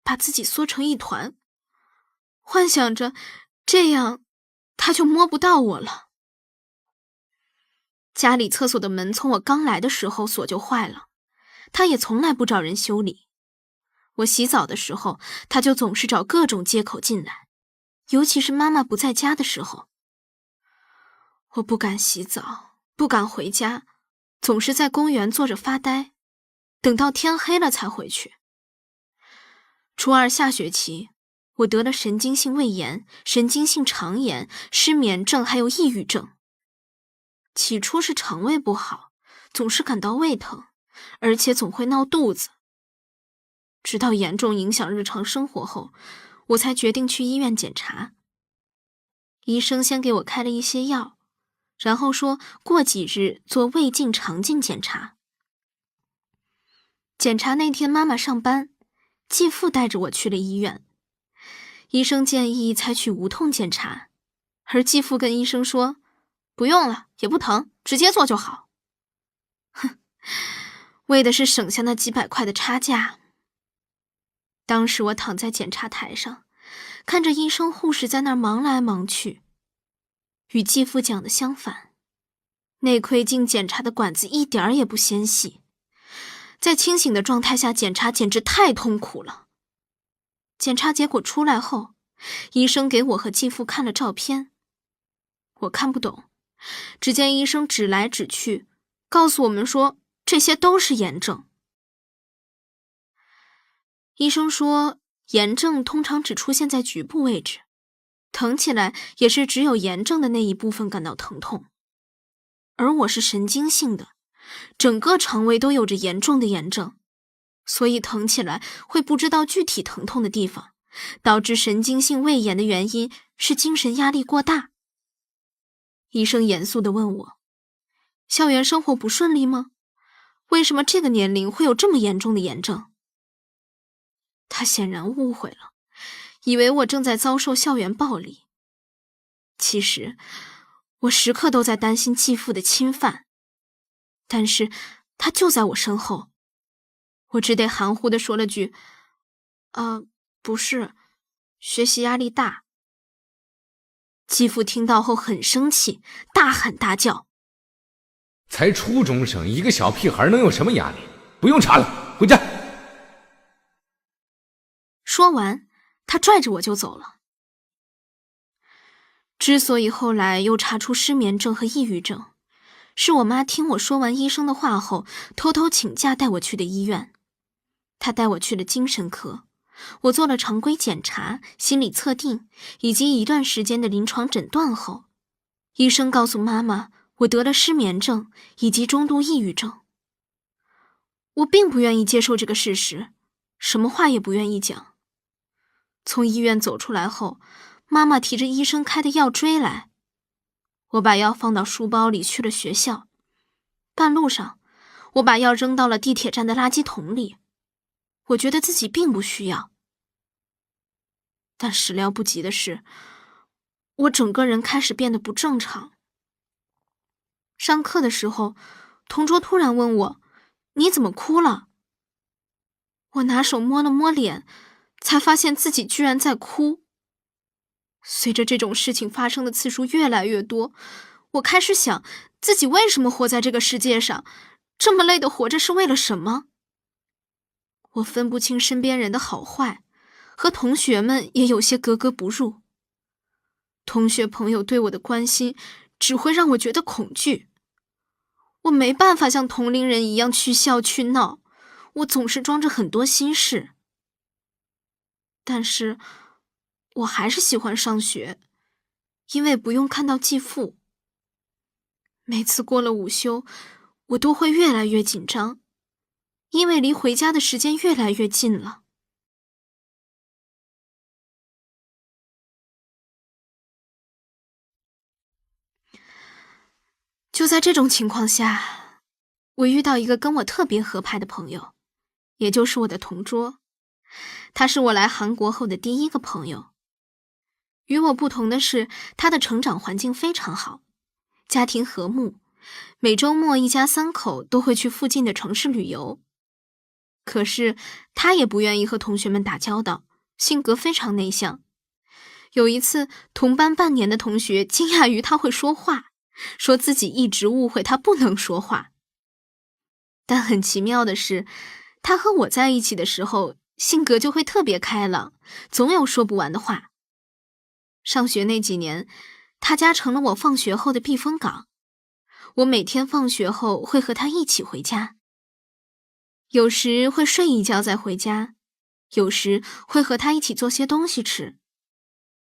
把自己缩成一团，幻想着这样他就摸不到我了。家里厕所的门从我刚来的时候锁就坏了，他也从来不找人修理。我洗澡的时候，他就总是找各种借口进来，尤其是妈妈不在家的时候。我不敢洗澡，不敢回家，总是在公园坐着发呆，等到天黑了才回去。初二下学期，我得了神经性胃炎、神经性肠炎、失眠症还有抑郁症。起初是肠胃不好，总是感到胃疼，而且总会闹肚子。直到严重影响日常生活后，我才决定去医院检查。医生先给我开了一些药，然后说过几日做胃镜、肠镜检查。检查那天妈妈上班，继父带着我去了医院。医生建议采取无痛检查，而继父跟医生说，不用了，也不疼，直接做就好。哼，为的是省下那几百块的差价。当时我躺在检查台上，看着医生护士在那儿忙来忙去。与继父讲的相反，内窥镜检查的管子一点儿也不纤细，在清醒的状态下检查简直太痛苦了。检查结果出来后，医生给我和继父看了照片，我看不懂，只见医生指来指去，告诉我们说这些都是炎症。医生说，炎症通常只出现在局部位置，疼起来也是只有炎症的那一部分感到疼痛。而我是神经性的，整个肠胃都有着严重的炎症，所以疼起来会不知道具体疼痛的地方，导致神经性胃炎的原因是精神压力过大。医生严肃地问我，校园生活不顺利吗？为什么这个年龄会有这么严重的炎症？他显然误会了，以为我正在遭受校园暴力。其实，我时刻都在担心继父的侵犯，但是他就在我身后。我只得含糊地说了句，不是，学习压力大。继父听到后很生气，大喊大叫，才初中生，一个小屁孩能有什么压力？不用查了，回家。说完，他拽着我就走了。之所以后来又查出失眠症和抑郁症，是我妈听我说完医生的话后，偷偷请假带我去的医院。她带我去了精神科，我做了常规检查、心理测定以及一段时间的临床诊断后，医生告诉妈妈我得了失眠症以及中度抑郁症。我并不愿意接受这个事实，什么话也不愿意讲。从医院走出来后，妈妈提着医生开的药追来，我把药放到书包里去了学校。半路上，我把药扔到了地铁站的垃圾桶里，我觉得自己并不需要。但始料不及的是，我整个人开始变得不正常。上课的时候，同桌突然问我，你怎么哭了？我拿手摸了摸脸，才发现自己居然在哭。随着这种事情发生的次数越来越多，我开始想，自己为什么活在这个世界上，这么累的活着是为了什么？我分不清身边人的好坏，和同学们也有些格格不入。同学朋友对我的关心只会让我觉得恐惧。我没办法像同龄人一样去笑去闹，我总是装着很多心事。但是我还是喜欢上学，因为不用看到继父。每次过了午休，我都会越来越紧张，因为离回家的时间越来越近了。就在这种情况下，我遇到一个跟我特别合拍的朋友，也就是我的同桌。他是我来韩国后的第一个朋友。与我不同的是，他的成长环境非常好，家庭和睦，每周末一家3口都会去附近的城市旅游。可是他也不愿意和同学们打交道，性格非常内向。有一次，同班半年的同学惊讶于他会说话，说自己一直误会他不能说话。但很奇妙的是，他和我在一起的时候，性格就会特别开朗，总有说不完的话。上学那几年，他家成了我放学后的避风港。我每天放学后会和他一起回家，有时会睡一觉再回家，有时会和他一起做些东西吃，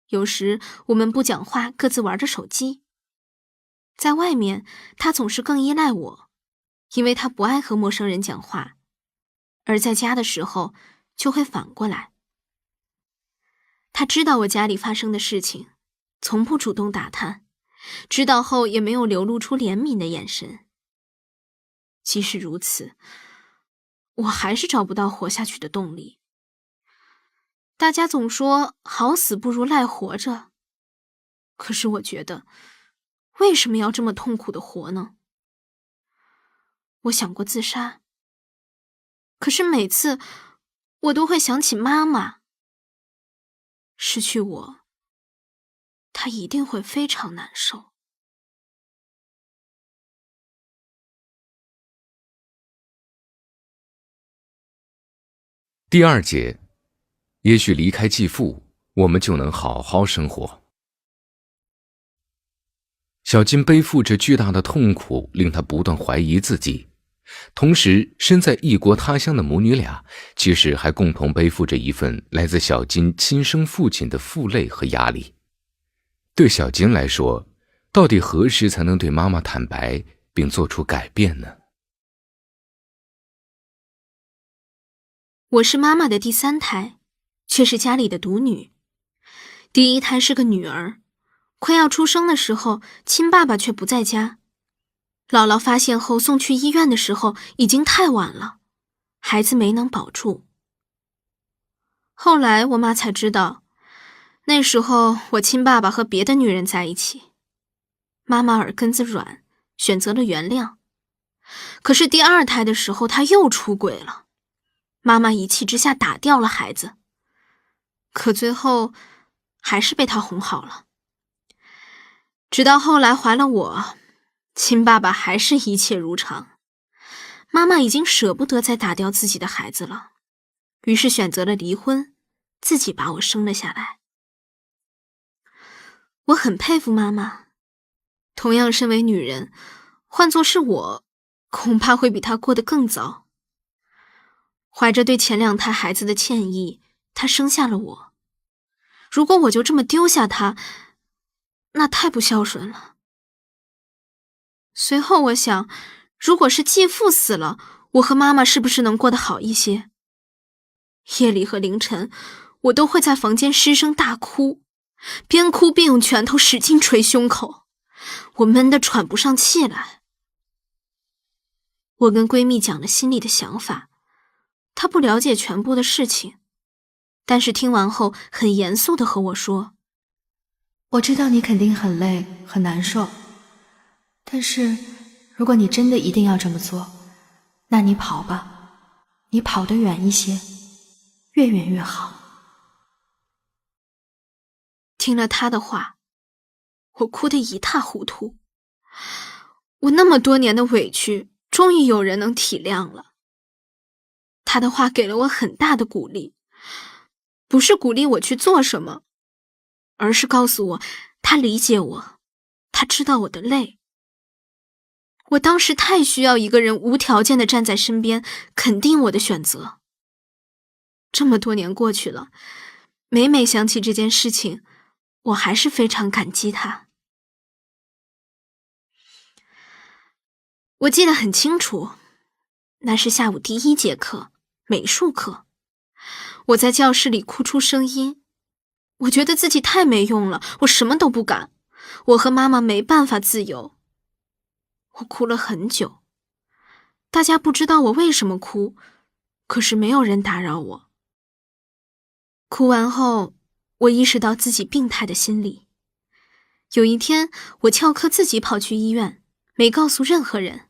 有时我们不讲话，各自玩着手机。在外面，他总是更依赖我，因为他不爱和陌生人讲话，而在家的时候就会反过来。他知道我家里发生的事情，从不主动打探，知道后也没有流露出怜悯的眼神。即使如此，我还是找不到活下去的动力。大家总说好死不如赖活着，可是我觉得为什么要这么痛苦的活呢？我想过自杀，可是每次我都会想起妈妈。失去我，她一定会非常难受。第2节，也许离开继父，我们就能好好生活。小金背负着巨大的痛苦，令他不断怀疑自己。同时，身在异国他乡的母女俩，其实还共同背负着一份来自小金亲生父亲的负累和压力。对小金来说，到底何时才能对妈妈坦白，并做出改变呢？我是妈妈的第3胎，却是家里的独女。第1胎是个女儿，快要出生的时候，亲爸爸却不在家。姥姥发现后送去医院的时候已经太晚了，孩子没能保住。后来我妈才知道，那时候我亲爸爸和别的女人在一起。妈妈耳根子软，选择了原谅。可是第2胎的时候他又出轨了，妈妈一气之下打掉了孩子，可最后还是被他哄好了。直到后来怀了我，亲爸爸还是一切如常，妈妈已经舍不得再打掉自己的孩子了，于是选择了离婚，自己把我生了下来。我很佩服妈妈，同样身为女人，换作是我，恐怕会比她过得更糟。怀着对前2胎孩子的歉意，她生下了我。如果我就这么丢下她，那太不孝顺了。随后我想，如果是继父死了，我和妈妈是不是能过得好一些？夜里和凌晨，我都会在房间失声大哭，边哭边用拳头使劲捶胸口，我闷得喘不上气来。我跟闺蜜讲了心里的想法，她不了解全部的事情，但是听完后很严肃地和我说，我知道你肯定很累很难受，但是如果你真的一定要这么做，那你跑吧，你跑得远一些，越远越好。听了他的话，我哭得一塌糊涂。我那么多年的委屈，终于有人能体谅了。他的话给了我很大的鼓励，不是鼓励我去做什么，而是告诉我他理解我，他知道我的累。我当时太需要一个人无条件地站在身边，肯定我的选择。这么多年过去了，每每想起这件事情，我还是非常感激他。我记得很清楚，那是下午第1节课，美术课。我在教室里哭出声音，我觉得自己太没用了，我什么都不敢，我和妈妈没办法自由。我哭了很久，大家不知道我为什么哭，可是没有人打扰我。哭完后，我意识到自己病态的心理。有一天，我翘课自己跑去医院，没告诉任何人。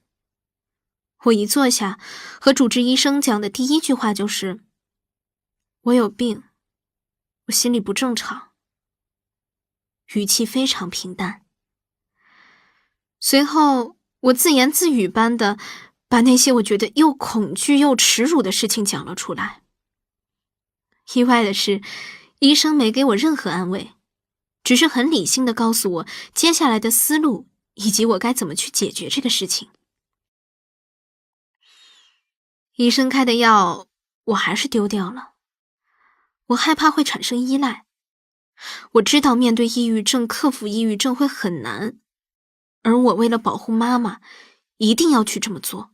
我一坐下，和主治医生讲的第1句话就是：“我有病，我心里不正常。”语气非常平淡。随后，我自言自语般的把那些我觉得又恐惧又耻辱的事情讲了出来。意外的是，医生没给我任何安慰，只是很理性的告诉我接下来的思路以及我该怎么去解决这个事情。医生开的药我还是丢掉了，我害怕会产生依赖。我知道面对抑郁症，克服抑郁症会很难，而我为了保护妈妈，一定要去这么做。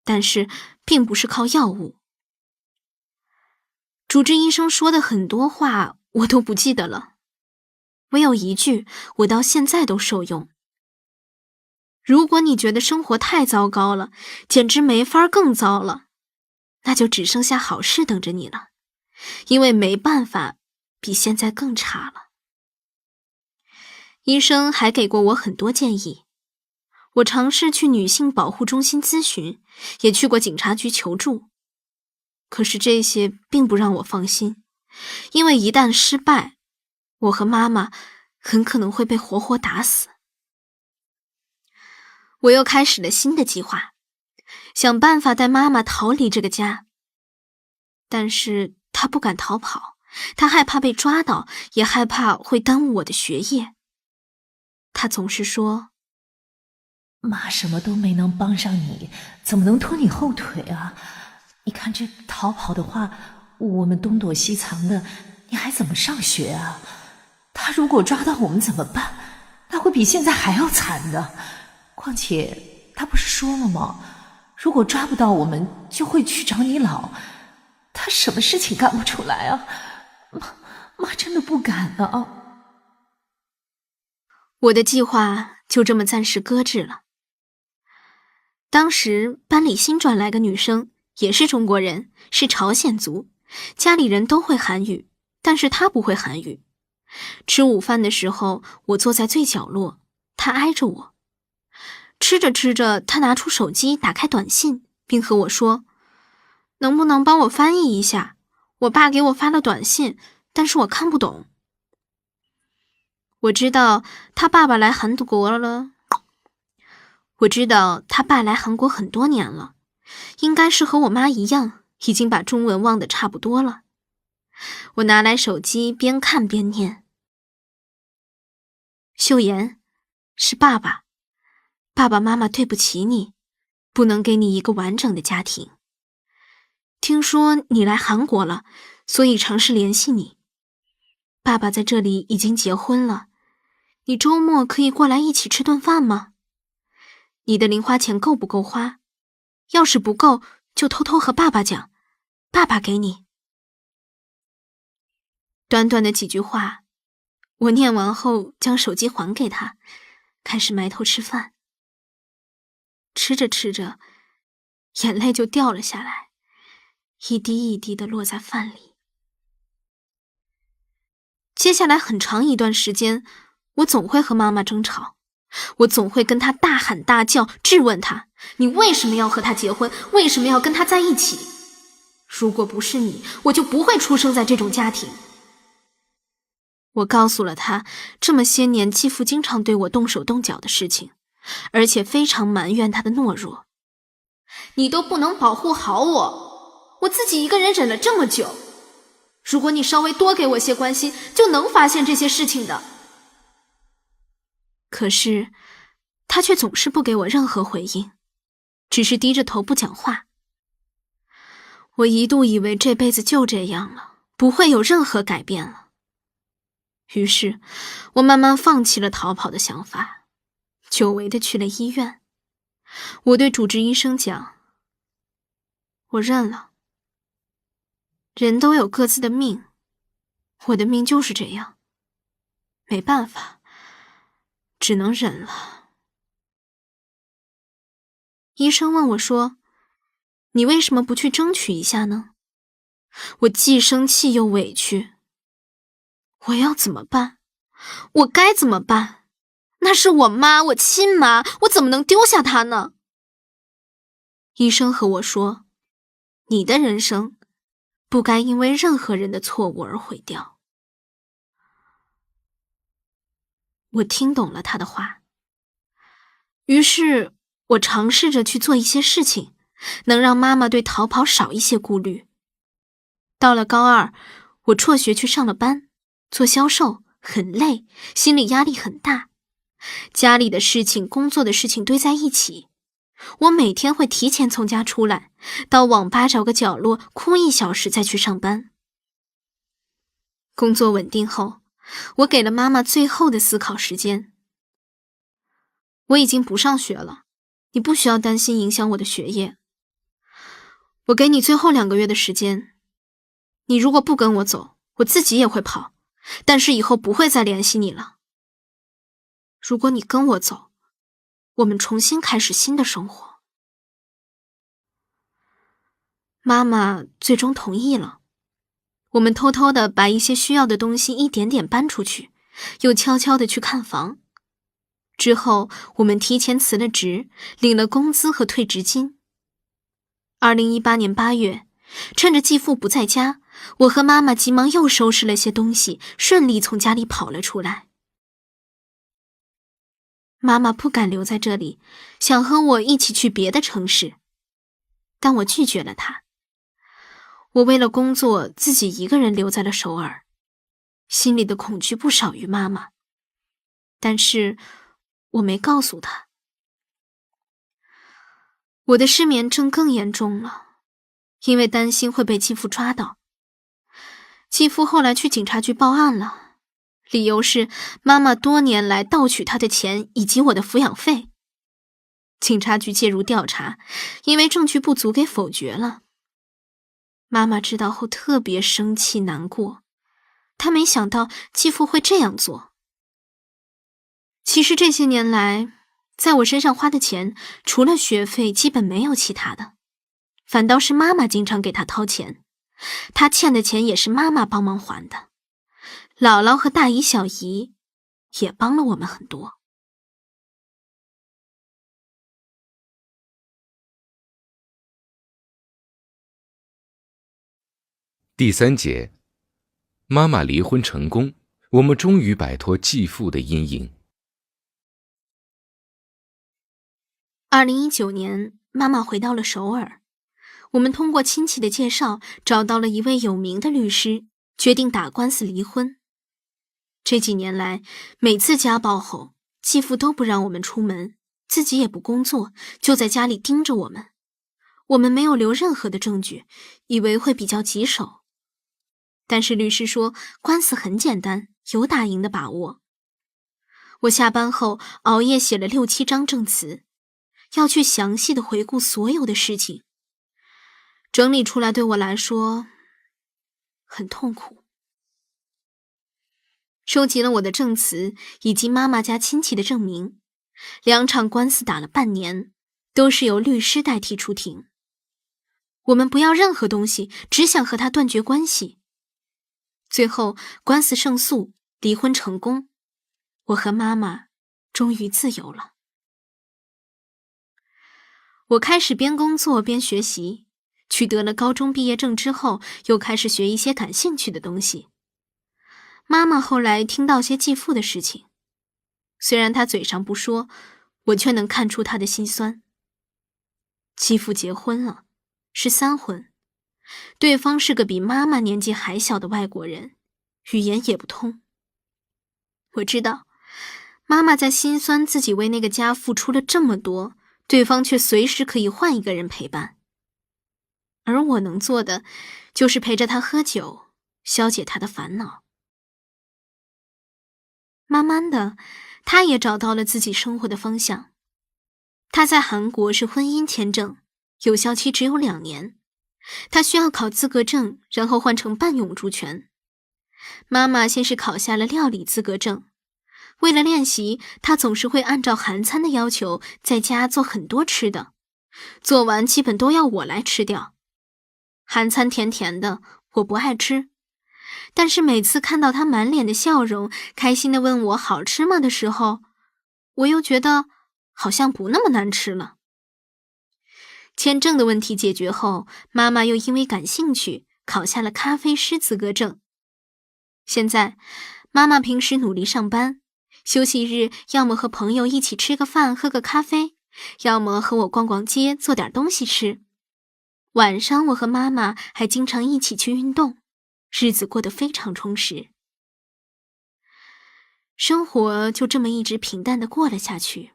但是并不是靠药物。主治医生说的很多话我都不记得了，唯有一句我到现在都受用：如果你觉得生活太糟糕了，简直没法更糟了，那就只剩下好事等着你了，因为没办法比现在更差了。医生还给过我很多建议，我尝试去女性保护中心咨询，也去过警察局求助。可是这些并不让我放心，因为一旦失败，我和妈妈很可能会被活活打死。我又开始了新的计划，想办法带妈妈逃离这个家。但是她不敢逃跑，她害怕被抓到，也害怕会耽误我的学业。她总是说：“妈什么都没能帮上你，怎么能拖你后腿啊？你看这逃跑的话，我们东躲西藏的，你还怎么上学啊？他如果抓到我们怎么办？那会比现在还要惨的。况且他不是说了吗？如果抓不到我们，就会去找你姥。他什么事情干不出来啊？妈真的不敢啊。”我的计划就这么暂时搁置了。当时班里新转来个女生，也是中国人，是朝鲜族，家里人都会韩语，但是她不会韩语。吃午饭的时候，我坐在最角落，她挨着我。吃着吃着，她拿出手机打开短信，并和我说：“能不能帮我翻译一下？我爸给我发了短信，但是我看不懂。”我知道他爸来韩国很多年了，应该是和我妈一样，已经把中文忘得差不多了。我拿来手机边看边念：“秀妍，是爸爸，爸爸妈妈对不起你，不能给你一个完整的家庭。听说你来韩国了，所以尝试联系你。爸爸在这里已经结婚了，你周末可以过来一起吃顿饭吗？你的零花钱够不够花？要是不够，就偷偷和爸爸讲，爸爸给你。”短短的几句话，我念完后将手机还给他，开始埋头吃饭。吃着吃着，眼泪就掉了下来，一滴一滴地落在饭里。接下来很长一段时间，我总会和妈妈争吵，我总会跟她大喊大叫，质问她：“你为什么要和他结婚？为什么要跟他在一起？如果不是你，我就不会出生在这种家庭。”我告诉了他这么些年继父经常对我动手动脚的事情，而且非常埋怨他的懦弱。你都不能保护好我，我自己一个人忍了这么久，如果你稍微多给我些关心，就能发现这些事情的。可是他却总是不给我任何回应，只是低着头不讲话。我一度以为这辈子就这样了，不会有任何改变了。于是我慢慢放弃了逃跑的想法，久违地去了医院。我对主治医生讲，我认了。人都有各自的命，我的命就是这样，没办法，只能忍了。医生问我说，你为什么不去争取一下呢？我既生气又委屈，我要怎么办？我该怎么办？那是我妈，我亲妈，我怎么能丢下她呢？医生和我说，你的人生不该因为任何人的错误而毁掉。我听懂了他的话，于是我尝试着去做一些事情，能让妈妈对逃跑少一些顾虑。到了高2，我辍学去上了班，做销售，很累，心理压力很大。家里的事情、工作的事情堆在一起，我每天会提前从家出来，到网吧找个角落哭1小时再去上班。工作稳定后，我给了妈妈最后的思考时间。我已经不上学了，你不需要担心影响我的学业。我给你最后2个月的时间，你如果不跟我走，我自己也会跑，但是以后不会再联系你了。如果你跟我走，我们重新开始新的生活。妈妈最终同意了，我们偷偷地把一些需要的东西一点点搬出去，又悄悄地去看房。之后我们提前辞了职，领了工资和退职金。2018年8月，趁着继父不在家，我和妈妈急忙又收拾了些东西，顺利从家里跑了出来。妈妈不敢留在这里，想和我一起去别的城市，但我拒绝了她。我为了工作，自己一个人留在了首尔，心里的恐惧不少于妈妈，但是我没告诉她。我的失眠症更严重了，因为担心会被继父抓到。继父后来去警察局报案了，理由是妈妈多年来盗取他的钱以及我的抚养费。警察局介入调查，因为证据不足给否决了。妈妈知道后特别生气难过，她没想到继父会这样做。其实这些年来，在我身上花的钱，除了学费基本没有其他的，反倒是妈妈经常给他掏钱，他欠的钱也是妈妈帮忙还的。姥姥和大姨小姨也帮了我们很多。第3节，妈妈离婚成功，我们终于摆脱继父的阴影。2019年，妈妈回到了首尔。我们通过亲戚的介绍，找到了一位有名的律师，决定打官司离婚。这几年来，每次家暴后，继父都不让我们出门，自己也不工作，就在家里盯着我们。我们没有留任何的证据，以为会比较棘手。但是律师说，官司很简单，有打赢的把握。我下班后熬夜写了6、7张证词，要去详细的回顾所有的事情。整理出来对我来说很痛苦。收集了我的证词以及妈妈家亲戚的证明，2场官司打了半年，都是由律师代替出庭。我们不要任何东西，只想和他断绝关系。最后官司胜诉，离婚成功，我和妈妈终于自由了。我开始边工作边学习，取得了高中毕业证之后，又开始学一些感兴趣的东西。妈妈后来听到些继父的事情，虽然她嘴上不说，我却能看出她的心酸。继父结婚了，是3婚，对方是个比妈妈年纪还小的外国人，语言也不通。我知道，妈妈在心酸自己为那个家付出了这么多，对方却随时可以换一个人陪伴。而我能做的，就是陪着她喝酒，消解她的烦恼。慢慢的，她也找到了自己生活的方向。她在韩国是婚姻签证，有效期只有2年，他需要考资格证，然后换成半永住权。妈妈先是考下了料理资格证，为了练习，她总是会按照韩餐的要求在家做很多吃的，做完基本都要我来吃掉。韩餐甜甜的，我不爱吃，但是每次看到她满脸的笑容，开心地问我好吃吗的时候，我又觉得好像不那么难吃了。签证的问题解决后，妈妈又因为感兴趣考下了咖啡师资格证。现在妈妈平时努力上班，休息日要么和朋友一起吃个饭喝个咖啡，要么和我逛逛街做点东西吃。晚上我和妈妈还经常一起去运动，日子过得非常充实。生活就这么一直平淡地过了下去，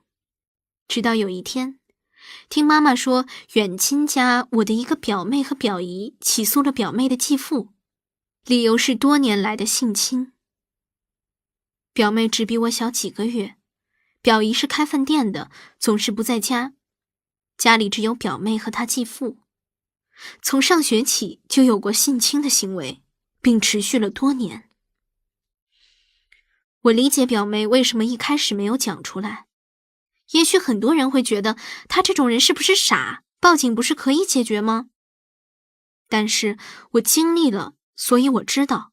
直到有一天，听妈妈说远亲家我的一个表妹和表姨起诉了表妹的继父，理由是多年来的性侵。表妹只比我小几个月，表姨是开饭店的，总是不在家，家里只有表妹和她继父。从上学起就有过性侵的行为，并持续了多年。我理解表妹为什么一开始没有讲出来，也许很多人会觉得她这种人是不是傻，报警不是可以解决吗？但是我经历了，所以我知道，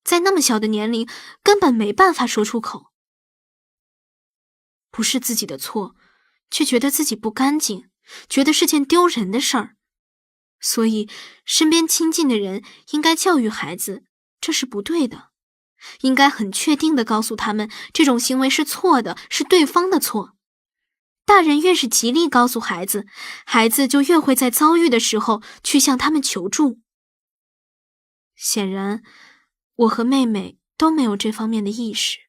在那么小的年龄根本没办法说出口。不是自己的错，却觉得自己不干净，觉得是件丢人的事儿。所以身边亲近的人应该教育孩子，这是不对的，应该很确定地告诉他们这种行为是错的，是对方的错。大人越是极力告诉孩子，孩子就越会在遭遇的时候去向他们求助。显然，我和妹妹都没有这方面的意识。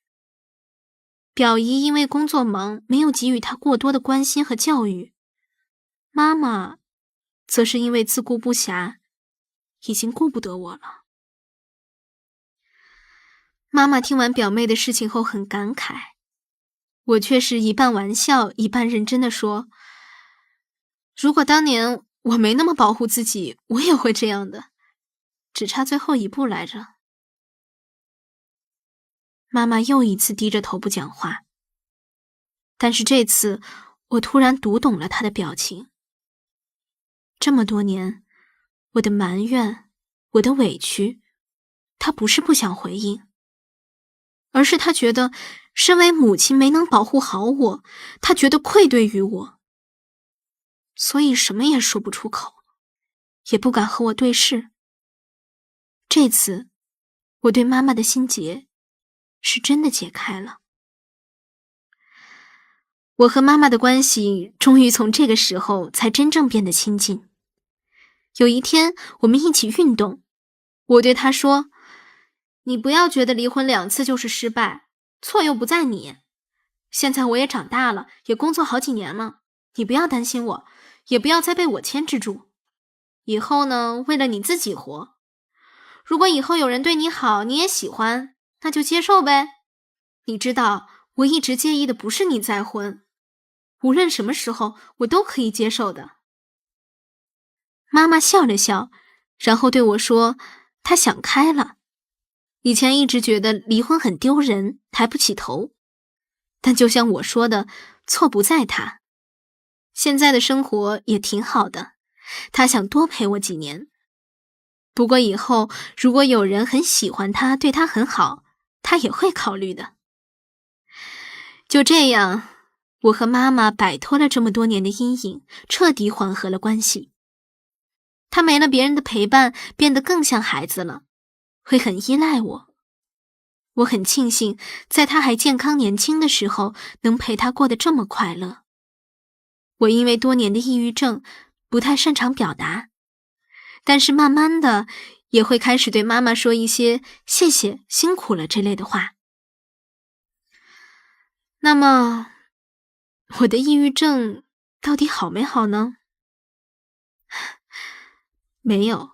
表姨因为工作忙，没有给予她过多的关心和教育。妈妈则是因为自顾不暇，已经顾不得我了。妈妈听完表妹的事情后很感慨，我却是一半玩笑一半认真地说，如果当年我没那么保护自己，我也会这样的，只差最后一步来着。妈妈又一次低着头不讲话，但是这次我突然读懂了她的表情。这么多年，我的埋怨，我的委屈，她不是不想回应，而是她觉得身为母亲没能保护好我，她觉得愧对于我，所以什么也说不出口，也不敢和我对视。这次，我对妈妈的心结是真的解开了。我和妈妈的关系终于从这个时候才真正变得亲近。有一天，我们一起运动，我对她说，你不要觉得离婚2次就是失败，错又不在你。现在我也长大了，也工作好几年了，你不要担心我，也不要再被我牵制住。以后呢，为了你自己活。如果以后有人对你好，你也喜欢，那就接受呗。你知道，我一直介意的不是你再婚，无论什么时候，我都可以接受的。妈妈笑了笑，然后对我说，她想开了。以前一直觉得离婚很丢人，抬不起头。但就像我说的，错不在她。现在的生活也挺好的，她想多陪我几年。不过以后如果有人很喜欢她，对她很好，她也会考虑的。就这样，我和妈妈摆脱了这么多年的阴影，彻底缓和了关系。她没了别人的陪伴，变得更像孩子了，会很依赖我。我很庆幸，在她还健康年轻的时候，能陪她过得这么快乐。我因为多年的抑郁症，不太擅长表达，但是慢慢的，也会开始对妈妈说一些谢谢、辛苦了这类的话。那么，我的抑郁症到底好没好呢？没有。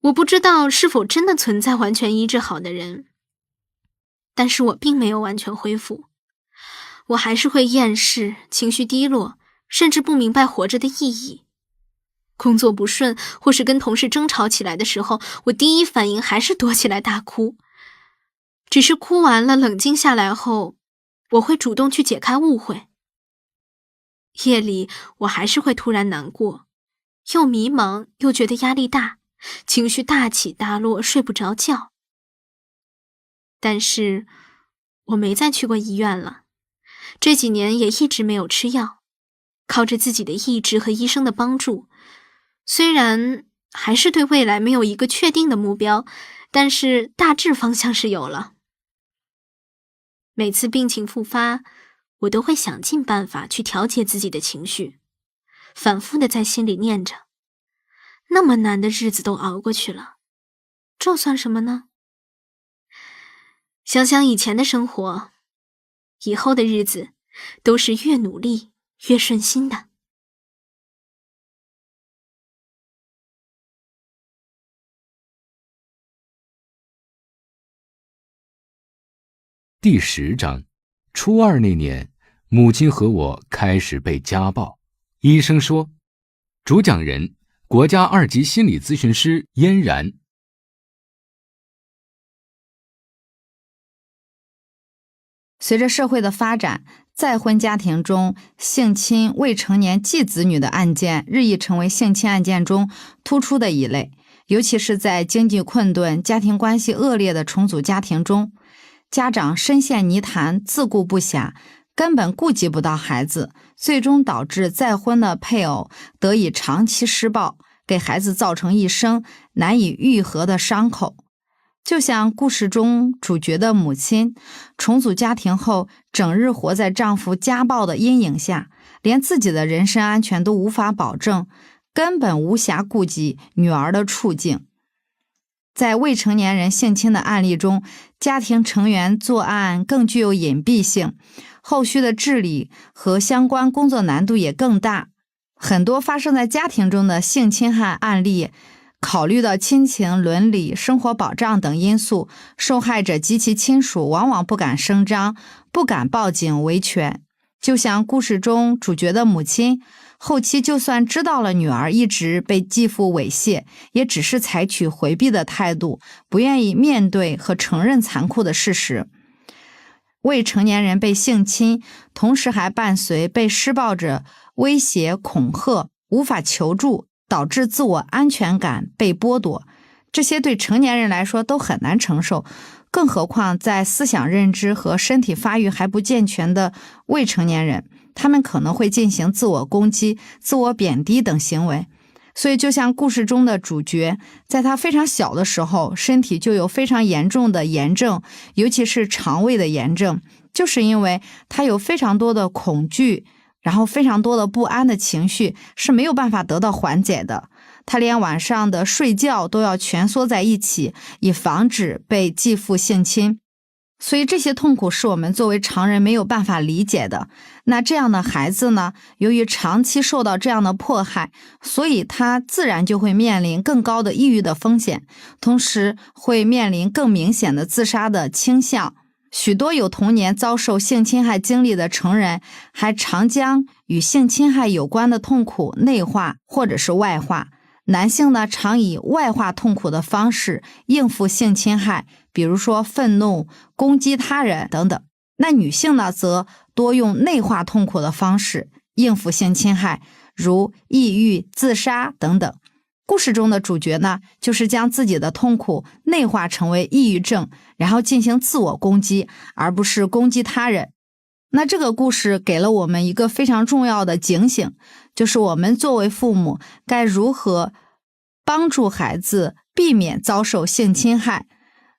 我不知道是否真的存在完全医治好的人，但是我并没有完全恢复。我还是会厌世，情绪低落，甚至不明白活着的意义。工作不顺或是跟同事争吵起来的时候，我第一反应还是躲起来大哭。只是哭完了，冷静下来后，我会主动去解开误会。夜里我还是会突然难过，又迷茫又觉得压力大，情绪大起大落，睡不着觉。但是我没再去过医院了，这几年也一直没有吃药，靠着自己的意志和医生的帮助，虽然还是对未来没有一个确定的目标，但是大致方向是有了。每次病情复发，我都会想尽办法去调节自己的情绪，反复的在心里念着，那么难的日子都熬过去了，这算什么呢？想想以前的生活，以后的日子都是越努力越顺心的。第10章，初2那年，母亲和我开始被家暴。医生说，主讲人国家2级心理咨询师嫣然。随着社会的发展，再婚家庭中性侵未成年继子女的案件日益成为性侵案件中突出的一类，尤其是在经济困顿、家庭关系恶劣的重组家庭中，家长深陷泥潭，自顾不暇，根本顾及不到孩子，最终导致再婚的配偶得以长期施暴，给孩子造成一生难以愈合的伤口。就像故事中主角的母亲，重组家庭后，整日活在丈夫家暴的阴影下，连自己的人身安全都无法保证，根本无暇顾及女儿的处境。在未成年人性侵的案例中，家庭成员作案更具有隐蔽性，后续的治理和相关工作难度也更大。很多发生在家庭中的性侵害案例，考虑到亲情、伦理、生活保障等因素，受害者及其亲属往往不敢声张，不敢报警维权。就像故事中主角的母亲，后期就算知道了女儿一直被继父猥亵，也只是采取回避的态度，不愿意面对和承认残酷的事实。未成年人被性侵，同时还伴随被施暴者威胁、恐吓，无法求助，导致自我安全感被剥夺，这些对成年人来说都很难承受，更何况在思想认知和身体发育还不健全的未成年人，他们可能会进行自我攻击、自我贬低等行为。所以就像故事中的主角，在他非常小的时候，身体就有非常严重的炎症，尤其是肠胃的炎症，就是因为他有非常多的恐惧，然后非常多的不安的情绪是没有办法得到缓解的。他连晚上的睡觉都要蜷缩在一起，以防止被继父性侵。所以这些痛苦是我们作为常人没有办法理解的。那这样的孩子呢，由于长期受到这样的迫害，所以他自然就会面临更高的抑郁的风险，同时会面临更明显的自杀的倾向。许多有童年遭受性侵害经历的成人，还常将与性侵害有关的痛苦内化或者是外化。男性呢，常以外化痛苦的方式应付性侵害，比如说愤怒、攻击他人等等。那女性呢，则多用内化痛苦的方式应付性侵害，如抑郁、自杀等等。故事中的主角呢，就是将自己的痛苦内化成为抑郁症，然后进行自我攻击，而不是攻击他人。那这个故事给了我们一个非常重要的警醒，就是我们作为父母该如何帮助孩子避免遭受性侵害。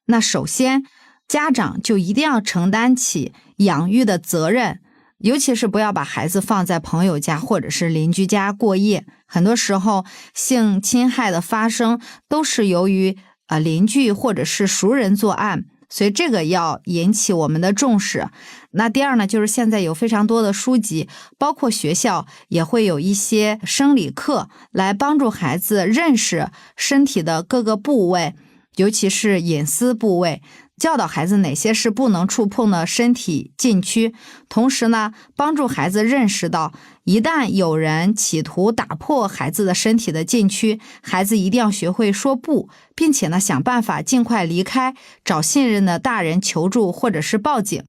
那首先，家长就一定要承担起养育的责任，尤其是不要把孩子放在朋友家或者是邻居家过夜。很多时候性侵害的发生都是由于邻居或者是熟人作案，所以这个要引起我们的重视。那第二呢，就是现在有非常多的书籍，包括学校也会有一些生理课来帮助孩子认识身体的各个部位，尤其是隐私部位，教导孩子哪些是不能触碰的身体禁区，同时呢，帮助孩子认识到，一旦有人企图打破孩子的身体的禁区，孩子一定要学会说不，并且呢，想办法尽快离开，找信任的大人求助或者是报警。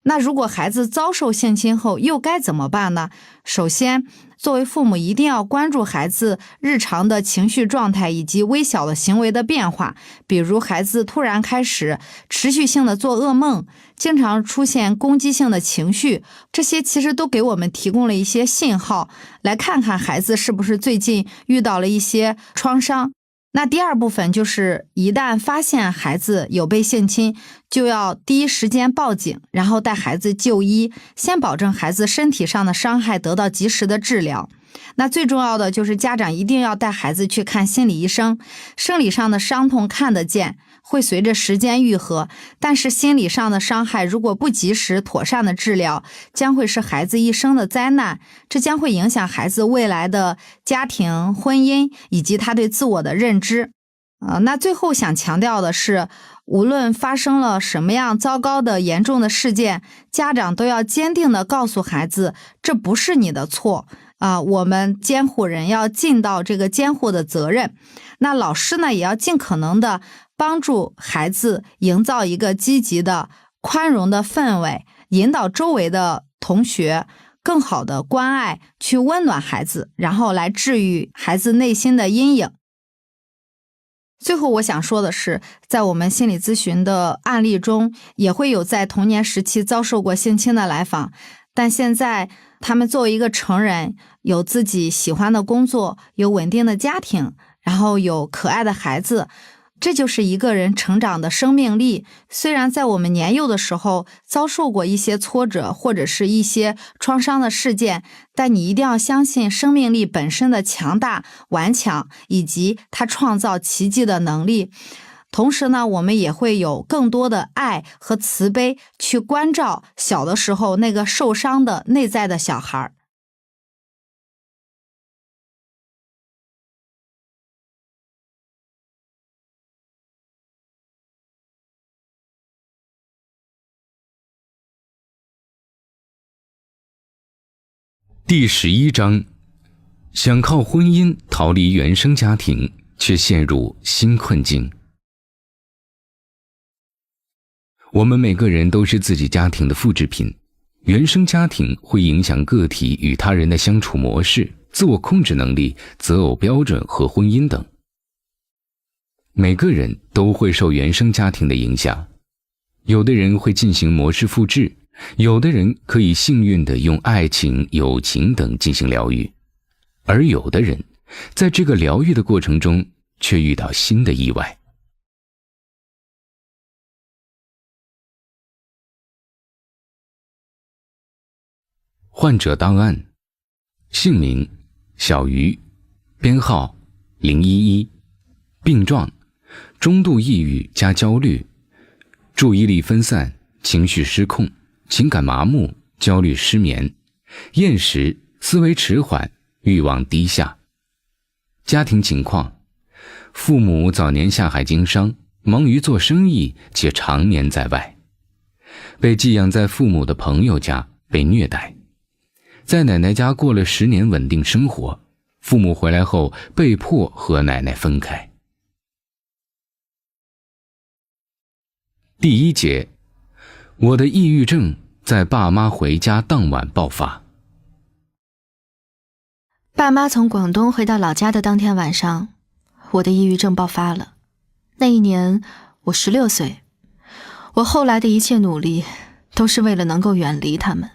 那如果孩子遭受性侵后又该怎么办呢？首先，作为父母一定要关注孩子日常的情绪状态以及微小的行为的变化，比如孩子突然开始持续性的做噩梦，经常出现攻击性的情绪，这些其实都给我们提供了一些信号，来看看孩子是不是最近遇到了一些创伤。那第二部分就是一旦发现孩子有被性侵，就要第一时间报警，然后带孩子就医，先保证孩子身体上的伤害得到及时的治疗。那最重要的就是家长一定要带孩子去看心理医生，生理上的伤痛看得见，会随着时间愈合，但是心理上的伤害如果不及时妥善的治疗，将会是孩子一生的灾难，这将会影响孩子未来的家庭、婚姻以及他对自我的认知。那最后想强调的是，无论发生了什么样糟糕的严重的事件，家长都要坚定地告诉孩子，这不是你的错。我们监护人要尽到这个监护的责任。那老师呢，也要尽可能的帮助孩子营造一个积极的、宽容的氛围，引导周围的同学更好的关爱，去温暖孩子，然后来治愈孩子内心的阴影。最后我想说的是，在我们心理咨询的案例中，也会有在童年时期遭受过性侵的来访，但现在他们作为一个成人，有自己喜欢的工作，有稳定的家庭，然后有可爱的孩子，这就是一个人成长的生命力。虽然在我们年幼的时候遭受过一些挫折或者是一些创伤的事件，但你一定要相信生命力本身的强大、顽强，以及它创造奇迹的能力。同时呢，我们也会有更多的爱和慈悲去关照小的时候那个受伤的内在的小孩。第11章，想靠婚姻逃离原生家庭，却陷入新困境。我们每个人都是自己家庭的复制品，原生家庭会影响个体与他人的相处模式、自我控制能力、择偶标准和婚姻等。每个人都会受原生家庭的影响，有的人会进行模式复制，有的人可以幸运地用爱情、友情等进行疗愈，而有的人在这个疗愈的过程中却遇到新的意外。患者档案：姓名小鱼，编号011，病状中度抑郁加焦虑，注意力分散，情绪失控，情感麻木，焦虑失眠，厌食，思维迟缓，欲望低下。家庭情况：父母早年下海经商，忙于做生意，且常年在外，被寄养在父母的朋友家，被虐待，在奶奶家过了10年稳定生活，父母回来后被迫和奶奶分开。第1节，我的抑郁症在爸妈回家当晚爆发。爸妈从广东回到老家的当天晚上，我的抑郁症爆发了。那一年我16岁，我后来的一切努力都是为了能够远离他们。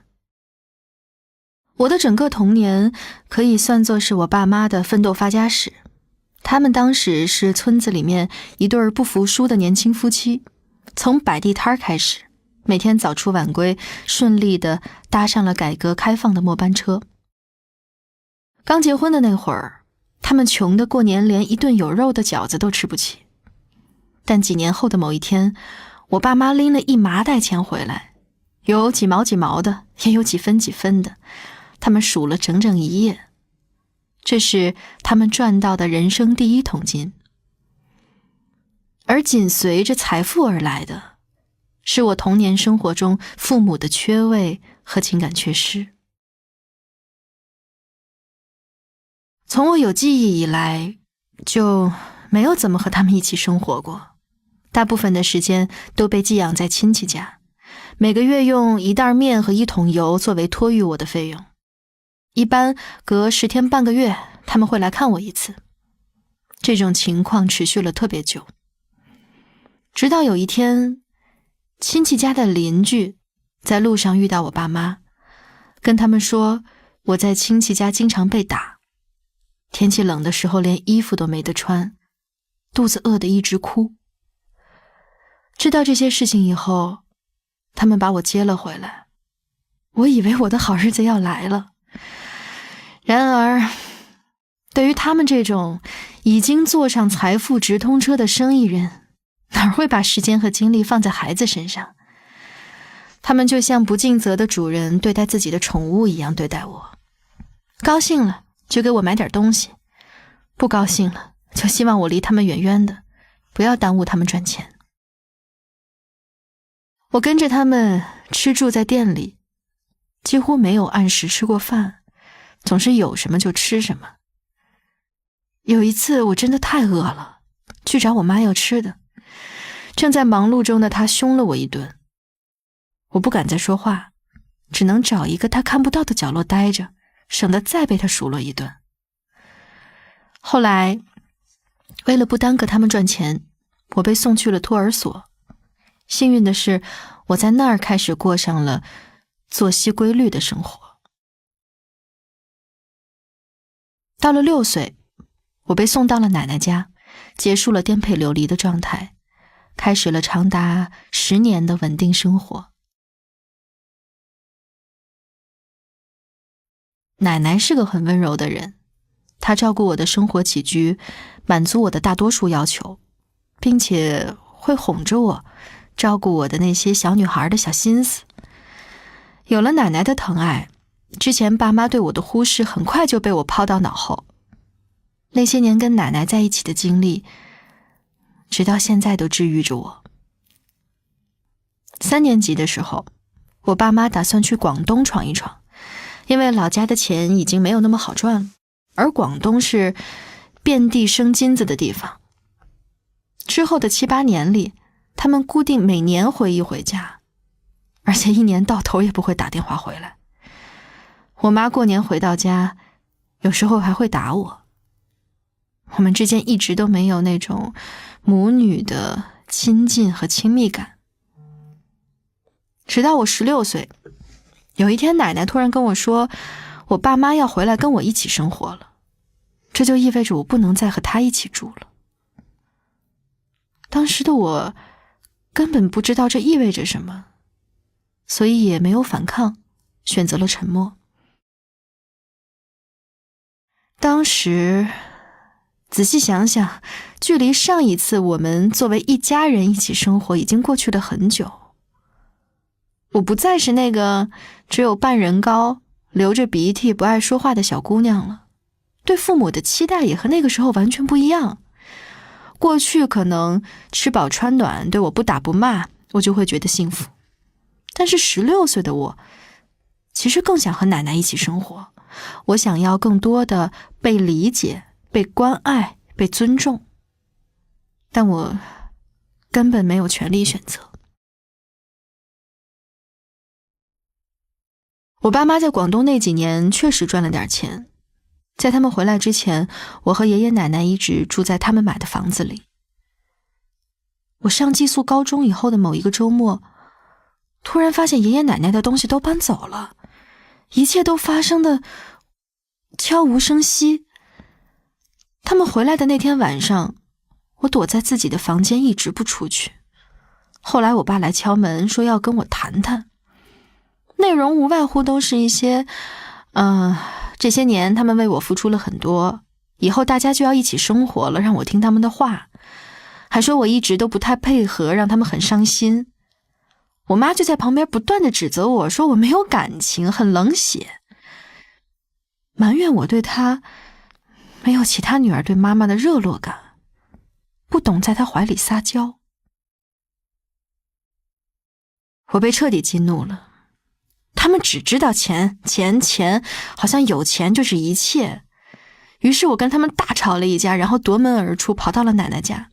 我的整个童年可以算作是我爸妈的奋斗发家史。他们当时是村子里面一对不服输的年轻夫妻，从摆地摊开始，每天早出晚归，顺利地搭上了改革开放的末班车。刚结婚的那会儿，他们穷得过年连一顿有肉的饺子都吃不起。但几年后的某一天，我爸妈拎了一麻袋钱回来，有几毛几毛的，也有几分几分的，他们数了整整1夜。这是他们赚到的人生第1桶金。而紧随着财富而来的，是我童年生活中父母的缺位和情感缺失。从我有记忆以来，就没有怎么和他们一起生活过，大部分的时间都被寄养在亲戚家，每个月用1袋面和1桶油作为托育我的费用。一般隔10天半个月，他们会来看我一次。这种情况持续了特别久，直到有一天，亲戚家的邻居在路上遇到我爸妈，跟他们说我在亲戚家经常被打，天气冷的时候连衣服都没得穿，肚子饿得一直哭。知道这些事情以后，他们把我接了回来，我以为我的好日子要来了。然而，对于他们这种已经坐上财富直通车的生意人，哪会把时间和精力放在孩子身上？他们就像不尽责的主人对待自己的宠物一样对待我，高兴了就给我买点东西，不高兴了就希望我离他们远远的，不要耽误他们赚钱。我跟着他们吃住在店里，几乎没有按时吃过饭，总是有什么就吃什么。有一次我真的太饿了，去找我妈要吃的，正在忙碌中的她凶了我一顿。我不敢再说话，只能找一个她看不到的角落待着，省得再被她数落一顿。后来为了不耽搁他们赚钱，我被送去了托儿所。幸运的是，我在那儿开始过上了作息规律的生活。到了6岁，我被送到了奶奶家，结束了颠沛流离的状态，开始了长达10年的稳定生活。奶奶是个很温柔的人，她照顾我的生活起居，满足我的大多数要求，并且会哄着我，照顾我的那些小女孩的小心思。有了奶奶的疼爱，之前爸妈对我的忽视很快就被我抛到脑后。那些年跟奶奶在一起的经历，直到现在都治愈着我。3年级的时候，我爸妈打算去广东闯一闯，因为老家的钱已经没有那么好赚了，而广东是遍地生金子的地方。之后的7、8年里，他们固定每年回一回家，而且1年到头也不会打电话回来。我妈过年回到家，有时候还会打我。我们之间一直都没有那种母女的亲近和亲密感。直到我16岁，有一天奶奶突然跟我说，我爸妈要回来跟我一起生活了，这就意味着我不能再和他一起住了。当时的我根本不知道这意味着什么，所以也没有反抗，选择了沉默。当时仔细想想，距离上一次我们作为一家人一起生活已经过去了很久。我不再是那个只有半人高、流着鼻涕不爱说话的小姑娘了，对父母的期待也和那个时候完全不一样。过去可能吃饱穿暖，对我不打不骂，我就会觉得幸福。但是16岁的我，其实更想和奶奶一起生活。我想要更多的被理解、被关爱、被尊重，但我根本没有权利选择。我爸妈在广东那几年确实赚了点钱，在他们回来之前，我和爷爷奶奶一直住在他们买的房子里。我上寄宿高中以后的某一个周末，突然发现爷爷奶奶的东西都搬走了，一切都发生的悄无声息。他们回来的那天晚上，我躲在自己的房间一直不出去。后来我爸来敲门，说要跟我谈谈，内容无外乎都是一些这些年他们为我付出了很多，以后大家就要一起生活了，让我听他们的话，还说我一直都不太配合，让他们很伤心。我妈就在旁边不断地指责我，说我没有感情，很冷血，埋怨我对她没有其他女儿对妈妈的热络感，不懂在她怀里撒娇。我被彻底激怒了。他们只知道钱，好像有钱就是一切。于是我跟他们大吵了一架，然后夺门而出，跑到了奶奶家。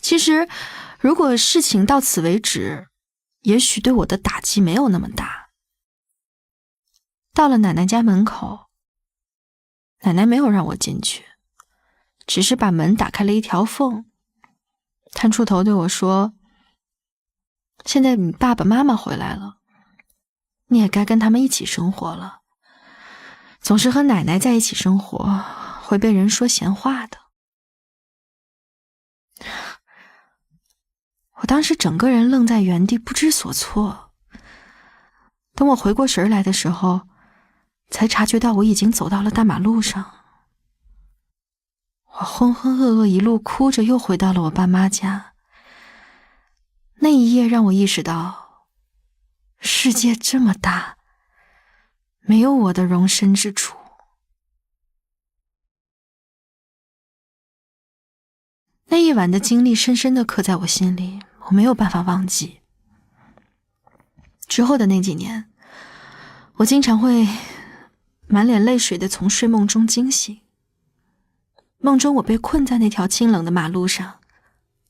其实，如果事情到此为止，也许对我的打击没有那么大。到了奶奶家门口，奶奶没有让我进去，只是把门打开了一条缝，探出头对我说：“现在你爸爸妈妈回来了，你也该跟他们一起生活了。总是和奶奶在一起生活，会被人说闲话的。”我当时整个人愣在原地，不知所措。等我回过神来的时候，才察觉到我已经走到了大马路上。我浑浑噩噩一路哭着又回到了我爸妈家。那一夜让我意识到，世界这么大，没有我的容身之处。那一晚的经历深深地刻在我心里，我没有办法忘记。之后的那几年，我经常会满脸泪水地从睡梦中惊醒。梦中我被困在那条清冷的马路上，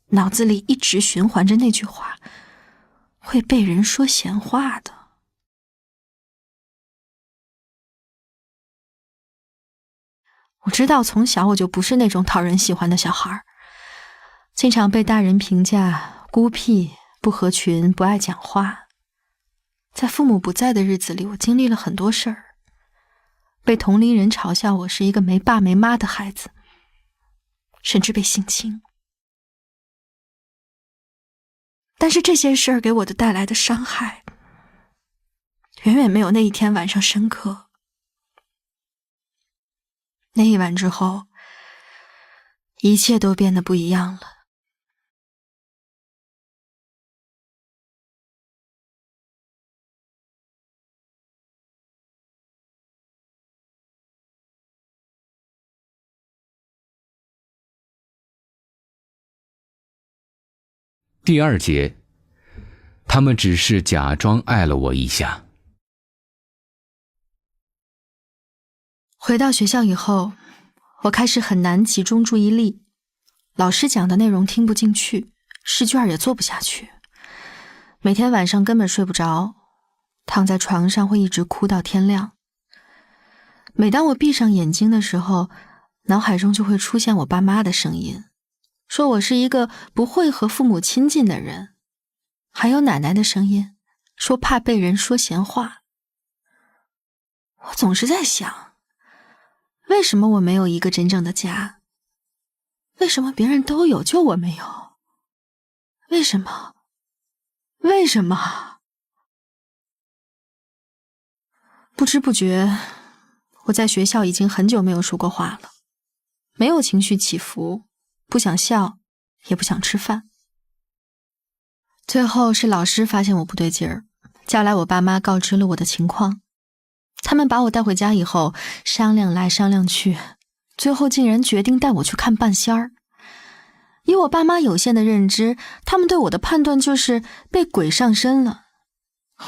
脑子里一直循环着那句话：会被人说闲话的。我知道从小我就不是那种讨人喜欢的小孩，经常被大人评价孤僻、不合群、不爱讲话。在父母不在的日子里，我经历了很多事儿，被同龄人嘲笑我是一个没爸没妈的孩子，甚至被性侵。但是这些事儿给我的带来的伤害，远远没有那一天晚上深刻。那一晚之后，一切都变得不一样了。第2节，他们只是假装爱了我一下。回到学校以后，我开始很难集中注意力，老师讲的内容听不进去，试卷也做不下去，每天晚上根本睡不着，躺在床上会一直哭到天亮。每当我闭上眼睛的时候，脑海中就会出现我爸妈的声音，说我是一个不会和父母亲近的人，还有奶奶的声音，说怕被人说闲话。我总是在想，为什么我没有一个真正的家？为什么别人都有，就我没有？为什么？为什么？不知不觉，我在学校已经很久没有说过话了，没有情绪起伏，不想笑，也不想吃饭。最后是老师发现我不对劲儿，叫来我爸妈告知了我的情况。他们把我带回家以后，商量来商量去，最后竟然决定带我去看半仙儿。以我爸妈有限的认知，他们对我的判断就是被鬼上身了。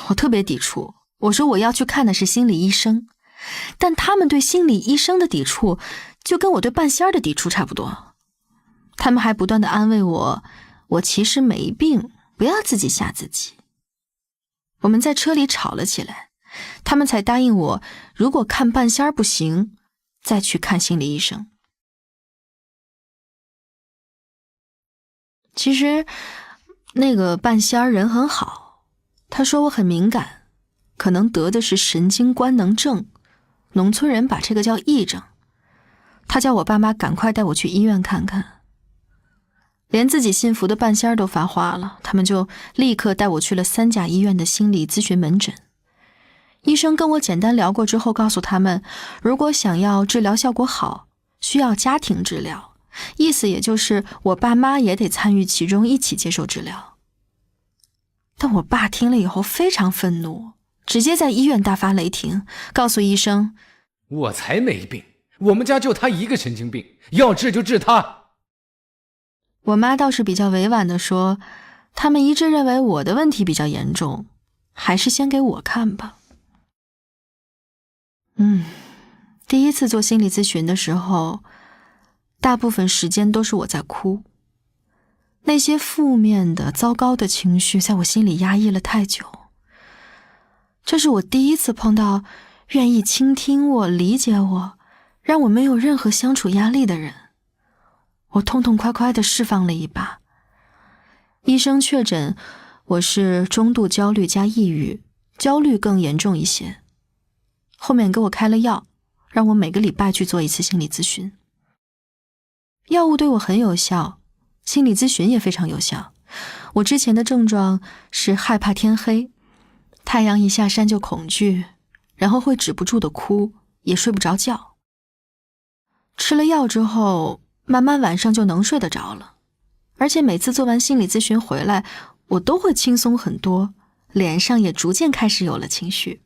我特别抵触，我说我要去看的是心理医生，但他们对心理医生的抵触就跟我对半仙儿的抵触差不多。他们还不断地安慰我，我其实没病，不要自己吓自己。我们在车里吵了起来，他们才答应我，如果看半仙儿不行，再去看心理医生。其实那个半仙儿人很好，他说我很敏感，可能得的是神经官能症，农村人把这个叫癔症。他叫我爸妈赶快带我去医院看看。连自己信服的半仙儿都发话了，他们就立刻带我去了3家医院的心理咨询门诊。医生跟我简单聊过之后，告诉他们，如果想要治疗效果好，需要家庭治疗，意思也就是我爸妈也得参与其中，一起接受治疗。但我爸听了以后非常愤怒，直接在医院大发雷霆，告诉医生，我才没病，我们家就他一个神经病，要治就治他。我妈倒是比较委婉地说，他们一致认为我的问题比较严重，还是先给我看吧。第一次做心理咨询的时候，大部分时间都是我在哭。那些负面的、糟糕的情绪在我心里压抑了太久。这是我第一次碰到愿意倾听我、理解我，让我没有任何相处压力的人。我痛痛快快地释放了一把。医生确诊我是中度焦虑加抑郁，焦虑更严重一些。后面给我开了药，让我每个礼拜去做一次心理咨询。药物对我很有效，心理咨询也非常有效。我之前的症状是害怕天黑，太阳一下山就恐惧，然后会止不住的哭，也睡不着觉。吃了药之后，慢慢晚上就能睡得着了。而且每次做完心理咨询回来，我都会轻松很多，脸上也逐渐开始有了情绪。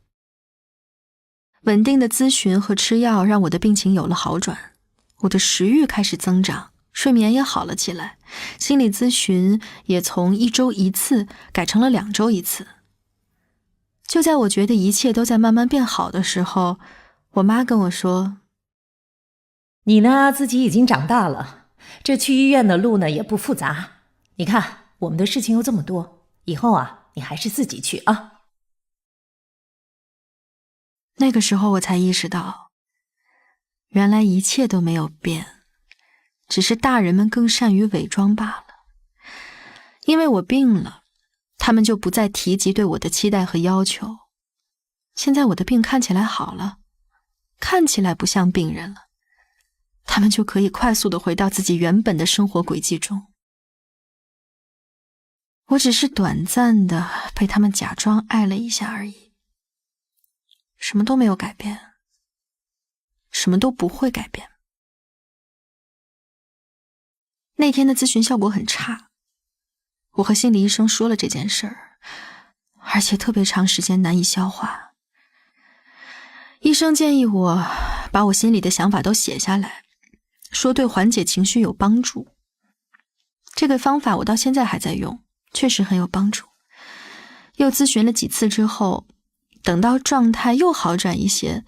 稳定的咨询和吃药让我的病情有了好转，我的食欲开始增长，睡眠也好了起来，心理咨询也从1周1次改成了2周1次。就在我觉得一切都在慢慢变好的时候，我妈跟我说：“你呢，自己已经长大了，这去医院的路呢也不复杂。你看，我们的事情又这么多，以后啊，你还是自己去啊。”那个时候我才意识到，原来一切都没有变，只是大人们更善于伪装罢了。因为我病了，他们就不再提及对我的期待和要求。现在我的病看起来好了，看起来不像病人了，他们就可以快速地回到自己原本的生活轨迹中。我只是短暂地被他们假装爱了一下而已。什么都没有改变，什么都不会改变。那天的咨询效果很差，我和心理医生说了这件事儿，而且特别长时间难以消化。医生建议我把我心里的想法都写下来，说对缓解情绪有帮助。这个方法我到现在还在用，确实很有帮助。又咨询了几次之后，等到状态又好转一些，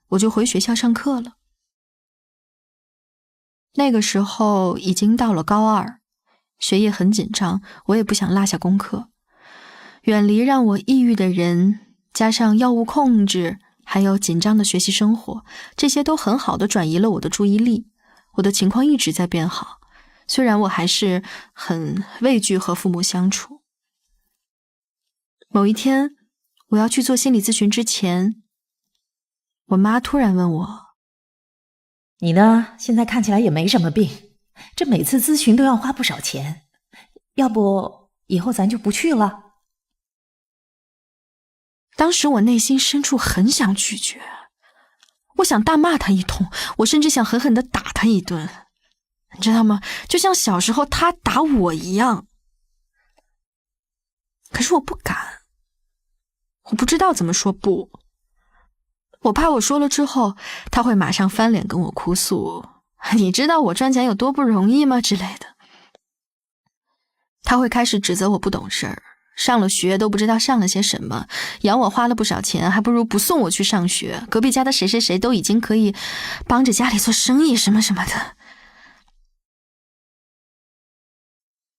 我就回学校上课了。那个时候已经到了高2，学业很紧张，我也不想落下功课。远离让我抑郁的人，加上药物控制，还有紧张的学习生活，这些都很好的转移了我的注意力。我的情况一直在变好，虽然我还是很畏惧和父母相处。某一天，我要去做心理咨询之前，我妈突然问我：“你呢，现在看起来也没什么病，这每次咨询都要花不少钱，要不以后咱就不去了？”当时我内心深处很想拒绝，我想大骂他一通，我甚至想狠狠地打他一顿，你知道吗？就像小时候他打我一样。可是我不敢，我不知道怎么说不，我怕我说了之后，他会马上翻脸跟我哭诉，你知道我赚钱有多不容易吗之类的。他会开始指责我不懂事儿，上了学都不知道上了些什么，养我花了不少钱，还不如不送我去上学，隔壁家的谁谁谁都已经可以帮着家里做生意什么什么的。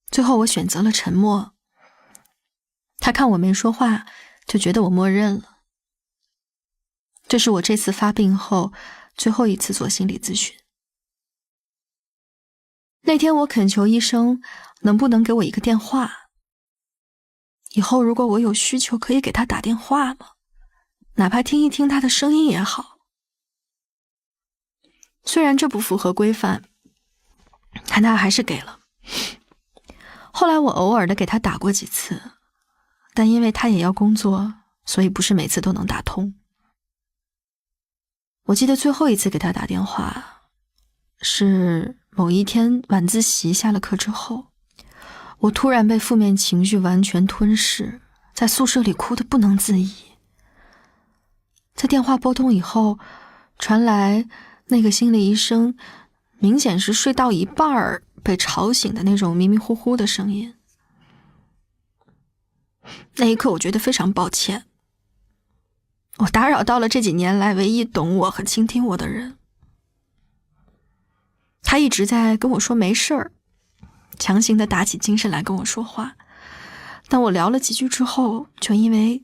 最后我选择了沉默，他看我没说话，就觉得我默认了。这是我这次发病后最后一次做心理咨询。那天我恳求医生能不能给我一个电话，以后如果我有需求可以给他打电话吗？哪怕听一听他的声音也好。虽然这不符合规范，但他还是给了。后来我偶尔的给他打过几次，但因为他也要工作，所以不是每次都能打通。我记得最后一次给他打电话，是某一天晚自习下了课之后，我突然被负面情绪完全吞噬，在宿舍里哭得不能自已。在电话拨通以后，传来那个心理医生明显是睡到一半被吵醒的那种迷迷糊糊的声音。那一刻我觉得非常抱歉，我打扰到了这几年来唯一懂我和倾听我的人。他一直在跟我说没事儿，强行的打起精神来跟我说话，但我聊了几句之后，就因为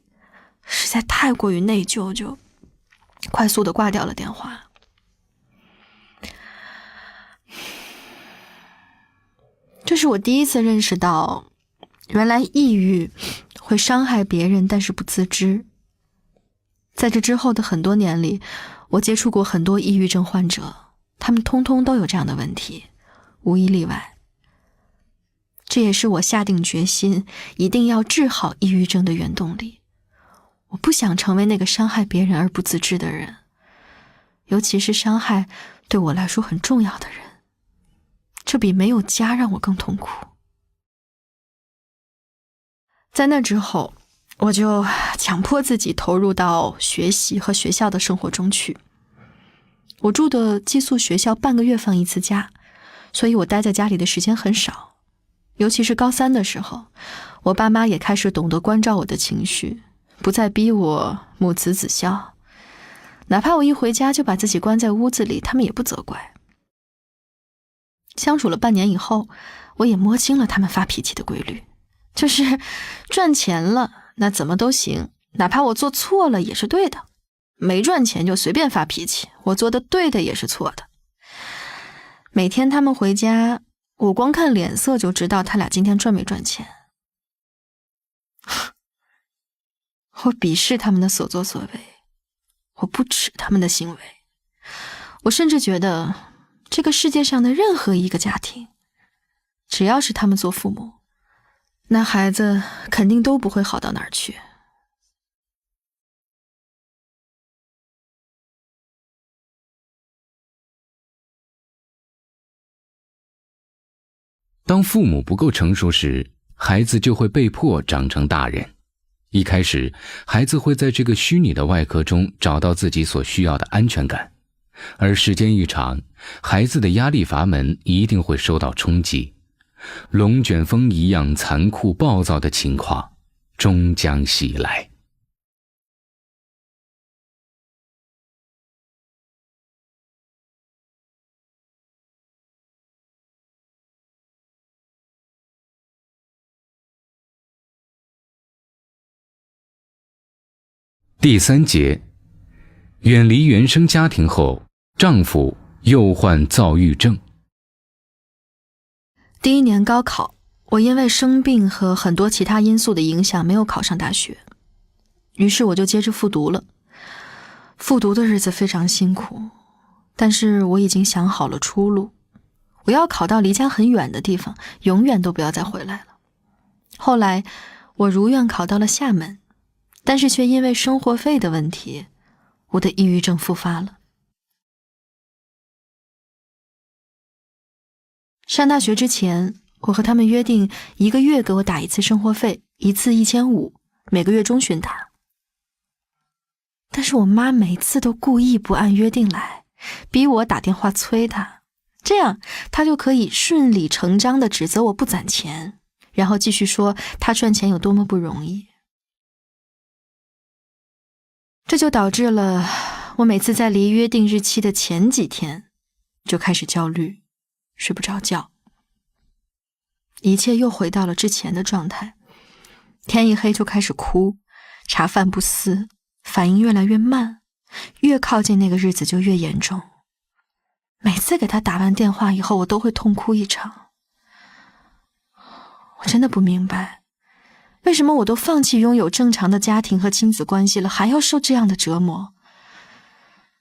实在太过于内疚，就快速的挂掉了电话。这是我第一次认识到，原来抑郁会伤害别人，但是不自知。在这之后的很多年里，我接触过很多抑郁症患者，他们通通都有这样的问题，无一例外。这也是我下定决心一定要治好抑郁症的原动力。我不想成为那个伤害别人而不自知的人，尤其是伤害对我来说很重要的人，这比没有家让我更痛苦。在那之后，我就强迫自己投入到学习和学校的生活中去。我住的寄宿学校半个月放一次假，所以我待在家里的时间很少。尤其是高3的时候，我爸妈也开始懂得关照我的情绪，不再逼我母慈子孝。哪怕我一回家就把自己关在屋子里，他们也不责怪。相处了半年以后，我也摸清了他们发脾气的规律，就是赚钱了，那怎么都行，哪怕我做错了也是对的；没赚钱就随便发脾气，我做的对的也是错的。每天他们回家，我光看脸色就知道他俩今天赚没赚钱。我鄙视他们的所作所为，我不耻他们的行为。我甚至觉得这个世界上的任何一个家庭，只要是他们做父母，那孩子肯定都不会好到哪儿去。当父母不够成熟时，孩子就会被迫长成大人。一开始，孩子会在这个虚拟的外壳中找到自己所需要的安全感，而时间一长，孩子的压力阀门一定会受到冲击，龙卷风一样残酷暴躁的情况终将袭来。第3节，远离原生家庭后，丈夫又患躁郁症。第1年高考，我因为生病和很多其他因素的影响没有考上大学，于是我就接着复读了。复读的日子非常辛苦，但是我已经想好了出路，我要考到离家很远的地方，永远都不要再回来了。后来我如愿考到了厦门，但是却因为生活费的问题，我的抑郁症复发了。上大学之前，我和他们约定1个月给我打一次生活费，一次1500，每个月中旬打。但是我妈每次都故意不按约定来，逼我打电话催她，这样她就可以顺理成章地指责我不攒钱，然后继续说她赚钱有多么不容易。这就导致了我每次在离约定日期的前几天就开始焦虑，睡不着觉。一切又回到了之前的状态，天一黑就开始哭，茶饭不思，反应越来越慢，越靠近那个日子就越严重。每次给他打完电话以后，我都会痛哭一场。我真的不明白，为什么我都放弃拥有正常的家庭和亲子关系了，还要受这样的折磨？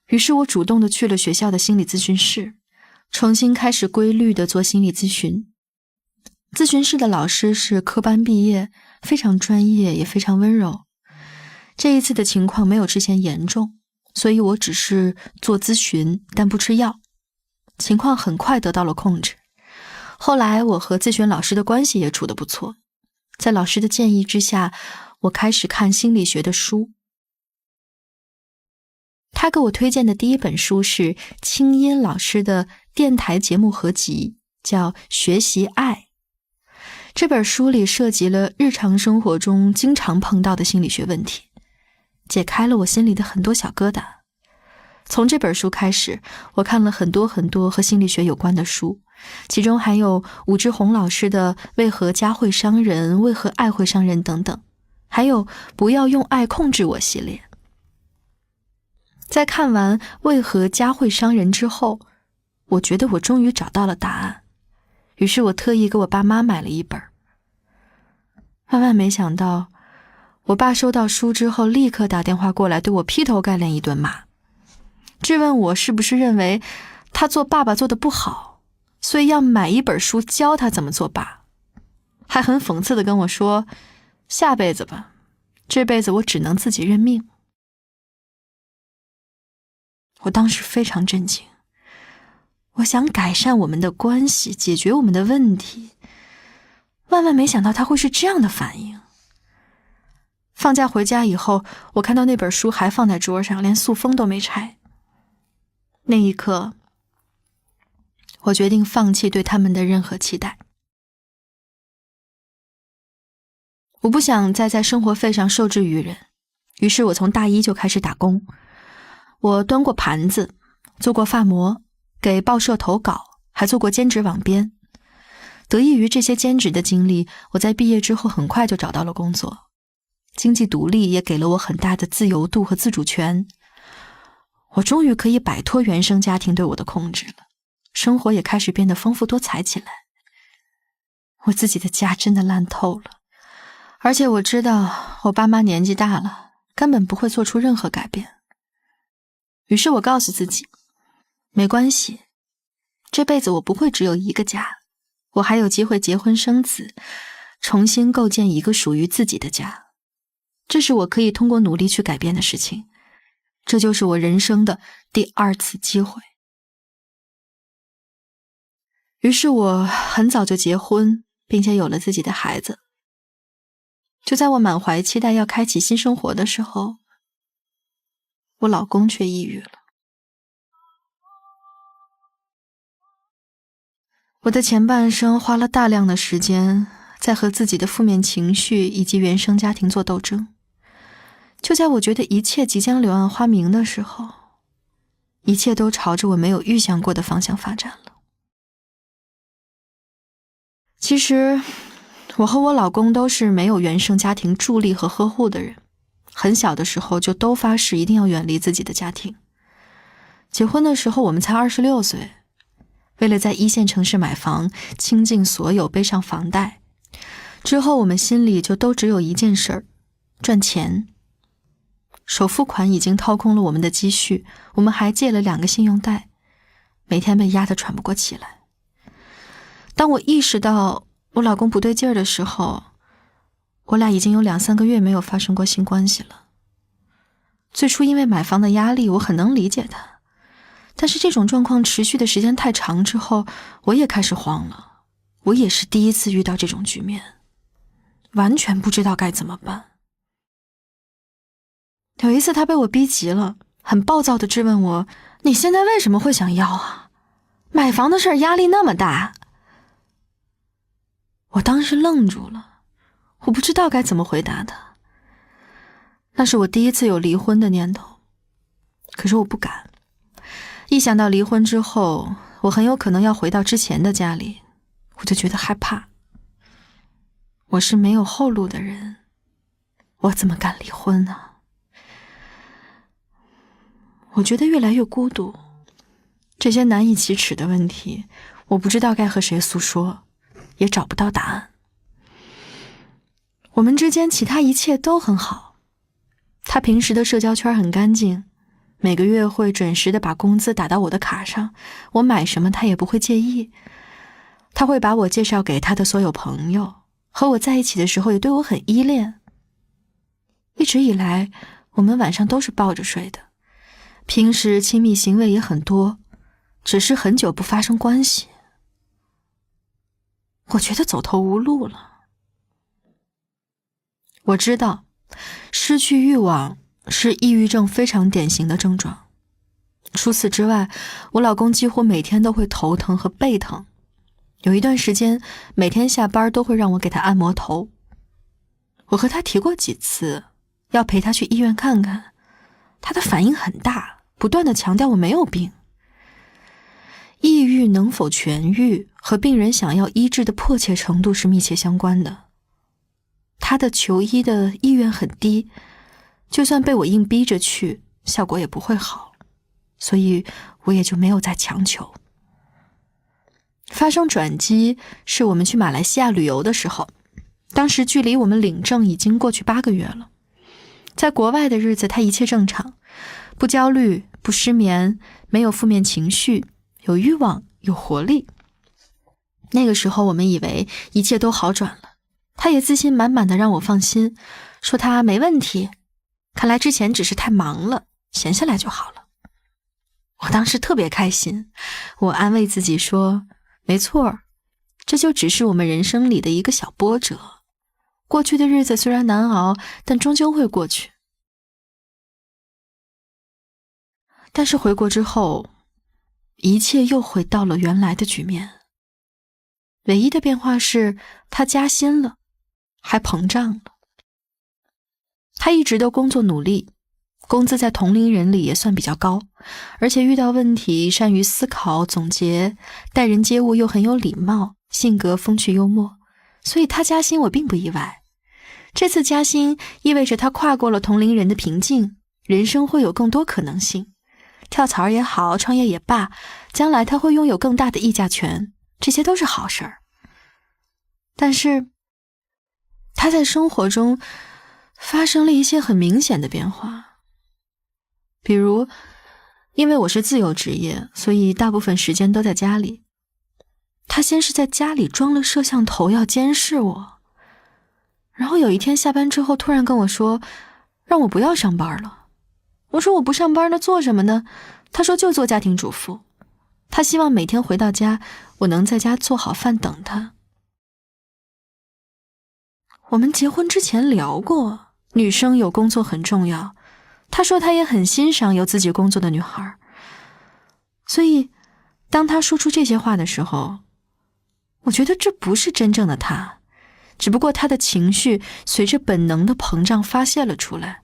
于是我主动地去了学校的心理咨询室，重新开始规律地做心理咨询。咨询室的老师是科班毕业，非常专业，也非常温柔。这一次的情况没有之前严重，所以我只是做咨询，但不吃药。情况很快得到了控制。后来我和咨询老师的关系也处得不错，在老师的建议之下，我开始看心理学的书。他给我推荐的第一本书是清音老师的电台节目合集，叫《学习爱》。这本书里涉及了日常生活中经常碰到的心理学问题，解开了我心里的很多小疙瘩。从这本书开始，我看了很多和心理学有关的书，其中还有武志红老师的《为何家会伤人，为何爱会伤人》等等，还有《不要用爱控制我》系列。在看完《为何家会伤人》之后，我觉得我终于找到了答案，于是我特意给我爸妈买了一本。万万没想到，我爸收到书之后立刻打电话过来，对我劈头盖脸一顿骂，质问我是不是认为他做爸爸做得不好，所以要买一本书教他怎么做爸，还很讽刺地跟我说，下辈子吧，这辈子我只能自己认命。我当时非常震惊，我想改善我们的关系，解决我们的问题，万万没想到他会是这样的反应。放假回家以后，我看到那本书还放在桌上，连塑封都没拆。那一刻，我决定放弃对他们的任何期待。我不想再在生活费上受制于人，于是我从大一就开始打工。我端过盘子，做过发模，给报社投稿，还做过兼职网编。得益于这些兼职的经历，我在毕业之后很快就找到了工作。经济独立也给了我很大的自由度和自主权。我终于可以摆脱原生家庭对我的控制了，生活也开始变得丰富多彩起来。我自己的家真的烂透了，而且我知道我爸妈年纪大了，根本不会做出任何改变。于是我告诉自己，没关系，这辈子我不会只有一个家，我还有机会结婚生子，重新构建一个属于自己的家。这是我可以通过努力去改变的事情，这就是我人生的第二次机会。于是我很早就结婚，并且有了自己的孩子。就在我满怀期待要开启新生活的时候，我老公却抑郁了。我的前半生花了大量的时间在和自己的负面情绪以及原生家庭做斗争。就在我觉得一切即将柳暗花明的时候，一切都朝着我没有预想过的方向发展了。其实我和我老公都是没有原生家庭助力和呵护的人，很小的时候就都发誓一定要远离自己的家庭。结婚的时候我们才26岁，为了在一线城市买房，倾尽所有背上房贷。之后我们心里就都只有一件事儿，赚钱。首付款已经掏空了我们的积蓄，我们还借了2个信用贷，每天被压得喘不过气来。当我意识到我老公不对劲儿的时候，我俩已经有2-3个月没有发生过性关系了。最初因为买房的压力，我很能理解他，但是这种状况持续的时间太长之后，我也开始慌了。我也是第一次遇到这种局面，完全不知道该怎么办。有一次他被我逼急了，很暴躁地质问我，你现在为什么会想要啊？买房的事儿压力那么大。我当时愣住了，我不知道该怎么回答他。那是我第一次有离婚的念头，可是我不敢。一想到离婚之后我很有可能要回到之前的家里，我就觉得害怕。我是没有后路的人，我怎么敢离婚呢？我觉得越来越孤独，这些难以启齿的问题，我不知道该和谁诉说，也找不到答案。我们之间其他一切都很好，他平时的社交圈很干净，每个月会准时的把工资打到我的卡上，我买什么他也不会介意。他会把我介绍给他的所有朋友，和我在一起的时候也对我很依恋。一直以来我们晚上都是抱着睡的，平时亲密行为也很多，只是很久不发生关系。我觉得走投无路了。我知道失去欲望是抑郁症非常典型的症状。除此之外，我老公几乎每天都会头疼和背疼。有一段时间，每天下班都会让我给他按摩头。我和他提过几次，要陪他去医院看看，他的反应很大，不断地强调我没有病。抑郁能否痊愈和病人想要医治的迫切程度是密切相关的。他的求医的意愿很低，就算被我硬逼着去，效果也不会好，所以我也就没有再强求。发生转机是我们去马来西亚旅游的时候，当时距离我们领证已经过去8个月了。在国外的日子他一切正常，不焦虑，不失眠，没有负面情绪，有欲望，有活力。那个时候我们以为一切都好转了，他也自信满满的让我放心，说他没问题，看来之前只是太忙了，闲下来就好了。我当时特别开心，我安慰自己说，没错，这就只是我们人生里的一个小波折，过去的日子虽然难熬，但终究会过去。但是回国之后，一切又回到了原来的局面。唯一的变化是他加薪了，还膨胀了。他一直都工作努力，工资在同龄人里也算比较高，而且遇到问题善于思考总结，待人接物又很有礼貌，性格风趣幽默，所以他加薪我并不意外。这次加薪意味着他跨过了同龄人的瓶颈，人生会有更多可能性，跳槽也好，创业也罢，将来他会拥有更大的议价权，这些都是好事儿。但是他在生活中发生了一些很明显的变化，比如因为我是自由职业，所以大部分时间都在家里。他先是在家里装了摄像头要监视我，然后有一天下班之后突然跟我说让我不要上班了。我说我不上班那做什么呢？他说就做家庭主妇，他希望每天回到家我能在家做好饭等他。我们结婚之前聊过，女生有工作很重要，他说他也很欣赏有自己工作的女孩。所以当他说出这些话的时候，我觉得这不是真正的他，只不过他的情绪随着本能的膨胀发泄了出来，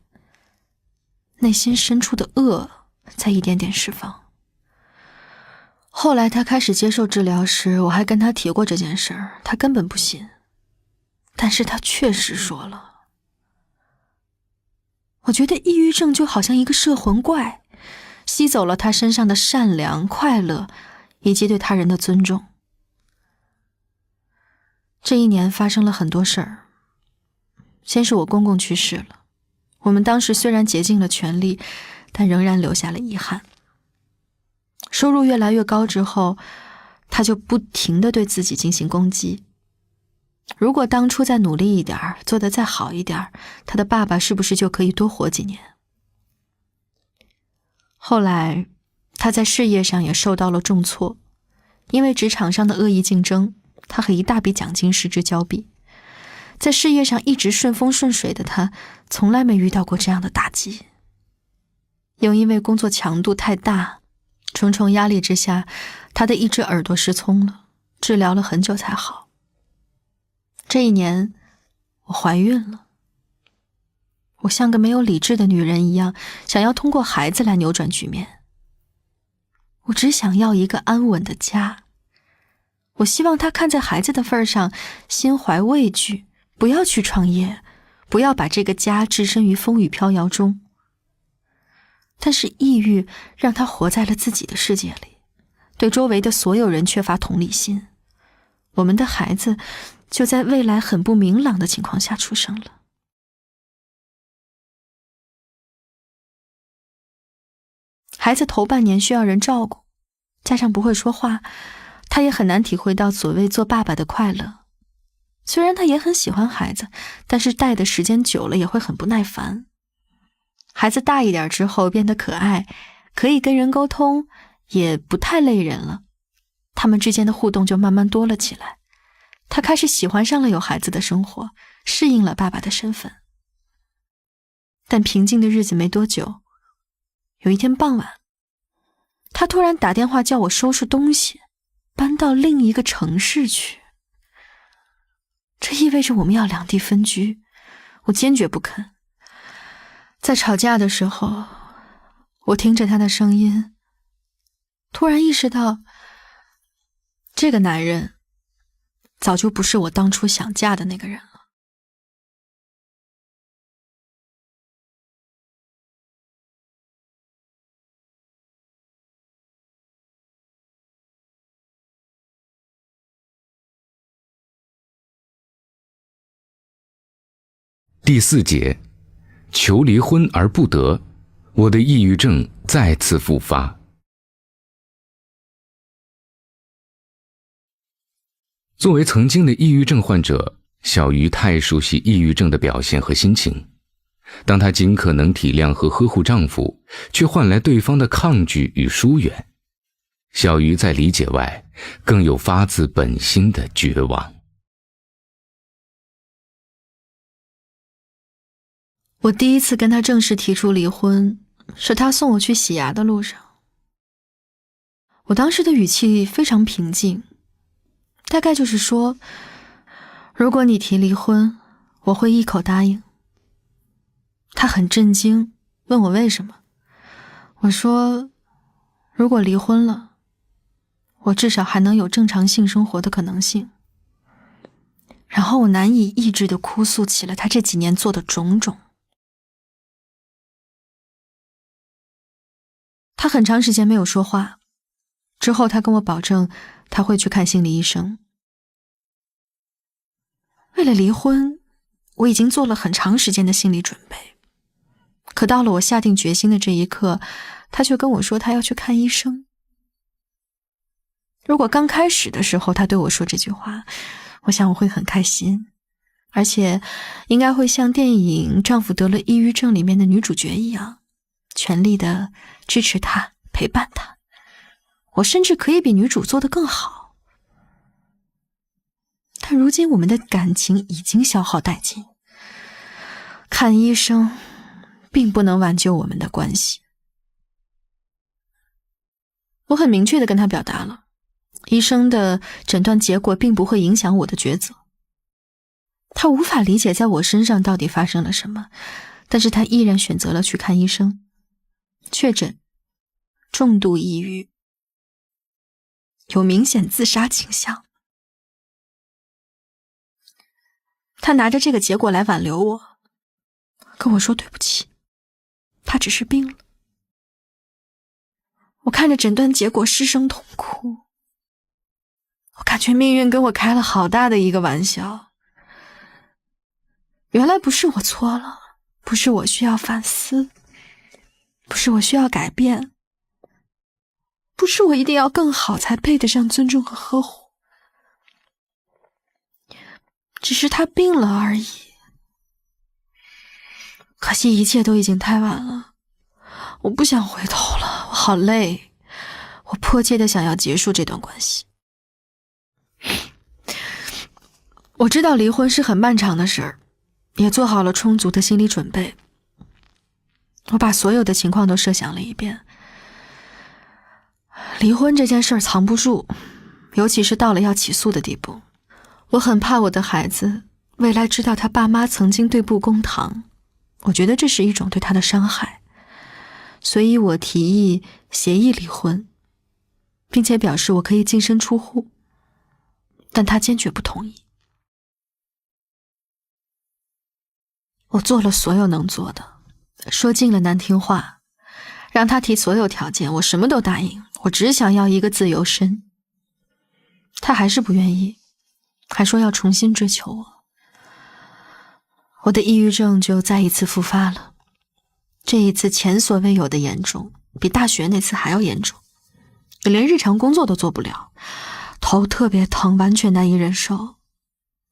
内心深处的恶在一点点释放。后来他开始接受治疗时，我还跟他提过这件事儿，他根本不信，但是他确实说了。我觉得抑郁症就好像一个摄魂怪，吸走了他身上的善良、快乐，以及对他人的尊重。这一年发生了很多事儿。先是我公公去世了，我们当时虽然竭尽了全力，但仍然留下了遗憾。收入越来越高之后，他就不停地对自己进行攻击。如果当初再努力一点，做得再好一点，他的爸爸是不是就可以多活几年？后来他在事业上也受到了重挫，因为职场上的恶意竞争，他和一大笔奖金失之交臂。在事业上一直顺风顺水的他，从来没遇到过这样的打击。又因为工作强度太大，重重压力之下，他的一只耳朵失聪了，治疗了很久才好。这一年，我怀孕了。我像个没有理智的女人一样，想要通过孩子来扭转局面。我只想要一个安稳的家。我希望他看在孩子的份上，心怀畏惧，不要去创业，不要把这个家置身于风雨飘摇中。但是抑郁让他活在了自己的世界里，对周围的所有人缺乏同理心。我们的孩子就在未来很不明朗的情况下出生了。孩子头半年需要人照顾，加上不会说话，他也很难体会到所谓做爸爸的快乐。虽然他也很喜欢孩子，但是带的时间久了也会很不耐烦。孩子大一点之后变得可爱，可以跟人沟通，也不太累人了，他们之间的互动就慢慢多了起来。他开始喜欢上了有孩子的生活，适应了爸爸的身份。但平静的日子没多久，有一天傍晚，他突然打电话叫我收拾东西，搬到另一个城市去。这意味着我们要两地分居，我坚决不肯。在吵架的时候，我听着他的声音，突然意识到，这个男人早就不是我当初想嫁的那个人了。第4节，求离婚而不得，我的抑郁症再次复发。作为曾经的抑郁症患者，小鱼太熟悉抑郁症的表现和心情。当她尽可能体谅和呵护丈夫，却换来对方的抗拒与疏远。小鱼在理解外，更有发自本心的绝望。我第一次跟他正式提出离婚，是他送我去洗牙的路上。我当时的语气非常平静，大概就是说，如果你提离婚，我会一口答应。他很震惊，问我为什么。我说，如果离婚了，我至少还能有正常性生活的可能性。然后我难以抑制地哭诉起了他这几年做的种种。他很长时间没有说话，之后他跟我保证他会去看心理医生。为了离婚，我已经做了很长时间的心理准备，可到了我下定决心的这一刻，他却跟我说他要去看医生。如果刚开始的时候他对我说这句话，我想我会很开心，而且应该会像电影《丈夫得了抑郁症》里面的女主角一样，全力的支持他，陪伴他。我甚至可以比女主做得更好。但如今我们的感情已经消耗殆尽，看医生并不能挽救我们的关系。我很明确地跟他表达了，医生的诊断结果并不会影响我的抉择。他无法理解在我身上到底发生了什么，但是他依然选择了去看医生。确诊重度抑郁，有明显自杀倾向。他拿着这个结果来挽留我，跟我说对不起，他只是病了。我看着诊断结果失声痛哭，我感觉命运跟我开了好大的一个玩笑。原来不是我错了，不是我需要反思，不是我需要改变，不是我一定要更好才配得上尊重和呵护，只是他病了而已。可惜一切都已经太晚了，我不想回头了，我好累，我迫切地想要结束这段关系。我知道离婚是很漫长的事儿，也做好了充足的心理准备。我把所有的情况都设想了一遍。离婚这件事儿藏不住，尤其是到了要起诉的地步。我很怕我的孩子未来知道他爸妈曾经对簿公堂，我觉得这是一种对他的伤害。所以我提议协议离婚，并且表示我可以净身出户，但他坚决不同意。我做了所有能做的，说尽了难听话，让他提所有条件，我什么都答应，我只想要一个自由身。他还是不愿意，还说要重新追求我。我的抑郁症就再一次复发了，这一次前所未有的严重，比大学那次还要严重。我连日常工作都做不了，头特别疼，完全难以忍受。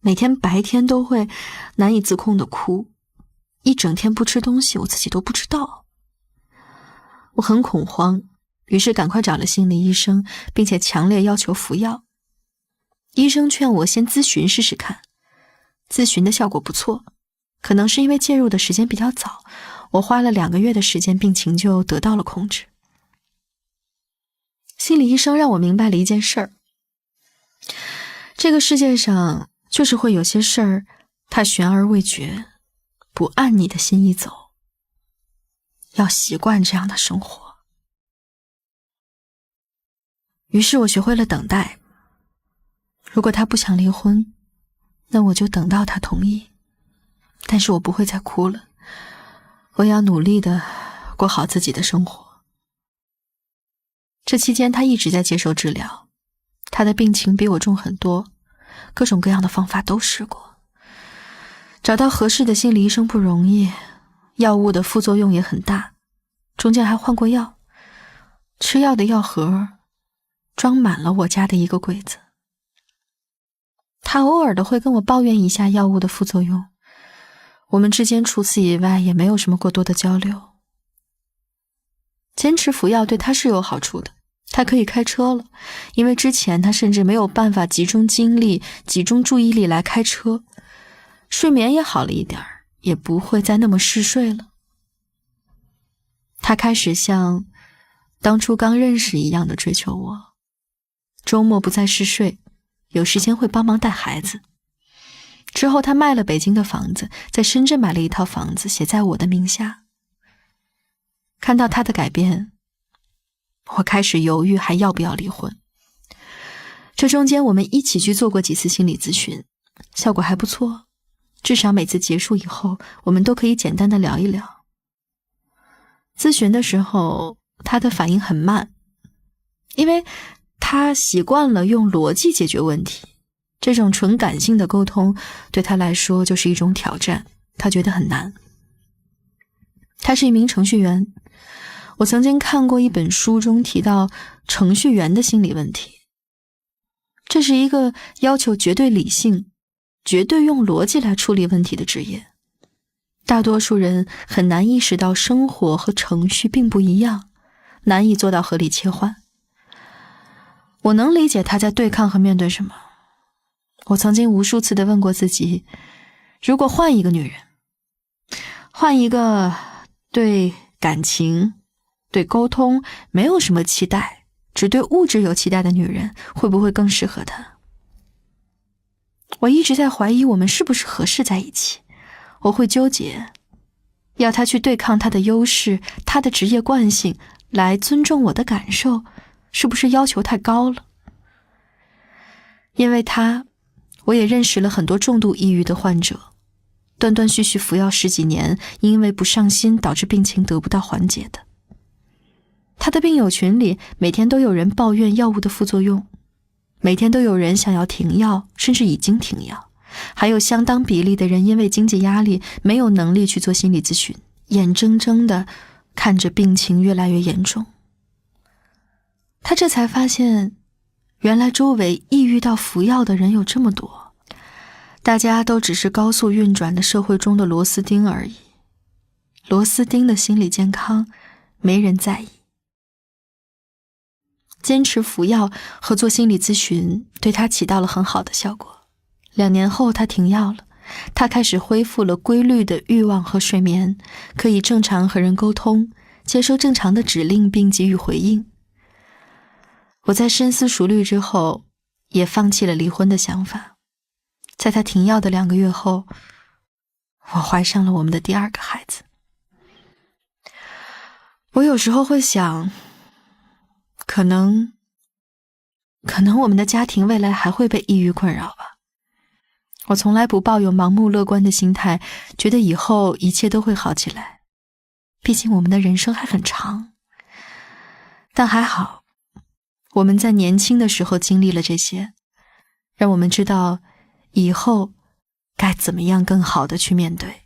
每天白天都会难以自控的哭，一整天不吃东西，我自己都不知道。我很恐慌，于是赶快找了心理医生，并且强烈要求服药。医生劝我先咨询试试看，咨询的效果不错，可能是因为介入的时间比较早，我花了2个月的时间，病情就得到了控制。心理医生让我明白了一件事儿，这个世界上就是会有些事儿，它悬而未决，不按你的心意走。要习惯这样的生活。于是我学会了等待。如果他不想离婚，那我就等到他同意。但是我不会再哭了，我要努力的过好自己的生活。这期间他一直在接受治疗，他的病情比我重很多，各种各样的方法都试过。找到合适的心理医生不容易，药物的副作用也很大，中间还换过药，吃药的药盒装满了我家的一个柜子。他偶尔的会跟我抱怨一下药物的副作用，我们之间除此以外也没有什么过多的交流。坚持服药对他是有好处的，他可以开车了，因为之前他甚至没有办法集中精力、集中注意力来开车。睡眠也好了一点，也不会再那么嗜睡了。他开始像当初刚认识一样的追求我，周末不再嗜睡，有时间会帮忙带孩子。之后他卖了北京的房子，在深圳买了一套房子，写在我的名下。看到他的改变，我开始犹豫还要不要离婚。这中间我们一起去做过几次心理咨询，效果还不错，至少每次结束以后，我们都可以简单的聊一聊。咨询的时候，他的反应很慢，因为他习惯了用逻辑解决问题，这种纯感性的沟通对他来说就是一种挑战，他觉得很难。他是一名程序员，我曾经看过一本书中提到程序员的心理问题，这是一个要求绝对理性、绝对用逻辑来处理问题的职业。大多数人很难意识到生活和程序并不一样，难以做到合理切换。我能理解他在对抗和面对什么。我曾经无数次地问过自己，如果换一个女人，换一个对感情、对沟通没有什么期待，只对物质有期待的女人，会不会更适合他？我一直在怀疑我们是不是合适在一起。我会纠结，要他去对抗他的优势、他的职业惯性，来尊重我的感受，是不是要求太高了？因为他，我也认识了很多重度抑郁的患者，断断续续服药10几年，因为不上心导致病情得不到缓解的。他的病友群里每天都有人抱怨药物的副作用，每天都有人想要停药，甚至已经停药，还有相当比例的人因为经济压力没有能力去做心理咨询，眼睁睁地看着病情越来越严重。他这才发现，原来周围抑郁到服药的人有这么多，大家都只是高速运转的社会中的螺丝钉而已。螺丝钉的心理健康没人在意。坚持服药和做心理咨询对他起到了很好的效果。2年后他停药了，他开始恢复了规律的欲望和睡眠，可以正常和人沟通，接收正常的指令并给予回应。我在深思熟虑之后，也放弃了离婚的想法。在他停药的2个月后，我怀上了我们的第2个孩子。我有时候会想，可能我们的家庭未来还会被抑郁困扰吧。我从来不抱有盲目乐观的心态，觉得以后一切都会好起来。毕竟我们的人生还很长。但还好，我们在年轻的时候经历了这些，让我们知道以后该怎么样更好地去面对。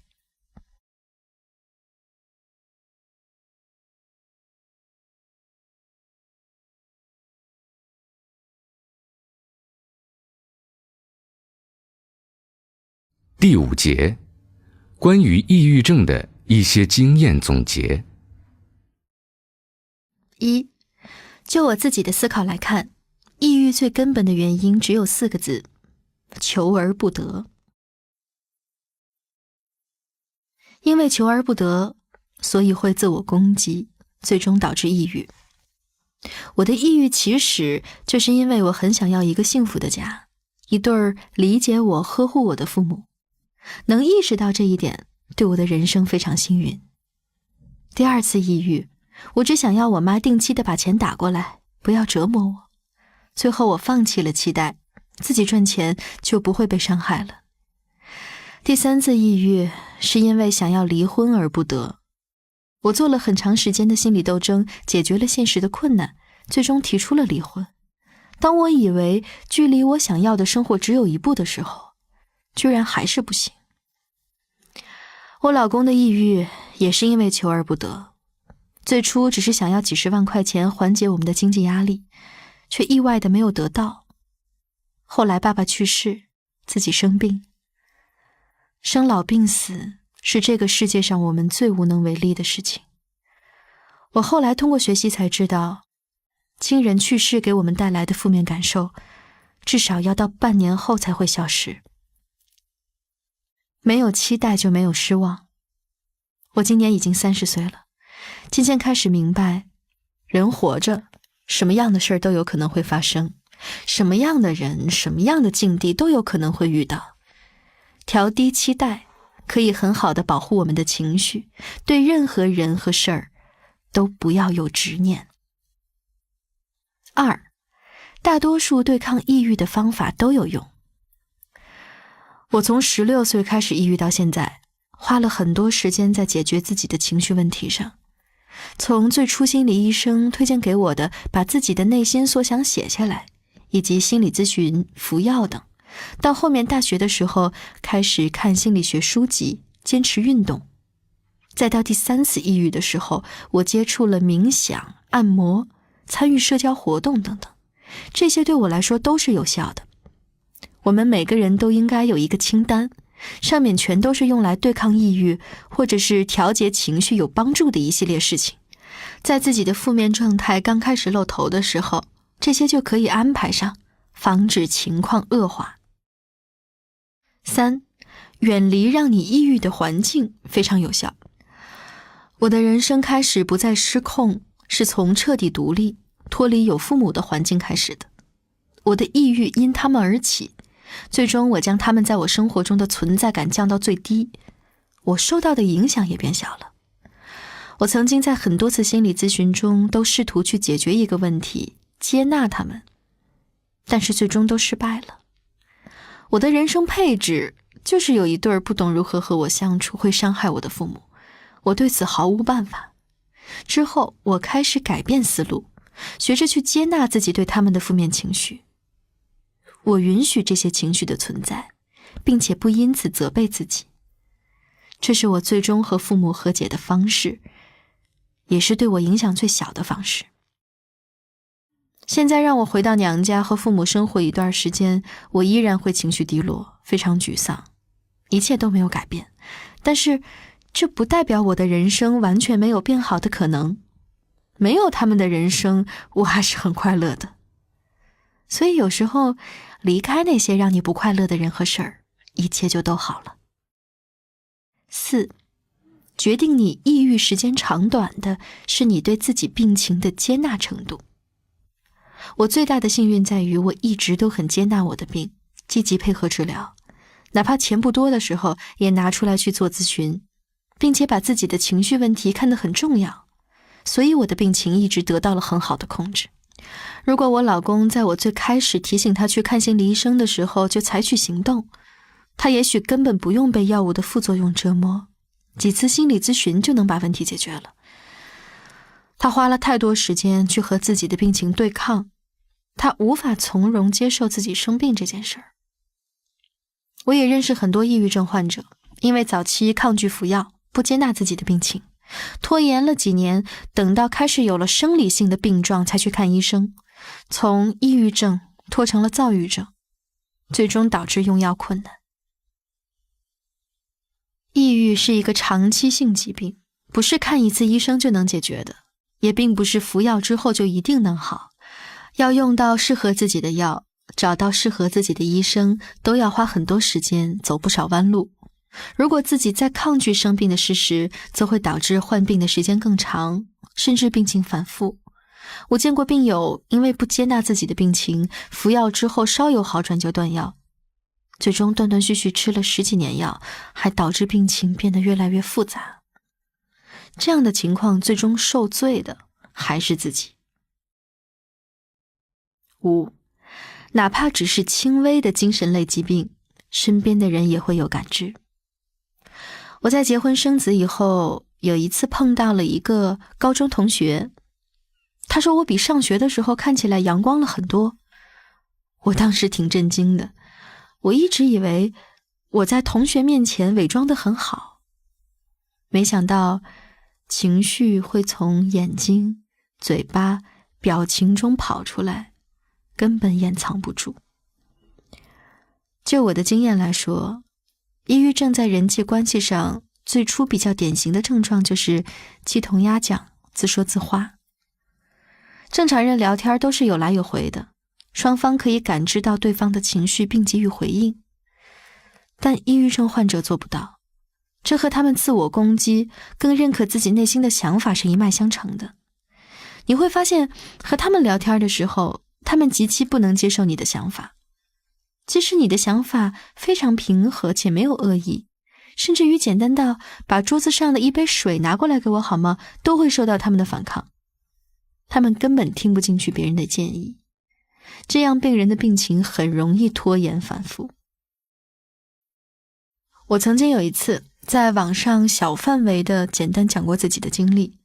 第5节，关于抑郁症的一些经验总结。1. 就我自己的思考来看，抑郁最根本的原因只有4个字：求而不得。因为求而不得，所以会自我攻击，最终导致抑郁。我的抑郁起始就是因为我很想要一个幸福的家，一对儿理解我、呵护我的父母。能意识到这一点，对我的人生非常幸运。第二次抑郁，我只想要我妈定期的把钱打过来，不要折磨我。最后我放弃了期待，自己赚钱就不会被伤害了。第三次抑郁是因为想要离婚而不得。我做了很长时间的心理斗争，解决了现实的困难，最终提出了离婚。当我以为距离我想要的生活只有一步的时候，居然还是不行。我老公的抑郁也是因为求而不得，最初只是想要几十万块钱缓解我们的经济压力，却意外的没有得到。后来爸爸去世，自己生病。生老病死是这个世界上我们最无能为力的事情。我后来通过学习才知道，亲人去世给我们带来的负面感受，至少要到半年后才会消失。没有期待就没有失望。我今年已经30岁了，渐渐开始明白，人活着，什么样的事儿都有可能会发生，什么样的人，什么样的境地都有可能会遇到。调低期待，可以很好的保护我们的情绪，对任何人和事儿都不要有执念。2. 大多数对抗抑郁的方法都有用。我从16岁开始抑郁到现在，花了很多时间在解决自己的情绪问题上。从最初心理医生推荐给我的把自己的内心所想写下来，以及心理咨询、服药等，到后面大学的时候开始看心理学书籍，坚持运动，再到第3次抑郁的时候，我接触了冥想、按摩，参与社交活动等等，这些对我来说都是有效的。我们每个人都应该有一个清单，上面全都是用来对抗抑郁或者是调节情绪有帮助的一系列事情。在自己的负面状态刚开始露头的时候，这些就可以安排上，防止情况恶化。3. 远离让你抑郁的环境非常有效。我的人生开始不再失控，是从彻底独立、脱离有父母的环境开始的。我的抑郁因他们而起，最终我将他们在我生活中的存在感降到最低，我受到的影响也变小了。我曾经在很多次心理咨询中都试图去解决一个问题，接纳他们，但是最终都失败了。我的人生配置就是有一对不懂如何和我相处，会伤害我的父母，我对此毫无办法。之后我开始改变思路，学着去接纳自己对他们的负面情绪。我允许这些情绪的存在，并且不因此责备自己。这是我最终和父母和解的方式，也是对我影响最小的方式。现在让我回到娘家和父母生活一段时间，我依然会情绪低落，非常沮丧，一切都没有改变。但是这不代表我的人生完全没有变好的可能。没有他们的人生，我还是很快乐的。所以有时候离开那些让你不快乐的人和事儿，一切就都好了。4. 决定你抑郁时间长短的是你对自己病情的接纳程度。我最大的幸运在于我一直都很接纳我的病，积极配合治疗，哪怕钱不多的时候也拿出来去做咨询，并且把自己的情绪问题看得很重要，所以我的病情一直得到了很好的控制。如果我老公在我最开始提醒他去看心理医生的时候就采取行动，他也许根本不用被药物的副作用折磨，几次心理咨询就能把问题解决了。他花了太多时间去和自己的病情对抗，他无法从容接受自己生病这件事儿。我也认识很多抑郁症患者，因为早期抗拒服药，不接纳自己的病情，拖延了几年，等到开始有了生理性的病状才去看医生，从抑郁症拖成了躁郁症，最终导致用药困难。抑郁是一个长期性疾病，不是看一次医生就能解决的，也并不是服药之后就一定能好，要用到适合自己的药，找到适合自己的医生，都要花很多时间，走不少弯路。如果自己在抗拒生病的事实，则会导致患病的时间更长，甚至病情反复。我见过病友因为不接纳自己的病情，服药之后稍有好转就断药，最终断断续续吃了10几年药，还导致病情变得越来越复杂。这样的情况最终受罪的还是自己。5. 哪怕只是轻微的精神类疾病，身边的人也会有感知。我在结婚生子以后，有一次碰到了一个高中同学，他说我比上学的时候看起来阳光了很多。我当时挺震惊的，我一直以为我在同学面前伪装得很好，没想到情绪会从眼睛、嘴巴、表情中跑出来，根本掩藏不住。就我的经验来说，抑郁症在人际关系上最初比较典型的症状就是鸡同鸭讲、自说自话。正常人聊天都是有来有回的，双方可以感知到对方的情绪并给予回应，但抑郁症患者做不到，这和他们自我攻击、更认可自己内心的想法是一脉相承的。你会发现，和他们聊天的时候，他们极其不能接受你的想法，即使你的想法非常平和且没有恶意，甚至于简单到把桌子上的一杯水拿过来给我好吗，都会受到他们的反抗。他们根本听不进去别人的建议，这样病人的病情很容易拖延反复。我曾经有一次在网上小范围的简单讲过自己的经历，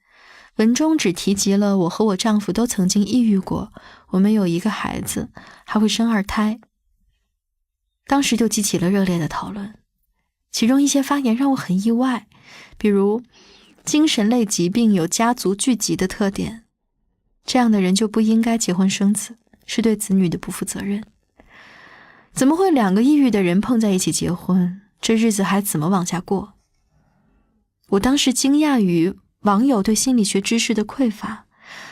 文中只提及了我和我丈夫都曾经抑郁过，我们有一个孩子，还会生2胎。当时就激起了热烈的讨论，其中一些发言让我很意外，比如精神类疾病有家族聚集的特点，这样的人就不应该结婚生子，是对子女的不负责任。怎么会2个抑郁的人碰在一起结婚？这日子还怎么往下过？我当时惊讶于网友对心理学知识的匮乏，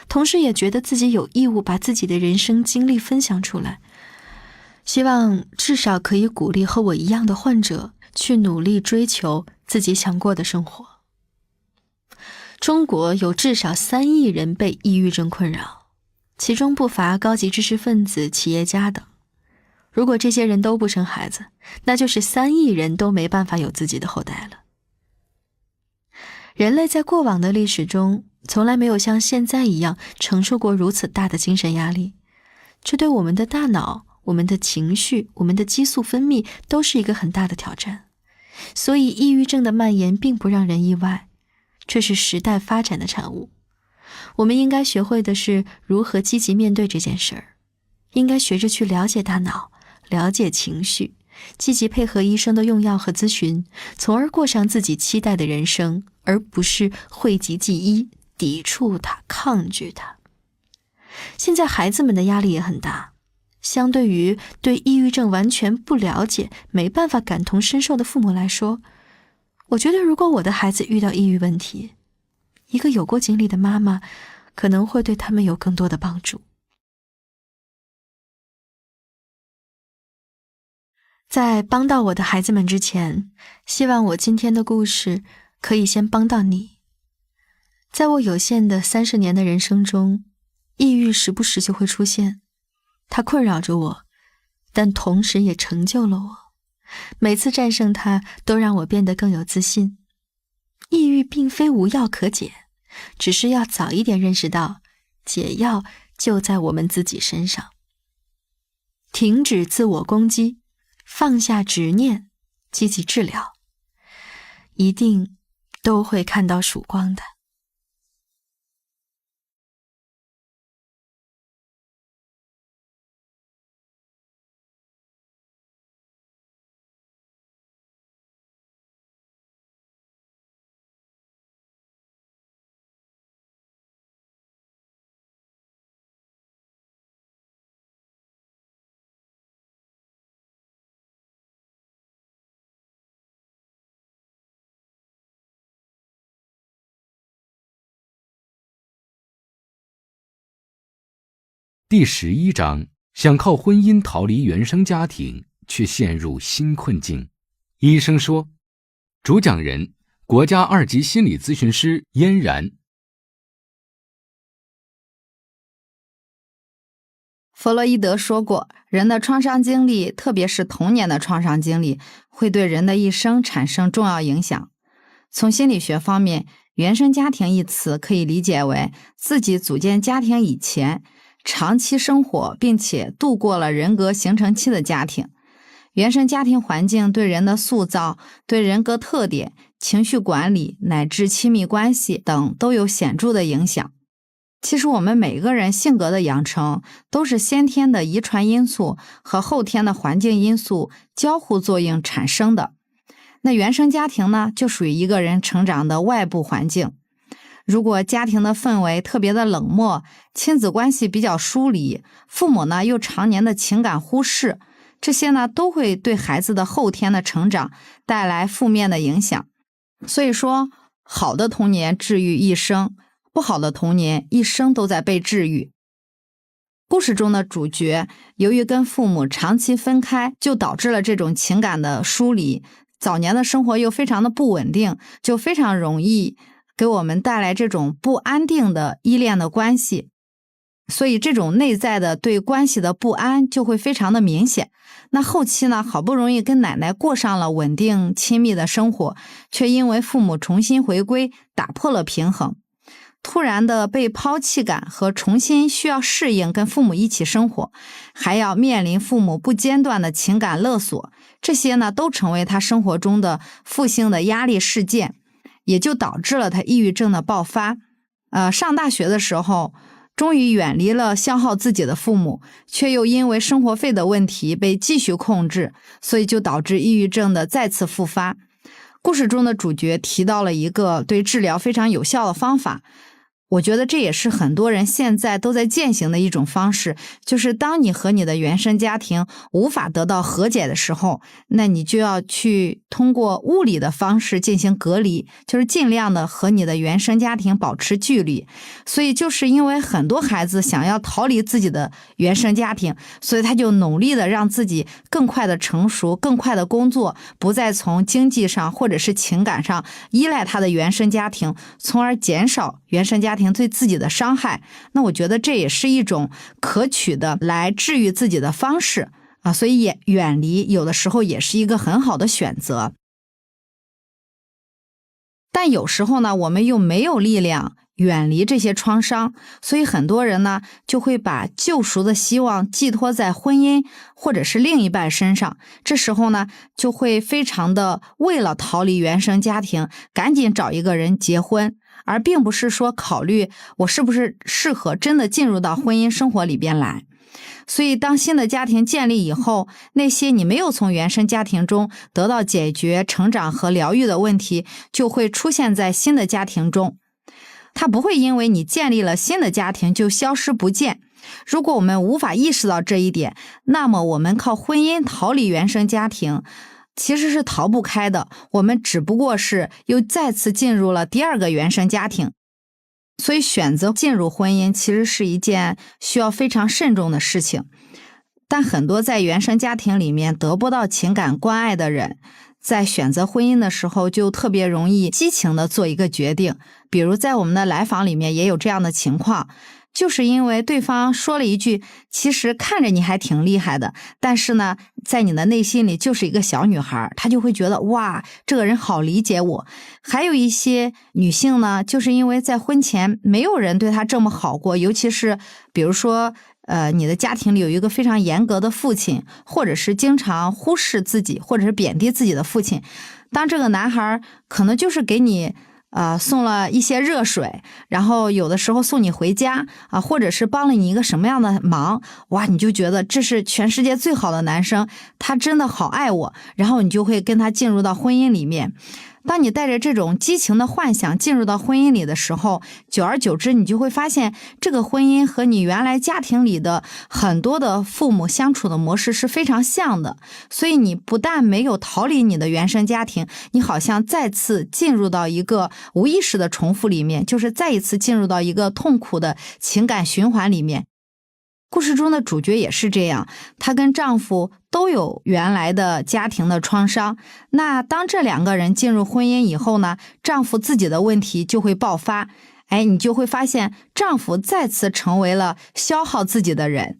同时也觉得自己有义务把自己的人生经历分享出来，希望至少可以鼓励和我一样的患者去努力追求自己想过的生活。中国有至少3亿人被抑郁症困扰，其中不乏高级知识分子、企业家等。如果这些人都不生孩子，那就是3亿人都没办法有自己的后代了。人类在过往的历史中，从来没有像现在一样承受过如此大的精神压力，这对我们的大脑、我们的情绪、我们的激素分泌都是一个很大的挑战。所以抑郁症的蔓延并不让人意外，这是时代发展的产物。我们应该学会的是如何积极面对这件事儿，应该学着去了解大脑，了解情绪，积极配合医生的用药和咨询，从而过上自己期待的人生，而不是讳疾忌医，抵触它，抗拒它。现在孩子们的压力也很大，相对于对抑郁症完全不了解、没办法感同身受的父母来说，我觉得如果我的孩子遇到抑郁问题，一个有过经历的妈妈可能会对他们有更多的帮助。在帮到我的孩子们之前，希望我今天的故事可以先帮到你。在我有限的30年的人生中，抑郁时不时就会出现，它困扰着我，但同时也成就了我。每次战胜它，都让我变得更有自信。抑郁并非无药可解，只是要早一点认识到，解药就在我们自己身上。停止自我攻击，放下执念，积极治疗，一定都会看到曙光的。第11章，想靠婚姻逃离原生家庭，却陷入新困境。医生说，主讲人：国家2级心理咨询师嫣然。弗洛伊德说过，人的创伤经历，特别是童年的创伤经历，会对人的一生产生重要影响。从心理学方面，原生家庭一词可以理解为自己组建家庭以前长期生活并且度过了人格形成期的家庭。原生家庭环境对人的塑造、对人格特点、情绪管理乃至亲密关系等都有显著的影响。其实我们每个人性格的养成都是先天的遗传因素和后天的环境因素交互作用产生的。那原生家庭呢，就属于一个人成长的外部环境。如果家庭的氛围特别的冷漠，亲子关系比较疏离，父母呢又常年的情感忽视，这些呢都会对孩子的后天的成长带来负面的影响。所以说，好的童年治愈一生，不好的童年一生都在被治愈。故事中的主角由于跟父母长期分开，就导致了这种情感的疏离，早年的生活又非常的不稳定，就非常容易给我们带来这种不安定的依恋的关系。所以这种内在的对关系的不安就会非常的明显。那后期呢，好不容易跟奶奶过上了稳定亲密的生活，却因为父母重新回归，打破了平衡。突然的被抛弃感和重新需要适应跟父母一起生活，还要面临父母不间断的情感勒索，这些呢都成为他生活中的负性的压力事件，也就导致了他抑郁症的爆发。上大学的时候，终于远离了消耗自己的父母，却又因为生活费的问题被继续控制，所以就导致抑郁症的再次复发。故事中的主角提到了一个对治疗非常有效的方法，我觉得这也是很多人现在都在践行的一种方式，就是当你和你的原生家庭无法得到和解的时候，那你就要去通过物理的方式进行隔离，就是尽量的和你的原生家庭保持距离。所以就是因为很多孩子想要逃离自己的原生家庭，所以他就努力的让自己更快的成熟，更快的工作，不再从经济上或者是情感上依赖他的原生家庭，从而减少原生家庭对自己的伤害。那我觉得这也是一种可取的来治愈自己的方式啊，所以也远离有的时候也是一个很好的选择。但有时候呢，我们又没有力量远离这些创伤，所以很多人呢就会把救赎的希望寄托在婚姻或者是另一半身上。这时候呢，就会非常的为了逃离原生家庭，赶紧找一个人结婚，而并不是说考虑我是不是适合真的进入到婚姻生活里边来。所以当新的家庭建立以后，那些你没有从原生家庭中得到解决、成长和疗愈的问题，就会出现在新的家庭中。它不会因为你建立了新的家庭就消失不见。如果我们无法意识到这一点，那么我们靠婚姻逃离原生家庭其实是逃不开的，我们只不过是又再次进入了第二个原生家庭。所以选择进入婚姻其实是一件需要非常慎重的事情。但很多在原生家庭里面得不到情感关爱的人，在选择婚姻的时候就特别容易激情的做一个决定。比如在我们的来访里面也有这样的情况，就是因为对方说了一句其实看着你还挺厉害的，但是呢在你的内心里就是一个小女孩，她就会觉得哇，这个人好理解我。还有一些女性呢，就是因为在婚前没有人对她这么好过，尤其是比如说你的家庭里有一个非常严格的父亲，或者是经常忽视自己或者是贬低自己的父亲，当这个男孩可能就是给你送了一些热水，然后有的时候送你回家或者是帮了你一个什么样的忙，哇，你就觉得这是全世界最好的男生，他真的好爱我，然后你就会跟他进入到婚姻里面。当你带着这种激情的幻想进入到婚姻里的时候，久而久之你就会发现这个婚姻和你原来家庭里的很多的父母相处的模式是非常像的。所以你不但没有逃离你的原生家庭，你好像再次进入到一个无意识的重复里面，就是再一次进入到一个痛苦的情感循环里面。故事中的主角也是这样，她跟丈夫都有原来的家庭的创伤。那当这两个人进入婚姻以后呢，丈夫自己的问题就会爆发，你就会发现丈夫再次成为了消耗自己的人。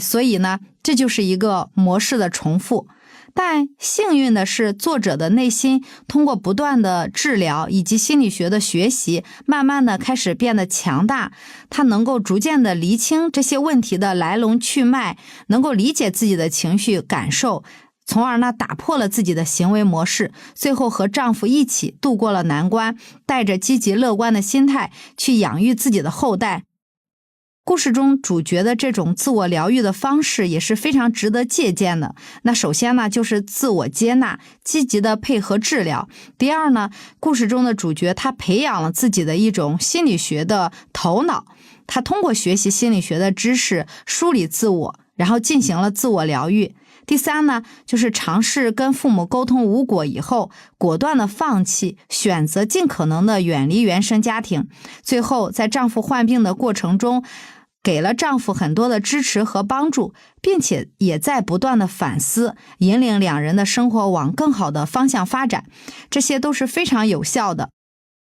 所以呢，这就是一个模式的重复。但幸运的是，作者的内心通过不断的治疗以及心理学的学习，慢慢的开始变得强大。他能够逐渐的厘清这些问题的来龙去脉，能够理解自己的情绪感受，从而呢打破了自己的行为模式，最后和丈夫一起度过了难关，带着积极乐观的心态去养育自己的后代。故事中主角的这种自我疗愈的方式也是非常值得借鉴的。那首先呢，就是自我接纳，积极的配合治疗。第二呢，故事中的主角他培养了自己的一种心理学的头脑，他通过学习心理学的知识，梳理自我，然后进行了自我疗愈。第三呢，就是尝试跟父母沟通无果以后，果断的放弃，选择尽可能的远离原生家庭。最后在丈夫患病的过程中，给了丈夫很多的支持和帮助，并且也在不断的反思，引领两人的生活往更好的方向发展，这些都是非常有效的。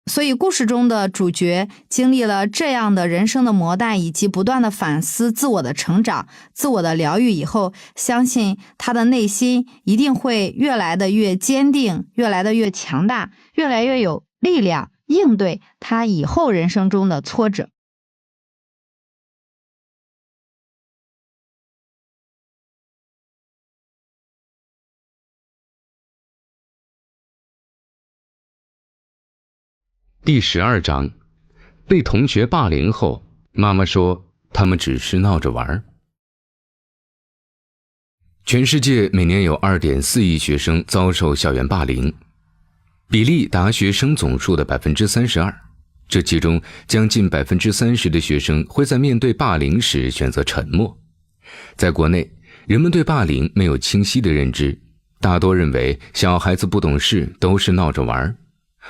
所以故事中的主角经历了这样的人生的磨难，以及不断的反思自我的成长、自我的疗愈以后，相信他的内心一定会越来的越坚定，越来的越强大，越来越有力量应对他以后人生中的挫折。第12章，被同学霸凌后，妈妈说他们只是闹着玩。全世界每年有 2.4 亿学生遭受校园霸凌，比例达学生总数的 32%， 这其中将近 30% 的学生会在面对霸凌时选择沉默。在国内，人们对霸凌没有清晰的认知，大多认为小孩子不懂事，都是闹着玩。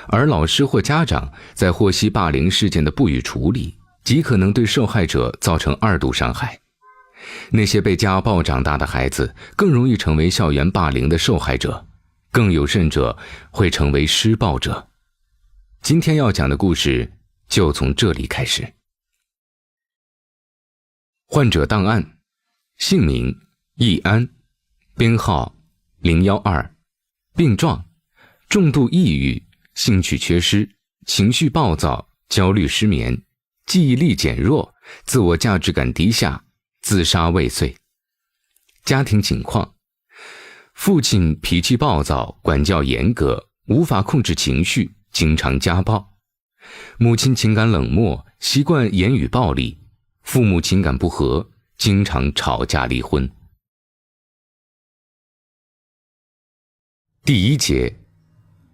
而老师或家长在获悉霸凌事件的不予处理，极可能对受害者造成2度伤害。那些被家暴长大的孩子更容易成为校园霸凌的受害者，更有甚者会成为施暴者。今天要讲的故事就从这里开始。患者档案：姓名易安，编号012，病状重度抑郁，兴趣缺失，情绪暴躁，焦虑失眠，记忆力减弱，自我价值感低下，自杀未遂。家庭情况：父亲脾气暴躁，管教严格，无法控制情绪，经常家暴；母亲情感冷漠，习惯言语暴力；父母情感不和，经常吵架离婚。第1节，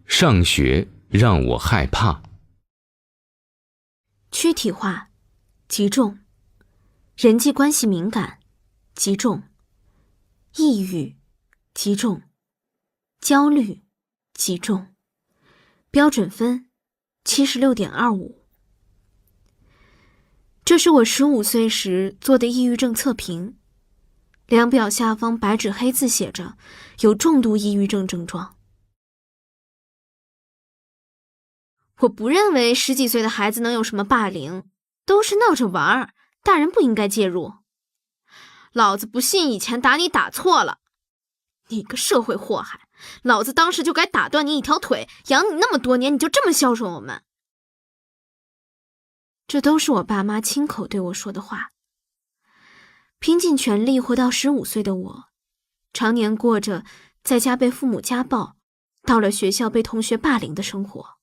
上学让我害怕。躯体化，极重；人际关系敏感，极重；抑郁，极重；焦虑，极重。标准分76.25。这是我15岁时做的抑郁症测评，量表下方白纸黑字写着有重度抑郁症症状。我不认为10几岁的孩子能有什么霸凌，都是闹着玩，大人不应该介入。老子不信以前打你打错了，你个社会祸害，老子当时就该打断你一条腿，养你那么多年，你就这么孝顺我们。这都是我爸妈亲口对我说的话。拼尽全力活到15岁的我，常年过着在家被父母家暴，到了学校被同学霸凌的生活。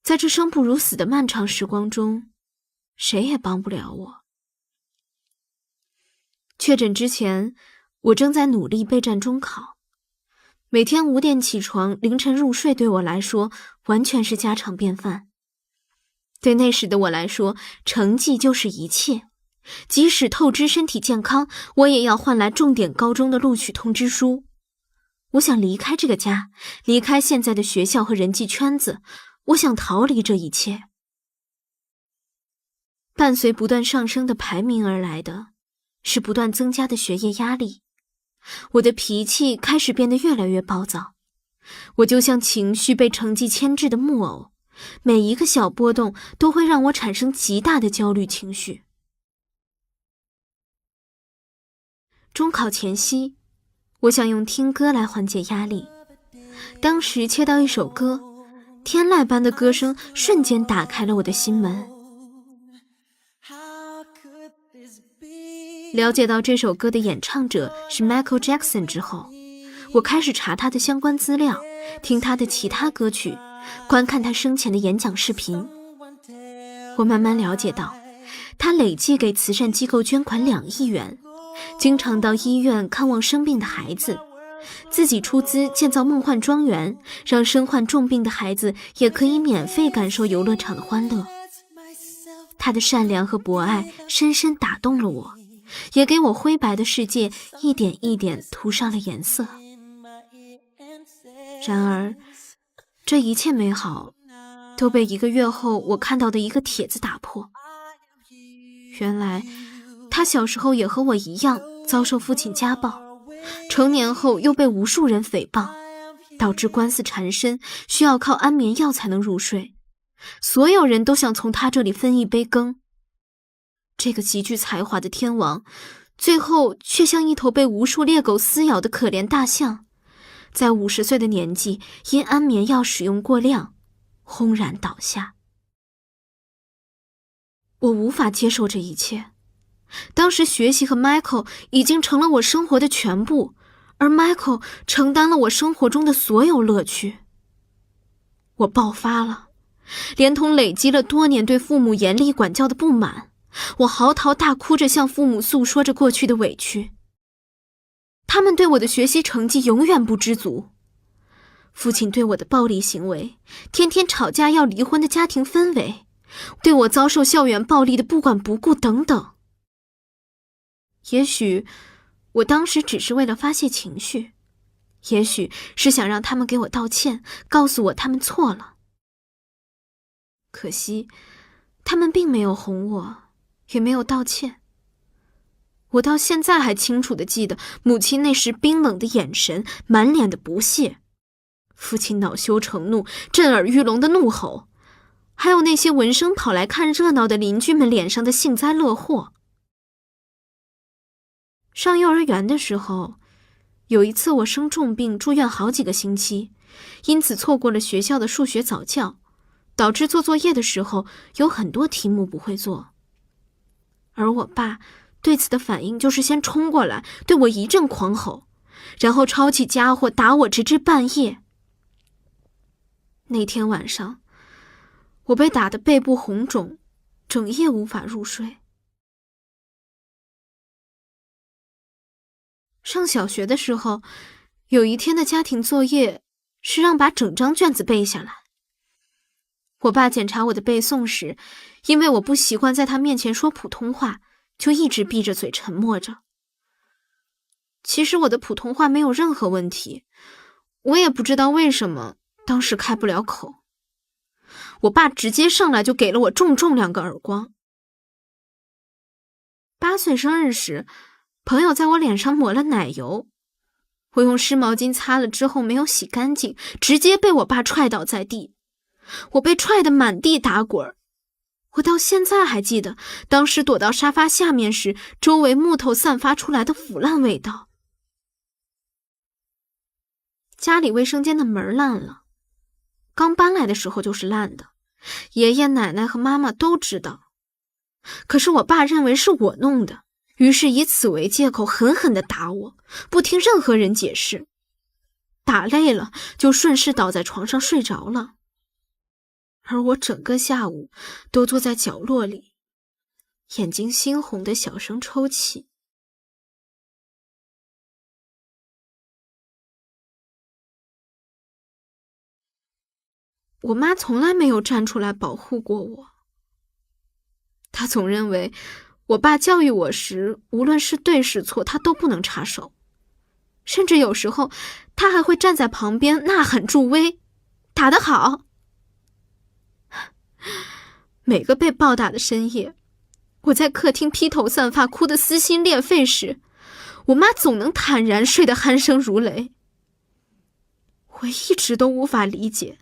在这生不如死的漫长时光中，谁也帮不了我。确诊之前，我正在努力备战中考，每天5点起床，凌晨入睡，对我来说完全是家常便饭。对那时的我来说，成绩就是一切，即使透支身体健康，我也要换来重点高中的录取通知书。我想离开这个家，离开现在的学校和人际圈子，我想逃离这一切。伴随不断上升的排名而来的，是不断增加的学业压力。我的脾气开始变得越来越暴躁，我就像情绪被成绩牵制的木偶，每一个小波动都会让我产生极大的焦虑情绪。中考前夕，我想用听歌来缓解压力。当时切到一首歌，天籁般的歌声瞬间打开了我的心门。了解到这首歌的演唱者是 Michael Jackson 之后，我开始查他的相关资料，听他的其他歌曲，观看他生前的演讲视频。我慢慢了解到，他累计给慈善机构捐款2亿元，经常到医院看望生病的孩子，自己出资建造梦幻庄园，让身患重病的孩子也可以免费感受游乐场的欢乐。他的善良和博爱深深打动了我，也给我灰白的世界一点一点涂上了颜色。然而，这一切美好都被1个月后我看到的一个帖子打破。原来，他小时候也和我一样遭受父亲家暴，成年后又被无数人诽谤，导致官司缠身，需要靠安眠药才能入睡。所有人都想从他这里分一杯羹。这个极具才华的天王，最后却像一头被无数猎狗撕咬的可怜大象，在50岁的年纪因安眠药使用过量，轰然倒下。我无法接受这一切。当时学习和 Michael 已经成了我生活的全部，而 Michael 承担了我生活中的所有乐趣。我爆发了，连同累积了多年对父母严厉管教的不满，我嚎啕大哭着向父母诉说着过去的委屈。他们对我的学习成绩永远不知足，父亲对我的暴力行为，天天吵架要离婚的家庭氛围，对我遭受校园暴力的不管不顾等等。也许我当时只是为了发泄情绪，也许是想让他们给我道歉，告诉我他们错了。可惜他们并没有哄我，也没有道歉。我到现在还清楚地记得母亲那时冰冷的眼神，满脸的不屑，父亲恼羞成怒，震耳欲聋的怒吼，还有那些闻声跑来看热闹的邻居们脸上的幸灾乐祸。上幼儿园的时候，有一次我生重病住院好几个星期，因此错过了学校的数学早教，导致做作业的时候有很多题目不会做。而我爸对此的反应就是先冲过来对我一阵狂吼，然后抄起家伙打我直至半夜。那天晚上我被打得背部红肿，整夜无法入睡。上小学的时候，有一天的家庭作业是让把整张卷子背下来。我爸检查我的背诵时，因为我不习惯在他面前说普通话，就一直闭着嘴沉默着。其实我的普通话没有任何问题，我也不知道为什么当时开不了口。我爸直接上来就给了我重重2个耳光。8岁生日时，朋友在我脸上抹了奶油，我用湿毛巾擦了之后没有洗干净，直接被我爸踹倒在地。我被踹得满地打滚。我到现在还记得当时躲到沙发下面时，周围木头散发出来的腐烂味道。家里卫生间的门烂了，刚搬来的时候就是烂的，爷爷奶奶和妈妈都知道。可是我爸认为是我弄的，于是以此为借口狠狠地打我，不听任何人解释。打累了就顺势倒在床上睡着了。而我整个下午都坐在角落里，眼睛猩红的小声抽泣。我妈从来没有站出来保护过我，她总认为我爸教育我时，无论是对是错，她都不能插手，甚至有时候她还会站在旁边呐喊助威，打得好。每个被暴打的深夜，我在客厅披头散发哭得撕心裂肺时，我妈总能坦然睡得鼾声如雷。我一直都无法理解，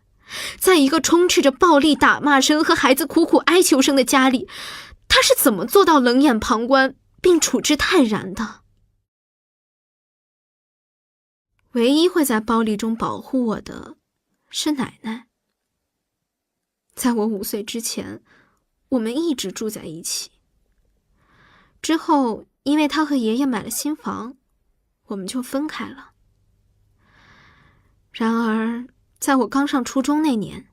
在一个充斥着暴力打骂声和孩子苦苦哀求声的家里，她是怎么做到冷眼旁观并处之泰然的。唯一会在暴力中保护我的是奶奶。在我5岁之前，我们一直住在一起。之后，因为她和爷爷买了新房，我们就分开了。然而，在我刚上初中那年，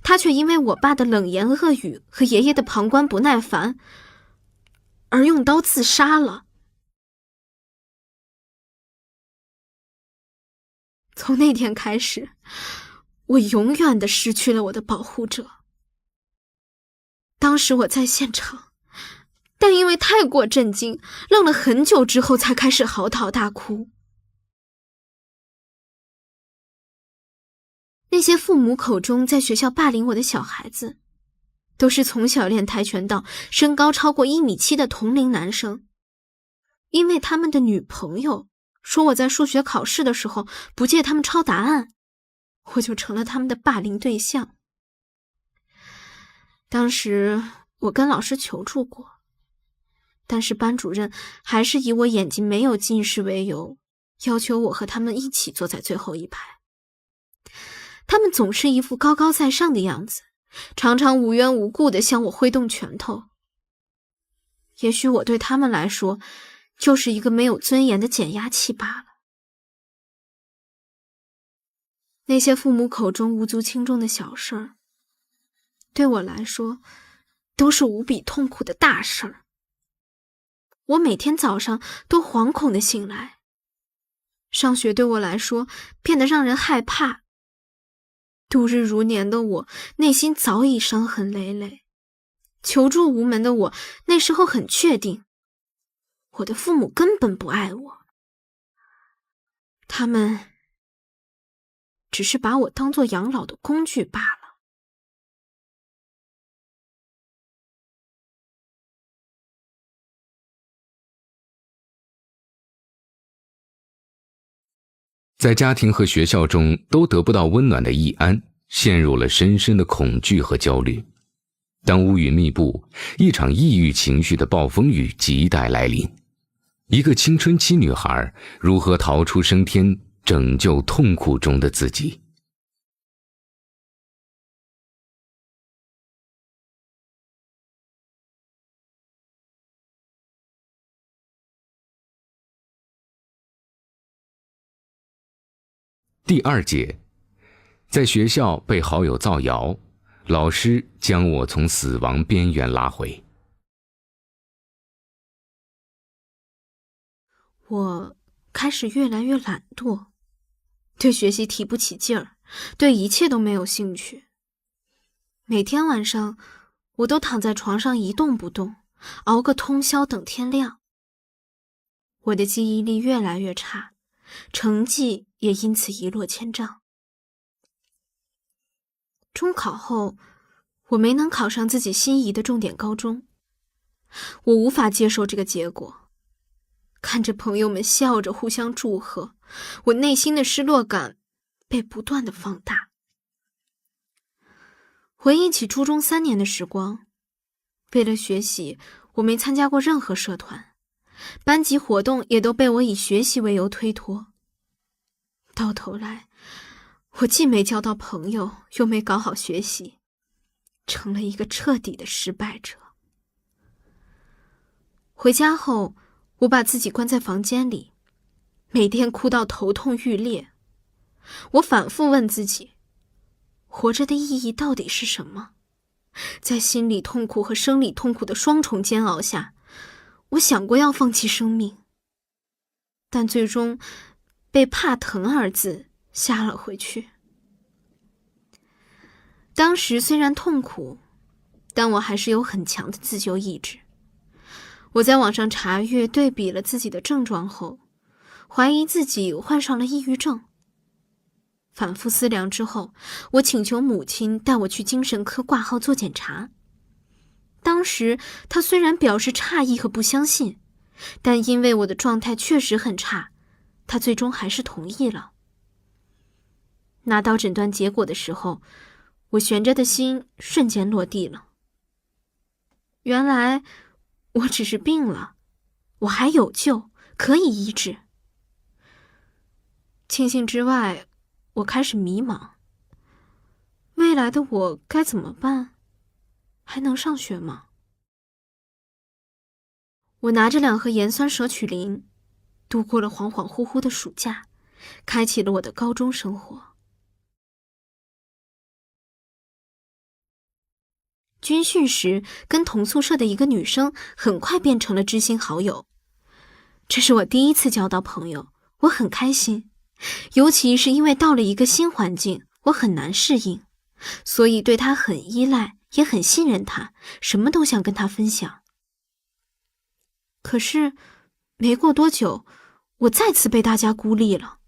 她却因为我爸的冷言恶语和爷爷的旁观不耐烦，而用刀自杀了。从那天开始，我永远地失去了我的保护者。当时我在现场，但因为太过震惊，愣了很久之后才开始嚎啕大哭。那些父母口中在学校霸凌我的小孩子，都是从小练跆拳道、身高超过1.7米的同龄男生。因为他们的女朋友说我在数学考试的时候不借他们抄答案，我就成了他们的霸凌对象。当时我跟老师求助过，但是班主任还是以我眼睛没有近视为由，要求我和他们一起坐在最后一排。他们总是一副高高在上的样子，常常无缘无故地向我挥动拳头。也许我对他们来说就是一个没有尊严的减压器罢了。那些父母口中无足轻重的小事儿，对我来说都是无比痛苦的大事儿。我每天早上都惶恐地醒来，上学对我来说变得让人害怕。度日如年的我，内心早已伤痕累累。求助无门的我，那时候很确定，我的父母根本不爱我，他们只是把我当作养老的工具罢了。在家庭和学校中都得不到温暖的易安，陷入了深深的恐惧和焦虑。当乌云密布，一场抑郁情绪的暴风雨急待来临。一个青春期女孩如何逃出升天，拯救痛苦中的自己？第2节，在学校被好友造谣，老师将我从死亡边缘拉回。我开始越来越懒惰，对学习提不起劲儿，对一切都没有兴趣。每天晚上，我都躺在床上一动不动，熬个通宵等天亮。我的记忆力越来越差，成绩也因此一落千丈。中考后，我没能考上自己心仪的重点高中，我无法接受这个结果。看着朋友们笑着互相祝贺，我内心的失落感被不断的放大。回忆起初中3年的时光，为了学习，我没参加过任何社团，班级活动也都被我以学习为由推脱。到头来，我既没交到朋友，又没搞好学习，成了一个彻底的失败者。回家后，我把自己关在房间里，每天哭到头痛欲裂。我反复问自己，活着的意义到底是什么？在心理痛苦和生理痛苦的双重煎熬下，我想过要放弃生命，但最终被怕疼2字吓了回去。当时虽然痛苦，但我还是有很强的自救意志。我在网上查阅对比了自己的症状后，怀疑自己患上了抑郁症。反复思量之后，我请求母亲带我去精神科挂号做检查。当时她虽然表示诧异和不相信，但因为我的状态确实很差，她最终还是同意了。拿到诊断结果的时候，我悬着的心瞬间落地了。原来我只是病了，我还有救，可以医治。庆幸之外，我开始迷茫。未来的我该怎么办？还能上学吗？我拿着2盒盐酸舍曲林，度过了恍恍惚惚的暑假，开启了我的高中生活。军训时，跟同宿舍的一个女生很快变成了知心好友。这是我第一次交到朋友，我很开心，尤其是因为到了一个新环境，我很难适应，所以对她很依赖，也很信任她，什么都想跟她分享。可是没过多久，我再次被大家孤立了。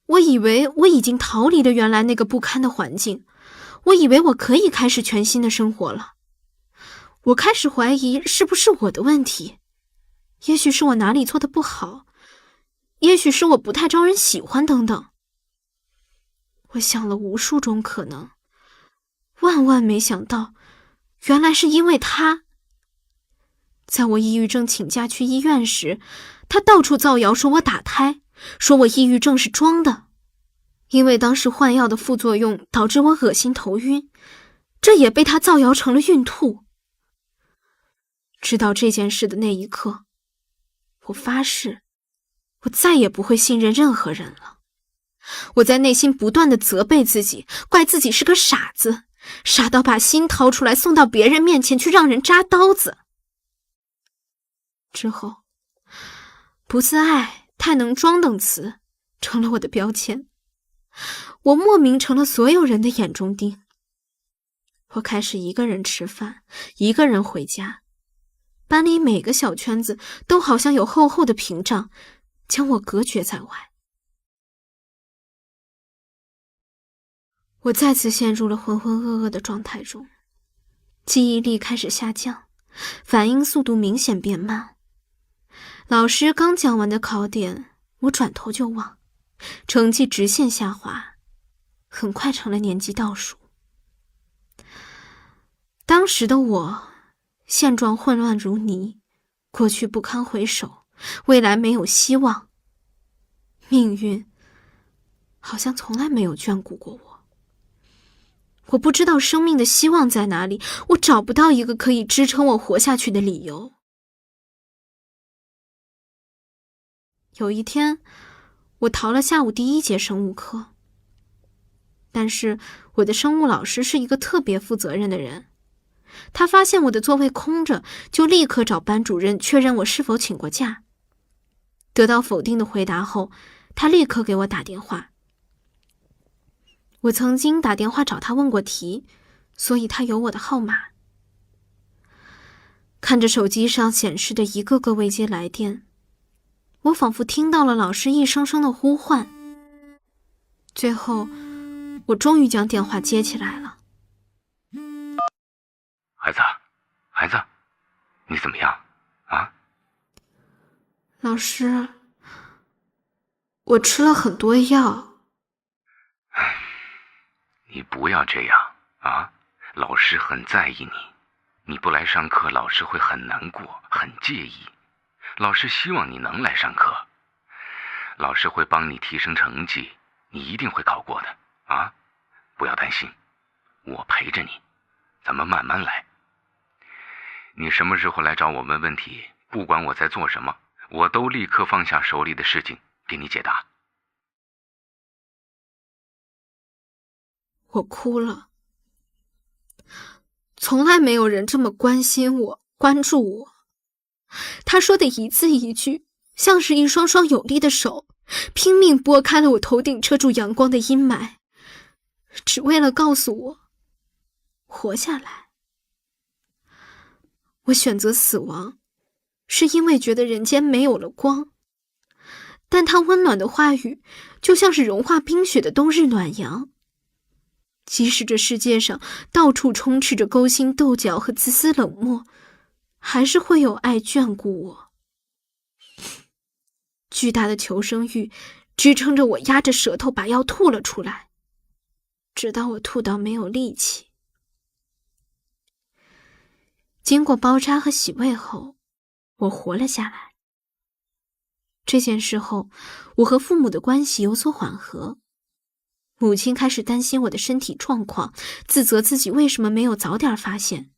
我以为我已经逃离了原来那个不堪的环境，我以为我可以开始全新的生活了。我开始怀疑是不是我的问题，也许是我哪里做的不好，也许是我不太招人喜欢等等。我想了无数种可能，万万没想到，原来是因为他。在我抑郁症请假去医院时，他到处造谣说我打胎，说我抑郁症是装的，因为当时换药的副作用导致我恶心头晕，这也被他造谣成了孕吐。知道这件事的那一刻，我发誓，我再也不会信任任何人了。我在内心不断地责备自己，怪自己是个傻子，傻到把心掏出来送到别人面前去让人扎刀子。之后，不自爱、太能装等词成了我的标签，我莫名成了所有人的眼中钉。我开始一个人吃饭，一个人回家，班里每个小圈子都好像有厚厚的屏障，将我隔绝在外。我再次陷入了浑浑噩噩的状态中，记忆力开始下降，反应速度明显变慢。老师刚讲完的考点，我转头就忘，成绩直线下滑，很快成了年级倒数。当时的我，现状混乱如泥，过去不堪回首，未来没有希望。命运好像从来没有眷顾过我。我不知道生命的希望在哪里，我找不到一个可以支撑我活下去的理由。有一天，我逃了下午第1节生物课，但是我的生物老师是一个特别负责任的人，他发现我的座位空着，就立刻找班主任确认我是否请过假。得到否定的回答后，他立刻给我打电话。我曾经打电话找他问过题，所以他有我的号码。看着手机上显示的一个个未接来电，我仿佛听到了老师一声声的呼唤。最后，我终于将电话接起来了。孩子，你怎么样啊？老师，我吃了很多药。你不要这样啊！老师很在意你，你不来上课，老师会很难过，很介意。老师希望你能来上课，老师会帮你提升成绩，你一定会考过的啊！不要担心，我陪着你，咱们慢慢来。你什么时候来找我问问题，不管我在做什么，我都立刻放下手里的事情给你解答。我哭了，从来没有人这么关心我、关注我。他说的一字一句，像是一双双有力的手，拼命拨开了我头顶遮住阳光的阴霾，只为了告诉我，活下来。我选择死亡，是因为觉得人间没有了光。但他温暖的话语，就像是融化冰雪的冬日暖阳。即使这世界上到处充斥着勾心斗角和自私冷漠，还是会有爱眷顾我。巨大的求生欲支撑着我压着舌头把药吐了出来，直到我吐到没有力气。经过包扎和洗胃后，我活了下来。这件事后，我和父母的关系有所缓和。母亲开始担心我的身体状况，自责自己为什么没有早点发现。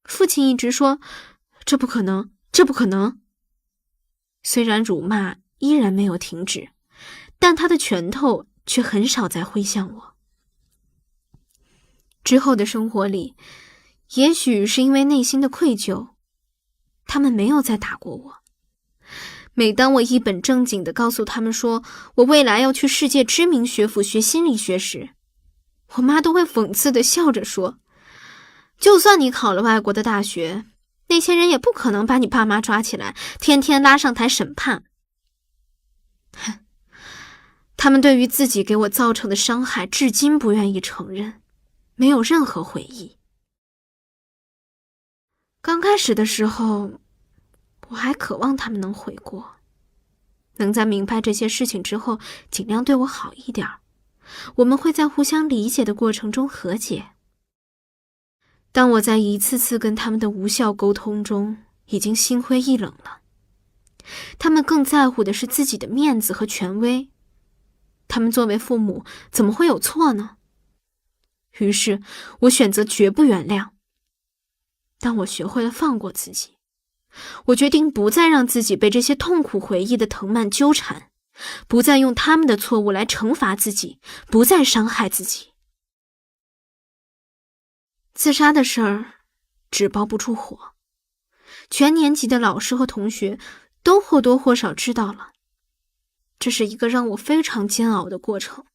父亲一直说，这不可能，这不可能。虽然辱骂依然没有停止，但他的拳头却很少再挥向我。之后的生活里，也许是因为内心的愧疚，他们没有再打过我。每当我一本正经地告诉他们说我未来要去世界知名学府学心理学时，我妈都会讽刺地笑着说，就算你考了外国的大学，那些人也不可能把你爸妈抓起来，天天拉上台审判。他们对于自己给我造成的伤害至今不愿意承认，没有任何悔意。刚开始的时候，我还渴望他们能悔过，能在明白这些事情之后尽量对我好一点，我们会在互相理解的过程中和解。但我在一次次跟他们的无效沟通中已经心灰意冷了。他们更在乎的是自己的面子和权威，他们作为父母怎么会有错呢？于是我选择绝不原谅。但我学会了放过自己，我决定不再让自己被这些痛苦回忆的藤蔓纠缠，不再用他们的错误来惩罚自己，不再伤害自己。自杀的事儿纸包不住火，全年级的老师和同学都或多或少知道了。这是一个让我非常煎熬的过程，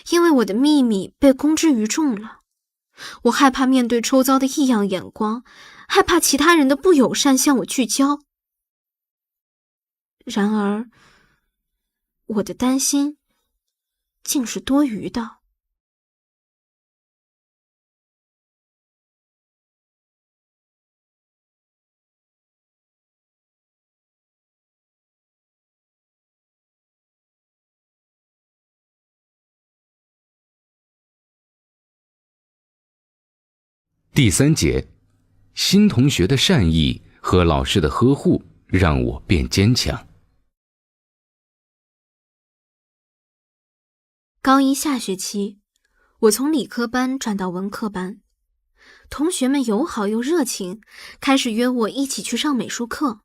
因为我的秘密被公之于众了。我害怕面对周遭的异样眼光，害怕其他人的不友善向我聚焦。然而，我的担心竟是多余的。第3节，新同学的善意和老师的呵护让我变坚强。高一下学期，我从理科班转到文科班，同学们友好又热情，开始约我一起去上美术课。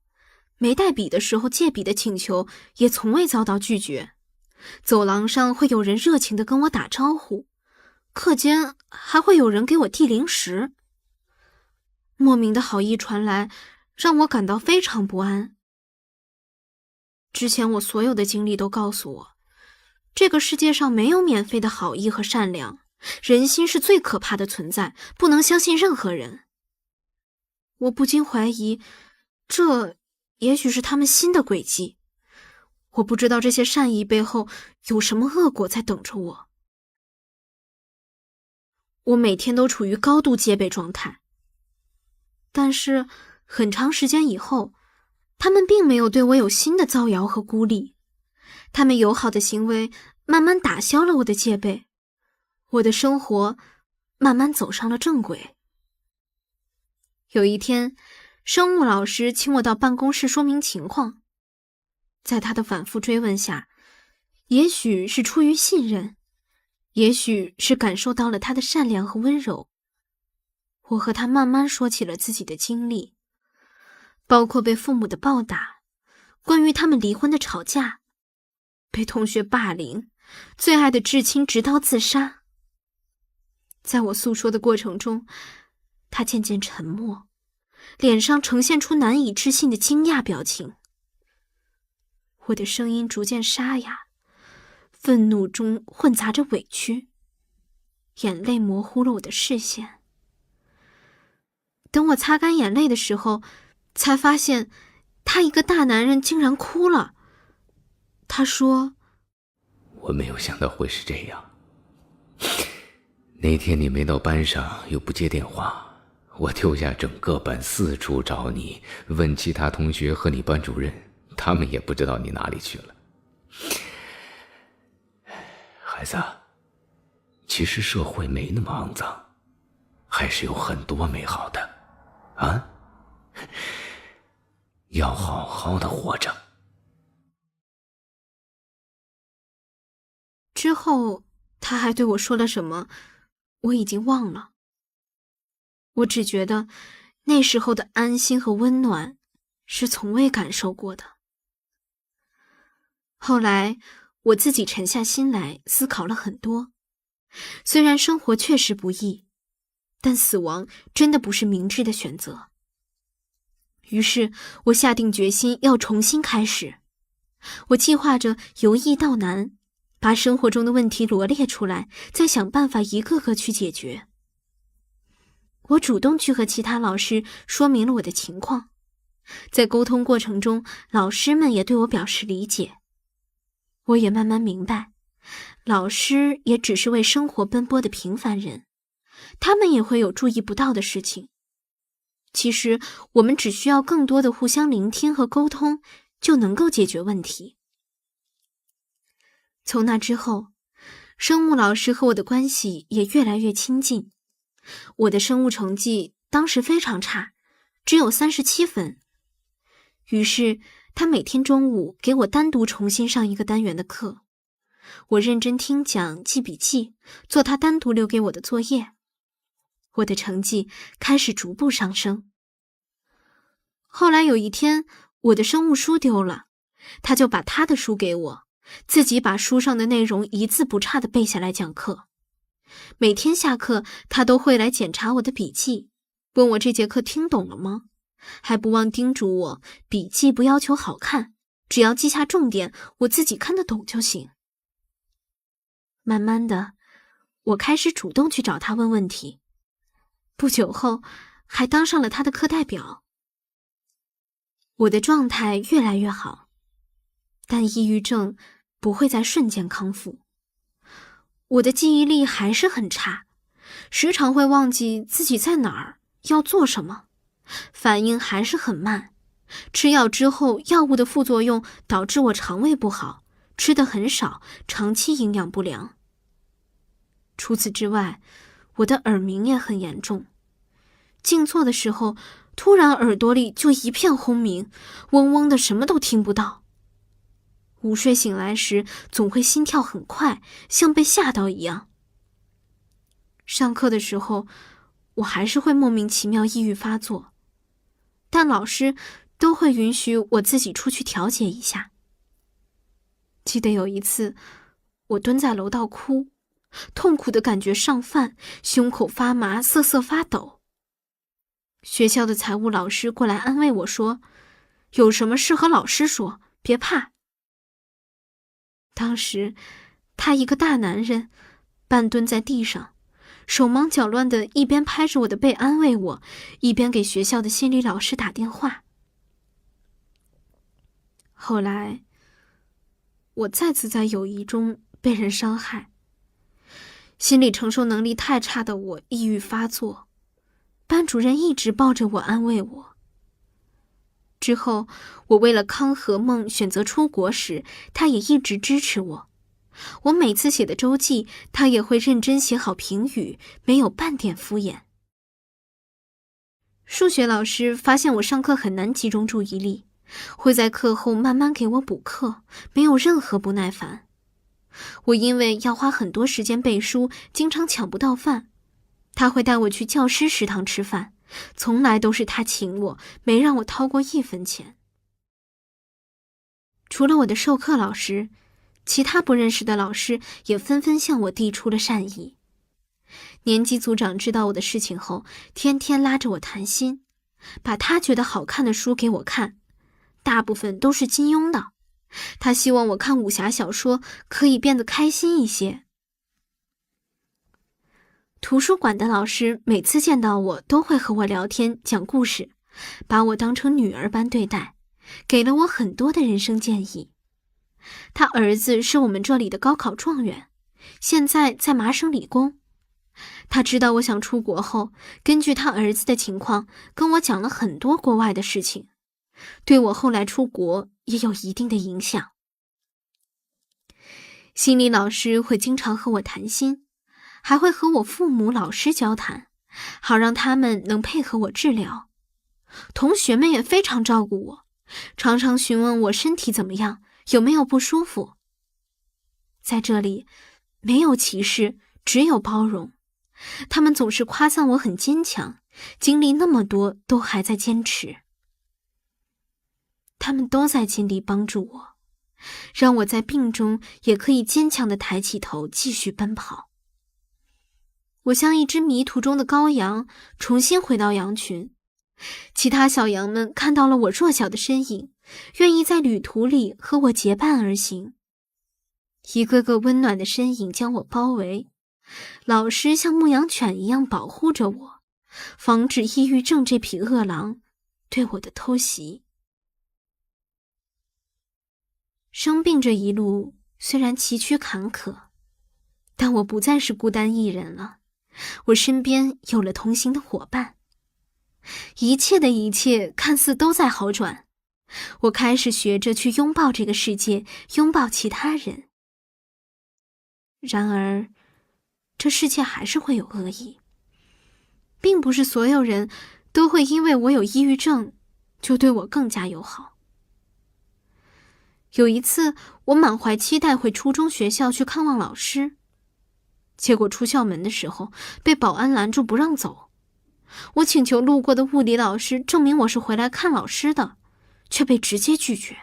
没带笔的时候借笔的请求也从未遭到拒绝。走廊上会有人热情地跟我打招呼，课间还会有人给我递零食。莫名的好意传来，让我感到非常不安。之前我所有的经历都告诉我，这个世界上没有免费的好意和善良，人心是最可怕的存在，不能相信任何人。我不禁怀疑，这也许是他们新的轨迹。我不知道这些善意背后有什么恶果在等着我。我每天都处于高度戒备状态。但是很长时间以后，他们并没有对我有新的造谣和孤立，他们友好的行为慢慢打消了我的戒备，我的生活慢慢走上了正轨。有一天，生物老师请我到办公室说明情况，在他的反复追问下，也许是出于信任，也许是感受到了他的善良和温柔，我和他慢慢说起了自己的经历，包括被父母的暴打，关于他们离婚的吵架，被同学霸凌，最爱的至亲执刀自杀。在我诉说的过程中，他渐渐沉默，脸上呈现出难以置信的惊讶表情。我的声音逐渐沙哑，愤怒中混杂着委屈，眼泪模糊了我的视线。等我擦干眼泪的时候，才发现他一个大男人竟然哭了。他说，我没有想到会是这样。那天你没到班上，又不接电话，我丢下整个班四处找你，问其他同学和你班主任，他们也不知道你哪里去了。孩子，其实社会没那么肮脏，还是有很多美好的啊！要好好的活着，之后他还对我说了什么，我已经忘了。我只觉得那时候的安心和温暖是从未感受过的。后来我自己沉下心来思考了很多，虽然生活确实不易，但死亡真的不是明智的选择。于是我下定决心要重新开始。我计划着由易到难，把生活中的问题罗列出来，再想办法一个个去解决。我主动去和其他老师说明了我的情况，在沟通过程中，老师们也对我表示理解。我也慢慢明白，老师也只是为生活奔波的平凡人，他们也会有注意不到的事情。其实我们只需要更多的互相聆听和沟通，就能够解决问题。从那之后，生物老师和我的关系也越来越亲近。我的生物成绩当时非常差，只有37分。于是他每天中午给我单独重新上一个单元的课，我认真听讲，记笔记，做他单独留给我的作业。我的成绩开始逐步上升。后来有一天，我的生物书丢了，他就把他的书给我，自己把书上的内容一字不差地背下来讲课。每天下课，他都会来检查我的笔记，问我这节课听懂了吗？还不忘叮嘱我，笔记不要求好看，只要记下重点，我自己看得懂就行。慢慢的，我开始主动去找他问问题，不久后还当上了他的课代表。我的状态越来越好，但抑郁症不会在瞬间康复。我的记忆力还是很差，时常会忘记自己在哪儿，要做什么，反应还是很慢。吃药之后，药物的副作用导致我肠胃不好，吃得很少，长期营养不良。除此之外，我的耳鸣也很严重，静坐的时候，突然耳朵里就一片轰鸣，嗡嗡的什么都听不到。午睡醒来时，总会心跳很快，像被吓到一样。上课的时候，我还是会莫名其妙抑郁发作，但老师都会允许我自己出去调节一下。记得有一次，我蹲在楼道哭，痛苦的感觉上犯，胸口发麻，瑟瑟发抖。学校的财务老师过来安慰我说，有什么事和老师说，别怕。当时他一个大男人半蹲在地上，手忙脚乱的一边拍着我的背安慰我，一边给学校的心理老师打电话。后来我再次在友谊中被人伤害，心理承受能力太差的我抑郁发作，班主任一直抱着我安慰我。之后我为了康和梦选择出国时，他也一直支持我。我每次写的周记，他也会认真写好评语，没有半点敷衍。数学老师发现我上课很难集中注意力，会在课后慢慢给我补课，没有任何不耐烦。我因为要花很多时间背书，经常抢不到饭，他会带我去教师食堂吃饭，从来都是他请我，没让我掏过1分钱。除了我的授课老师，其他不认识的老师也纷纷向我递出了善意。年级组长知道我的事情后，天天拉着我谈心，把他觉得好看的书给我看，大部分都是金庸的。他希望我看武侠小说可以变得开心一些。图书馆的老师每次见到我都会和我聊天讲故事，把我当成女儿般对待，给了我很多的人生建议。他儿子是我们这里的高考状元，现在在麻省理工。他知道我想出国后，根据他儿子的情况，跟我讲了很多国外的事情，对我后来出国也有一定的影响。心理老师会经常和我谈心，还会和我父母、老师交谈，好让他们能配合我治疗。同学们也非常照顾我，常常询问我身体怎么样，有没有不舒服。在这里，没有歧视，只有包容。他们总是夸赞我很坚强，经历那么多都还在坚持。他们都在尽力帮助我，让我在病中也可以坚强地抬起头继续奔跑。我像一只迷途中的羔羊，重新回到羊群。其他小羊们看到了我弱小的身影，愿意在旅途里和我结伴而行。一个个温暖的身影将我包围，老师像牧羊犬一样保护着我，防止抑郁症这匹恶狼对我的偷袭。生病这一路虽然崎岖坎坷，但我不再是孤单一人了，我身边有了同行的伙伴。一切的一切看似都在好转，我开始学着去拥抱这个世界，拥抱其他人。然而，这世界还是会有恶意，并不是所有人都会因为我有抑郁症就对我更加友好。有一次，我满怀期待回初中学校去看望老师，结果出校门的时候被保安拦住不让走。我请求路过的物理老师证明我是回来看老师的，却被直接拒绝。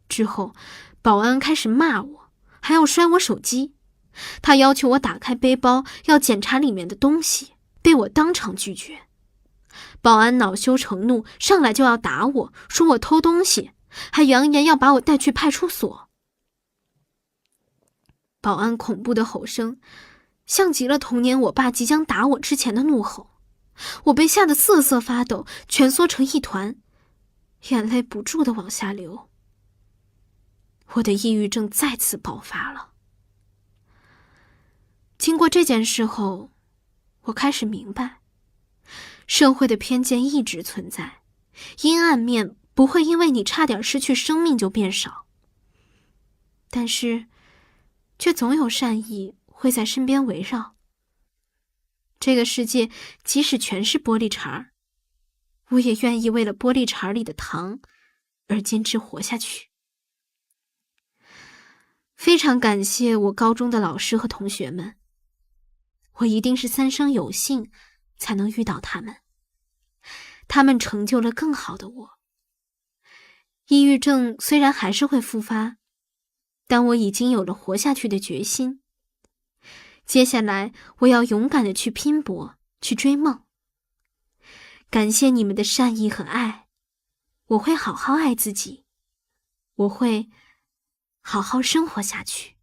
之后，保安开始骂我，还要摔我手机。他要求我打开背包，要检查里面的东西，被我当场拒绝。保安恼羞成怒，上来就要打我，说我偷东西，还扬言要把我带去派出所。保安恐怖的吼声像极了童年我爸即将打我之前的怒吼，我被吓得瑟瑟发抖，蜷缩成一团，眼泪不住地往下流。我的抑郁症再次爆发了。经过这件事后，我开始明白，社会的偏见一直存在，阴暗面不会因为你差点失去生命就变少，但是却总有善意会在身边围绕。这个世界即使全是玻璃碴，我也愿意为了玻璃碴里的糖而坚持活下去。非常感谢我高中的老师和同学们，我一定是三生有幸才能遇到他们，他们成就了更好的我。抑郁症虽然还是会复发，但我已经有了活下去的决心。接下来我要勇敢地去拼搏，去追梦。感谢你们的善意和爱，我会好好爱自己，我会好好生活下去。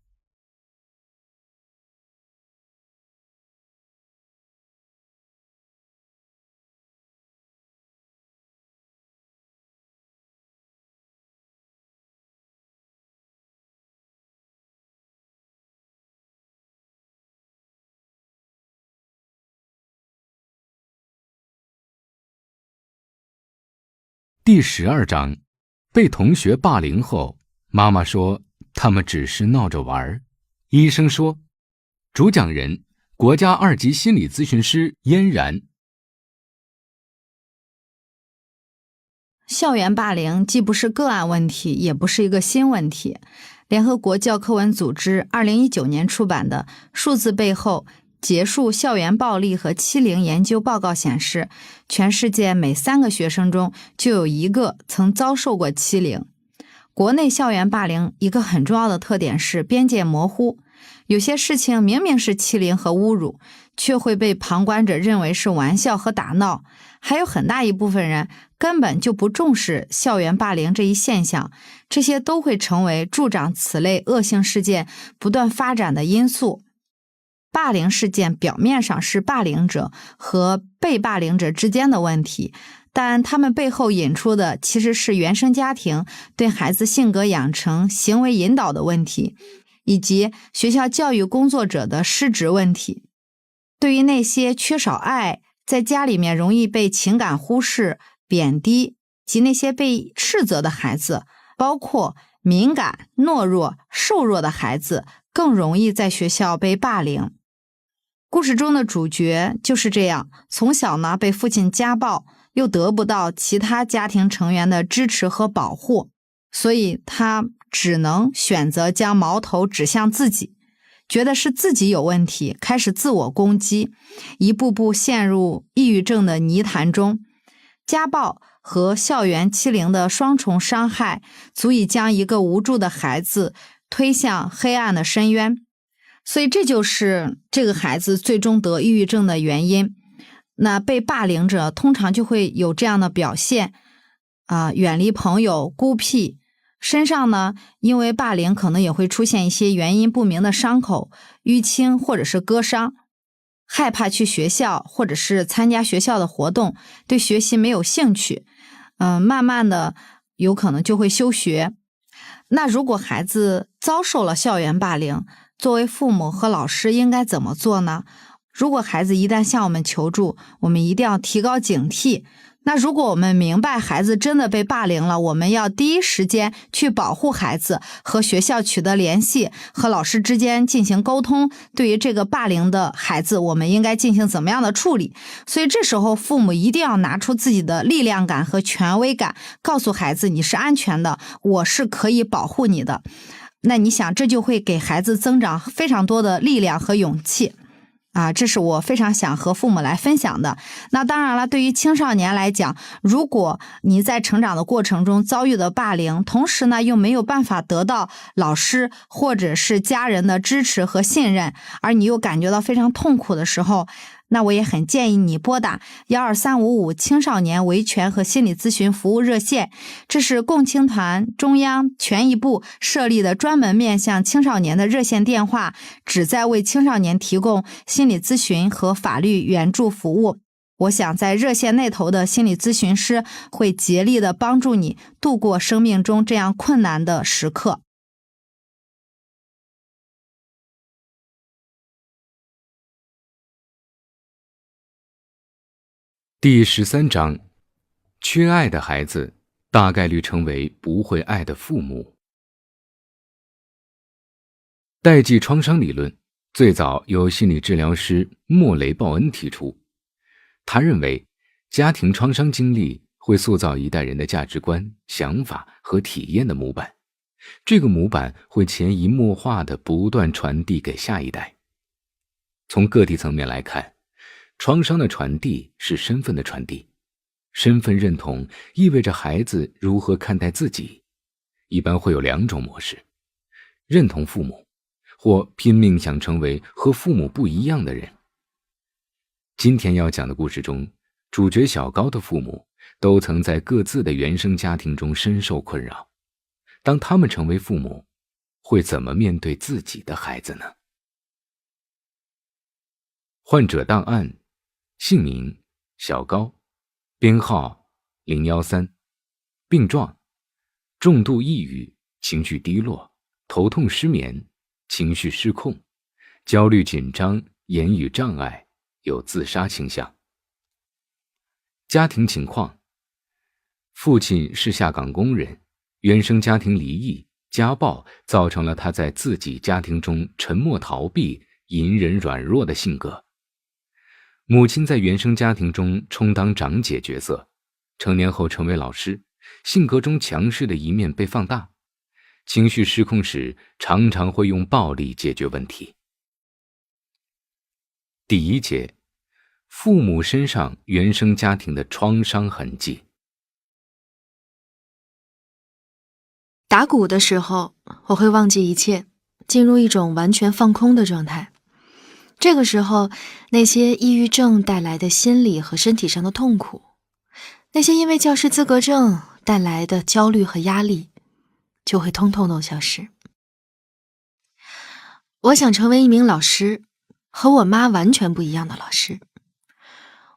第12章，被同学霸凌后，妈妈说他们只是闹着玩。医生说，主讲人国家2级心理咨询师嫣然。校园霸凌既不是个案问题，也不是一个新问题。联合国教科文组织2019年出版的《数字背后：结束校园暴力和欺凌研究》报告显示，全世界每3个学生中就有1个曾遭受过欺凌。国内校园霸凌一个很重要的特点是边界模糊，有些事情明明是欺凌和侮辱，却会被旁观者认为是玩笑和打闹。还有很大一部分人根本就不重视校园霸凌这一现象，这些都会成为助长此类恶性事件不断发展的因素。霸凌事件表面上是霸凌者和被霸凌者之间的问题，但他们背后引出的其实是原生家庭对孩子性格养成、行为引导的问题，以及学校教育工作者的失职问题。对于那些缺少爱，在家里面容易被情感忽视、贬低及那些被斥责的孩子，包括敏感、懦弱、瘦弱的孩子，更容易在学校被霸凌。故事中的主角就是这样，从小呢被父亲家暴，又得不到其他家庭成员的支持和保护，所以他只能选择将矛头指向自己。觉得是自己有问题，开始自我攻击，一步步陷入抑郁症的泥潭中。家暴和校园欺凌的双重伤害，足以将一个无助的孩子推向黑暗的深渊。所以这就是这个孩子最终得抑郁症的原因。那被霸凌者通常就会有这样的表现，远离朋友，孤僻，身上呢，因为霸凌可能也会出现一些原因不明的伤口，淤青或者是割伤，害怕去学校或者是参加学校的活动，对学习没有兴趣，慢慢的有可能就会休学。那如果孩子遭受了校园霸凌，作为父母和老师应该怎么做呢？如果孩子一旦向我们求助，我们一定要提高警惕。那如果我们明白孩子真的被霸凌了，我们要第一时间去保护孩子，和学校取得联系，和老师之间进行沟通，对于这个霸凌的孩子，我们应该进行怎么样的处理。所以这时候父母一定要拿出自己的力量感和权威感，告诉孩子你是安全的，我是可以保护你的。那你想，这就会给孩子增长非常多的力量和勇气。这是我非常想和父母来分享的。那当然了，对于青少年来讲，如果你在成长的过程中遭遇的霸凌，同时呢又没有办法得到老师或者是家人的支持和信任，而你又感觉到非常痛苦的时候，那我也很建议你拨打12355青少年维权和心理咨询服务热线，这是共青团中央权益部设立的专门面向青少年的热线电话，旨在为青少年提供心理咨询和法律援助服务。我想在热线那头的心理咨询师会竭力的帮助你度过生命中这样困难的时刻。第13章，缺爱的孩子大概率成为不会爱的父母。代际创伤理论最早由心理治疗师莫雷鲍恩提出，他认为家庭创伤经历会塑造一代人的价值观、想法和体验的模板，这个模板会潜移默化地不断传递给下一代。从个体层面来看，创伤的传递是身份的传递，身份认同意味着孩子如何看待自己，一般会有2种模式：认同父母，或拼命想成为和父母不一样的人。今天要讲的故事中，主角小高的父母都曾在各自的原生家庭中深受困扰，当他们成为父母，会怎么面对自己的孩子呢？患者档案：姓名小高，编号013，病状重度抑郁，情绪低落，头痛失眠，情绪失控，焦虑紧张，言语障碍，有自杀倾向。家庭情况：父亲是下岗工人，原生家庭离异、家暴造成了他在自己家庭中沉默逃避、隐忍软弱的性格。母亲在原生家庭中充当长姐角色，成年后成为老师，性格中强势的一面被放大，情绪失控时常常会用暴力解决问题。第1节，父母身上原生家庭的创伤痕迹。打鼓的时候，我会忘记一切，进入一种完全放空的状态。这个时候，那些抑郁症带来的心理和身体上的痛苦，那些因为教师资格证带来的焦虑和压力，就会通通都消失。我想成为一名老师，和我妈完全不一样的老师。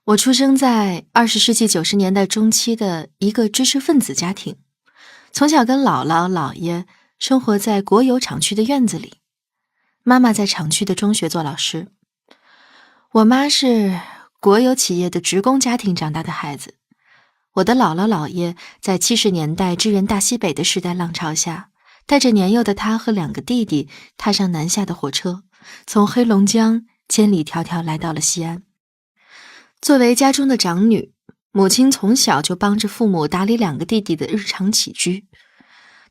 我出生在20世纪90年代中期的一个知识分子家庭，从小跟姥姥姥爷生活在国有厂区的院子里。妈妈在厂区的中学做老师，我妈是国有企业的职工家庭长大的孩子。我的姥姥姥爷在70年代支援大西北的时代浪潮下，带着年幼的他和2个弟弟踏上南下的火车，从黑龙江千里迢迢来到了西安。作为家中的长女，母亲从小就帮着父母打理2个弟弟的日常起居。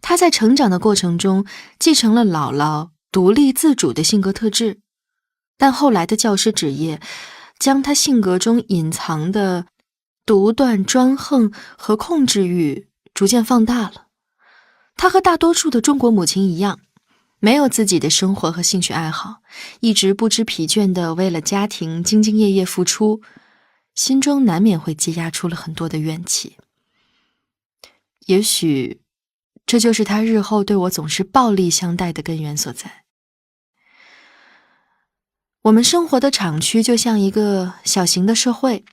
她在成长的过程中继承了姥姥独立自主的性格特质，但后来的教师职业将他性格中隐藏的独断专横和控制欲逐渐放大了。他和大多数的中国母亲一样，没有自己的生活和兴趣爱好，一直不知疲倦地为了家庭兢兢业业付出，心中难免会积压出了很多的怨气。也许这就是他日后对我总是暴力相待的根源所在。我们生活的厂区就像一个小型的社会，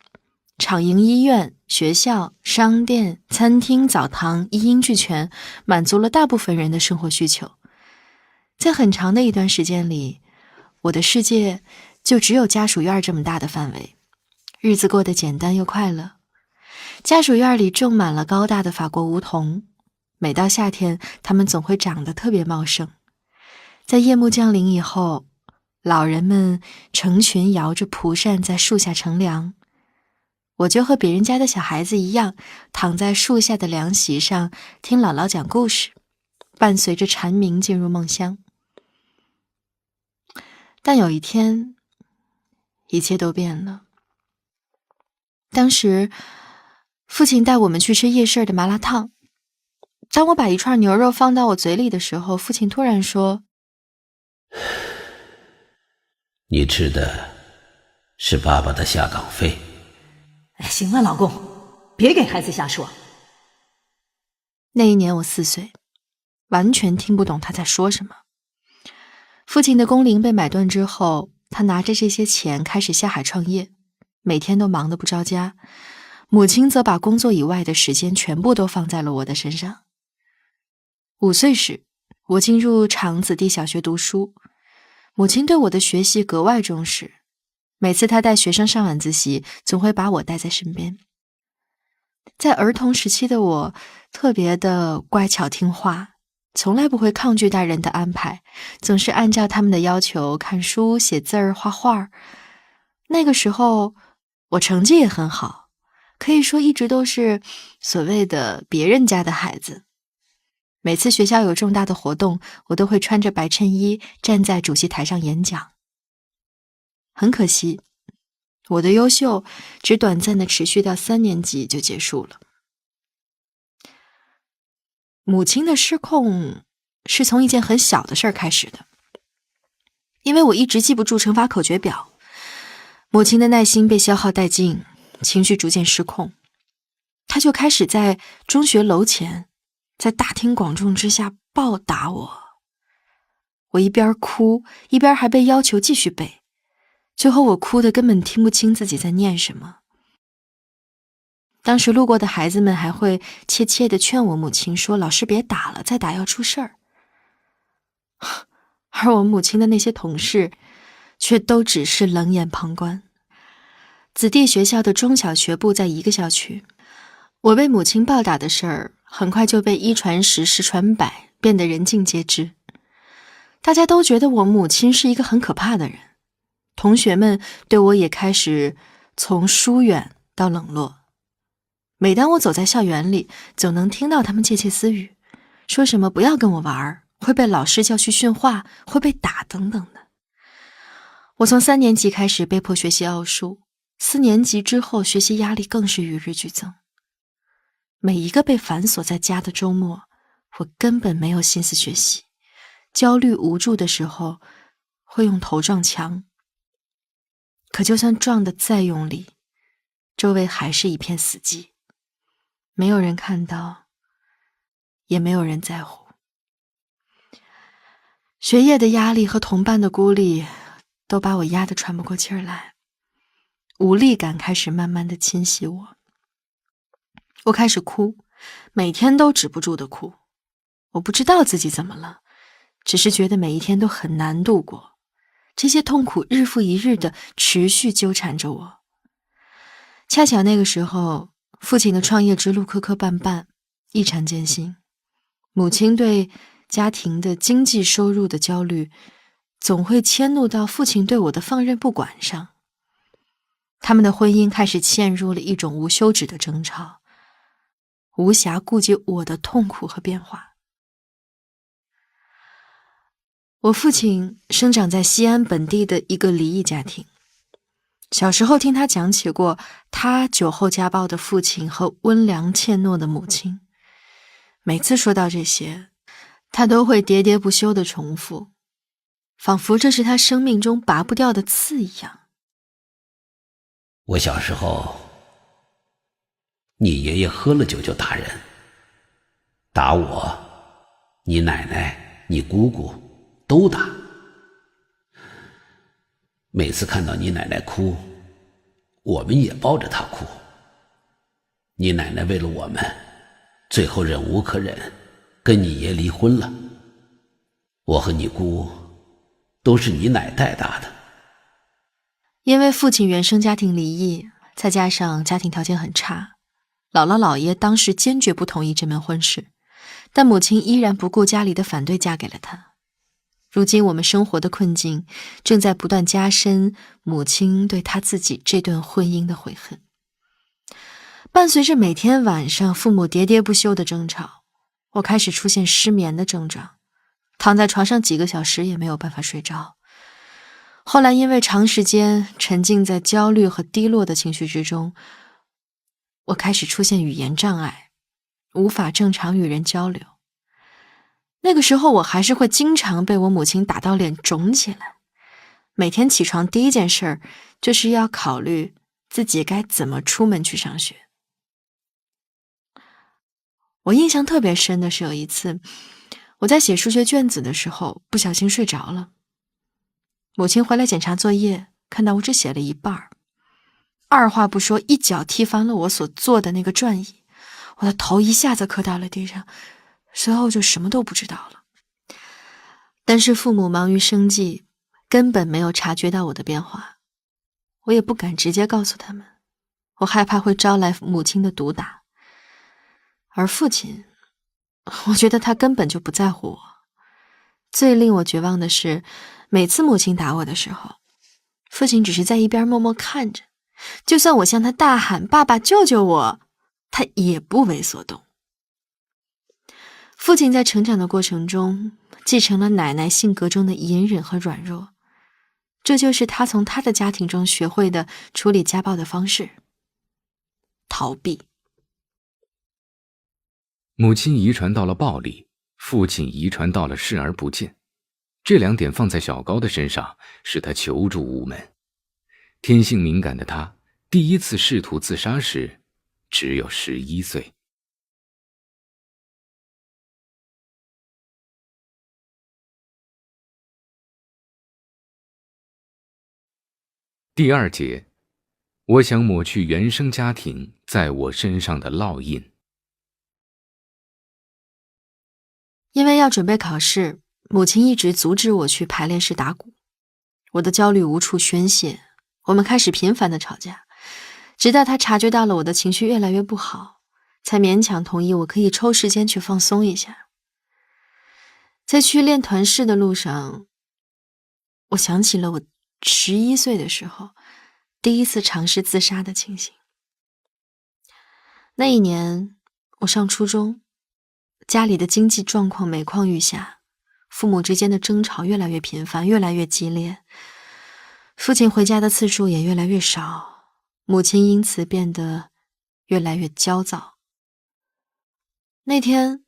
厂营医院、学校、商店、餐厅、澡堂一应俱全，满足了大部分人的生活需求。在很长的一段时间里，我的世界就只有家属院这么大的范围，日子过得简单又快乐。家属院里种满了高大的法国梧桐，每到夏天，它们总会长得特别茂盛。在夜幕降临以后，老人们成群摇着蒲扇在树下乘凉，我就和别人家的小孩子一样，躺在树下的凉席上听姥姥讲故事，伴随着蝉鸣进入梦乡。但有一天，一切都变了。当时父亲带我们去吃夜市的麻辣烫，当我把一串牛肉放到我嘴里的时候，父亲突然说：你吃的是爸爸的下岗费。行了，老公，别给孩子瞎说。那一年我4岁，完全听不懂他在说什么。父亲的工龄被买断之后，他拿着这些钱开始下海创业，每天都忙得不着家。母亲则把工作以外的时间全部都放在了我的身上。5岁时，我进入厂子弟小学读书，母亲对我的学习格外重视，每次她带学生上晚自习，总会把我带在身边。在儿童时期的我特别的乖巧听话，从来不会抗拒大人的安排，总是按照他们的要求看书、写字儿、画画。那个时候我成绩也很好，可以说一直都是所谓的别人家的孩子。每次学校有重大的活动，我都会穿着白衬衣站在主席台上演讲。很可惜，我的优秀只短暂的持续到3年级就结束了。母亲的失控是从一件很小的事儿开始的。因为我一直记不住乘法口诀表，母亲的耐心被消耗殆尽，情绪逐渐失控。她就开始在中学楼前，在大庭广众之下暴打我。我一边哭，一边还被要求继续背，最后我哭得根本听不清自己在念什么。当时路过的孩子们还会怯怯地劝我母亲说：“老师别打了，再打要出事儿。”而我母亲的那些同事却都只是冷眼旁观。子弟学校的中小学部在一个校区，我被母亲暴打的事儿很快就被一传十，十传百，变得人尽皆知。大家都觉得我母亲是一个很可怕的人，同学们对我也开始从疏远到冷落。每当我走在校园里，总能听到他们窃窃私语，说什么不要跟我玩，会被老师叫去训话，会被打等等的。我从3年级开始被迫学习奥数，4年级之后学习压力更是与日俱增。每一个被反锁在家的周末，我根本没有心思学习，焦虑无助的时候会用头撞墙。可就算撞得再用力，周围还是一片死寂，没有人看到，也没有人在乎。学业的压力和同伴的孤立都把我压得喘不过气儿来，无力感开始慢慢地侵袭我。我开始哭，每天都止不住的哭。我不知道自己怎么了，只是觉得每一天都很难度过，这些痛苦日复一日的持续纠缠着我。恰巧那个时候，父亲的创业之路磕磕绊绊，异常艰辛，母亲对家庭的经济收入的焦虑总会迁怒到父亲对我的放任不管上。他们的婚姻开始陷入了一种无休止的争吵，无暇顾及我的痛苦和变化。我父亲生长在西安本地的一个离异家庭。小时候听他讲起过他酒后家暴的父亲和温良怯懦的母亲，每次说到这些，他都会喋喋不休地重复，仿佛这是他生命中拔不掉的刺一样。我小时候，你爷爷喝了酒就打人，打我，你奶奶、你姑姑都打。每次看到你奶奶哭，我们也抱着她哭。你奶奶为了我们，最后忍无可忍，跟你爷离婚了。我和你姑都是你奶带大的。因为父亲原生家庭离异，再加上家庭条件很差，姥姥姥爷当时坚决不同意这门婚事，但母亲依然不顾家里的反对嫁给了他。如今我们生活的困境正在不断加深母亲对她自己这段婚姻的悔恨。伴随着每天晚上父母喋喋不休的争吵，我开始出现失眠的症状，躺在床上几个小时也没有办法睡着。后来因为长时间沉浸在焦虑和低落的情绪之中，我开始出现语言障碍，无法正常与人交流。那个时候我还是会经常被我母亲打到脸肿起来，每天起床第一件事就是要考虑自己该怎么出门去上学。我印象特别深的是有一次，我在写数学卷子的时候不小心睡着了，母亲回来检查作业，看到我只写了一半，二话不说一脚踢翻了我所做的那个转椅，我的头一下子磕到了地上，随后就什么都不知道了。但是父母忙于生计，根本没有察觉到我的变化，我也不敢直接告诉他们，我害怕会招来母亲的毒打。而父亲，我觉得他根本就不在乎我。最令我绝望的是，每次母亲打我的时候，父亲只是在一边默默看着，就算我向他大喊爸爸救救我，他也不为所动。父亲在成长的过程中继承了奶奶性格中的隐忍和软弱，这就是他从他的家庭中学会的处理家暴的方式：逃避。母亲遗传到了暴力，父亲遗传到了视而不见，这两点放在小高的身上，使他求助无门。天性敏感的他，第一次试图自杀时只有11岁。第2节，我想抹去原生家庭在我身上的烙印。因为要准备考试，母亲一直阻止我去排练室打鼓，我的焦虑无处宣泄，我们开始频繁的吵架，直到她察觉到了我的情绪越来越不好，才勉强同意我可以抽时间去放松一下。在去练团式的路上，我想起了我11岁的时候第一次尝试自杀的情形。那一年我上初中，家里的经济状况每况愈下，父母之间的争吵越来越频繁，越来越激烈，父亲回家的次数也越来越少，母亲因此变得越来越焦躁。那天，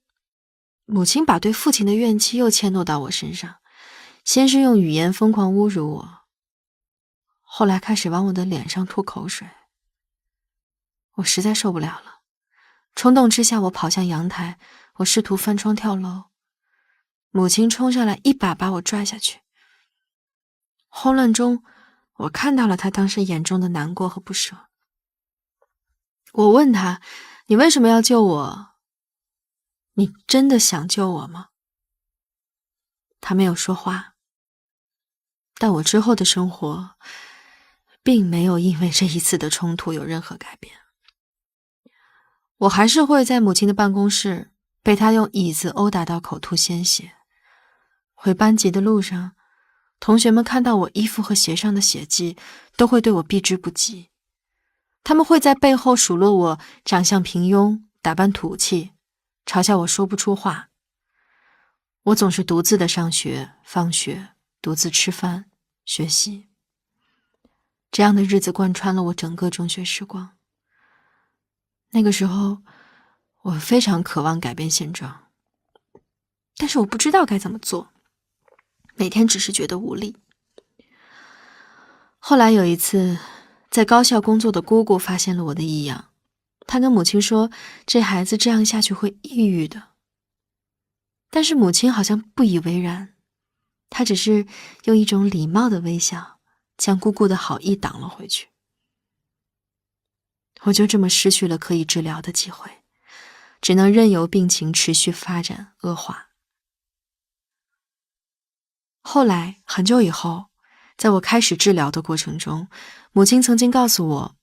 母亲把对父亲的怨气又迁怒到我身上，先是用语言疯狂侮辱我，后来开始往我的脸上吐口水。我实在受不了了，冲动之下我跑向阳台，我试图翻窗跳楼，母亲冲上来一把把我拽下去。慌乱中，我看到了她当时眼中的难过和不舍。我问她，你为什么要救我？你真的想救我吗？她没有说话，但我之后的生活并没有因为这一次的冲突有任何改变。我还是会在母亲的办公室被她用椅子殴打到口吐鲜血。回班级的路上，同学们看到我衣服和鞋上的血迹，都会对我避之不及。他们会在背后数落我长相平庸，打扮土气，嘲笑我说不出话。我总是独自的上学、放学，独自吃饭、学习。这样的日子贯穿了我整个中学时光。那个时候，我非常渴望改变现状，但是我不知道该怎么做，每天只是觉得无力。后来有一次，在高校工作的姑姑发现了我的异样，她跟母亲说，这孩子这样下去会抑郁的。但是母亲好像不以为然，她只是用一种礼貌的微笑，将姑姑的好意挡了回去。我就这么失去了可以治疗的机会，只能任由病情持续发展恶化。后来很久以后，在我开始治疗的过程中，母亲曾经告诉我，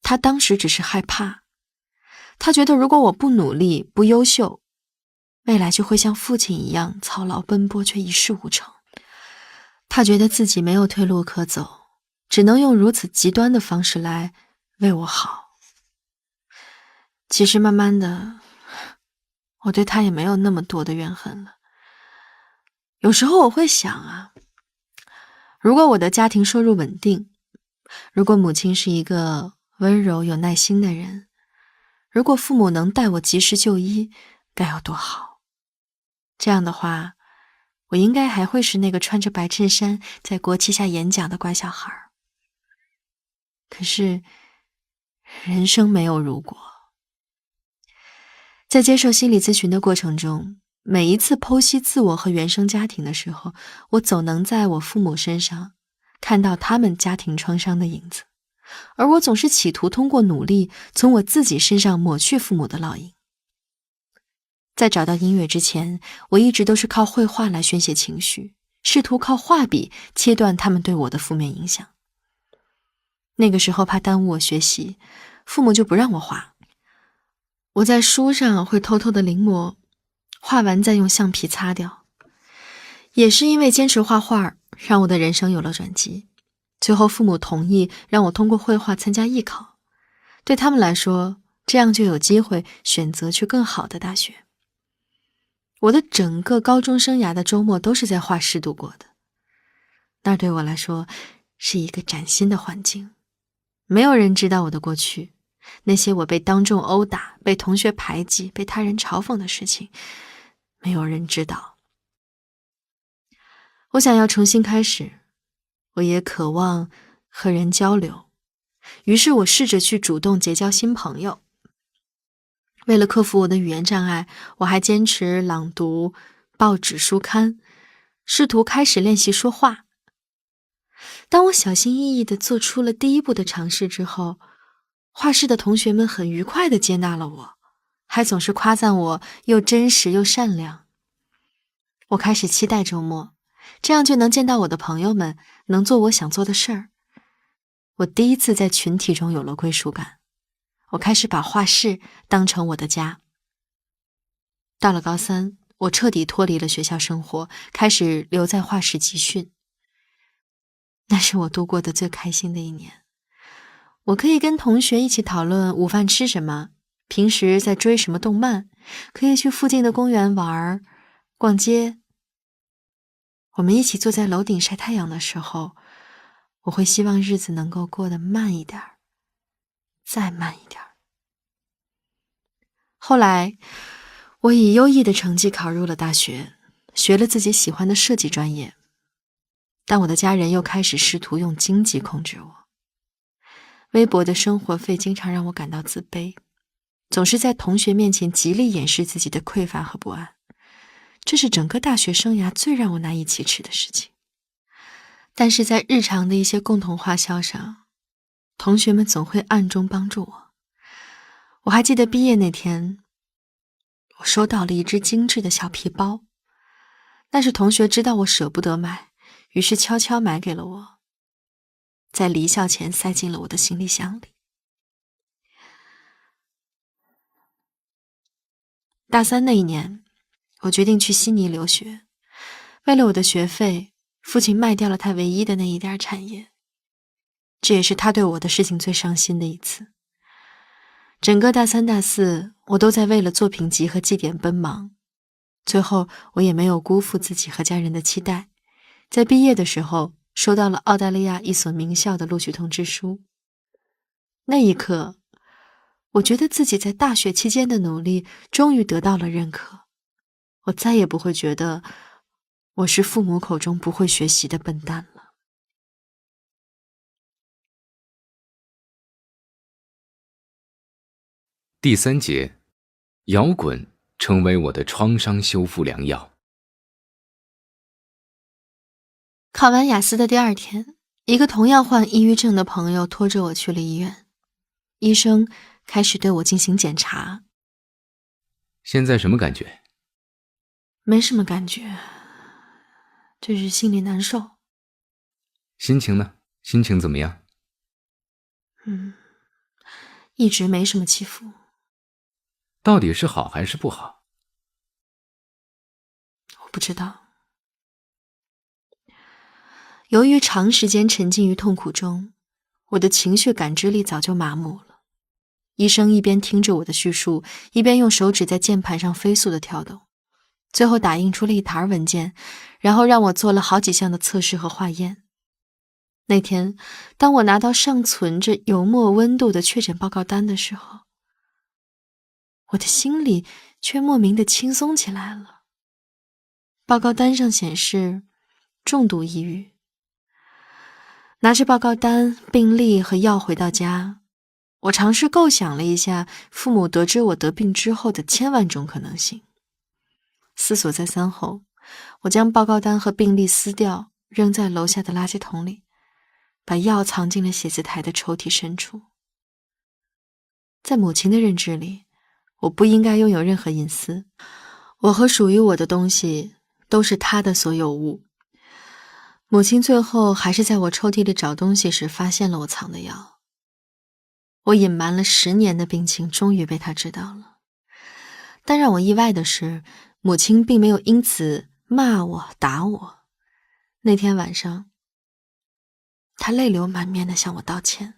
她当时只是害怕，她觉得如果我不努力、不优秀，未来就会像父亲一样操劳奔波却一事无成。她觉得自己没有退路可走，只能用如此极端的方式来为我好。其实慢慢的，我对她也没有那么多的怨恨了。有时候我会想啊，如果我的家庭收入稳定，如果母亲是一个温柔有耐心的人，如果父母能带我及时就医，该有多好。这样的话，我应该还会是那个穿着白衬衫在国旗下演讲的乖小孩。可是人生没有如果。在接受心理咨询的过程中，每一次剖析自我和原生家庭的时候，我总能在我父母身上看到他们家庭创伤的影子，而我总是企图通过努力从我自己身上抹去父母的烙印。在找到音乐之前，我一直都是靠绘画来宣泄情绪，试图靠画笔切断他们对我的负面影响。那个时候怕耽误我学习，父母就不让我画。我在书上会偷偷的临摹，画完再用橡皮擦掉。也是因为坚持画画，让我的人生有了转机。最后父母同意让我通过绘画参加艺考，对他们来说，这样就有机会选择去更好的大学。我的整个高中生涯的周末都是在画室度过的，那对我来说是一个崭新的环境。没有人知道我的过去，那些我被当众殴打、被同学排挤、被他人嘲讽的事情，没有人知道。我想要重新开始，我也渴望和人交流，于是我试着去主动结交新朋友。为了克服我的语言障碍，我还坚持朗读报纸书刊，试图开始练习说话。当我小心翼翼地做出了第一步的尝试之后，画室的同学们很愉快地接纳了我，还总是夸赞我又真实又善良。我开始期待周末，这样就能见到我的朋友们，能做我想做的事儿。我第一次在群体中有了归属感，我开始把画室当成我的家。到了高三，我彻底脱离了学校生活，开始留在画室集训。那是我度过的最开心的一年。我可以跟同学一起讨论午饭吃什么，平时在追什么动漫，可以去附近的公园玩、逛街。我们一起坐在楼顶晒太阳的时候，我会希望日子能够过得慢一点，再慢一点。后来，我以优异的成绩考入了大学，学了自己喜欢的设计专业。但我的家人又开始试图用经济控制我。微薄的生活费经常让我感到自卑，总是在同学面前极力掩饰自己的匮乏和不安。这是整个大学生涯最让我难以启齿的事情。但是在日常的一些共同花销上，同学们总会暗中帮助我。我还记得毕业那天，我收到了一只精致的小皮包，那是同学知道我舍不得买，于是悄悄买给了我，在离校前塞进了我的行李箱里。大三那一年，我决定去悉尼留学。为了我的学费，父亲卖掉了他唯一的那一点产业，这也是他对我的事情最伤心的一次。整个大三大四，我都在为了作品集和绩点奔忙，最后我也没有辜负自己和家人的期待，在毕业的时候收到了澳大利亚一所名校的录取通知书。那一刻，我觉得自己在大学期间的努力终于得到了认可，我再也不会觉得我是父母口中不会学习的笨蛋了。第3节，摇滚成为我的创伤修复良药。考完雅思的第2天，一个同样患抑郁症的朋友拖着我去了医院，医生开始对我进行检查。现在什么感觉？没什么感觉，就是心里难受。心情呢？心情怎么样？一直没什么起伏。到底是好还是不好？我不知道。由于长时间沉浸于痛苦中，我的情绪感知力早就麻木了。医生一边听着我的叙述，一边用手指在键盘上飞速地跳动，最后打印出了一沓文件，然后让我做了好几项的测试和化验。那天，当我拿到尚存着油墨温度的确诊报告单的时候，我的心里却莫名的轻松起来了。报告单上显示重度抑郁。拿着报告单、病历和药回到家，我尝试构想了一下父母得知我得病之后的千万种可能性。思索再三后，我将报告单和病历撕掉，扔在楼下的垃圾桶里，把药藏进了写字台的抽屉深处。在母亲的认知里，我不应该拥有任何隐私，我和属于我的东西都是她的所有物。母亲最后还是在我抽屉里找东西时发现了我藏的药。我隐瞒了10年的病情终于被她知道了。但让我意外的是，母亲并没有因此骂我、打我。那天晚上，她泪流满面地向我道歉。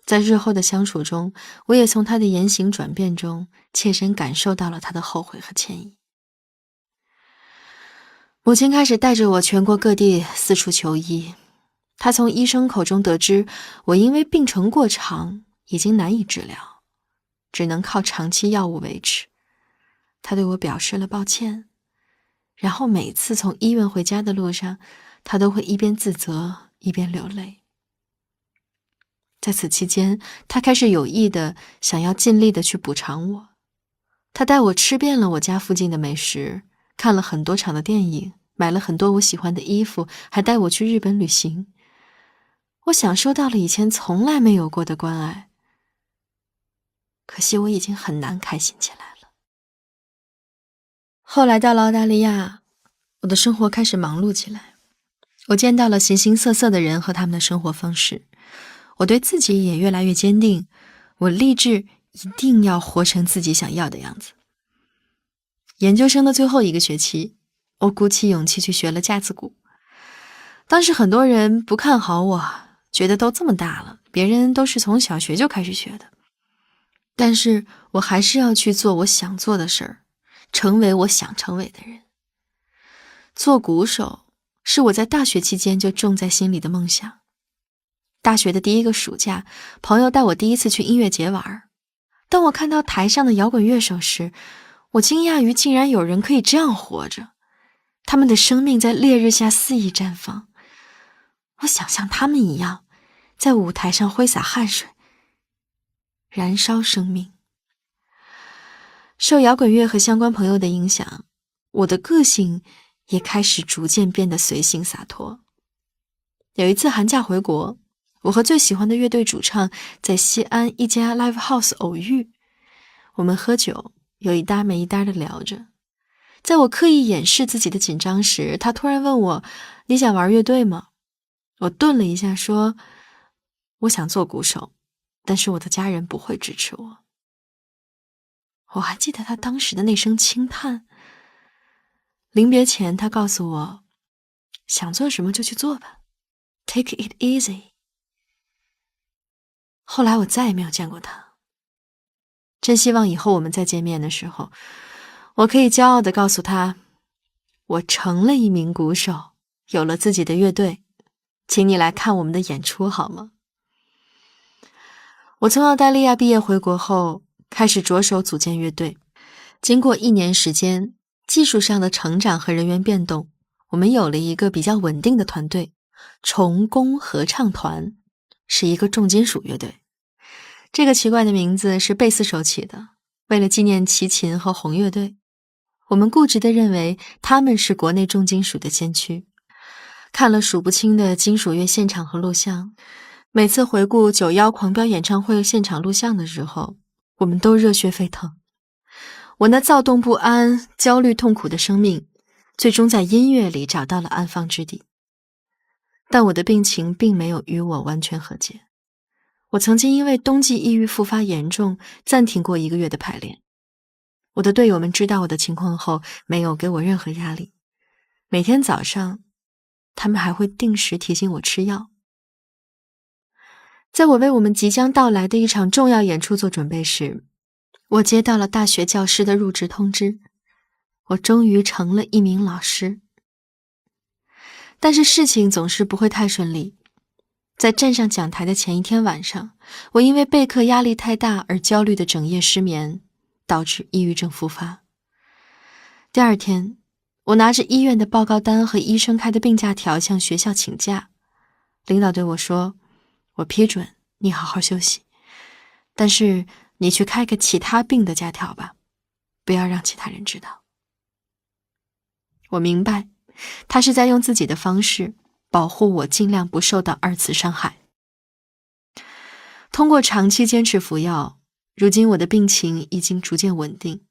在日后的相处中，我也从她的言行转变中切身感受到了她的后悔和歉意。母亲开始带着我全国各地四处求医。她从医生口中得知，我因为病程过长，已经难以治疗，只能靠长期药物维持。她对我表示了抱歉，然后每次从医院回家的路上，她都会一边自责一边流泪。在此期间，她开始有意的想要尽力的去补偿我。她带我吃遍了我家附近的美食，看了很多场的电影，买了很多我喜欢的衣服，还带我去日本旅行。我享受到了以前从来没有过的关爱。可惜我已经很难开心起来了。后来到了澳大利亚，我的生活开始忙碌起来。我见到了形形色色的人和他们的生活方式。我对自己也越来越坚定，我立志一定要活成自己想要的样子。研究生的最后1个学期，我鼓起勇气去学了架子鼓。当时很多人不看好我，觉得都这么大了，别人都是从小学就开始学的。但是我还是要去做我想做的事儿，成为我想成为的人。做鼓手是我在大学期间就种在心里的梦想。大学的第1个暑假，朋友带我第1次去音乐节玩。当我看到台上的摇滚乐手时，我惊讶于竟然有人可以这样活着，他们的生命在烈日下肆意绽放。我想像他们一样，在舞台上挥洒汗水，燃烧生命。受摇滚乐和相关朋友的影响，我的个性也开始逐渐变得随性洒脱。有一次寒假回国，我和最喜欢的乐队主唱在西安一家 live house 偶遇。我们喝酒，有一搭没一搭的聊着。在我刻意掩饰自己的紧张时，他突然问我：“你想玩乐队吗？”我顿了一下说：“我想做鼓手，但是我的家人不会支持我。”我还记得他当时的那声轻叹。临别前，他告诉我：“想做什么就去做吧 ，Take it easy。”后来我再也没有见过他。真希望以后我们再见面的时候，我可以骄傲地告诉他，我成了一名鼓手，有了自己的乐队，请你来看我们的演出好吗？我从澳大利亚毕业回国后，开始着手组建乐队。经过1年时间，技术上的成长和人员变动，我们有了一个比较稳定的团队——重工合唱团，是一个重金属乐队。这个奇怪的名字是贝斯手起的，为了纪念齐秦和红乐队。我们固执地认为他们是国内重金属的先驱。看了数不清的金属乐现场和录像，每次回顾91狂飙演唱会现场录像的时候，我们都热血沸腾。我那躁动不安、焦虑痛苦的生命，最终在音乐里找到了安放之地。但我的病情并没有与我完全和解。我曾经因为冬季抑郁复发严重，暂停过1个月的排练。我的队友们知道我的情况后，没有给我任何压力。每天早上，他们还会定时提醒我吃药。在我为我们即将到来的一场重要演出做准备时，我接到了大学教师的入职通知，我终于成了一名老师。但是事情总是不会太顺利。在站上讲台的前一天晚上，我因为备课压力太大而焦虑的整夜失眠，导致抑郁症复发。第二天，我拿着医院的报告单和医生开的病假条向学校请假。领导对我说，我批准你好好休息，但是你去开个其他病的假条吧，不要让其他人知道。我明白，他是在用自己的方式保护我尽量不受到2次伤害。通过长期坚持服药，如今我的病情已经逐渐稳定。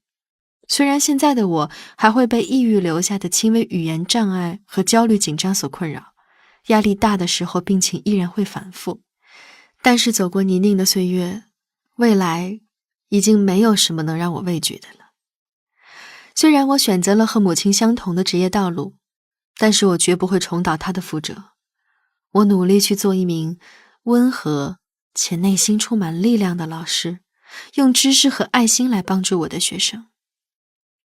虽然现在的我还会被抑郁留下的轻微语言障碍和焦虑紧张所困扰，压力大的时候病情依然会反复，但是走过泥泞的岁月，未来已经没有什么能让我畏惧的了。虽然我选择了和母亲相同的职业道路，但是我绝不会重蹈她的覆辙。我努力去做一名温和且内心充满力量的老师，用知识和爱心来帮助我的学生。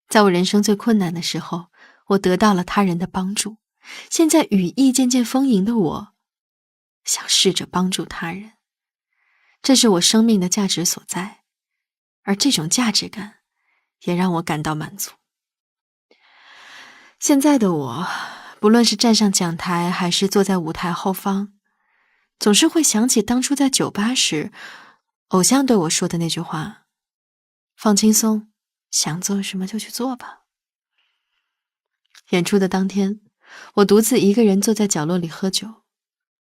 在我人生最困难的时候，我得到了他人的帮助。现在羽翼渐渐丰盈的我，想试着帮助他人。这是我生命的价值所在，而这种价值感也让我感到满足。现在的我，不论是站上讲台还是坐在舞台后方，总是会想起当初在酒吧时，偶像对我说的那句话：放轻松，想做什么就去做吧。演出的当天，我独自一个人坐在角落里喝酒。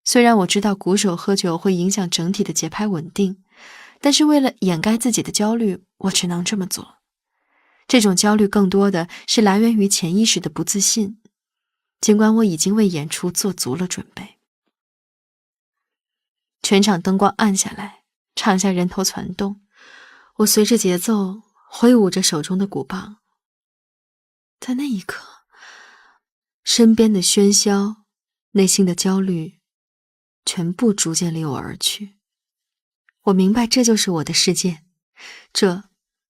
虽然我知道鼓手喝酒会影响整体的节拍稳定，但是为了掩盖自己的焦虑，我只能这么做。这种焦虑更多的是来源于潜意识的不自信，尽管我已经为演出做足了准备。全场灯光暗下来，场下人头攒动，我随着节奏挥舞着手中的鼓棒。在那一刻，身边的喧嚣，内心的焦虑，全部逐渐离我而去。我明白这就是我的世界，这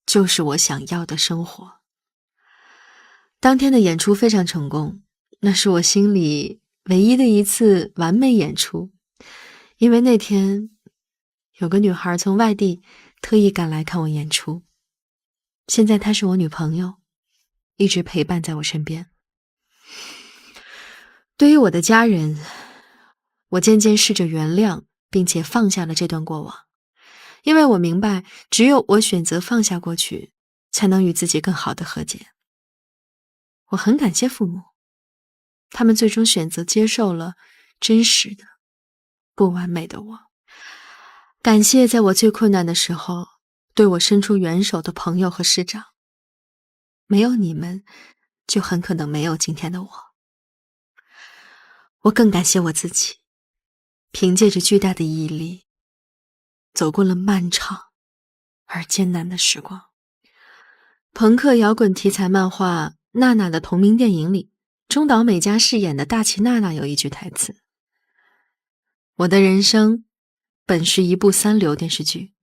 就是我想要的生活。当天的演出非常成功，那是我心里唯一的一次完美演出。因为那天有个女孩从外地特意赶来看我演出，现在她是我女朋友，一直陪伴在我身边。对于我的家人，我渐渐试着原谅并且放下了这段过往，因为我明白，只有我选择放下过去，才能与自己更好的和解。我很感谢父母，他们最终选择接受了真实的、不完美的我。感谢在我最困难的时候对我伸出援手的朋友和师长，没有你们，就很可能没有今天的我。我更感谢我自己，凭借着巨大的毅力，走过了漫长而艰难的时光。朋克摇滚题材漫画《娜娜》的同名电影里，中岛美嘉饰演的大崎娜娜有一句台词：我的人生本是一部3流电视剧，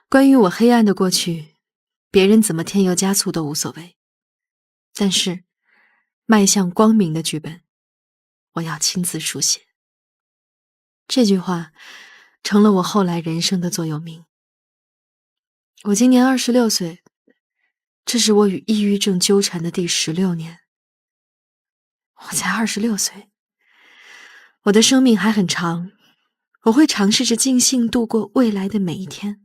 关于我黑暗的过去，别人怎么添油加醋都无所谓，但是迈向光明的剧本，我要亲自书写。这句话成了我后来人生的座右铭。我今年26岁，这是我与抑郁症纠缠的第16年。我才26岁，我的生命还很长，我会尝试着尽兴度过未来的每一天。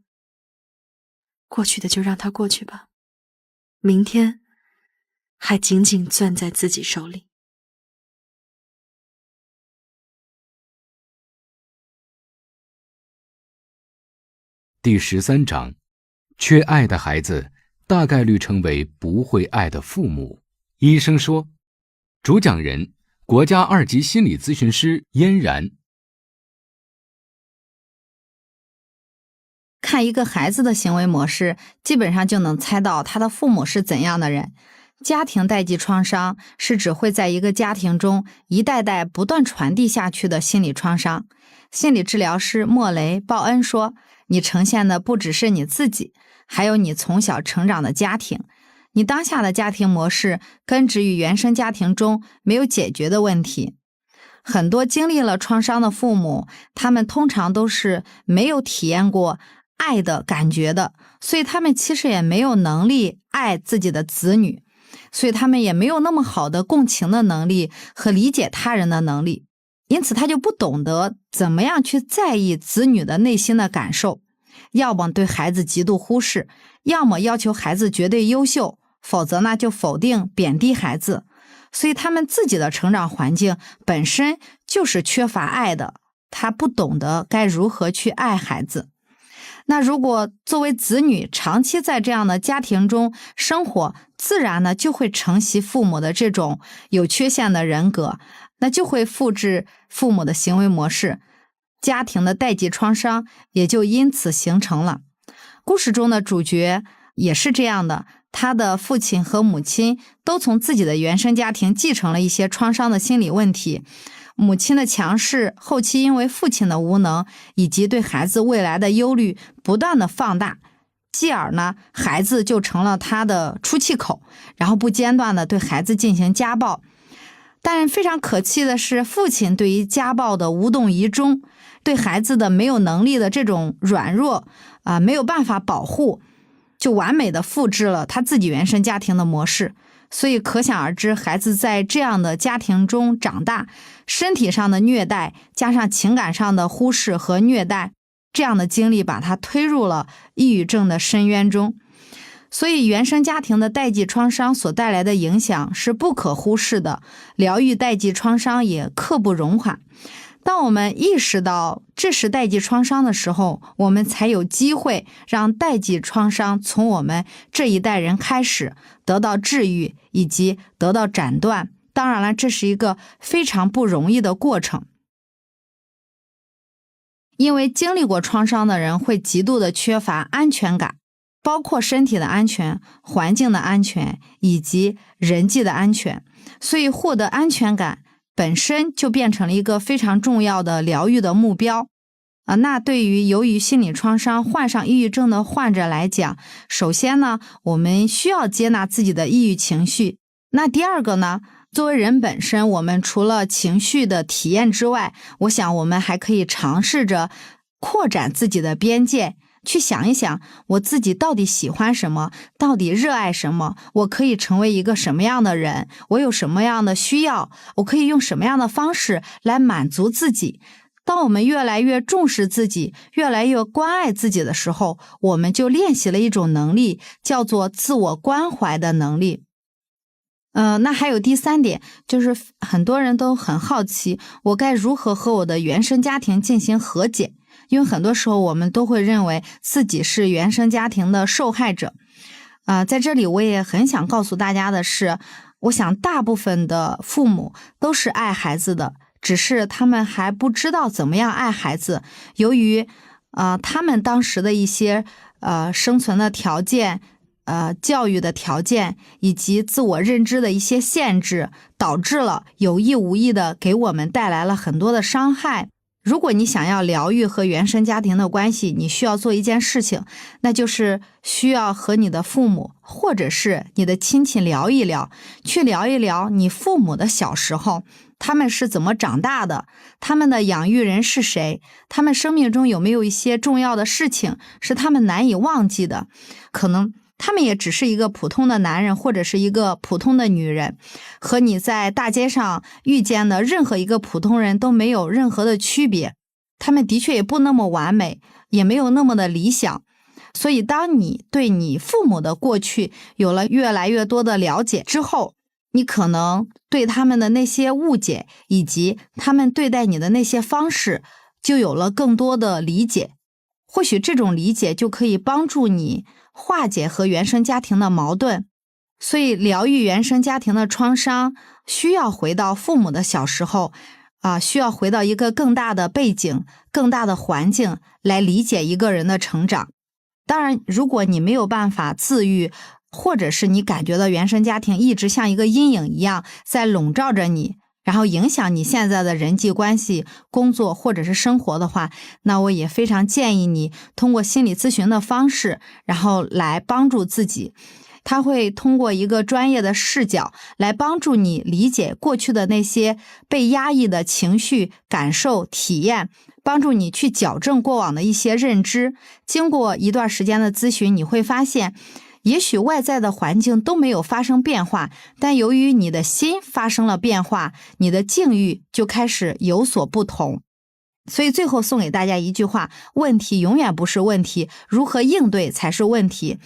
过去的就让它过去吧，明天还紧紧攥在自己手里。第13章，缺爱的孩子大概率成为不会爱的父母。医生说，主讲人国家2级心理咨询师嫣然。看一个孩子的行为模式，基本上就能猜到他的父母是怎样的人。家庭代际创伤是指会在一个家庭中一代代不断传递下去的心理创伤。心理治疗师莫雷·鲍恩说，你呈现的不只是你自己，还有你从小成长的家庭。你当下的家庭模式根植于原生家庭中没有解决的问题。很多经历了创伤的父母，他们通常都是没有体验过爱的感觉的，所以他们其实也没有能力爱自己的子女，所以他们也没有那么好的共情的能力和理解他人的能力，因此他就不懂得怎么样去在意子女的内心的感受，要么对孩子极度忽视，要么要求孩子绝对优秀，否则呢就否定贬低孩子。所以他们自己的成长环境本身就是缺乏爱的，他不懂得该如何去爱孩子。那如果作为子女长期在这样的家庭中生活，自然呢就会承袭父母的这种有缺陷的人格，那就会复制父母的行为模式，家庭的代际创伤也就因此形成了。故事中的主角也是这样的，他的父亲和母亲都从自己的原生家庭继承了一些创伤的心理问题。母亲的强势，后期因为父亲的无能以及对孩子未来的忧虑不断的放大，继而呢，孩子就成了他的出气口，然后不间断的对孩子进行家暴。但非常可气的是，父亲对于家暴的无动于衷，对孩子的没有能力的这种软弱没有办法保护，就完美的复制了他自己原生家庭的模式。所以可想而知，孩子在这样的家庭中长大，身体上的虐待加上情感上的忽视和虐待，这样的经历把他推入了抑郁症的深渊中。所以原生家庭的代际创伤所带来的影响是不可忽视的，疗愈代际创伤也刻不容缓。当我们意识到这是代际创伤的时候，我们才有机会让代际创伤从我们这一代人开始得到治愈以及得到斩断。当然了，这是一个非常不容易的过程，因为经历过创伤的人会极度的缺乏安全感，包括身体的安全、环境的安全以及人际的安全。所以获得安全感本身就变成了一个非常重要的疗愈的目标那对于由于心理创伤患上抑郁症的患者来讲，首先呢，我们需要接纳自己的抑郁情绪。那第二个呢，作为人本身，我们除了情绪的体验之外，我想我们还可以尝试着扩展自己的边界，去想一想我自己到底喜欢什么，到底热爱什么，我可以成为一个什么样的人，我有什么样的需要，我可以用什么样的方式来满足自己。当我们越来越重视自己，越来越关爱自己的时候，我们就练习了一种能力，叫做自我关怀的能力。那还有第三点，就是很多人都很好奇，我该如何和我的原生家庭进行和解？因为很多时候我们都会认为自己是原生家庭的受害者。在这里我也很想告诉大家的是，我想大部分的父母都是爱孩子的，只是他们还不知道怎么样爱孩子。由于他们当时的一些生存的条件、教育的条件以及自我认知的一些限制，导致了有意无意的给我们带来了很多的伤害。如果你想要疗愈和原生家庭的关系，你需要做一件事情，那就是需要和你的父母或者是你的亲戚聊一聊，去聊一聊你父母的小时候，他们是怎么长大的，他们的养育人是谁，他们生命中有没有一些重要的事情是他们难以忘记的，可能他们也只是一个普通的男人或者是一个普通的女人，和你在大街上遇见的任何一个普通人都没有任何的区别，他们的确也不那么完美，也没有那么的理想。所以当你对你父母的过去有了越来越多的了解之后，你可能对他们的那些误解以及他们对待你的那些方式就有了更多的理解，或许这种理解就可以帮助你化解和原生家庭的矛盾。所以疗愈原生家庭的创伤需要回到父母的小时候需要回到一个更大的背景、更大的环境来理解一个人的成长。当然，如果你没有办法自愈，或者是你感觉到原生家庭一直像一个阴影一样在笼罩着你，然后影响你现在的人际关系、工作或者是生活的话，那我也非常建议你通过心理咨询的方式，然后来帮助自己。他会通过一个专业的视角来帮助你理解过去的那些被压抑的情绪、感受、体验，帮助你去矫正过往的一些认知。经过一段时间的咨询，你会发现也许外在的环境都没有发生变化，但由于你的心发生了变化，你的境遇就开始有所不同。所以最后送给大家一句话，问题永远不是问题，如何应对才是问题。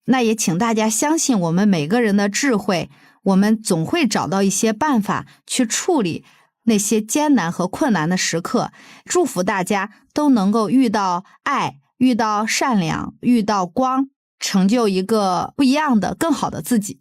那也请大家相信我们每个人的智慧，我们总会找到一些办法去处理那些艰难和困难的时刻。祝福大家都能够遇到爱，遇到善良，遇到光，成就一个不一样的更好的自己。